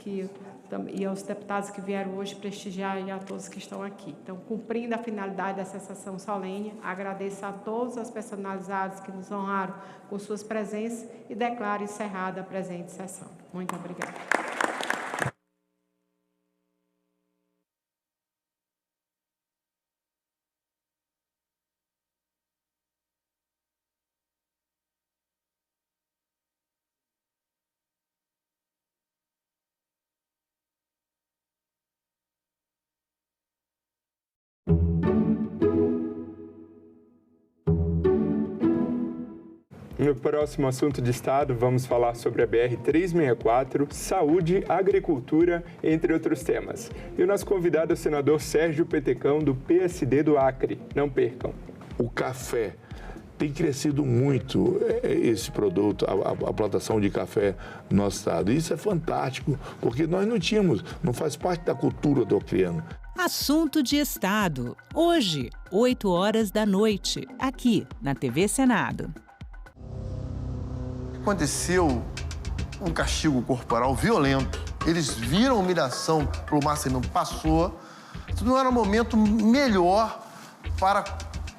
[SPEAKER 14] e aos deputados que vieram hoje prestigiar, e a todos que estão aqui. Então, cumprindo a finalidade dessa sessão solene, agradeço a todas as personalidades que nos honraram com suas presenças e declaro encerrada a presente sessão. Muito obrigada.
[SPEAKER 13] No próximo assunto de Estado, vamos falar sobre a BR-364, saúde, agricultura, entre outros temas. E o nosso convidado é o senador Sérgio Petecão, do PSD do Acre. Não percam.
[SPEAKER 3] O café tem crescido muito, esse produto, a plantação de café no nosso estado. Isso é fantástico, porque nós não faz parte da cultura do acreano.
[SPEAKER 12] Assunto de Estado. Hoje, 8h, aqui na TV Senado.
[SPEAKER 17] Aconteceu um castigo corporal violento. Eles viram a humilhação que o Marcelino passou. Isso não era um momento melhor para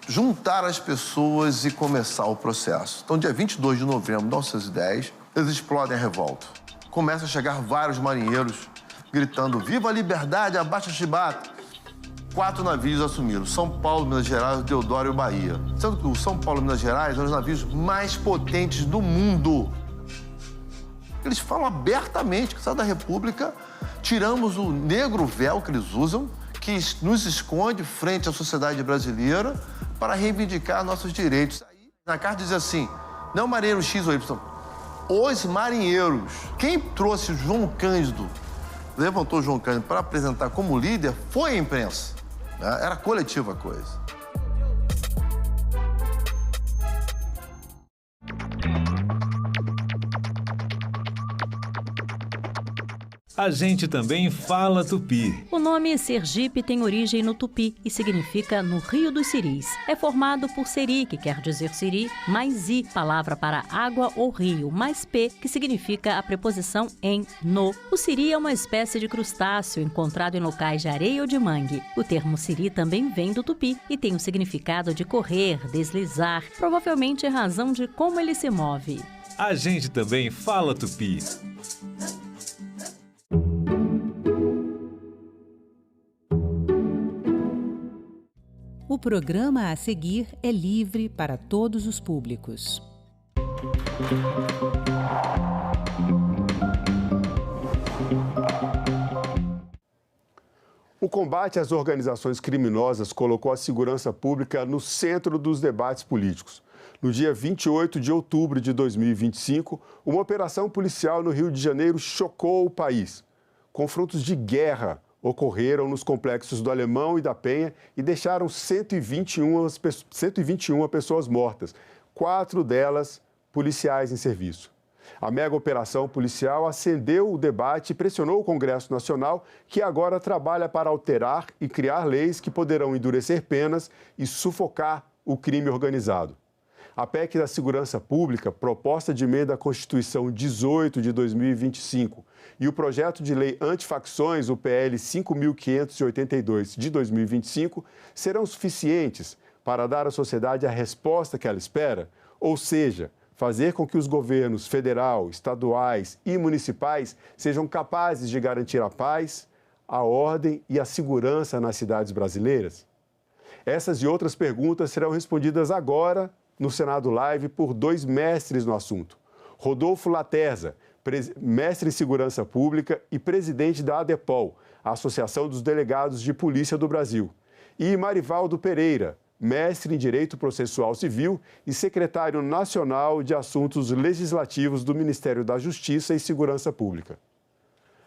[SPEAKER 17] juntar as pessoas e começar o processo. Então, dia 22 de novembro de 1910, eles explodem a revolta. Começam a chegar vários marinheiros gritando: "Viva a liberdade, abaixa a chibata!" 4 navios assumiram: São Paulo, Minas Gerais, Deodoro e Bahia. Sendo que o São Paulo e Minas Gerais são os navios mais potentes do mundo. Eles falam abertamente que, Estado da República, tiramos o negro véu que eles usam, que nos esconde frente à sociedade brasileira, para reivindicar nossos direitos. Na carta diz assim: não marinheiro X ou Y, os marinheiros. Quem trouxe o João Cândido, levantou o João Cândido para apresentar como líder, foi a imprensa. Era coletiva a coisa.
[SPEAKER 8] A gente também fala tupi.
[SPEAKER 21] O nome Sergipe tem origem no tupi e significa no Rio dos Siris. É formado por seri, que quer dizer siri, mais i, palavra para água ou rio, mais p, que significa a preposição em, no. O siri é uma espécie de crustáceo encontrado em locais de areia ou de mangue. O termo siri também vem do tupi e tem o significado de correr, deslizar, provavelmente em razão de como ele se move.
[SPEAKER 8] A gente também fala tupi.
[SPEAKER 12] O programa a seguir é livre para todos os públicos.
[SPEAKER 23] O combate às organizações criminosas colocou a segurança pública no centro dos debates políticos. No dia 28 de outubro de 2025, uma operação policial no Rio de Janeiro chocou o país. Confrontos de guerra ocorreram nos complexos do Alemão e da Penha e deixaram 121 pessoas mortas, 4 delas policiais em serviço. A mega operação policial acendeu o debate e pressionou o Congresso Nacional, que agora trabalha para alterar e criar leis que poderão endurecer penas e sufocar o crime organizado. A PEC da Segurança Pública, proposta de emenda à Constituição 18 de 2025, e o projeto de lei antifacções, o PL 5.582 de 2025, serão suficientes para dar à sociedade a resposta que ela espera, ou seja, fazer com que os governos federal, estaduais e municipais sejam capazes de garantir a paz, a ordem e a segurança nas cidades brasileiras? Essas e outras perguntas serão respondidas agora no Senado Live por 2 mestres no assunto. Rodolfo Laterza, mestre em Segurança Pública e presidente da ADEPOL, a Associação dos Delegados de Polícia do Brasil, e Marivaldo Pereira, mestre em Direito Processual Civil e secretário nacional de Assuntos Legislativos do Ministério da Justiça e Segurança Pública.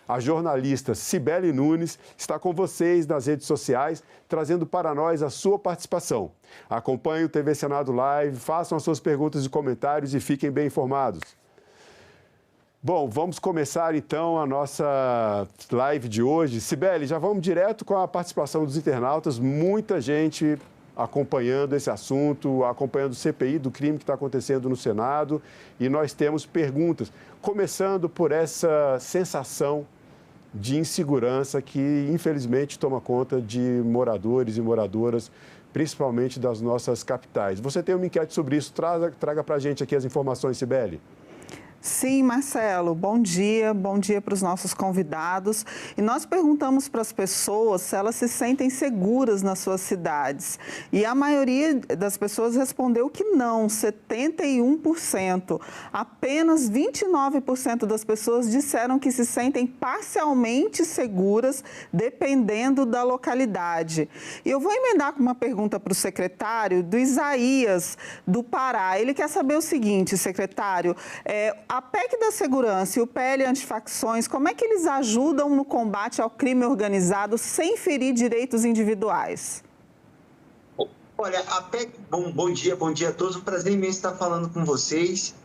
[SPEAKER 23] A jornalista Cibele Nunes está com vocês nas redes sociais, trazendo para nós a sua participação. Acompanhe o TV Senado Live, façam as suas perguntas e comentários e fiquem bem informados. Bom, vamos começar então a nossa live de hoje. Cibele, já vamos direto com a participação dos internautas, muita gente acompanhando esse assunto, acompanhando o CPI do crime que está acontecendo no Senado, e nós temos perguntas, começando por essa sensação de insegurança que, infelizmente, toma conta de moradores e moradoras, principalmente das nossas capitais. Você tem uma enquete sobre isso, traga para a gente aqui as informações, Cibele.
[SPEAKER 24] Sim, Marcelo, bom dia para os nossos convidados. E nós perguntamos para as pessoas se elas se sentem seguras nas suas cidades. E a maioria das pessoas respondeu que não, 71%. Apenas 29% das pessoas disseram que se sentem parcialmente seguras, dependendo da localidade. E eu vou emendar com uma pergunta para o secretário, do Isaías, do Pará. Ele quer saber o seguinte, secretário, a PEC da Segurança e o PL Antifacções, como é que eles ajudam no combate ao crime organizado sem ferir direitos individuais?
[SPEAKER 25] Olha, a PEC... Bom dia a todos. Um prazer imenso estar falando com vocês.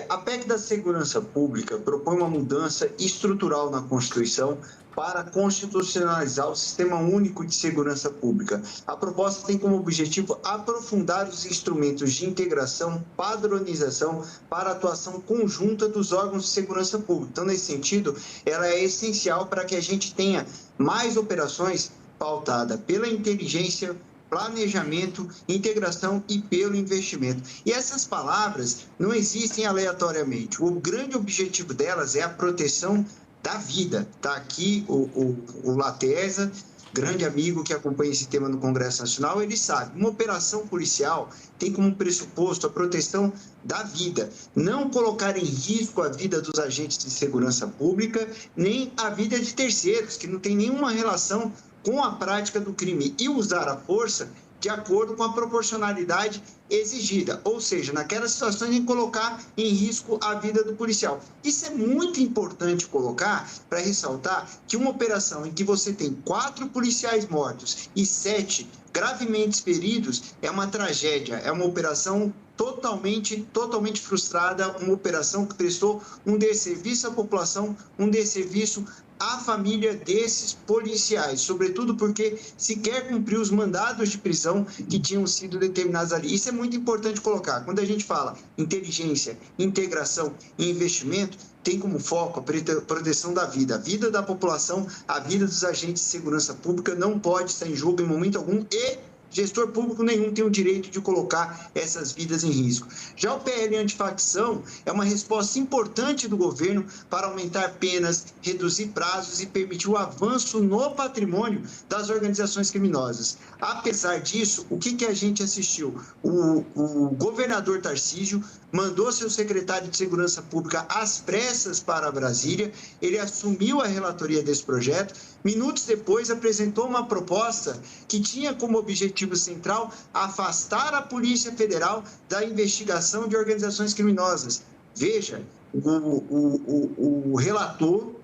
[SPEAKER 25] A PEC da Segurança Pública propõe uma mudança estrutural na Constituição para constitucionalizar o Sistema Único de Segurança Pública. A proposta tem como objetivo aprofundar os instrumentos de integração, padronização para a atuação conjunta dos órgãos de segurança pública. Então, nesse sentido, ela é essencial para que a gente tenha mais operações pautadas pela inteligência, planejamento, integração e pelo investimento. E essas palavras não existem aleatoriamente. O grande objetivo delas é a proteção da vida. Está aqui o Laterza, grande amigo que acompanha esse tema no Congresso Nacional, ele sabe, uma operação policial tem como pressuposto a proteção da vida, não colocar em risco a vida dos agentes de segurança pública, nem a vida de terceiros, que não tem nenhuma relação com a prática do crime, e usar a força de acordo com a proporcionalidade exigida, ou seja, naquelas situações em colocar em risco a vida do policial. Isso é muito importante colocar para ressaltar que uma operação em que você tem 4 policiais mortos e 7 gravemente feridos é uma tragédia, é uma operação totalmente frustrada, uma operação que prestou um desserviço à população, um desserviço à família desses policiais, sobretudo porque sequer cumpriu os mandados de prisão que tinham sido determinados ali. Isso é muito importante colocar. Quando a gente fala inteligência, integração e investimento, tem como foco a proteção da vida. A vida da população, a vida dos agentes de segurança pública não pode estar em jogo em momento algum e gestor público nenhum tem o direito de colocar essas vidas em risco. Já o PL antifacção é uma resposta importante do governo para aumentar penas, reduzir prazos e permitir o avanço no patrimônio das organizações criminosas. Apesar disso, o que a gente assistiu? O governador Tarcísio mandou seu secretário de Segurança Pública às pressas para Brasília, ele assumiu a relatoria desse projeto, minutos depois apresentou uma proposta que tinha como objetivo central afastar a Polícia Federal da investigação de organizações criminosas. Veja, o relator,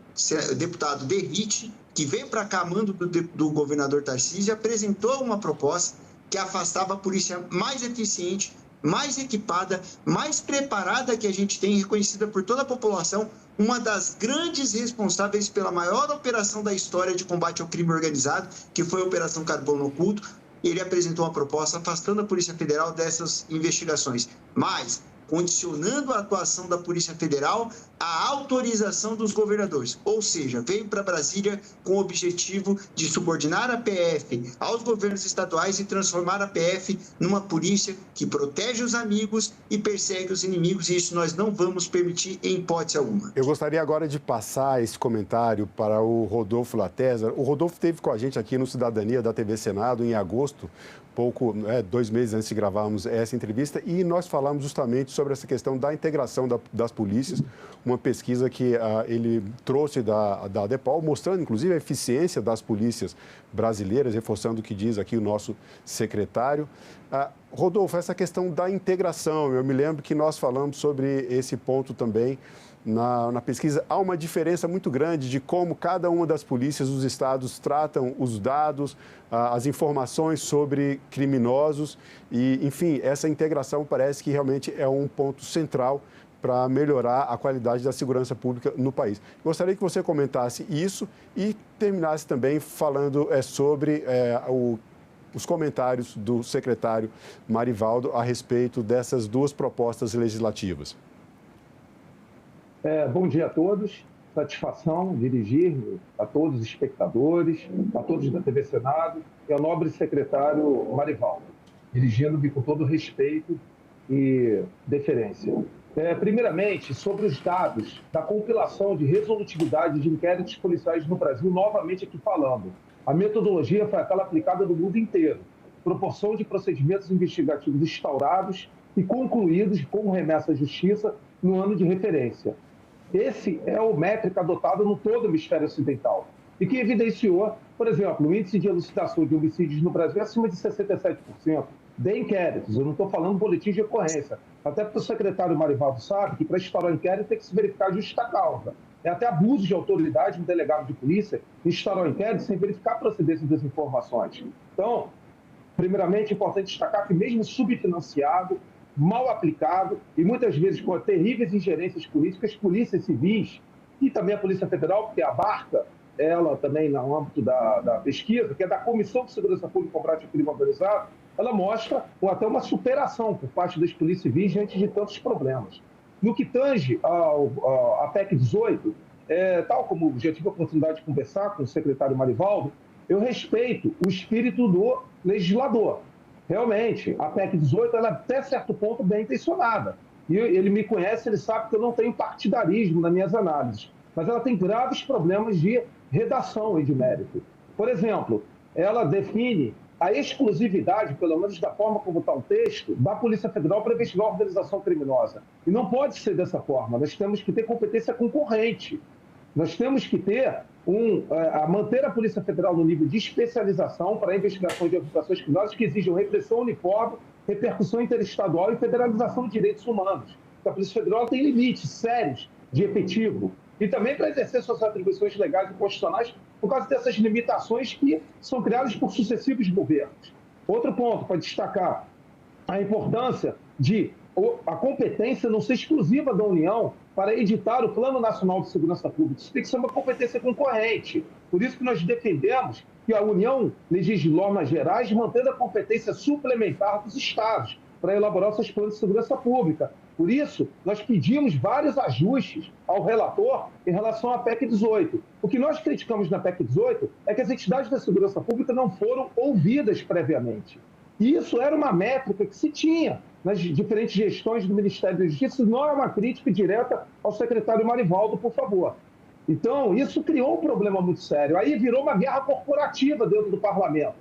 [SPEAKER 25] o deputado Derrite, que veio para cá a mando do governador Tarcísio, apresentou uma proposta que afastava a polícia mais eficiente, mais equipada, mais preparada que a gente tem, reconhecida por toda a população, uma das grandes responsáveis pela maior operação da história de combate ao crime organizado, que foi a Operação Carbono Oculto. Ele apresentou uma proposta afastando a Polícia Federal dessas investigações, mas condicionando a atuação da Polícia Federal à autorização dos governadores. Ou seja, veio para Brasília com o objetivo de subordinar a PF aos governos estaduais e transformar a PF numa polícia que protege os amigos e persegue os inimigos, e isso nós não vamos permitir em hipótese alguma.
[SPEAKER 23] Eu gostaria agora de passar esse comentário para o Rodolfo Latesa. O Rodolfo esteve com a gente aqui no Cidadania da TV Senado em agosto, 2 meses antes de gravarmos essa entrevista, e nós falamos justamente sobre essa questão da integração das polícias, uma pesquisa que ele trouxe da ADEPOL, mostrando inclusive a eficiência das polícias brasileiras, reforçando o que diz aqui o nosso secretário. Rodolfo, essa questão da integração, eu me lembro que nós falamos sobre esse ponto também na pesquisa. Há uma diferença muito grande de como cada uma das polícias dos estados tratam os dados, as informações sobre criminosos e, enfim, essa integração parece que realmente é um ponto central para melhorar a qualidade da segurança pública no país. Gostaria que você comentasse isso e terminasse também falando sobre os comentários do secretário Marivaldo a respeito dessas duas propostas legislativas.
[SPEAKER 9] Bom dia a todos. Satisfação dirigir a todos os espectadores, a todos da TV Senado e ao nobre secretário Marivaldo, dirigindo-me com todo respeito e deferência. Primeiramente, sobre os dados da compilação de resolutividade de inquéritos policiais no Brasil, novamente aqui falando. A metodologia foi aquela aplicada no mundo inteiro. Proporção de procedimentos investigativos instaurados e concluídos com remessa à justiça no ano de referência. Esse é o métrica adotado no todo o hemisfério ocidental e que evidenciou, por exemplo, o índice de elucidação de homicídios no Brasil é acima de 67% de inquéritos. Eu não estou falando boletim de ocorrência. Até porque o secretário Marivaldo sabe que para instaurar um inquérito tem que se verificar a justa causa. É até abuso de autoridade um delegado de polícia instaurar um inquérito sem verificar a procedência das informações. Então, primeiramente, é importante destacar que mesmo subfinanciado, mal aplicado e muitas vezes com terríveis ingerências políticas, polícias civis e também a Polícia Federal, porque abarca ela também no âmbito da pesquisa, que é da Comissão de Segurança Pública e Combate ao Crime Organizado, ela mostra até uma superação por parte das polícias civis diante de tantos problemas. No que tange a PEC 18, tal como já tive a oportunidade de conversar com o secretário Marivaldo, eu respeito o espírito do legislador. Realmente, a PEC 18 ela é até certo ponto bem intencionada. E ele me conhece, ele sabe que eu não tenho partidarismo nas minhas análises. Mas ela tem graves problemas de redação e de mérito. Por exemplo, ela define a exclusividade, pelo menos da forma como está o texto, da Polícia Federal para investigar a organização criminosa. E não pode ser dessa forma. Nós temos que ter competência concorrente. Nós temos que ter manter a Polícia Federal no nível de especialização para a investigação de organizações criminosas que exijam repressão uniforme, repercussão interestadual e federalização de direitos humanos. A Polícia Federal tem limites sérios de efetivo e também para exercer suas atribuições legais e constitucionais por causa dessas limitações que são criadas por sucessivos governos. Outro ponto para destacar, a importância de a competência não ser exclusiva da União para editar o Plano Nacional de Segurança Pública. Isso tem que ser uma competência concorrente. Por isso que nós defendemos que a União legisle normas gerais, mantendo a competência suplementar dos Estados para elaborar seus planos de segurança pública. Por isso, nós pedimos vários ajustes ao relator em relação à PEC 18. O que nós criticamos na PEC 18 é que as entidades da segurança pública não foram ouvidas previamente. E isso era uma métrica que se tinha nas diferentes gestões do Ministério da Justiça. Não é uma crítica direta ao secretário Marivaldo, por favor. Então, isso criou um problema muito sério. Aí virou uma guerra corporativa dentro do parlamento,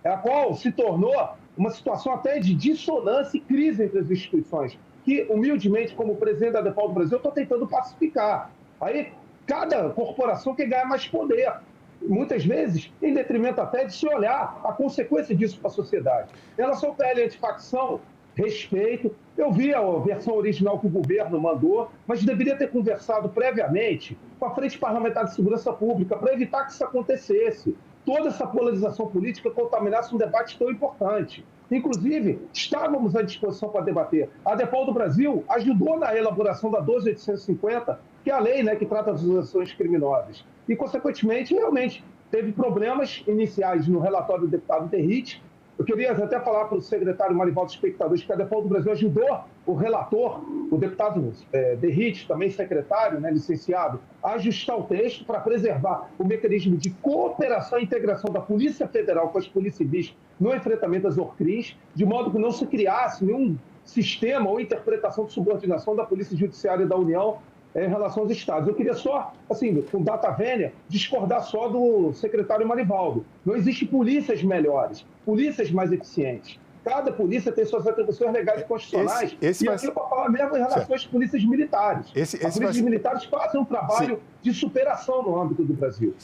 [SPEAKER 9] a qual se tornou uma situação até de dissonância e crise entre as instituições, que, humildemente, como presidente da ADEPAL do Brasil, eu estou tentando pacificar. Aí, cada corporação quer ganhar mais poder, muitas vezes, em detrimento até de se olhar a consequência disso para a sociedade. Em relação ao PL antifacção, respeito. Eu vi a versão original que o governo mandou, mas deveria ter conversado previamente com a Frente Parlamentar de Segurança Pública para evitar que isso acontecesse. Toda essa polarização política contaminasse um debate tão importante. Inclusive, estávamos à disposição para debater. A ADEPAL do Brasil ajudou na elaboração da 12.850, que é a lei, né, que trata das ações criminosas. E, consequentemente, realmente, teve problemas iniciais no relatório do deputado Derrite. Eu queria até falar para o secretário Marivaldo Espectadores que a ADEPAL do Brasil ajudou o relator, o deputado Derrite, também secretário, né, licenciado, a ajustar o texto para preservar o mecanismo de cooperação e integração da Polícia Federal com as polícias civis no enfrentamento às ORCRIs, de modo que não se criasse nenhum sistema ou interpretação de subordinação da Polícia Judiciária da União em relação aos estados. Eu queria só, assim, com data vênia, discordar só do secretário Marivaldo. Não existe polícias melhores, polícias mais eficientes. Cada polícia tem suas atribuições legais e constitucionais. E aqui eu vou falar mesmo em relação às polícias militares. As polícias militares fazem um trabalho de superação no âmbito do Brasil.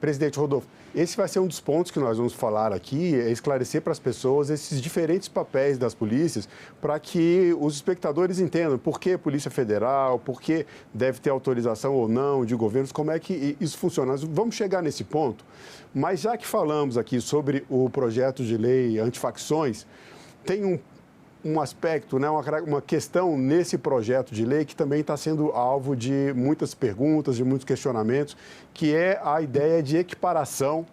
[SPEAKER 23] Presidente Rodolfo, esse vai ser um dos pontos que nós vamos falar aqui, é esclarecer para as pessoas esses diferentes papéis das polícias, para que os espectadores entendam por que Polícia Federal, por que deve ter autorização ou não de governos, como é que isso funciona. Nós vamos chegar nesse ponto, mas já que falamos aqui sobre o projeto de lei antifacções, tem um aspecto, né, uma questão nesse projeto de lei que também está sendo alvo de muitas perguntas, de muitos questionamentos, que é a ideia de equiparação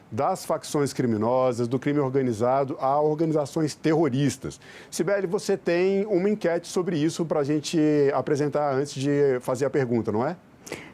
[SPEAKER 23] das facções criminosas, do crime organizado, a organizações terroristas. Sibeli, você tem uma enquete sobre isso para a gente apresentar antes de fazer a pergunta, não é?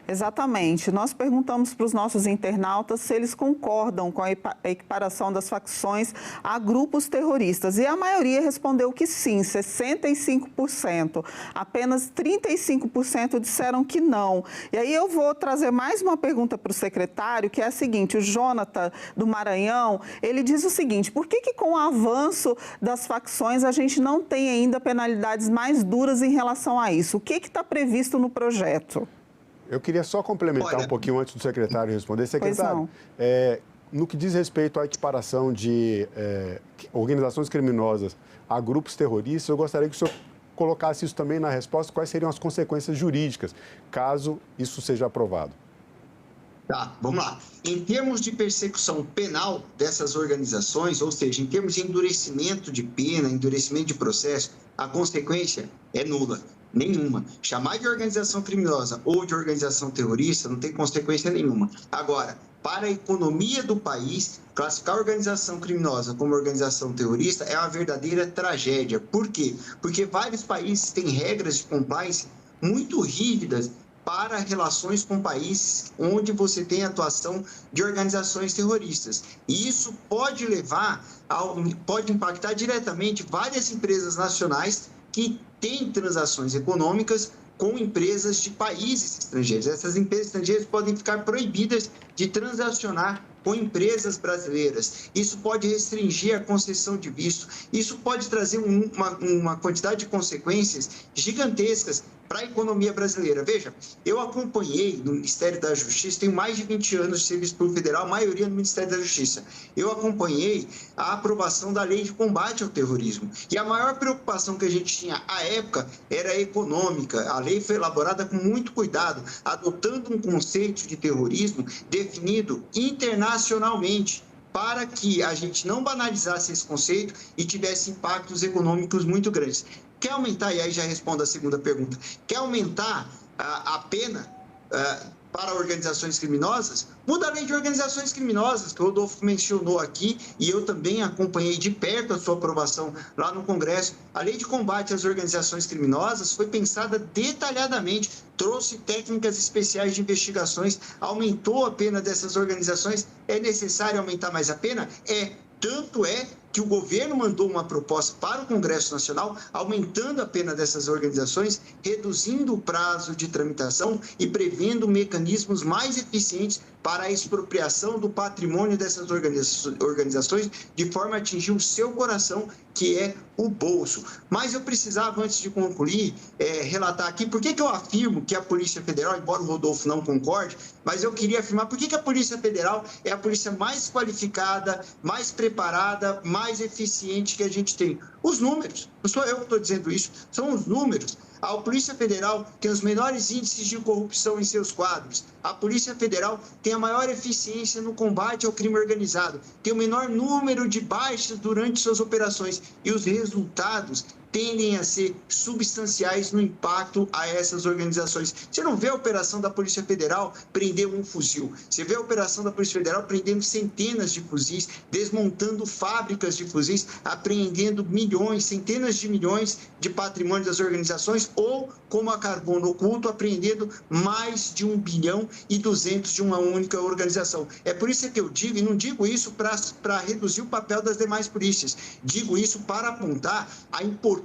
[SPEAKER 24] Exatamente. Nós perguntamos para os nossos internautas se eles concordam com a equiparação das facções a grupos terroristas. E a maioria respondeu que sim, 65%. Apenas 35% disseram que não. E aí eu vou trazer mais uma pergunta para o secretário, que é a seguinte: o Jonathan, do Maranhão, ele diz o seguinte: por que com o avanço das facções a gente não tem ainda penalidades mais duras em relação a isso? O que está previsto no projeto?
[SPEAKER 23] Eu queria só complementar um pouquinho antes do secretário responder. Secretário, no que diz respeito à equiparação de organizações criminosas a grupos terroristas, eu gostaria que o senhor colocasse isso também na resposta, quais seriam as consequências jurídicas, caso isso seja aprovado.
[SPEAKER 25] Tá, vamos lá. Em termos de persecução penal dessas organizações, ou seja, em termos de endurecimento de pena, endurecimento de processo, a consequência é nula. Nenhuma. Chamar de organização criminosa ou de organização terrorista não tem consequência nenhuma. Agora, para a economia do país, classificar a organização criminosa como organização terrorista é uma verdadeira tragédia. Por quê? Porque vários países têm regras de compliance muito rígidas para relações com países onde você tem atuação de organizações terroristas. E isso pode pode impactar diretamente várias empresas nacionais que têm transações econômicas com empresas de países estrangeiros. Essas empresas estrangeiras podem ficar proibidas de transacionar com empresas brasileiras. Isso pode restringir a concessão de visto. Isso pode trazer uma quantidade de consequências gigantescas para a economia brasileira. Veja, eu acompanhei no Ministério da Justiça, tenho mais de 20 anos de serviço público federal, a maioria no Ministério da Justiça. Eu acompanhei a aprovação da lei de combate ao terrorismo. E a maior preocupação que a gente tinha à época era econômica. A lei foi elaborada com muito cuidado, adotando um conceito de terrorismo definido internacionalmente, para que a gente não banalizasse esse conceito e tivesse impactos econômicos muito grandes. quer aumentar, e aí já respondo a segunda pergunta, quer aumentar a pena para organizações criminosas, muda a lei de organizações criminosas, que o Rodolfo mencionou aqui, e eu também acompanhei de perto a sua aprovação lá no Congresso. A lei de combate às organizações criminosas foi pensada detalhadamente, trouxe técnicas especiais de investigações, aumentou a pena dessas organizações. É necessário aumentar mais a pena? Tanto é que o governo mandou uma proposta para o Congresso Nacional, aumentando a pena dessas organizações, reduzindo o prazo de tramitação e prevendo mecanismos mais eficientes para a expropriação do patrimônio dessas organizações, de forma a atingir o seu coração, que é o bolso. Mas eu precisava, antes de concluir, relatar aqui por que eu afirmo que a Polícia Federal, embora o Rodolfo não concorde, mas eu queria afirmar por que a Polícia Federal é a polícia mais qualificada, mais preparada, mais eficiente que a gente tem. Os números, não sou eu que estou dizendo isso, são os números. A Polícia Federal tem os menores índices de corrupção em seus quadros. A Polícia Federal tem a maior eficiência no combate ao crime organizado, tem o menor número de baixas durante suas operações e os resultados tendem a ser substanciais no impacto a essas organizações. Você não vê a operação da Polícia Federal prender um fuzil. Você vê a operação da Polícia Federal prendendo centenas de fuzis, desmontando fábricas de fuzis, apreendendo milhões, centenas de milhões de patrimônio das organizações, ou, como a Carbono Oculto, apreendendo mais de 1 bilhão e 200 de uma única organização. É por isso que eu digo, e não digo isso para reduzir o papel das demais polícias, digo isso para apontar a importância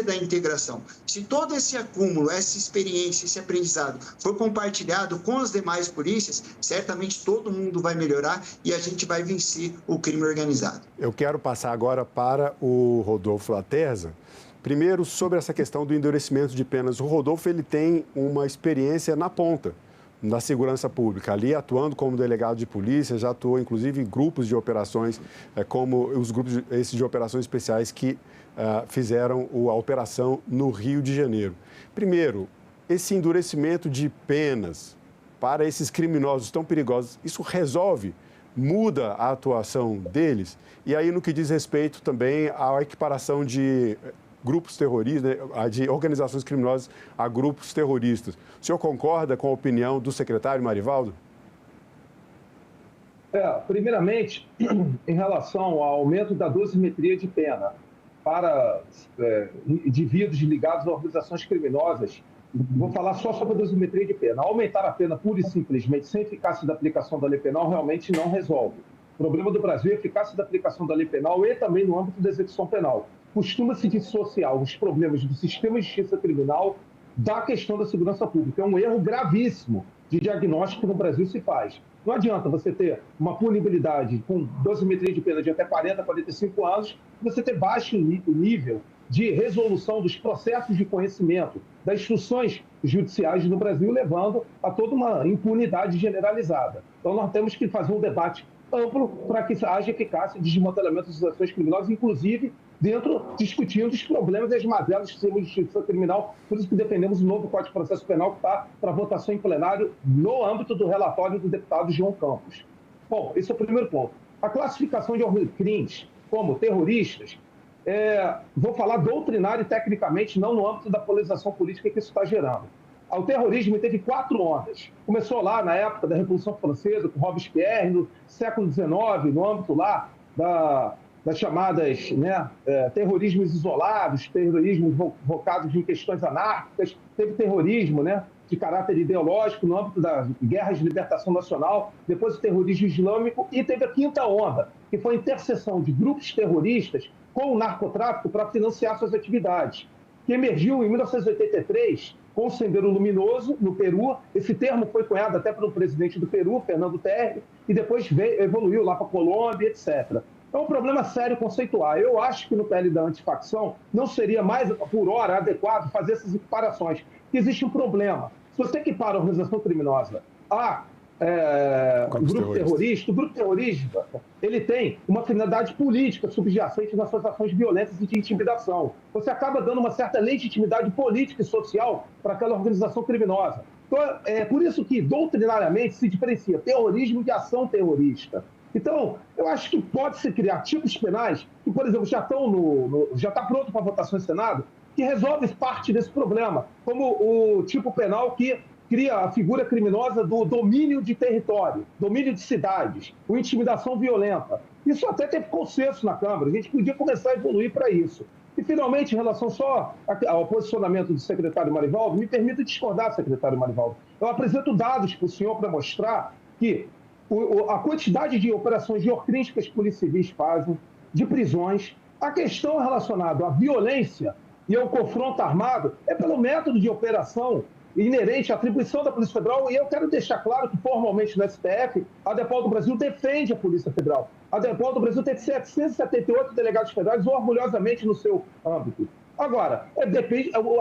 [SPEAKER 25] da integração. Se todo esse acúmulo, essa experiência, esse aprendizado for compartilhado com as demais polícias, certamente todo mundo vai melhorar e a gente vai vencer o crime organizado.
[SPEAKER 23] Eu quero passar agora para o Rodolfo Laterza. Primeiro, sobre essa questão do endurecimento de penas. O Rodolfo ele tem uma experiência na ponta da segurança pública, ali atuando como delegado de polícia, já atuou inclusive em grupos de operações, como os grupos esses de operações especiais que fizeram a operação no Rio de Janeiro. Primeiro, esse endurecimento de penas para esses criminosos tão perigosos, isso resolve, muda a atuação deles? E aí, no que diz respeito também à equiparação de grupos terroristas, de organizações criminosas a grupos terroristas. O senhor concorda com a opinião do secretário Marivaldo?
[SPEAKER 9] Primeiramente, em relação ao aumento da dosimetria de pena para indivíduos ligados a organizações criminosas, vou falar só sobre a dosimetria de pena. Aumentar a pena pura e simplesmente sem eficácia da aplicação da lei penal realmente não resolve. O problema do Brasil é a eficácia da aplicação da lei penal e também no âmbito da execução penal. Costuma-se dissociar os problemas do sistema de justiça criminal da questão da segurança pública. É um erro gravíssimo de diagnóstico que no Brasil se faz. Não adianta você ter uma punibilidade com dosimetria de pena de até 40, 45 anos, você ter baixo nível de resolução dos processos de conhecimento das instruções judiciais no Brasil, levando a toda uma impunidade generalizada. Então, nós temos que fazer um debate amplo para que haja eficácia de desmantelamento das ações criminosas, inclusive discutindo os problemas e as mazelas do sistema de justiça criminal. Por isso que defendemos o novo Código de Processo Penal, que está para votação em plenário no âmbito do relatório do deputado João Campos. Bom, esse é o primeiro ponto. A classificação de crimes como terroristas, vou falar doutrinário e tecnicamente, não no âmbito da polarização política que isso está gerando. O terrorismo teve 4 ondas. Começou lá na época da Revolução Francesa, com Robespierre, no século XIX, no âmbito lá das chamadas terrorismos isolados, terrorismos focados em questões anárquicas. Teve terrorismo de caráter ideológico no âmbito das guerras de libertação nacional, depois o terrorismo islâmico, e teve a 5ª onda, que foi a interseção de grupos terroristas com o narcotráfico para financiar suas atividades, que emergiu em 1983 com o Sendero Luminoso, no Peru. Esse termo foi cunhado até pelo presidente do Peru, Fernando Terry, e depois evoluiu lá para a Colômbia, etc. É um problema sério conceitual. Eu acho que no PL da antifacção não seria mais, por hora, adequado fazer essas equiparações. Existe um problema. Se você equipara a organização criminosa a grupo terrorista, o grupo terrorista ele tem uma finalidade política subjacente nas suas ações violentas e de intimidação. Você acaba dando uma certa legitimidade política e social para aquela organização criminosa. Então, é por isso que, doutrinariamente, se diferencia terrorismo de ação terrorista. Então, eu acho que pode-se criar tipos penais que, por exemplo, já está pronto para votação em Senado, que resolve parte desse problema, como o tipo penal que cria a figura criminosa do domínio de território, domínio de cidades, ou intimidação violenta. Isso até teve consenso na Câmara, a gente podia começar a evoluir para isso. E, finalmente, em relação só ao posicionamento do secretário Marivaldo, me permita discordar, secretário Marivaldo. Eu apresento dados para o senhor para mostrar que a quantidade de operações geocríticas que as polícias civis fazem, de prisões, a questão relacionada à violência e ao confronto armado é pelo método de operação inerente à atribuição da Polícia Federal, e eu quero deixar claro que, formalmente, no STF, a DEPOL do Brasil defende a Polícia Federal. A DEPOL do Brasil tem 778 delegados federais orgulhosamente no seu âmbito. Agora,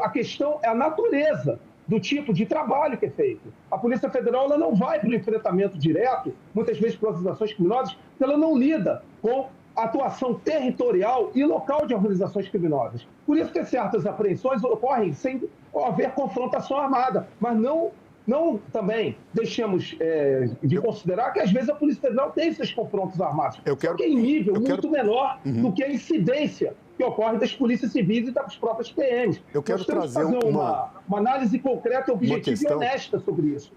[SPEAKER 9] a questão é a natureza do tipo de trabalho que é feito. A Polícia Federal ela não vai para o enfrentamento direto, muitas vezes para as ações criminosas, porque ela não lida com a atuação territorial e local de organizações criminosas. Por isso que certas apreensões ocorrem sem haver confrontação armada, mas não também deixemos de considerar que, às vezes, a Polícia Federal tem esses confrontos armados, só que em nível muito menor do que a incidência que ocorre das polícias civis e das próprias PMs.
[SPEAKER 23] Eu quero trazer
[SPEAKER 9] uma análise concreta, objetiva e honesta sobre isso.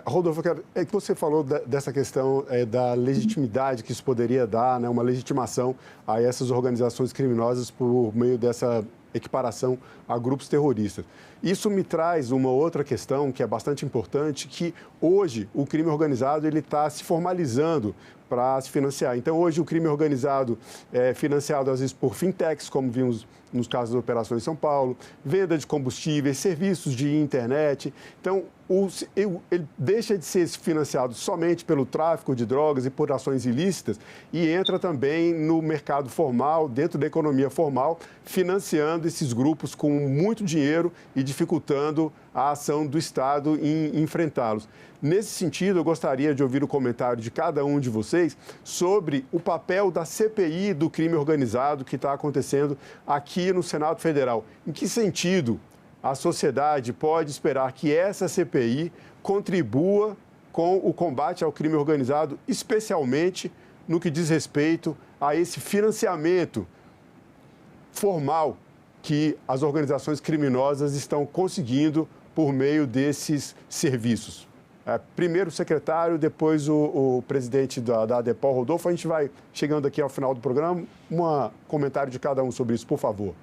[SPEAKER 23] Rodolfo, é que você falou dessa questão da legitimidade que isso poderia dar, né, uma legitimação a essas organizações criminosas por meio dessa equiparação a grupos terroristas. Isso me traz uma outra questão que é bastante importante, que hoje o crime organizado ele está se formalizando para se financiar. Então, hoje o crime organizado é financiado, às vezes, por fintechs, como vimos nos casos das operações em São Paulo, venda de combustíveis, serviços de internet. Então, ele deixa de ser financiado somente pelo tráfico de drogas e por ações ilícitas e entra também no mercado formal, dentro da economia formal, financiando esses grupos com muito dinheiro e dificultando a ação do Estado em enfrentá-los. Nesse sentido, eu gostaria de ouvir o comentário de cada um de vocês sobre o papel da CPI do crime organizado que está acontecendo aqui no Senado Federal. Em que sentido a sociedade pode esperar que essa CPI contribua com o combate ao crime organizado, especialmente no que diz respeito a esse financiamento formal que as organizações criminosas estão conseguindo por meio desses serviços? Primeiro o secretário, depois o presidente da ADEPOL, Rodolfo. A gente vai chegando aqui ao final do programa. Um comentário de cada um sobre isso, por favor.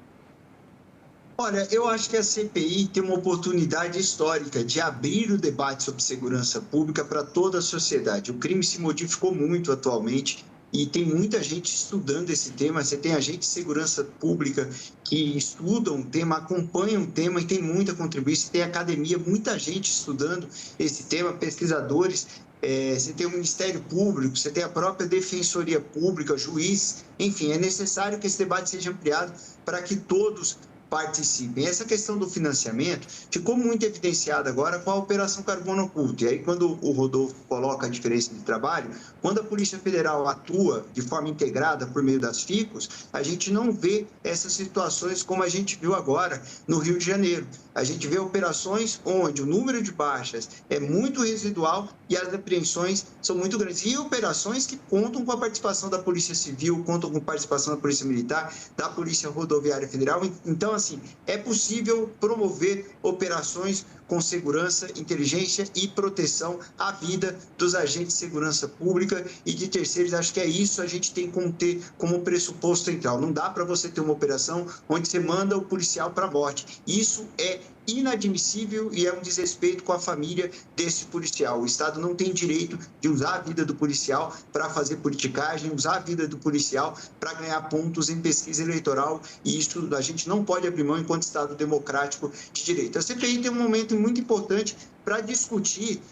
[SPEAKER 25] Olha, eu acho que a CPI tem uma oportunidade histórica de abrir o debate sobre segurança pública para toda a sociedade. O crime se modificou muito atualmente e tem muita gente estudando esse tema. Você tem agentes de segurança pública que estudam o tema, acompanham o tema e tem muita contribuição. Você tem academia, muita gente estudando esse tema, pesquisadores. Você tem o Ministério Público, você tem a própria Defensoria Pública, juiz. Enfim, é necessário que esse debate seja ampliado para que todos participem. Essa questão do financiamento ficou muito evidenciada agora com a Operação Carbono Oculto. E aí, quando o Rodolfo coloca a diferença de trabalho, quando a Polícia Federal atua de forma integrada por meio das FICOS, a gente não vê essas situações como a gente viu agora no Rio de Janeiro. A gente vê operações onde o número de baixas é muito residual e as apreensões são muito grandes. E operações que contam com a participação da Polícia Civil, contam com a participação da Polícia Militar, da Polícia Rodoviária Federal. Então, assim, é possível promover operações com segurança, inteligência e proteção à vida dos agentes de segurança pública e de terceiros. Acho que é isso a gente tem como ter como pressuposto central. Não dá para você ter uma operação onde você manda o policial para a morte. Isso é inadmissível e é um desrespeito com a família desse policial. O Estado não tem direito de usar a vida do policial para fazer politicagem, usar a vida do policial para ganhar pontos em pesquisa eleitoral, e isso a gente não pode abrir mão enquanto Estado democrático de direito. A CPI tem um momento muito importante para discutir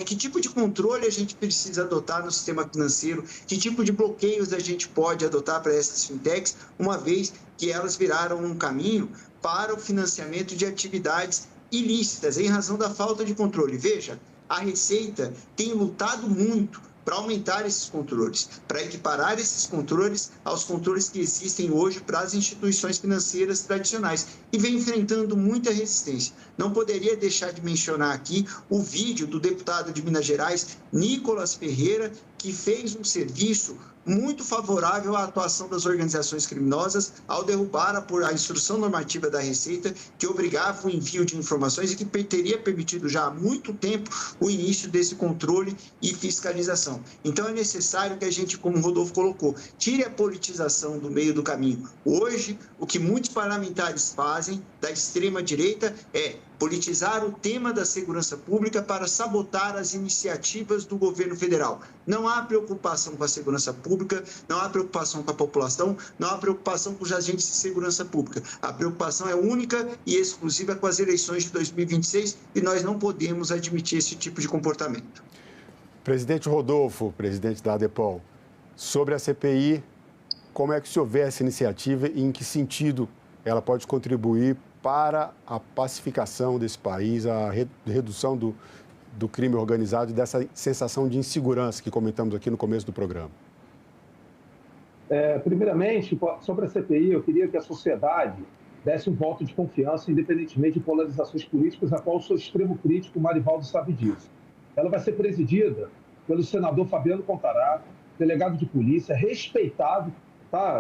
[SPEAKER 25] que tipo de controle a gente precisa adotar no sistema financeiro, que tipo de bloqueios a gente pode adotar para essas fintechs, uma vez que elas viraram um caminho para o financiamento de atividades ilícitas, em razão da falta de controle. Veja, a Receita tem lutado muito para aumentar esses controles, para equiparar esses controles aos controles que existem hoje para as instituições financeiras tradicionais, e vem enfrentando muita resistência. Não poderia deixar de mencionar aqui o vídeo do deputado de Minas Gerais, Nicolas Ferreira, que fez um serviço muito favorável à atuação das organizações criminosas ao derrubar a instrução normativa da Receita, que obrigava o envio de informações e que teria permitido já há muito tempo o início desse controle e fiscalização. Então é necessário que a gente, como o Rodolfo colocou, tire a politização do meio do caminho. Hoje, o que muitos parlamentares fazem da extrema-direita é politizar o tema da segurança pública para sabotar as iniciativas do governo federal. Não há preocupação com a segurança pública, não há preocupação com a população, não há preocupação com os agentes de segurança pública. A preocupação é única e exclusiva com as eleições de 2026 e nós não podemos admitir esse tipo de comportamento.
[SPEAKER 23] Presidente Rodolfo, presidente da ADEPOL, sobre a CPI, como é que o senhor vê essa iniciativa e em que sentido ela pode contribuir para a pacificação desse país, a redução do crime organizado e dessa sensação de insegurança que comentamos aqui no começo do programa?
[SPEAKER 9] Primeiramente, sobre a CPI, eu queria que a sociedade desse um voto de confiança, independentemente de polarizações políticas, a qual eu sou extremo crítico, o Marivaldo sabe disso. Ela vai ser presidida pelo senador Fabiano Contarato, delegado de polícia, respeitado, tá,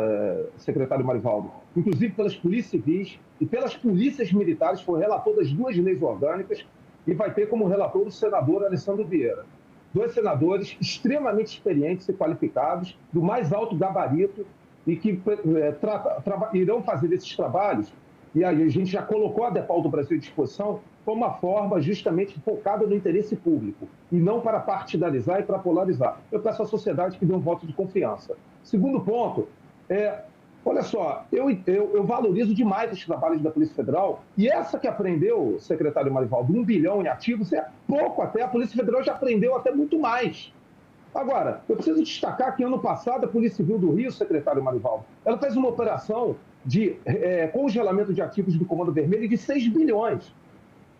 [SPEAKER 9] secretário Marivaldo, inclusive pelas polícias civis e pelas polícias militares, foi relator das 2 leis orgânicas, e vai ter como relator o senador Alessandro Vieira. 2 senadores extremamente experientes e qualificados, do mais alto gabarito, e que irão fazer esses trabalhos, e aí a gente já colocou a ADEPOL do Brasil à disposição, como uma forma justamente focada no interesse público, e não para partidarizar e para polarizar. Eu peço à sociedade que dê um voto de confiança. Segundo ponto, olha só, eu valorizo demais os trabalhos da Polícia Federal, e essa que apreendeu, secretário Marivaldo, 1 bilhão em ativos, é pouco até, a Polícia Federal já apreendeu até muito mais. Agora, eu preciso destacar que ano passado a Polícia Civil do Rio, secretário Marivaldo, ela fez uma operação de congelamento de ativos do Comando Vermelho de 6 bilhões.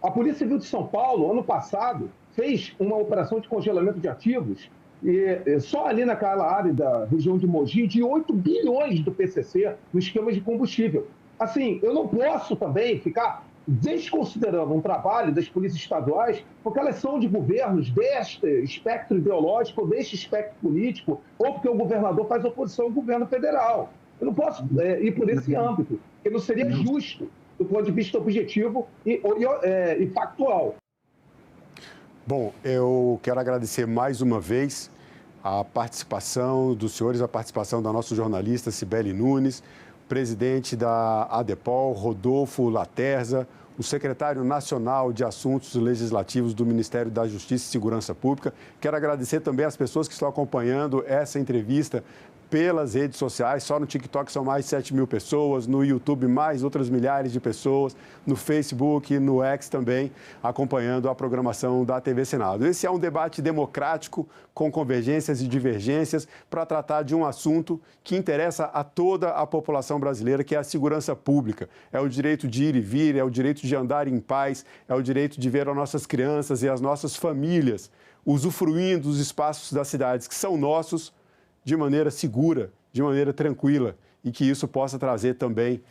[SPEAKER 9] A Polícia Civil de São Paulo, ano passado, fez uma operação de congelamento de ativos e só ali naquela área da região de Mogi, de 8 bilhões do PCC no esquema de combustível. Assim, eu não posso também ficar desconsiderando um trabalho das polícias estaduais, porque elas são de governos deste espectro ideológico, ou deste espectro político, ou porque o governador faz oposição ao governo federal. Eu não posso ir por esse âmbito, porque não seria justo do ponto de vista objetivo e factual.
[SPEAKER 23] Bom, eu quero agradecer mais uma vez a participação dos senhores, a participação da nossa jornalista Cibele Nunes, presidente da ADEPOL, Rodolfo Laterza, o secretário nacional de Assuntos Legislativos do Ministério da Justiça e Segurança Pública. Quero agradecer também às pessoas que estão acompanhando essa entrevista pelas redes sociais. Só no TikTok são mais de 7 mil pessoas, no YouTube mais outras milhares de pessoas, no Facebook, no X também, acompanhando a programação da TV Senado. Esse é um debate democrático, com convergências e divergências, para tratar de um assunto que interessa a toda a população brasileira, que é a segurança pública. É o direito de ir e vir, é o direito de andar em paz, é o direito de ver as nossas crianças e as nossas famílias usufruindo dos espaços das cidades que são nossos, de maneira segura, de maneira tranquila, e que isso possa trazer também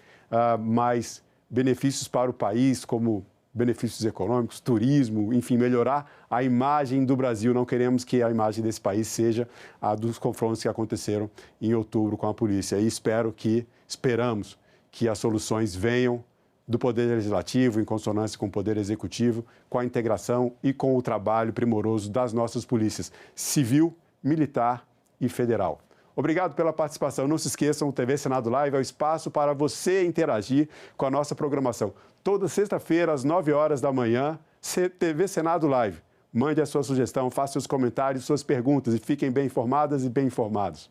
[SPEAKER 23] mais benefícios para o país, como benefícios econômicos, turismo, enfim, melhorar a imagem do Brasil. Não queremos que a imagem desse país seja a dos confrontos que aconteceram em outubro com a polícia. E esperamos que as soluções venham do Poder Legislativo, em consonância com o Poder Executivo, com a integração e com o trabalho primoroso das nossas polícias civil, militar e federal. Obrigado pela participação. Não se esqueçam, o TV Senado Live é o espaço para você interagir com a nossa programação. Toda sexta-feira, às 9 horas da manhã, TV Senado Live. Mande a sua sugestão, faça seus comentários, suas perguntas e fiquem bem informadas e bem informados.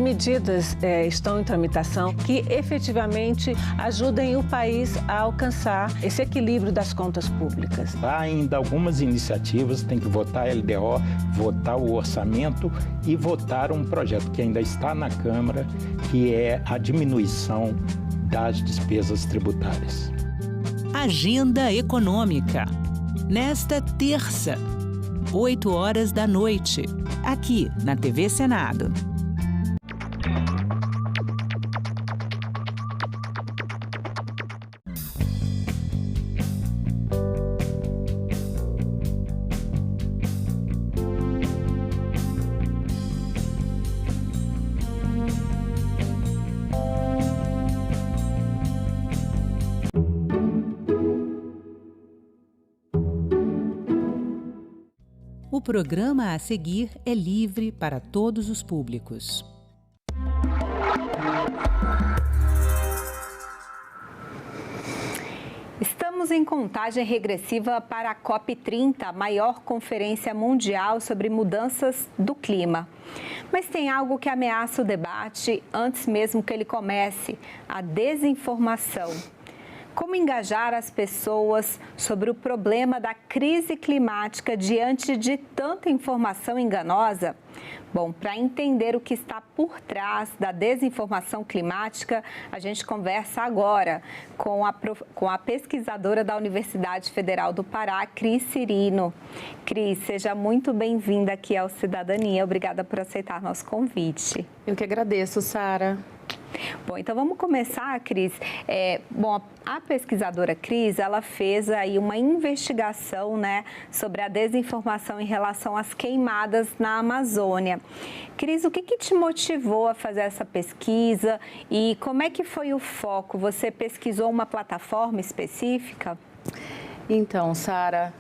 [SPEAKER 4] medidas estão em tramitação que efetivamente ajudem o país a alcançar esse equilíbrio das contas públicas.
[SPEAKER 11] Há ainda algumas iniciativas, tem que votar a LDO, votar o orçamento e votar um projeto que ainda está na Câmara, que é a diminuição das despesas tributárias.
[SPEAKER 12] Agenda Econômica. Nesta terça, 20h, aqui na TV Senado. O programa a seguir é livre para todos os públicos.
[SPEAKER 16] Estamos em contagem regressiva para a COP30, a maior conferência mundial sobre mudanças do clima. Mas tem algo que ameaça o debate antes mesmo que ele comece: a desinformação. Como engajar as pessoas sobre o problema da crise climática diante de tanta informação enganosa? Bom, para entender o que está por trás da desinformação climática, a gente conversa agora com a pesquisadora da Universidade Federal do Pará, Cris Cirino. Cris, seja muito bem-vinda aqui ao Cidadania. Obrigada por aceitar nosso convite.
[SPEAKER 19] Eu que agradeço, Sara.
[SPEAKER 16] Bom, então vamos começar, Cris. A pesquisadora Cris, ela fez aí uma investigação, né, sobre a desinformação em relação às queimadas na Amazônia. Cris, o que te motivou a fazer essa pesquisa e como é que foi o foco? Você pesquisou uma plataforma específica?
[SPEAKER 19] Então, Sara,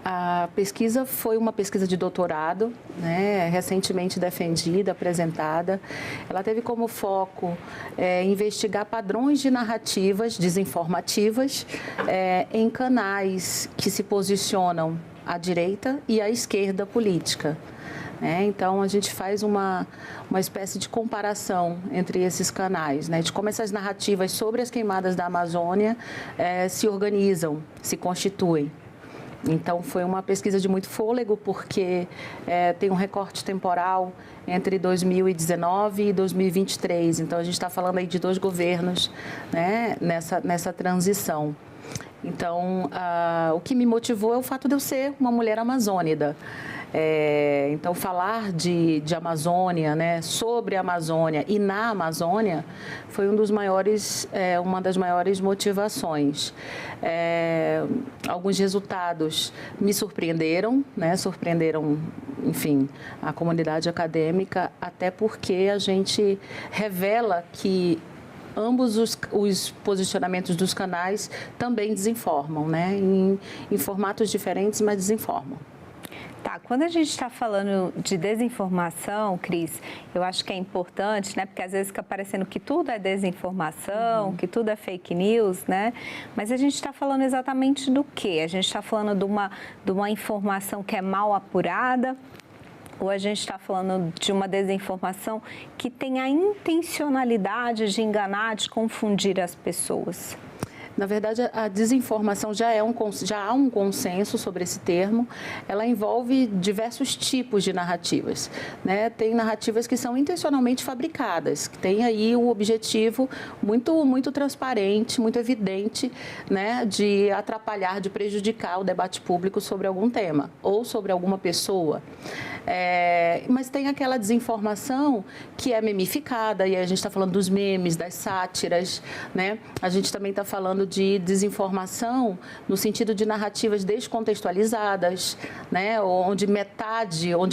[SPEAKER 19] a pesquisa foi uma pesquisa de doutorado, né, recentemente defendida, apresentada. Ela teve como foco investigar padrões de narrativas desinformativas em canais que se posicionam à direita e à esquerda política. Então, a gente faz uma espécie de comparação entre esses canais, né, de como essas narrativas sobre as queimadas da Amazônia se organizam, se constituem. Então, foi uma pesquisa de muito fôlego, porque tem um recorte temporal entre 2019 e 2023. Então, a gente está falando aí de 2 governos, né, nessa transição. Então, o que me motivou é o fato de eu ser uma mulher amazônida. Então, falar de Amazônia, né, sobre a Amazônia e na Amazônia foi uma das maiores motivações. Alguns resultados me surpreenderam, né, enfim, a comunidade acadêmica, até porque a gente revela que ambos os posicionamentos dos canais também desinformam, né, em formatos diferentes, mas desinformam.
[SPEAKER 16] Tá, quando a gente está falando de desinformação, Cris, eu acho que é importante, né? Porque às vezes fica parecendo que tudo é desinformação, que tudo é fake news, né? Mas a gente está falando exatamente do quê? A gente está falando de uma informação que é mal apurada, ou a gente está falando de uma desinformação que tem a intencionalidade de enganar, de confundir as pessoas?
[SPEAKER 19] Na verdade, a desinformação já há um consenso sobre esse termo. Ela envolve diversos tipos de narrativas, né? Tem narrativas que são intencionalmente fabricadas, que têm aí o objetivo muito transparente, muito evidente, né, de atrapalhar, de prejudicar o debate público sobre algum tema ou sobre alguma pessoa. Mas tem aquela desinformação que é memificada, e a gente está falando dos memes, das sátiras, né? A gente também está falando de desinformação no sentido de narrativas descontextualizadas, né? Onde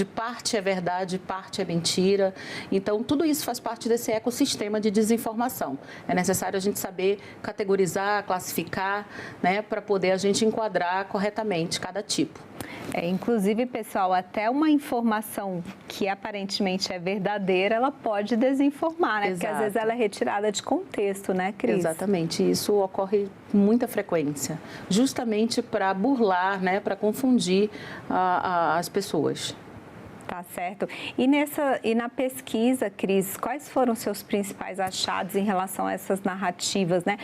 [SPEAKER 19] parte é verdade, parte é mentira. Então, tudo isso faz parte desse ecossistema de desinformação. É necessário a gente saber categorizar, classificar, né? Para poder a gente enquadrar corretamente cada tipo.
[SPEAKER 16] Inclusive, pessoal, até uma informação que aparentemente é verdadeira, ela pode desinformar, né?
[SPEAKER 19] Exato.
[SPEAKER 16] Porque às vezes ela é retirada de contexto, né, Cris?
[SPEAKER 19] Exatamente, isso ocorre com muita frequência, justamente para burlar, né, para confundir as pessoas.
[SPEAKER 16] Tá certo. E na pesquisa, Cris, quais foram os seus principais achados em relação a essas narrativas, né?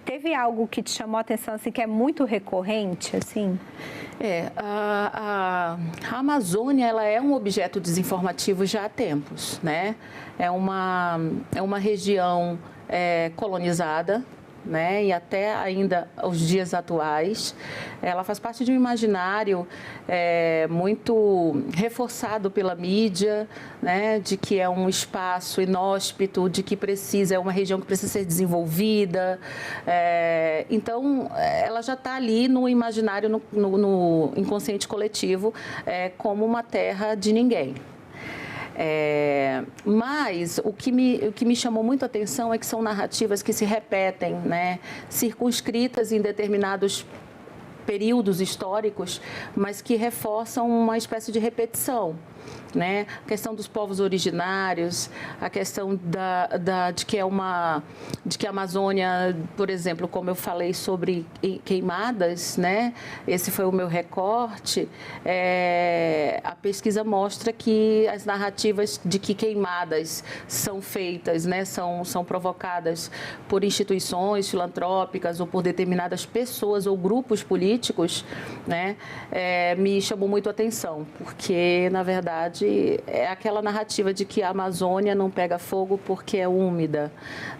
[SPEAKER 16] Teve algo que te chamou a atenção, assim, que é muito recorrente, assim?
[SPEAKER 19] A Amazônia, ela é um objeto desinformativo já há tempos, né? É uma região colonizada, né? E até ainda os dias atuais, ela faz parte de um imaginário muito reforçado pela mídia, né? De que é um espaço inóspito, de que é uma região que precisa ser desenvolvida. Então, ela já está ali no imaginário, no inconsciente coletivo, como uma terra de ninguém. Mas o que me chamou muito a atenção é que são narrativas que se repetem, né? Circunscritas em determinados períodos históricos, mas que reforçam uma espécie de repetição. Né? A questão dos povos originários, a questão de que a Amazônia, por exemplo, como eu falei sobre queimadas, né? Esse foi o meu recorte. A pesquisa mostra que as narrativas de que queimadas são feitas, né? São provocadas por instituições filantrópicas ou por determinadas pessoas ou grupos políticos, né? Me chamou muito a atenção, porque, na verdade, é aquela narrativa de que a Amazônia não pega fogo porque é úmida,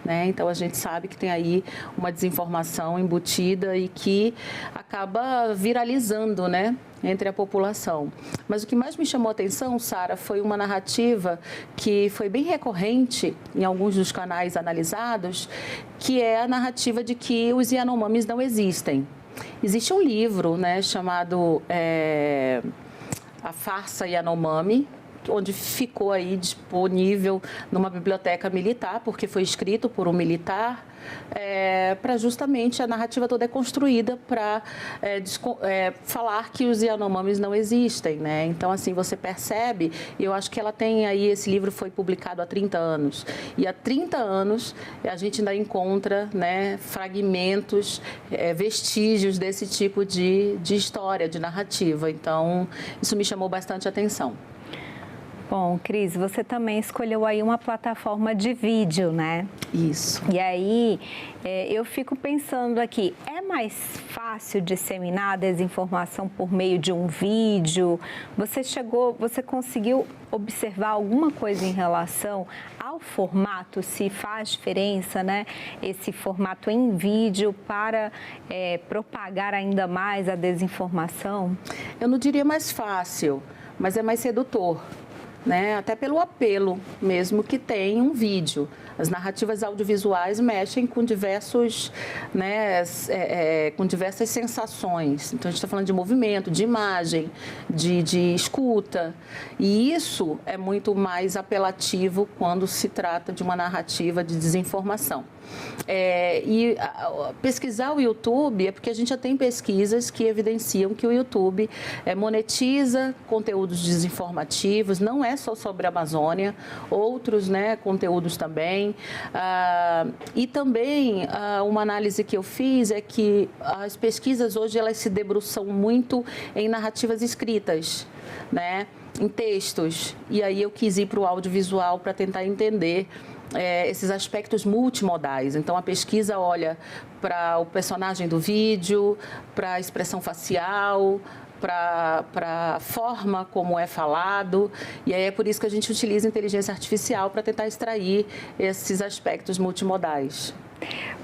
[SPEAKER 19] né? Então, a gente sabe que tem aí uma desinformação embutida e que acaba viralizando, né? Entre a população. Mas o que mais me chamou a atenção, Sara, foi uma narrativa que foi bem recorrente em alguns dos canais analisados, que é a narrativa de que os Yanomamis não existem. Existe um livro, né, chamado A Farsa Yanomami, onde ficou aí disponível numa biblioteca militar, porque foi escrito por um militar, para justamente a narrativa toda é construída para falar que os Yanomamis não existem, né? Então, assim, você percebe, e eu acho que ela tem aí, esse livro foi publicado há 30 anos, e há 30 anos a gente ainda encontra, né, fragmentos, vestígios desse tipo de história, de narrativa. Então, isso me chamou bastante atenção.
[SPEAKER 16] Bom, Cris, você também escolheu aí uma plataforma de vídeo, né?
[SPEAKER 19] Isso.
[SPEAKER 16] E aí, eu fico pensando aqui, é mais fácil disseminar a desinformação por meio de um vídeo? Você conseguiu observar alguma coisa em relação ao formato, se faz diferença, né? Esse formato em vídeo para propagar ainda mais a desinformação?
[SPEAKER 19] Eu não diria mais fácil, mas é mais sedutor. Né? Até pelo apelo mesmo que tem um vídeo. As narrativas audiovisuais mexem com diversos, né, com diversas sensações. Então, a gente está falando de movimento, de imagem, de escuta. E isso é muito mais apelativo quando se trata de uma narrativa de desinformação. Pesquisar o YouTube é porque a gente já tem pesquisas que evidenciam que o YouTube monetiza conteúdos desinformativos, não é só sobre a Amazônia, outros, né, conteúdos também. E também uma análise que eu fiz é que as pesquisas hoje elas se debruçam muito em narrativas escritas, né, em textos. E aí eu quis ir para o audiovisual para tentar entender esses aspectos multimodais. Então, a pesquisa olha para o personagem do vídeo, para a expressão facial, para a forma como é falado, e aí é por isso que a gente utiliza inteligência artificial para tentar extrair esses aspectos multimodais.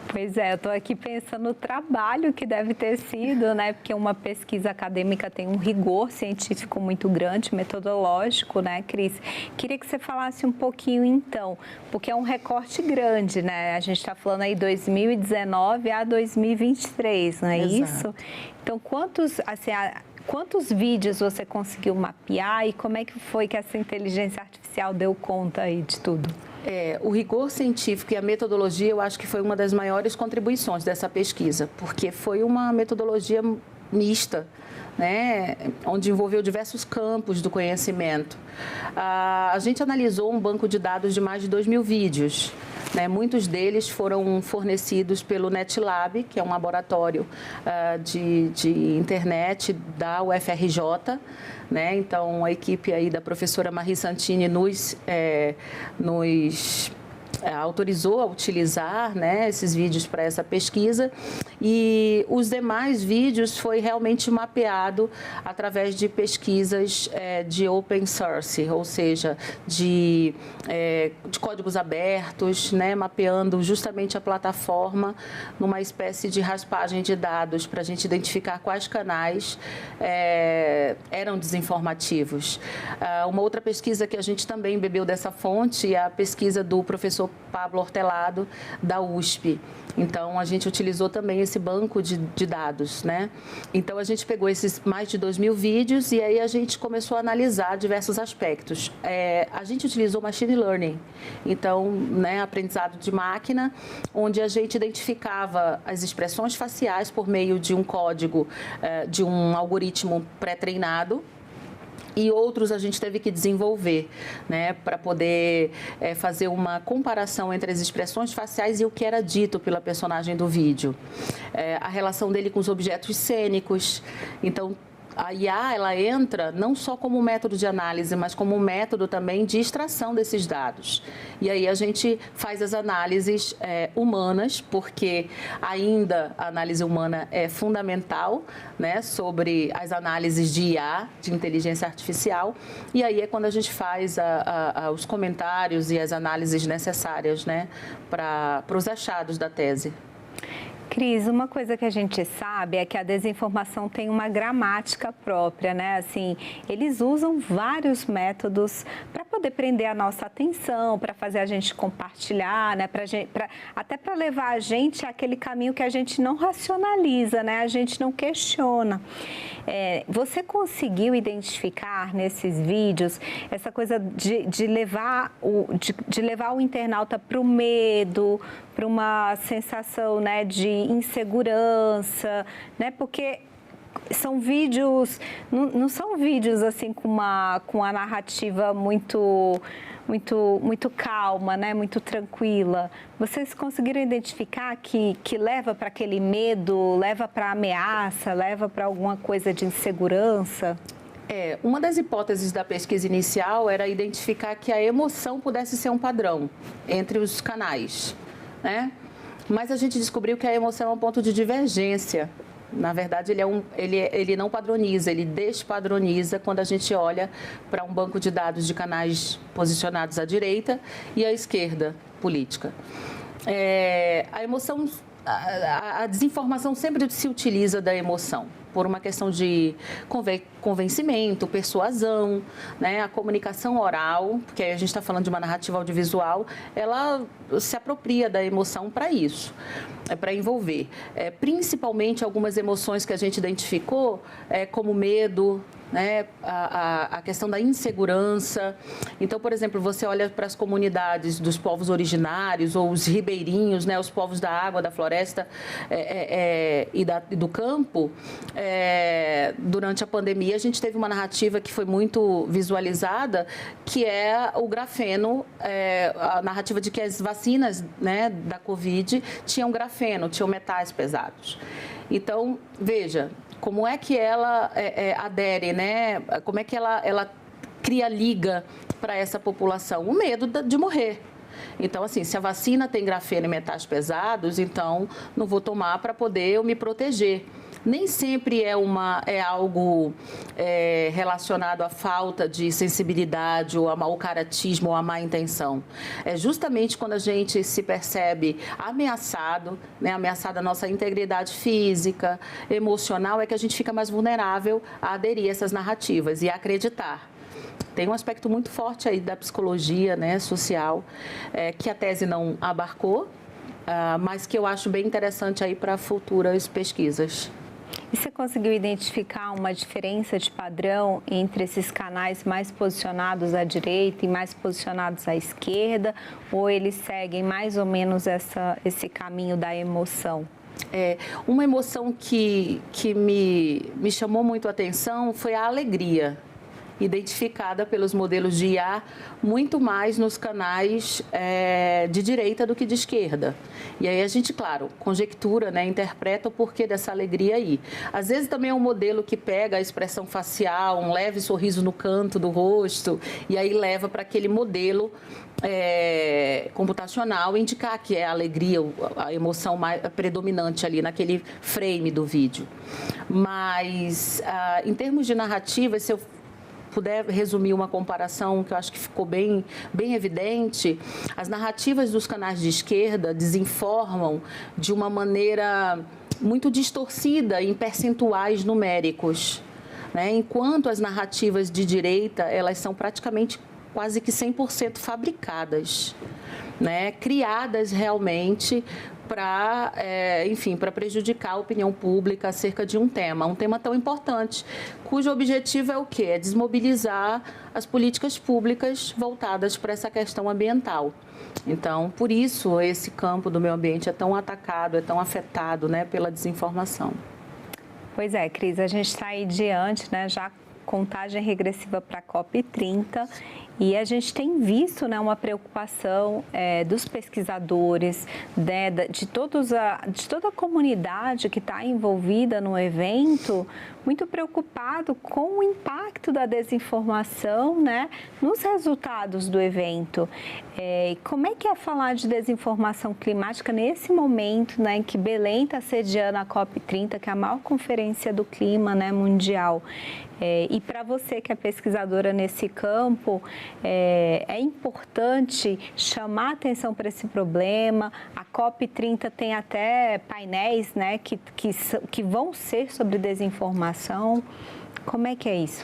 [SPEAKER 16] Pois é, eu estou aqui pensando no trabalho que deve ter sido, né? Porque uma pesquisa acadêmica tem um rigor científico muito grande, metodológico, né, Cris? Queria que você falasse um pouquinho, então, porque é um recorte grande, né? A gente está falando aí 2019 a 2023, não é isso? Então, quantos vídeos você conseguiu mapear e como é que foi que essa inteligência artificial deu conta aí de tudo?
[SPEAKER 19] O rigor científico e a metodologia, eu acho que foi uma das maiores contribuições dessa pesquisa, porque foi uma metodologia mista, né, onde envolveu diversos campos do conhecimento. A gente analisou um banco de dados de mais de 2.000 vídeos, né? Muitos deles foram fornecidos pelo NetLab, que é um laboratório de internet da UFRJ, né? Então, a equipe aí da professora Marie Santini nos autorizou a utilizar, né, esses vídeos para essa pesquisa, e os demais vídeos foi realmente mapeado através de pesquisas de open source, ou seja, de códigos abertos, né, mapeando justamente a plataforma numa espécie de raspagem de dados para a gente identificar quais canais eram desinformativos. Uma outra pesquisa que a gente também bebeu dessa fonte é a pesquisa do professor Pablo Hortelado, da USP. Então, a gente utilizou também esse banco de dados, né? Então, a gente pegou esses mais de 2.000 vídeos e aí a gente começou a analisar diversos aspectos. A gente utilizou Machine Learning, então, né, aprendizado de máquina, onde a gente identificava as expressões faciais por meio de um código, de um algoritmo pré-treinado, e outros a gente teve que desenvolver, né, para poder fazer uma comparação entre as expressões faciais e o que era dito pela personagem do vídeo. A relação dele com os objetos cênicos. Então, a IA, ela entra não só como método de análise, mas como método também de extração desses dados. E aí a gente faz as análises humanas, porque ainda a análise humana é fundamental, né, sobre as análises de IA, de inteligência artificial. E aí é quando a gente faz os comentários e as análises necessárias, né, para os achados da tese.
[SPEAKER 16] Cris, uma coisa que a gente sabe é que a desinformação tem uma gramática própria, né? Assim, eles usam vários métodos para poder prender a nossa atenção, para fazer a gente compartilhar, né? Até para levar a gente àquele caminho que a gente não racionaliza, né? A gente não questiona. Você conseguiu identificar nesses vídeos essa coisa de levar o internauta para o medo, para uma sensação, né, de insegurança, né? Porque são vídeos, não são vídeos assim com a narrativa muito calma, né? Muito tranquila. Vocês conseguiram identificar que leva para aquele medo, leva para ameaça, leva para alguma coisa de insegurança?
[SPEAKER 19] Uma das hipóteses da pesquisa inicial era identificar que a emoção pudesse ser um padrão entre os canais, né? Mas a gente descobriu que a emoção é um ponto de divergência. Na verdade, ele não padroniza, ele despadroniza quando a gente olha para um banco de dados de canais posicionados à direita e à esquerda política. A emoção, a desinformação sempre se utiliza da emoção, por uma questão de convencimento, persuasão, né? A comunicação oral, porque aí a gente está falando de uma narrativa audiovisual, ela se apropria da emoção para isso, para envolver. Principalmente algumas emoções que a gente identificou, como medo, né, a questão da insegurança. Então, por exemplo, você olha para as comunidades dos povos originários ou os ribeirinhos, né, os povos da água, da floresta e do campo. Durante a pandemia, a gente teve uma narrativa que foi muito visualizada, que é o grafeno, a narrativa de que as vacinas, né, da Covid tinham grafeno, tinham metais pesados. Então, veja, como é que ela adere, né? Como é que ela cria liga para essa população? O medo de morrer. Então, assim, se a vacina tem grafeno e metais pesados, então não vou tomar para poder eu me proteger. Nem sempre é algo relacionado à falta de sensibilidade ou a mau caratismo ou a má intenção. É justamente quando a gente se percebe ameaçado, né, ameaçada a nossa integridade física, emocional, é que a gente fica mais vulnerável a aderir a essas narrativas e a acreditar. Tem um aspecto muito forte aí da psicologia, né, social, que a tese não abarcou, mas que eu acho bem interessante aí para futuras pesquisas.
[SPEAKER 16] E você conseguiu identificar uma diferença de padrão entre esses canais mais posicionados à direita e mais posicionados à esquerda? Ou eles seguem mais ou menos esse caminho da emoção?
[SPEAKER 19] Uma emoção que me chamou muito a atenção foi a alegria. identificada pelos modelos de IA muito mais nos canais de direita do que de esquerda. E aí a gente, claro, conjectura, né, interpreta o porquê dessa alegria aí. Às vezes também é um modelo que pega a expressão facial, um leve sorriso no canto do rosto, e aí leva para aquele modelo computacional indicar que é a alegria, a emoção mais predominante ali naquele frame do vídeo. Mas, em termos de narrativa, se eu puder resumir uma comparação que eu acho que ficou bem evidente, as narrativas dos canais de esquerda desinformam de uma maneira muito distorcida em percentuais numéricos, né? Enquanto as narrativas de direita, elas são praticamente quase que 100% fabricadas, né? Criadas realmente para, enfim, para prejudicar a opinião pública acerca de um tema tão importante, cujo objetivo é o quê? É desmobilizar as políticas públicas voltadas para essa questão ambiental. Então, por isso, esse campo do meio ambiente é tão atacado, é tão afetado, né, pela desinformação.
[SPEAKER 16] Pois é, Cris, a gente está aí diante, né, já contagem regressiva para a COP30, e a gente tem visto, né, uma preocupação dos pesquisadores, né, de toda a comunidade que está envolvida no evento, muito preocupado com o impacto da desinformação, né, nos resultados do evento. Como é que é falar de desinformação climática nesse momento, né, em que Belém está sediando a COP30, que é a maior conferência do clima, né, mundial? E para você que é pesquisadora nesse campo, é importante chamar atenção para esse problema. A COP30 tem até painéis, né, que vão ser sobre desinformação. Como é que é isso?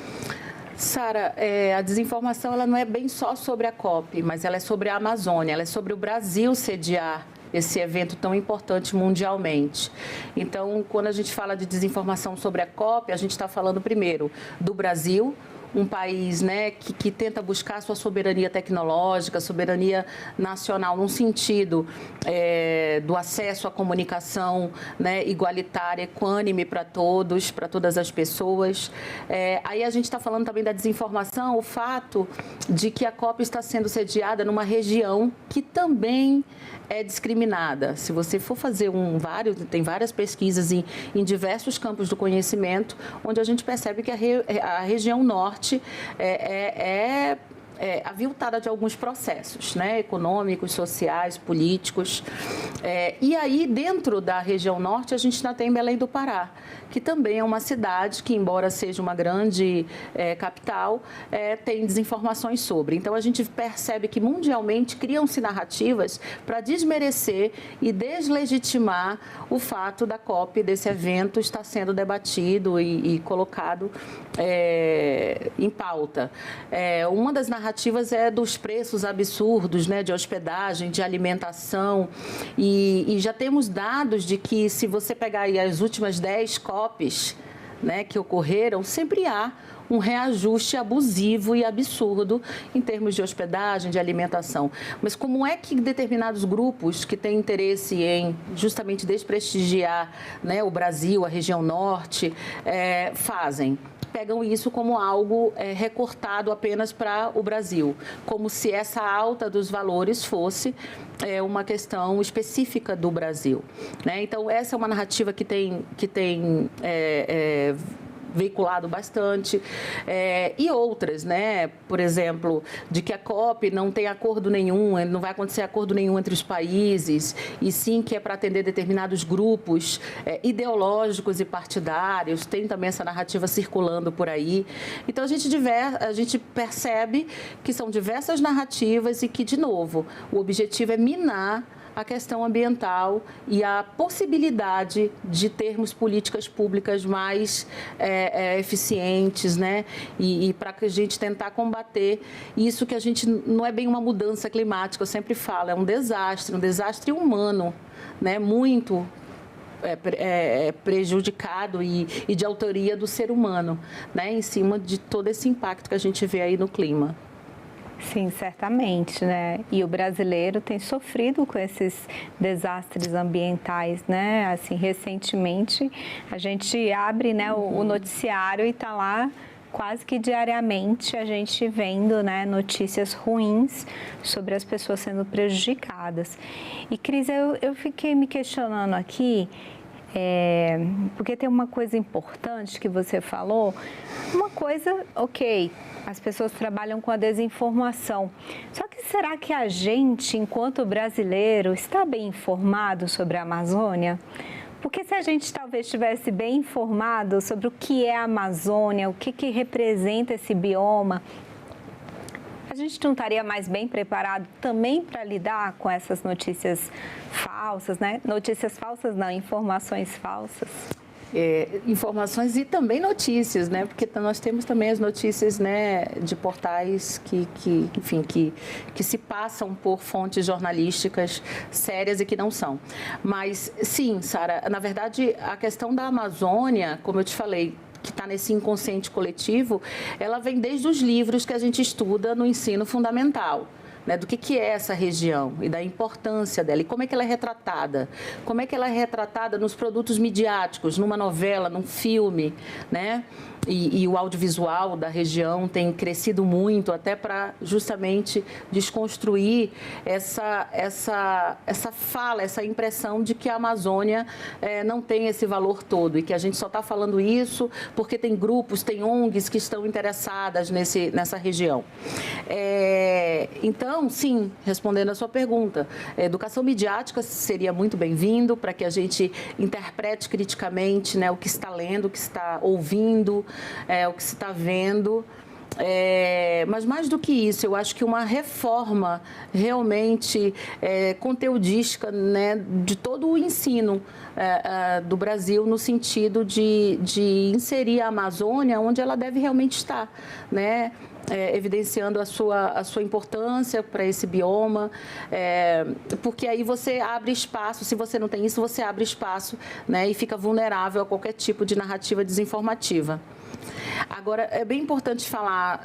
[SPEAKER 19] Sara, a desinformação ela não é bem só sobre a COP, mas ela é sobre a Amazônia, ela é sobre o Brasil sediar esse evento tão importante mundialmente. Então, quando a gente fala de desinformação sobre a COP, a gente está falando primeiro do Brasil, um país, né, que tenta buscar sua soberania tecnológica, soberania nacional, num sentido do acesso à comunicação, né, igualitária, equânime para todos, para todas as pessoas. Aí a gente está falando também da desinformação, o fato de que a COP está sendo sediada numa região que também é discriminada. Se você for fazer tem várias pesquisas em diversos campos do conhecimento, onde a gente percebe que a região norte é aviltada de alguns processos, né, econômicos, sociais, políticos. E aí, dentro da região norte, a gente ainda tem Belém do Pará, que também é uma cidade que, embora seja uma grande capital, tem desinformações sobre. Então, a gente percebe que, mundialmente, criam-se narrativas para desmerecer e deslegitimar o fato da COP, desse evento, estar sendo debatido e colocado em pauta. Uma das narrativas é dos preços absurdos, né, de hospedagem, de alimentação, e já temos dados de que, se você pegar aí as últimas 10 COPs, né, que ocorreram, sempre há um reajuste abusivo e absurdo em termos de hospedagem, de alimentação. Mas como é que determinados grupos que têm interesse em justamente desprestigiar, né, o Brasil, a região norte, fazem? Pegam isso como algo recortado apenas para o Brasil, como se essa alta dos valores fosse uma questão específica do Brasil, né? Então, essa é uma narrativa que tem veiculado bastante, e outras, né? Por exemplo, de que a COP não tem acordo nenhum, não vai acontecer acordo nenhum entre os países, e sim que é para atender determinados grupos ideológicos e partidários. Tem também essa narrativa circulando por aí. Então, a gente percebe que são diversas narrativas e que, de novo, o objetivo é minar a questão ambiental e a possibilidade de termos políticas públicas mais eficientes, né? E para que a gente tentar combater isso, que a gente não é bem uma mudança climática, eu sempre falo, é um desastre humano, né? Muito prejudicado e de autoria do ser humano, né? Em cima de todo esse impacto que a gente vê aí no clima.
[SPEAKER 16] Sim, certamente, né? E o brasileiro tem sofrido com esses desastres ambientais, né? Assim, recentemente, a gente abre, né, o noticiário e está lá quase que diariamente a gente vendo, né, notícias ruins sobre as pessoas sendo prejudicadas. E, Cris, eu fiquei me questionando aqui, porque tem uma coisa importante que você falou. Uma coisa, ok, as pessoas trabalham com a desinformação. Só que será que a gente, enquanto brasileiro, está bem informado sobre a Amazônia? Porque se a gente talvez estivesse bem informado sobre o que é a Amazônia, o que representa esse bioma, a gente não estaria mais bem preparado também para lidar com essas notícias falsas, né? Notícias falsas não, informações falsas.
[SPEAKER 19] Informações e também notícias, né? Porque nós temos também as notícias, né, de portais que se passam por fontes jornalísticas sérias e que não são. Mas, sim, Sara, na verdade, a questão da Amazônia, como eu te falei, que está nesse inconsciente coletivo, ela vem desde os livros que a gente estuda no ensino fundamental. Né, do que é essa região e da importância dela e como é que ela é retratada. Como é que ela é retratada nos produtos midiáticos, numa novela, num filme, né? E o audiovisual da região tem crescido muito até para justamente desconstruir essa fala, essa impressão de que a Amazônia não tem esse valor todo e que a gente só está falando isso porque tem grupos, tem ONGs que estão interessadas nessa região. Então, sim, respondendo a sua pergunta, a educação midiática seria muito bem-vindo para que a gente interprete criticamente, né, o que está lendo, o que está ouvindo, o que se está vendo. Mas mais do que isso, eu acho que uma reforma realmente conteudística, né, de todo o ensino do Brasil no sentido de inserir a Amazônia onde ela deve realmente estar, né? Evidenciando a sua importância para esse bioma, porque aí você abre espaço, se você não tem isso, você abre espaço, né, e fica vulnerável a qualquer tipo de narrativa desinformativa. Agora, é bem importante falar,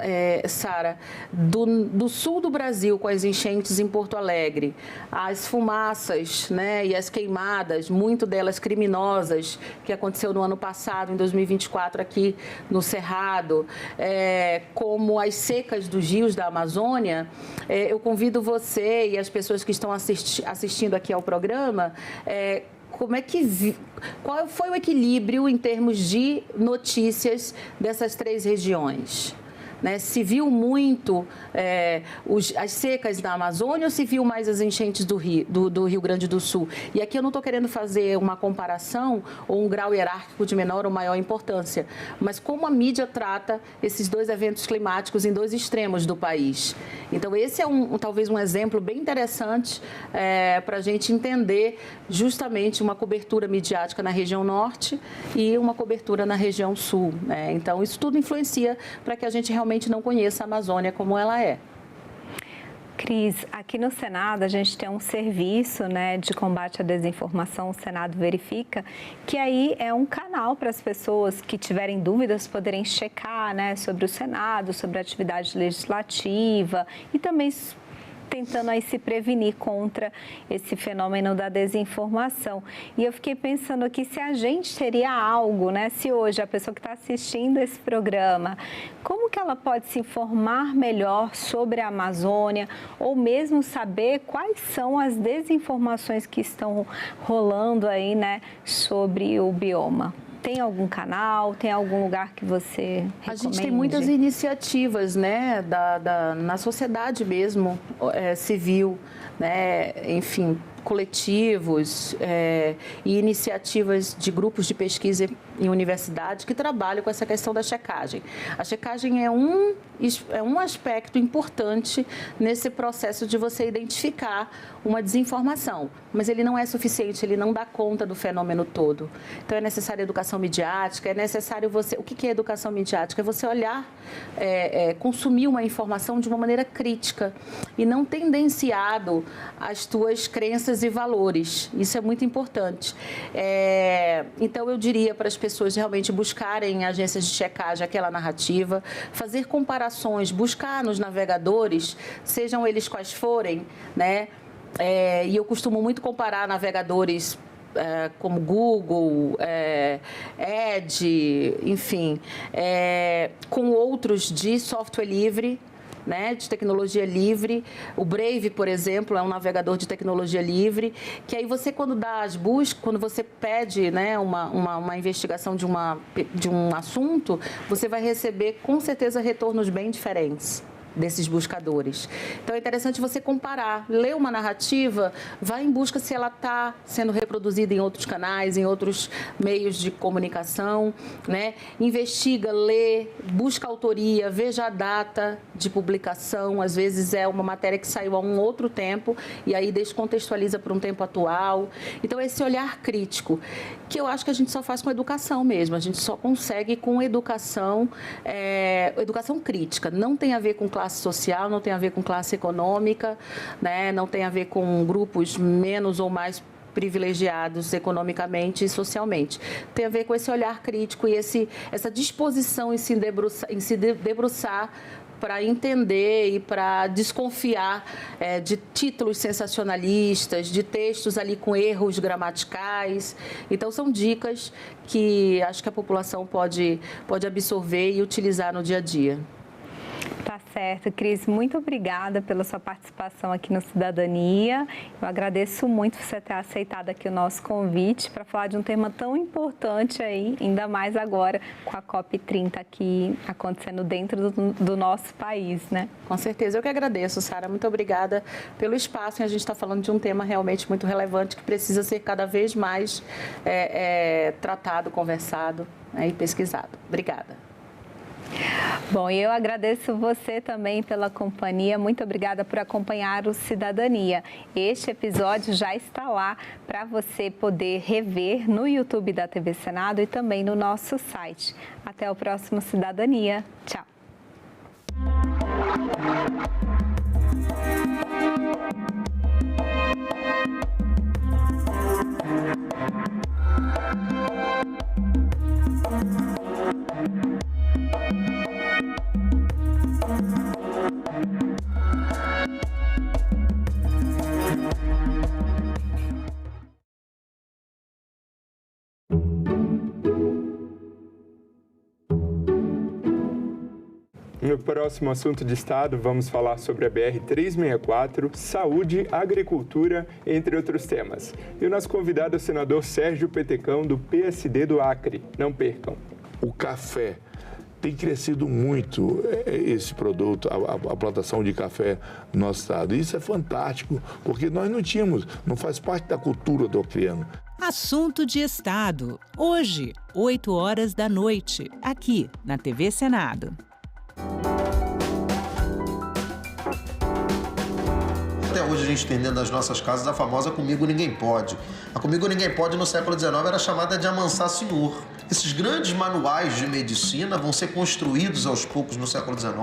[SPEAKER 19] Sara, do sul do Brasil, com as enchentes em Porto Alegre, as fumaças, né, e as queimadas, muito delas criminosas, que aconteceu no ano passado, em 2024, aqui no Cerrado, como as secas dos rios da Amazônia. Eu convido você e as pessoas que estão assistindo aqui ao programa, qual foi o equilíbrio em termos de notícias dessas três regiões? Né? Se viu muito as secas da Amazônia ou se viu mais as enchentes do Rio Grande do Sul? E aqui eu não estou querendo fazer uma comparação ou um grau hierárquico de menor ou maior importância, mas como a mídia trata esses dois eventos climáticos em dois extremos do país. Então, esse é talvez um exemplo bem interessante para a gente entender justamente uma cobertura midiática na região norte e uma cobertura na região sul. Né? Então, isso tudo influencia para que a gente realmente não conheça a Amazônia como ela é.
[SPEAKER 16] Cris, aqui no Senado a gente tem um serviço, né, de combate à desinformação, o Senado Verifica, que aí é um canal para as pessoas que tiverem dúvidas poderem checar, né, sobre o Senado, sobre a atividade legislativa e também tentando aí se prevenir contra esse fenômeno da desinformação. E eu fiquei pensando aqui se a gente teria algo, né? Se hoje a pessoa que está assistindo esse programa, como que ela pode se informar melhor sobre a Amazônia ou mesmo saber quais são as desinformações que estão rolando aí, né, sobre o bioma? Tem algum canal, tem algum lugar que você recomende?
[SPEAKER 19] A gente tem muitas iniciativas, né, na sociedade mesmo, civil, né, enfim, coletivos e iniciativas de grupos de pesquisa em universidades que trabalham com essa questão da checagem. A checagem é um aspecto importante nesse processo de você identificar uma desinformação, mas ele não é suficiente, ele não dá conta do fenômeno todo. Então, é necessária educação midiática, é necessário você... O que é educação midiática? É você olhar, consumir uma informação de uma maneira crítica e não tendenciado às tuas crenças e valores. Isso é muito importante. Então, eu diria para as pessoas realmente buscarem agências de checagem aquela narrativa, fazer comparações, buscar nos navegadores, sejam eles quais forem, né? E eu costumo muito comparar navegadores como Google, Edge, enfim, com outros de software livre, né, de tecnologia livre. O Brave, por exemplo, é um navegador de tecnologia livre, que aí você, quando dá as buscas, quando você pede, né, uma investigação de um assunto, você vai receber, com certeza, retornos bem diferentes desses buscadores. Então, é interessante você comparar. Lê uma narrativa, vai em busca se ela está sendo reproduzida em outros canais, em outros meios de comunicação, né? Investiga, lê, busca autoria, veja a data de publicação. Às vezes é uma matéria que saiu há um outro tempo e aí descontextualiza para um tempo atual. Então, esse olhar crítico, que eu acho que a gente só faz com educação mesmo. A gente só consegue com educação crítica. Não tem a ver com classe social, não tem a ver com classe econômica, né? Não tem a ver com grupos menos ou mais privilegiados economicamente e socialmente. Tem a ver com esse olhar crítico e essa disposição em se debruçar para entender e para desconfiar de títulos sensacionalistas, de textos ali com erros gramaticais. Então, são dicas que acho que a população pode absorver e utilizar no dia a dia.
[SPEAKER 16] Tá certo, Cris. Muito obrigada pela sua participação aqui no Cidadania. Eu agradeço muito você ter aceitado aqui o nosso convite para falar de um tema tão importante aí, ainda mais agora com a COP30 aqui acontecendo dentro do nosso país, né?
[SPEAKER 19] Com certeza. Eu que agradeço, Sara. Muito obrigada pelo espaço. E a gente está falando de um tema realmente muito relevante que precisa ser cada vez mais tratado, conversado, e pesquisado. Obrigada.
[SPEAKER 16] Bom, eu agradeço você também pela companhia. Muito obrigada por acompanhar o Cidadania. Este episódio já está lá para você poder rever no YouTube da TV Senado e também no nosso site. Até o próximo Cidadania. Tchau.
[SPEAKER 13] No próximo assunto de Estado, vamos falar sobre a BR-364, saúde, agricultura, entre outros temas. E o nosso convidado é o senador Sérgio Petecão, do PSD do Acre. Não percam.
[SPEAKER 3] O café tem crescido muito, esse produto, a plantação de café no nosso estado. E isso é fantástico, porque nós não faz parte da cultura do acreano.
[SPEAKER 12] Assunto de Estado. Hoje, 20h, aqui na TV Senado.
[SPEAKER 17] Até hoje a gente tem dentro das nossas casas a famosa Comigo Ninguém Pode. A Comigo Ninguém Pode no século XIX era chamada de Amansar Senhor. Esses grandes manuais de medicina vão ser construídos aos poucos no século XIX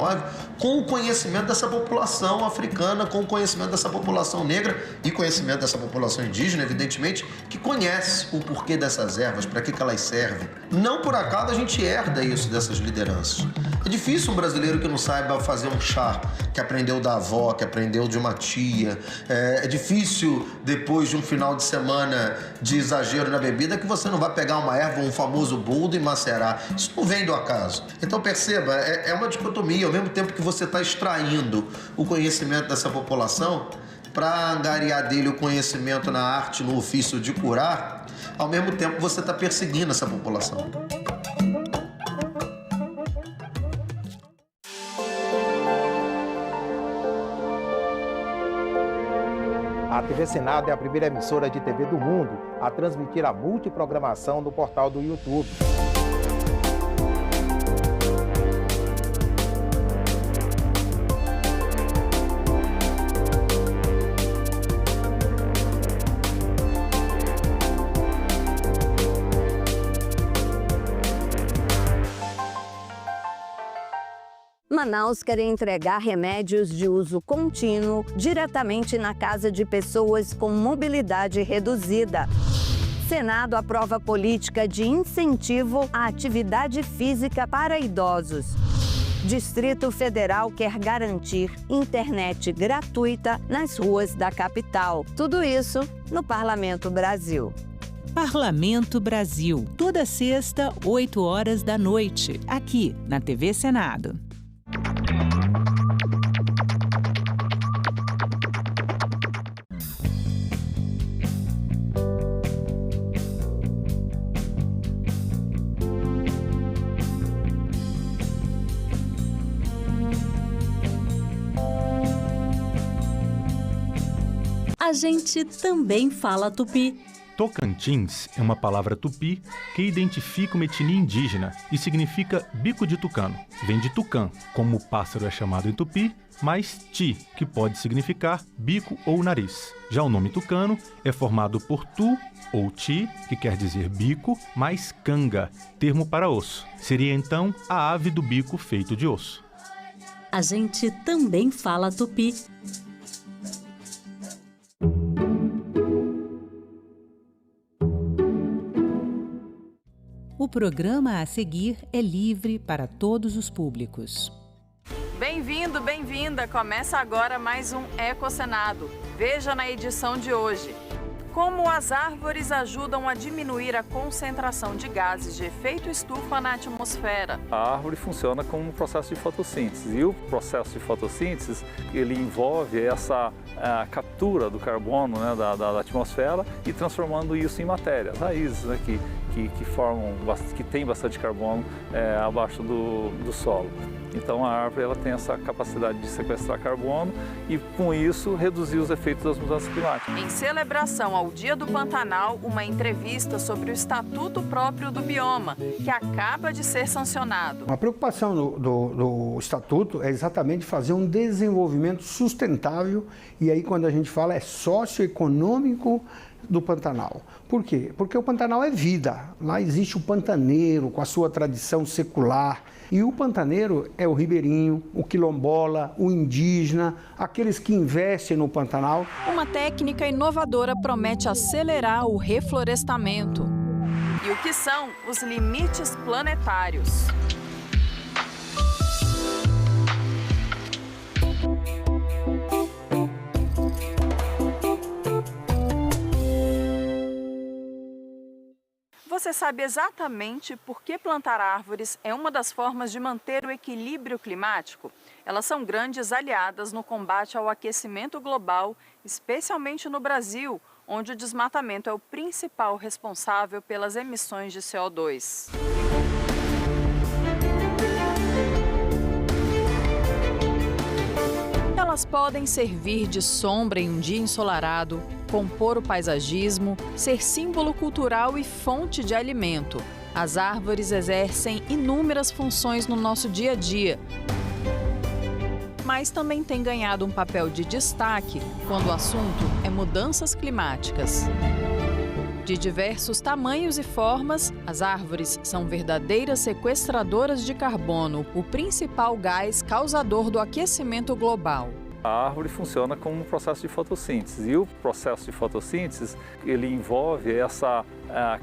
[SPEAKER 17] com o conhecimento dessa população africana, com o conhecimento dessa população negra e conhecimento dessa população indígena, evidentemente, que conhece o porquê dessas ervas, para que elas servem. Não por acaso a gente herda isso dessas lideranças. É difícil um brasileiro que não saiba fazer um chá, que aprendeu da avó, que aprendeu de uma tia. É difícil, depois de um final de semana de exagero na bebida, que você não vai pegar uma erva, um famoso boldo e macerar. Isso não vem do acaso. Então perceba, é uma dicotomia. Ao mesmo tempo que você está extraindo o conhecimento dessa população para angariar dele o conhecimento na arte, no ofício de curar, ao mesmo tempo você está perseguindo essa população.
[SPEAKER 1] A TV Senado é a primeira emissora de TV do mundo a transmitir a multiprogramação no portal do YouTube.
[SPEAKER 2] Manaus quer entregar remédios de uso contínuo diretamente na casa de pessoas com mobilidade reduzida. Senado aprova política de incentivo à atividade física para idosos. Distrito Federal quer garantir internet gratuita nas ruas da capital. Tudo isso no Parlamento Brasil.
[SPEAKER 12] Parlamento Brasil, toda sexta, 8 horas da noite, aqui na TV Senado.
[SPEAKER 21] A gente também fala tupi.
[SPEAKER 5] Tocantins é uma palavra tupi que identifica uma etnia indígena e significa bico de tucano. Vem de tucã, como o pássaro é chamado em tupi, mais ti, que pode significar bico ou nariz. Já o nome tucano é formado por tu ou ti, que quer dizer bico, mais canga, termo para osso. Seria então a ave do bico feito de osso.
[SPEAKER 21] A gente também fala tupi.
[SPEAKER 12] O programa a seguir é livre para todos os públicos.
[SPEAKER 10] Bem-vindo, bem-vinda! Começa agora mais um Ecosenado. Veja na edição de hoje. Como as árvores ajudam a diminuir a concentração de gases de efeito estufa na atmosfera.
[SPEAKER 18] A árvore funciona como um processo de fotossíntese. E o processo de fotossíntese, ele envolve essa captura do carbono, né, da atmosfera e transformando isso em matéria. As raízes, né, que tem bastante carbono abaixo do solo. Então a árvore ela tem essa capacidade de sequestrar carbono e com isso reduzir os efeitos das mudanças climáticas.
[SPEAKER 10] Em celebração ao Dia do Pantanal, uma entrevista sobre o Estatuto Próprio do Bioma, que acaba de ser sancionado.
[SPEAKER 20] A preocupação do Estatuto é exatamente fazer um desenvolvimento sustentável e aí quando a gente fala é socioeconômico do Pantanal. Por quê? Porque o Pantanal é vida. Lá existe o pantaneiro com a sua tradição secular. E o pantaneiro é o ribeirinho, o quilombola, o indígena, aqueles que investem no Pantanal.
[SPEAKER 10] Uma técnica inovadora promete acelerar o reflorestamento. E o que são os limites planetários? Você sabe exatamente por que plantar árvores é uma das formas de manter o equilíbrio climático? Elas são grandes aliadas no combate ao aquecimento global, especialmente no Brasil, onde o desmatamento é o principal responsável pelas emissões de CO2. Elas podem servir de sombra em um dia ensolarado, compor o paisagismo, ser símbolo cultural e fonte de alimento. As árvores exercem inúmeras funções no nosso dia a dia, mas também têm ganhado um papel de destaque quando o assunto é mudanças climáticas. De diversos tamanhos e formas, as árvores são verdadeiras sequestradoras de carbono, o principal gás causador do aquecimento global.
[SPEAKER 18] A árvore funciona como um processo de fotossíntese e o processo de fotossíntese ele envolve essa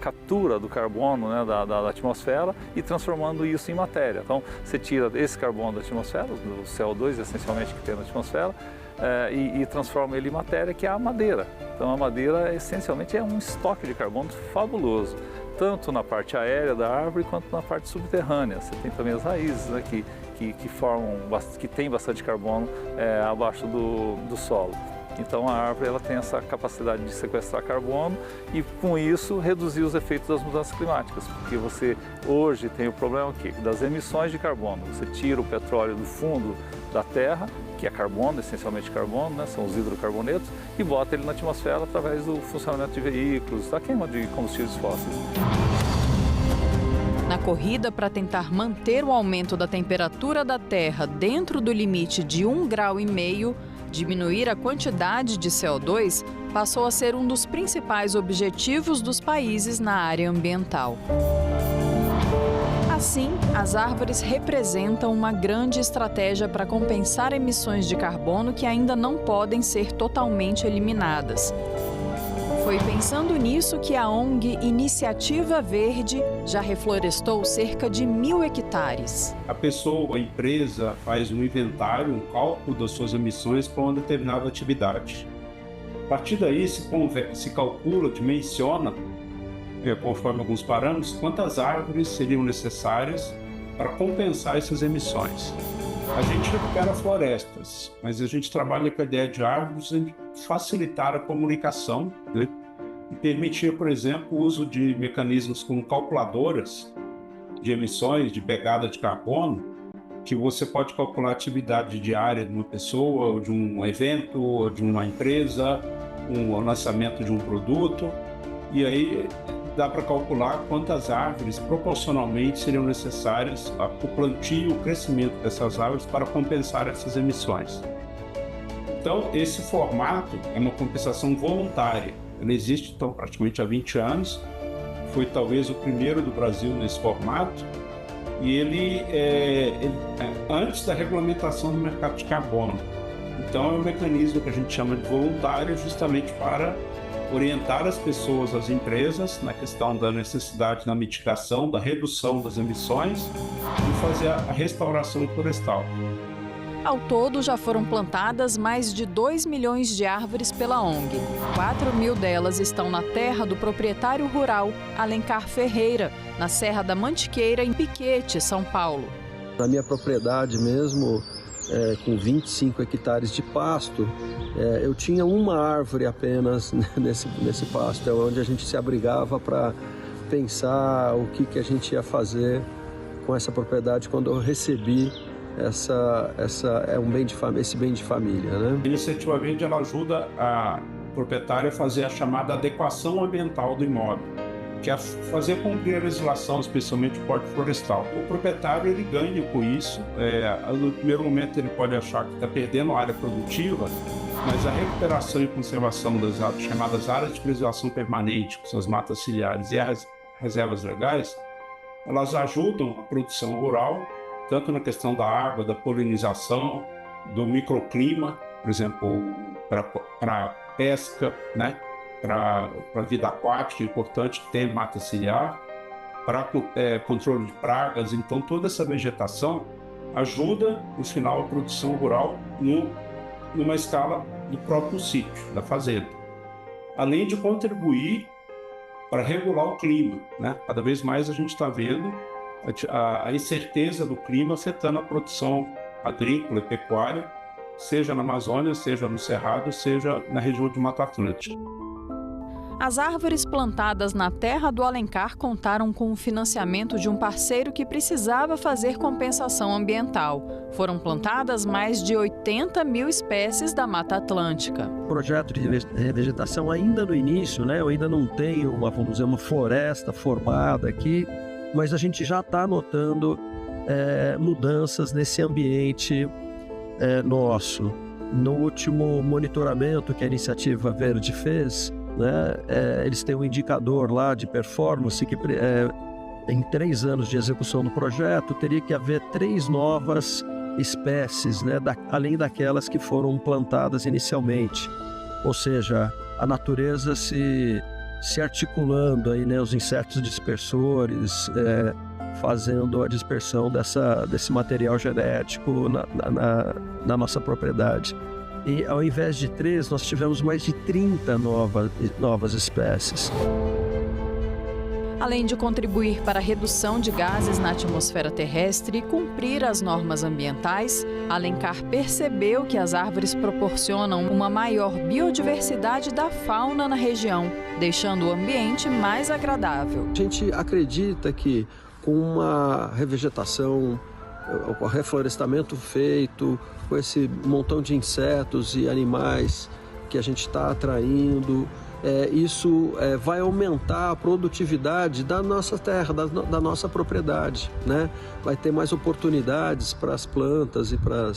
[SPEAKER 18] captura do carbono, né, da atmosfera e transformando isso em matéria. Então você tira esse carbono da atmosfera, do CO2 essencialmente que tem na atmosfera, e transforma ele em matéria, que é a madeira. Então a madeira essencialmente é um estoque de carbono fabuloso, tanto na parte aérea da árvore quanto na parte subterrânea. Você tem também as raízes, né, que tem bastante carbono abaixo do solo. Então a árvore ela tem essa capacidade de sequestrar carbono e com isso reduzir os efeitos das mudanças climáticas, porque você hoje tem o problema aqui das emissões de carbono. Você tira o petróleo do fundo da terra, que é carbono, essencialmente carbono, né, são os hidrocarbonetos, e bota ele na atmosfera através do funcionamento de veículos, da queima de combustíveis fósseis.
[SPEAKER 10] Na corrida para tentar manter o aumento da temperatura da Terra dentro do limite de 1,5 graus, diminuir a quantidade de CO2 passou a ser um dos principais objetivos dos países na área ambiental. Assim, as árvores representam uma grande estratégia para compensar emissões de carbono que ainda não podem ser totalmente eliminadas. Foi pensando nisso que a ONG Iniciativa Verde já reflorestou cerca de 1.000 hectares.
[SPEAKER 22] A pessoa, a empresa, faz um inventário, um cálculo das suas emissões para uma determinada atividade. A partir daí se calcula, dimensiona conforme alguns parâmetros, quantas árvores seriam necessárias para compensar essas emissões. A gente recupera florestas, mas a gente trabalha com a ideia de árvores de facilitar a comunicação, né? E permitir, por exemplo, o uso de mecanismos como calculadoras de emissões, de pegada de carbono, que você pode calcular a atividade diária de uma pessoa, ou de um evento, ou de uma empresa, o lançamento de um produto, e aí dá para calcular quantas árvores proporcionalmente seriam necessárias para o plantio e o crescimento dessas árvores para compensar essas emissões. Então, esse formato é uma compensação voluntária. Ela existe, então, praticamente há 20 anos. Foi talvez o primeiro do Brasil nesse formato. E ele é antes da regulamentação do mercado de carbono. Então, é um mecanismo que a gente chama de voluntário, justamente para orientar as pessoas, as empresas, na questão da necessidade da mitigação, da redução das emissões e fazer a restauração florestal.
[SPEAKER 10] Ao todo, já foram plantadas mais de 2 milhões de árvores pela ONG. 4.000 delas estão na terra do proprietário rural Alencar Ferreira, na Serra da Mantiqueira, em Piquete, São Paulo.
[SPEAKER 6] Na minha propriedade mesmo, com 25 hectares de pasto, eu tinha uma árvore apenas nesse pasto, é onde a gente se abrigava para pensar o que a gente ia fazer com essa propriedade quando eu recebi esse bem de família, né?
[SPEAKER 22] A iniciativa verde ela ajuda a proprietária a fazer a chamada adequação ambiental do imóvel, que é fazer cumprir a legislação, especialmente o Código Florestal. O proprietário ele ganha com isso. No primeiro momento ele pode achar que está perdendo a área produtiva, mas a recuperação e conservação das áreas, chamadas áreas de preservação permanente, que são as matas ciliares e as reservas legais, elas ajudam a produção rural, tanto na questão da água, da polinização, do microclima, por exemplo, para pesca, né? Para a vida aquática, é importante ter mata ciliar, para controle de pragas. Então, toda essa vegetação ajuda, no final, a produção rural numa escala do próprio sítio, da fazenda. Além de contribuir para regular o clima, né? Cada vez mais a gente está vendo a incerteza do clima afetando a produção agrícola e pecuária, seja na Amazônia, seja no Cerrado, seja na região de Mata Atlântica.
[SPEAKER 10] As árvores plantadas na terra do Alencar contaram com o financiamento de um parceiro que precisava fazer compensação ambiental. Foram plantadas mais de 80.000 espécies da Mata Atlântica.
[SPEAKER 7] O projeto de revegetação ainda no início, né? Eu ainda não tenho uma floresta formada aqui, mas a gente já está notando mudanças nesse ambiente nosso. No último monitoramento que a Iniciativa Verde fez, né, eles têm um indicador lá de performance que em 3 anos de execução do projeto teria que haver 3 novas espécies, né, além daquelas que foram plantadas inicialmente. Ou seja, a natureza se articulando, aí, né, os insetos dispersores, fazendo a dispersão desse material genético na nossa propriedade. E ao invés de 3, nós tivemos mais de 30 novas espécies.
[SPEAKER 10] Além de contribuir para a redução de gases na atmosfera terrestre e cumprir as normas ambientais, Alencar percebeu que as árvores proporcionam uma maior biodiversidade da fauna na região, deixando o ambiente mais agradável.
[SPEAKER 6] A gente acredita que com uma revegetação, o reflorestamento feito, com esse montão de insetos e animais que a gente está atraindo, isso vai aumentar a produtividade da nossa terra, da nossa propriedade, né? Vai ter mais oportunidades para as plantas e para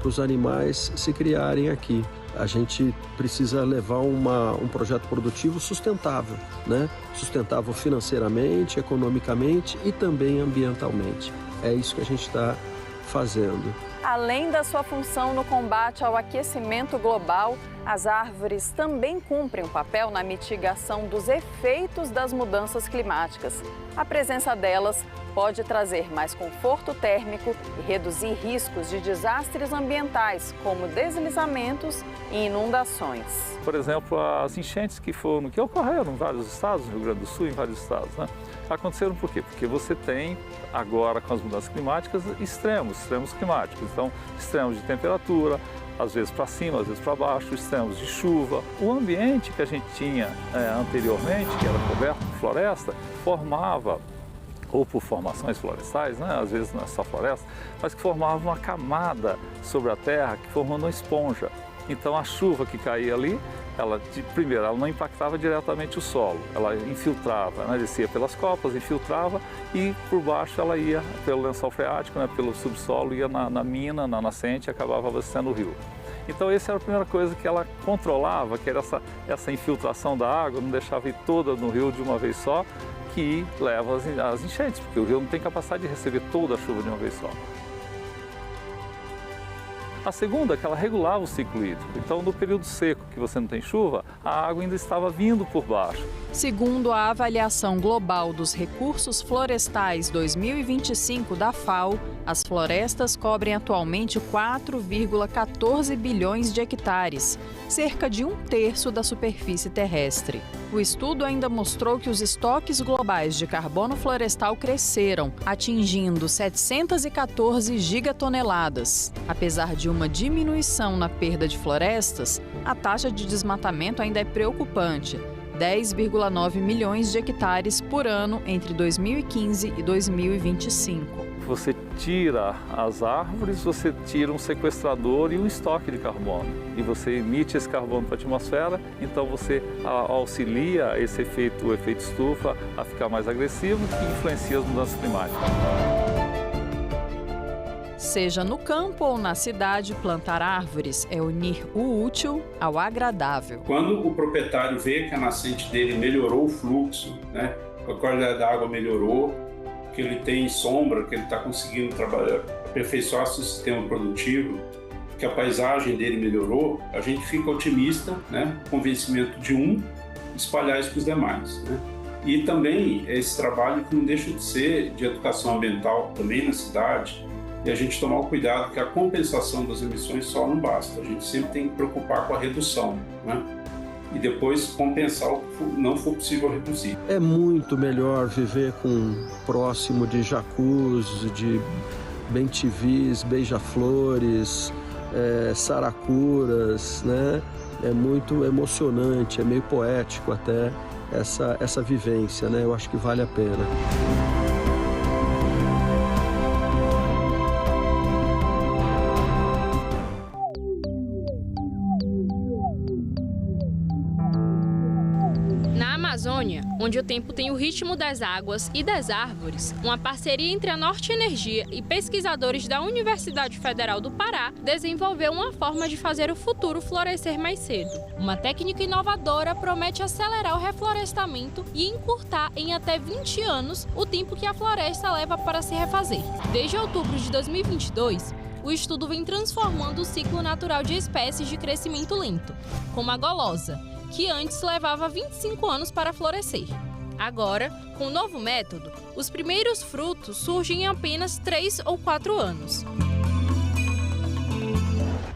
[SPEAKER 6] os animais se criarem aqui. A gente precisa levar um projeto produtivo sustentável, né? Sustentável financeiramente, economicamente e também ambientalmente. É isso que a gente está fazendo.
[SPEAKER 10] Além da sua função no combate ao aquecimento global, as árvores também cumprem um papel na mitigação dos efeitos das mudanças climáticas. A presença delas pode trazer mais conforto térmico e reduzir riscos de desastres ambientais, como deslizamentos e inundações.
[SPEAKER 18] Por exemplo, as enchentes que ocorreram em vários estados, no Rio Grande do Sul, em vários estados, né? Aconteceram por quê? Porque você tem, agora com as mudanças climáticas, extremos climáticos. Então, extremos de temperatura, às vezes para cima, às vezes para baixo, extremos de chuva. O ambiente que a gente tinha anteriormente, que era coberto por floresta, formava, ou por formações florestais, né? Às vezes não é só floresta, mas que formava uma camada sobre a terra, que formando uma esponja. Então a chuva que caía ali, primeiro, ela não impactava diretamente o solo, ela infiltrava, né? Descia pelas copas, infiltrava e por baixo ela ia pelo lençol freático, né? Pelo subsolo, ia na mina, na nascente e acabava abastecendo o rio. Então essa era a primeira coisa que ela controlava, que era essa infiltração da água, não deixava ir toda no rio de uma vez só, que leva às enchentes, porque o rio não tem capacidade de receber toda a chuva de uma vez só. A segunda é que ela regulava o ciclo hídrico. Então, no período seco, que você não tem chuva, a água ainda estava vindo por baixo.
[SPEAKER 10] Segundo a avaliação global dos recursos florestais 2025 da FAO, as florestas cobrem atualmente 4,14 bilhões de hectares, cerca de 1/3 da superfície terrestre. O estudo ainda mostrou que os estoques globais de carbono florestal cresceram, atingindo 714 gigatoneladas. Apesar de uma diminuição na perda de florestas, a taxa de desmatamento ainda é preocupante. 10,9 milhões de hectares por ano entre 2015 e 2025.
[SPEAKER 18] Você tira as árvores, você tira um sequestrador e um estoque de carbono. E você emite esse carbono para a atmosfera, então você auxilia o efeito estufa a ficar mais agressivo, que influencia as mudanças climáticas.
[SPEAKER 10] Seja no campo ou na cidade, plantar árvores é unir o útil ao agradável.
[SPEAKER 22] Quando o proprietário vê que a nascente dele melhorou o fluxo, né, a qualidade da água melhorou, que ele tem sombra, que ele está conseguindo aperfeiçoar seu sistema produtivo, que a paisagem dele melhorou, a gente fica otimista, né, convencimento de espalhar isso para os demais, né? E também esse trabalho que não deixa de ser de educação ambiental também na cidade, e a gente tomar o cuidado que a compensação das emissões só não basta. A gente sempre tem que preocupar com a redução, né? E depois compensar o que não for possível reduzir.
[SPEAKER 6] É muito melhor viver próximo de jacuzzi, de bem-te-vis, beija-flores, saracuras, né? É muito emocionante, é meio poético até essa vivência, né? Eu acho que vale a pena.
[SPEAKER 8] Onde o tempo tem o ritmo das águas e das árvores, uma parceria entre a Norte Energia e pesquisadores da Universidade Federal do Pará desenvolveu uma forma de fazer o futuro florescer mais cedo. Uma técnica inovadora promete acelerar o reflorestamento e encurtar em até 20 anos o tempo que a floresta leva para se refazer. Desde outubro de 2022, o estudo vem transformando o ciclo natural de espécies de crescimento lento, como a golosa, que antes levava 25 anos para florescer. Agora, com o novo método, os primeiros frutos surgem em apenas 3 ou 4 anos.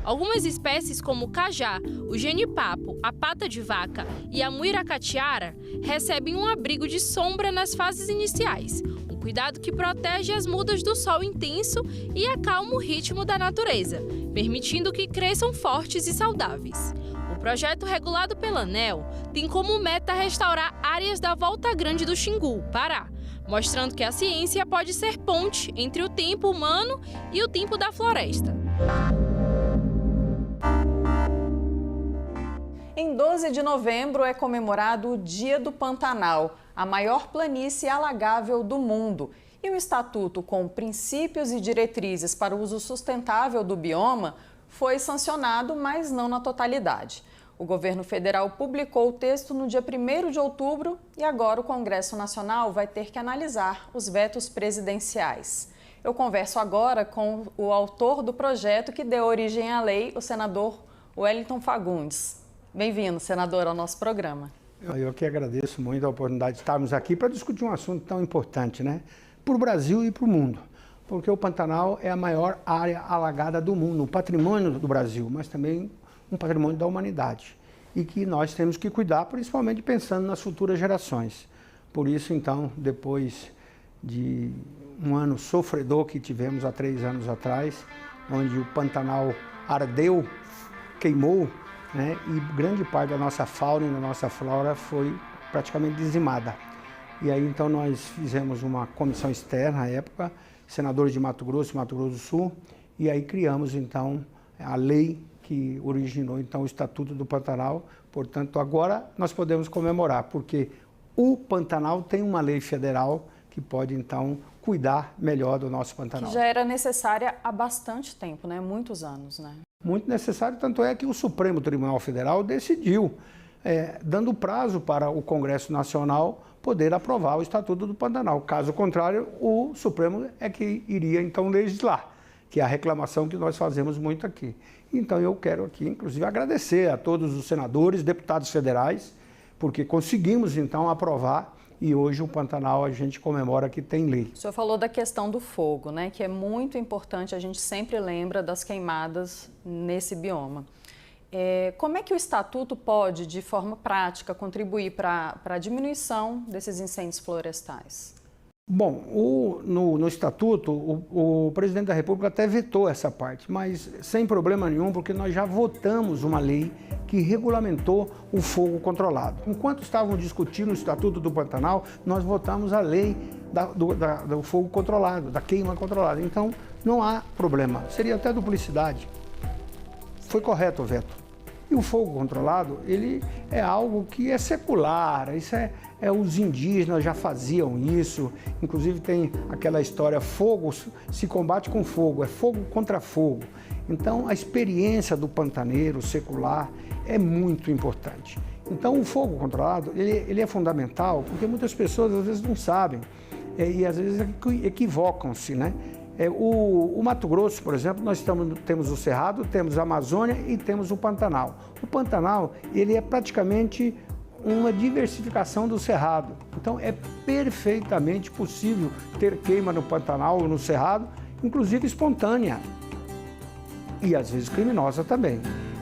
[SPEAKER 8] Algumas espécies, como o cajá, o genipapo, a pata de vaca e a muiracatiara, recebem um abrigo de sombra nas fases iniciais, um cuidado que protege as mudas do sol intenso e acalma o ritmo da natureza, permitindo que cresçam fortes e saudáveis. O projeto, regulado pela ANEEL, tem como meta restaurar áreas da Volta Grande do Xingu, Pará, mostrando que a ciência pode ser ponte entre o tempo humano e o tempo da floresta.
[SPEAKER 10] Em 12 de novembro é comemorado o Dia do Pantanal, a maior planície alagável do mundo. E o Estatuto com princípios e diretrizes para o uso sustentável do bioma foi sancionado, mas não na totalidade. O governo federal publicou o texto no dia 1º de outubro e agora o Congresso Nacional vai ter que analisar os vetos presidenciais. Eu converso agora com o autor do projeto que deu origem à lei, o senador Wellington Fagundes. Bem-vindo, senador, ao nosso programa.
[SPEAKER 20] Eu que agradeço muito a oportunidade de estarmos aqui para discutir um assunto tão importante, né? Para o Brasil e para o mundo. Porque o Pantanal é a maior área alagada do mundo, um patrimônio do Brasil, mas também um patrimônio da humanidade. E que nós temos que cuidar, principalmente pensando nas futuras gerações. Por isso, então, depois de um ano sofredor que tivemos há 3 anos atrás, onde o Pantanal ardeu, queimou, né, e grande parte da nossa fauna e da nossa flora foi praticamente dizimada. E aí, então, nós fizemos uma comissão externa, à época, senadores de Mato Grosso e Mato Grosso do Sul, e aí criamos, então, a lei que originou, então, o Estatuto do Pantanal. Portanto, agora nós podemos comemorar, porque o Pantanal tem uma lei federal que pode, então, cuidar melhor do nosso Pantanal.
[SPEAKER 10] Que já era necessária há bastante tempo, né? Muitos anos, né?
[SPEAKER 20] Muito necessário, tanto é que o Supremo Tribunal Federal decidiu, dando prazo para o Congresso Nacional poder aprovar o Estatuto do Pantanal. Caso contrário, o Supremo é que iria, então, legislar, que é a reclamação que nós fazemos muito aqui. Então, eu quero aqui, inclusive, agradecer a todos os senadores, deputados federais, porque conseguimos, então, aprovar, e hoje o Pantanal a gente comemora que tem lei.
[SPEAKER 10] O senhor falou da questão do fogo, né, que é muito importante, a gente sempre lembra das queimadas nesse bioma. Como é que o Estatuto pode, de forma prática, contribuir para a diminuição desses incêndios florestais?
[SPEAKER 20] Bom, no Estatuto, o presidente da República até vetou essa parte, mas sem problema nenhum, porque nós já votamos uma lei que regulamentou o fogo controlado. Enquanto estavam discutindo o Estatuto do Pantanal, nós votamos a lei do fogo controlado, da queima controlada. Então, não há problema. Seria até duplicidade. Foi correto o veto. E o fogo controlado, ele é algo que é secular, isso os indígenas já faziam isso, inclusive tem aquela história, fogo se combate com fogo, é fogo contra fogo. Então, a experiência do pantaneiro secular é muito importante. Então, o fogo controlado, ele é fundamental, porque muitas pessoas às vezes não sabem, e às vezes equivocam-se, né? O Mato Grosso, por exemplo, nós temos o Cerrado, temos a Amazônia e temos o Pantanal. O Pantanal, ele é praticamente uma diversificação do Cerrado. Então, é perfeitamente possível ter queima no Pantanal ou no Cerrado, inclusive espontânea e, às vezes, criminosa também.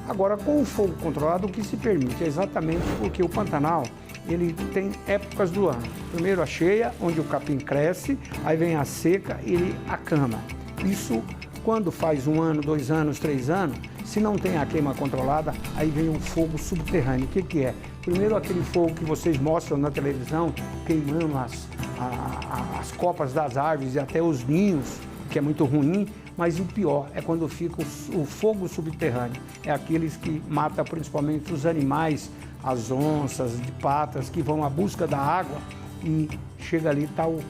[SPEAKER 20] Agora, com o fogo controlado, o que se permite é exatamente porque o Pantanal, ele tem épocas do ano. Primeiro a cheia, onde o capim cresce, aí vem a seca e ele acama. Isso, quando faz 1 ano, 2 anos, 3 anos, se não tem a queima controlada, aí vem um fogo subterrâneo. O que é? Primeiro aquele fogo que vocês mostram na televisão, queimando as copas das árvores e até os ninhos, que é muito ruim, mas o pior é quando fica o fogo subterrâneo. É aqueles que matam principalmente os animais, as onças de patas que vão à busca da água e chega ali, está o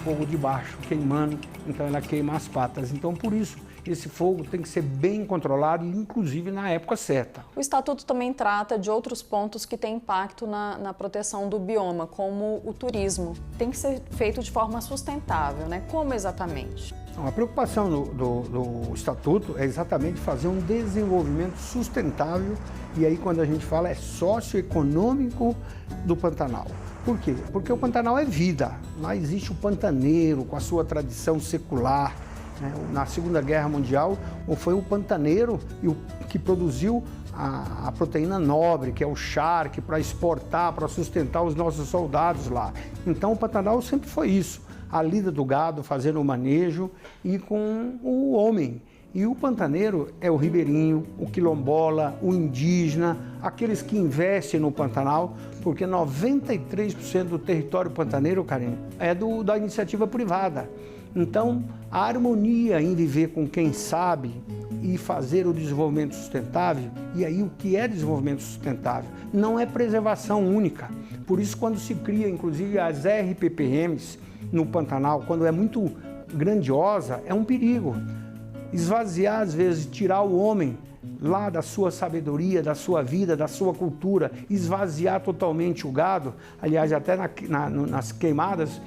[SPEAKER 20] fogo de baixo queimando, então ela queima as patas. Então, por isso, esse fogo tem que ser bem controlado, inclusive na época certa.
[SPEAKER 10] O Estatuto também trata de outros pontos que têm impacto na proteção do bioma, como o turismo. Tem que ser feito de forma sustentável, né? Como exatamente?
[SPEAKER 20] A preocupação do Estatuto é exatamente fazer um desenvolvimento sustentável, e aí quando a gente fala é socioeconômico do Pantanal. Por quê? Porque o Pantanal é vida. Lá existe o pantaneiro com a sua tradição secular. Na Segunda Guerra Mundial, foi o pantaneiro que produziu a proteína nobre, que é o charque, para exportar, para sustentar os nossos soldados lá. Então o Pantanal sempre foi isso, a lida do gado, fazendo o manejo e com o homem. E o pantaneiro é o ribeirinho, o quilombola, o indígena, aqueles que investem no Pantanal, porque 93% do território pantaneiro, Karine, é da iniciativa privada. Então, a harmonia em viver com quem sabe e fazer o desenvolvimento sustentável, e aí o que é desenvolvimento sustentável? Não é preservação única. Por isso, quando se cria, inclusive, as RPPMs no Pantanal, quando é muito grandiosa, é um perigo. Esvaziar, às vezes, tirar o homem lá da sua sabedoria, da sua vida, da sua cultura, esvaziar totalmente o gado. Aliás, até nas queimadas,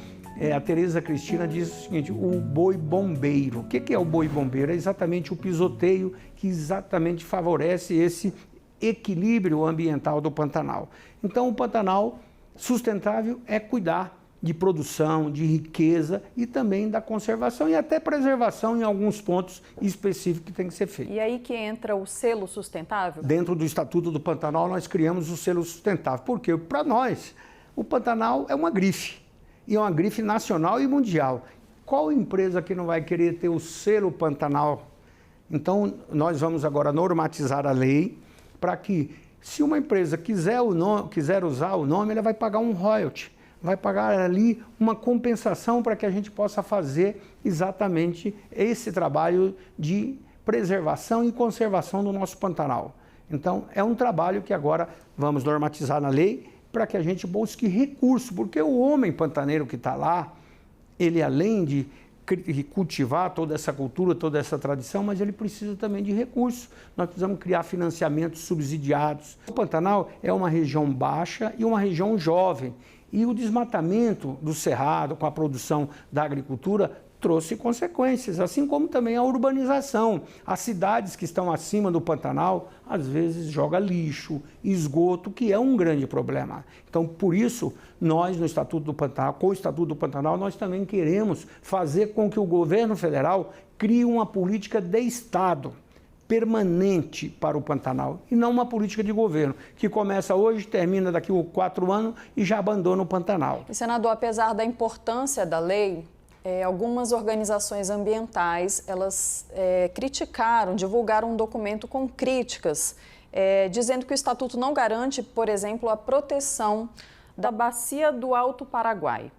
[SPEAKER 20] a Tereza Cristina diz o seguinte, o boi bombeiro. O que é o boi bombeiro? É exatamente o pisoteio que exatamente favorece esse equilíbrio ambiental do Pantanal. Então, o Pantanal sustentável é cuidar de produção, de riqueza e também da conservação e até preservação em alguns pontos específicos que tem que ser feito.
[SPEAKER 10] E aí que entra o selo sustentável?
[SPEAKER 20] Dentro do Estatuto do Pantanal, nós criamos o selo sustentável. Por quê? Para nós, o Pantanal é uma grife, e é uma grife nacional e mundial. Qual empresa que não vai querer ter o selo Pantanal? Então, nós vamos agora normatizar a lei para que, se uma empresa quiser usar o nome, ela vai pagar um royalty, vai pagar ali uma compensação para que a gente possa fazer exatamente esse trabalho de preservação e conservação do nosso Pantanal. Então, é um trabalho que agora vamos normatizar na lei para que a gente busque recurso, porque o homem pantaneiro que está lá, ele além de cultivar toda essa cultura, toda essa tradição, mas ele precisa também de recursos. Nós precisamos criar financiamentos subsidiados. O Pantanal é uma região baixa e uma região jovem. E o desmatamento do cerrado com a produção da agricultura trouxe consequências, assim como também a urbanização. As cidades que estão acima do Pantanal, às vezes, jogam lixo, esgoto, que é um grande problema. Então, por isso, nós, no Estatuto do Pantanal, com o Estatuto do Pantanal, nós também queremos fazer com que o governo federal crie uma política de Estado permanente para o Pantanal e não uma política de governo que começa hoje, termina daqui a 4 anos e já abandona o Pantanal.
[SPEAKER 10] E, senador, apesar da importância da lei, algumas organizações ambientais, elas criticaram, divulgaram um documento com críticas, dizendo que o Estatuto não garante, por exemplo, a proteção da bacia do Alto Paraguai.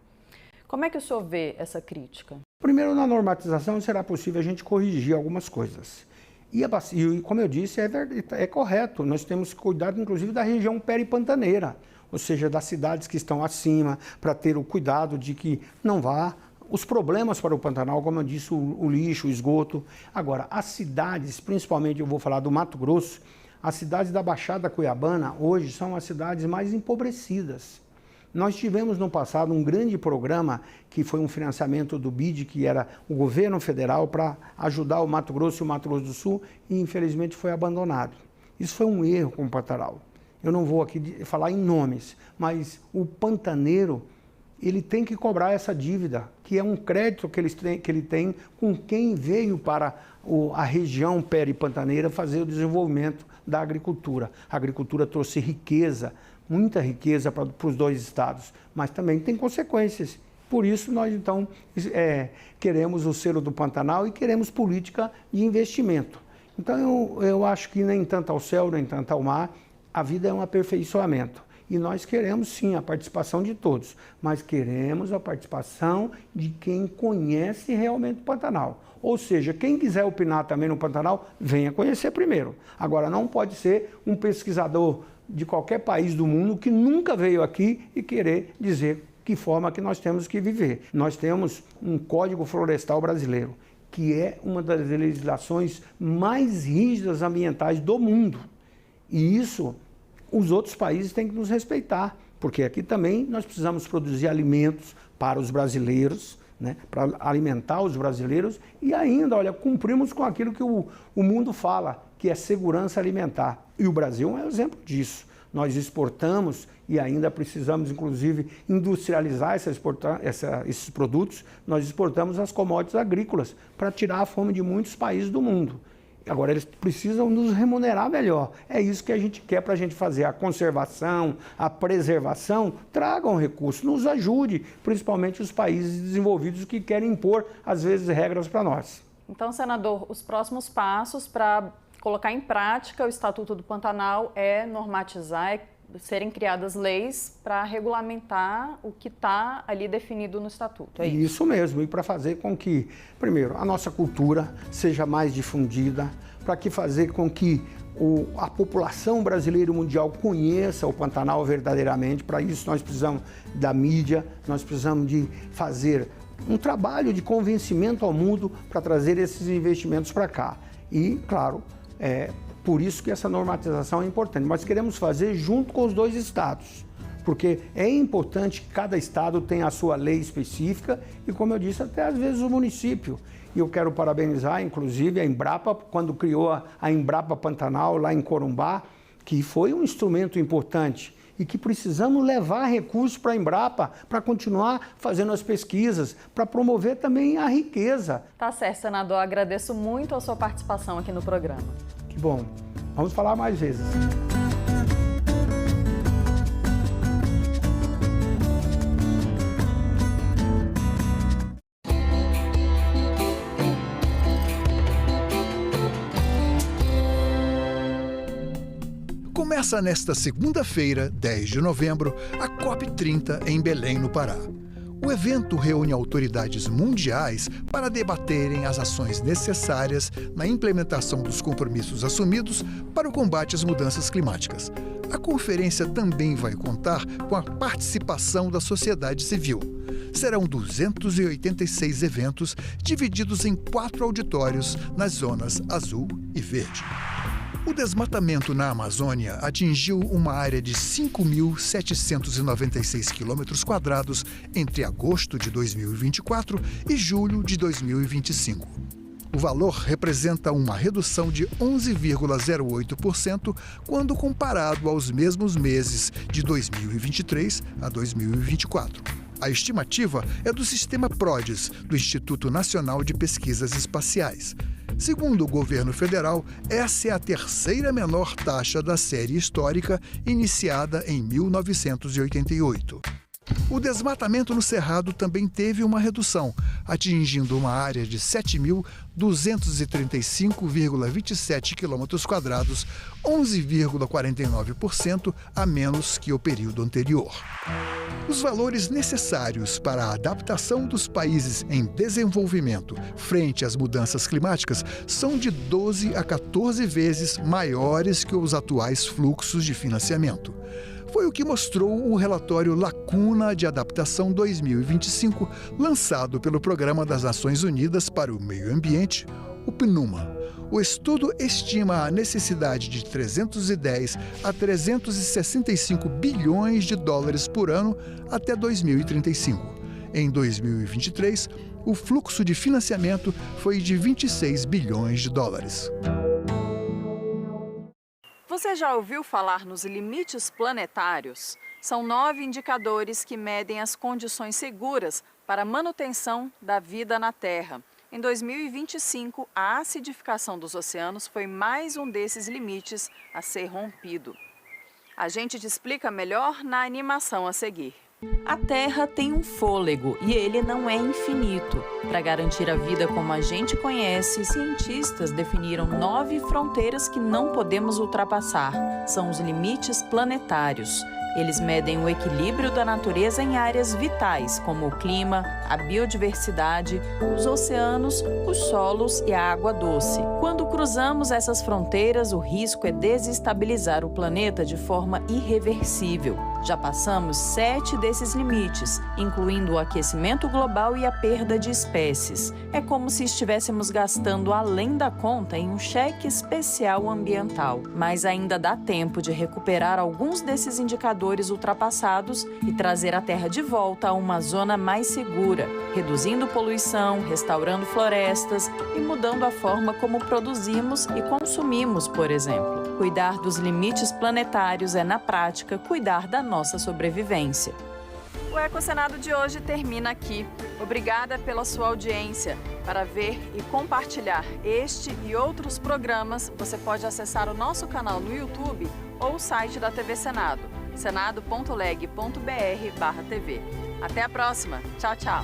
[SPEAKER 10] Como é que o senhor vê essa crítica?
[SPEAKER 20] Primeiro, na normatização será possível a gente corrigir algumas coisas. E como eu disse, é correto, nós temos que cuidar, inclusive, da região peripantaneira, ou seja, das cidades que estão acima, para ter o cuidado de que não vá os problemas para o Pantanal, como eu disse, o lixo, o esgoto. Agora, as cidades, principalmente eu vou falar do Mato Grosso, as cidades da Baixada Cuiabana, hoje, são as cidades mais empobrecidas. Nós tivemos no passado um grande programa que foi um financiamento do BID, que era o governo federal, para ajudar o Mato Grosso e o Mato Grosso do Sul, e infelizmente foi abandonado. Isso foi um erro com o Pantanal. Eu não vou aqui falar em nomes, mas o pantaneiro, ele tem que cobrar essa dívida, que é um crédito que ele tem com quem veio para a região peripantaneira fazer o desenvolvimento da agricultura. A agricultura trouxe riqueza, muita riqueza para os 2 estados, mas também tem consequências. Por isso, nós, então, queremos o selo do Pantanal e queremos política de investimento. Então, eu acho que nem tanto ao céu, nem tanto ao mar, a vida é um aperfeiçoamento. E nós queremos, sim, a participação de todos, mas queremos a participação de quem conhece realmente o Pantanal. Ou seja, quem quiser opinar também no Pantanal, venha conhecer primeiro. Agora, não pode ser um pesquisador de qualquer país do mundo que nunca veio aqui e querer dizer que forma que nós temos que viver. Nós temos um Código Florestal Brasileiro, que é uma das legislações mais rígidas ambientais do mundo. E isso, os outros países têm que nos respeitar, porque aqui também nós precisamos produzir alimentos para os brasileiros, né, para alimentar os brasileiros e ainda, olha, cumprimos com aquilo que o mundo fala, que é segurança alimentar. E o Brasil é um exemplo disso. Nós exportamos e ainda precisamos, inclusive, industrializar esses produtos. Nós exportamos as commodities agrícolas para tirar a fome de muitos países do mundo. Agora, eles precisam nos remunerar melhor. É isso que a gente quer para a gente fazer a conservação, a preservação. Tragam recursos, nos ajude, principalmente os países desenvolvidos que querem impor, às vezes, regras para nós.
[SPEAKER 10] Então, senador, os próximos passos para colocar em prática o Estatuto do Pantanal é normatizar, serem criadas leis para regulamentar o que está ali definido no Estatuto. É isso?
[SPEAKER 20] Isso mesmo, e para fazer com que, primeiro, a nossa cultura seja mais difundida, para que fazer com que a população brasileira e mundial conheça o Pantanal verdadeiramente. Para isso nós precisamos da mídia, nós precisamos de fazer um trabalho de convencimento ao mundo para trazer esses investimentos para cá. E, claro, por isso que essa normatização é importante. Mas queremos fazer junto com os 2 estados, porque é importante que cada estado tenha a sua lei específica e, como eu disse, até às vezes o município. E eu quero parabenizar, inclusive, a Embrapa, quando criou a Embrapa Pantanal lá em Corumbá, que foi um instrumento importante e que precisamos levar recursos para a Embrapa para continuar fazendo as pesquisas, para promover também a riqueza.
[SPEAKER 10] Tá certo, senador. Agradeço muito a sua participação aqui no programa.
[SPEAKER 20] Que bom. Vamos falar mais vezes.
[SPEAKER 9] Começa nesta segunda-feira, 10 de novembro, a COP30 em Belém, no Pará. O evento reúne autoridades mundiais para debaterem as ações necessárias na implementação dos compromissos assumidos para o combate às mudanças climáticas. A conferência também vai contar com a participação da sociedade civil. Serão 286 eventos divididos em 4 auditórios nas zonas azul e verde. O desmatamento na Amazônia atingiu uma área de 5.796 km² entre agosto de 2024 e julho de 2025. O valor representa uma redução de 11,08% quando comparado aos mesmos meses de 2023 a 2024. A estimativa é do Sistema PRODES, do Instituto Nacional de Pesquisas Espaciais. Segundo o governo federal, essa é a terceira menor taxa da série histórica, iniciada em 1988. O desmatamento no Cerrado também teve uma redução, atingindo uma área de 7.235,27 km², 11,49% a menos que o período anterior. Os valores necessários para a adaptação dos países em desenvolvimento frente às mudanças climáticas são de 12 a 14 vezes maiores que os atuais fluxos de financiamento. Foi o que mostrou o relatório Lacuna de Adaptação 2025, lançado pelo Programa das Nações Unidas para o Meio Ambiente, o PNUMA. O estudo estima a necessidade de 310 a 365 bilhões de dólares por ano até 2035. Em 2023, o fluxo de financiamento foi de 26 bilhões de dólares.
[SPEAKER 10] Você já ouviu falar nos limites planetários? São 9 indicadores que medem as condições seguras para a manutenção da vida na Terra. Em 2025, a acidificação dos oceanos foi mais um desses limites a ser rompido. A gente te explica melhor na animação a seguir.
[SPEAKER 14] A Terra tem um fôlego e ele não é infinito. Para garantir a vida como a gente conhece, cientistas definiram 9 fronteiras que não podemos ultrapassar. São os limites planetários. Eles medem o equilíbrio da natureza em áreas vitais, como o clima, a biodiversidade, os oceanos, os solos e a água doce. Quando cruzamos essas fronteiras, o risco é desestabilizar o planeta de forma irreversível. Já passamos 7 desses limites, incluindo o aquecimento global e a perda de espécies. É como se estivéssemos gastando além da conta em um cheque especial ambiental. Mas ainda dá tempo de recuperar alguns desses indicadores ultrapassados e trazer a Terra de volta a uma zona mais segura, reduzindo poluição, restaurando florestas e mudando a forma como produzimos e consumimos, por exemplo. Cuidar dos limites planetários é, na prática, cuidar da nossa sobrevivência.
[SPEAKER 10] O Ecosenado de hoje termina aqui. Obrigada pela sua audiência. Para ver e compartilhar este e outros programas, você pode acessar o nosso canal no YouTube ou o site da TV Senado, senado.leg.br/TV. Até a próxima. Tchau, tchau.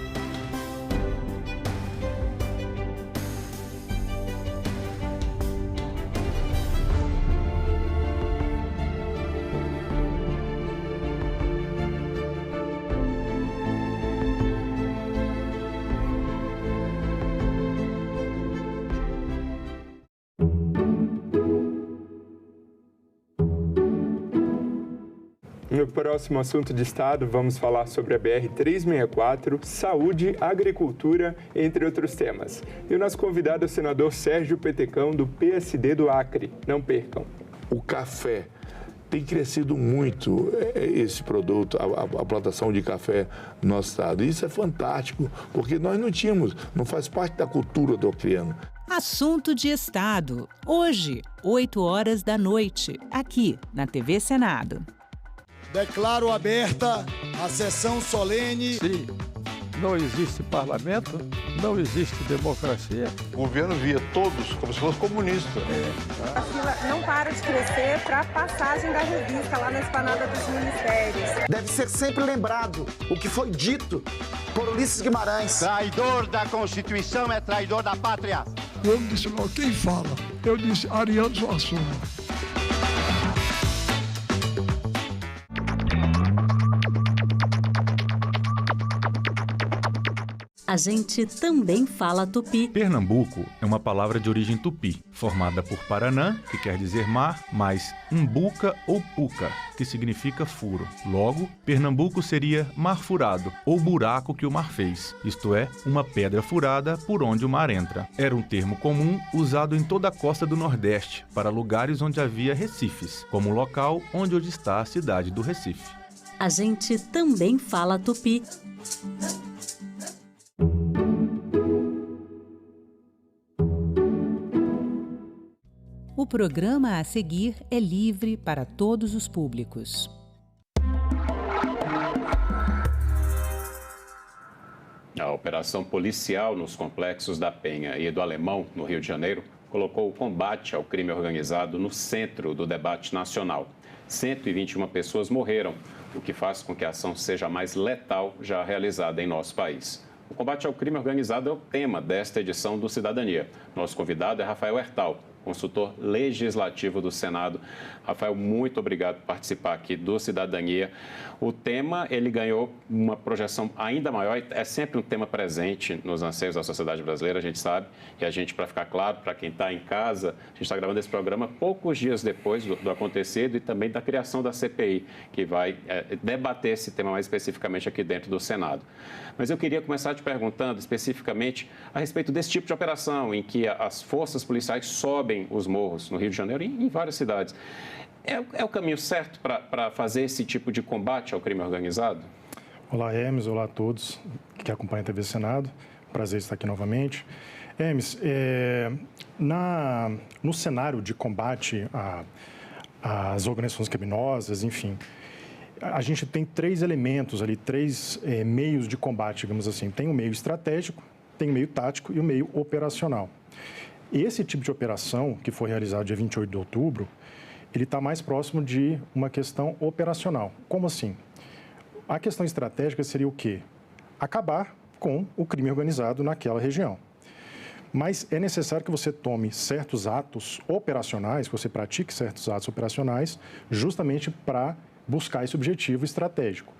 [SPEAKER 13] No próximo assunto de Estado, vamos falar sobre a BR-364, saúde, agricultura, entre outros temas. E o nosso convidado é o senador Sérgio Petecão, do PSD do Acre. Não percam.
[SPEAKER 3] O café tem crescido muito esse produto, a plantação de café no nosso estado. E isso é fantástico, porque nós não tínhamos, não faz parte da cultura do acreano.
[SPEAKER 12] Assunto de Estado. Hoje, 8h, aqui na TV Senado.
[SPEAKER 4] Declaro aberta a sessão solene.
[SPEAKER 15] Sim. Não existe parlamento, não existe democracia.
[SPEAKER 17] O governo via todos como se fosse comunista.
[SPEAKER 23] A fila não para de crescer para a passagem da revista lá na esplanada dos ministérios.
[SPEAKER 4] Deve ser sempre lembrado o que foi dito por Ulisses Guimarães.
[SPEAKER 24] Traidor da Constituição é traidor da pátria.
[SPEAKER 25] Eu não disse não, quem fala? Eu disse Ariano Suassuna.
[SPEAKER 21] A gente também fala tupi.
[SPEAKER 5] Pernambuco é uma palavra de origem tupi, formada por Paranã, que quer dizer mar, mais umbuca ou puca, que significa furo. Logo, Pernambuco seria mar furado, ou buraco que o mar fez, isto é, uma pedra furada por onde o mar entra. Era um termo comum usado em toda a costa do Nordeste, para lugares onde havia recifes, como o local onde hoje está a cidade do Recife.
[SPEAKER 21] A gente também fala tupi.
[SPEAKER 12] O programa a seguir é livre para todos os públicos.
[SPEAKER 26] A operação policial nos complexos da Penha e do Alemão, no Rio de Janeiro, colocou o combate ao crime organizado no centro do debate nacional. 121 pessoas morreram, o que faz com que a ação seja a mais letal já realizada em nosso país. O combate ao crime organizado é o tema desta edição do Cidadania. Nosso convidado é Rafael Hertal, consultor legislativo do Senado. Rafael, muito obrigado por participar aqui do Cidadania. O tema, ele ganhou uma projeção ainda maior, é sempre um tema presente nos anseios da sociedade brasileira, a gente sabe, e a gente, para ficar claro, para quem está em casa, a gente está gravando esse programa poucos dias depois do acontecido e também da criação da CPI, que vai debater esse tema mais especificamente aqui dentro do Senado. Mas eu queria começar te perguntando especificamente a respeito desse tipo de operação, em que as forças policiais sobem os morros no Rio de Janeiro e em várias cidades. É o caminho certo para fazer esse tipo de combate ao crime organizado?
[SPEAKER 27] Olá, Hermes. Olá a todos que acompanham a TV Senado. Prazer estar aqui novamente. Hermes, no cenário de combate às organizações criminosas, enfim, a gente tem três elementos ali, três meios de combate, digamos assim. Tem o meio estratégico, tem o meio tático e o meio operacional. Esse tipo de operação, que foi realizado dia 28 de outubro, ele está mais próximo de uma questão operacional. Como assim? A questão estratégica seria o quê? Acabar com o crime organizado naquela região. Mas é necessário que você tome certos atos operacionais, que você pratique certos atos operacionais, justamente para buscar esse objetivo estratégico.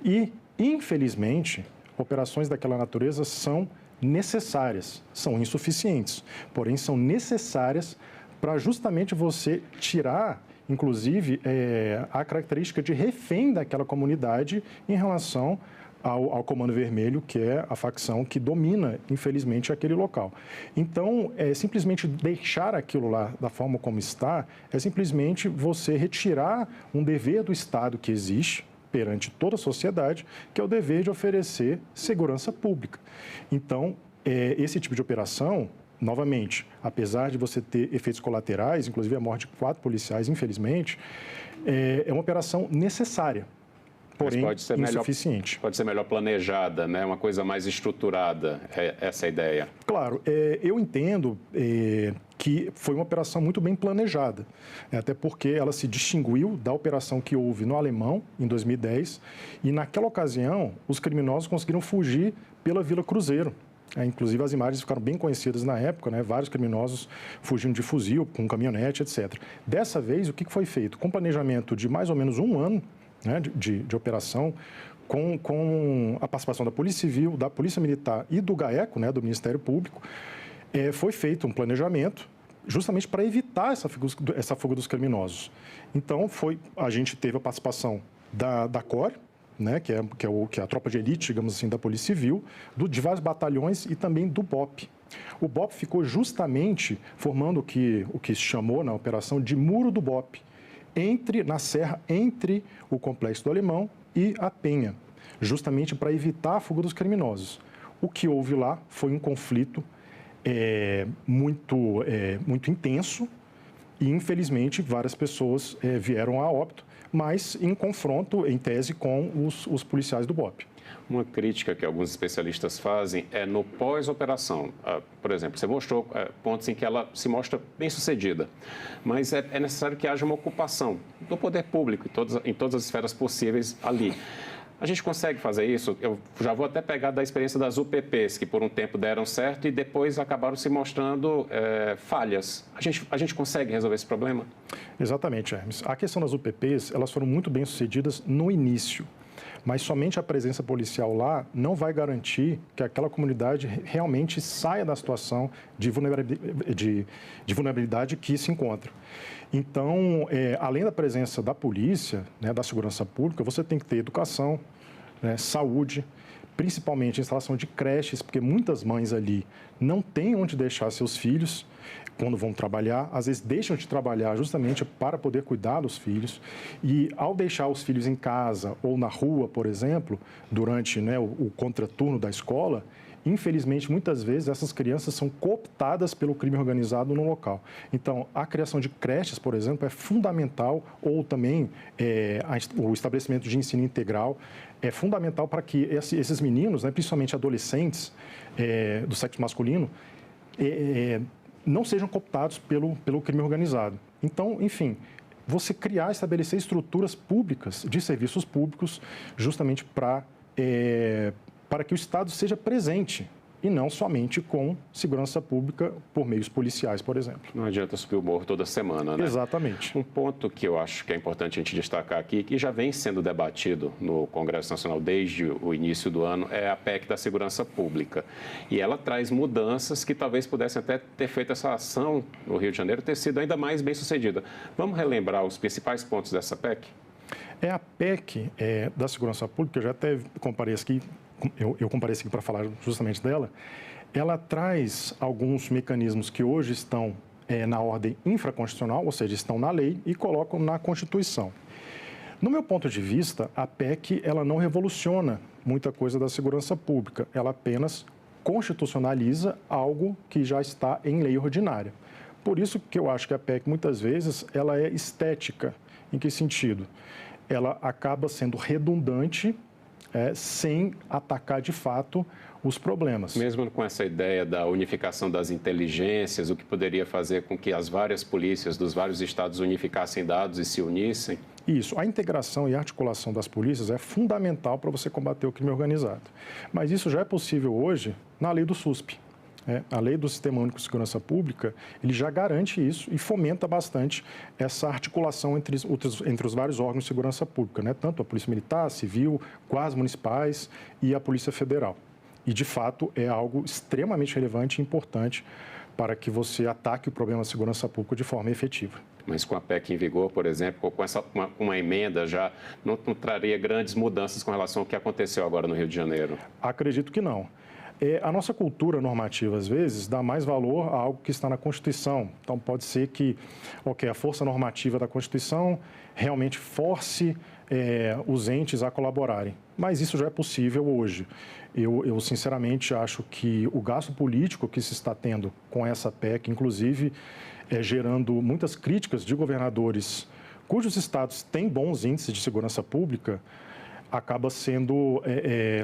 [SPEAKER 27] E, infelizmente, operações daquela natureza são necessárias, são insuficientes, porém são necessárias para justamente você tirar, inclusive, a característica de refém daquela comunidade em relação ao Comando Vermelho, que é a facção que domina, infelizmente, aquele local. Então, simplesmente deixar aquilo lá da forma como está, é simplesmente você retirar um dever do Estado que existe perante toda a sociedade, que é o dever de oferecer segurança pública. Então, esse tipo de operação, novamente, apesar de você ter efeitos colaterais, inclusive a morte de 4 policiais, infelizmente, é uma operação necessária, porém insuficiente.
[SPEAKER 26] Pode ser melhor planejada, né? Uma coisa mais estruturada, essa é a ideia.
[SPEAKER 27] Claro, eu entendo que foi uma operação muito bem planejada, até porque ela se distinguiu da operação que houve no Alemão, em 2010, e naquela ocasião os criminosos conseguiram fugir pela Vila Cruzeiro. Inclusive, as imagens ficaram bem conhecidas na época, né? Vários criminosos fugindo de fuzil, com caminhonete, etc. Dessa vez, o que foi feito? Com planejamento de mais ou menos um ano, né, de operação, com a participação da Polícia Civil, da Polícia Militar e do GAECO, né, do Ministério Público, foi feito um planejamento justamente para evitar essa fuga dos criminosos. Então, a gente teve a participação da COR, né, que é a tropa de elite, digamos assim, da Polícia Civil, de vários batalhões e também do BOP. O BOP ficou justamente formando o que se chamou na operação de Muro do BOP. na serra entre o Complexo do Alemão e a Penha, justamente para evitar a fuga dos criminosos. O que houve lá foi um conflito muito intenso e, infelizmente, várias pessoas vieram a óbito, mas em confronto, em tese, com os policiais do BOPE.
[SPEAKER 26] Uma crítica que alguns especialistas fazem é no pós-operação. Por exemplo, você mostrou pontos em que ela se mostra bem-sucedida, mas é necessário que haja uma ocupação do poder público em todas as esferas possíveis ali. A gente consegue fazer isso? Eu já vou até pegar da experiência das UPPs, que por um tempo deram certo e depois acabaram se mostrando falhas. A gente consegue resolver esse problema?
[SPEAKER 27] Exatamente, Hermes. A questão das UPPs, elas foram muito bem-sucedidas no início. Mas somente a presença policial lá não vai garantir que aquela comunidade realmente saia da situação de vulnerabilidade que se encontra. Então, além da presença da polícia, né, da segurança pública, você tem que ter educação, né, saúde, principalmente a instalação de creches, porque muitas mães ali não têm onde deixar seus filhos quando vão trabalhar, às vezes deixam de trabalhar justamente para poder cuidar dos filhos e ao deixar os filhos em casa ou na rua, por exemplo, durante, né, o contraturno da escola, infelizmente, muitas vezes essas crianças são cooptadas pelo crime organizado no local. Então, a criação de creches, por exemplo, é fundamental, ou também o estabelecimento de ensino integral é fundamental para que esses meninos, né, principalmente adolescentes do sexo masculino, não sejam cooptados pelo crime organizado. Então, enfim, você estabelecer estruturas públicas, de serviços públicos, justamente para que o Estado seja presente e não somente com segurança pública por meios policiais, por exemplo.
[SPEAKER 26] Não adianta subir o morro toda semana, né?
[SPEAKER 27] Exatamente.
[SPEAKER 26] Um ponto que eu acho que é importante a gente destacar aqui, que já vem sendo debatido no Congresso Nacional desde o início do ano, é a PEC da Segurança Pública. E ela traz mudanças que talvez pudessem até ter feito essa ação no Rio de Janeiro ter sido ainda mais bem-sucedida. Vamos relembrar os principais pontos dessa PEC?
[SPEAKER 27] A PEC da Segurança Pública, eu já até compareci aqui, eu compareci aqui para falar justamente dela, ela traz alguns mecanismos que hoje estão na ordem infraconstitucional, ou seja, estão na lei e colocam na Constituição. No meu ponto de vista, a PEC ela não revoluciona muita coisa da segurança pública, ela apenas constitucionaliza algo que já está em lei ordinária. Por isso que eu acho que a PEC, muitas vezes, ela é estética. Em que sentido? Ela acaba sendo redundante, sem atacar de fato os problemas.
[SPEAKER 26] Mesmo com essa ideia da unificação das inteligências, o que poderia fazer com que as várias polícias dos vários estados unificassem dados e se unissem?
[SPEAKER 27] Isso, a integração e a articulação das polícias é fundamental para você combater o crime organizado. Mas isso já é possível hoje na lei do SUSP. A Lei do Sistema Único de Segurança Pública, ele já garante isso e fomenta bastante essa articulação entre os vários órgãos de segurança pública, né? Tanto a Polícia Militar, a Civil, guardas municipais e a Polícia Federal. E, de fato, é algo extremamente relevante e importante para que você ataque o problema da segurança pública de forma efetiva.
[SPEAKER 26] Mas com a PEC em vigor, por exemplo, com uma emenda já, não traria grandes mudanças com relação ao que aconteceu agora no Rio de Janeiro?
[SPEAKER 27] Acredito que não. A nossa cultura normativa, às vezes, dá mais valor a algo que está na Constituição. Então, pode ser que a força normativa da Constituição realmente force os entes a colaborarem. Mas isso já é possível hoje. Eu sinceramente, acho que o gasto político que se está tendo com essa PEC, inclusive, gerando muitas críticas de governadores cujos estados têm bons índices de segurança pública, acaba sendo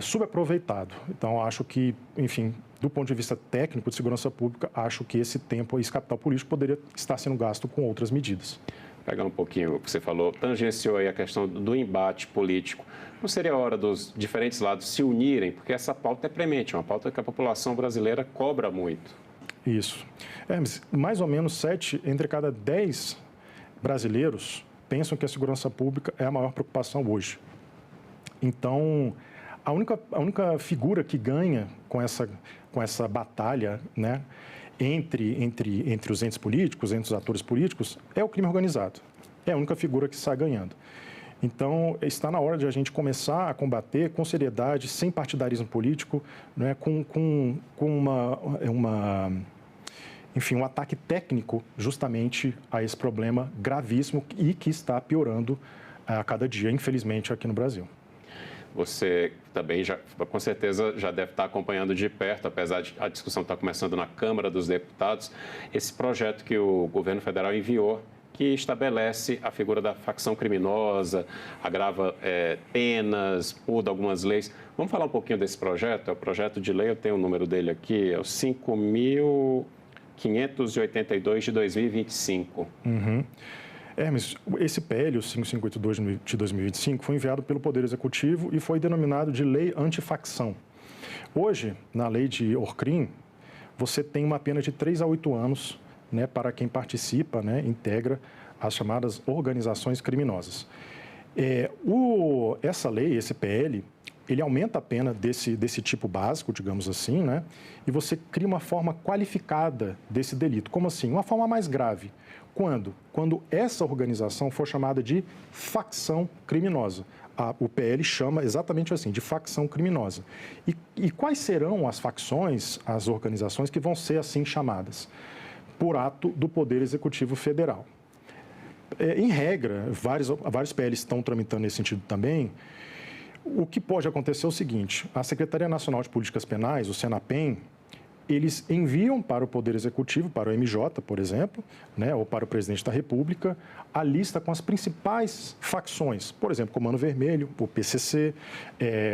[SPEAKER 27] subaproveitado. Então, acho que, enfim, do ponto de vista técnico de segurança pública, acho que esse tempo, esse capital político poderia estar sendo gasto com outras medidas.
[SPEAKER 26] Pegar um pouquinho o que você falou, tangenciou aí a questão do embate político. Não seria a hora dos diferentes lados se unirem? Porque essa pauta é premente, uma pauta que a população brasileira cobra muito.
[SPEAKER 27] Isso. Mais ou menos 7 entre cada 10 brasileiros pensam que a segurança pública é a maior preocupação hoje. Então, a única figura que ganha com essa batalha, né, entre os entes políticos, entre os atores políticos, é o crime organizado. É a única figura que sai ganhando. Então, está na hora de a gente começar a combater com seriedade, sem partidarismo político, né, com uma enfim, um ataque técnico justamente a esse problema gravíssimo e que está piorando a cada dia, infelizmente, aqui no Brasil.
[SPEAKER 26] Você também, com certeza, já deve estar acompanhando de perto, apesar de a discussão estar começando na Câmara dos Deputados, esse projeto que o governo federal enviou, que estabelece a figura da facção criminosa, agrava penas, muda algumas leis. Vamos falar um pouquinho desse projeto? É o projeto de lei, eu tenho o número dele aqui, é o 5.582 de 2025.
[SPEAKER 27] Uhum. Hermes, esse PL, o 552 de 2025, foi enviado pelo Poder Executivo e foi denominado de Lei Antifacção. Hoje, na lei de Orcrim, você tem uma pena de 3 a 8 anos, né, para quem participa, né, integra as chamadas organizações criminosas. Essa lei, esse PL, ele aumenta a pena desse tipo básico, digamos assim, né, e você cria uma forma qualificada desse delito. Como assim? Uma forma mais grave. Quando? Quando essa organização for chamada de facção criminosa. O PL chama exatamente assim, de facção criminosa. E quais serão as facções, as organizações que vão ser assim chamadas? Por ato do Poder Executivo Federal. Em regra, vários PLs estão tramitando nesse sentido também. O que pode acontecer é o seguinte: a Secretaria Nacional de Políticas Penais, o Senapen, eles enviam para o Poder Executivo, para o MJ, por exemplo, né, ou para o Presidente da República, a lista com as principais facções, por exemplo, Comando Vermelho, o PCC,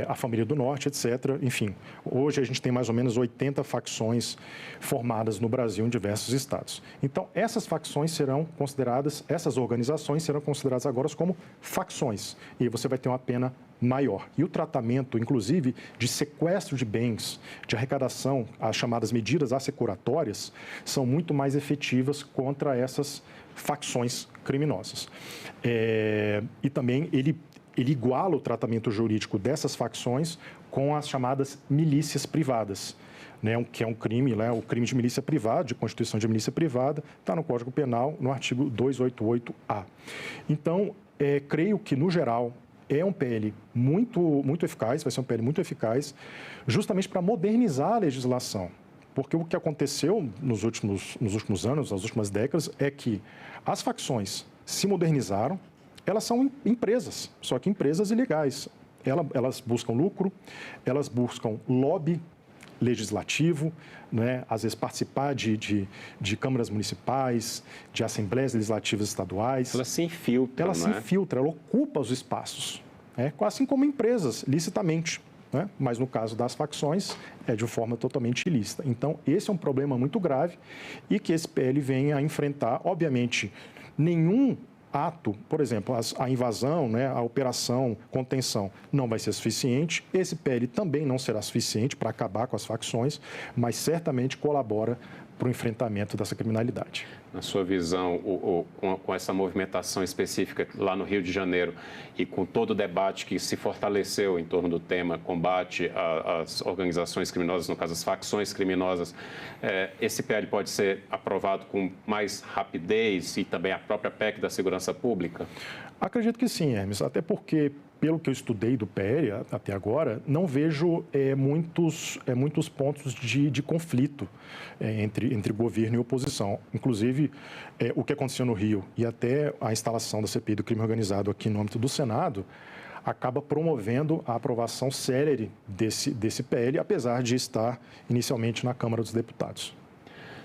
[SPEAKER 27] a Família do Norte, etc. Enfim, hoje a gente tem mais ou menos 80 facções formadas no Brasil em diversos estados. Então, essas facções serão consideradas, essas organizações serão consideradas agora como facções. E aí você vai ter uma pena maior. E o tratamento, inclusive, de sequestro de bens, de arrecadação, as chamadas medidas assecuratórias, são muito mais efetivas contra essas facções criminosas. E também ele iguala o tratamento jurídico dessas facções com as chamadas milícias privadas, né, que é um crime, né, o crime de milícia privada, de constituição de milícia privada, está no Código Penal, no artigo 288-A. Então, creio que, no geral, é um PL muito eficaz, vai ser um PL muito eficaz, justamente para modernizar a legislação. Porque o que aconteceu nos últimos anos, nas últimas décadas, é que as facções se modernizaram, elas são empresas, só que empresas ilegais. Elas buscam lucro, elas buscam lobby legislativo, né? Às vezes participar de câmaras municipais, de assembleias legislativas estaduais.
[SPEAKER 26] Ela se infiltra,
[SPEAKER 27] ela se infiltra, ela ocupa os espaços, assim como empresas, licitamente. Né? Mas no caso das facções, é de forma totalmente ilícita. Então, esse é um problema muito grave e que esse PL vem a enfrentar. Obviamente, nenhum ato, por exemplo, a invasão, né, a operação, contenção, não vai ser suficiente. Esse PL também não será suficiente para acabar com as facções, mas certamente colabora para o enfrentamento dessa criminalidade.
[SPEAKER 26] Na sua visão, com essa movimentação específica lá no Rio de Janeiro e com todo o debate que se fortaleceu em torno do tema combate às organizações criminosas, no caso as facções criminosas, esse PL pode ser aprovado com mais rapidez e também a própria PEC da segurança pública?
[SPEAKER 27] Acredito que sim, Hermes, até porque, pelo que eu estudei do PL até agora, não vejo muitos pontos de conflito entre governo e oposição. Inclusive, o que aconteceu no Rio e até a instalação da CPI do crime organizado aqui no âmbito do Senado acaba promovendo a aprovação célere desse PL, apesar de estar inicialmente na Câmara dos Deputados.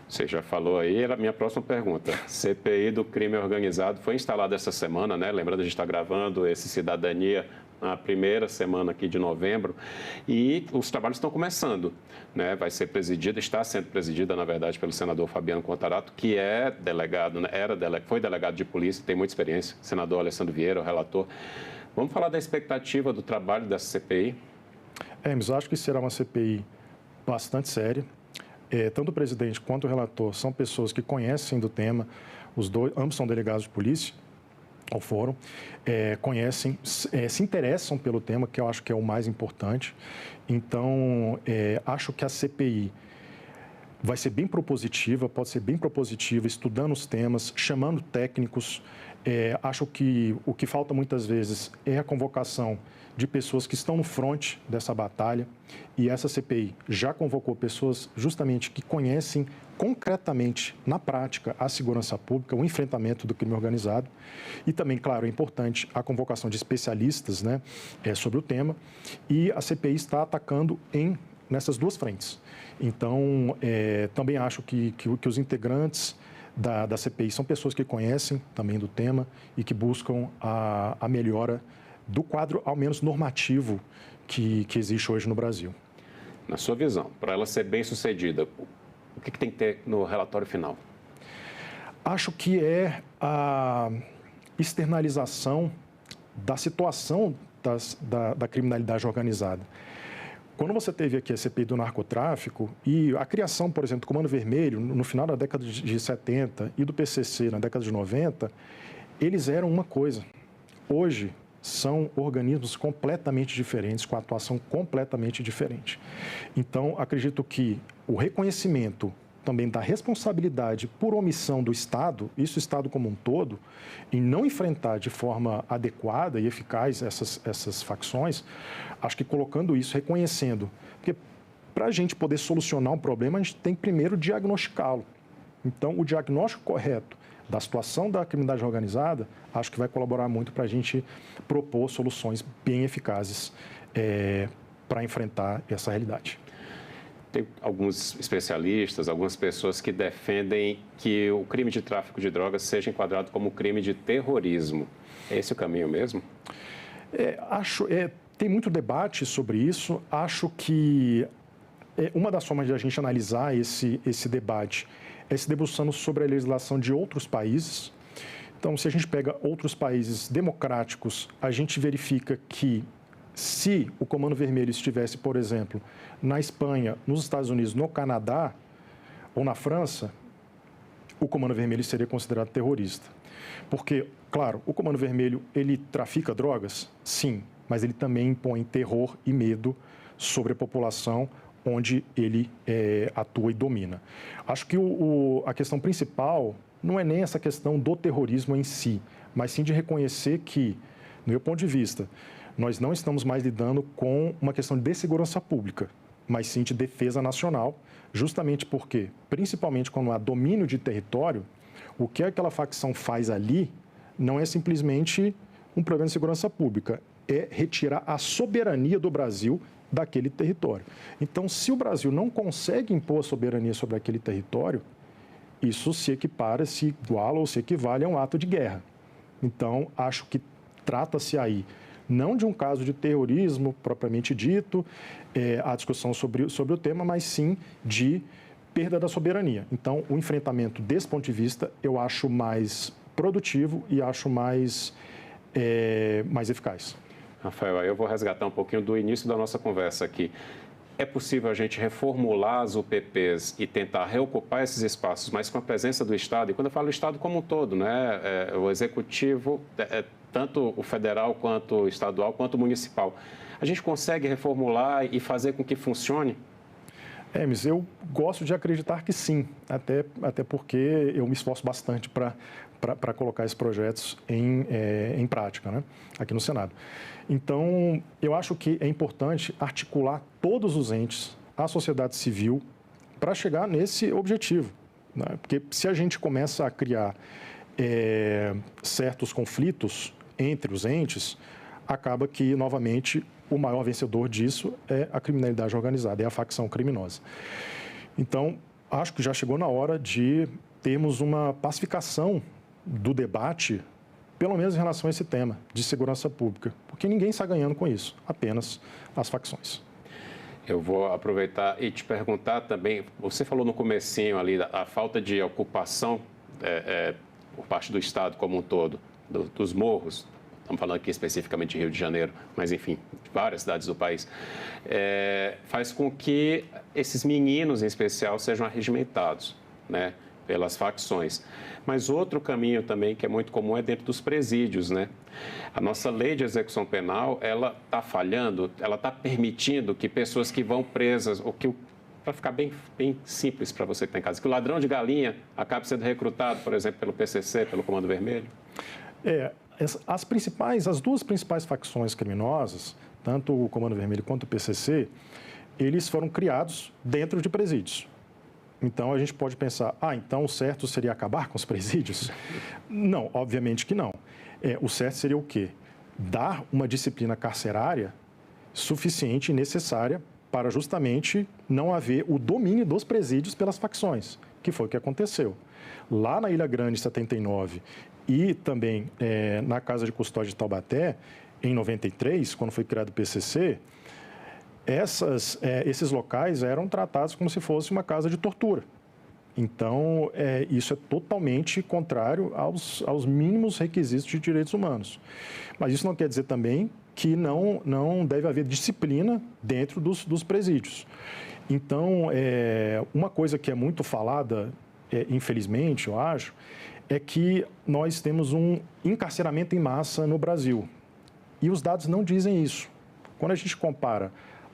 [SPEAKER 26] Você já falou aí, era a minha próxima pergunta. CPI do crime organizado foi instalada essa semana, né? Lembrando, a gente está gravando esse Cidadania na primeira semana aqui de novembro e os trabalhos estão começando, né? Vai ser presidida, está sendo presidida, na verdade, pelo senador Fabiano Contarato, que é delegado, né? Foi delegado de polícia, tem muita experiência, senador Alessandro Vieira, o relator. Vamos falar da expectativa do trabalho dessa CPI?
[SPEAKER 27] Hermes, acho que será uma CPI bastante séria. Tanto o presidente quanto o relator são pessoas que conhecem do tema, ambos são delegados de polícia, ou foram, conhecem, se interessam pelo tema, que eu acho que é o mais importante. Então, acho que a CPI vai ser bem propositiva, pode ser bem propositiva, estudando os temas, chamando técnicos. Acho que o que falta muitas vezes é a convocação de pessoas que estão no fronte dessa batalha, e essa CPI já convocou pessoas justamente que conhecem concretamente, na prática, a segurança pública, o enfrentamento do crime organizado, e também, claro, é importante a convocação de especialistas, né, sobre o tema, e a CPI está atacando nessas duas frentes. Então, também acho que os integrantes da CPI são pessoas que conhecem também do tema e que buscam a melhora do quadro, ao menos normativo, que existe hoje no Brasil.
[SPEAKER 26] Na sua visão, para ela ser bem sucedida, o que tem que ter no relatório final?
[SPEAKER 27] Acho que é a externalização da situação da criminalidade organizada. Quando você teve aqui a CPI do narcotráfico e a criação, por exemplo, do Comando Vermelho, no final da década de 70 e do PCC na década de 90, eles eram uma coisa. Hoje, são organismos completamente diferentes, com atuação completamente diferente. Então, acredito que o reconhecimento também da responsabilidade por omissão do Estado, isso o Estado como um todo, em não enfrentar de forma adequada e eficaz essas facções, acho que colocando isso, reconhecendo, porque para a gente poder solucionar um problema, a gente tem que primeiro diagnosticá-lo. Então, o diagnóstico correto da situação da criminalidade organizada, acho que vai colaborar muito para a gente propor soluções bem eficazes para enfrentar essa realidade.
[SPEAKER 26] Tem alguns especialistas, algumas pessoas que defendem que o crime de tráfico de drogas seja enquadrado como crime de terrorismo. É esse o caminho mesmo?
[SPEAKER 27] Tem muito debate sobre isso. Acho que uma das formas de a gente analisar esse debate é se debruçando sobre a legislação de outros países. Então, se a gente pega outros países democráticos, a gente verifica que se o Comando Vermelho estivesse, por exemplo, na Espanha, nos Estados Unidos, no Canadá ou na França, o Comando Vermelho seria considerado terrorista. Porque, claro, o Comando Vermelho, ele trafica drogas? Sim, mas ele também impõe terror e medo sobre a população onde ele atua e domina. Acho que a questão principal não é nem essa questão do terrorismo em si, mas sim de reconhecer que, do meu ponto de vista, nós não estamos mais lidando com uma questão de segurança pública, mas sim de defesa nacional, justamente porque, principalmente quando há domínio de território, o que aquela facção faz ali não é simplesmente um problema de segurança pública, é retirar a soberania do Brasil daquele território. Então, se o Brasil não consegue impor a soberania sobre aquele território, isso se equipara, se iguala ou se equivale a um ato de guerra. Então, acho que trata-se aí não de um caso de terrorismo propriamente dito, a discussão sobre o tema, mas sim de perda da soberania. Então, o enfrentamento desse ponto de vista eu acho mais produtivo e acho mais eficaz.
[SPEAKER 26] Rafael, aí eu vou resgatar um pouquinho do início da nossa conversa aqui. É possível a gente reformular as UPPs e tentar reocupar esses espaços, mas com a presença do Estado? E quando eu falo Estado como um todo, né? O Executivo, tanto o federal, quanto o estadual, quanto o municipal. A gente consegue reformular e fazer com que funcione?
[SPEAKER 27] Mas eu gosto de acreditar que sim, até porque eu me esforço bastante para colocar esses projetos em prática, né, aqui no Senado. Então, eu acho que é importante articular todos os entes, a sociedade civil, para chegar nesse objetivo, né? Porque se a gente começa a criar certos conflitos entre os entes, acaba que, novamente, o maior vencedor disso é a criminalidade organizada, é a facção criminosa. Então, acho que já chegou na hora de termos uma pacificação do debate, pelo menos em relação a esse tema de segurança pública, porque ninguém está ganhando com isso, apenas as facções.
[SPEAKER 26] Eu vou aproveitar e te perguntar também, você falou no comecinho ali a falta de ocupação por parte do Estado como um todo, dos morros, estamos falando aqui especificamente de Rio de Janeiro, mas enfim, de várias cidades do país, faz com que esses meninos em especial sejam arregimentados, né, pelas facções. Mas outro caminho também que é muito comum é dentro dos presídios, né? A nossa lei de execução penal, ela está falhando, ela está permitindo que pessoas que vão presas ou que para ficar bem simples para você que está em casa, que o ladrão de galinha acabe sendo recrutado, por exemplo, pelo PCC, pelo Comando Vermelho?
[SPEAKER 27] As duas principais facções criminosas, tanto o Comando Vermelho quanto o PCC, eles foram criados dentro de presídios. Então, a gente pode pensar, então o certo seria acabar com os presídios? Não, obviamente que não. O certo seria o quê? Dar uma disciplina carcerária suficiente e necessária para justamente não haver o domínio dos presídios pelas facções, que foi o que aconteceu. Lá na Ilha Grande, em 79, e também na Casa de Custódia de Taubaté, em 93, quando foi criado o PCC, esses locais eram tratados como se fosse uma casa de tortura. Então, isso é totalmente contrário aos mínimos requisitos de direitos humanos. Mas isso não quer dizer também que não deve haver disciplina dentro dos presídios. Então, uma coisa que é muito falada, infelizmente, eu acho, é que nós temos um encarceramento em massa no Brasil. E os dados não dizem isso. Quando a gente compara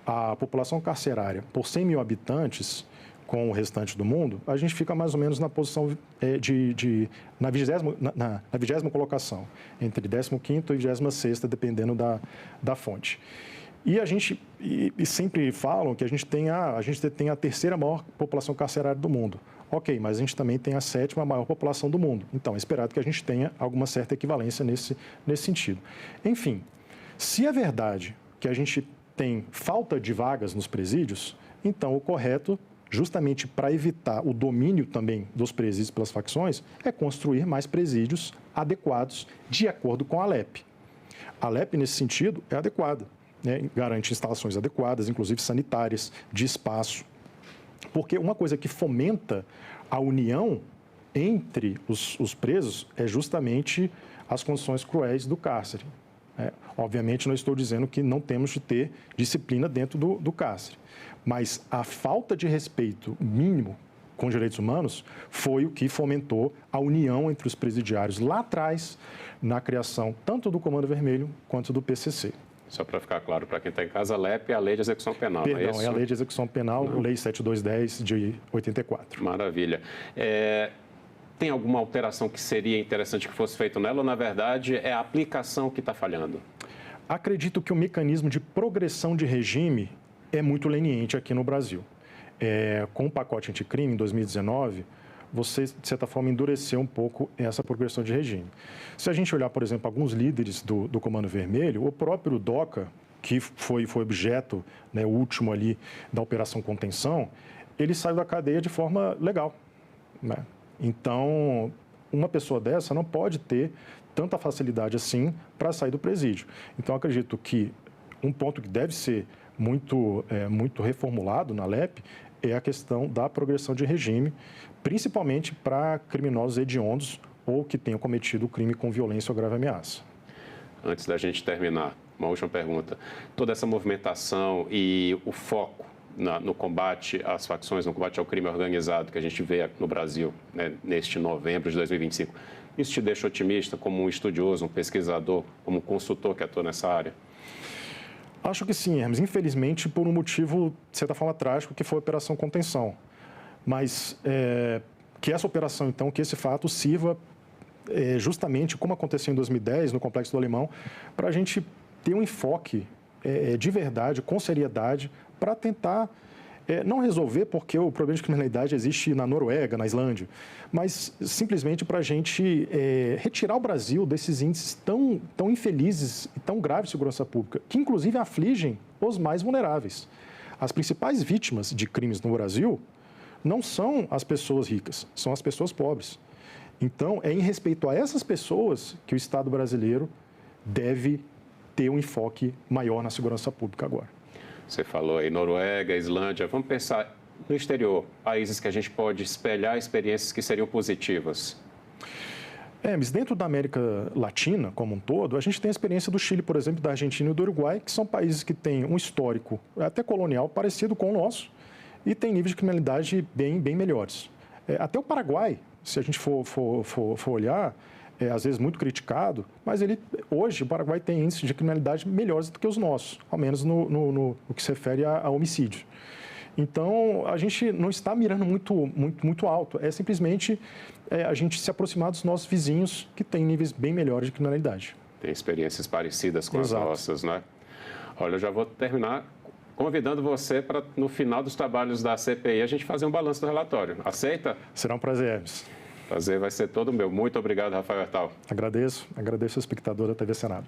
[SPEAKER 27] a população carcerária por 100 mil habitantes com o restante do mundo, a gente fica mais ou menos na posição na 20ª colocação, entre 15ª e 26ª, dependendo da fonte. E a gente sempre falam que a gente tem a terceira maior população carcerária do mundo. Ok, mas a gente também tem a 7ª maior população do mundo. Então, é esperado que a gente tenha alguma certa equivalência nesse sentido. Enfim, se é verdade que a gente tem falta de vagas nos presídios, então o correto, justamente para evitar o domínio também dos presídios pelas facções, é construir mais presídios adequados de acordo com a LEP. A LEP, nesse sentido, é adequada, né? Garante instalações adequadas, inclusive sanitárias, de espaço. Porque uma coisa que fomenta a união entre os presos é justamente as condições cruéis do cárcere. Obviamente, não estou dizendo que não temos de ter disciplina dentro do cárcere, mas a falta de respeito mínimo com direitos humanos foi o que fomentou a união entre os presidiários lá atrás, na criação tanto do Comando Vermelho quanto do PCC.
[SPEAKER 26] Só para ficar claro para quem está em casa, a LEP é a Lei de Execução Penal,
[SPEAKER 27] Perdão,
[SPEAKER 26] não é isso?
[SPEAKER 27] É a Lei de Execução Penal, Lei 7210 de 84.
[SPEAKER 26] Maravilha. Tem alguma alteração que seria interessante que fosse feita nela ou, na verdade, é a aplicação que está falhando?
[SPEAKER 27] Acredito que o mecanismo de progressão de regime é muito leniente aqui no Brasil. Com o pacote anticrime, em 2019, você, de certa forma, endureceu um pouco essa progressão de regime. Se a gente olhar, por exemplo, alguns líderes do Comando Vermelho, o próprio DOCA, que foi objeto, né, último ali da Operação Contenção, ele saiu da cadeia de forma legal, né? Então, uma pessoa dessa não pode ter tanta facilidade assim para sair do presídio. Então, acredito que um ponto que deve ser muito reformulado na LEP é a questão da progressão de regime, principalmente para criminosos hediondos ou que tenham cometido o crime com violência ou grave ameaça.
[SPEAKER 26] Antes da gente terminar, uma última pergunta. Toda essa movimentação e o foco no combate às facções, no combate ao crime organizado que a gente vê no Brasil, né, neste novembro de 2025, isso te deixa otimista como um estudioso, um pesquisador, como um consultor que atua nessa área?
[SPEAKER 27] Acho que sim, Hermes. Infelizmente, por um motivo, de certa forma, trágico, que foi a Operação Contenção. Mas que essa operação, então, que esse fato sirva justamente, como aconteceu em 2010, no Complexo do Alemão, para a gente ter um enfoque de verdade, com seriedade, para tentar não resolver, porque o problema de criminalidade existe na Noruega, na Islândia, mas simplesmente para a gente retirar o Brasil desses índices tão infelizes e tão graves de segurança pública, que inclusive afligem os mais vulneráveis. As principais vítimas de crimes no Brasil não são as pessoas ricas, são as pessoas pobres. Então, é em respeito a essas pessoas que o Estado brasileiro deve ter um enfoque maior na segurança pública agora.
[SPEAKER 26] Você falou aí Noruega, Islândia. Vamos pensar no exterior, países que a gente pode espelhar experiências que seriam positivas.
[SPEAKER 27] Mas dentro da América Latina, como um todo, a gente tem a experiência do Chile, por exemplo, da Argentina e do Uruguai, que são países que têm um histórico até colonial parecido com o nosso e têm níveis de criminalidade bem melhores. Até o Paraguai, se a gente for olhar, às vezes muito criticado, mas hoje o Paraguai tem índices de criminalidade melhores do que os nossos, ao menos no que se refere a homicídio. Então, a gente não está mirando muito alto, é simplesmente a gente se aproximar dos nossos vizinhos que têm níveis bem melhores de criminalidade.
[SPEAKER 26] Tem experiências parecidas com as nossas, né? Olha, eu já vou terminar convidando você para, no final dos trabalhos da CPI, a gente fazer um balanço do relatório. Aceita?
[SPEAKER 27] Será um prazer, Hermes.
[SPEAKER 26] Prazer vai ser todo meu. Muito obrigado, Rafael Hertal.
[SPEAKER 27] Agradeço ao espectador da TV Senado.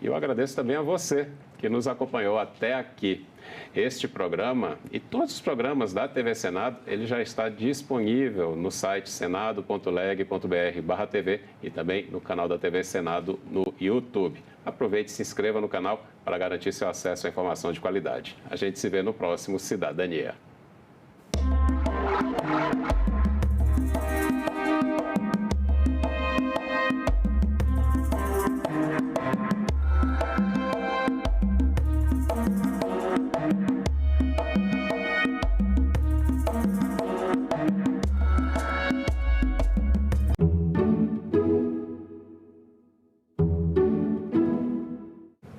[SPEAKER 26] E eu agradeço também a você que nos acompanhou até aqui. Este programa e todos os programas da TV Senado, ele já está disponível no site senado.leg.br/TV e também no canal da TV Senado no YouTube. Aproveite e se inscreva no canal para garantir seu acesso à informação de qualidade. A gente se vê no próximo Cidadania.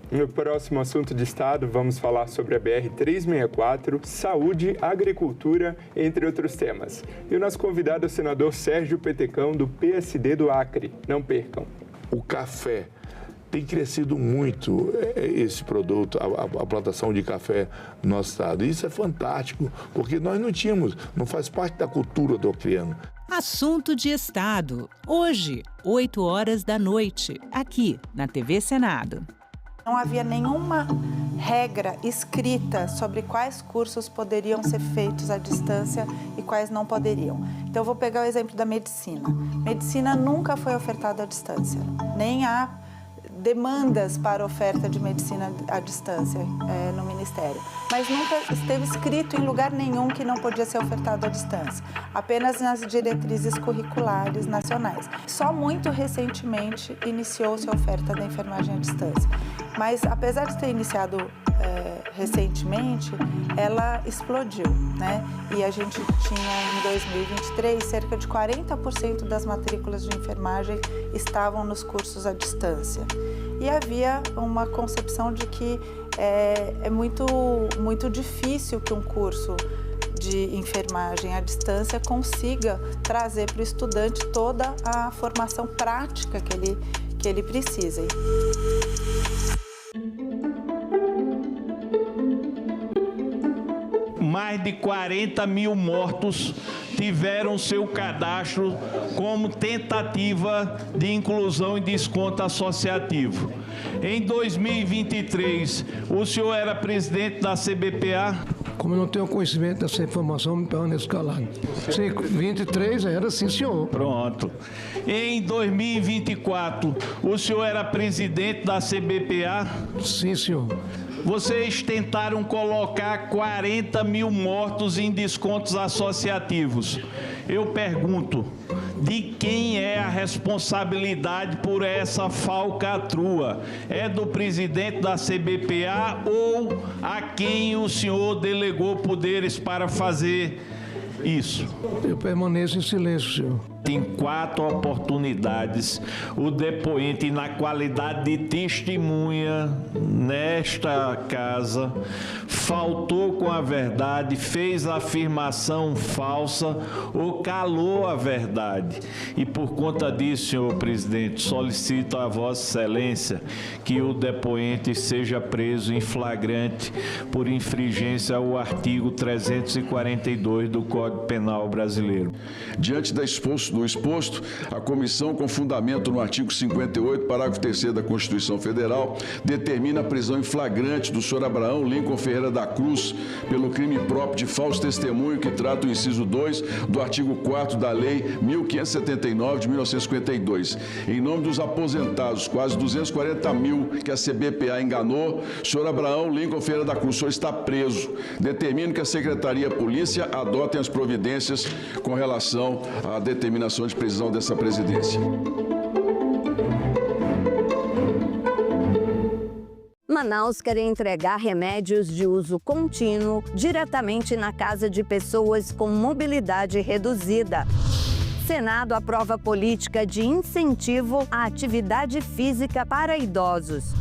[SPEAKER 13] No próximo assunto de Estado, vamos falar sobre a BR-364, saúde, agricultura, entre outros temas. E o nosso convidado é o senador Sérgio Petecão, do PSD do Acre. Não percam.
[SPEAKER 3] O café tem crescido muito, esse produto, a plantação de café no nosso estado. E isso é fantástico, porque nós não tínhamos, não faz parte da cultura do acreano.
[SPEAKER 12] Assunto de Estado. Hoje, 8 horas da noite, aqui na TV Senado.
[SPEAKER 1] Não havia nenhuma regra escrita sobre quais cursos poderiam ser feitos à distância e quais não poderiam. Então, eu vou pegar o exemplo da medicina. Medicina nunca foi ofertada à distância, nem há demandas para oferta de medicina à distância no Ministério. Mas nunca esteve escrito em lugar nenhum que não podia ser ofertado à distância, apenas nas diretrizes curriculares nacionais. Só muito recentemente iniciou-se a oferta da enfermagem à distância. Mas, apesar de ter iniciado recentemente, ela explodiu, né? E a gente tinha, em 2023, cerca de 40% das matrículas de enfermagem estavam nos cursos à distância. E havia uma concepção de que é muito difícil que um curso de enfermagem à distância consiga trazer para o estudante toda a formação prática que ele precisa.
[SPEAKER 2] Mais de 40 mil mortos tiveram seu cadastro como tentativa de inclusão e desconto associativo. Em 2023, o senhor era presidente da CBPA?
[SPEAKER 25] Como eu não tenho conhecimento dessa informação, me permaneço calado. Sim, 23 era sim, senhor.
[SPEAKER 2] Pronto. Em 2024, o senhor era presidente da CBPA?
[SPEAKER 25] Sim, senhor.
[SPEAKER 2] Vocês tentaram colocar 40 mil mortos em descontos associativos. Eu pergunto, de quem é a responsabilidade por essa falcatrua? É do presidente da CBPA ou a quem o senhor delegou poderes para fazer isso?
[SPEAKER 25] Eu permaneço em silêncio, senhor.
[SPEAKER 2] Em 4 oportunidades, o depoente, na qualidade de testemunha nesta casa, faltou com a verdade, fez afirmação falsa ou calou a verdade. E por conta disso, senhor presidente, solicito a Vossa Excelência que o depoente seja preso em flagrante por infringência ao artigo 342 do Código Penal brasileiro.
[SPEAKER 7] Diante do exposto, a comissão, com fundamento no artigo 58, parágrafo 3º da Constituição Federal, determina a prisão em flagrante do senhor Abraão Lincoln Ferreira da Cruz pelo crime próprio de falso testemunho que trata o inciso 2 do artigo 4º da Lei 1579 de 1952. Em nome dos aposentados, quase 240 mil que a CBPA enganou, o senhor Abraão Lincoln Ferreira da Cruz, o senhor está preso. Determino que a Secretaria de Polícia adote as providências com relação à determinação de prisão dessa presidência.
[SPEAKER 11] Manaus quer entregar remédios de uso contínuo diretamente na casa de pessoas com mobilidade reduzida. Senado aprova política de incentivo à atividade física para idosos.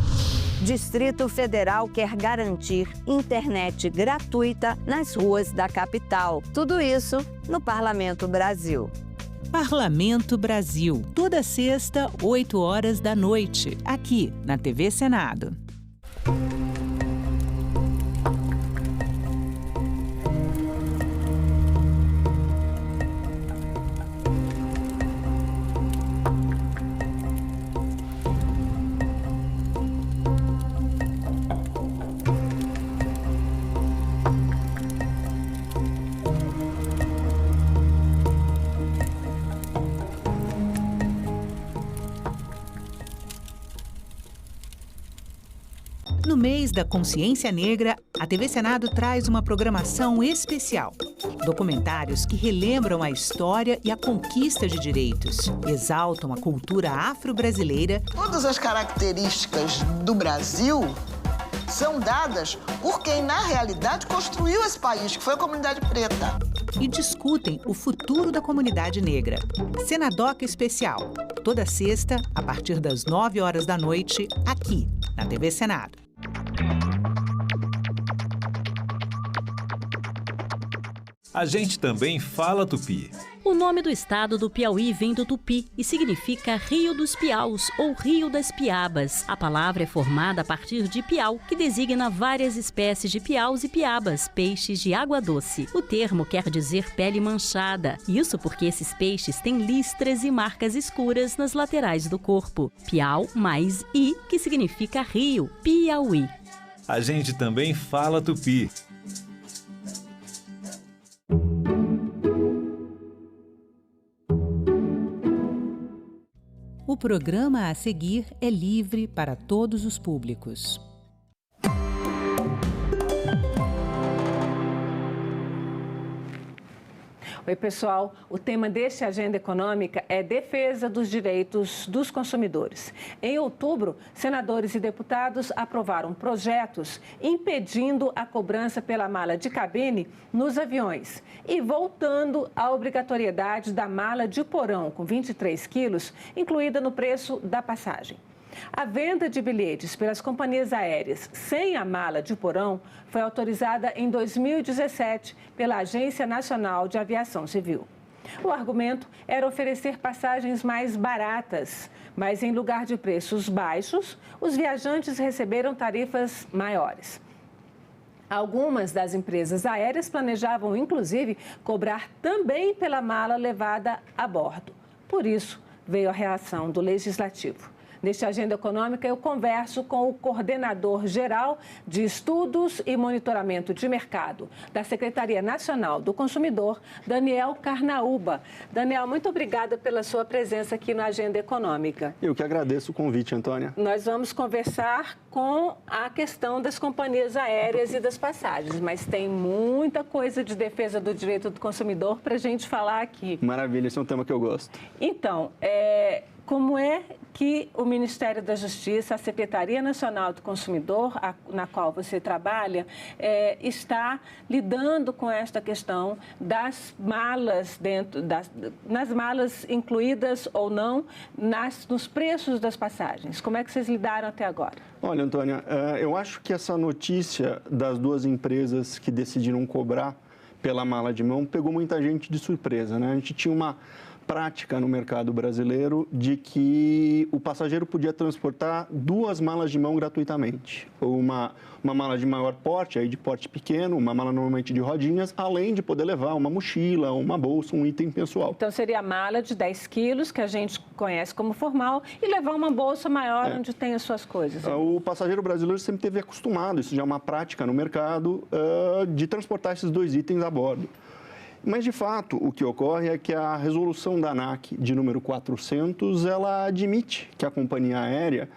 [SPEAKER 11] Distrito Federal quer garantir internet gratuita nas ruas da capital. Tudo isso no Parlamento Brasil.
[SPEAKER 12] Parlamento Brasil, toda sexta, 8 horas da noite, aqui na TV Senado. No mês da Consciência Negra, a TV Senado traz uma programação especial. Documentários que relembram a história e a conquista de direitos, exaltam a cultura afro-brasileira.
[SPEAKER 6] Todas as características do Brasil são dadas por quem, na realidade, construiu esse país, que foi a comunidade preta.
[SPEAKER 12] E discutem o futuro da comunidade negra. Senadoc Especial, toda sexta, a partir das 9 horas da noite, aqui na TV Senado.
[SPEAKER 8] A gente também fala tupi.
[SPEAKER 21] O nome do estado do Piauí vem do tupi e significa Rio dos Piaus ou Rio das Piabas. A palavra é formada a partir de piau, que designa várias espécies de piaus e piabas, peixes de água doce. O termo quer dizer pele manchada. Isso porque esses peixes têm listras e marcas escuras nas laterais do corpo. Piau mais I, que significa rio, Piauí.
[SPEAKER 8] A gente também fala tupi.
[SPEAKER 12] O programa a seguir é livre para todos os públicos.
[SPEAKER 23] Oi, pessoal. O tema deste Agenda Econômica é defesa dos direitos dos consumidores. Em outubro, senadores e deputados aprovaram projetos impedindo a cobrança pela mala de cabine nos aviões e voltando à obrigatoriedade da mala de porão com 23 quilos, incluída no preço da passagem. A venda de bilhetes pelas companhias aéreas sem a mala de porão foi autorizada em 2017 pela Agência Nacional de Aviação Civil. O argumento era oferecer passagens mais baratas, mas em lugar de preços baixos, os viajantes receberam tarifas maiores. Algumas das empresas aéreas planejavam, inclusive, cobrar também pela mala levada a bordo. Por isso, veio a reação do Legislativo. Neste Agenda Econômica, eu converso com o coordenador geral de Estudos e Monitoramento de Mercado da Secretaria Nacional do Consumidor, Daniel Carnaúba. Daniel, muito obrigada pela sua presença aqui no Agenda Econômica.
[SPEAKER 16] Eu que agradeço o convite, Antônia.
[SPEAKER 23] Nós vamos conversar com a questão das companhias aéreas e das passagens, mas tem muita coisa de defesa do direito do consumidor para a gente falar aqui.
[SPEAKER 16] Maravilha, esse é um tema que eu gosto.
[SPEAKER 23] Então, como é que o Ministério da Justiça, a Secretaria Nacional do Consumidor, na qual você trabalha, está lidando com esta questão das malas nas malas incluídas ou não nos preços das passagens? Como é que vocês lidaram até agora?
[SPEAKER 16] Olha, Antônia, eu acho que essa notícia das duas empresas que decidiram cobrar pela mala de mão pegou muita gente de surpresa, né? A gente tinha uma prática no mercado brasileiro de que o passageiro podia transportar duas malas de mão gratuitamente. Uma mala de maior porte, aí de porte pequeno, uma mala normalmente de rodinhas, além de poder levar uma mochila, uma bolsa, um item pessoal.
[SPEAKER 23] Então seria a mala de 10 quilos, que a gente conhece como formal, e levar uma bolsa maior onde tem as suas coisas.
[SPEAKER 16] O passageiro brasileiro sempre teve acostumado, isso já é uma prática no mercado, de transportar esses dois itens a bordo. Mas, de fato, o que ocorre é que a resolução da ANAC de número 400, ela admite que a companhia aérea,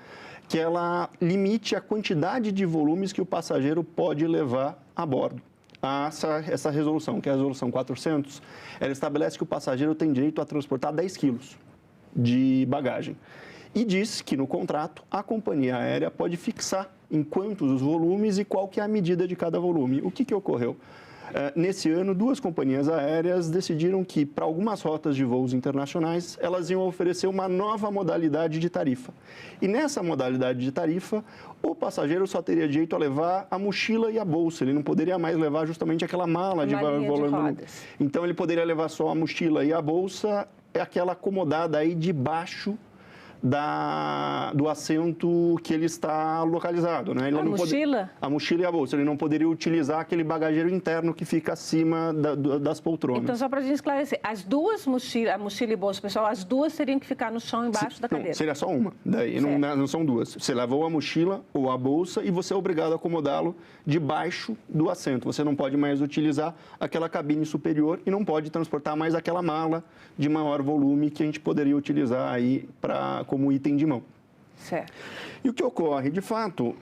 [SPEAKER 16] que ela limite a quantidade de volumes que o passageiro pode levar a bordo. Essa resolução, que é a resolução 400, ela estabelece que o passageiro tem direito a transportar 10 quilos de bagagem. E diz que, no contrato, a companhia aérea pode fixar em quantos os volumes e qual que é a medida de cada volume. O que ocorreu? Nesse ano, 2 companhias aéreas decidiram que, para algumas rotas de voos internacionais, elas iam oferecer uma nova modalidade de tarifa. E nessa modalidade de tarifa, o passageiro só teria direito a levar a mochila e a bolsa. Ele não poderia mais levar justamente aquela mala de volume. Então, ele poderia levar só a mochila e a bolsa, aquela acomodada aí debaixo do assento que ele está localizado, né? Ele
[SPEAKER 23] mochila?
[SPEAKER 16] A mochila e a bolsa. Ele não poderia utilizar aquele bagageiro interno que fica acima das poltronas.
[SPEAKER 23] Então, só para a gente esclarecer, as duas mochilas, a mochila e bolsa, pessoal, as duas teriam que ficar no chão embaixo da cadeira?
[SPEAKER 16] Não, seria só uma. Daí não são duas. Você levou a mochila ou a bolsa e você é obrigado a acomodá-lo debaixo do assento. Você não pode mais utilizar aquela cabine superior e não pode transportar mais aquela mala de maior volume que a gente poderia utilizar aí como item de mão.
[SPEAKER 23] Certo.
[SPEAKER 16] E o que ocorre? De fato,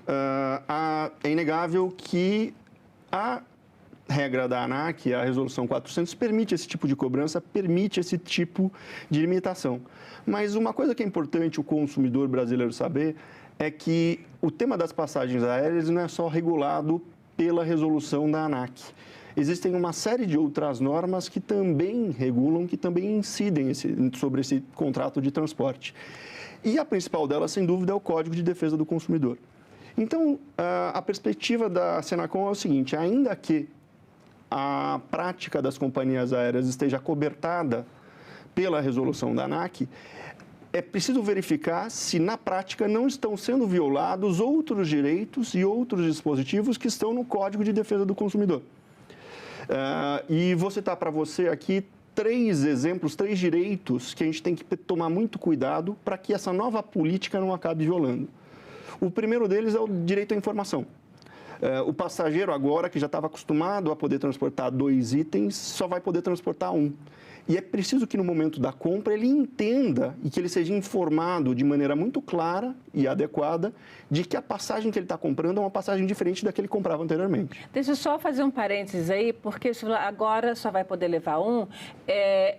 [SPEAKER 16] é inegável que a regra da ANAC, a Resolução 400, permite esse tipo de cobrança, permite esse tipo de limitação. Mas uma coisa que é importante o consumidor brasileiro saber é que o tema das passagens aéreas não é só regulado pela resolução da ANAC. Existem uma série de outras normas que também regulam, que também incidem sobre esse contrato de transporte. E a principal delas, sem dúvida, é o Código de Defesa do Consumidor. Então, a perspectiva da Senacom é o seguinte: ainda que a prática das companhias aéreas esteja cobertada pela resolução da ANAC, é preciso verificar se, na prática, não estão sendo violados outros direitos e outros dispositivos que estão no Código de Defesa do Consumidor. E vou citar para você aqui 3 exemplos, 3 direitos que a gente tem que tomar muito cuidado para que essa nova política não acabe violando. O primeiro deles é o direito à informação. O passageiro agora, que já estava acostumado a poder transportar 2 itens, só vai poder transportar 1. E é preciso que no momento da compra ele entenda e que ele seja informado de maneira muito clara e adequada de que a passagem que ele está comprando é uma passagem diferente da que ele comprava anteriormente.
[SPEAKER 23] Deixa eu só fazer um parênteses aí, porque agora só vai poder levar 1.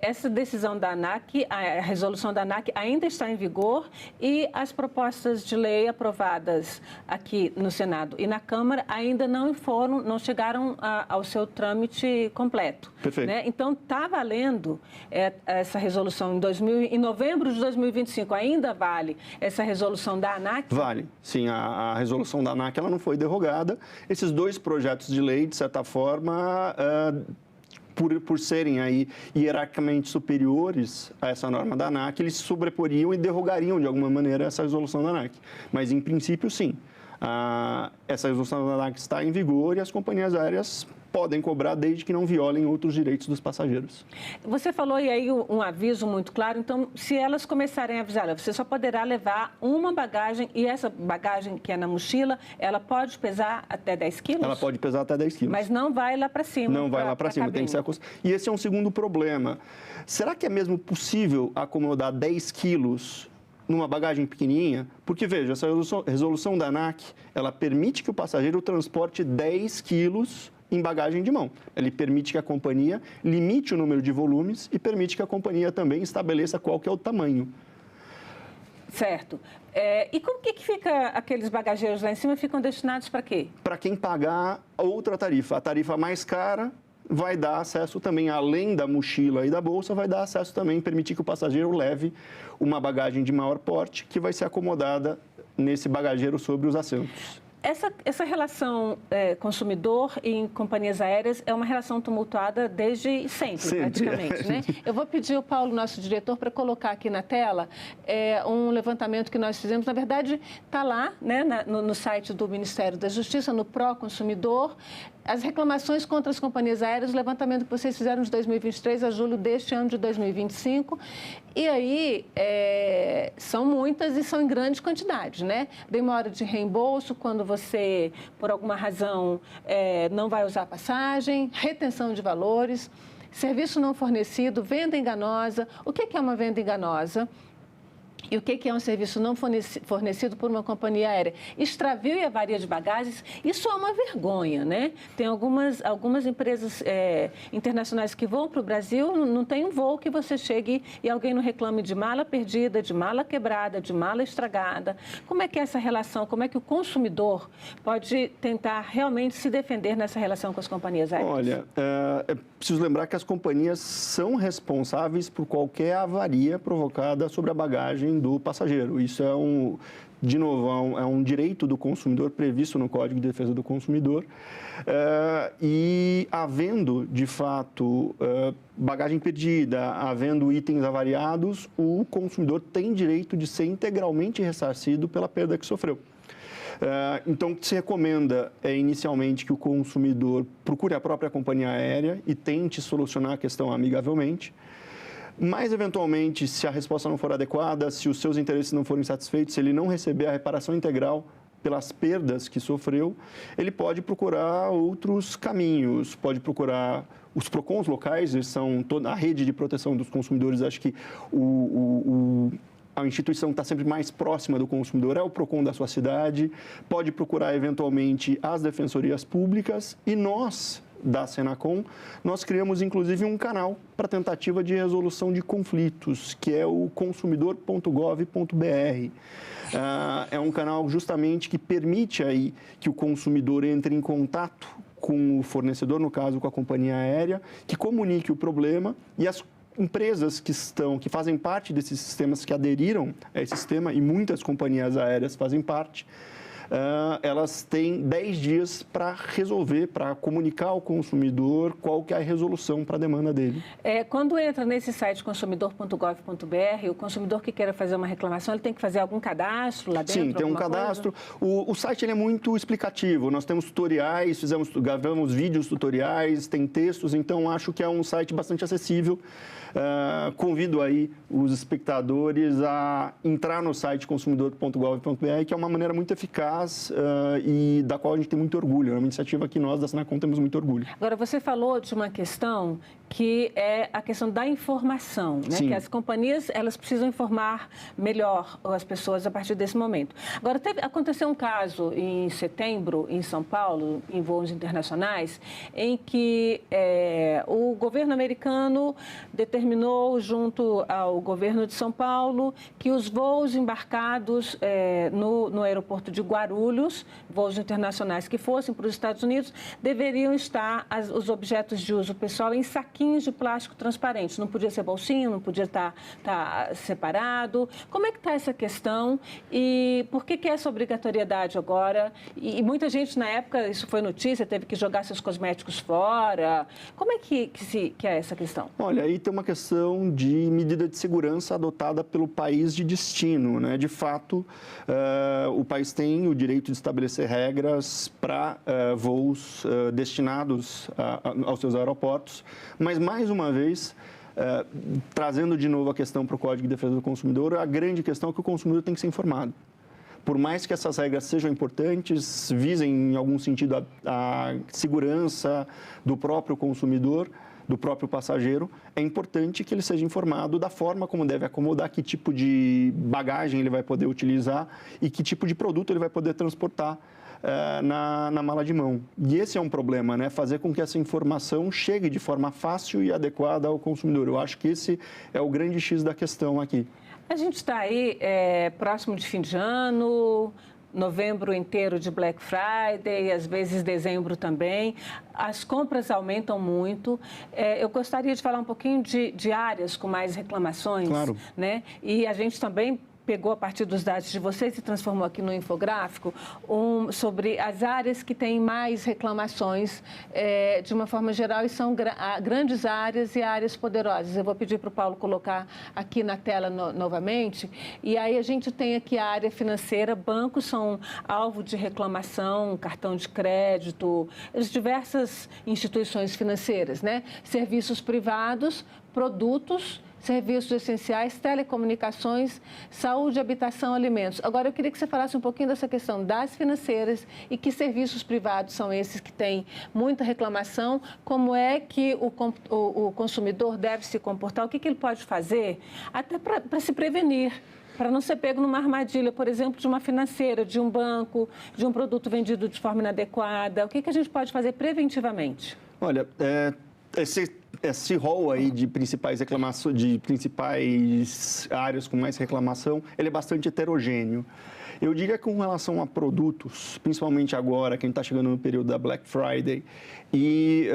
[SPEAKER 23] Essa decisão da ANAC, a resolução da ANAC ainda está em vigor e as propostas de lei aprovadas aqui no Senado e na Câmara ainda não chegaram ao seu trâmite completo.
[SPEAKER 16] Perfeito.
[SPEAKER 23] Né? Então, está valendo essa resolução em novembro de 2025, ainda vale essa resolução da ANAC?
[SPEAKER 16] Vale, sim. A resolução da ANAC ela não foi derrogada. Esses 2 projetos de lei, de certa forma, por serem aí hierarquicamente superiores a essa norma da ANAC, eles se sobreporiam e derrogariam, de alguma maneira, essa resolução da ANAC. Mas, em princípio, sim. Essa resolução da ANAC está em vigor e as companhias aéreas podem cobrar desde que não violem outros direitos dos passageiros.
[SPEAKER 23] Você falou e aí um aviso muito claro, então se elas começarem a avisar, você só poderá levar uma bagagem e essa bagagem que é na mochila, ela pode pesar até 10 quilos?
[SPEAKER 16] Ela pode pesar até 10 quilos.
[SPEAKER 23] Mas não vai lá para cima.
[SPEAKER 16] Não vai lá para cima, tem que ser E esse é um segundo problema. Será que é mesmo possível acomodar 10 quilos numa bagagem pequenininha? Porque, veja, essa resolução da ANAC, ela permite que o passageiro transporte 10 quilos em bagagem de mão. Ele permite que a companhia limite o número de volumes e permite que a companhia também estabeleça qual que é o tamanho.
[SPEAKER 23] Certo. E como que fica aqueles bagageiros lá em cima? Ficam destinados para quê?
[SPEAKER 16] Para quem pagar outra tarifa. A tarifa mais cara vai dar acesso também, além da mochila e da bolsa, vai dar acesso também, permitir que o passageiro leve uma bagagem de maior porte que vai ser acomodada nesse bagageiro sobre os assentos.
[SPEAKER 23] Essa relação consumidor em companhias aéreas é uma relação tumultuada desde sempre. Praticamente, né? Eu vou pedir ao Paulo, nosso diretor, para colocar aqui na tela um levantamento que nós fizemos. Na verdade, está lá, né, no site do Ministério da Justiça, no Proconsumidor, as reclamações contra as companhias aéreas, o levantamento que vocês fizeram de 2023 a julho deste ano de 2025. E aí, são muitas e são em grandes quantidades, né? Demora de reembolso quando você, por alguma razão, não vai usar a passagem, retenção de valores, serviço não fornecido, venda enganosa. O que é uma venda enganosa? E o que é um serviço não fornecido por uma companhia aérea? Extravio e avaria de bagagens, isso é uma vergonha, né? Tem algumas empresas internacionais que voam para o Brasil, não tem um voo que você chegue e alguém não reclame de mala perdida, de mala quebrada, de mala estragada. Como é que é essa relação? Como é que o consumidor pode tentar realmente se defender nessa relação com as companhias aéreas?
[SPEAKER 16] Olha, é preciso lembrar que as companhias são responsáveis por qualquer avaria provocada sobre a bagagem do passageiro. Isso é de novo, é um direito do consumidor previsto no Código de Defesa do Consumidor. E havendo, de fato, bagagem perdida, havendo itens avariados, o consumidor tem direito de ser integralmente ressarcido pela perda que sofreu. Então, o que se recomenda é, inicialmente, que o consumidor procure a própria companhia aérea e tente solucionar a questão amigavelmente. Mas, eventualmente, se a resposta não for adequada, se os seus interesses não forem satisfeitos, se ele não receber a reparação integral pelas perdas que sofreu, ele pode procurar outros caminhos, pode procurar os PROCONs locais, eles são toda a rede de proteção dos consumidores. Acho que a instituição que está sempre mais próxima do consumidor é o PROCON da sua cidade, pode procurar, eventualmente, as defensorias públicas e nós, da Senacom, nós criamos, inclusive, um canal para tentativa de resolução de conflitos, que é o consumidor.gov.br. É um canal justamente que permite aí que o consumidor entre em contato com o fornecedor, no caso, com a companhia aérea, que comunique o problema e as empresas que fazem parte desses sistemas, que aderiram a esse sistema, e muitas companhias aéreas fazem parte, elas têm 10 dias para resolver, para comunicar ao consumidor qual que é a resolução para a demanda dele.
[SPEAKER 23] Quando entra nesse site consumidor.gov.br, o consumidor que queira fazer uma reclamação, ele tem que fazer algum cadastro lá dentro?
[SPEAKER 16] Sim, tem um cadastro. O site ele é muito explicativo. Nós temos tutoriais, gravamos vídeos tutoriais, tem textos, então acho que é um site bastante acessível. Convido aí os espectadores a entrar no site consumidor.gov.br, que é uma maneira muito eficaz e da qual a gente tem muito orgulho. É uma iniciativa que nós da Senacom temos muito orgulho.
[SPEAKER 23] Agora, você falou de uma questão que é a questão da informação, né?
[SPEAKER 16] Sim.
[SPEAKER 23] Que as companhias elas precisam informar melhor as pessoas a partir desse momento. Agora, aconteceu um caso em setembro, em São Paulo, em voos internacionais, em que o governo americano determinou, junto ao governo de São Paulo, que os voos embarcados no aeroporto de Guarulhos, voos internacionais que fossem para os Estados Unidos, deveriam estar os objetos de uso pessoal em saquinhos de plástico transparente. Não podia ser bolsinho, não podia estar separado. Como é que está essa questão e por que essa obrigatoriedade agora? E muita gente, na época, isso foi notícia, teve que jogar seus cosméticos fora. Como é que é essa questão?
[SPEAKER 16] Olha, aí tem uma questão de medida de segurança adotada pelo país de destino, né? De fato, o país tem o direito de estabelecer regras para voos destinados aos seus aeroportos, mas, mais uma vez, trazendo de novo a questão para o Código de Defesa do Consumidor, a grande questão é que o consumidor tem que ser informado. Por mais que essas regras sejam importantes, visem, em algum sentido, a segurança do próprio consumidor, do próprio passageiro, é importante que ele seja informado da forma como deve acomodar, que tipo de bagagem ele vai poder utilizar e que tipo de produto ele vai poder transportar na mala de mão. E esse é um problema, né? Fazer com que essa informação chegue de forma fácil e adequada ao consumidor. Eu acho que esse é o grande X da questão aqui.
[SPEAKER 23] A gente está aí próximo de fim de ano, novembro inteiro de Black Friday, às vezes dezembro também. As compras aumentam muito. Eu gostaria de falar um pouquinho de áreas com mais reclamações. Claro. Né? E a gente também pegou a partir dos dados de vocês e transformou aqui no infográfico sobre as áreas que têm mais reclamações de uma forma geral e são grandes áreas e áreas poderosas. Eu vou pedir para o Paulo colocar aqui na tela novamente. E aí a gente tem aqui a área financeira, bancos são alvo de reclamação, cartão de crédito, as diversas instituições financeiras, né? Serviços privados, produtos, serviços essenciais, telecomunicações, saúde, habitação, alimentos. Agora, eu queria que você falasse um pouquinho dessa questão das financeiras e que serviços privados são esses que têm muita reclamação, como é que o consumidor deve se comportar, o que ele pode fazer até para se prevenir. Para não ser pego numa armadilha, por exemplo, de uma financeira, de um banco, de um produto vendido de forma inadequada. O que a gente pode fazer preventivamente?
[SPEAKER 16] Olha, esse rol aí de principais reclamações, de principais áreas com mais reclamação, ele é bastante heterogêneo. Eu diria que com relação a produtos, principalmente agora, que a gente está chegando no período da Black Friday, e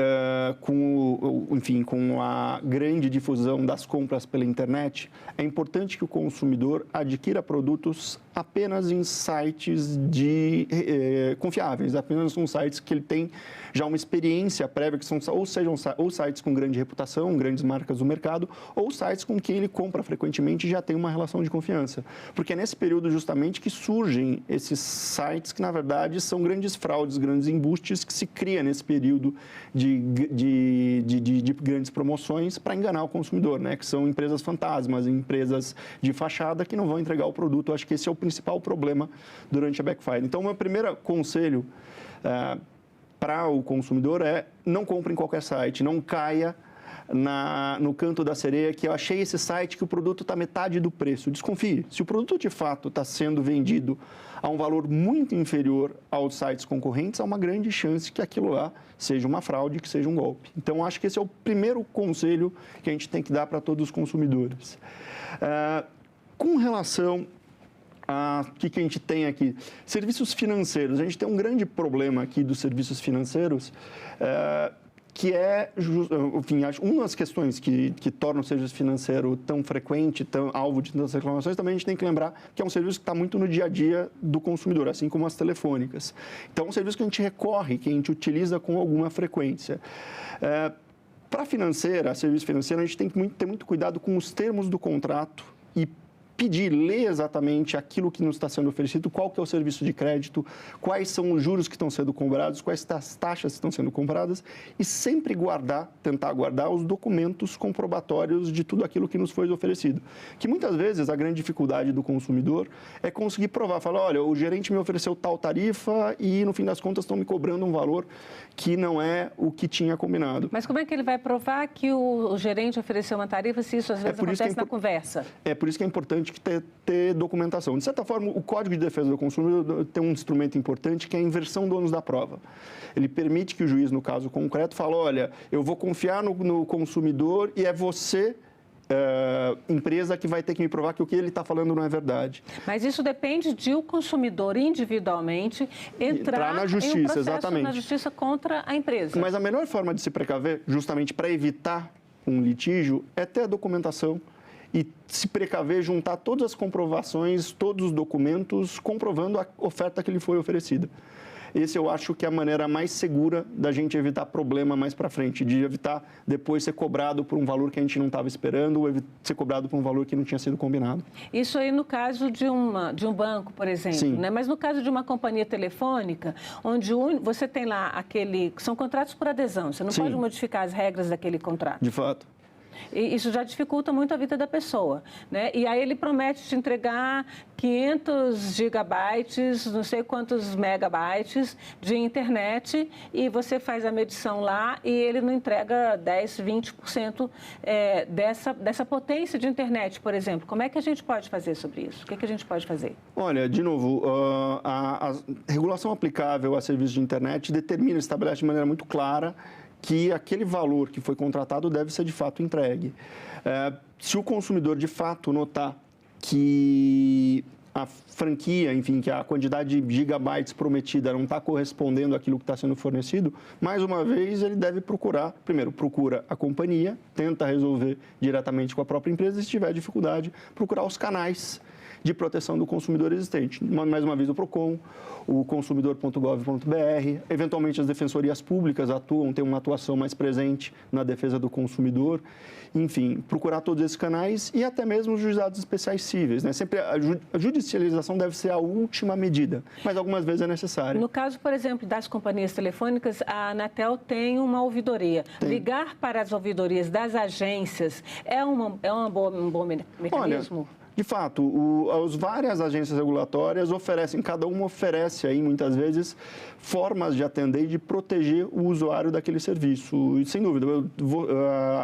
[SPEAKER 16] com a grande difusão das compras pela internet, é importante que o consumidor adquira produtos apenas em sites confiáveis, apenas em sites que ele tem já uma experiência prévia, que sejam sites com grande reputação, grandes marcas do mercado, ou sites com quem ele compra frequentemente e já tem uma relação de confiança. Porque é nesse período justamente que surgem esses sites que, na verdade, são grandes fraudes, grandes embustes que se cria nesse período de grandes promoções para enganar o consumidor, né? Que são empresas fantasmas, empresas de fachada que não vão entregar o produto. Eu acho que esse é o principal problema durante a Black Friday. Então, o meu primeiro conselho para o consumidor é não compre em qualquer site, não caia no canto da sereia, que eu achei esse site que o produto está metade do preço. Desconfie. Se o produto, de fato, está sendo vendido a um valor muito inferior aos sites concorrentes, há uma grande chance que aquilo lá seja uma fraude, que seja um golpe. Então, acho que esse é o primeiro conselho que a gente tem que dar para todos os consumidores. Com relação a o que a gente tem aqui? Serviços financeiros. A gente tem um grande problema aqui dos serviços financeiros, que é, enfim, uma das questões que torna o serviço financeiro tão frequente, tão alvo de tantas reclamações, também a gente tem que lembrar que é um serviço que está muito no dia a dia do consumidor, assim como as telefônicas. Então, é um serviço que a gente recorre, que a gente utiliza com alguma frequência. Para serviço financeiro, a gente tem que ter muito cuidado com os termos do contrato e ler exatamente aquilo que nos está sendo oferecido, qual que é o serviço de crédito, quais são os juros que estão sendo cobrados, quais as taxas que estão sendo cobradas e sempre tentar guardar os documentos comprobatórios de tudo aquilo que nos foi oferecido. Que muitas vezes a grande dificuldade do consumidor é conseguir provar, falar, olha, o gerente me ofereceu tal tarifa e no fim das contas estão me cobrando um valor que não é o que tinha combinado.
[SPEAKER 23] Mas como é que ele vai provar que o gerente ofereceu uma tarifa se isso às vezes acontece na conversa? É
[SPEAKER 16] por isso que é importante ter documentação. De certa forma, o Código de Defesa do Consumidor tem um instrumento importante que é a inversão do ônus da prova. Ele permite que o juiz, no caso concreto, fale, olha, eu vou confiar no consumidor e é você, empresa, que vai ter que me provar que o que ele está falando não é verdade.
[SPEAKER 23] Mas isso depende de o consumidor individualmente entrar
[SPEAKER 16] na justiça,
[SPEAKER 23] em um processo
[SPEAKER 16] exatamente.
[SPEAKER 23] na justiça contra a empresa.
[SPEAKER 16] Mas a melhor forma de se precaver, justamente para evitar um litígio, é ter a documentação e se precaver, juntar todas as comprovações, todos os documentos, comprovando a oferta que lhe foi oferecida. Esse eu acho que é a maneira mais segura da gente evitar problema mais para frente, de evitar depois ser cobrado por um valor que a gente não estava esperando ou ser cobrado por um valor que não tinha sido combinado.
[SPEAKER 23] Isso aí no caso de um banco, por exemplo,
[SPEAKER 16] Sim.
[SPEAKER 23] né? Mas no caso de uma companhia telefônica, onde você tem lá são contratos por adesão, você não
[SPEAKER 16] Sim.
[SPEAKER 23] pode modificar as regras daquele contrato.
[SPEAKER 16] De fato.
[SPEAKER 23] E isso já dificulta muito a vida da pessoa, né? E aí ele promete te entregar 500 gigabytes, não sei quantos megabytes de internet e você faz a medição lá e ele não entrega 10, 20% dessa potência de internet, por exemplo. Como é que a gente pode fazer sobre isso? O que a gente pode fazer?
[SPEAKER 16] Olha, de novo, a regulação aplicável a serviços de internet estabelece de maneira muito clara que aquele valor que foi contratado deve ser de fato entregue. Se o consumidor de fato notar que a franquia, enfim, que a quantidade de gigabytes prometida não está correspondendo àquilo que está sendo fornecido, mais uma vez ele deve procura a companhia, tenta resolver diretamente com a própria empresa e se tiver dificuldade, procurar os canais de proteção do consumidor existente. Mais uma vez o PROCON, o consumidor.gov.br, eventualmente as defensorias públicas têm uma atuação mais presente na defesa do consumidor. Enfim, procurar todos esses canais e até mesmo os juizados especiais cíveis, né? Sempre a judicialização deve ser a última medida, mas algumas vezes é necessária.
[SPEAKER 23] No caso, por exemplo, das companhias telefônicas, a Anatel tem uma ouvidoria. Ligar para as ouvidorias das agências é um bom mecanismo?
[SPEAKER 16] Olha, de fato, as várias agências regulatórias cada uma oferece aí, muitas vezes, formas de atender e de proteger o usuário daquele serviço. E, sem dúvida,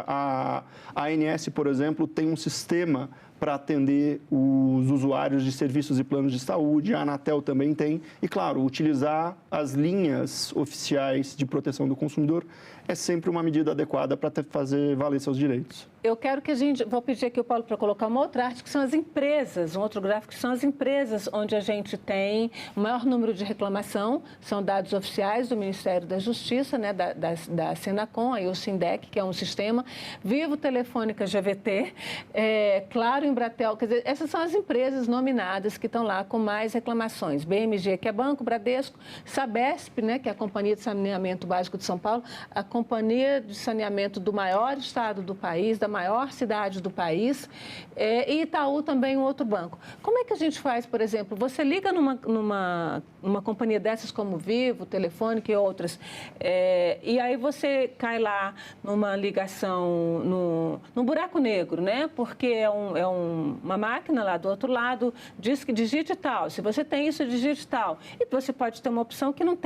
[SPEAKER 16] a ANS, por exemplo, tem um sistema para atender os usuários de serviços e planos de saúde, a Anatel também tem. E, claro, utilizar as linhas oficiais de proteção do consumidor é sempre uma medida adequada para fazer valer seus direitos.
[SPEAKER 23] Eu quero que vou pedir aqui o Paulo para colocar uma outra arte, que são as empresas, um outro gráfico, que são as empresas onde a gente tem o maior número de reclamação, são dados oficiais do Ministério da Justiça, né, da Senacom, aí o Sindec, que é um sistema, Vivo, Telefônica, GVT, Claro, Embratel, quer dizer, essas são as empresas nominadas que estão lá com mais reclamações, BMG, que é Banco, Bradesco, Sabesp, né, que é a Companhia de Saneamento Básico de São Paulo, a Companhia de Saneamento do maior estado do país, da maior cidade do país, e Itaú também, um outro banco. Como é que a gente faz, por exemplo, você liga numa companhia dessas como Vivo, Telefônica e outras, e aí você cai lá numa ligação, num buraco negro, né? Porque é uma máquina lá do outro lado, diz que digite tal. Se você tem isso, digite tal. E você pode ter uma opção que não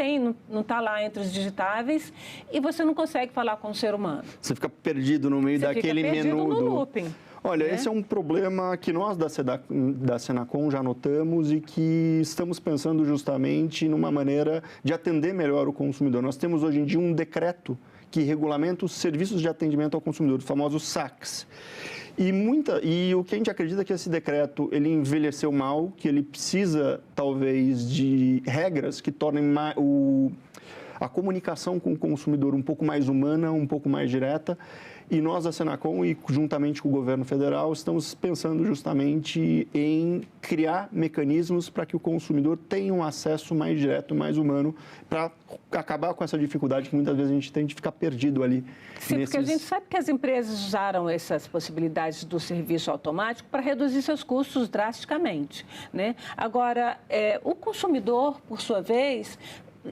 [SPEAKER 23] está lá entre os digitáveis e você não consegue falar com o ser humano.
[SPEAKER 16] Você fica perdido no meio daquele menu
[SPEAKER 23] no looping.
[SPEAKER 16] Olha, esse é um problema que nós da Senacom já notamos e que estamos pensando justamente numa maneira de atender melhor o consumidor. Nós temos hoje em dia um decreto que regulamenta os serviços de atendimento ao consumidor, o famoso SACS. E o que a gente acredita é que esse decreto ele envelheceu mal, que ele precisa talvez de regras que tornem a comunicação com o consumidor um pouco mais humana, um pouco mais direta. E nós, da Senacom, e juntamente com o governo federal, estamos pensando justamente em criar mecanismos para que o consumidor tenha um acesso mais direto, mais humano, para acabar com essa dificuldade que muitas vezes a gente tem de ficar perdido ali.
[SPEAKER 23] Sim, porque a gente sabe que as empresas usaram essas possibilidades do serviço automático para reduzir seus custos drasticamente, né? Agora, o consumidor, por sua vez,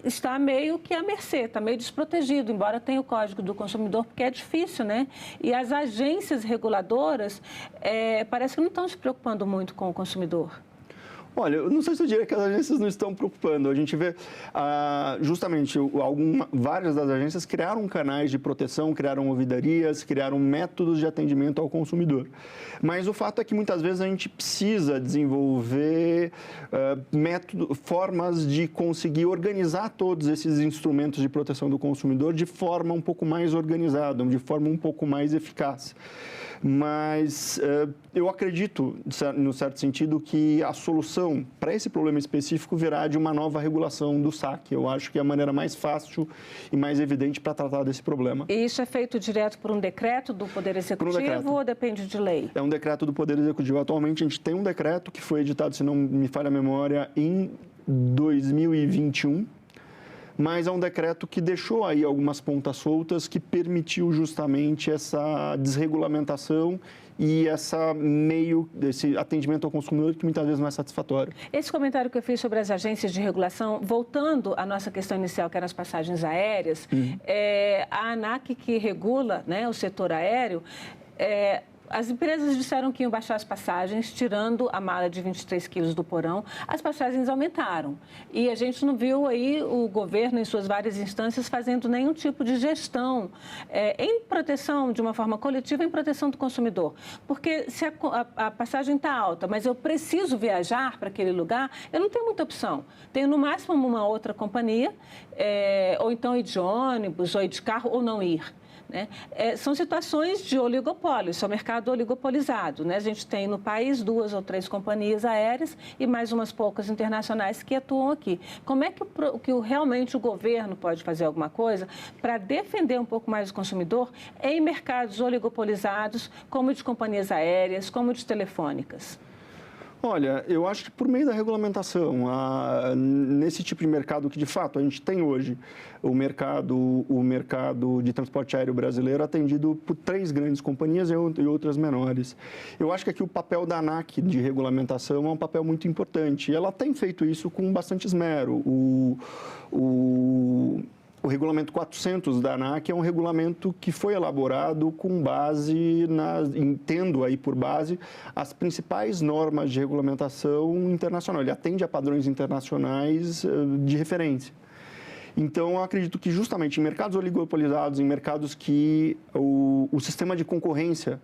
[SPEAKER 23] está meio que à mercê, está meio desprotegido, embora tenha o Código do Consumidor, porque é difícil, né? E as agências reguladoras parece que não estão se preocupando muito com o consumidor.
[SPEAKER 16] Olha, eu não sei se eu diria que as agências não estão preocupando. A gente vê, justamente, várias das agências criaram canais de proteção, criaram ouvidorias, criaram métodos de atendimento ao consumidor. Mas o fato é que muitas vezes a gente precisa desenvolver formas de conseguir organizar todos esses instrumentos de proteção do consumidor de forma um pouco mais organizada, de forma um pouco mais eficaz. Mas eu acredito, no certo sentido, que a solução para esse problema específico virá de uma nova regulação do SAC. Eu acho que é a maneira mais fácil e mais evidente para tratar desse problema.
[SPEAKER 23] E isso é feito direto por um decreto do Poder Executivo ou depende de lei?
[SPEAKER 16] É um decreto do Poder Executivo. Atualmente, a gente tem um decreto que foi editado, se não me falha a memória, em 2021. Mas é um decreto que deixou aí algumas pontas soltas que permitiu justamente essa desregulamentação e esse atendimento ao consumidor que muitas vezes não é satisfatório.
[SPEAKER 23] Esse comentário que eu fiz sobre as agências de regulação, voltando à nossa questão inicial, que eram as passagens aéreas, a ANAC, que regula, né, o setor aéreo, as empresas disseram que iam baixar as passagens, tirando a mala de 23 quilos do porão. As passagens aumentaram. E a gente não viu aí o governo, em suas várias instâncias, fazendo nenhum tipo de gestão em proteção, de uma forma coletiva, em proteção do consumidor. Porque se a passagem está alta, mas eu preciso viajar para aquele lugar, eu não tenho muita opção. Tenho, no máximo, uma outra companhia, ou então ir de ônibus, ou ir de carro, ou não ir. Né? São situações de oligopólio, isso é um mercado oligopolizado. Né? A gente tem no país 2 ou 3 companhias aéreas e mais umas poucas internacionais que atuam aqui. Como é que realmente o governo pode fazer alguma coisa para defender um pouco mais o consumidor em mercados oligopolizados, como de companhias aéreas, como de telefônicas?
[SPEAKER 16] Olha, eu acho que por meio da regulamentação, nesse tipo de mercado que, de fato, a gente tem hoje, o mercado de transporte aéreo brasileiro atendido por 3 grandes companhias e outras menores. Eu acho que aqui o papel da ANAC de regulamentação é um papel muito importante. E ela tem feito isso com bastante esmero. O regulamento 400 da ANAC é um regulamento que foi elaborado com base, tendo aí por base as principais normas de regulamentação internacional. Ele atende a padrões internacionais de referência. Então, eu acredito que justamente em mercados oligopolizados, em mercados que o sistema de concorrência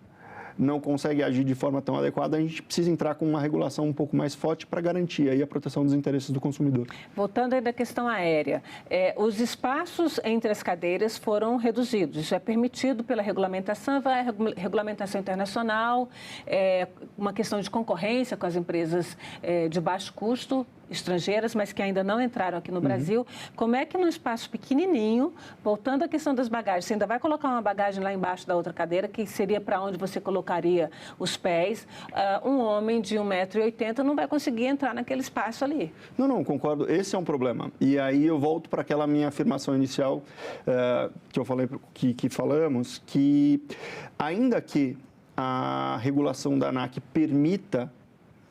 [SPEAKER 16] não consegue agir de forma tão adequada, a gente precisa entrar com uma regulação um pouco mais forte para garantir aí a proteção dos interesses do consumidor.
[SPEAKER 23] Voltando ainda à questão aérea, os espaços entre as cadeiras foram reduzidos. Isso é permitido pela regulamentação, vai a regulamentação internacional, uma questão de concorrência com as empresas de baixo custo, estrangeiras, mas que ainda não entraram aqui no Brasil. Como é que num espaço pequenininho, voltando à questão das bagagens, você ainda vai colocar uma bagagem lá embaixo da outra cadeira, que seria para onde você colocaria os pés, um homem de 1,80 m não vai conseguir entrar naquele espaço ali.
[SPEAKER 16] Não, concordo. Esse é um problema. E aí eu volto para aquela minha afirmação inicial que eu falei, que falamos, que ainda que a regulação da ANAC permita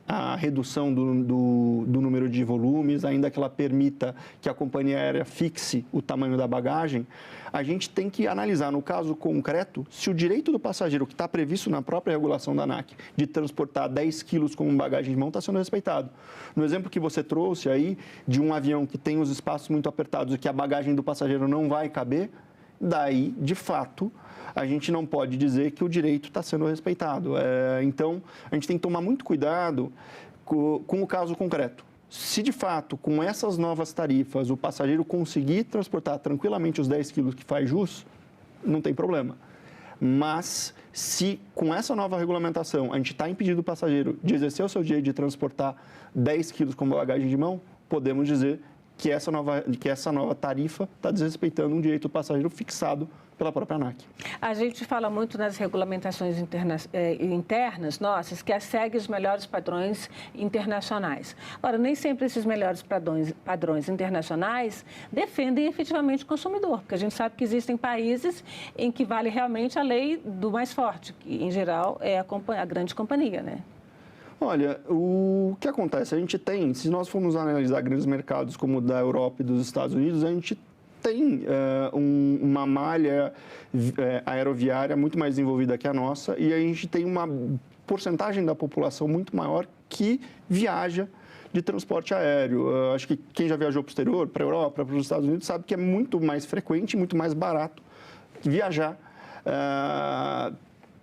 [SPEAKER 16] a redução do número de volumes, ainda que ela permita que a companhia aérea fixe o tamanho da bagagem, a gente tem que analisar, no caso concreto, se o direito do passageiro, que está previsto na própria regulação da ANAC, de transportar 10 quilos como bagagem de mão, está sendo respeitado. No exemplo que você trouxe aí, de um avião que tem os espaços muito apertados e que a bagagem do passageiro não vai caber, daí, de fato, a gente não pode dizer que o direito está sendo respeitado. Então, a gente tem que tomar muito cuidado com o caso concreto. Se, de fato, com essas novas tarifas, o passageiro conseguir transportar tranquilamente os 10 quilos que faz jus, não tem problema. Mas, se com essa nova regulamentação a gente está impedindo o passageiro de exercer o seu direito de transportar 10 quilos como bagagem de mão, podemos dizer que essa nova tarifa está desrespeitando um direito do passageiro fixado pela própria ANAC.
[SPEAKER 23] A gente fala muito nas regulamentações internas nossas, que segue os melhores padrões internacionais. Ora, nem sempre esses melhores padrões internacionais defendem efetivamente o consumidor, porque a gente sabe que existem países em que vale realmente a lei do mais forte, que em geral é a grande companhia, né?
[SPEAKER 16] Olha, o que acontece? A gente tem, se nós formos analisar grandes mercados como o da Europa e dos Estados Unidos, a gente tem uma malha aeroviária muito mais desenvolvida que a nossa e a gente tem uma porcentagem da população muito maior que viaja de transporte aéreo. Acho que quem já viajou para o exterior, para a Europa, para os Estados Unidos, sabe que é muito mais frequente, muito mais barato viajar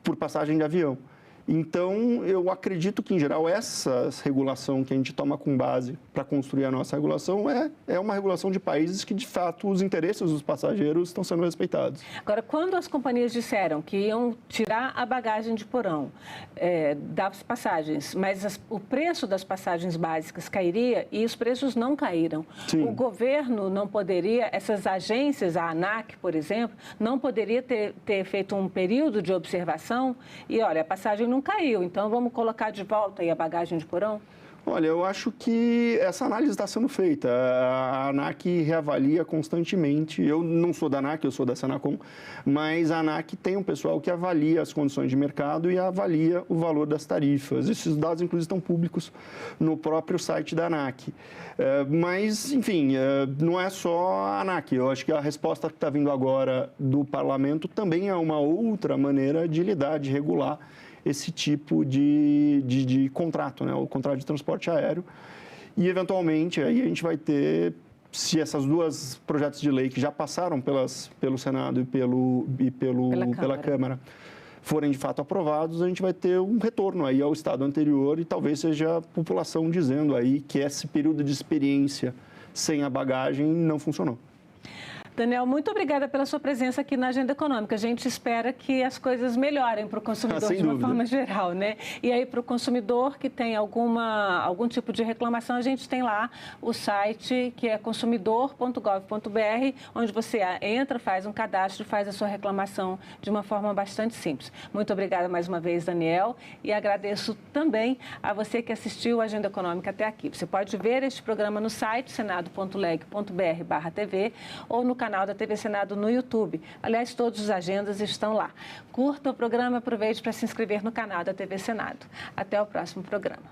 [SPEAKER 16] por passagem de avião. Então, eu acredito que, em geral, essa regulação que a gente toma com base para construir a nossa regulação é uma regulação de países que, de fato, os interesses dos passageiros estão sendo respeitados.
[SPEAKER 23] Agora, quando as companhias disseram que iam tirar a bagagem de porão das passagens, mas o preço das passagens básicas cairia e os preços não caíram, sim, o governo não poderia, essas agências, a ANAC, por exemplo, não poderia ter feito um período de observação e, olha, a passagem não caiu, então vamos colocar de volta aí a bagagem de porão?
[SPEAKER 16] Olha, eu acho que essa análise está sendo feita. A ANAC reavalia constantemente. Eu não sou da ANAC, eu sou da Senacom, mas a ANAC tem um pessoal que avalia as condições de mercado e avalia o valor das tarifas. Esses dados, inclusive, estão públicos no próprio site da ANAC. Mas, enfim, não é só a ANAC. Eu acho que a resposta que está vindo agora do parlamento também é uma outra maneira de lidar, de regular esse tipo de contrato, né? O contrato de transporte aéreo. E, eventualmente, aí a gente vai ter, se essas duas projetos de lei que já passaram pelo Senado e pela Câmara forem, de fato, aprovados, a gente vai ter um retorno aí ao estado anterior e talvez seja a população dizendo aí que esse período de experiência sem a bagagem não funcionou.
[SPEAKER 23] Daniel, muito obrigada pela sua presença aqui na Agenda Econômica. A gente espera que as coisas melhorem para o consumidor de uma forma geral, né? E aí, para o consumidor que tem algum tipo de reclamação, a gente tem lá o site que é consumidor.gov.br, onde você entra, faz um cadastro, faz a sua reclamação de uma forma bastante simples. Muito obrigada mais uma vez, Daniel, e agradeço também a você que assistiu a Agenda Econômica até aqui. Você pode ver este programa no site senado.leg.br/TV ou no canal da TV Senado no YouTube. Aliás, todos os agendas estão lá. Curta o programa, aproveite para se inscrever no canal da TV Senado. Até o próximo programa.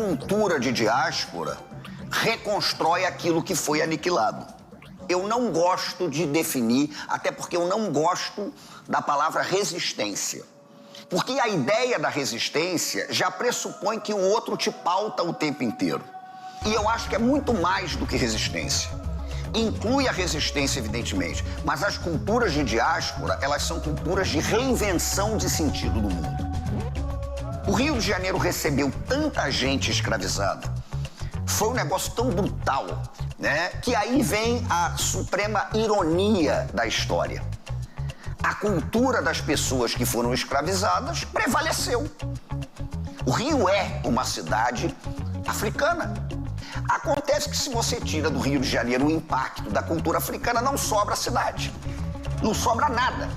[SPEAKER 9] cultura de diáspora reconstrói aquilo que foi aniquilado. Eu não gosto de definir, até porque eu não gosto da palavra resistência. Porque a ideia da resistência já pressupõe que o outro te pauta o tempo inteiro. E eu acho que é muito mais do que resistência. Inclui a resistência, evidentemente, mas as culturas de diáspora, elas são culturas de reinvenção de sentido do mundo. O Rio de Janeiro recebeu tanta gente escravizada, foi um negócio tão brutal, né, que aí vem a suprema ironia da história. A cultura das pessoas que foram escravizadas prevaleceu. O Rio é uma cidade africana. Acontece que se você tira do Rio de Janeiro o impacto da cultura africana, não sobra cidade. Não sobra nada.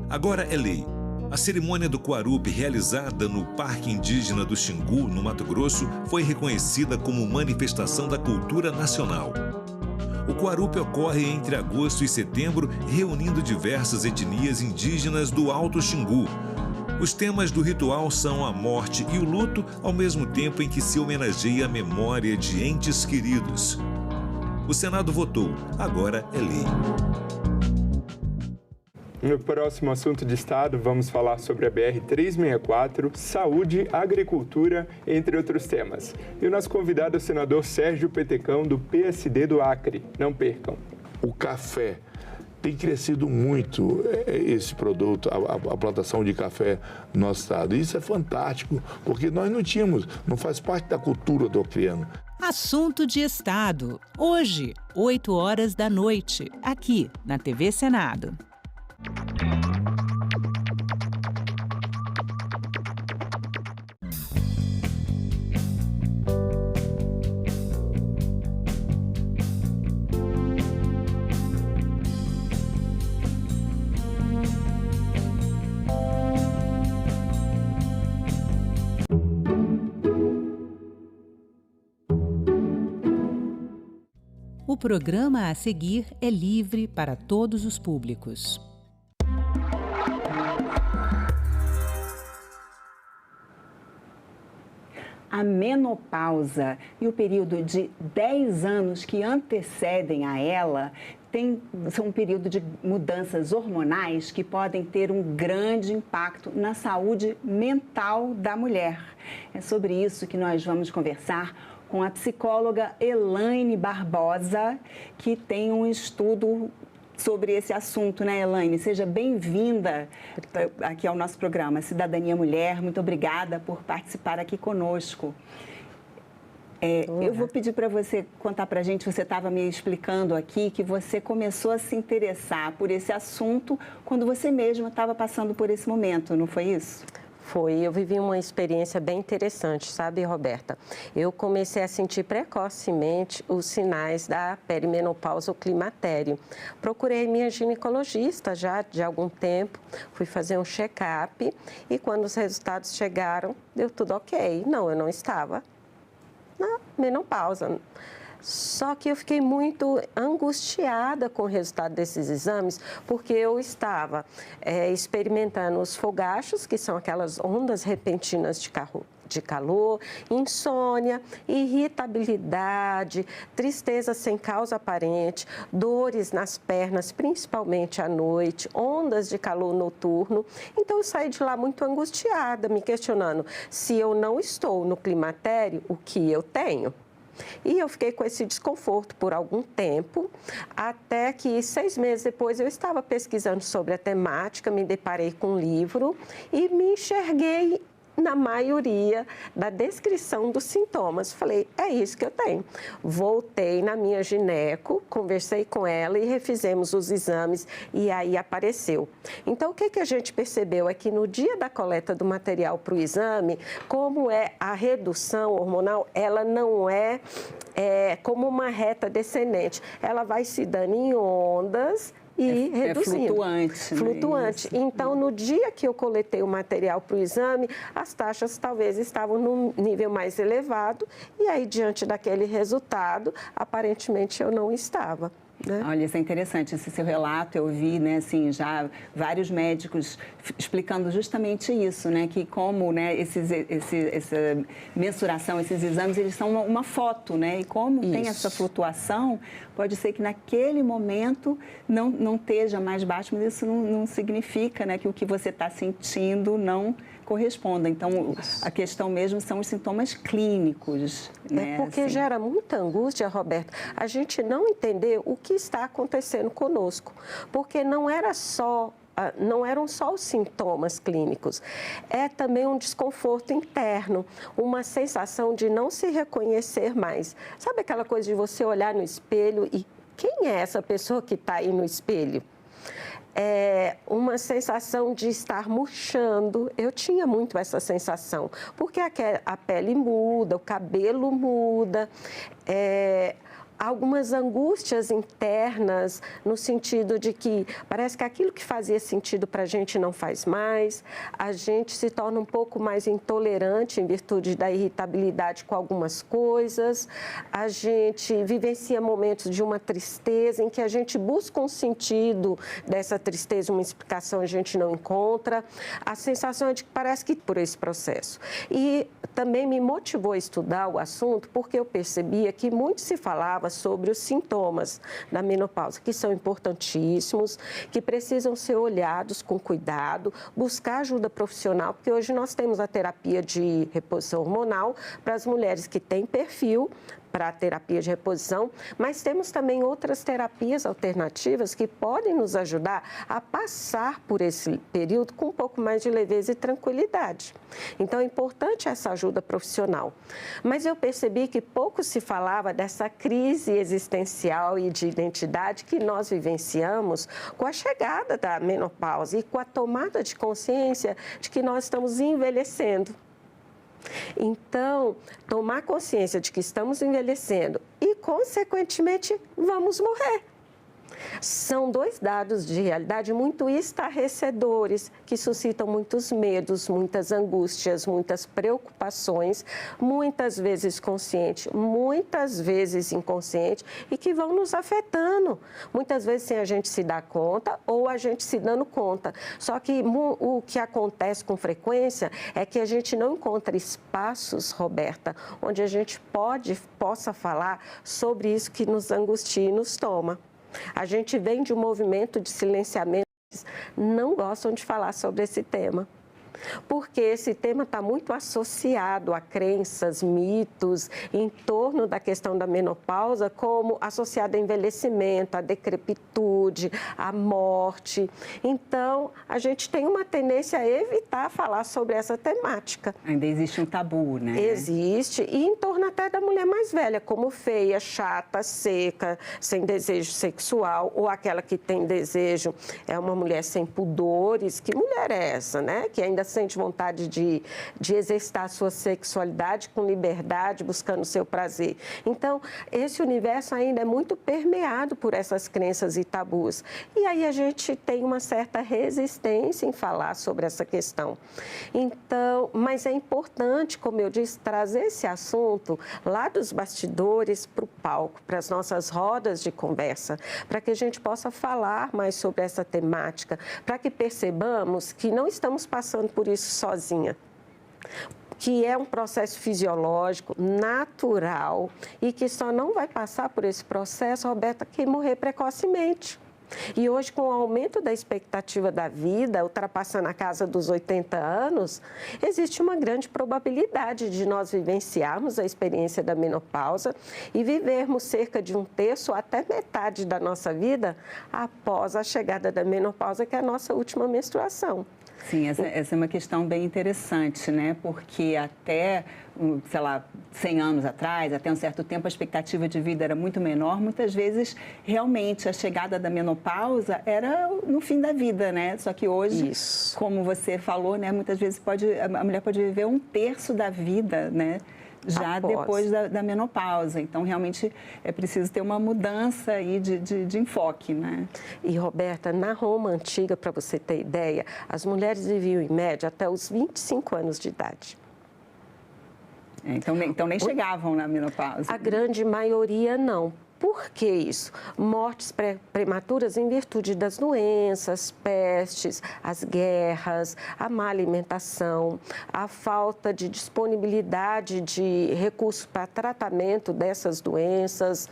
[SPEAKER 8] Agora é lei. A cerimônia do Quarupi, realizada no Parque Indígena do Xingu, no Mato Grosso, foi reconhecida como manifestação da cultura nacional. O Quarupi ocorre entre agosto e setembro, reunindo diversas etnias indígenas do Alto Xingu. Os temas do ritual são a morte e o luto, ao mesmo tempo em que se homenageia a memória de entes queridos. O Senado votou, agora é lei.
[SPEAKER 13] No próximo assunto de Estado, vamos falar sobre a BR-364, saúde, agricultura, entre outros temas. E o nosso convidado é o senador Sérgio Petecão, do PSD do Acre. Não percam.
[SPEAKER 3] O café. Tem crescido muito esse produto, a plantação de café no nosso estado. E isso é fantástico, porque nós não tínhamos, não faz parte da cultura do acreano.
[SPEAKER 12] Assunto de Estado. Hoje, 20h, aqui na TV Senado. O programa a seguir é livre para todos os públicos.
[SPEAKER 10] A menopausa e o período de 10 anos que antecedem a ela são um período de mudanças hormonais que podem ter um grande impacto na saúde mental da mulher. É sobre isso que nós vamos conversar com a psicóloga Elaine Barbosa, que tem um estudo sobre esse assunto, né, Elaine? Seja bem-vinda aqui ao nosso programa Cidadania Mulher. Muito obrigada por participar aqui conosco. Eu vou pedir para você contar para a gente, você estava me explicando aqui que você começou a se interessar por esse assunto quando você mesma estava passando por esse momento, não foi isso?
[SPEAKER 14] Foi, eu vivi uma experiência bem interessante, sabe, Roberta? Eu comecei a sentir precocemente os sinais da perimenopausa ou climatério. Procurei minha ginecologista já de algum tempo, fui fazer um check-up e quando os resultados chegaram, deu tudo ok. Não, eu não estava na menopausa. Só que eu fiquei muito angustiada com o resultado desses exames, porque eu estava experimentando os fogachos, que são aquelas ondas repentinas de calor, insônia, irritabilidade, tristeza sem causa aparente, dores nas pernas, principalmente à noite, ondas de calor noturno. Então, eu saí de lá muito angustiada, me questionando se eu não estou no climatério, o que eu tenho? E eu fiquei com esse desconforto por algum tempo, até que 6 meses depois eu estava pesquisando sobre a temática, me deparei com um livro e me enxerguei na maioria da descrição dos sintomas. Falei, é isso que eu tenho. Voltei na minha gineco, conversei com ela e refizemos os exames e aí apareceu. Então, o que a gente percebeu é que no dia da coleta do material para o exame, como é a redução hormonal, ela não é como uma reta descendente. Ela vai se dando em ondas e reduzindo.
[SPEAKER 10] Flutuante.
[SPEAKER 14] Flutuante.
[SPEAKER 10] Né?
[SPEAKER 14] Então, no dia que eu coletei o material para o exame, as taxas talvez estavam num nível mais elevado e aí, diante daquele resultado, aparentemente eu não estava. né?
[SPEAKER 10] Olha, isso é interessante, esse seu relato, eu vi, né, assim, já vários médicos explicando justamente isso, né, que como, né, essa mensuração, esses exames, eles são uma foto, né, e como tem essa flutuação, pode ser que naquele momento não esteja mais baixo, mas isso não significa, né, que o que você está sentindo não corresponda. Então, a questão mesmo são os sintomas clínicos. Né?
[SPEAKER 14] Porque
[SPEAKER 10] assim.
[SPEAKER 14] gera muita angústia, Roberta, a gente não entender o que está acontecendo conosco. Porque não eram só os sintomas clínicos, é também um desconforto interno, uma sensação de não se reconhecer mais. Sabe aquela coisa de você olhar no espelho e quem é essa pessoa que está aí no espelho? É uma sensação de estar murchando. Eu tinha muito essa sensação, porque a pele muda, o cabelo muda, algumas angústias internas, no sentido de que parece que aquilo que fazia sentido para a gente não faz mais, a gente se torna um pouco mais intolerante em virtude da irritabilidade com algumas coisas, a gente vivencia momentos de uma tristeza em que a gente busca um sentido dessa tristeza, uma explicação a gente não encontra, a sensação é de que parece que por esse processo. E também me motivou a estudar o assunto porque eu percebia que muito se falava sobre os sintomas da menopausa, que são importantíssimos, que precisam ser olhados com cuidado, buscar ajuda profissional, porque hoje nós temos a terapia de reposição hormonal para as mulheres que têm perfil para a terapia de reposição, mas temos também outras terapias alternativas que podem nos ajudar a passar por esse período com um pouco mais de leveza e tranquilidade. Então, é importante essa ajuda profissional. Mas eu percebi que pouco se falava dessa crise existencial e de identidade que nós vivenciamos com a chegada da menopausa e com a tomada de consciência de que nós estamos envelhecendo. Então, tomar consciência de que estamos envelhecendo e, consequentemente, vamos morrer. São dois dados de realidade muito estarrecedores, que suscitam muitos medos, muitas angústias, muitas preocupações, muitas vezes consciente, muitas vezes inconsciente, e que vão nos afetando, muitas vezes sem a gente se dar conta ou a gente se dando conta. Só que o que acontece com frequência é que a gente não encontra espaços, Roberta, onde a gente possa falar sobre isso que nos angustia e nos toma. A gente vem de um movimento de silenciamento, não gostam de falar sobre esse tema. Porque esse tema está muito associado a crenças, mitos, em torno da questão da menopausa, como associado a envelhecimento, a decrepitude, a morte. Então, a gente tem uma tendência a evitar falar sobre essa temática.
[SPEAKER 10] Ainda existe um tabu, né?
[SPEAKER 14] Existe, e em torno até da mulher mais velha, como feia, chata, seca, sem desejo sexual, ou aquela que tem desejo, é uma mulher sem pudores. Que mulher é essa, né? Que ainda sente vontade de exercitar a sua sexualidade com liberdade, buscando o seu prazer. Então, esse universo ainda é muito permeado por essas crenças e tabus. E aí a gente tem uma certa resistência em falar sobre essa questão. Então, mas é importante, como eu disse, trazer esse assunto lá dos bastidores para o palco, para as nossas rodas de conversa, para que a gente possa falar mais sobre essa temática, para que percebamos que não estamos passando por isso sozinha, que é um processo fisiológico, natural, e que só não vai passar por esse processo, Roberta, quem morrer precocemente. E hoje, com o aumento da expectativa da vida, ultrapassando a casa dos 80 anos, existe uma grande probabilidade de nós vivenciarmos a experiência da menopausa e vivermos cerca de 1/3 até metade da nossa vida após a chegada da menopausa, que é a nossa última menstruação.
[SPEAKER 10] Sim, essa é uma questão bem interessante, né? Porque até, sei lá, 100 anos atrás, até um certo tempo, a expectativa de vida era muito menor. Muitas vezes, realmente, a chegada da menopausa era no fim da vida, né? Só que hoje, como você falou, né? Muitas vezes a mulher pode viver 1/3 da vida, né? Já depois da menopausa. Então, realmente, é preciso ter uma mudança aí de enfoque, né?
[SPEAKER 14] E, Roberta, na Roma Antiga, para você ter ideia, as mulheres viviam, em média, até os 25 anos de idade.
[SPEAKER 10] Então nem chegavam na menopausa.
[SPEAKER 14] A grande maioria não. Por que isso? Mortes prematuras em virtude das doenças, pestes, as guerras, a má alimentação, a falta de disponibilidade de recursos para tratamento dessas doenças,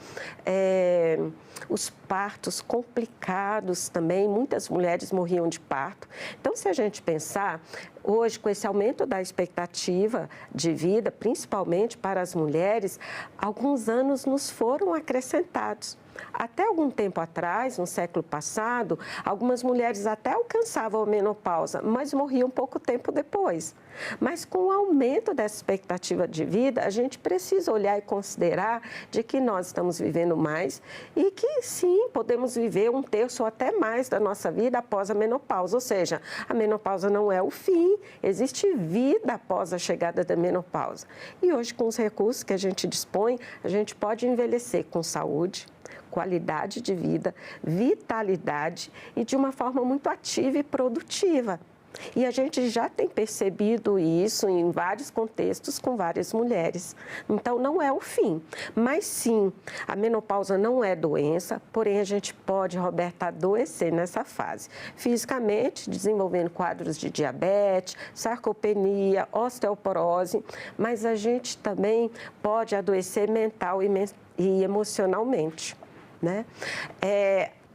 [SPEAKER 14] os partos complicados também, muitas mulheres morriam de parto. Então, se a gente pensar, hoje, com esse aumento da expectativa de vida, principalmente para as mulheres, alguns anos nos foram acrescentados. Até algum tempo atrás, no século passado, algumas mulheres até alcançavam a menopausa, mas morriam pouco tempo depois. Mas com o aumento dessa expectativa de vida, a gente precisa olhar e considerar de que nós estamos vivendo mais e que sim, podemos viver 1/3 ou até mais da nossa vida após a menopausa. Ou seja, a menopausa não é o fim, existe vida após a chegada da menopausa. E hoje, com os recursos que a gente dispõe, a gente pode envelhecer com saúde, qualidade de vida, vitalidade e de uma forma muito ativa e produtiva. E a gente já tem percebido isso em vários contextos com várias mulheres. Então, não é o fim. Mas, sim, a menopausa não é doença, porém, a gente pode, Roberta, adoecer nessa fase. Fisicamente, desenvolvendo quadros de diabetes, sarcopenia, osteoporose, mas a gente também pode adoecer mental e emocionalmente, né?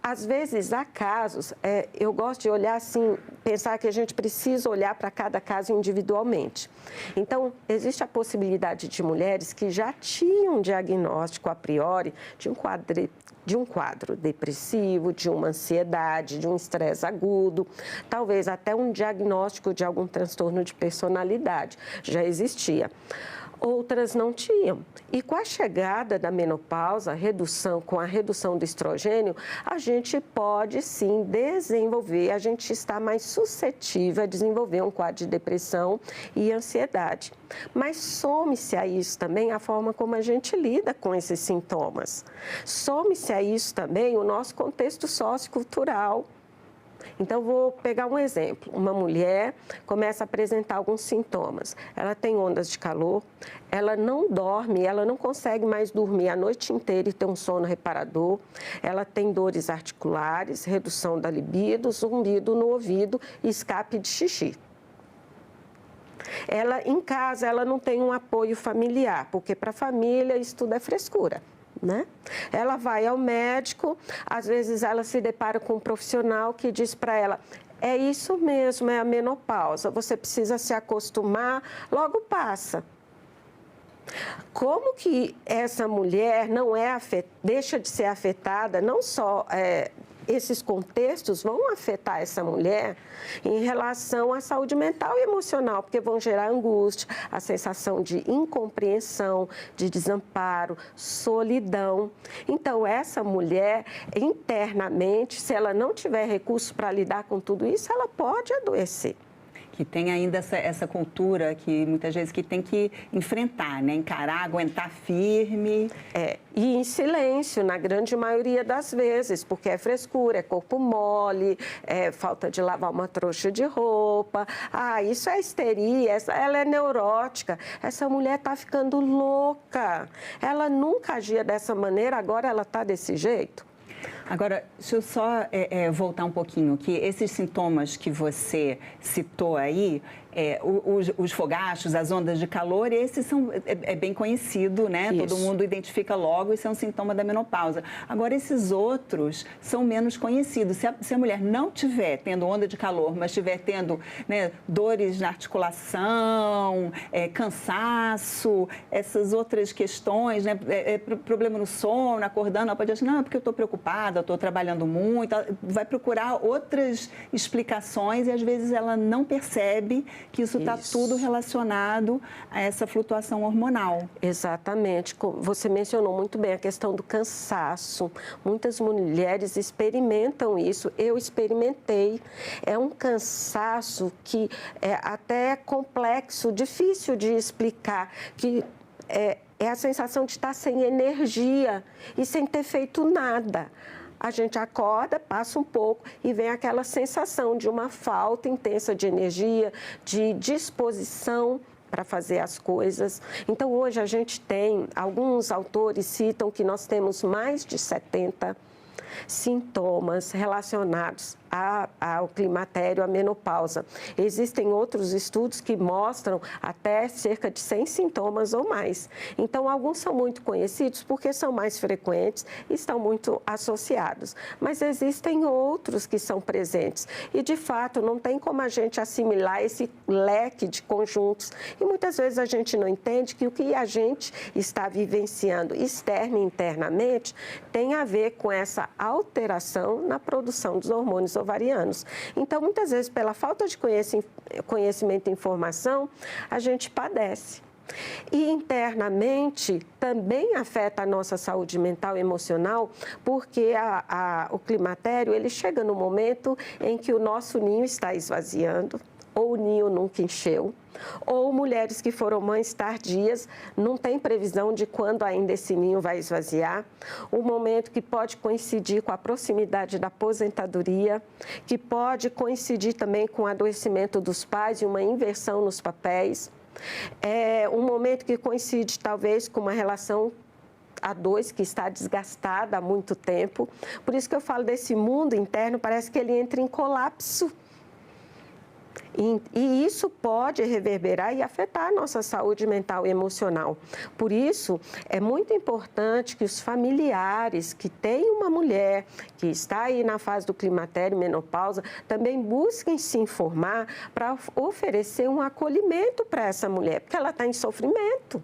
[SPEAKER 14] Às vezes, há casos, eu gosto de olhar assim, pensar que a gente precisa olhar para cada caso individualmente. Então, existe a possibilidade de mulheres que já tinham um diagnóstico a priori de um quadro depressivo, de uma ansiedade, de um estresse agudo, talvez até um diagnóstico de algum transtorno de personalidade. Já existia. Outras não tinham. E com a chegada da menopausa, com a redução do estrogênio, a gente pode sim desenvolver, a gente está mais suscetível a desenvolver um quadro de depressão e ansiedade. Mas some-se a isso também a forma como a gente lida com esses sintomas. Some-se a isso também o nosso contexto sociocultural. Então, vou pegar um exemplo. Uma mulher começa a apresentar alguns sintomas. Ela tem ondas de calor, ela não dorme, ela não consegue mais dormir a noite inteira e ter um sono reparador. Ela tem dores articulares, redução da libido, zumbido no ouvido e escape de xixi. Ela, em casa, ela não tem um apoio familiar, porque para a família isso tudo é frescura. Né? Ela vai ao médico, às vezes ela se depara com um profissional que diz para ela: é isso mesmo, é a menopausa, você precisa se acostumar, logo passa. Como que essa mulher não deixa de ser afetada, não só esses contextos vão afetar essa mulher em relação à saúde mental e emocional, porque vão gerar angústia, a sensação de incompreensão, de desamparo, solidão. Então, essa mulher, internamente, se ela não tiver recursos para lidar com tudo isso, ela pode adoecer.
[SPEAKER 10] Que tem ainda essa cultura que muitas vezes que tem que enfrentar, né? Encarar, aguentar firme.
[SPEAKER 14] E em silêncio, na grande maioria das vezes, porque é frescura, é corpo mole, é falta de lavar uma trouxa de roupa. Isso é histeria, ela é neurótica. Essa mulher está ficando louca. Ela nunca agia dessa maneira, agora ela está desse jeito.
[SPEAKER 10] Agora, deixa eu só voltar um pouquinho, que esses sintomas que você citou aí, os fogachos, as ondas de calor, esses é bem conhecido, né? Isso. Todo mundo identifica logo, isso é um sintoma da menopausa. Agora, esses outros são menos conhecidos. Se a mulher não estiver tendo onda de calor, mas estiver tendo, né, dores na articulação, cansaço, essas outras questões, né, problema no sono, acordando, ela pode achar, não, é porque eu estou preocupada, eu estou trabalhando muito, ela vai procurar outras explicações e às vezes ela não percebe que isso está tudo relacionado a essa flutuação hormonal.
[SPEAKER 14] Exatamente. Você mencionou muito bem a questão do cansaço. Muitas mulheres experimentam isso. Eu experimentei. É um cansaço que é até complexo, difícil de explicar, que é a sensação de estar sem energia e sem ter feito nada. A gente acorda, passa um pouco e vem aquela sensação de uma falta intensa de energia, de disposição, para fazer as coisas. Então, hoje a gente tem, alguns autores citam que nós temos mais de 70 sintomas relacionados ao climatério, à menopausa. Existem outros estudos que mostram até cerca de 100 sintomas ou mais. Então, alguns são muito conhecidos porque são mais frequentes e estão muito associados. Mas existem outros que são presentes. E, de fato, não tem como a gente assimilar esse leque de conjuntos. E muitas vezes a gente não entende que o que a gente está vivenciando externa e internamente tem a ver com essa alteração na produção dos hormônios ovarianos. Então, muitas vezes, pela falta de conhecimento e informação, a gente padece. E internamente também afeta a nossa saúde mental e emocional, porque o climatério ele chega no momento em que o nosso ninho está esvaziando, ou o ninho nunca encheu, ou mulheres que foram mães tardias, não tem previsão de quando ainda esse ninho vai esvaziar, um momento que pode coincidir com a proximidade da aposentadoria, que pode coincidir também com o adoecimento dos pais e uma inversão nos papéis, é um momento que coincide talvez com uma relação a dois que está desgastada há muito tempo, por isso que eu falo desse mundo interno, parece que ele entra em colapso. E isso pode reverberar e afetar a nossa saúde mental e emocional. Por isso, é muito importante que os familiares que têm uma mulher que está aí na fase do climatério e menopausa também busquem se informar para oferecer um acolhimento para essa mulher, porque ela está em sofrimento.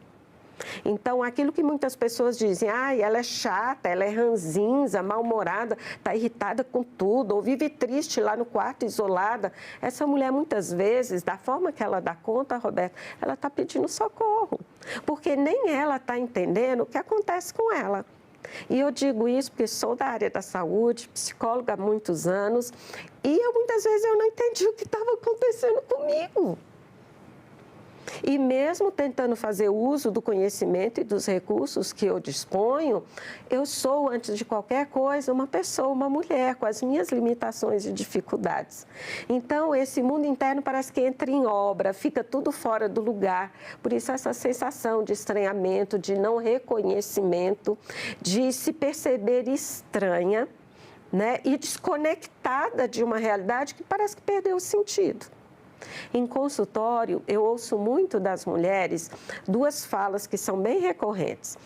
[SPEAKER 14] Então, aquilo que muitas pessoas dizem, ela é chata, ela é ranzinza, mal-humorada, está irritada com tudo, ou vive triste lá no quarto, isolada. Essa mulher, muitas vezes, da forma que ela dá conta, Roberto, ela está pedindo socorro, porque nem ela está entendendo o que acontece com ela. E eu digo isso porque sou da área da saúde, psicóloga há muitos anos, e muitas vezes eu não entendi o que estava acontecendo comigo. E mesmo tentando fazer uso do conhecimento e dos recursos que eu disponho, eu sou, antes de qualquer coisa, uma pessoa, uma mulher, com as minhas limitações e dificuldades. Então, esse mundo interno parece que entra em obra, fica tudo fora do lugar. Por isso, essa sensação de estranhamento, de não reconhecimento, de se perceber estranha, né, e desconectada de uma realidade que parece que perdeu o sentido. Em consultório, eu ouço muito das mulheres duas falas que são bem recorrentes,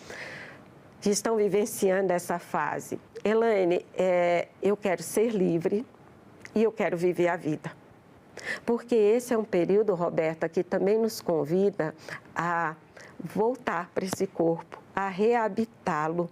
[SPEAKER 14] que estão vivenciando essa fase. Elaine, eu quero ser livre e eu quero viver a vida. Porque esse é um período, Roberta, que também nos convida a voltar para esse corpo, a reabitá-lo,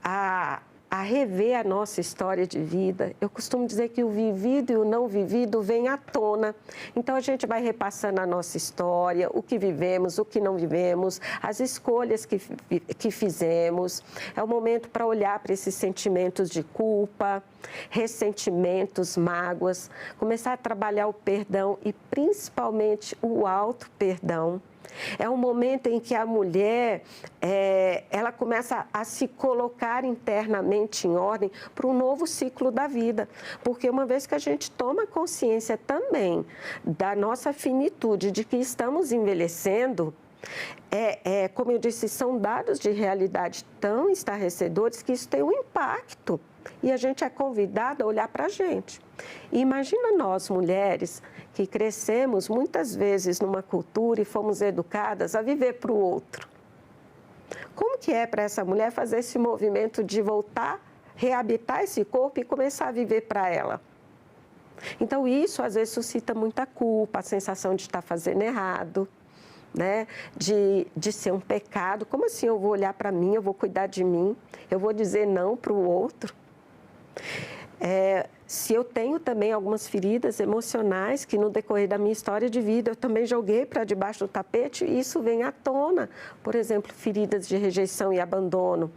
[SPEAKER 14] a rever a nossa história de vida. Eu costumo dizer que o vivido e o não vivido vêm à tona. Então, a gente vai repassando a nossa história, o que vivemos, o que não vivemos, as escolhas que fizemos. É o momento para olhar para esses sentimentos de culpa, ressentimentos, mágoas, começar a trabalhar o perdão e, principalmente, o auto-perdão. É um momento em que a mulher, ela começa a se colocar internamente em ordem para um novo ciclo da vida. Porque uma vez que a gente toma consciência também da nossa finitude, de que estamos envelhecendo, como eu disse, são dados de realidade tão estarrecedores que isso tem um impacto. E a gente é convidada a olhar para a gente. E imagina nós, mulheres, que crescemos muitas vezes numa cultura e fomos educadas a viver para o outro. Como que é para essa mulher fazer esse movimento de voltar, reabitar esse corpo e começar a viver para ela? Então, isso às vezes suscita muita culpa, a sensação de estar fazendo errado, né? De ser um pecado. Como assim eu vou olhar para mim, eu vou cuidar de mim, eu vou dizer não para o outro? Se eu tenho também algumas feridas emocionais que no decorrer da minha história de vida eu também joguei para debaixo do tapete, e isso vem à tona. Por exemplo, feridas de rejeição e abandono.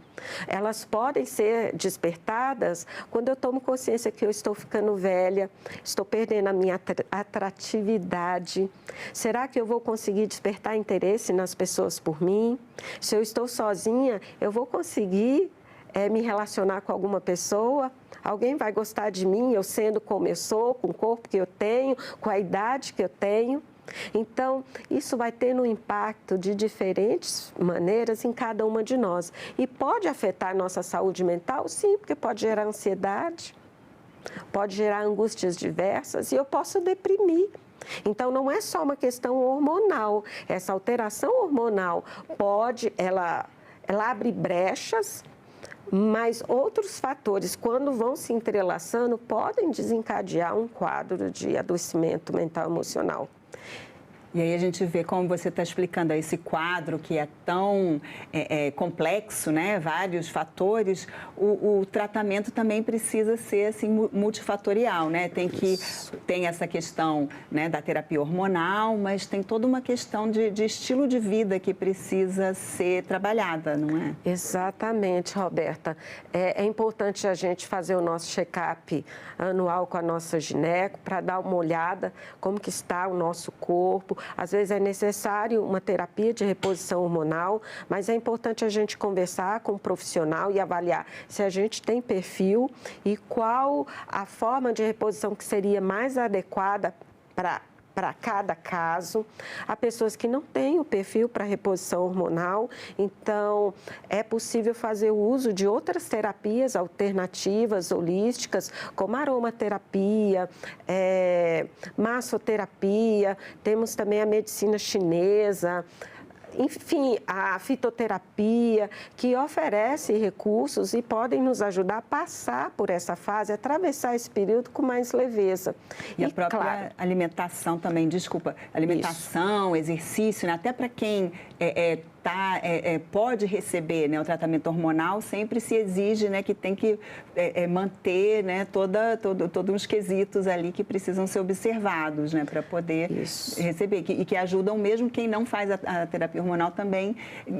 [SPEAKER 14] Elas podem ser despertadas quando eu tomo consciência que eu estou ficando velha, estou perdendo a minha atratividade. Será que eu vou conseguir despertar interesse nas pessoas por mim? Se eu estou sozinha, eu vou conseguir me relacionar com alguma pessoa? Alguém vai gostar de mim, eu sendo como eu sou, com o corpo que eu tenho, com a idade que eu tenho? Então, isso vai ter um impacto de diferentes maneiras em cada uma de nós. E pode afetar a nossa saúde mental? Sim, porque pode gerar ansiedade, pode gerar angústias diversas e eu posso deprimir. Então, não é só uma questão hormonal. Essa alteração hormonal ela abre brechas, mas outros fatores, quando vão se entrelaçando, podem desencadear um quadro de adoecimento mental e emocional.
[SPEAKER 10] E aí a gente vê como você está explicando esse quadro que é tão complexo, né? Vários fatores. O tratamento também precisa ser assim, multifatorial, né? Tem essa questão, né, da terapia hormonal, mas tem toda uma questão de estilo de vida que precisa ser trabalhada, não é?
[SPEAKER 14] Exatamente, Roberta. É importante a gente fazer o nosso check-up anual com a nossa gineco para dar uma olhada como que está o nosso corpo. Às vezes é necessário uma terapia de reposição hormonal, mas é importante a gente conversar com um profissional e avaliar se a gente tem perfil e qual a forma de reposição que seria mais adequada para cada caso. Há pessoas que não têm o perfil para reposição hormonal, então é possível fazer o uso de outras terapias alternativas, holísticas, como aromaterapia, massoterapia, temos também a medicina chinesa, enfim, a fitoterapia, que oferece recursos e podem nos ajudar a passar por essa fase, atravessar esse período com mais leveza.
[SPEAKER 10] E a própria alimentação também, alimentação, exercício, né? Até para quem pode receber, né, o tratamento hormonal, sempre se exige, né, que tem que manter, né, todos uns quesitos ali que precisam ser observados, né, para poder receber. E que ajudam mesmo quem não faz a terapia hormonal também,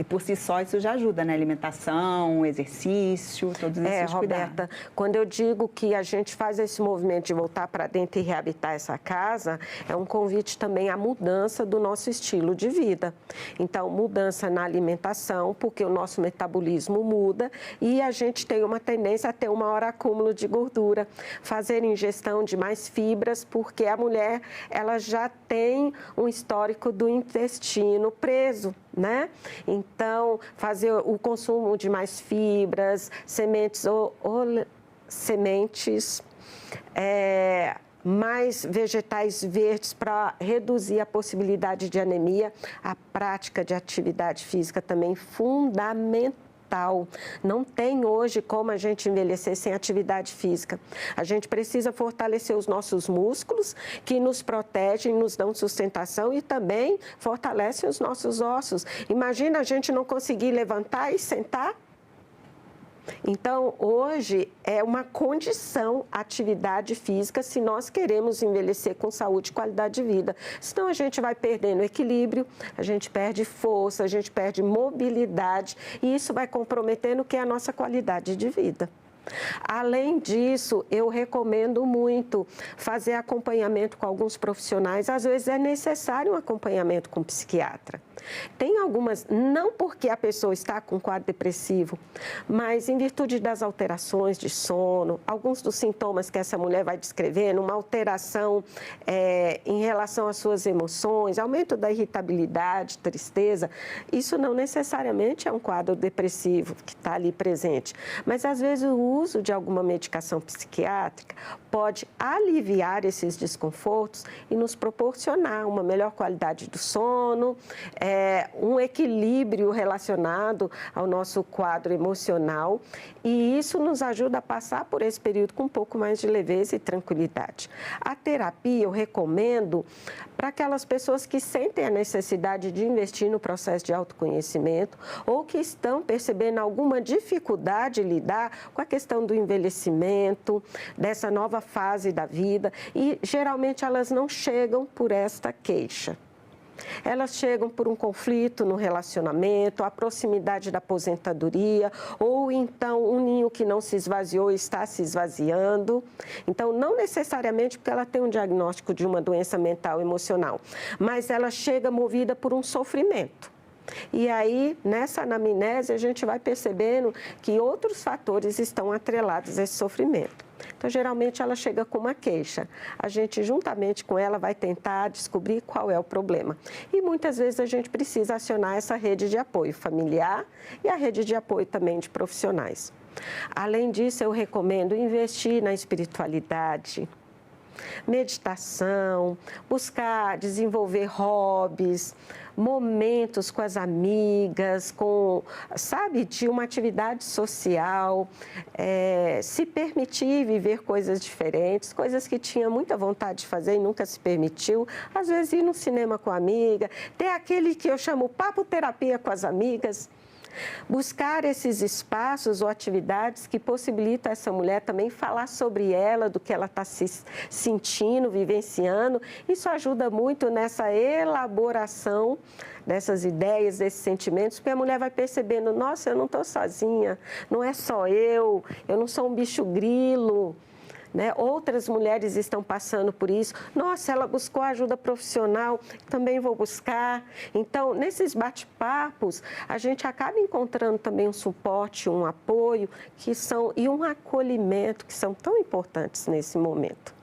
[SPEAKER 10] por si só, isso já ajuda, né? Alimentação, exercício, todos esses cuidados.
[SPEAKER 14] Roberta, quando eu digo que a gente faz esse movimento de voltar para dentro e reabitar essa casa, é um convite também à mudança do nosso estilo de vida. Então, mudança na alimentação, porque o nosso metabolismo muda e a gente tem uma tendência a ter um maior acúmulo de gordura, fazer ingestão de mais fibras, porque a mulher ela já tem um histórico do intestino preso, né? Então, fazer o consumo de mais fibras, sementes mais vegetais verdes para reduzir a possibilidade de anemia. A prática de atividade física também fundamental. Não tem hoje como a gente envelhecer sem atividade física. A gente precisa fortalecer os nossos músculos, que nos protegem, nos dão sustentação e também fortalecem os nossos ossos. Imagina a gente não conseguir levantar e sentar. Então, hoje é uma condição a atividade física se nós queremos envelhecer com saúde e qualidade de vida. Senão a gente vai perdendo equilíbrio, a gente perde força, a gente perde mobilidade e isso vai comprometendo o que é a nossa qualidade de vida. Além disso, eu recomendo muito fazer acompanhamento com alguns profissionais. Às vezes é necessário um acompanhamento com um psiquiatra. Tem algumas, não porque a pessoa está com quadro depressivo, mas em virtude das alterações de sono, alguns dos sintomas que essa mulher vai descrevendo, uma alteração em relação às suas emoções, aumento da irritabilidade, tristeza, isso não necessariamente é um quadro depressivo que está ali presente, mas às vezes o uso de alguma medicação psiquiátrica pode aliviar esses desconfortos e nos proporcionar uma melhor qualidade do sono, um equilíbrio relacionado ao nosso quadro emocional e isso nos ajuda a passar por esse período com um pouco mais de leveza e tranquilidade. A terapia eu recomendo para aquelas pessoas que sentem a necessidade de investir no processo de autoconhecimento ou que estão percebendo alguma dificuldade em lidar com a questão do envelhecimento, dessa nova fase da vida e geralmente elas não chegam por esta queixa. Elas chegam por um conflito no relacionamento, a proximidade da aposentadoria, ou então um ninho que não se esvaziou e está se esvaziando. Então, não necessariamente porque ela tem um diagnóstico de uma doença mental emocional, mas ela chega movida por um sofrimento. E aí, nessa anamnese, a gente vai percebendo que outros fatores estão atrelados a esse sofrimento. Então, geralmente, ela chega com uma queixa. A gente, juntamente com ela, vai tentar descobrir qual é o problema. E muitas vezes a gente precisa acionar essa rede de apoio familiar e a rede de apoio também de profissionais. Além disso, eu recomendo investir na espiritualidade, meditação, buscar desenvolver hobbies, momentos com as amigas, de uma atividade social, se permitir viver coisas diferentes, coisas que tinha muita vontade de fazer e nunca se permitiu, às vezes ir no cinema com a amiga, ter aquele que eu chamo papo terapia com as amigas. Buscar esses espaços ou atividades que possibilitam essa mulher também falar sobre ela, do que ela está se sentindo, vivenciando. Isso ajuda muito nessa elaboração dessas ideias, desses sentimentos, porque a mulher vai percebendo, nossa, eu não estou sozinha, não é só eu não sou um bicho grilo. Outras mulheres estão passando por isso. Nossa, ela buscou ajuda profissional, também vou buscar. Então, nesses bate-papos, a gente acaba encontrando também um suporte, um apoio e um acolhimento que são tão importantes nesse momento.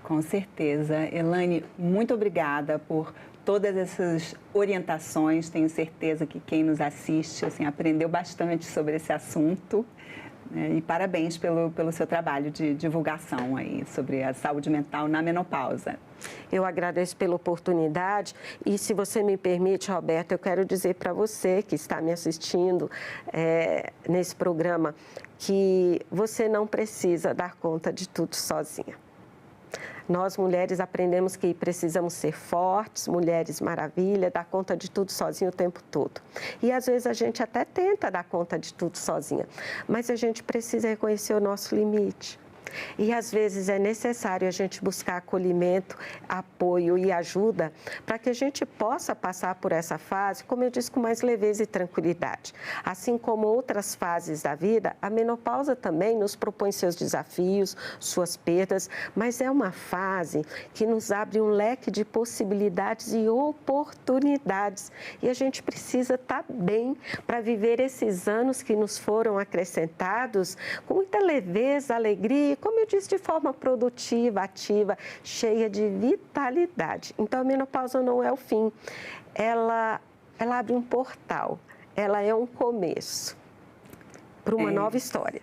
[SPEAKER 10] Com certeza. Elaine, muito obrigada por todas essas orientações. Tenho certeza que quem nos assiste aprendeu bastante sobre esse assunto. E parabéns pelo seu trabalho de divulgação aí sobre a saúde mental na menopausa.
[SPEAKER 14] Eu agradeço pela oportunidade e, se você me permite, Roberta, eu quero dizer para você que está me assistindo nesse programa que você não precisa dar conta de tudo sozinha. Nós, mulheres, aprendemos que precisamos ser fortes, mulheres maravilha, dar conta de tudo sozinha o tempo todo. E, às vezes, a gente até tenta dar conta de tudo sozinha, mas a gente precisa reconhecer o nosso limite. E, às vezes, é necessário a gente buscar acolhimento, apoio e ajuda para que a gente possa passar por essa fase, como eu disse, com mais leveza e tranquilidade. Assim como outras fases da vida, a menopausa também nos propõe seus desafios, suas perdas, mas é uma fase que nos abre um leque de possibilidades e oportunidades. E a gente precisa estar bem para viver esses anos que nos foram acrescentados com muita leveza, alegria, como eu disse, de forma produtiva, ativa, cheia de vitalidade. Então, a menopausa não é o fim, ela abre um portal, ela é um começo para uma nova história.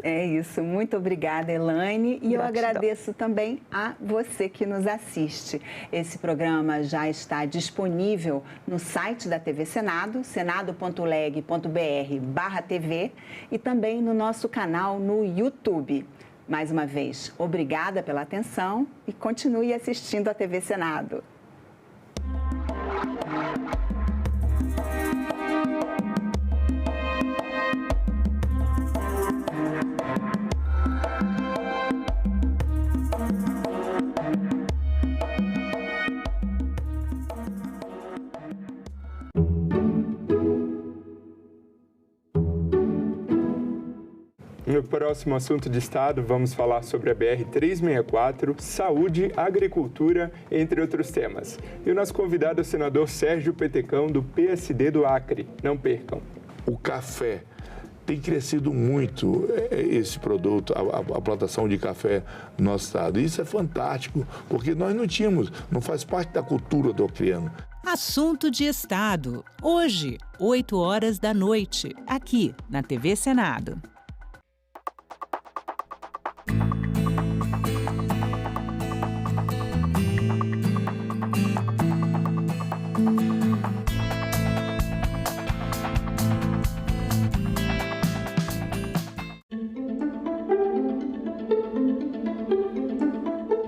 [SPEAKER 10] É isso, muito obrigada, Elaine. E
[SPEAKER 14] Gratidão.
[SPEAKER 10] Eu agradeço também a você que nos assiste. Esse programa já está disponível no site da TV Senado, senado.leg.br/TV, e também no nosso canal no YouTube. Mais uma vez, obrigada pela atenção e continue assistindo a TV Senado.
[SPEAKER 13] No próximo assunto de Estado, vamos falar sobre a BR-364, saúde, agricultura, entre outros temas. E o nosso convidado é o senador Sérgio Petecão, do PSD do Acre. Não percam.
[SPEAKER 3] O café tem crescido muito, esse produto, a plantação de café no nosso estado. E isso é fantástico, porque nós não tínhamos, não faz parte da cultura do acreano.
[SPEAKER 12] Assunto de Estado. Hoje, 20h, aqui na TV Senado.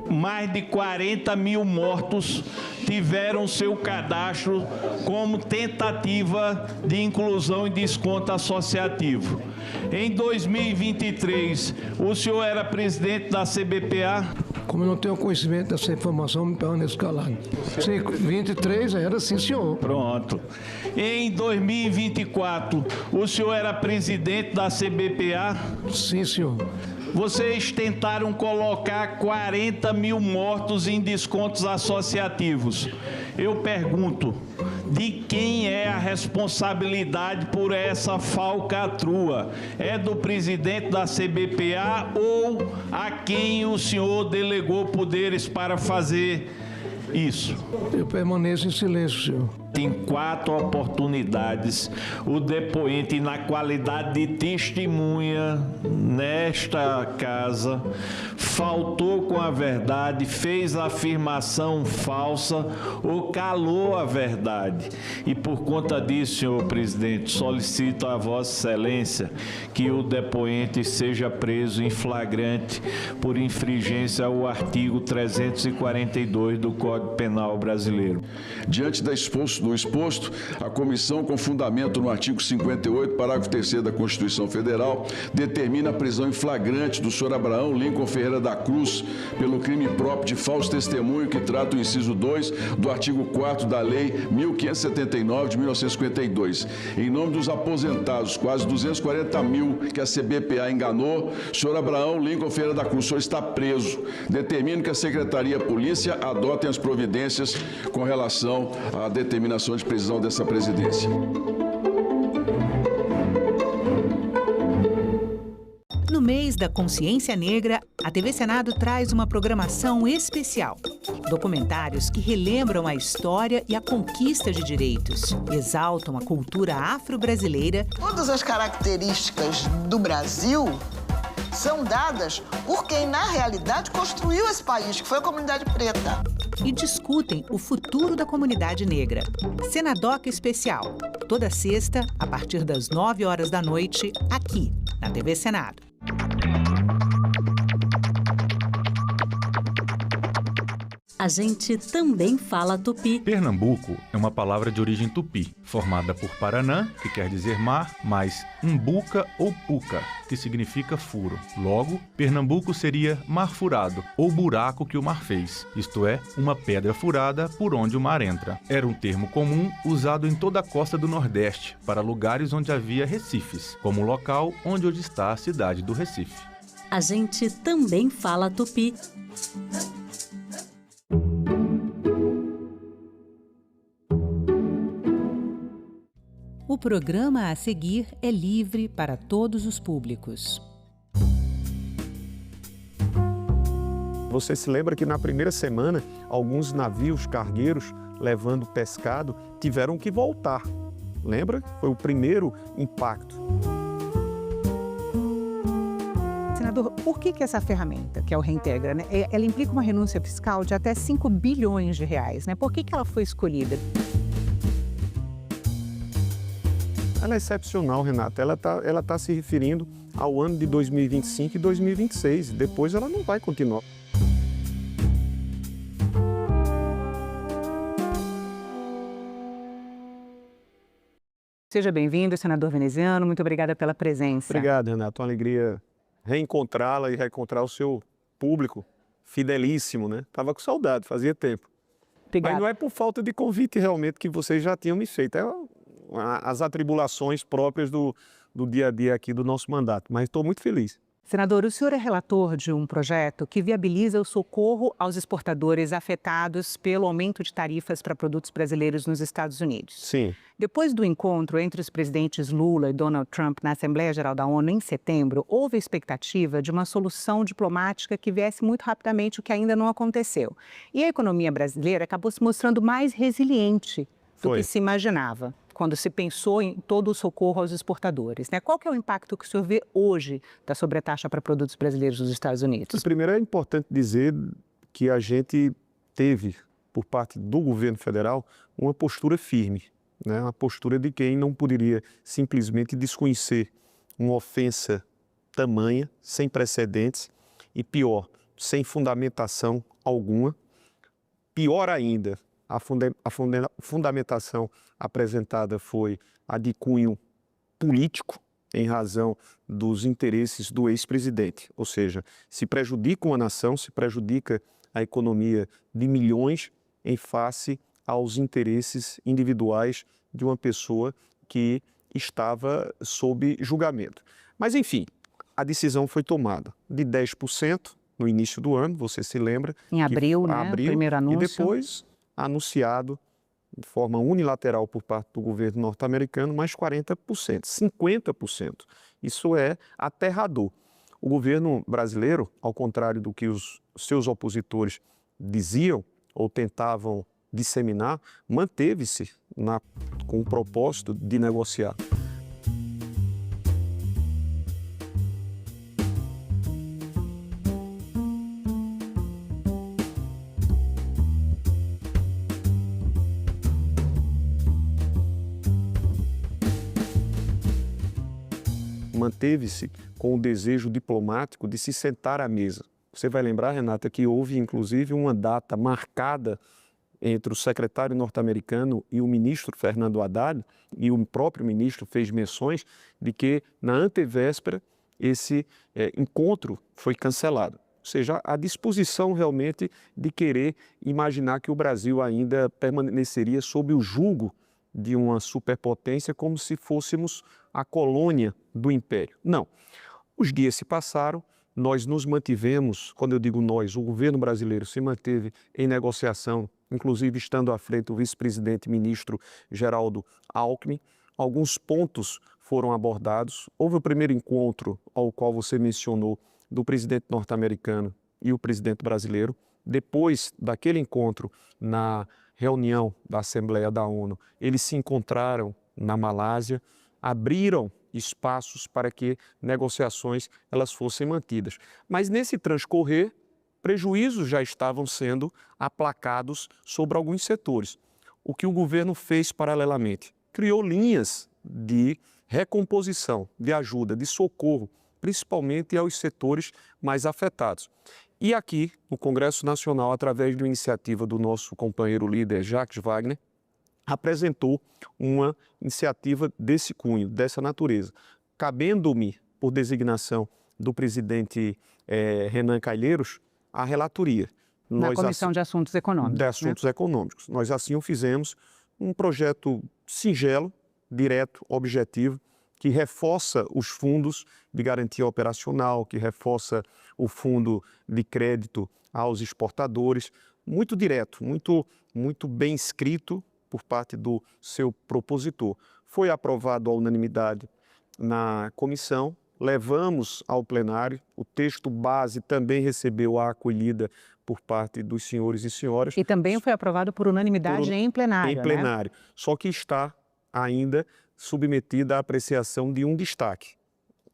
[SPEAKER 2] Mais de 40 mil mortos tiveram seu cadastro como tentativa de inclusão e desconto associativo. Em 2023, o senhor era presidente da CBPA?
[SPEAKER 25] Como eu não tenho conhecimento dessa informação, me permaneço calado. Sim, 23 era, sim, senhor.
[SPEAKER 2] Pronto. Em 2024, o senhor era presidente da CBPA?
[SPEAKER 25] Sim, senhor.
[SPEAKER 2] Vocês tentaram colocar 40 mil mortos em descontos associativos. Eu pergunto, de quem é a responsabilidade por essa falcatrua? É do presidente da CBPA ou a quem o senhor delegou poderes para fazer isso?
[SPEAKER 25] Eu permaneço em silêncio, senhor.
[SPEAKER 2] Em 4 oportunidades, o depoente, na qualidade de testemunha nesta casa, faltou com a verdade, fez afirmação falsa ou calou a verdade. E por conta disso, senhor presidente, solicito a Vossa Excelência que o depoente seja preso em flagrante por infringência ao artigo 342 do Código Penal Brasileiro.
[SPEAKER 7] Diante do exposto, a comissão, com fundamento no artigo 58, parágrafo 3º da Constituição Federal, determina a prisão em flagrante do senhor Abraão Lincoln Ferreira da Cruz pelo crime próprio de falso testemunho, que trata o inciso 2 do artigo 4º da Lei 1579 de 1952. Em nome dos aposentados, quase 240 mil que a CBPA enganou, o senhor Abraão Lincoln Ferreira da Cruz, o senhor está preso. Determino que a Secretaria e a Polícia adotem as providências com relação à determinação de prisão dessa presidência.
[SPEAKER 12] No mês da Consciência Negra, a TV Senado traz uma programação especial. Documentários que relembram a história e a conquista de direitos, exaltam a cultura afro-brasileira.
[SPEAKER 6] Todas as características do Brasil são dadas por quem, na realidade, construiu esse país, que foi a comunidade preta.
[SPEAKER 12] E discutem o futuro da comunidade negra. Senadoc Especial, toda sexta, a partir das 9 horas da noite, aqui, na TV Senado.
[SPEAKER 21] A gente também fala tupi.
[SPEAKER 5] Pernambuco é uma palavra de origem tupi, formada por Paranã, que quer dizer mar, mais umbuca ou puca, que significa furo. Logo, Pernambuco seria mar furado, ou buraco que o mar fez, isto é, uma pedra furada por onde o mar entra. Era um termo comum usado em toda a costa do Nordeste, para lugares onde havia recifes, como o local onde hoje está a cidade do Recife.
[SPEAKER 21] A gente também fala tupi.
[SPEAKER 12] O programa a seguir é livre para todos os públicos.
[SPEAKER 4] Você se lembra que na primeira semana, alguns navios cargueiros levando pescado tiveram que voltar. Lembra? Foi o primeiro impacto.
[SPEAKER 15] Senador, por que essa ferramenta, que é o Reintegra, né, ela implica uma renúncia fiscal de até 5 bilhões de reais, né? Por que ela foi escolhida?
[SPEAKER 4] Ela é excepcional, Renata. Ela tá se referindo ao ano de 2025 e 2026. Depois ela não vai continuar.
[SPEAKER 15] Seja bem-vindo, senador veneziano. Muito obrigada pela presença.
[SPEAKER 4] Obrigado, Renato. Uma alegria reencontrá-la e reencontrar o seu público fidelíssimo, né? Tava com saudade, fazia tempo.
[SPEAKER 15] Obrigada.
[SPEAKER 4] Mas não é por falta de convite realmente que vocês já tinham me feito. É as atribulações próprias do dia a dia aqui do nosso mandato. Mas estou muito feliz.
[SPEAKER 15] Senador, o senhor é relator de um projeto que viabiliza o socorro aos exportadores afetados pelo aumento de tarifas para produtos brasileiros nos Estados Unidos.
[SPEAKER 4] Sim.
[SPEAKER 15] Depois do encontro entre os presidentes Lula e Donald Trump na Assembleia Geral da ONU em setembro, houve a expectativa de uma solução diplomática que viesse muito rapidamente, o que ainda não aconteceu. E a economia brasileira acabou se mostrando mais resiliente do que se imaginava, quando se pensou em todo o socorro aos exportadores, né? Qual que é o impacto que o senhor vê hoje da sobretaxa para produtos brasileiros nos Estados Unidos?
[SPEAKER 4] Primeiro, é importante dizer que a gente teve, por parte do governo federal, uma postura firme, né? Uma postura de quem não poderia simplesmente desconhecer uma ofensa tamanha, sem precedentes e, pior, sem fundamentação alguma. Pior ainda, a fundamentação apresentada foi a de cunho político, em razão dos interesses do ex-presidente. Ou seja, se prejudica uma nação, se prejudica a economia de milhões em face aos interesses individuais de uma pessoa que estava sob julgamento. Mas, enfim, a decisão foi tomada de 10% no início do ano, você se lembra.
[SPEAKER 15] Em abril, né?
[SPEAKER 4] Abril,
[SPEAKER 15] Primeiro anúncio.
[SPEAKER 4] E depois anunciado de forma unilateral por parte do governo norte-americano, mais 40%, 50%. Isso é aterrador. O governo brasileiro, ao contrário do que os seus opositores diziam ou tentavam disseminar, manteve-se com o propósito de negociar. Manteve-se com o desejo diplomático de se sentar à mesa. Você vai lembrar, Renata, que houve inclusive uma data marcada entre o secretário norte-americano e o ministro Fernando Haddad, e o próprio ministro fez menções de que na antevéspera esse encontro foi cancelado. Ou seja, a disposição realmente de querer imaginar que o Brasil ainda permaneceria sob o jugo de uma superpotência como se fôssemos a colônia do império. Não. Os dias se passaram, nós nos mantivemos, quando eu digo nós, o governo brasileiro se manteve em negociação, inclusive estando à frente o vice-presidente ministro Geraldo Alckmin. Alguns pontos foram abordados. Houve o primeiro encontro, ao qual você mencionou, do presidente norte-americano e o presidente brasileiro. Depois daquele encontro, na reunião da Assembleia da ONU, eles se encontraram na Malásia, abriram espaços para que negociações elas fossem mantidas. Mas nesse transcorrer, prejuízos já estavam sendo aplacados sobre alguns setores. O que o governo fez paralelamente? Criou linhas de recomposição, de ajuda, de socorro, principalmente aos setores mais afetados. E aqui, no Congresso Nacional, através de uma iniciativa do nosso companheiro líder, Jacques Wagner, apresentou uma iniciativa desse cunho, dessa natureza, cabendo-me, por designação do presidente Renan Calheiros, a relatoria.
[SPEAKER 15] Na Comissão de Assuntos Econômicos.
[SPEAKER 4] De Assuntos Econômicos. Nós assim o fizemos, um projeto singelo, direto, objetivo, que reforça os fundos de garantia operacional, que reforça o fundo de crédito aos exportadores, muito direto, muito bem escrito por parte do seu propositor. Foi aprovado à unanimidade na comissão, levamos ao plenário, o texto base também recebeu a acolhida por parte dos senhores e senhoras.
[SPEAKER 15] E também foi aprovado por unanimidade em plenário,
[SPEAKER 4] Em plenário, né? Só que está ainda submetida à apreciação de um destaque.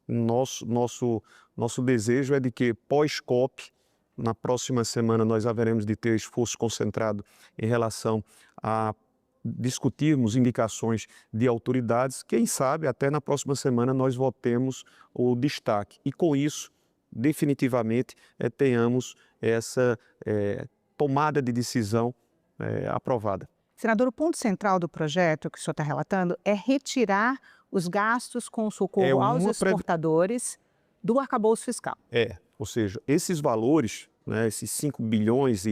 [SPEAKER 4] Nosso desejo é de que, pós-COP, na próxima semana nós haveremos de ter esforço concentrado em relação a discutirmos indicações de autoridades, quem sabe até na próxima semana nós votemos o destaque. E com isso, definitivamente, tenhamos essa tomada de decisão aprovada.
[SPEAKER 15] Senador, o ponto central do projeto que o senhor está relatando é retirar os gastos com socorro aos exportadores do arcabouço fiscal.
[SPEAKER 4] Ou seja, esses valores, né, esses 5 bilhões,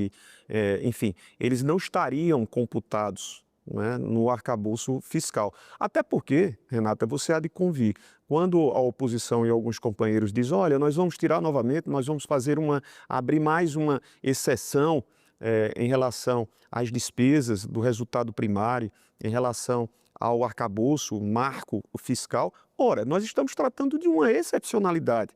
[SPEAKER 4] enfim, eles não estariam computados, né, no arcabouço fiscal. Até porque, Renata, você há de convir, quando a oposição e alguns companheiros dizem, olha, nós vamos tirar novamente, nós vamos abrir mais uma exceção em relação às despesas do resultado primário, em relação ao arcabouço, marco fiscal. Ora, nós estamos tratando de uma excepcionalidade.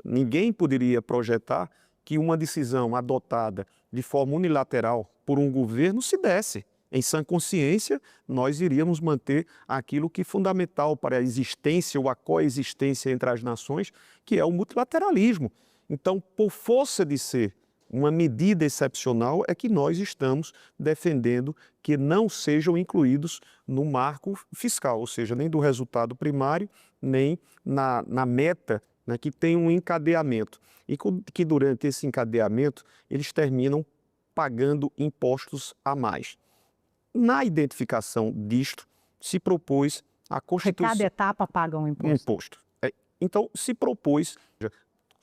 [SPEAKER 4] Ninguém poderia projetar que uma decisão adotada de forma unilateral por um governo se desse. Em sã consciência, nós iríamos manter aquilo que é fundamental para a existência ou a coexistência entre as nações, que é o multilateralismo. Então, por força de ser uma medida excepcional, é que nós estamos defendendo que não sejam incluídos no marco fiscal, ou seja, nem do resultado primário, nem na meta, né, que tem um encadeamento. E que durante esse encadeamento eles terminam pagando impostos a mais. Na identificação disto, se propôs a Constituição...
[SPEAKER 15] Cada etapa paga um imposto.
[SPEAKER 4] Então, se propôs,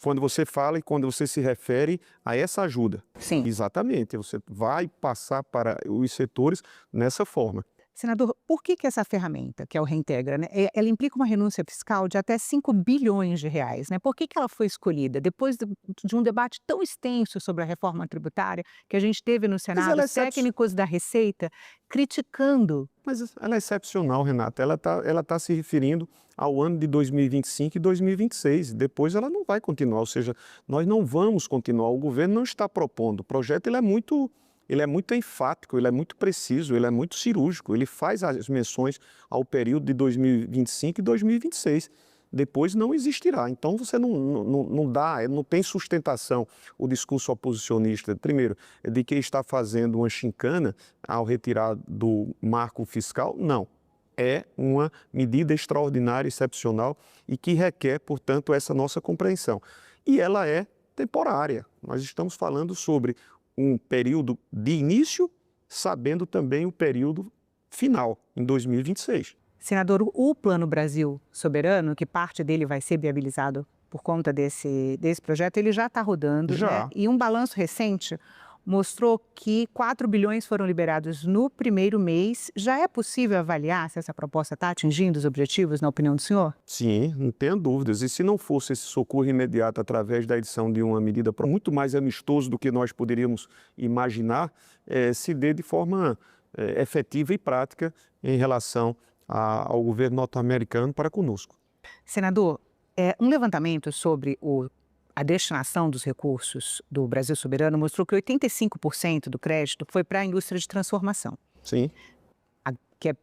[SPEAKER 4] quando você fala e quando você se refere a essa ajuda.
[SPEAKER 15] Sim.
[SPEAKER 4] Exatamente, você vai passar para os setores nessa forma.
[SPEAKER 15] Senador, por que essa ferramenta, que é o Reintegra, né, ela implica uma renúncia fiscal de até 5 bilhões de reais, né? Por que ela foi escolhida? Depois de um debate tão extenso sobre a reforma tributária que a gente teve no Senado, os técnicos da Receita criticando.
[SPEAKER 4] Mas ela é excepcional, Renata. Ela tá se referindo ao ano de 2025 e 2026. Depois ela não vai continuar, ou seja, nós não vamos continuar. O governo não está propondo. O projeto ele é muito enfático, ele é muito preciso, ele é muito cirúrgico. Ele faz as menções ao período de 2025 e 2026. Depois não existirá. Então você não tem sustentação o discurso oposicionista, primeiro, de que está fazendo uma chincana ao retirar do marco fiscal. Não. É uma medida extraordinária, excepcional e que requer, portanto, essa nossa compreensão. E ela é temporária. Nós estamos falando sobre um período de início, sabendo também o período final, em 2026.
[SPEAKER 15] Senador, o Plano Brasil Soberano, que parte dele vai ser viabilizado por conta desse projeto, ele já está rodando.
[SPEAKER 4] Já.
[SPEAKER 15] Né? E um balanço recente mostrou que 4 bilhões foram liberados no primeiro mês. Já é possível avaliar se essa proposta está atingindo os objetivos, na opinião do senhor?
[SPEAKER 4] Sim, não tenho dúvidas. E se não fosse esse socorro imediato através da edição de uma medida muito mais amistosa do que nós poderíamos imaginar, se dê de forma efetiva e prática em relação ao governo norte-americano para conosco.
[SPEAKER 15] Senador, um levantamento sobre a destinação dos recursos do Brasil Soberano mostrou que 85% do crédito foi para a indústria de transformação.
[SPEAKER 4] Sim.
[SPEAKER 15] Que é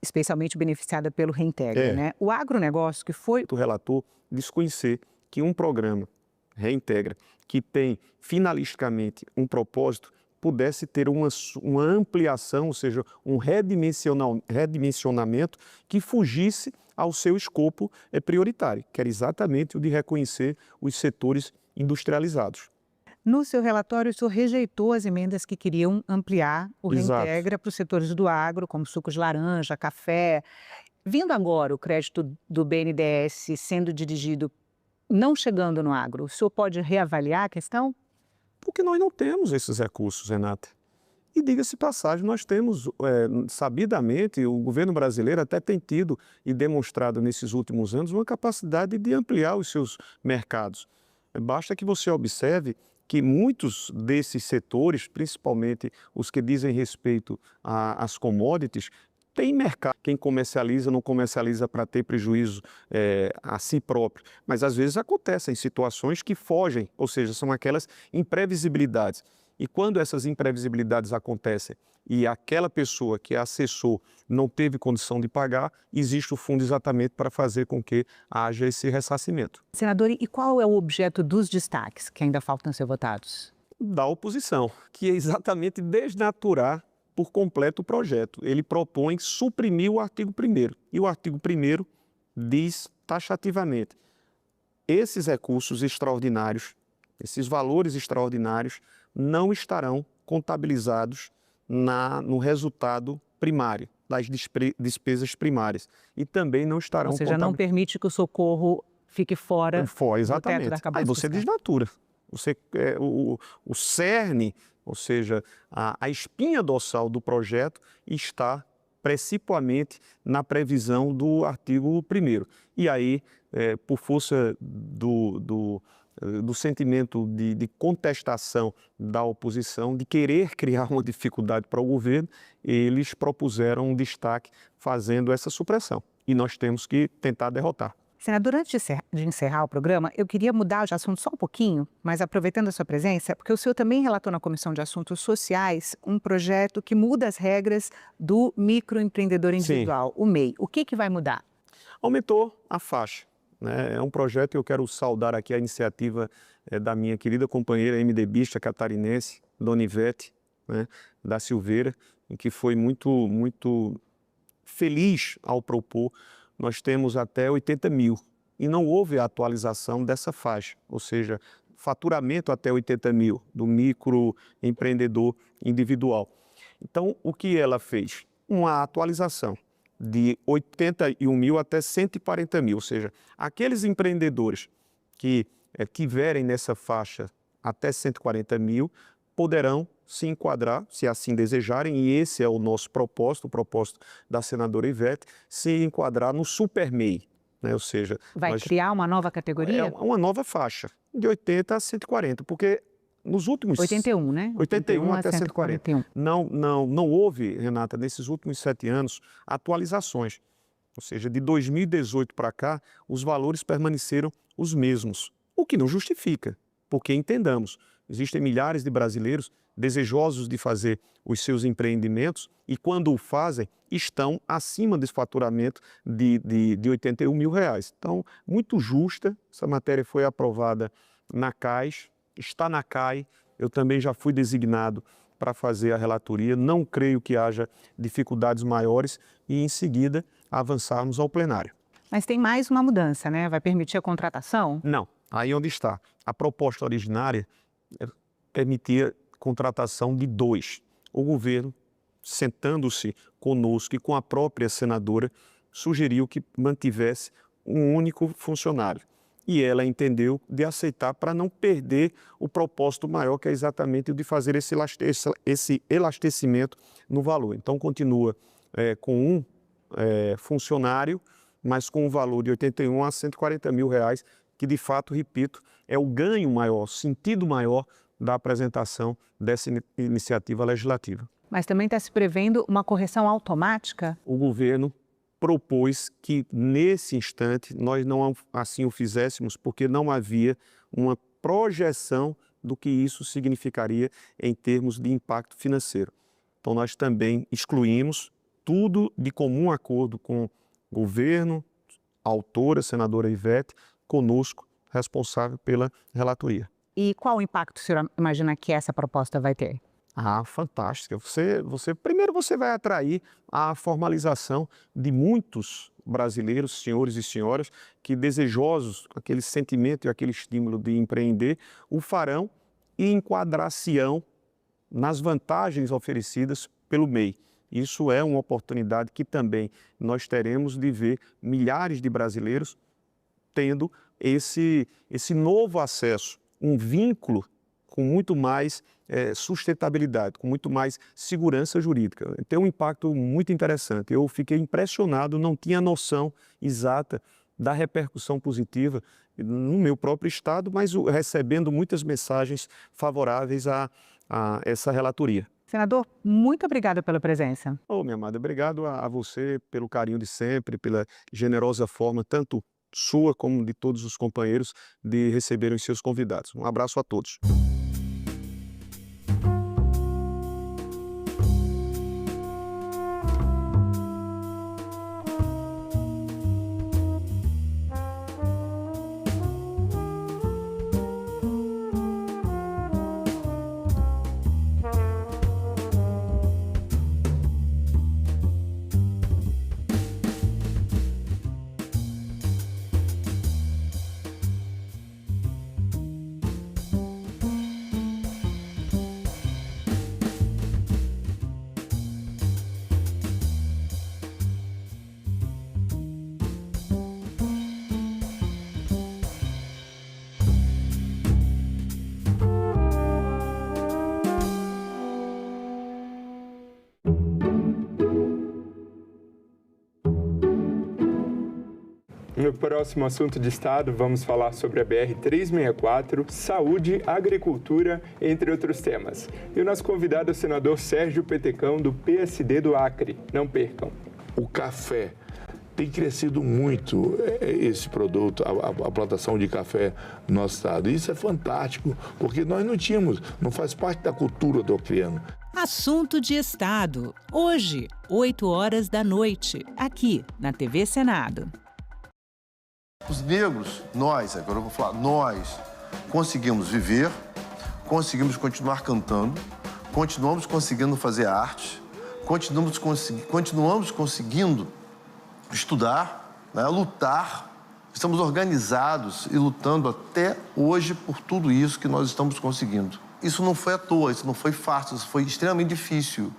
[SPEAKER 15] especialmente beneficiada pelo Reintegra, né? O agronegócio que foi...
[SPEAKER 4] O relator desconhecer que um programa Reintegra, que tem finalisticamente um propósito, pudesse ter uma ampliação, ou seja, um redimensionamento que fugisse ao seu escopo prioritário, que era exatamente o de reconhecer os setores industrializados.
[SPEAKER 15] No seu relatório, o senhor rejeitou as emendas que queriam ampliar o Reintegra para os setores do agro, como sucos de laranja, café. Vindo agora o crédito do BNDES sendo dirigido, não chegando no agro, o senhor pode reavaliar a questão?
[SPEAKER 4] Porque nós não temos esses recursos, Renata. E diga-se passagem, nós temos, sabidamente, o governo brasileiro até tem tido e demonstrado nesses últimos anos uma capacidade de ampliar os seus mercados. Basta que você observe que muitos desses setores, principalmente os que dizem respeito às commodities, tem mercado. Quem comercializa não comercializa para ter prejuízo a si próprio. Mas às vezes acontecem situações que fogem, ou seja, são aquelas imprevisibilidades. E quando essas imprevisibilidades acontecem e aquela pessoa que acessou não teve condição de pagar, existe o fundo exatamente para fazer com que haja esse ressarcimento.
[SPEAKER 15] Senador, e qual é o objeto dos destaques que ainda faltam ser votados?
[SPEAKER 4] Da oposição, que é exatamente desnaturar por completo o projeto. Ele propõe suprimir o artigo 1º. E o artigo 1º diz taxativamente: esses recursos extraordinários, esses valores extraordinários, não estarão contabilizados no resultado primário, das despesas primárias. E também não estarão...
[SPEAKER 15] Ou seja, não permite que o socorro fique fora do teto da arcabouço
[SPEAKER 4] Aí você
[SPEAKER 15] fiscal.
[SPEAKER 4] desnatura. O cerne, ou seja, a espinha dorsal do projeto está precipuamente na previsão do artigo 1º. E aí, por força do sentimento de contestação da oposição, de querer criar uma dificuldade para o governo, eles propuseram um destaque fazendo essa supressão. E nós temos que tentar derrotar.
[SPEAKER 15] Senador, antes de encerrar o programa, eu queria mudar de assunto só um pouquinho, mas aproveitando a sua presença, porque o senhor também relatou na Comissão de Assuntos Sociais um projeto que muda as regras do microempreendedor individual, o MEI. O que vai mudar?
[SPEAKER 4] Aumentou a faixa. É um projeto que eu quero saudar aqui a iniciativa da minha querida companheira MDBista catarinense, Dona Ivete, da Silveira, que foi muito feliz ao propor. Nós temos até 80 mil e não houve a atualização dessa faixa, ou seja, faturamento até 80 mil do microempreendedor individual. Então, o que ela fez? Uma atualização de 81 mil até 140 mil, ou seja, aqueles empreendedores que tiverem nessa faixa até 140 mil poderão se enquadrar, se assim desejarem, e esse é o nosso propósito, o propósito da senadora Ivete, se enquadrar no Super MEI, né? Ou seja...
[SPEAKER 15] Vai criar uma nova categoria?
[SPEAKER 4] Uma nova faixa, de 80 a 140, porque nos últimos...
[SPEAKER 15] 81, né?
[SPEAKER 4] 81 até 140. Não houve, Renata, nesses últimos 7 anos, atualizações. Ou seja, de 2018 para cá, os valores permaneceram os mesmos, o que não justifica, porque entendamos, existem milhares de brasileiros desejosos de fazer os seus empreendimentos e, quando o fazem, estão acima desse faturamento de R$81 mil. Então, muito justa, essa matéria foi aprovada na CAIS, está na CAI, eu também já fui designado para fazer a relatoria, não creio que haja dificuldades maiores e, em seguida, avançarmos ao plenário.
[SPEAKER 15] Mas tem mais uma mudança, né? Vai permitir a contratação?
[SPEAKER 4] Não, aí onde está. A proposta originária permitia contratação de 2. O governo, sentando-se conosco e com a própria senadora, sugeriu que mantivesse um único funcionário. E ela entendeu de aceitar para não perder o propósito maior, que é exatamente o de fazer esse elastecimento no valor. Então, continua com um funcionário, mas com um valor de R$81 a R$140 mil, que de fato, repito, é o ganho maior, o sentido maior da apresentação dessa iniciativa legislativa.
[SPEAKER 15] Mas também está se prevendo uma correção automática?
[SPEAKER 4] O governo propôs que, nesse instante, nós não assim o fizéssemos, porque não havia uma projeção do que isso significaria em termos de impacto financeiro. Então, nós também excluímos tudo de comum acordo com o governo, a autora, a senadora Ivete, conosco, responsável pela relatoria.
[SPEAKER 15] E qual o impacto o senhor imagina que essa proposta vai ter?
[SPEAKER 4] Fantástica. Primeiro você vai atrair a formalização de muitos brasileiros, senhores e senhoras, que desejosos, aquele sentimento e aquele estímulo de empreender, o farão e enquadrar-se-ão nas vantagens oferecidas pelo MEI. Isso é uma oportunidade que também nós teremos de ver milhares de brasileiros tendo esse novo acesso, um vínculo com muito mais sustentabilidade, com muito mais segurança jurídica. Tem um impacto muito interessante. Eu fiquei impressionado, não tinha noção exata da repercussão positiva no meu próprio estado, mas recebendo muitas mensagens favoráveis a essa relatoria.
[SPEAKER 15] Senador, muito obrigada pela presença.
[SPEAKER 4] Minha amada, obrigado a você pelo carinho de sempre, pela generosa forma, tanto sua como de todos os companheiros, de receberem os seus convidados. Um abraço a todos.
[SPEAKER 13] No próximo assunto de Estado, vamos falar sobre a BR-364, saúde, agricultura, entre outros temas. E o nosso convidado é o senador Sérgio Petecão, do PSD do Acre. Não percam.
[SPEAKER 3] O café tem crescido muito, esse produto, a plantação de café no nosso estado. E isso é fantástico, porque nós não tínhamos, não faz parte da cultura do acreano.
[SPEAKER 12] Assunto de Estado. Hoje, 20h, aqui na TV Senado.
[SPEAKER 17] Os negros, nós, agora eu vou falar, nós conseguimos viver, conseguimos continuar cantando, continuamos conseguindo fazer arte, continuamos conseguindo estudar, né, lutar. Estamos organizados e lutando até hoje por tudo isso que nós estamos conseguindo. Isso não foi à toa, isso não foi fácil, isso foi extremamente difícil.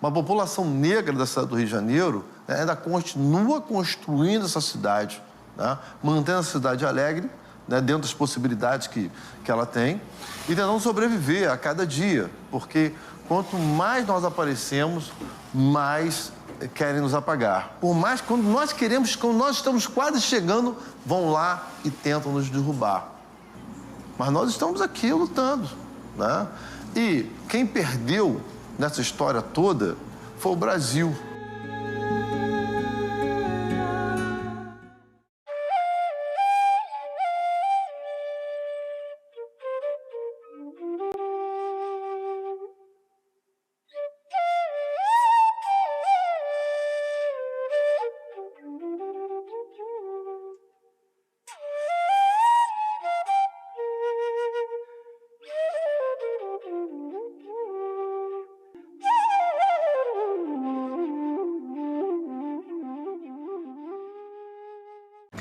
[SPEAKER 17] Uma população negra da cidade do Rio de Janeiro, né, ainda continua construindo essa cidade, né, mantendo a cidade alegre, né, dentro das possibilidades que ela tem, e tentando sobreviver a cada dia, porque quanto mais nós aparecemos, mais querem nos apagar. Por mais que quando nós estamos quase chegando, vão lá e tentam nos derrubar. Mas nós estamos aqui lutando, né? E quem perdeu nessa história toda foi o Brasil.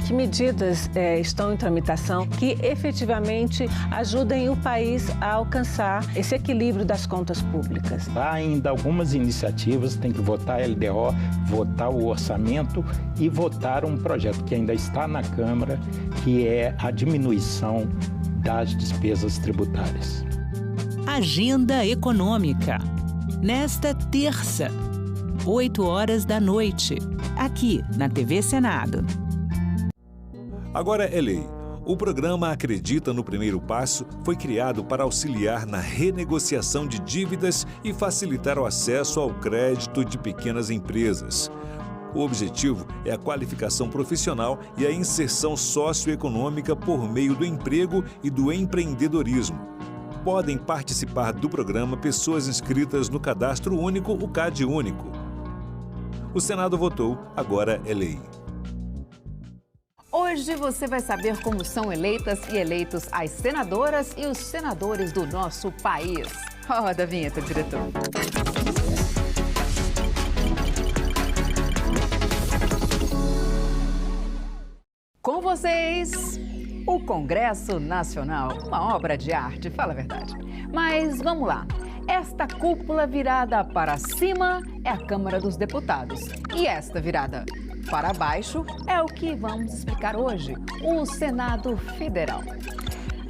[SPEAKER 23] Que medidas estão em tramitação que efetivamente ajudem o país a alcançar esse equilíbrio das contas públicas?
[SPEAKER 18] Há ainda algumas iniciativas, tem que votar a LDO, votar o orçamento e votar um projeto que ainda está na Câmara, que é a diminuição das despesas tributárias.
[SPEAKER 12] Agenda Econômica. Nesta terça, 20h, aqui na TV Senado.
[SPEAKER 8] Agora é lei. O programa Acredita no Primeiro Passo foi criado para auxiliar na renegociação de dívidas e facilitar o acesso ao crédito de pequenas empresas. O objetivo é a qualificação profissional e a inserção socioeconômica por meio do emprego e do empreendedorismo. Podem participar do programa pessoas inscritas no Cadastro Único, o CAD Único. O Senado votou, agora é lei.
[SPEAKER 19] Hoje você vai saber como são eleitas e eleitos as senadoras e os senadores do nosso país. Roda a vinheta, diretor. Com vocês, o Congresso Nacional, uma obra de arte, fala a verdade. Mas vamos lá. Esta cúpula virada para cima é a Câmara dos Deputados. E esta virada para baixo é o que vamos explicar hoje, o Senado Federal.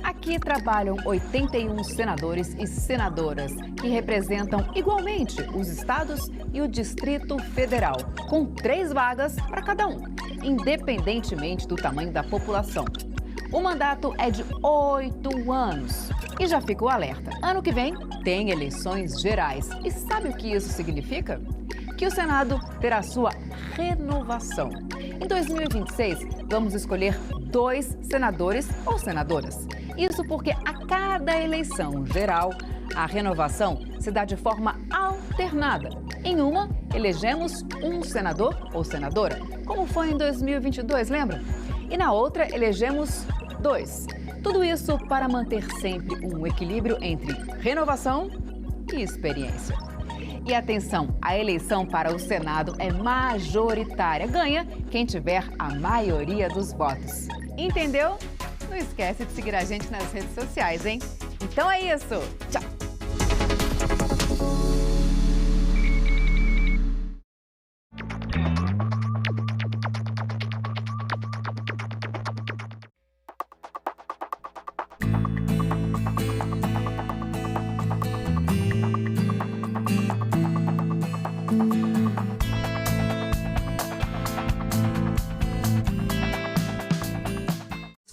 [SPEAKER 19] Aqui trabalham 81 senadores e senadoras, que representam igualmente os estados e o Distrito Federal, com 3 vagas para cada um, independentemente do tamanho da população. O mandato é de 8 anos. E já fica o alerta, ano que vem tem eleições gerais. E sabe o que isso significa? Que o Senado terá sua renovação. Em 2026, vamos escolher 2 senadores ou senadoras. Isso porque a cada eleição geral, a renovação se dá de forma alternada. Em uma, elegemos um senador ou senadora, como foi em 2022, lembra? E na outra, elegemos 2. Tudo isso para manter sempre um equilíbrio entre renovação e experiência. E atenção, a eleição para o Senado é majoritária. Ganha quem tiver a maioria dos votos. Entendeu? Não esquece de seguir a gente nas redes sociais, hein? Então é isso. Tchau!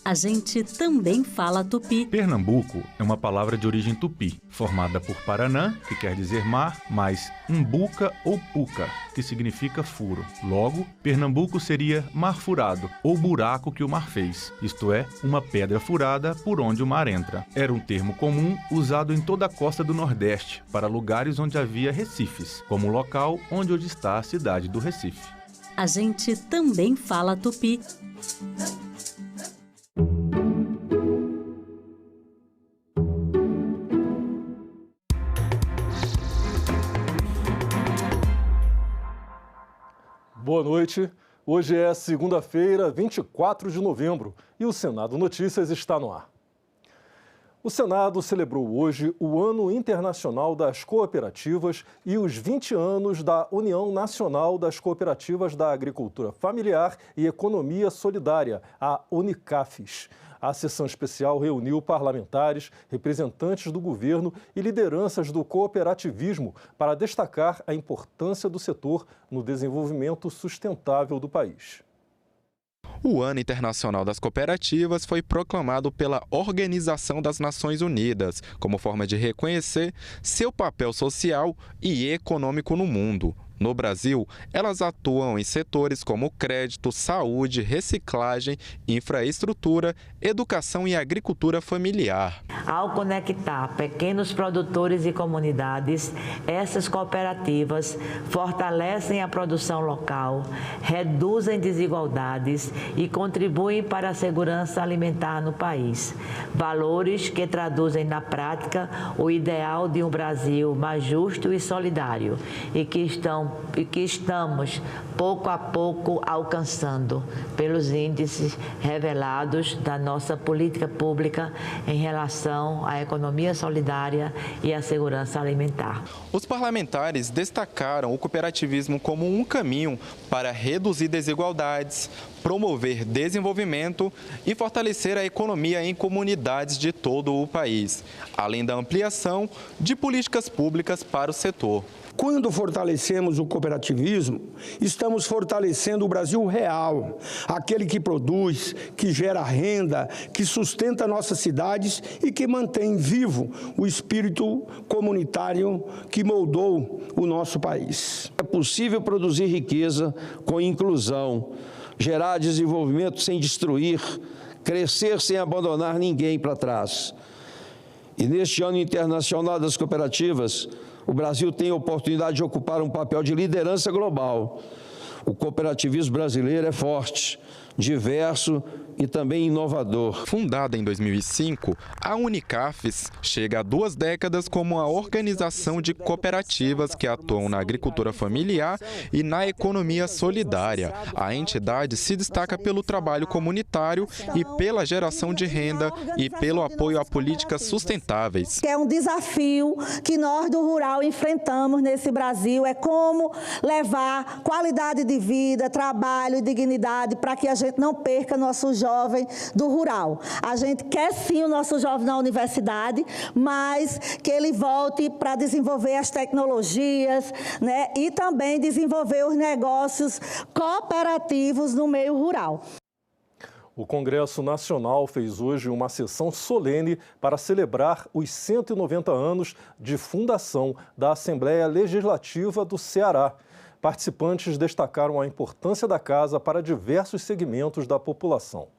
[SPEAKER 21] A gente também fala tupi.
[SPEAKER 5] Pernambuco é uma palavra de origem tupi, formada por Paranã, que quer dizer mar, mais umbuca ou puca, que significa furo. Logo, Pernambuco seria mar furado, ou buraco que o mar fez, isto é, uma pedra furada por onde o mar entra. Era um termo comum usado em toda a costa do Nordeste, para lugares onde havia recifes, como o local onde hoje está a cidade do Recife.
[SPEAKER 21] A gente também fala tupi.
[SPEAKER 20] Boa noite. Hoje é segunda-feira, 24 de novembro, e o Senado Notícias está no ar. O Senado celebrou hoje o Ano Internacional das Cooperativas e os 20 anos da União Nacional das Cooperativas da Agricultura Familiar e Economia Solidária, a Unicafes. A sessão especial reuniu parlamentares, representantes do governo e lideranças do cooperativismo para destacar a importância do setor no desenvolvimento sustentável do país.
[SPEAKER 1] O Ano Internacional das Cooperativas foi proclamado pela Organização das Nações Unidas como forma de reconhecer seu papel social e econômico no mundo. No Brasil, elas atuam em setores como crédito, saúde, reciclagem, infraestrutura, educação e agricultura familiar.
[SPEAKER 11] Ao conectar pequenos produtores e comunidades, essas cooperativas fortalecem a produção local, reduzem desigualdades e contribuem para a segurança alimentar no país. Valores que traduzem na prática o ideal de um Brasil mais justo e solidário e que estamos pouco a pouco alcançando pelos índices revelados da nossa política pública em relação à economia solidária e à segurança alimentar.
[SPEAKER 1] Os parlamentares destacaram o cooperativismo como um caminho para reduzir desigualdades, promover desenvolvimento e fortalecer a economia em comunidades de todo o país, além da ampliação de políticas públicas para o setor.
[SPEAKER 16] Quando fortalecemos o cooperativismo, estamos fortalecendo o Brasil real, aquele que produz, que gera renda, que sustenta nossas cidades e que mantém vivo o espírito comunitário que moldou o nosso país.
[SPEAKER 22] É possível produzir riqueza com inclusão, gerar desenvolvimento sem destruir, crescer sem abandonar ninguém para trás. E neste Ano Internacional das Cooperativas, o Brasil tem a oportunidade de ocupar um papel de liderança global. O cooperativismo brasileiro é forte, diverso e também inovador.
[SPEAKER 1] Fundada em 2005, a Unicafes chega há 2 décadas como a organização de cooperativas que atuam na agricultura familiar e na economia solidária. A entidade se destaca pelo trabalho comunitário e pela geração de renda e pelo apoio a políticas sustentáveis.
[SPEAKER 24] É um desafio que nós do rural enfrentamos nesse Brasil, é como levar qualidade de vida, trabalho e dignidade para que a gente não perca nosso jovem do rural. A gente quer sim o nosso jovem na universidade, mas que ele volte para desenvolver as tecnologias, né, e também desenvolver os negócios cooperativos no meio rural.
[SPEAKER 20] O Congresso Nacional fez hoje uma sessão solene para celebrar os 190 anos de fundação da Assembleia Legislativa do Ceará. Participantes destacaram a importância da casa para diversos segmentos da população.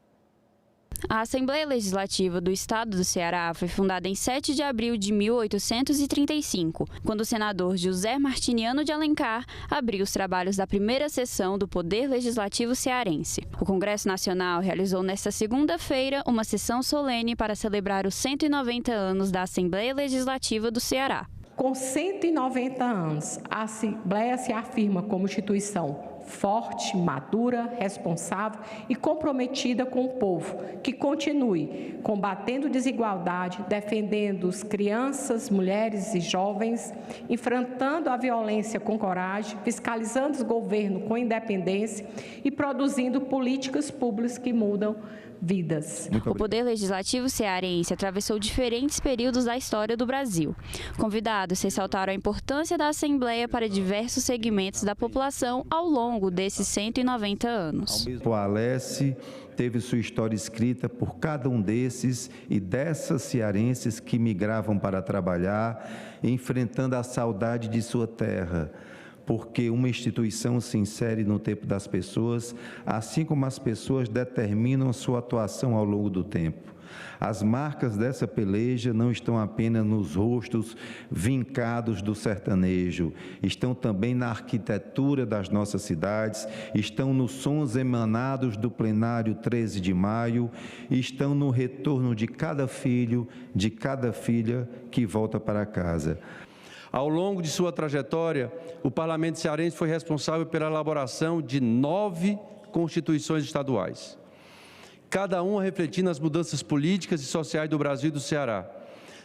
[SPEAKER 26] A Assembleia Legislativa do Estado do Ceará foi fundada em 7 de abril de 1835, quando o senador José Martiniano de Alencar abriu os trabalhos da primeira sessão do Poder Legislativo cearense. O Congresso Nacional realizou nesta segunda-feira uma sessão solene para celebrar os 190 anos da Assembleia Legislativa do Ceará.
[SPEAKER 27] Com 190 anos, a Assembleia se afirma como instituição forte, madura, responsável e comprometida com o povo, que continue combatendo desigualdade, defendendo as crianças, mulheres e jovens, enfrentando a violência com coragem, fiscalizando o governo com independência e produzindo políticas públicas que mudam vidas.
[SPEAKER 26] O Poder Legislativo cearense atravessou diferentes períodos da história do Brasil. Convidados ressaltaram a importância da Assembleia para diversos segmentos da população ao longo desses 190 anos.
[SPEAKER 28] O Alesse teve sua história escrita por cada um desses e dessas cearenses que migravam para trabalhar, enfrentando a saudade de sua terra. Porque uma instituição se insere no tempo das pessoas, assim como as pessoas determinam sua atuação ao longo do tempo. As marcas dessa peleja não estão apenas nos rostos vincados do sertanejo, estão também na arquitetura das nossas cidades, estão nos sons emanados do plenário 13 de maio, estão no retorno de cada filho, de cada filha que volta para casa.
[SPEAKER 29] Ao longo de sua trajetória, o Parlamento cearense foi responsável pela elaboração de 9 constituições estaduais, cada uma refletindo as mudanças políticas e sociais do Brasil e do Ceará,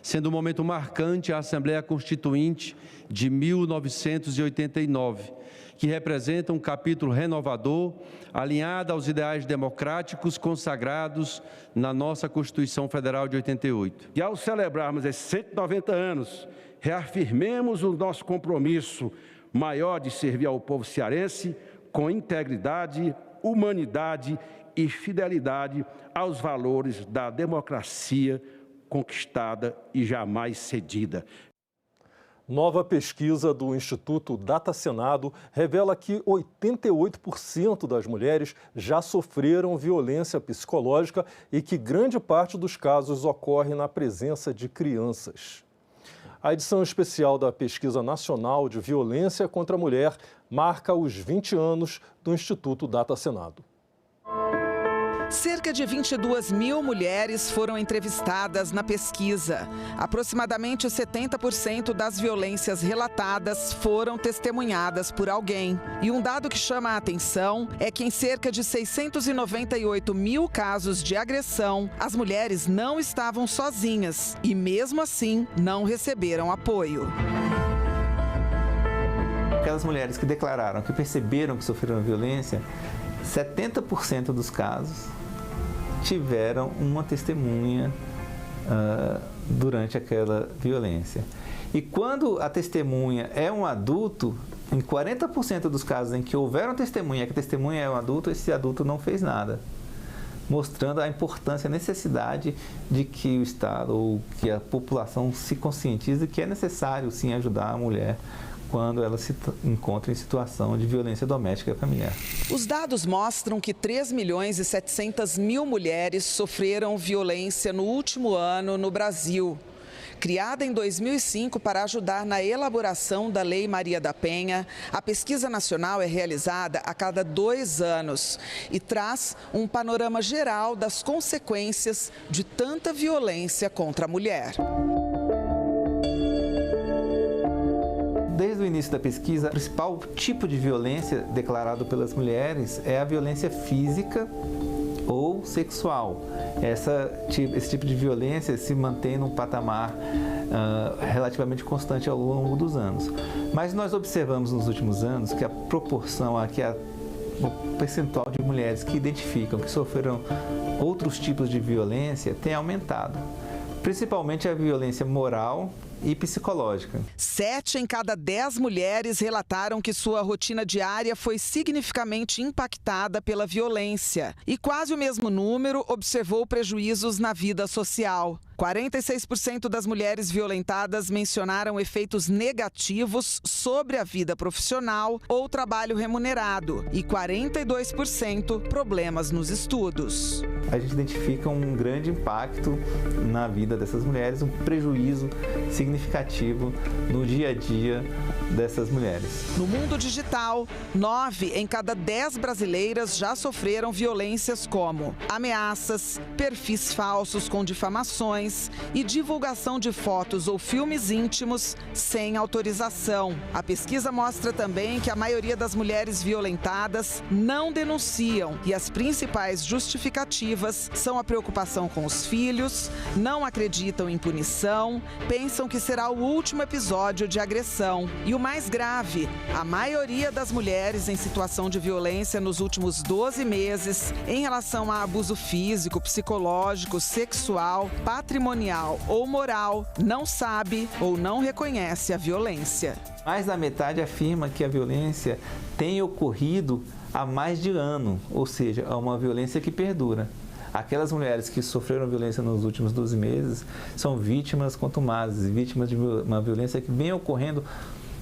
[SPEAKER 29] sendo um momento marcante a Assembleia Constituinte de 1989, que representa um capítulo renovador, alinhado aos ideais democráticos consagrados na nossa Constituição Federal de 88.
[SPEAKER 2] E ao celebrarmos esses 190 anos, reafirmemos o nosso compromisso maior de servir ao povo cearense com integridade, humanidade e fidelidade aos valores da democracia conquistada e jamais cedida.
[SPEAKER 20] Nova pesquisa do Instituto Data Senado revela que 88% das mulheres já sofreram violência psicológica e que grande parte dos casos ocorre na presença de crianças. A edição especial da Pesquisa Nacional de Violência contra a Mulher marca os 20 anos do Instituto Data Senado.
[SPEAKER 4] Cerca de 22 mil mulheres foram entrevistadas na pesquisa. Aproximadamente 70% das violências relatadas foram testemunhadas por alguém. E um dado que chama a atenção é que em cerca de 698 mil casos de agressão, as mulheres não estavam sozinhas e, mesmo assim, não receberam apoio.
[SPEAKER 6] Aquelas mulheres que declararam que perceberam que sofreram violência, 70% dos casos tiveram uma testemunha durante aquela violência. E quando a testemunha é um adulto, em 40% dos casos em que houveram testemunha, que a testemunha é um adulto, esse adulto não fez nada, mostrando a importância, a necessidade de que o Estado ou que a população se conscientize que é necessário sim ajudar a mulher quando ela se encontra em situação de violência doméstica familiar.
[SPEAKER 4] Os dados mostram que 3.700.000 mulheres sofreram violência no último ano no Brasil. Criada em 2005 para ajudar na elaboração da Lei Maria da Penha, a pesquisa nacional é realizada a cada 2 anos e traz um panorama geral das consequências de tanta violência contra a mulher.
[SPEAKER 6] Desde o início da pesquisa, o principal tipo de violência declarado pelas mulheres é a violência física ou sexual. Esse tipo de violência se mantém num patamar relativamente constante ao longo dos anos. Mas nós observamos nos últimos anos que a proporção, o percentual de mulheres que identificam que sofreram outros tipos de violência tem aumentado. Principalmente a violência moral e psicológica.
[SPEAKER 4] 7 em cada 10 mulheres relataram que sua rotina diária foi significativamente impactada pela violência. E quase o mesmo número observou prejuízos na vida social. 46% das mulheres violentadas mencionaram efeitos negativos sobre a vida profissional ou trabalho remunerado e 42% problemas nos estudos.
[SPEAKER 6] A gente identifica um grande impacto na vida dessas mulheres, um prejuízo significativo no dia a dia dessas mulheres.
[SPEAKER 4] No mundo digital, 9 em cada 10 brasileiras já sofreram violências como ameaças, perfis falsos com difamações e divulgação de fotos ou filmes íntimos sem autorização. A pesquisa mostra também que a maioria das mulheres violentadas não denunciam e as principais justificativas são a preocupação com os filhos, não acreditam em punição, pensam que será o último episódio de agressão. E o mais grave, a maioria das mulheres em situação de violência nos últimos 12 meses, em relação a abuso físico, psicológico, sexual, patrimonial ou moral, não sabe ou não reconhece a violência.
[SPEAKER 6] Mais da metade afirma que a violência tem ocorrido há mais de ano, ou seja, é uma violência que perdura. Aquelas mulheres que sofreram violência nos últimos 12 meses são vítimas contumazes, vítimas de uma violência que vem ocorrendo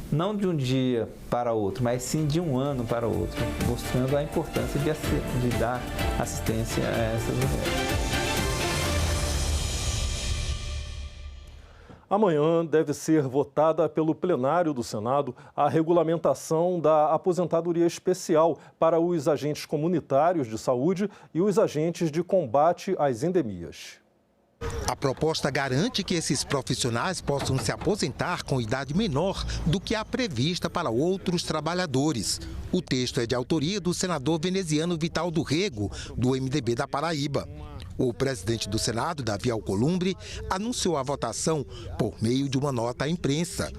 [SPEAKER 6] não de um dia para outro, mas sim de um ano para outro, mostrando a importância de dar assistência a essas mulheres.
[SPEAKER 20] Amanhã deve ser votada pelo plenário do Senado a regulamentação da aposentadoria especial para os agentes comunitários de saúde e os agentes de combate às endemias.
[SPEAKER 7] A proposta garante que esses profissionais possam se aposentar com idade menor do que a prevista para outros trabalhadores. O texto é de autoria do senador veneziano Vital do Rego, do MDB da Paraíba. O presidente do Senado, Davi Alcolumbre, anunciou a votação por meio de uma nota à imprensa.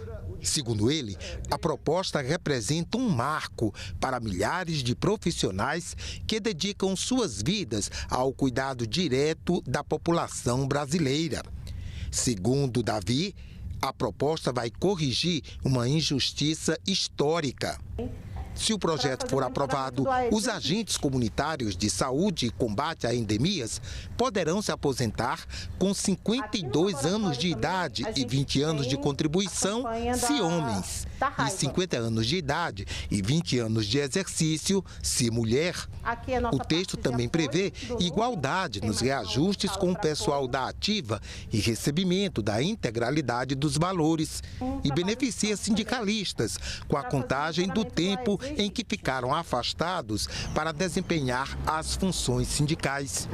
[SPEAKER 7] Segundo ele, a proposta representa um marco para milhares de profissionais que dedicam suas vidas ao cuidado direto da população brasileira. Segundo Davi, a proposta vai corrigir uma injustiça histórica. Se o projeto for aprovado, os agentes comunitários de saúde e combate a endemias poderão se aposentar com 52 anos de idade e 20 anos de contribuição, se homens, e 50 anos de idade e 20 anos de exercício, se mulher. O texto também prevê igualdade nos reajustes com o pessoal da ativa e recebimento da integralidade dos valores e beneficia sindicalistas com a contagem do tempo em que ficaram afastados para desempenhar as funções sindicais.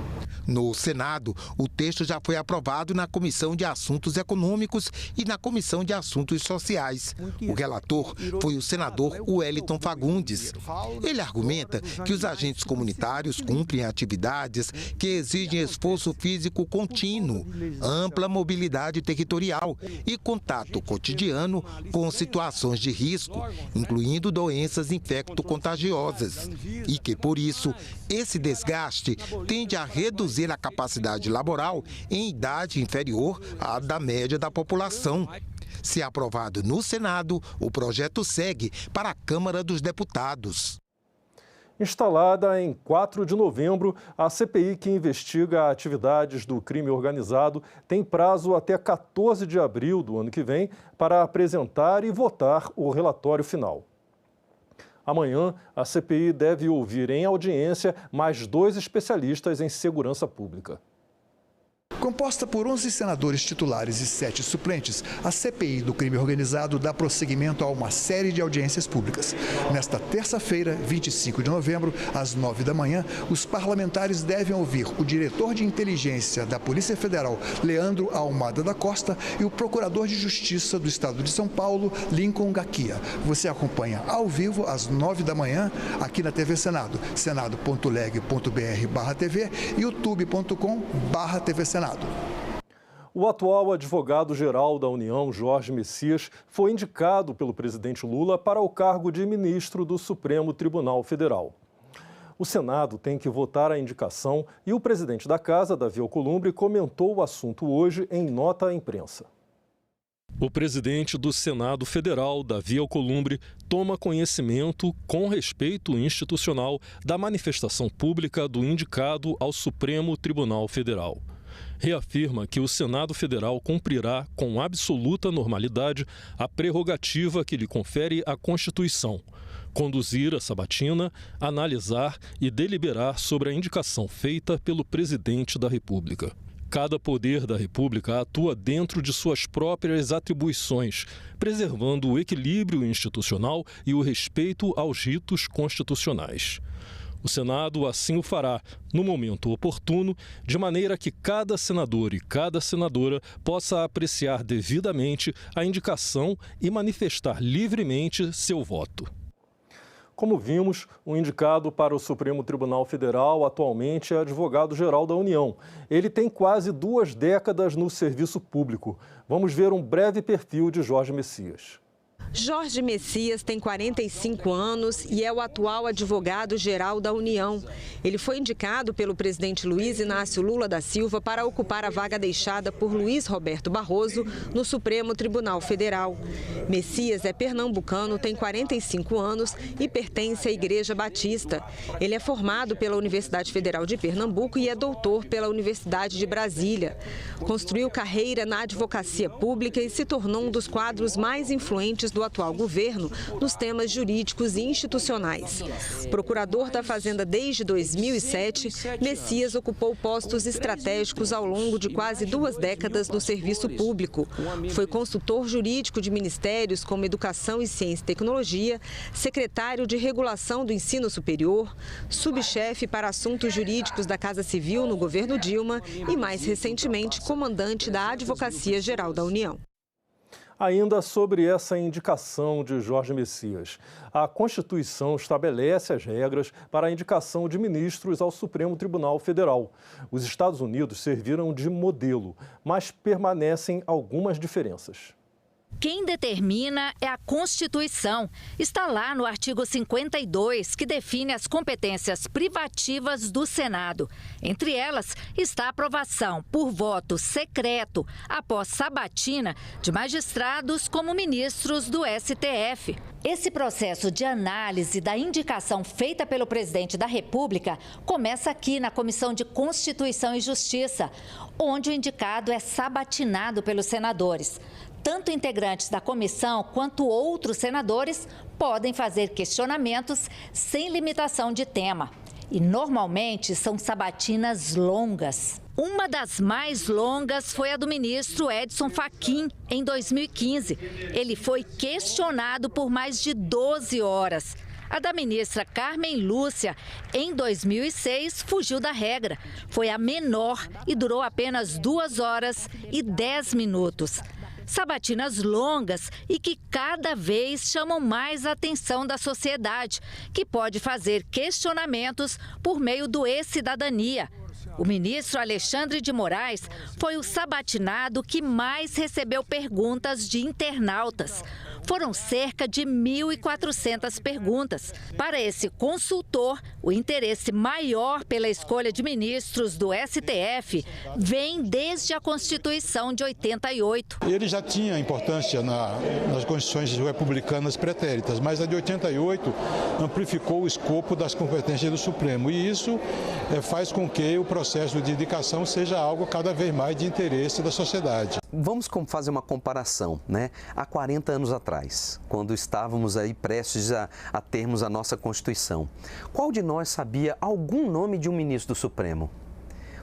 [SPEAKER 7] No Senado, o texto já foi aprovado na Comissão de Assuntos Econômicos e na Comissão de Assuntos Sociais. O relator foi o senador Wellington Fagundes. Ele argumenta que os agentes comunitários cumprem atividades que exigem esforço físico contínuo, ampla mobilidade territorial e contato cotidiano com situações de risco, incluindo doenças infecto-contagiosas, e que, por isso, esse desgaste tende a reduzir a capacidade laboral em idade inferior à da média da população. Se aprovado no Senado, o projeto segue para a Câmara dos Deputados.
[SPEAKER 20] Instalada em 4 de novembro, a CPI que investiga atividades do crime organizado tem prazo até 14 de abril do ano que vem para apresentar e votar o relatório final. Amanhã, a CPI deve ouvir em audiência mais 2 especialistas em segurança pública.
[SPEAKER 3] Composta por 11 senadores titulares e 7 suplentes, a CPI do crime organizado dá prosseguimento a uma série de audiências públicas. Nesta terça-feira, 25 de novembro, às 9 da manhã, os parlamentares devem ouvir o diretor de inteligência da Polícia Federal, Leandro Almada da Costa, e o procurador de Justiça do Estado de São Paulo, Lincoln Gaquia. Você acompanha ao vivo às 9 da manhã aqui na TV Senado, senado.leg.br/TV e youtube.com/TV Senado.
[SPEAKER 20] O atual advogado-geral da União, Jorge Messias, foi indicado pelo presidente Lula para o cargo de ministro do Supremo Tribunal Federal. O Senado tem que votar a indicação e o presidente da Casa, Davi Alcolumbre, comentou o assunto hoje em nota à imprensa. O presidente do Senado Federal, Davi Alcolumbre, toma conhecimento, com respeito institucional, da manifestação pública do indicado ao Supremo Tribunal Federal. Reafirma que o Senado Federal cumprirá com absoluta normalidade a prerrogativa que lhe confere a Constituição: conduzir a sabatina, analisar e deliberar sobre a indicação feita pelo presidente da República. Cada poder da República atua dentro de suas próprias atribuições, preservando o equilíbrio institucional e o respeito aos ritos constitucionais. O Senado assim o fará, no momento oportuno, de maneira que cada senador e cada senadora possa apreciar devidamente a indicação e manifestar livremente seu voto. Como vimos, o indicado para o Supremo Tribunal Federal atualmente é advogado-geral da União. Ele tem quase 2 décadas no serviço público. Vamos ver um breve perfil de Jorge Messias.
[SPEAKER 9] Jorge Messias tem 45 anos e é o atual advogado-geral da União. Ele foi indicado pelo presidente Luiz Inácio Lula da Silva para ocupar a vaga deixada por Luiz Roberto Barroso no Supremo Tribunal Federal. Messias é pernambucano, tem 45 anos e pertence à Igreja Batista. Ele é formado pela Universidade Federal de Pernambuco e é doutor pela Universidade de Brasília. Construiu carreira na advocacia pública e se tornou um dos quadros mais influentes do atual governo nos temas jurídicos e institucionais. Procurador da Fazenda desde 2007, Messias ocupou postos estratégicos ao longo de quase 2 décadas no serviço público. Foi consultor jurídico de ministérios como Educação e Ciência e Tecnologia, secretário de Regulação do Ensino Superior, subchefe para assuntos jurídicos da Casa Civil no governo Dilma e, mais recentemente, comandante da Advocacia Geral da União.
[SPEAKER 20] Ainda sobre essa indicação de Jorge Messias, a Constituição estabelece as regras para a indicação de ministros ao Supremo Tribunal Federal. Os Estados Unidos serviram de modelo, mas permanecem algumas diferenças.
[SPEAKER 10] Quem determina é a Constituição. Está lá no artigo 52, que define as competências privativas do Senado. Entre elas está a aprovação por voto secreto, após sabatina, de magistrados como ministros do STF. Esse processo de análise da indicação feita pelo presidente da República começa aqui na Comissão de Constituição e Justiça, onde o indicado é sabatinado pelos senadores. Tanto integrantes da comissão quanto outros senadores podem fazer questionamentos sem limitação de tema. E normalmente são sabatinas longas. Uma das mais longas foi a do ministro Edson Fachin, em 2015. Ele foi questionado por mais de 12 horas. A da ministra Carmen Lúcia, em 2006, fugiu da regra. Foi a menor e durou apenas 2 horas e 10 minutos. Sabatinas longas e que cada vez chamam mais a atenção da sociedade, que pode fazer questionamentos por meio do e-cidadania. O ministro Alexandre de Moraes foi o sabatinado que mais recebeu perguntas de internautas. Foram cerca de 1.400 perguntas. Para esse consultor, o interesse maior pela escolha de ministros do STF vem desde a Constituição de 88.
[SPEAKER 12] Ele já tinha importância nas constituições republicanas pretéritas, mas a de 88 amplificou o escopo das competências do Supremo. E isso faz com que o processo de indicação seja algo cada vez mais de interesse da sociedade.
[SPEAKER 13] Vamos fazer uma comparação, né? Há 40 anos atrás, quando estávamos aí prestes a termos a nossa Constituição, qual de nós sabia algum nome de um ministro do Supremo?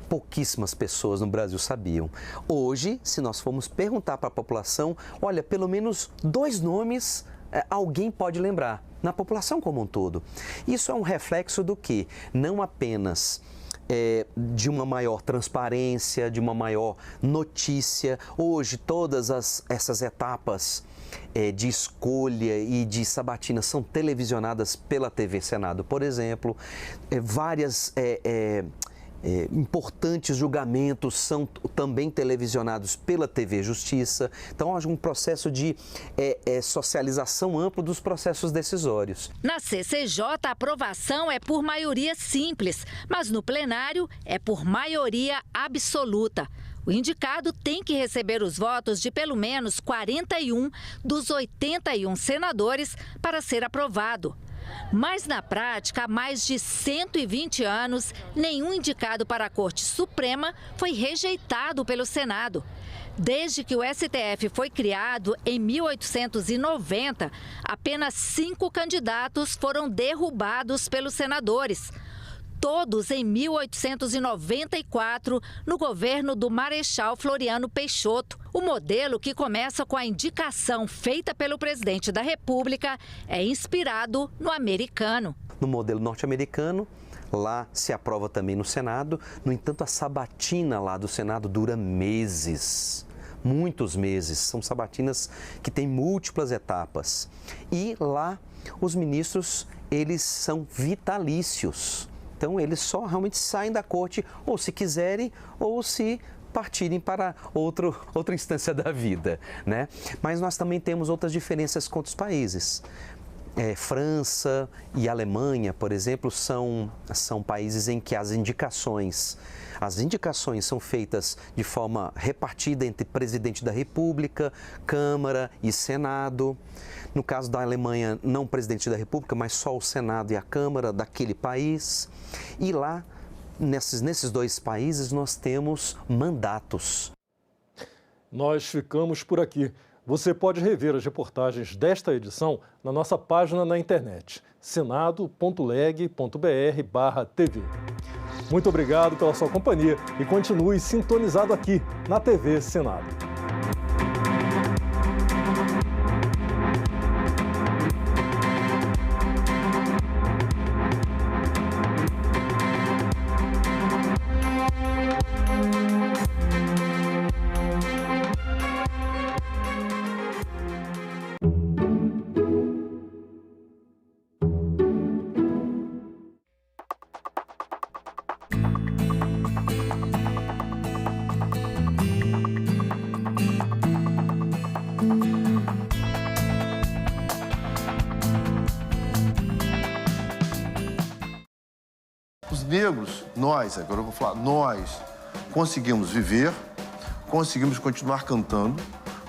[SPEAKER 13] Pouquíssimas pessoas no Brasil sabiam. Hoje, se nós formos perguntar para a população, olha, pelo menos 2 nomes alguém pode lembrar, na população como um todo. Isso é um reflexo do quê? Não apenas de uma maior transparência, de uma maior notícia. Hoje, todas essas etapas de escolha e de sabatina são televisionadas pela TV Senado, por exemplo. Várias importantes julgamentos são também televisionados pela TV Justiça. Então, há um processo de socialização amplo dos processos decisórios.
[SPEAKER 10] Na CCJ, a aprovação é por maioria simples, mas no plenário é por maioria absoluta. O indicado tem que receber os votos de pelo menos 41 dos 81 senadores para ser aprovado. Mas, na prática, há mais de 120 anos, nenhum indicado para a Corte Suprema foi rejeitado pelo Senado. Desde que o STF foi criado, em 1890, apenas 5 candidatos foram derrubados pelos senadores. Todos em 1894, no governo do Marechal Floriano Peixoto. O modelo, que começa com a indicação feita pelo presidente da República, é inspirado no americano.
[SPEAKER 13] No modelo norte-americano, lá se aprova também no Senado. No entanto, a sabatina lá do Senado dura meses. Muitos meses. São sabatinas que têm múltiplas etapas. E lá, os ministros, eles são vitalícios. Então, eles só realmente saem da corte, ou se quiserem, ou se partirem para outra instância da vida, né? Mas nós também temos outras diferenças com outros países. França e Alemanha, por exemplo, são países em que as indicações são feitas de forma repartida entre presidente da República, Câmara e Senado. No caso da Alemanha, não o presidente da República, mas só o Senado e a Câmara daquele país. E lá, nesses 2 países, nós temos mandatos.
[SPEAKER 20] Nós ficamos por aqui. Você pode rever as reportagens desta edição na nossa página na internet, senado.leg.br/tv. Muito obrigado pela sua companhia e continue sintonizado aqui na TV Senado.
[SPEAKER 5] Os negros, nós, agora eu vou falar, nós conseguimos viver, conseguimos continuar cantando,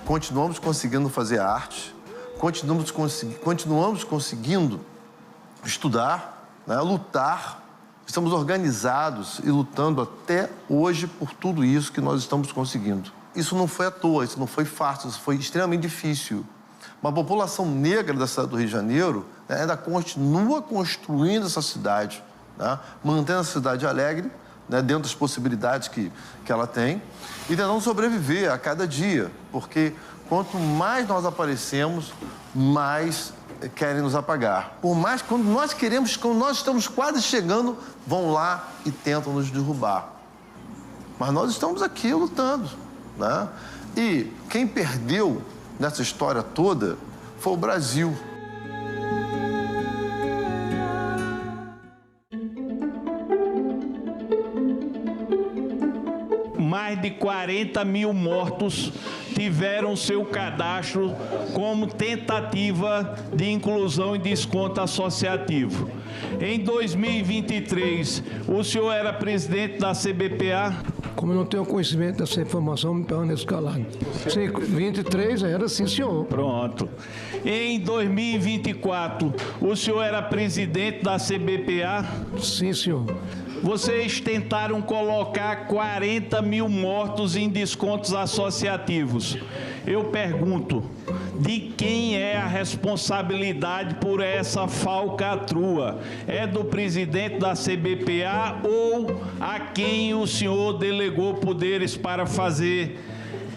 [SPEAKER 5] continuamos conseguindo fazer arte, continuamos conseguindo estudar, né, lutar. Estamos organizados e lutando até hoje por tudo isso que nós estamos conseguindo. Isso não foi à toa, isso não foi fácil, isso foi extremamente difícil. Uma população negra da cidade do Rio de Janeiro, né, ainda continua construindo essa cidade, né, mantendo a cidade alegre, né, dentro das possibilidades que ela tem, e tentando sobreviver a cada dia, porque quanto mais nós aparecemos, mais querem nos apagar. Por mais que quando nós estamos quase chegando, vão lá e tentam nos derrubar. Mas nós estamos aqui lutando, né? E quem perdeu nessa história toda foi o Brasil.
[SPEAKER 8] Mais de 40 mil mortos tiveram seu cadastro como tentativa de inclusão e desconto associativo. Em 2023, o senhor era presidente da CBPA?
[SPEAKER 14] Como eu não tenho conhecimento dessa informação, me permaneço calado. Sim, 23 era, sim, senhor.
[SPEAKER 8] Pronto. Em 2024, o senhor era presidente da CBPA?
[SPEAKER 14] Sim, senhor.
[SPEAKER 8] Vocês tentaram colocar 40 mil mortos em descontos associativos. Eu pergunto, de quem é a responsabilidade por essa falcatrua? É do presidente da CBPA ou a quem o senhor delegou poderes para fazer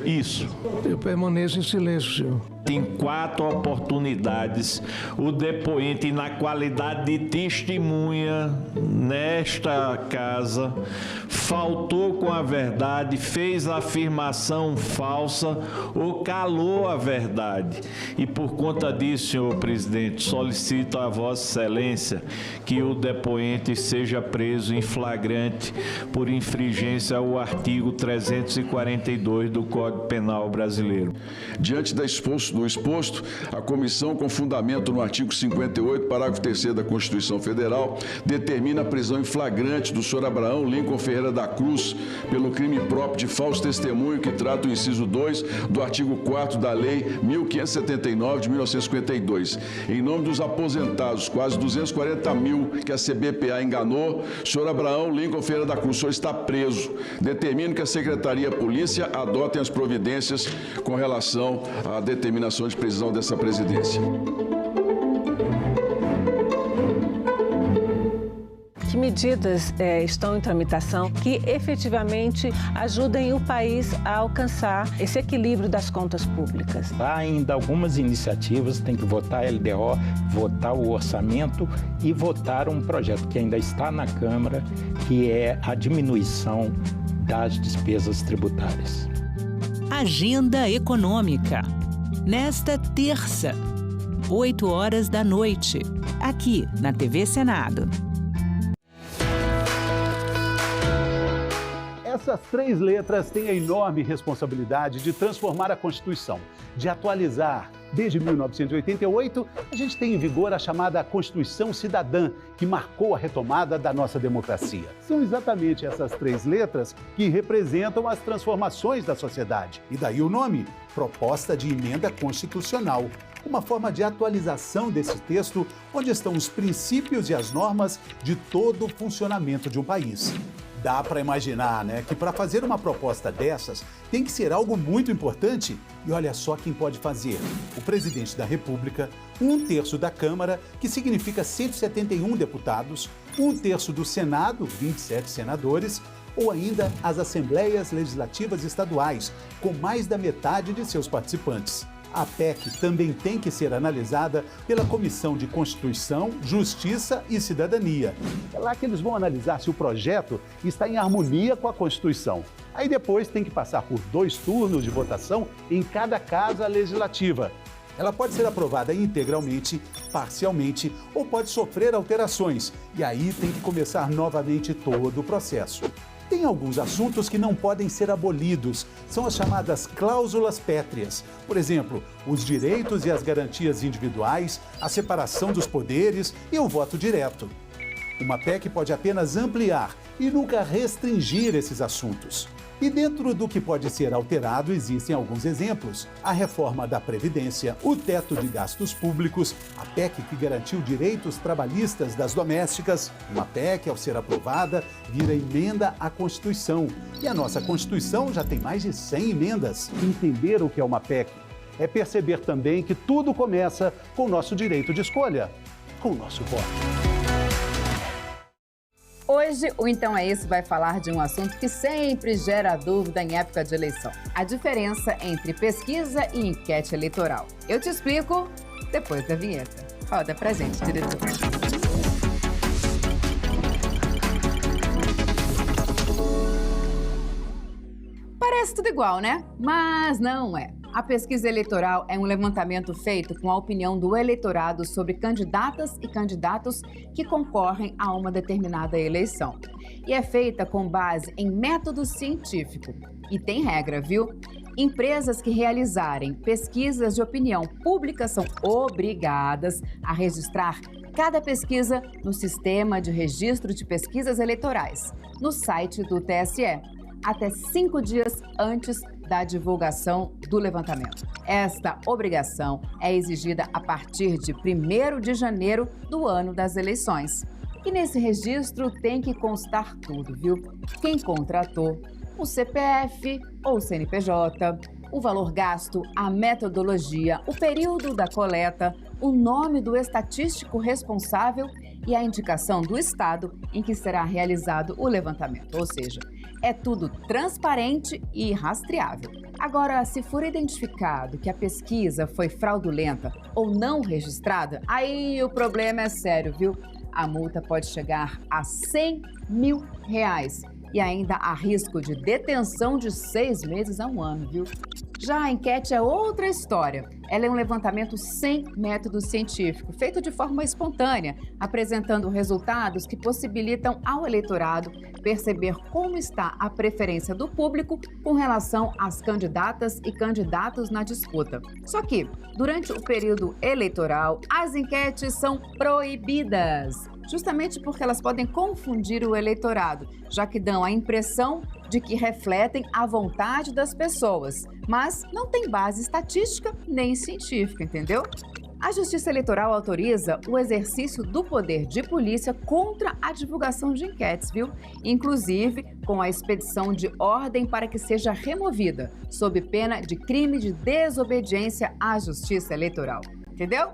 [SPEAKER 8] isso?
[SPEAKER 14] Eu permaneço em silêncio, senhor.
[SPEAKER 8] Em 4 oportunidades, o depoente, na qualidade de testemunha nesta casa, faltou com a verdade, fez afirmação falsa ou calou a verdade. E por conta disso, senhor presidente, solicito a Vossa Excelência que o depoente seja preso em flagrante por infringência ao artigo 342 do Código Penal brasileiro.
[SPEAKER 15] Diante do exposto, a comissão, com fundamento no artigo 58, parágrafo 3º da Constituição Federal, determina a prisão em flagrante do senhor Abraão Lincoln Ferreira da Cruz pelo crime próprio de falso testemunho, que trata o inciso 2 do artigo 4º da Lei 1579 de 1952. Em nome dos aposentados, quase 240 mil que a CBPA enganou, o senhor Abraão Lincoln Ferreira da Cruz, o senhor está preso. Determino que a Secretaria de Polícia adote as providências com relação à determinação de prisão dessa presidência.
[SPEAKER 17] Que medidas estão em tramitação que efetivamente ajudem o país a alcançar esse equilíbrio das contas públicas?
[SPEAKER 18] Há ainda algumas iniciativas, tem que votar a LDO, votar o orçamento e votar um projeto que ainda está na Câmara, que é a diminuição das despesas tributárias.
[SPEAKER 19] Agenda Econômica. Nesta terça, 8 horas da noite, aqui na TV Senado.
[SPEAKER 23] Essas 3 letras têm a enorme responsabilidade de transformar a Constituição, de atualizar. Desde 1988, a gente tem em vigor a chamada Constituição Cidadã, que marcou a retomada da nossa democracia. São exatamente essas 3 letras que representam as transformações da sociedade. E daí o nome, Proposta de Emenda Constitucional. Uma forma de atualização desse texto, onde estão os princípios e as normas de todo o funcionamento de um país. Dá para imaginar, né, que para fazer uma proposta dessas tem que ser algo muito importante. E olha só quem pode fazer: o presidente da República, 1/3 da Câmara, que significa 171 deputados, 1/3 do Senado, 27 senadores, ou ainda as Assembleias Legislativas Estaduais, com mais da metade de seus participantes. A PEC também tem que ser analisada pela Comissão de Constituição, Justiça e Cidadania. É lá que eles vão analisar se o projeto está em harmonia com a Constituição. Aí depois tem que passar por 2 turnos de votação em cada casa legislativa. Ela pode ser aprovada integralmente, parcialmente ou pode sofrer alterações. E aí tem que começar novamente todo o processo. Tem alguns assuntos que não podem ser abolidos, são as chamadas cláusulas pétreas. Por exemplo, os direitos e as garantias individuais, a separação dos poderes e o voto direto. Uma PEC pode apenas ampliar e nunca restringir esses assuntos. E dentro do que pode ser alterado, existem alguns exemplos. A reforma da Previdência, o teto de gastos públicos, a PEC que garantiu direitos trabalhistas das domésticas. Uma PEC, ao ser aprovada, vira emenda à Constituição. E a nossa Constituição já tem mais de 100 emendas. Entender o que é uma PEC é perceber também que tudo começa com o nosso direito de escolha, com o nosso voto.
[SPEAKER 1] Hoje, o Então É Isso vai falar de um assunto que sempre gera dúvida em época de eleição. A diferença entre pesquisa e enquete eleitoral. Eu te explico depois da vinheta. Roda pra gente, diretor. Parece tudo igual, né? Mas não é. A pesquisa eleitoral é um levantamento feito com a opinião do eleitorado sobre candidatas e candidatos que concorrem a uma determinada eleição. E é feita com base em método científico. E tem regra, viu? Empresas que realizarem pesquisas de opinião pública são obrigadas a registrar cada pesquisa no Sistema de Registro de Pesquisas Eleitorais, no site do TSE, até 5 dias antes da divulgação do levantamento. Esta obrigação é exigida a partir de 1º de janeiro do ano das eleições. E nesse registro tem que constar tudo, viu? Quem contratou, o CPF ou o CNPJ, o valor gasto, a metodologia, o período da coleta, o nome do estatístico responsável e a indicação do estado em que será realizado o levantamento, ou seja, é tudo transparente e rastreável. Agora, se for identificado que a pesquisa foi fraudulenta ou não registrada, aí o problema é sério, viu? A multa pode chegar a R$100 mil e ainda há risco de detenção de 6 meses a 1 ano, viu? Já a enquete é outra história. Ela é um levantamento sem método científico, feito de forma espontânea, apresentando resultados que possibilitam ao eleitorado perceber como está a preferência do público com relação às candidatas e candidatos na disputa. Só que, durante o período eleitoral, as enquetes são proibidas, justamente porque elas podem confundir o eleitorado, já que dão a impressão de que refletem a vontade das pessoas, mas não tem base estatística nem científica, entendeu? A Justiça Eleitoral autoriza o exercício do poder de polícia contra a divulgação de enquetes, viu? Inclusive com a expedição de ordem para que seja removida, sob pena de crime de desobediência à Justiça Eleitoral. Entendeu?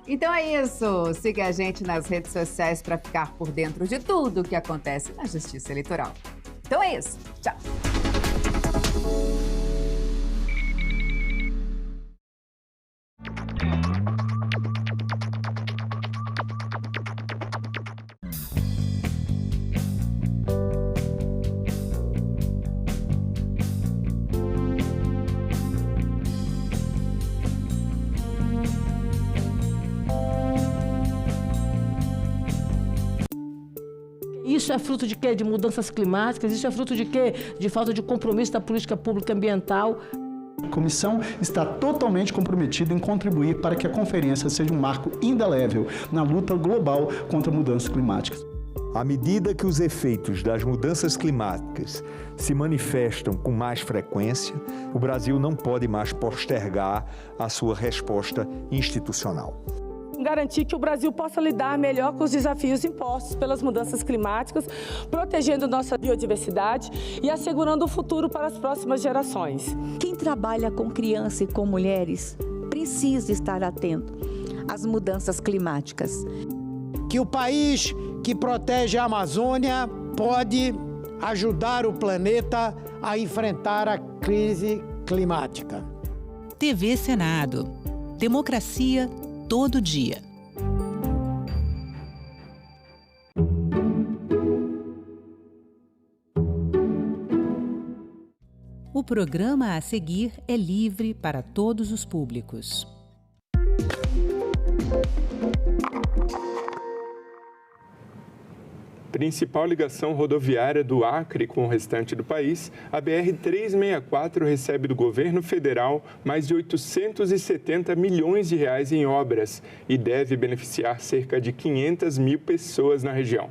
[SPEAKER 1] Então é isso. Siga a gente nas redes sociais para ficar por dentro de tudo o que acontece na Justiça Eleitoral. Então é isso. Tchau.
[SPEAKER 11] Isso é fruto de quê? De mudanças climáticas? Isso é fruto de quê? De falta de compromisso da política pública ambiental.
[SPEAKER 16] A comissão está totalmente comprometida em contribuir para que a conferência seja um marco indelével na luta global contra mudanças climáticas.
[SPEAKER 21] À medida que os efeitos das mudanças climáticas se manifestam com mais frequência, o Brasil não pode mais postergar a sua resposta institucional.
[SPEAKER 11] Garantir que o Brasil possa lidar melhor com os desafios impostos pelas mudanças climáticas, protegendo nossa biodiversidade e assegurando o futuro para as próximas gerações.
[SPEAKER 22] Quem trabalha com criança e com mulheres precisa estar atento às mudanças climáticas.
[SPEAKER 24] Que o país que protege a Amazônia pode ajudar o planeta a enfrentar a crise climática.
[SPEAKER 19] TV Senado. Democracia todo dia. O programa a seguir é livre para todos os públicos.
[SPEAKER 2] Principal ligação rodoviária do Acre com o restante do país, a BR-364 recebe do governo federal mais de 870 milhões de reais em obras e deve beneficiar cerca de 500 mil pessoas na região.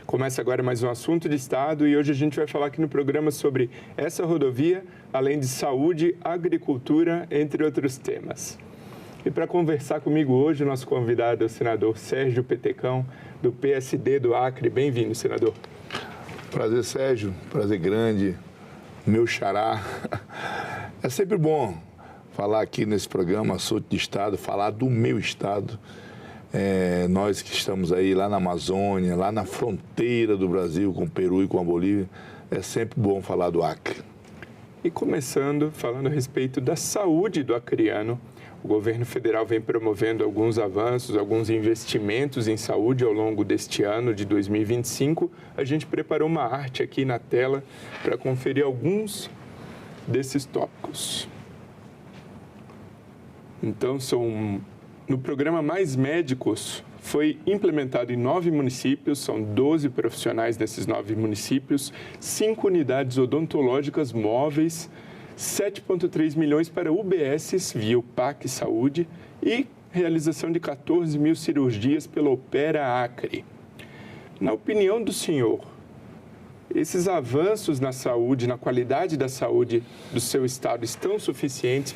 [SPEAKER 2] Começa agora mais um assunto de Estado e hoje a gente vai falar aqui no programa sobre essa rodovia, além de saúde, agricultura, entre outros temas. E para conversar comigo hoje, o nosso convidado é o senador Sérgio Petecão, do PSD do Acre. Bem-vindo, senador.
[SPEAKER 4] Prazer, Sérgio. Prazer grande. Meu xará. É sempre bom falar aqui nesse programa, assunto de Estado, falar do meu Estado. Nós que estamos aí lá na Amazônia, lá na fronteira do Brasil com o Peru e com a Bolívia, é sempre bom falar do Acre.
[SPEAKER 2] E começando, falando a respeito da saúde do acreano, o governo federal vem promovendo alguns avanços, alguns investimentos em saúde ao longo deste ano de 2025. A gente preparou uma arte aqui na tela para conferir alguns desses tópicos. Então, no programa Mais Médicos, foi implementado em 9 municípios, são 12 profissionais nesses 9 municípios, 5 unidades odontológicas móveis, 7,3 milhões para UBSs via o PAC Saúde e realização de 14 mil cirurgias pela Opera Acre. Na opinião do senhor, esses avanços na saúde, na qualidade da saúde do seu estado estão suficientes,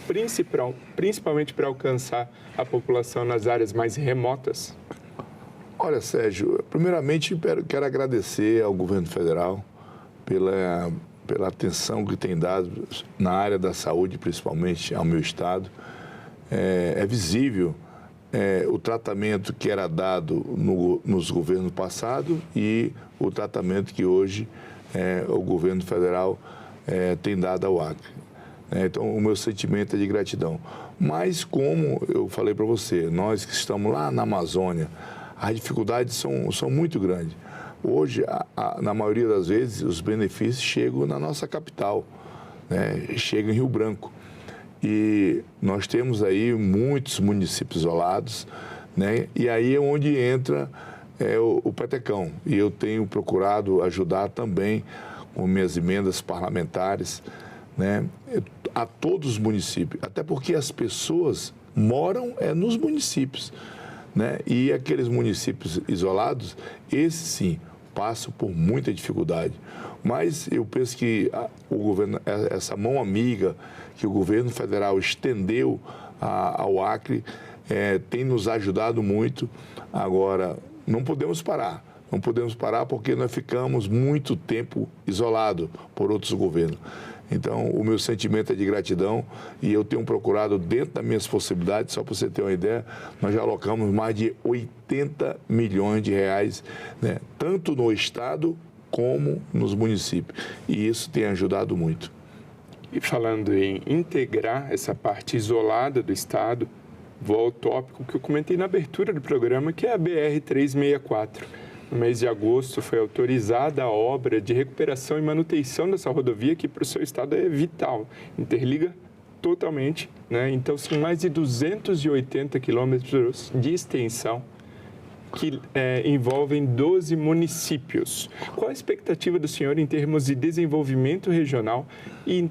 [SPEAKER 2] principalmente para alcançar a população nas áreas mais remotas?
[SPEAKER 4] Olha, Sérgio, primeiramente quero agradecer ao governo federal pela atenção que tem dado na área da saúde, principalmente ao meu estado. É visível o tratamento que era dado nos governos passados e o tratamento que hoje o governo federal tem dado ao Acre. Então, o meu sentimento é de gratidão. Mas, como eu falei para você, nós que estamos lá na Amazônia, as dificuldades são muito grandes. Hoje, na maioria das vezes, os benefícios chegam na nossa capital, chegam em Rio Branco. E nós temos aí muitos municípios isolados, e aí é onde entra o Petecão. E eu tenho procurado ajudar também com minhas emendas parlamentares, a todos os municípios. Até porque as pessoas moram nos municípios, e aqueles municípios isolados, esses sim, passam por muita dificuldade. Mas eu penso que o governo, essa mão amiga que o governo federal estendeu ao Acre, tem nos ajudado muito. Agora, não podemos parar. Não podemos parar porque nós ficamos muito tempo isolados por outros governos. Então, o meu sentimento é de gratidão e eu tenho procurado, dentro das minhas possibilidades, só para você ter uma ideia, nós já alocamos mais de 80 milhões de reais, tanto no estado como nos municípios. E isso tem ajudado muito.
[SPEAKER 2] E falando em integrar essa parte isolada do estado, vou ao tópico que eu comentei na abertura do programa, que é a BR-364. No mês de agosto foi autorizada a obra de recuperação e manutenção dessa rodovia, que para o seu estado é vital, interliga totalmente, Então são mais de 280 quilômetros de extensão que envolvem 12 municípios. Qual a expectativa do senhor em termos de desenvolvimento regional e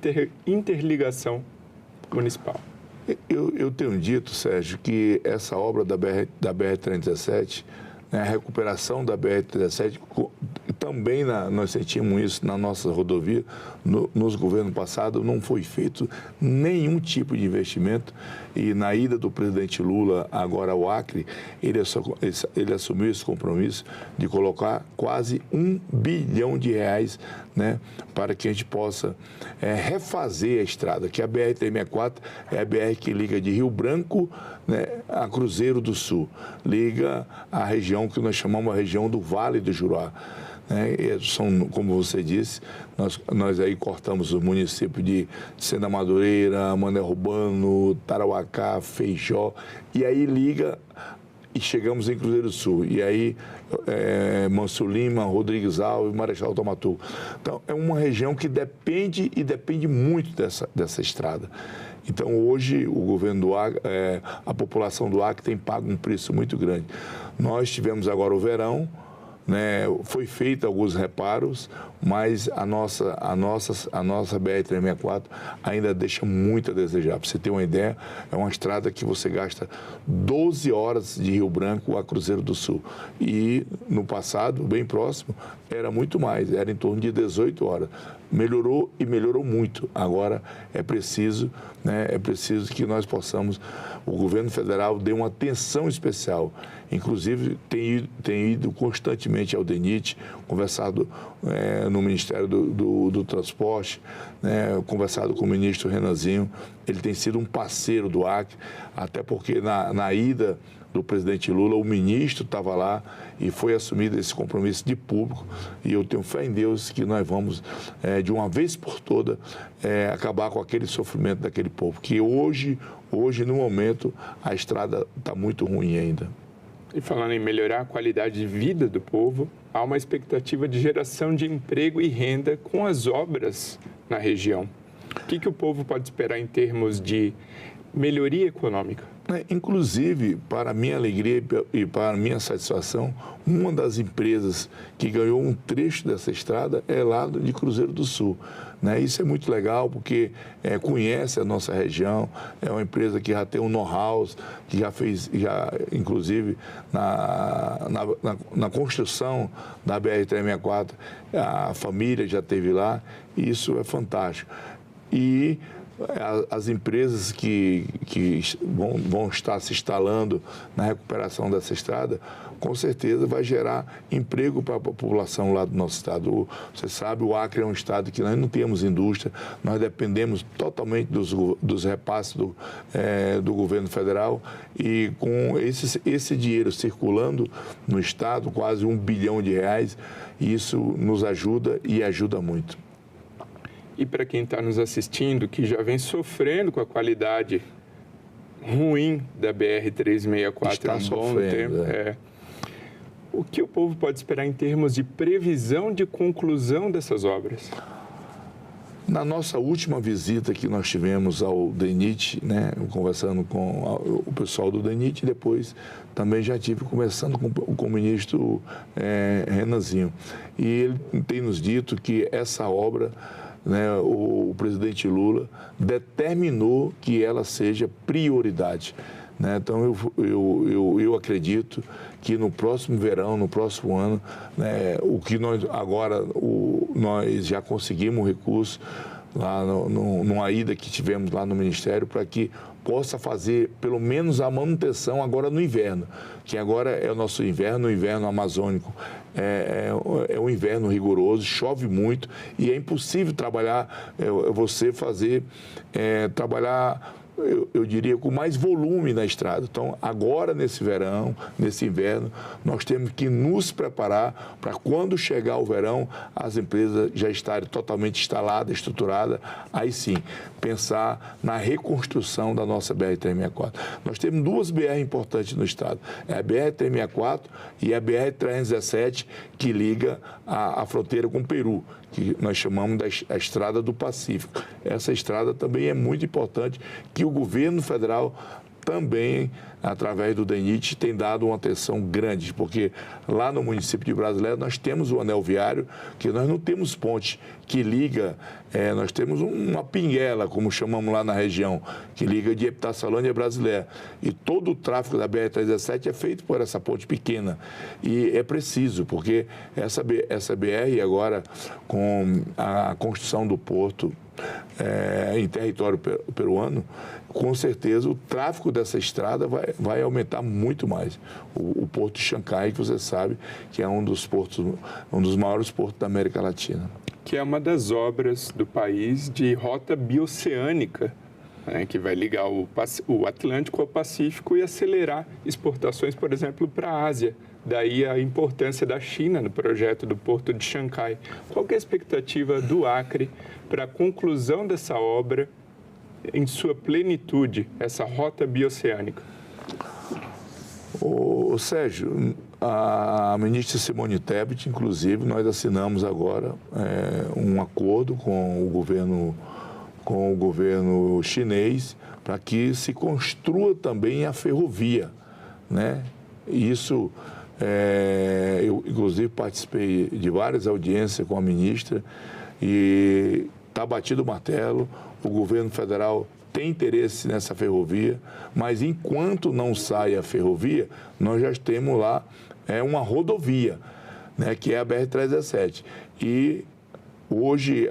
[SPEAKER 2] interligação municipal?
[SPEAKER 4] Eu tenho dito, Sérgio, que essa obra da BR-317, a recuperação da BR-317, também nós sentimos isso na nossa rodovia, nos governos passados, não foi feito nenhum tipo de investimento. E na ida do presidente Lula agora ao Acre, ele assumiu esse compromisso de colocar quase R$1 bilhão para que a gente possa refazer a estrada, que a BR-364 é a BR que liga de Rio Branco a Cruzeiro do Sul, liga a região que nós chamamos a região do Vale do Juruá. Como você disse, nós aí cortamos os municípios de Sena Madureira, Mané Urbano, Tarauacá, Feijó, e aí liga e chegamos em Cruzeiro do Sul. E aí Manso Lima, Rodrigues Alves, Marechal Tomatu. Então, é uma região que depende muito dessa estrada. Então, hoje, o governo do Acre, a população do Acre tem pago um preço muito grande. Nós tivemos agora o verão, né, foi feito alguns reparos, mas a nossa BR-364 ainda deixa muito a desejar. Para você ter uma ideia, é uma estrada que você gasta 12 horas de Rio Branco a Cruzeiro do Sul. E no passado, bem próximo, era muito mais, era em torno de 18 horas. Melhorou e melhorou muito. Agora é preciso que nós possamos, o governo federal dê uma atenção especial. Inclusive, tem ido constantemente ao DENIT, conversado no Ministério do Transporte, né, conversado com o ministro Renanzinho. Ele tem sido um parceiro do Acre, até porque na ida do presidente Lula, o ministro estava lá e foi assumido esse compromisso de público. E eu tenho fé em Deus que nós vamos, de uma vez por toda, acabar com aquele sofrimento daquele povo, que hoje no momento, a estrada está muito ruim ainda.
[SPEAKER 2] E falando em melhorar a qualidade de vida do povo, há uma expectativa de geração de emprego e renda com as obras na região. O que o povo pode esperar em termos de melhoria econômica?
[SPEAKER 4] Inclusive, para minha alegria e para minha satisfação, uma das empresas que ganhou um trecho dessa estrada é lá de Cruzeiro do Sul. Isso é muito legal porque conhece a nossa região, é uma empresa que já tem um know-how, que já fez, inclusive, na construção da BR-364, a família já esteve lá, e isso é fantástico. E as empresas que vão estar se instalando na recuperação dessa estrada, com certeza vai gerar emprego para a população lá do nosso estado. Você sabe, o Acre é um estado que nós não temos indústria, nós dependemos totalmente dos repasses do governo federal, e com esse dinheiro circulando no estado, quase R$1 bilhão, isso nos ajuda e ajuda muito.
[SPEAKER 2] E para quem está nos assistindo, que já vem sofrendo com a qualidade ruim da BR-364 há um bom tempo, o que o povo pode esperar em termos de previsão de conclusão dessas obras?
[SPEAKER 4] Na nossa última visita que nós tivemos ao DENIT, conversando com o pessoal do DENIT, depois também já tive conversando com o ministro Renanzinho. E ele tem nos dito que essa obra, o presidente Lula determinou que ela seja prioridade. Então, eu acredito que no próximo verão, no próximo ano, o que nós agora, nós já conseguimos recurso lá numa ida que tivemos lá no Ministério para que possa fazer pelo menos a manutenção agora no inverno, que agora é o nosso inverno, o inverno amazônico. É um inverno rigoroso, chove muito e é impossível trabalhar, trabalhar, eu diria, com mais volume na estrada. Então, agora nesse verão, nesse inverno, nós temos que nos preparar para quando chegar o verão, as empresas já estarem totalmente instaladas, estruturadas, aí sim, pensar na reconstrução da nossa BR-364. Nós temos duas BR importantes no estado, é a BR-364 e a BR-317, que liga a fronteira com o Peru, que nós chamamos da Estrada do Pacífico. Essa estrada também é muito importante, que o governo federal também, através do DENIT, tem dado uma atenção grande, porque lá no município de Brasileira nós temos o anel viário, que nós não temos ponte que liga, nós temos uma pinguela, como chamamos lá na região, que liga de Epitaçalândia a Brasileira. E todo o tráfego da BR-317 é feito por essa ponte pequena. E é preciso, porque essa BR agora, com a construção do porto em território peruano, com certeza o tráfego dessa estrada vai aumentar muito mais. O Porto de Xangai, que você sabe que é um dos maiores portos da América Latina.
[SPEAKER 2] Que é uma das obras do país de rota bioceânica, que vai ligar o Atlântico ao Pacífico e acelerar exportações, por exemplo, para a Ásia. Daí a importância da China no projeto do Porto de Xangai. Qual que é a expectativa do Acre para a conclusão dessa obra em sua plenitude, essa rota bioceânica?
[SPEAKER 4] Sérgio, a ministra Simone Tebet, inclusive, nós assinamos agora um acordo com o governo chinês para que se construa também a ferrovia, Isso Eu, inclusive, participei de várias audiências com a ministra e está batido o martelo. O governo federal tem interesse nessa ferrovia, mas enquanto não sai a ferrovia, nós já temos lá uma rodovia, né, que é a BR-317. E hoje,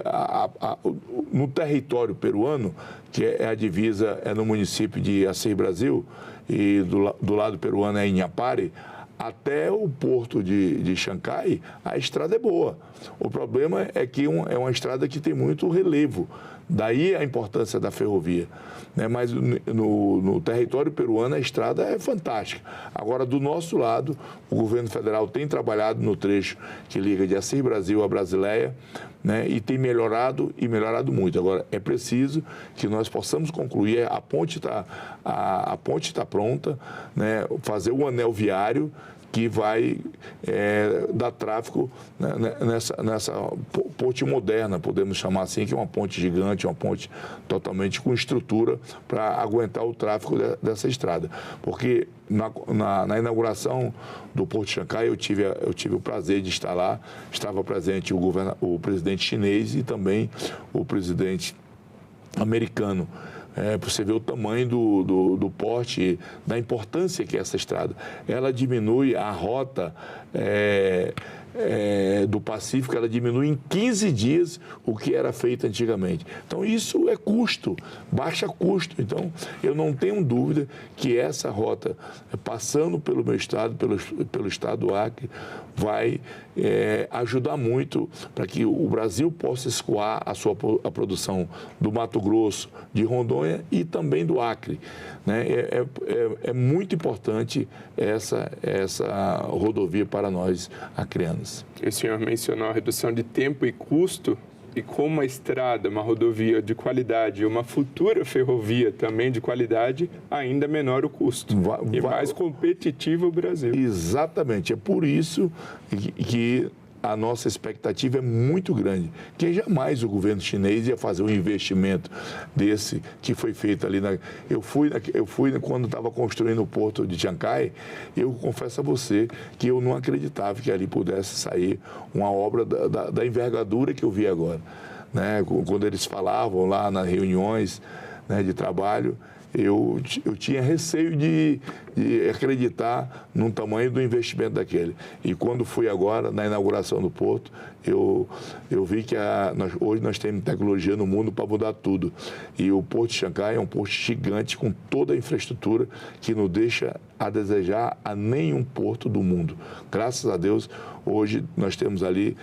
[SPEAKER 4] no território peruano, que é a divisa, é no município de Assis Brasil, e do lado peruano é Inhapare, até o porto de Chancai, a estrada é boa. O problema é que é uma estrada que tem muito relevo. Daí a importância da ferrovia. Né? Mas no território peruano a estrada é fantástica. Agora, do nosso lado, o governo federal tem trabalhado no trecho que liga de Assis Brasil a Brasileia, né? E tem melhorado muito. Agora, é preciso que nós possamos concluir. A ponte está pronta, né? Fazer o anel viário que vai dar tráfego, né, nessa ponte moderna, podemos chamar assim, que é uma ponte gigante, uma ponte totalmente com estrutura para aguentar o tráfego dessa estrada. Porque na inauguração do Porto de Chancai, eu tive o prazer de estar lá, estava presente o presidente chinês e também o presidente americano. Para você ver o tamanho do porte, da importância que é essa estrada. Ela diminui a rota do Pacífico, ela diminui em 15 dias o que era feito antigamente. Então, isso é custo, baixa custo. Então, eu não tenho dúvida que essa rota, passando pelo meu estado, pelo estado do Acre, vai ajudar muito para que o Brasil possa escoar a produção do Mato Grosso, de Rondônia e também do Acre. Né? É muito importante essa rodovia para nós acreanos.
[SPEAKER 2] O senhor mencionou a redução de tempo e custo, e com uma estrada, uma rodovia de qualidade e uma futura ferrovia também de qualidade, ainda menor o custo e mais competitivo o Brasil.
[SPEAKER 4] Exatamente, é por isso que a nossa expectativa é muito grande, que jamais o governo chinês ia fazer um investimento desse que foi feito ali. Eu fui quando estava construindo o porto de Chancai, eu confesso a você que eu não acreditava que ali pudesse sair uma obra da envergadura que eu vi agora. Né? Quando eles falavam lá nas reuniões, né, de trabalho, eu tinha receio de acreditar no tamanho do investimento daquele. E quando fui agora, na inauguração do porto, eu vi que hoje nós temos tecnologia no mundo para mudar tudo. E o Porto de Chancai é um porto gigante com toda a infraestrutura que não deixa a desejar a nenhum porto do mundo. Graças a Deus, hoje nós temos ali,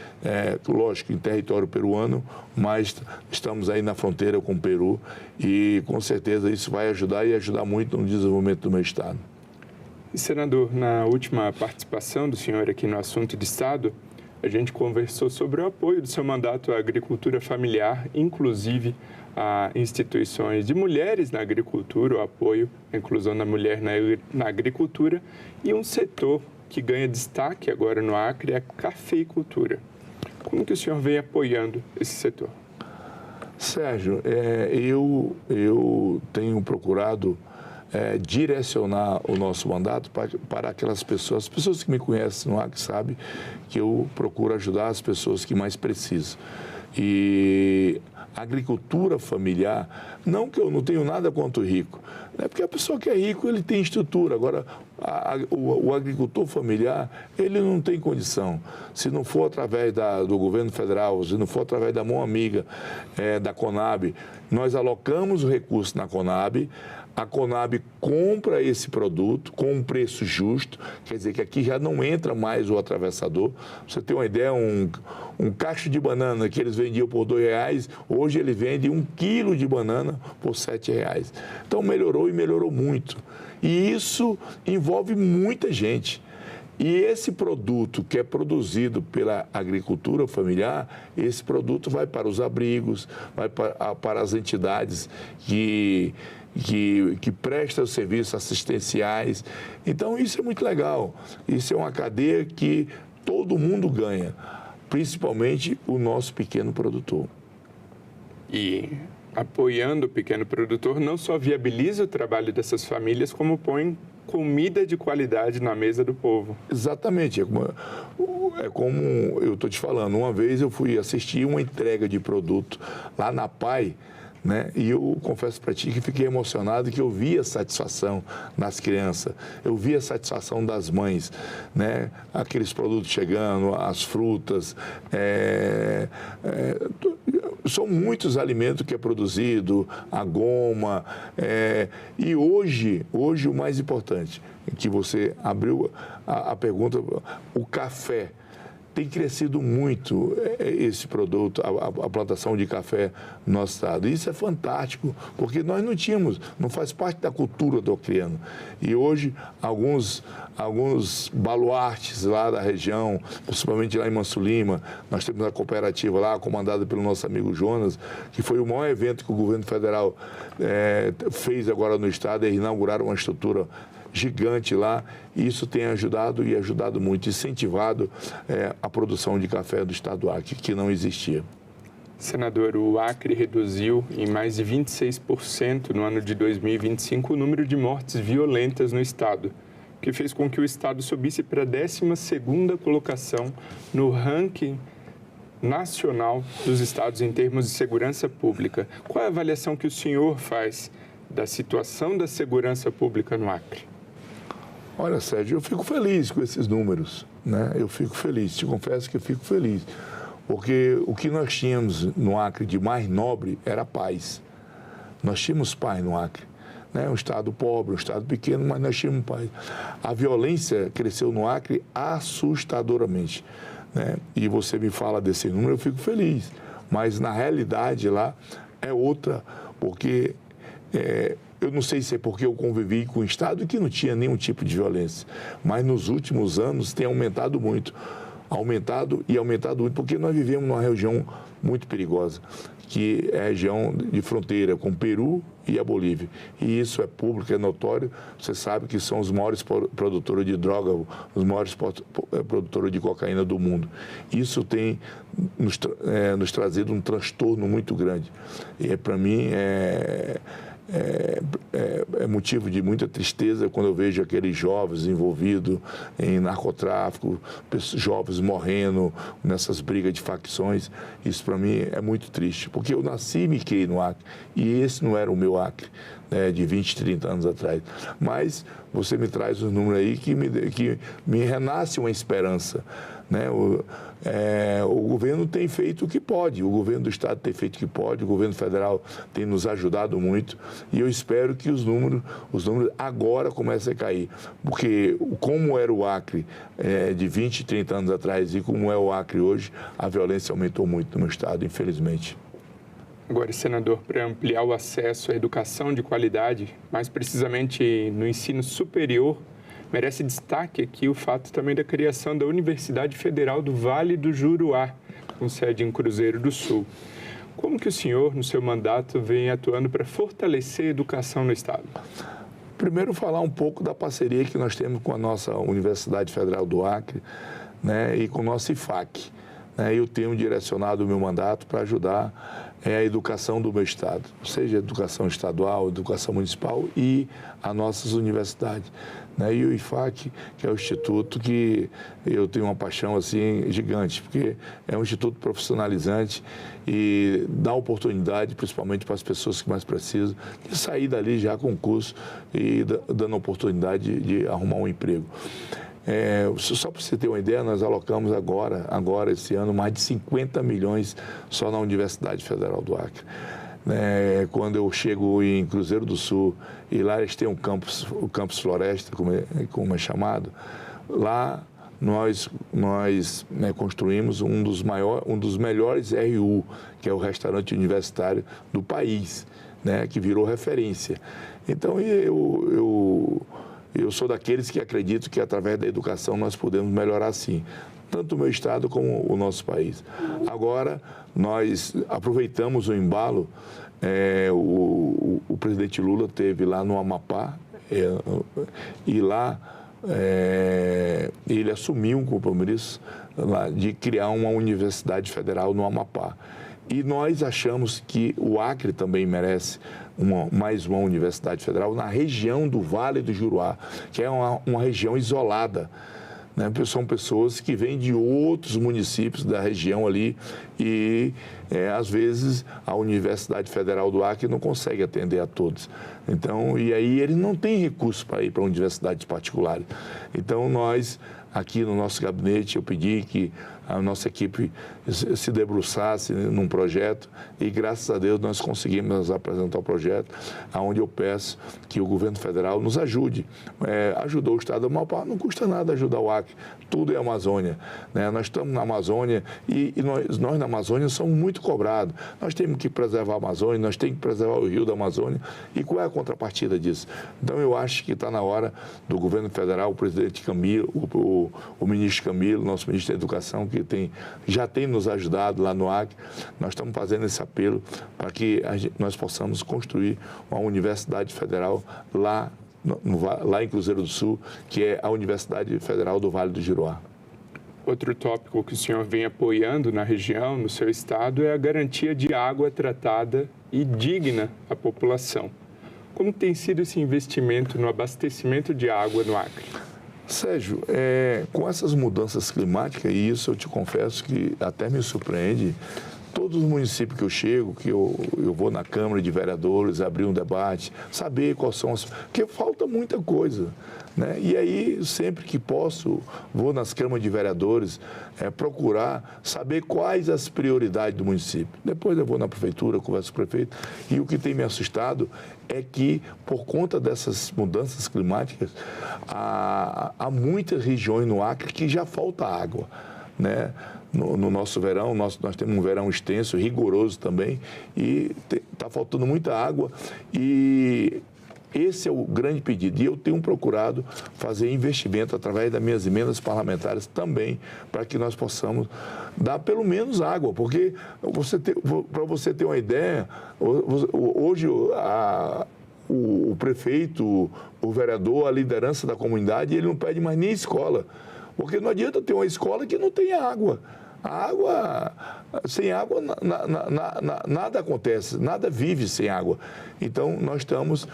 [SPEAKER 4] lógico, em território peruano, mas estamos aí na fronteira com o Peru e com certeza isso vai ajudar e ajudar muito no desenvolvimento do meu estado.
[SPEAKER 2] E, senador, na última participação do senhor aqui no Assunto de Estado, a gente conversou sobre o apoio do seu mandato à agricultura familiar, inclusive a instituições de mulheres na agricultura, o apoio à inclusão da mulher na agricultura e um setor que ganha destaque agora no Acre é a cafeicultura. Como que o senhor vem apoiando esse setor?
[SPEAKER 4] Sérgio, eu tenho procurado direcionar o nosso mandato para aquelas pessoas, as pessoas que me conhecem no Acre sabem que eu procuro ajudar as pessoas que mais precisam. E a agricultura familiar, não que eu não tenho nada contra o rico, né? Porque a pessoa que é rico, ele tem estrutura. Agora, o agricultor familiar, ele não tem condição. Se não for através do governo federal, se não for através da mão amiga da Conab, nós alocamos o recurso na Conab, a Conab compra esse produto com um preço justo, quer dizer que aqui já não entra mais o atravessador. Pra você ter uma ideia, um cacho de banana que eles vendiam por R$2, hoje ele vende 1 quilo de banana por R$7. Então melhorou e melhorou muito. E isso envolve muita gente. E esse produto que é produzido pela agricultura familiar, esse produto vai para os abrigos, vai para as entidades que prestam serviços assistenciais. Então, isso é muito legal. Isso é uma cadeia que todo mundo ganha, principalmente o nosso pequeno produtor.
[SPEAKER 2] E apoiando o pequeno produtor não só viabiliza o trabalho dessas famílias, como põe comida de qualidade na mesa do povo.
[SPEAKER 4] Exatamente. É como eu estou te falando. Uma vez eu fui assistir uma entrega de produto lá na PAI, né? E eu confesso para ti que fiquei emocionado, que eu vi a satisfação das crianças, eu vi a satisfação das mães, né? Aqueles produtos chegando, as frutas, são muitos alimentos que é produzido, a goma, e hoje o mais importante, que você abriu a pergunta, o café. Tem crescido muito esse produto, a plantação de café no nosso estado. Isso é fantástico, porque nós não faz parte da cultura do acreano. E hoje, alguns baluartes lá da região, principalmente lá em Manso Lima, nós temos a cooperativa lá, comandada pelo nosso amigo Jonas, que foi o maior evento que o governo federal fez agora no estado, eles inauguraram uma estrutura gigante lá, e isso tem ajudado muito, incentivado a produção de café do estado do Acre, que não existia.
[SPEAKER 2] Senador, o Acre reduziu em mais de 26% no ano de 2025 o número de mortes violentas no estado, o que fez com que o estado subisse para a 12ª colocação no ranking nacional dos estados em termos de segurança pública. Qual é a avaliação que o senhor faz da situação da segurança pública no Acre?
[SPEAKER 4] Olha, Sérgio, eu fico feliz com esses números, né? Eu fico feliz, te confesso que eu fico feliz, porque o que nós tínhamos no Acre de mais nobre era a paz. Nós tínhamos paz no Acre, né? Um estado pobre, um estado pequeno, mas nós tínhamos paz. A violência cresceu no Acre assustadoramente, né? E você me fala desse número, eu fico feliz, mas na realidade lá é outra, porque eu não sei se é porque eu convivi com um estado que não tinha nenhum tipo de violência, mas nos últimos anos tem aumentado muito, porque nós vivemos numa região muito perigosa, que é a região de fronteira com o Peru e a Bolívia. E isso é público, é notório. Você sabe que são os maiores produtores de droga, os maiores produtores de cocaína do mundo. Isso tem nos trazido um transtorno muito grande. E para mim é motivo de muita tristeza quando eu vejo aqueles jovens envolvidos em narcotráfico, jovens morrendo nessas brigas de facções. Isso para mim é muito triste, porque eu nasci e me criei no Acre, e esse não era o meu Acre, né, de 20, 30 anos atrás. Mas você me traz um número aí que me renasce uma esperança, né? O governo tem feito o que pode, o governo do estado tem feito o que pode, o governo federal tem nos ajudado muito, e eu espero que os números agora comecem a cair, porque como era o Acre de 20, 30 anos atrás e como é o Acre hoje, a violência aumentou muito no meu estado, infelizmente.
[SPEAKER 2] Agora, senador, para ampliar o acesso à educação de qualidade, mais precisamente no ensino superior, merece destaque aqui o fato também da criação da Universidade Federal do Vale do Juruá, com sede em Cruzeiro do Sul. Como que o senhor, no seu mandato, vem atuando para fortalecer a educação no estado?
[SPEAKER 4] Primeiro, falar um pouco da parceria que nós temos com a nossa Universidade Federal do Acre, né, e com o nosso IFAC. Eu tenho direcionado o meu mandato para ajudar a educação do meu estado, seja educação estadual, educação municipal e as nossas universidades. E o IFAC, que é o instituto que eu tenho uma paixão assim gigante, porque é um instituto profissionalizante e dá oportunidade, principalmente para as pessoas que mais precisam, de sair dali já com curso e dando oportunidade de arrumar um emprego. Só para você ter uma ideia, nós alocamos agora esse ano, mais de 50 milhões só na Universidade Federal do Acre. Quando eu chego em Cruzeiro do Sul, e lá eles têm o campus Floresta, como é chamado, lá nós construímos um dos melhores RU, que é o restaurante universitário do país, que virou referência. Então, eu sou daqueles que acreditam que, através da educação, nós podemos melhorar, sim, tanto o meu estado como o nosso país. Agora, nós aproveitamos o embalo, o presidente Lula esteve lá no Amapá, e lá ele assumiu um compromisso lá de criar uma universidade federal no Amapá. E nós achamos que o Acre também merece mais uma universidade federal na região do Vale do Juruá, que é uma região isolada. Né? São pessoas que vêm de outros municípios da região ali e, às vezes, a Universidade Federal do Acre não consegue atender a todos. Então, e aí ele não tem recurso para ir para universidades particulares. Então, nós, aqui no nosso gabinete, eu pedi que a nossa equipe se debruçasse num projeto e, graças a Deus, nós conseguimos apresentar o projeto, onde eu peço que o governo federal nos ajude. Ajudou o estado do Amapá, não custa nada ajudar o Acre, tudo é Amazônia. Né? Nós estamos na Amazônia e nós na Amazônia somos muito cobrados. Nós temos que preservar a Amazônia, nós temos que preservar o rio da Amazônia. E qual é a contrapartida disso? Então, eu acho que está na hora do governo federal, o presidente Camilo, o ministro Camilo, nosso ministro da Educação, que já tem nos ajudado lá no Acre. Nós estamos fazendo esse apelo para que nós possamos construir uma universidade federal lá em Cruzeiro do Sul, que é a Universidade Federal do Vale do Juruá.
[SPEAKER 2] Outro tópico que o senhor vem apoiando na região, no seu estado, é a garantia de água tratada e digna à população. Como tem sido esse investimento no abastecimento de água no Acre?
[SPEAKER 4] Sérgio, com essas mudanças climáticas, e isso eu te confesso que até me surpreende, todos os municípios que eu chego, que eu vou na Câmara de Vereadores, abrir um debate, saber quais são as... Porque falta muita coisa, né? E aí, sempre que posso, vou nas câmaras de vereadores procurar saber quais as prioridades do município. Depois eu vou na prefeitura, converso com o prefeito, e o que tem me assustado é que, por conta dessas mudanças climáticas, há muitas regiões no Acre que já falta água, né? No nosso verão, nós temos um verão extenso, rigoroso também, e está faltando muita água, e esse é o grande pedido. E eu tenho procurado fazer investimento através das minhas emendas parlamentares também, para que nós possamos dar pelo menos água, porque para você ter uma ideia, hoje o prefeito, o vereador, a liderança da comunidade, ele não pede mais nem escola. Porque não adianta ter uma escola que não tenha água. Sem água, nada acontece, nada vive sem água. Então, nós estamos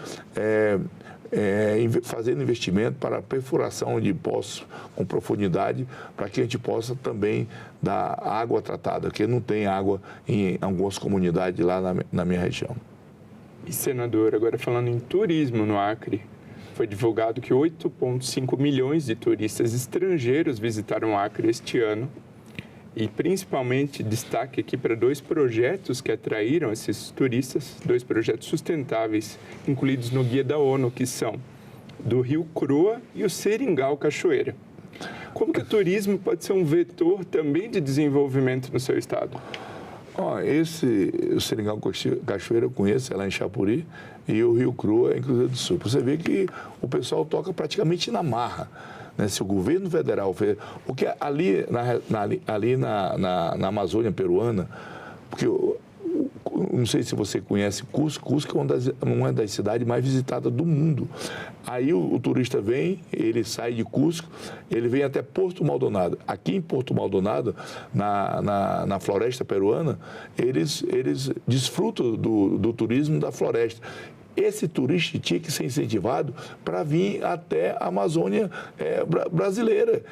[SPEAKER 4] fazendo investimento para a perfuração de poços com profundidade, para que a gente possa também dar água tratada, porque não tem água em algumas comunidades lá na minha região.
[SPEAKER 2] E, senador, agora falando em turismo no Acre, foi divulgado que 8,5 milhões de turistas estrangeiros visitaram o Acre este ano. E, principalmente, destaque aqui para 2 projetos que atraíram esses turistas, 2 projetos sustentáveis, incluídos no Guia da ONU, que são do Rio Croa e o Seringal Cachoeira. Como que o turismo pode ser um vetor também de desenvolvimento no seu estado?
[SPEAKER 4] O Seringal Cachoeira eu conheço, é lá em Chapuri, e o Rio Croa é em Cruzeiro do Sul. Você vê que o pessoal toca praticamente na marra. Né? Se o governo federal fez... Porque ali na Amazônia peruana, porque não sei se você conhece Cusco é uma das cidades mais visitadas do mundo. Aí o turista vem, ele sai de Cusco, ele vem até Porto Maldonado. Aqui em Porto Maldonado, na floresta peruana, eles desfrutam do turismo da floresta. Esse turista tinha que ser incentivado para vir até a Amazônia brasileira.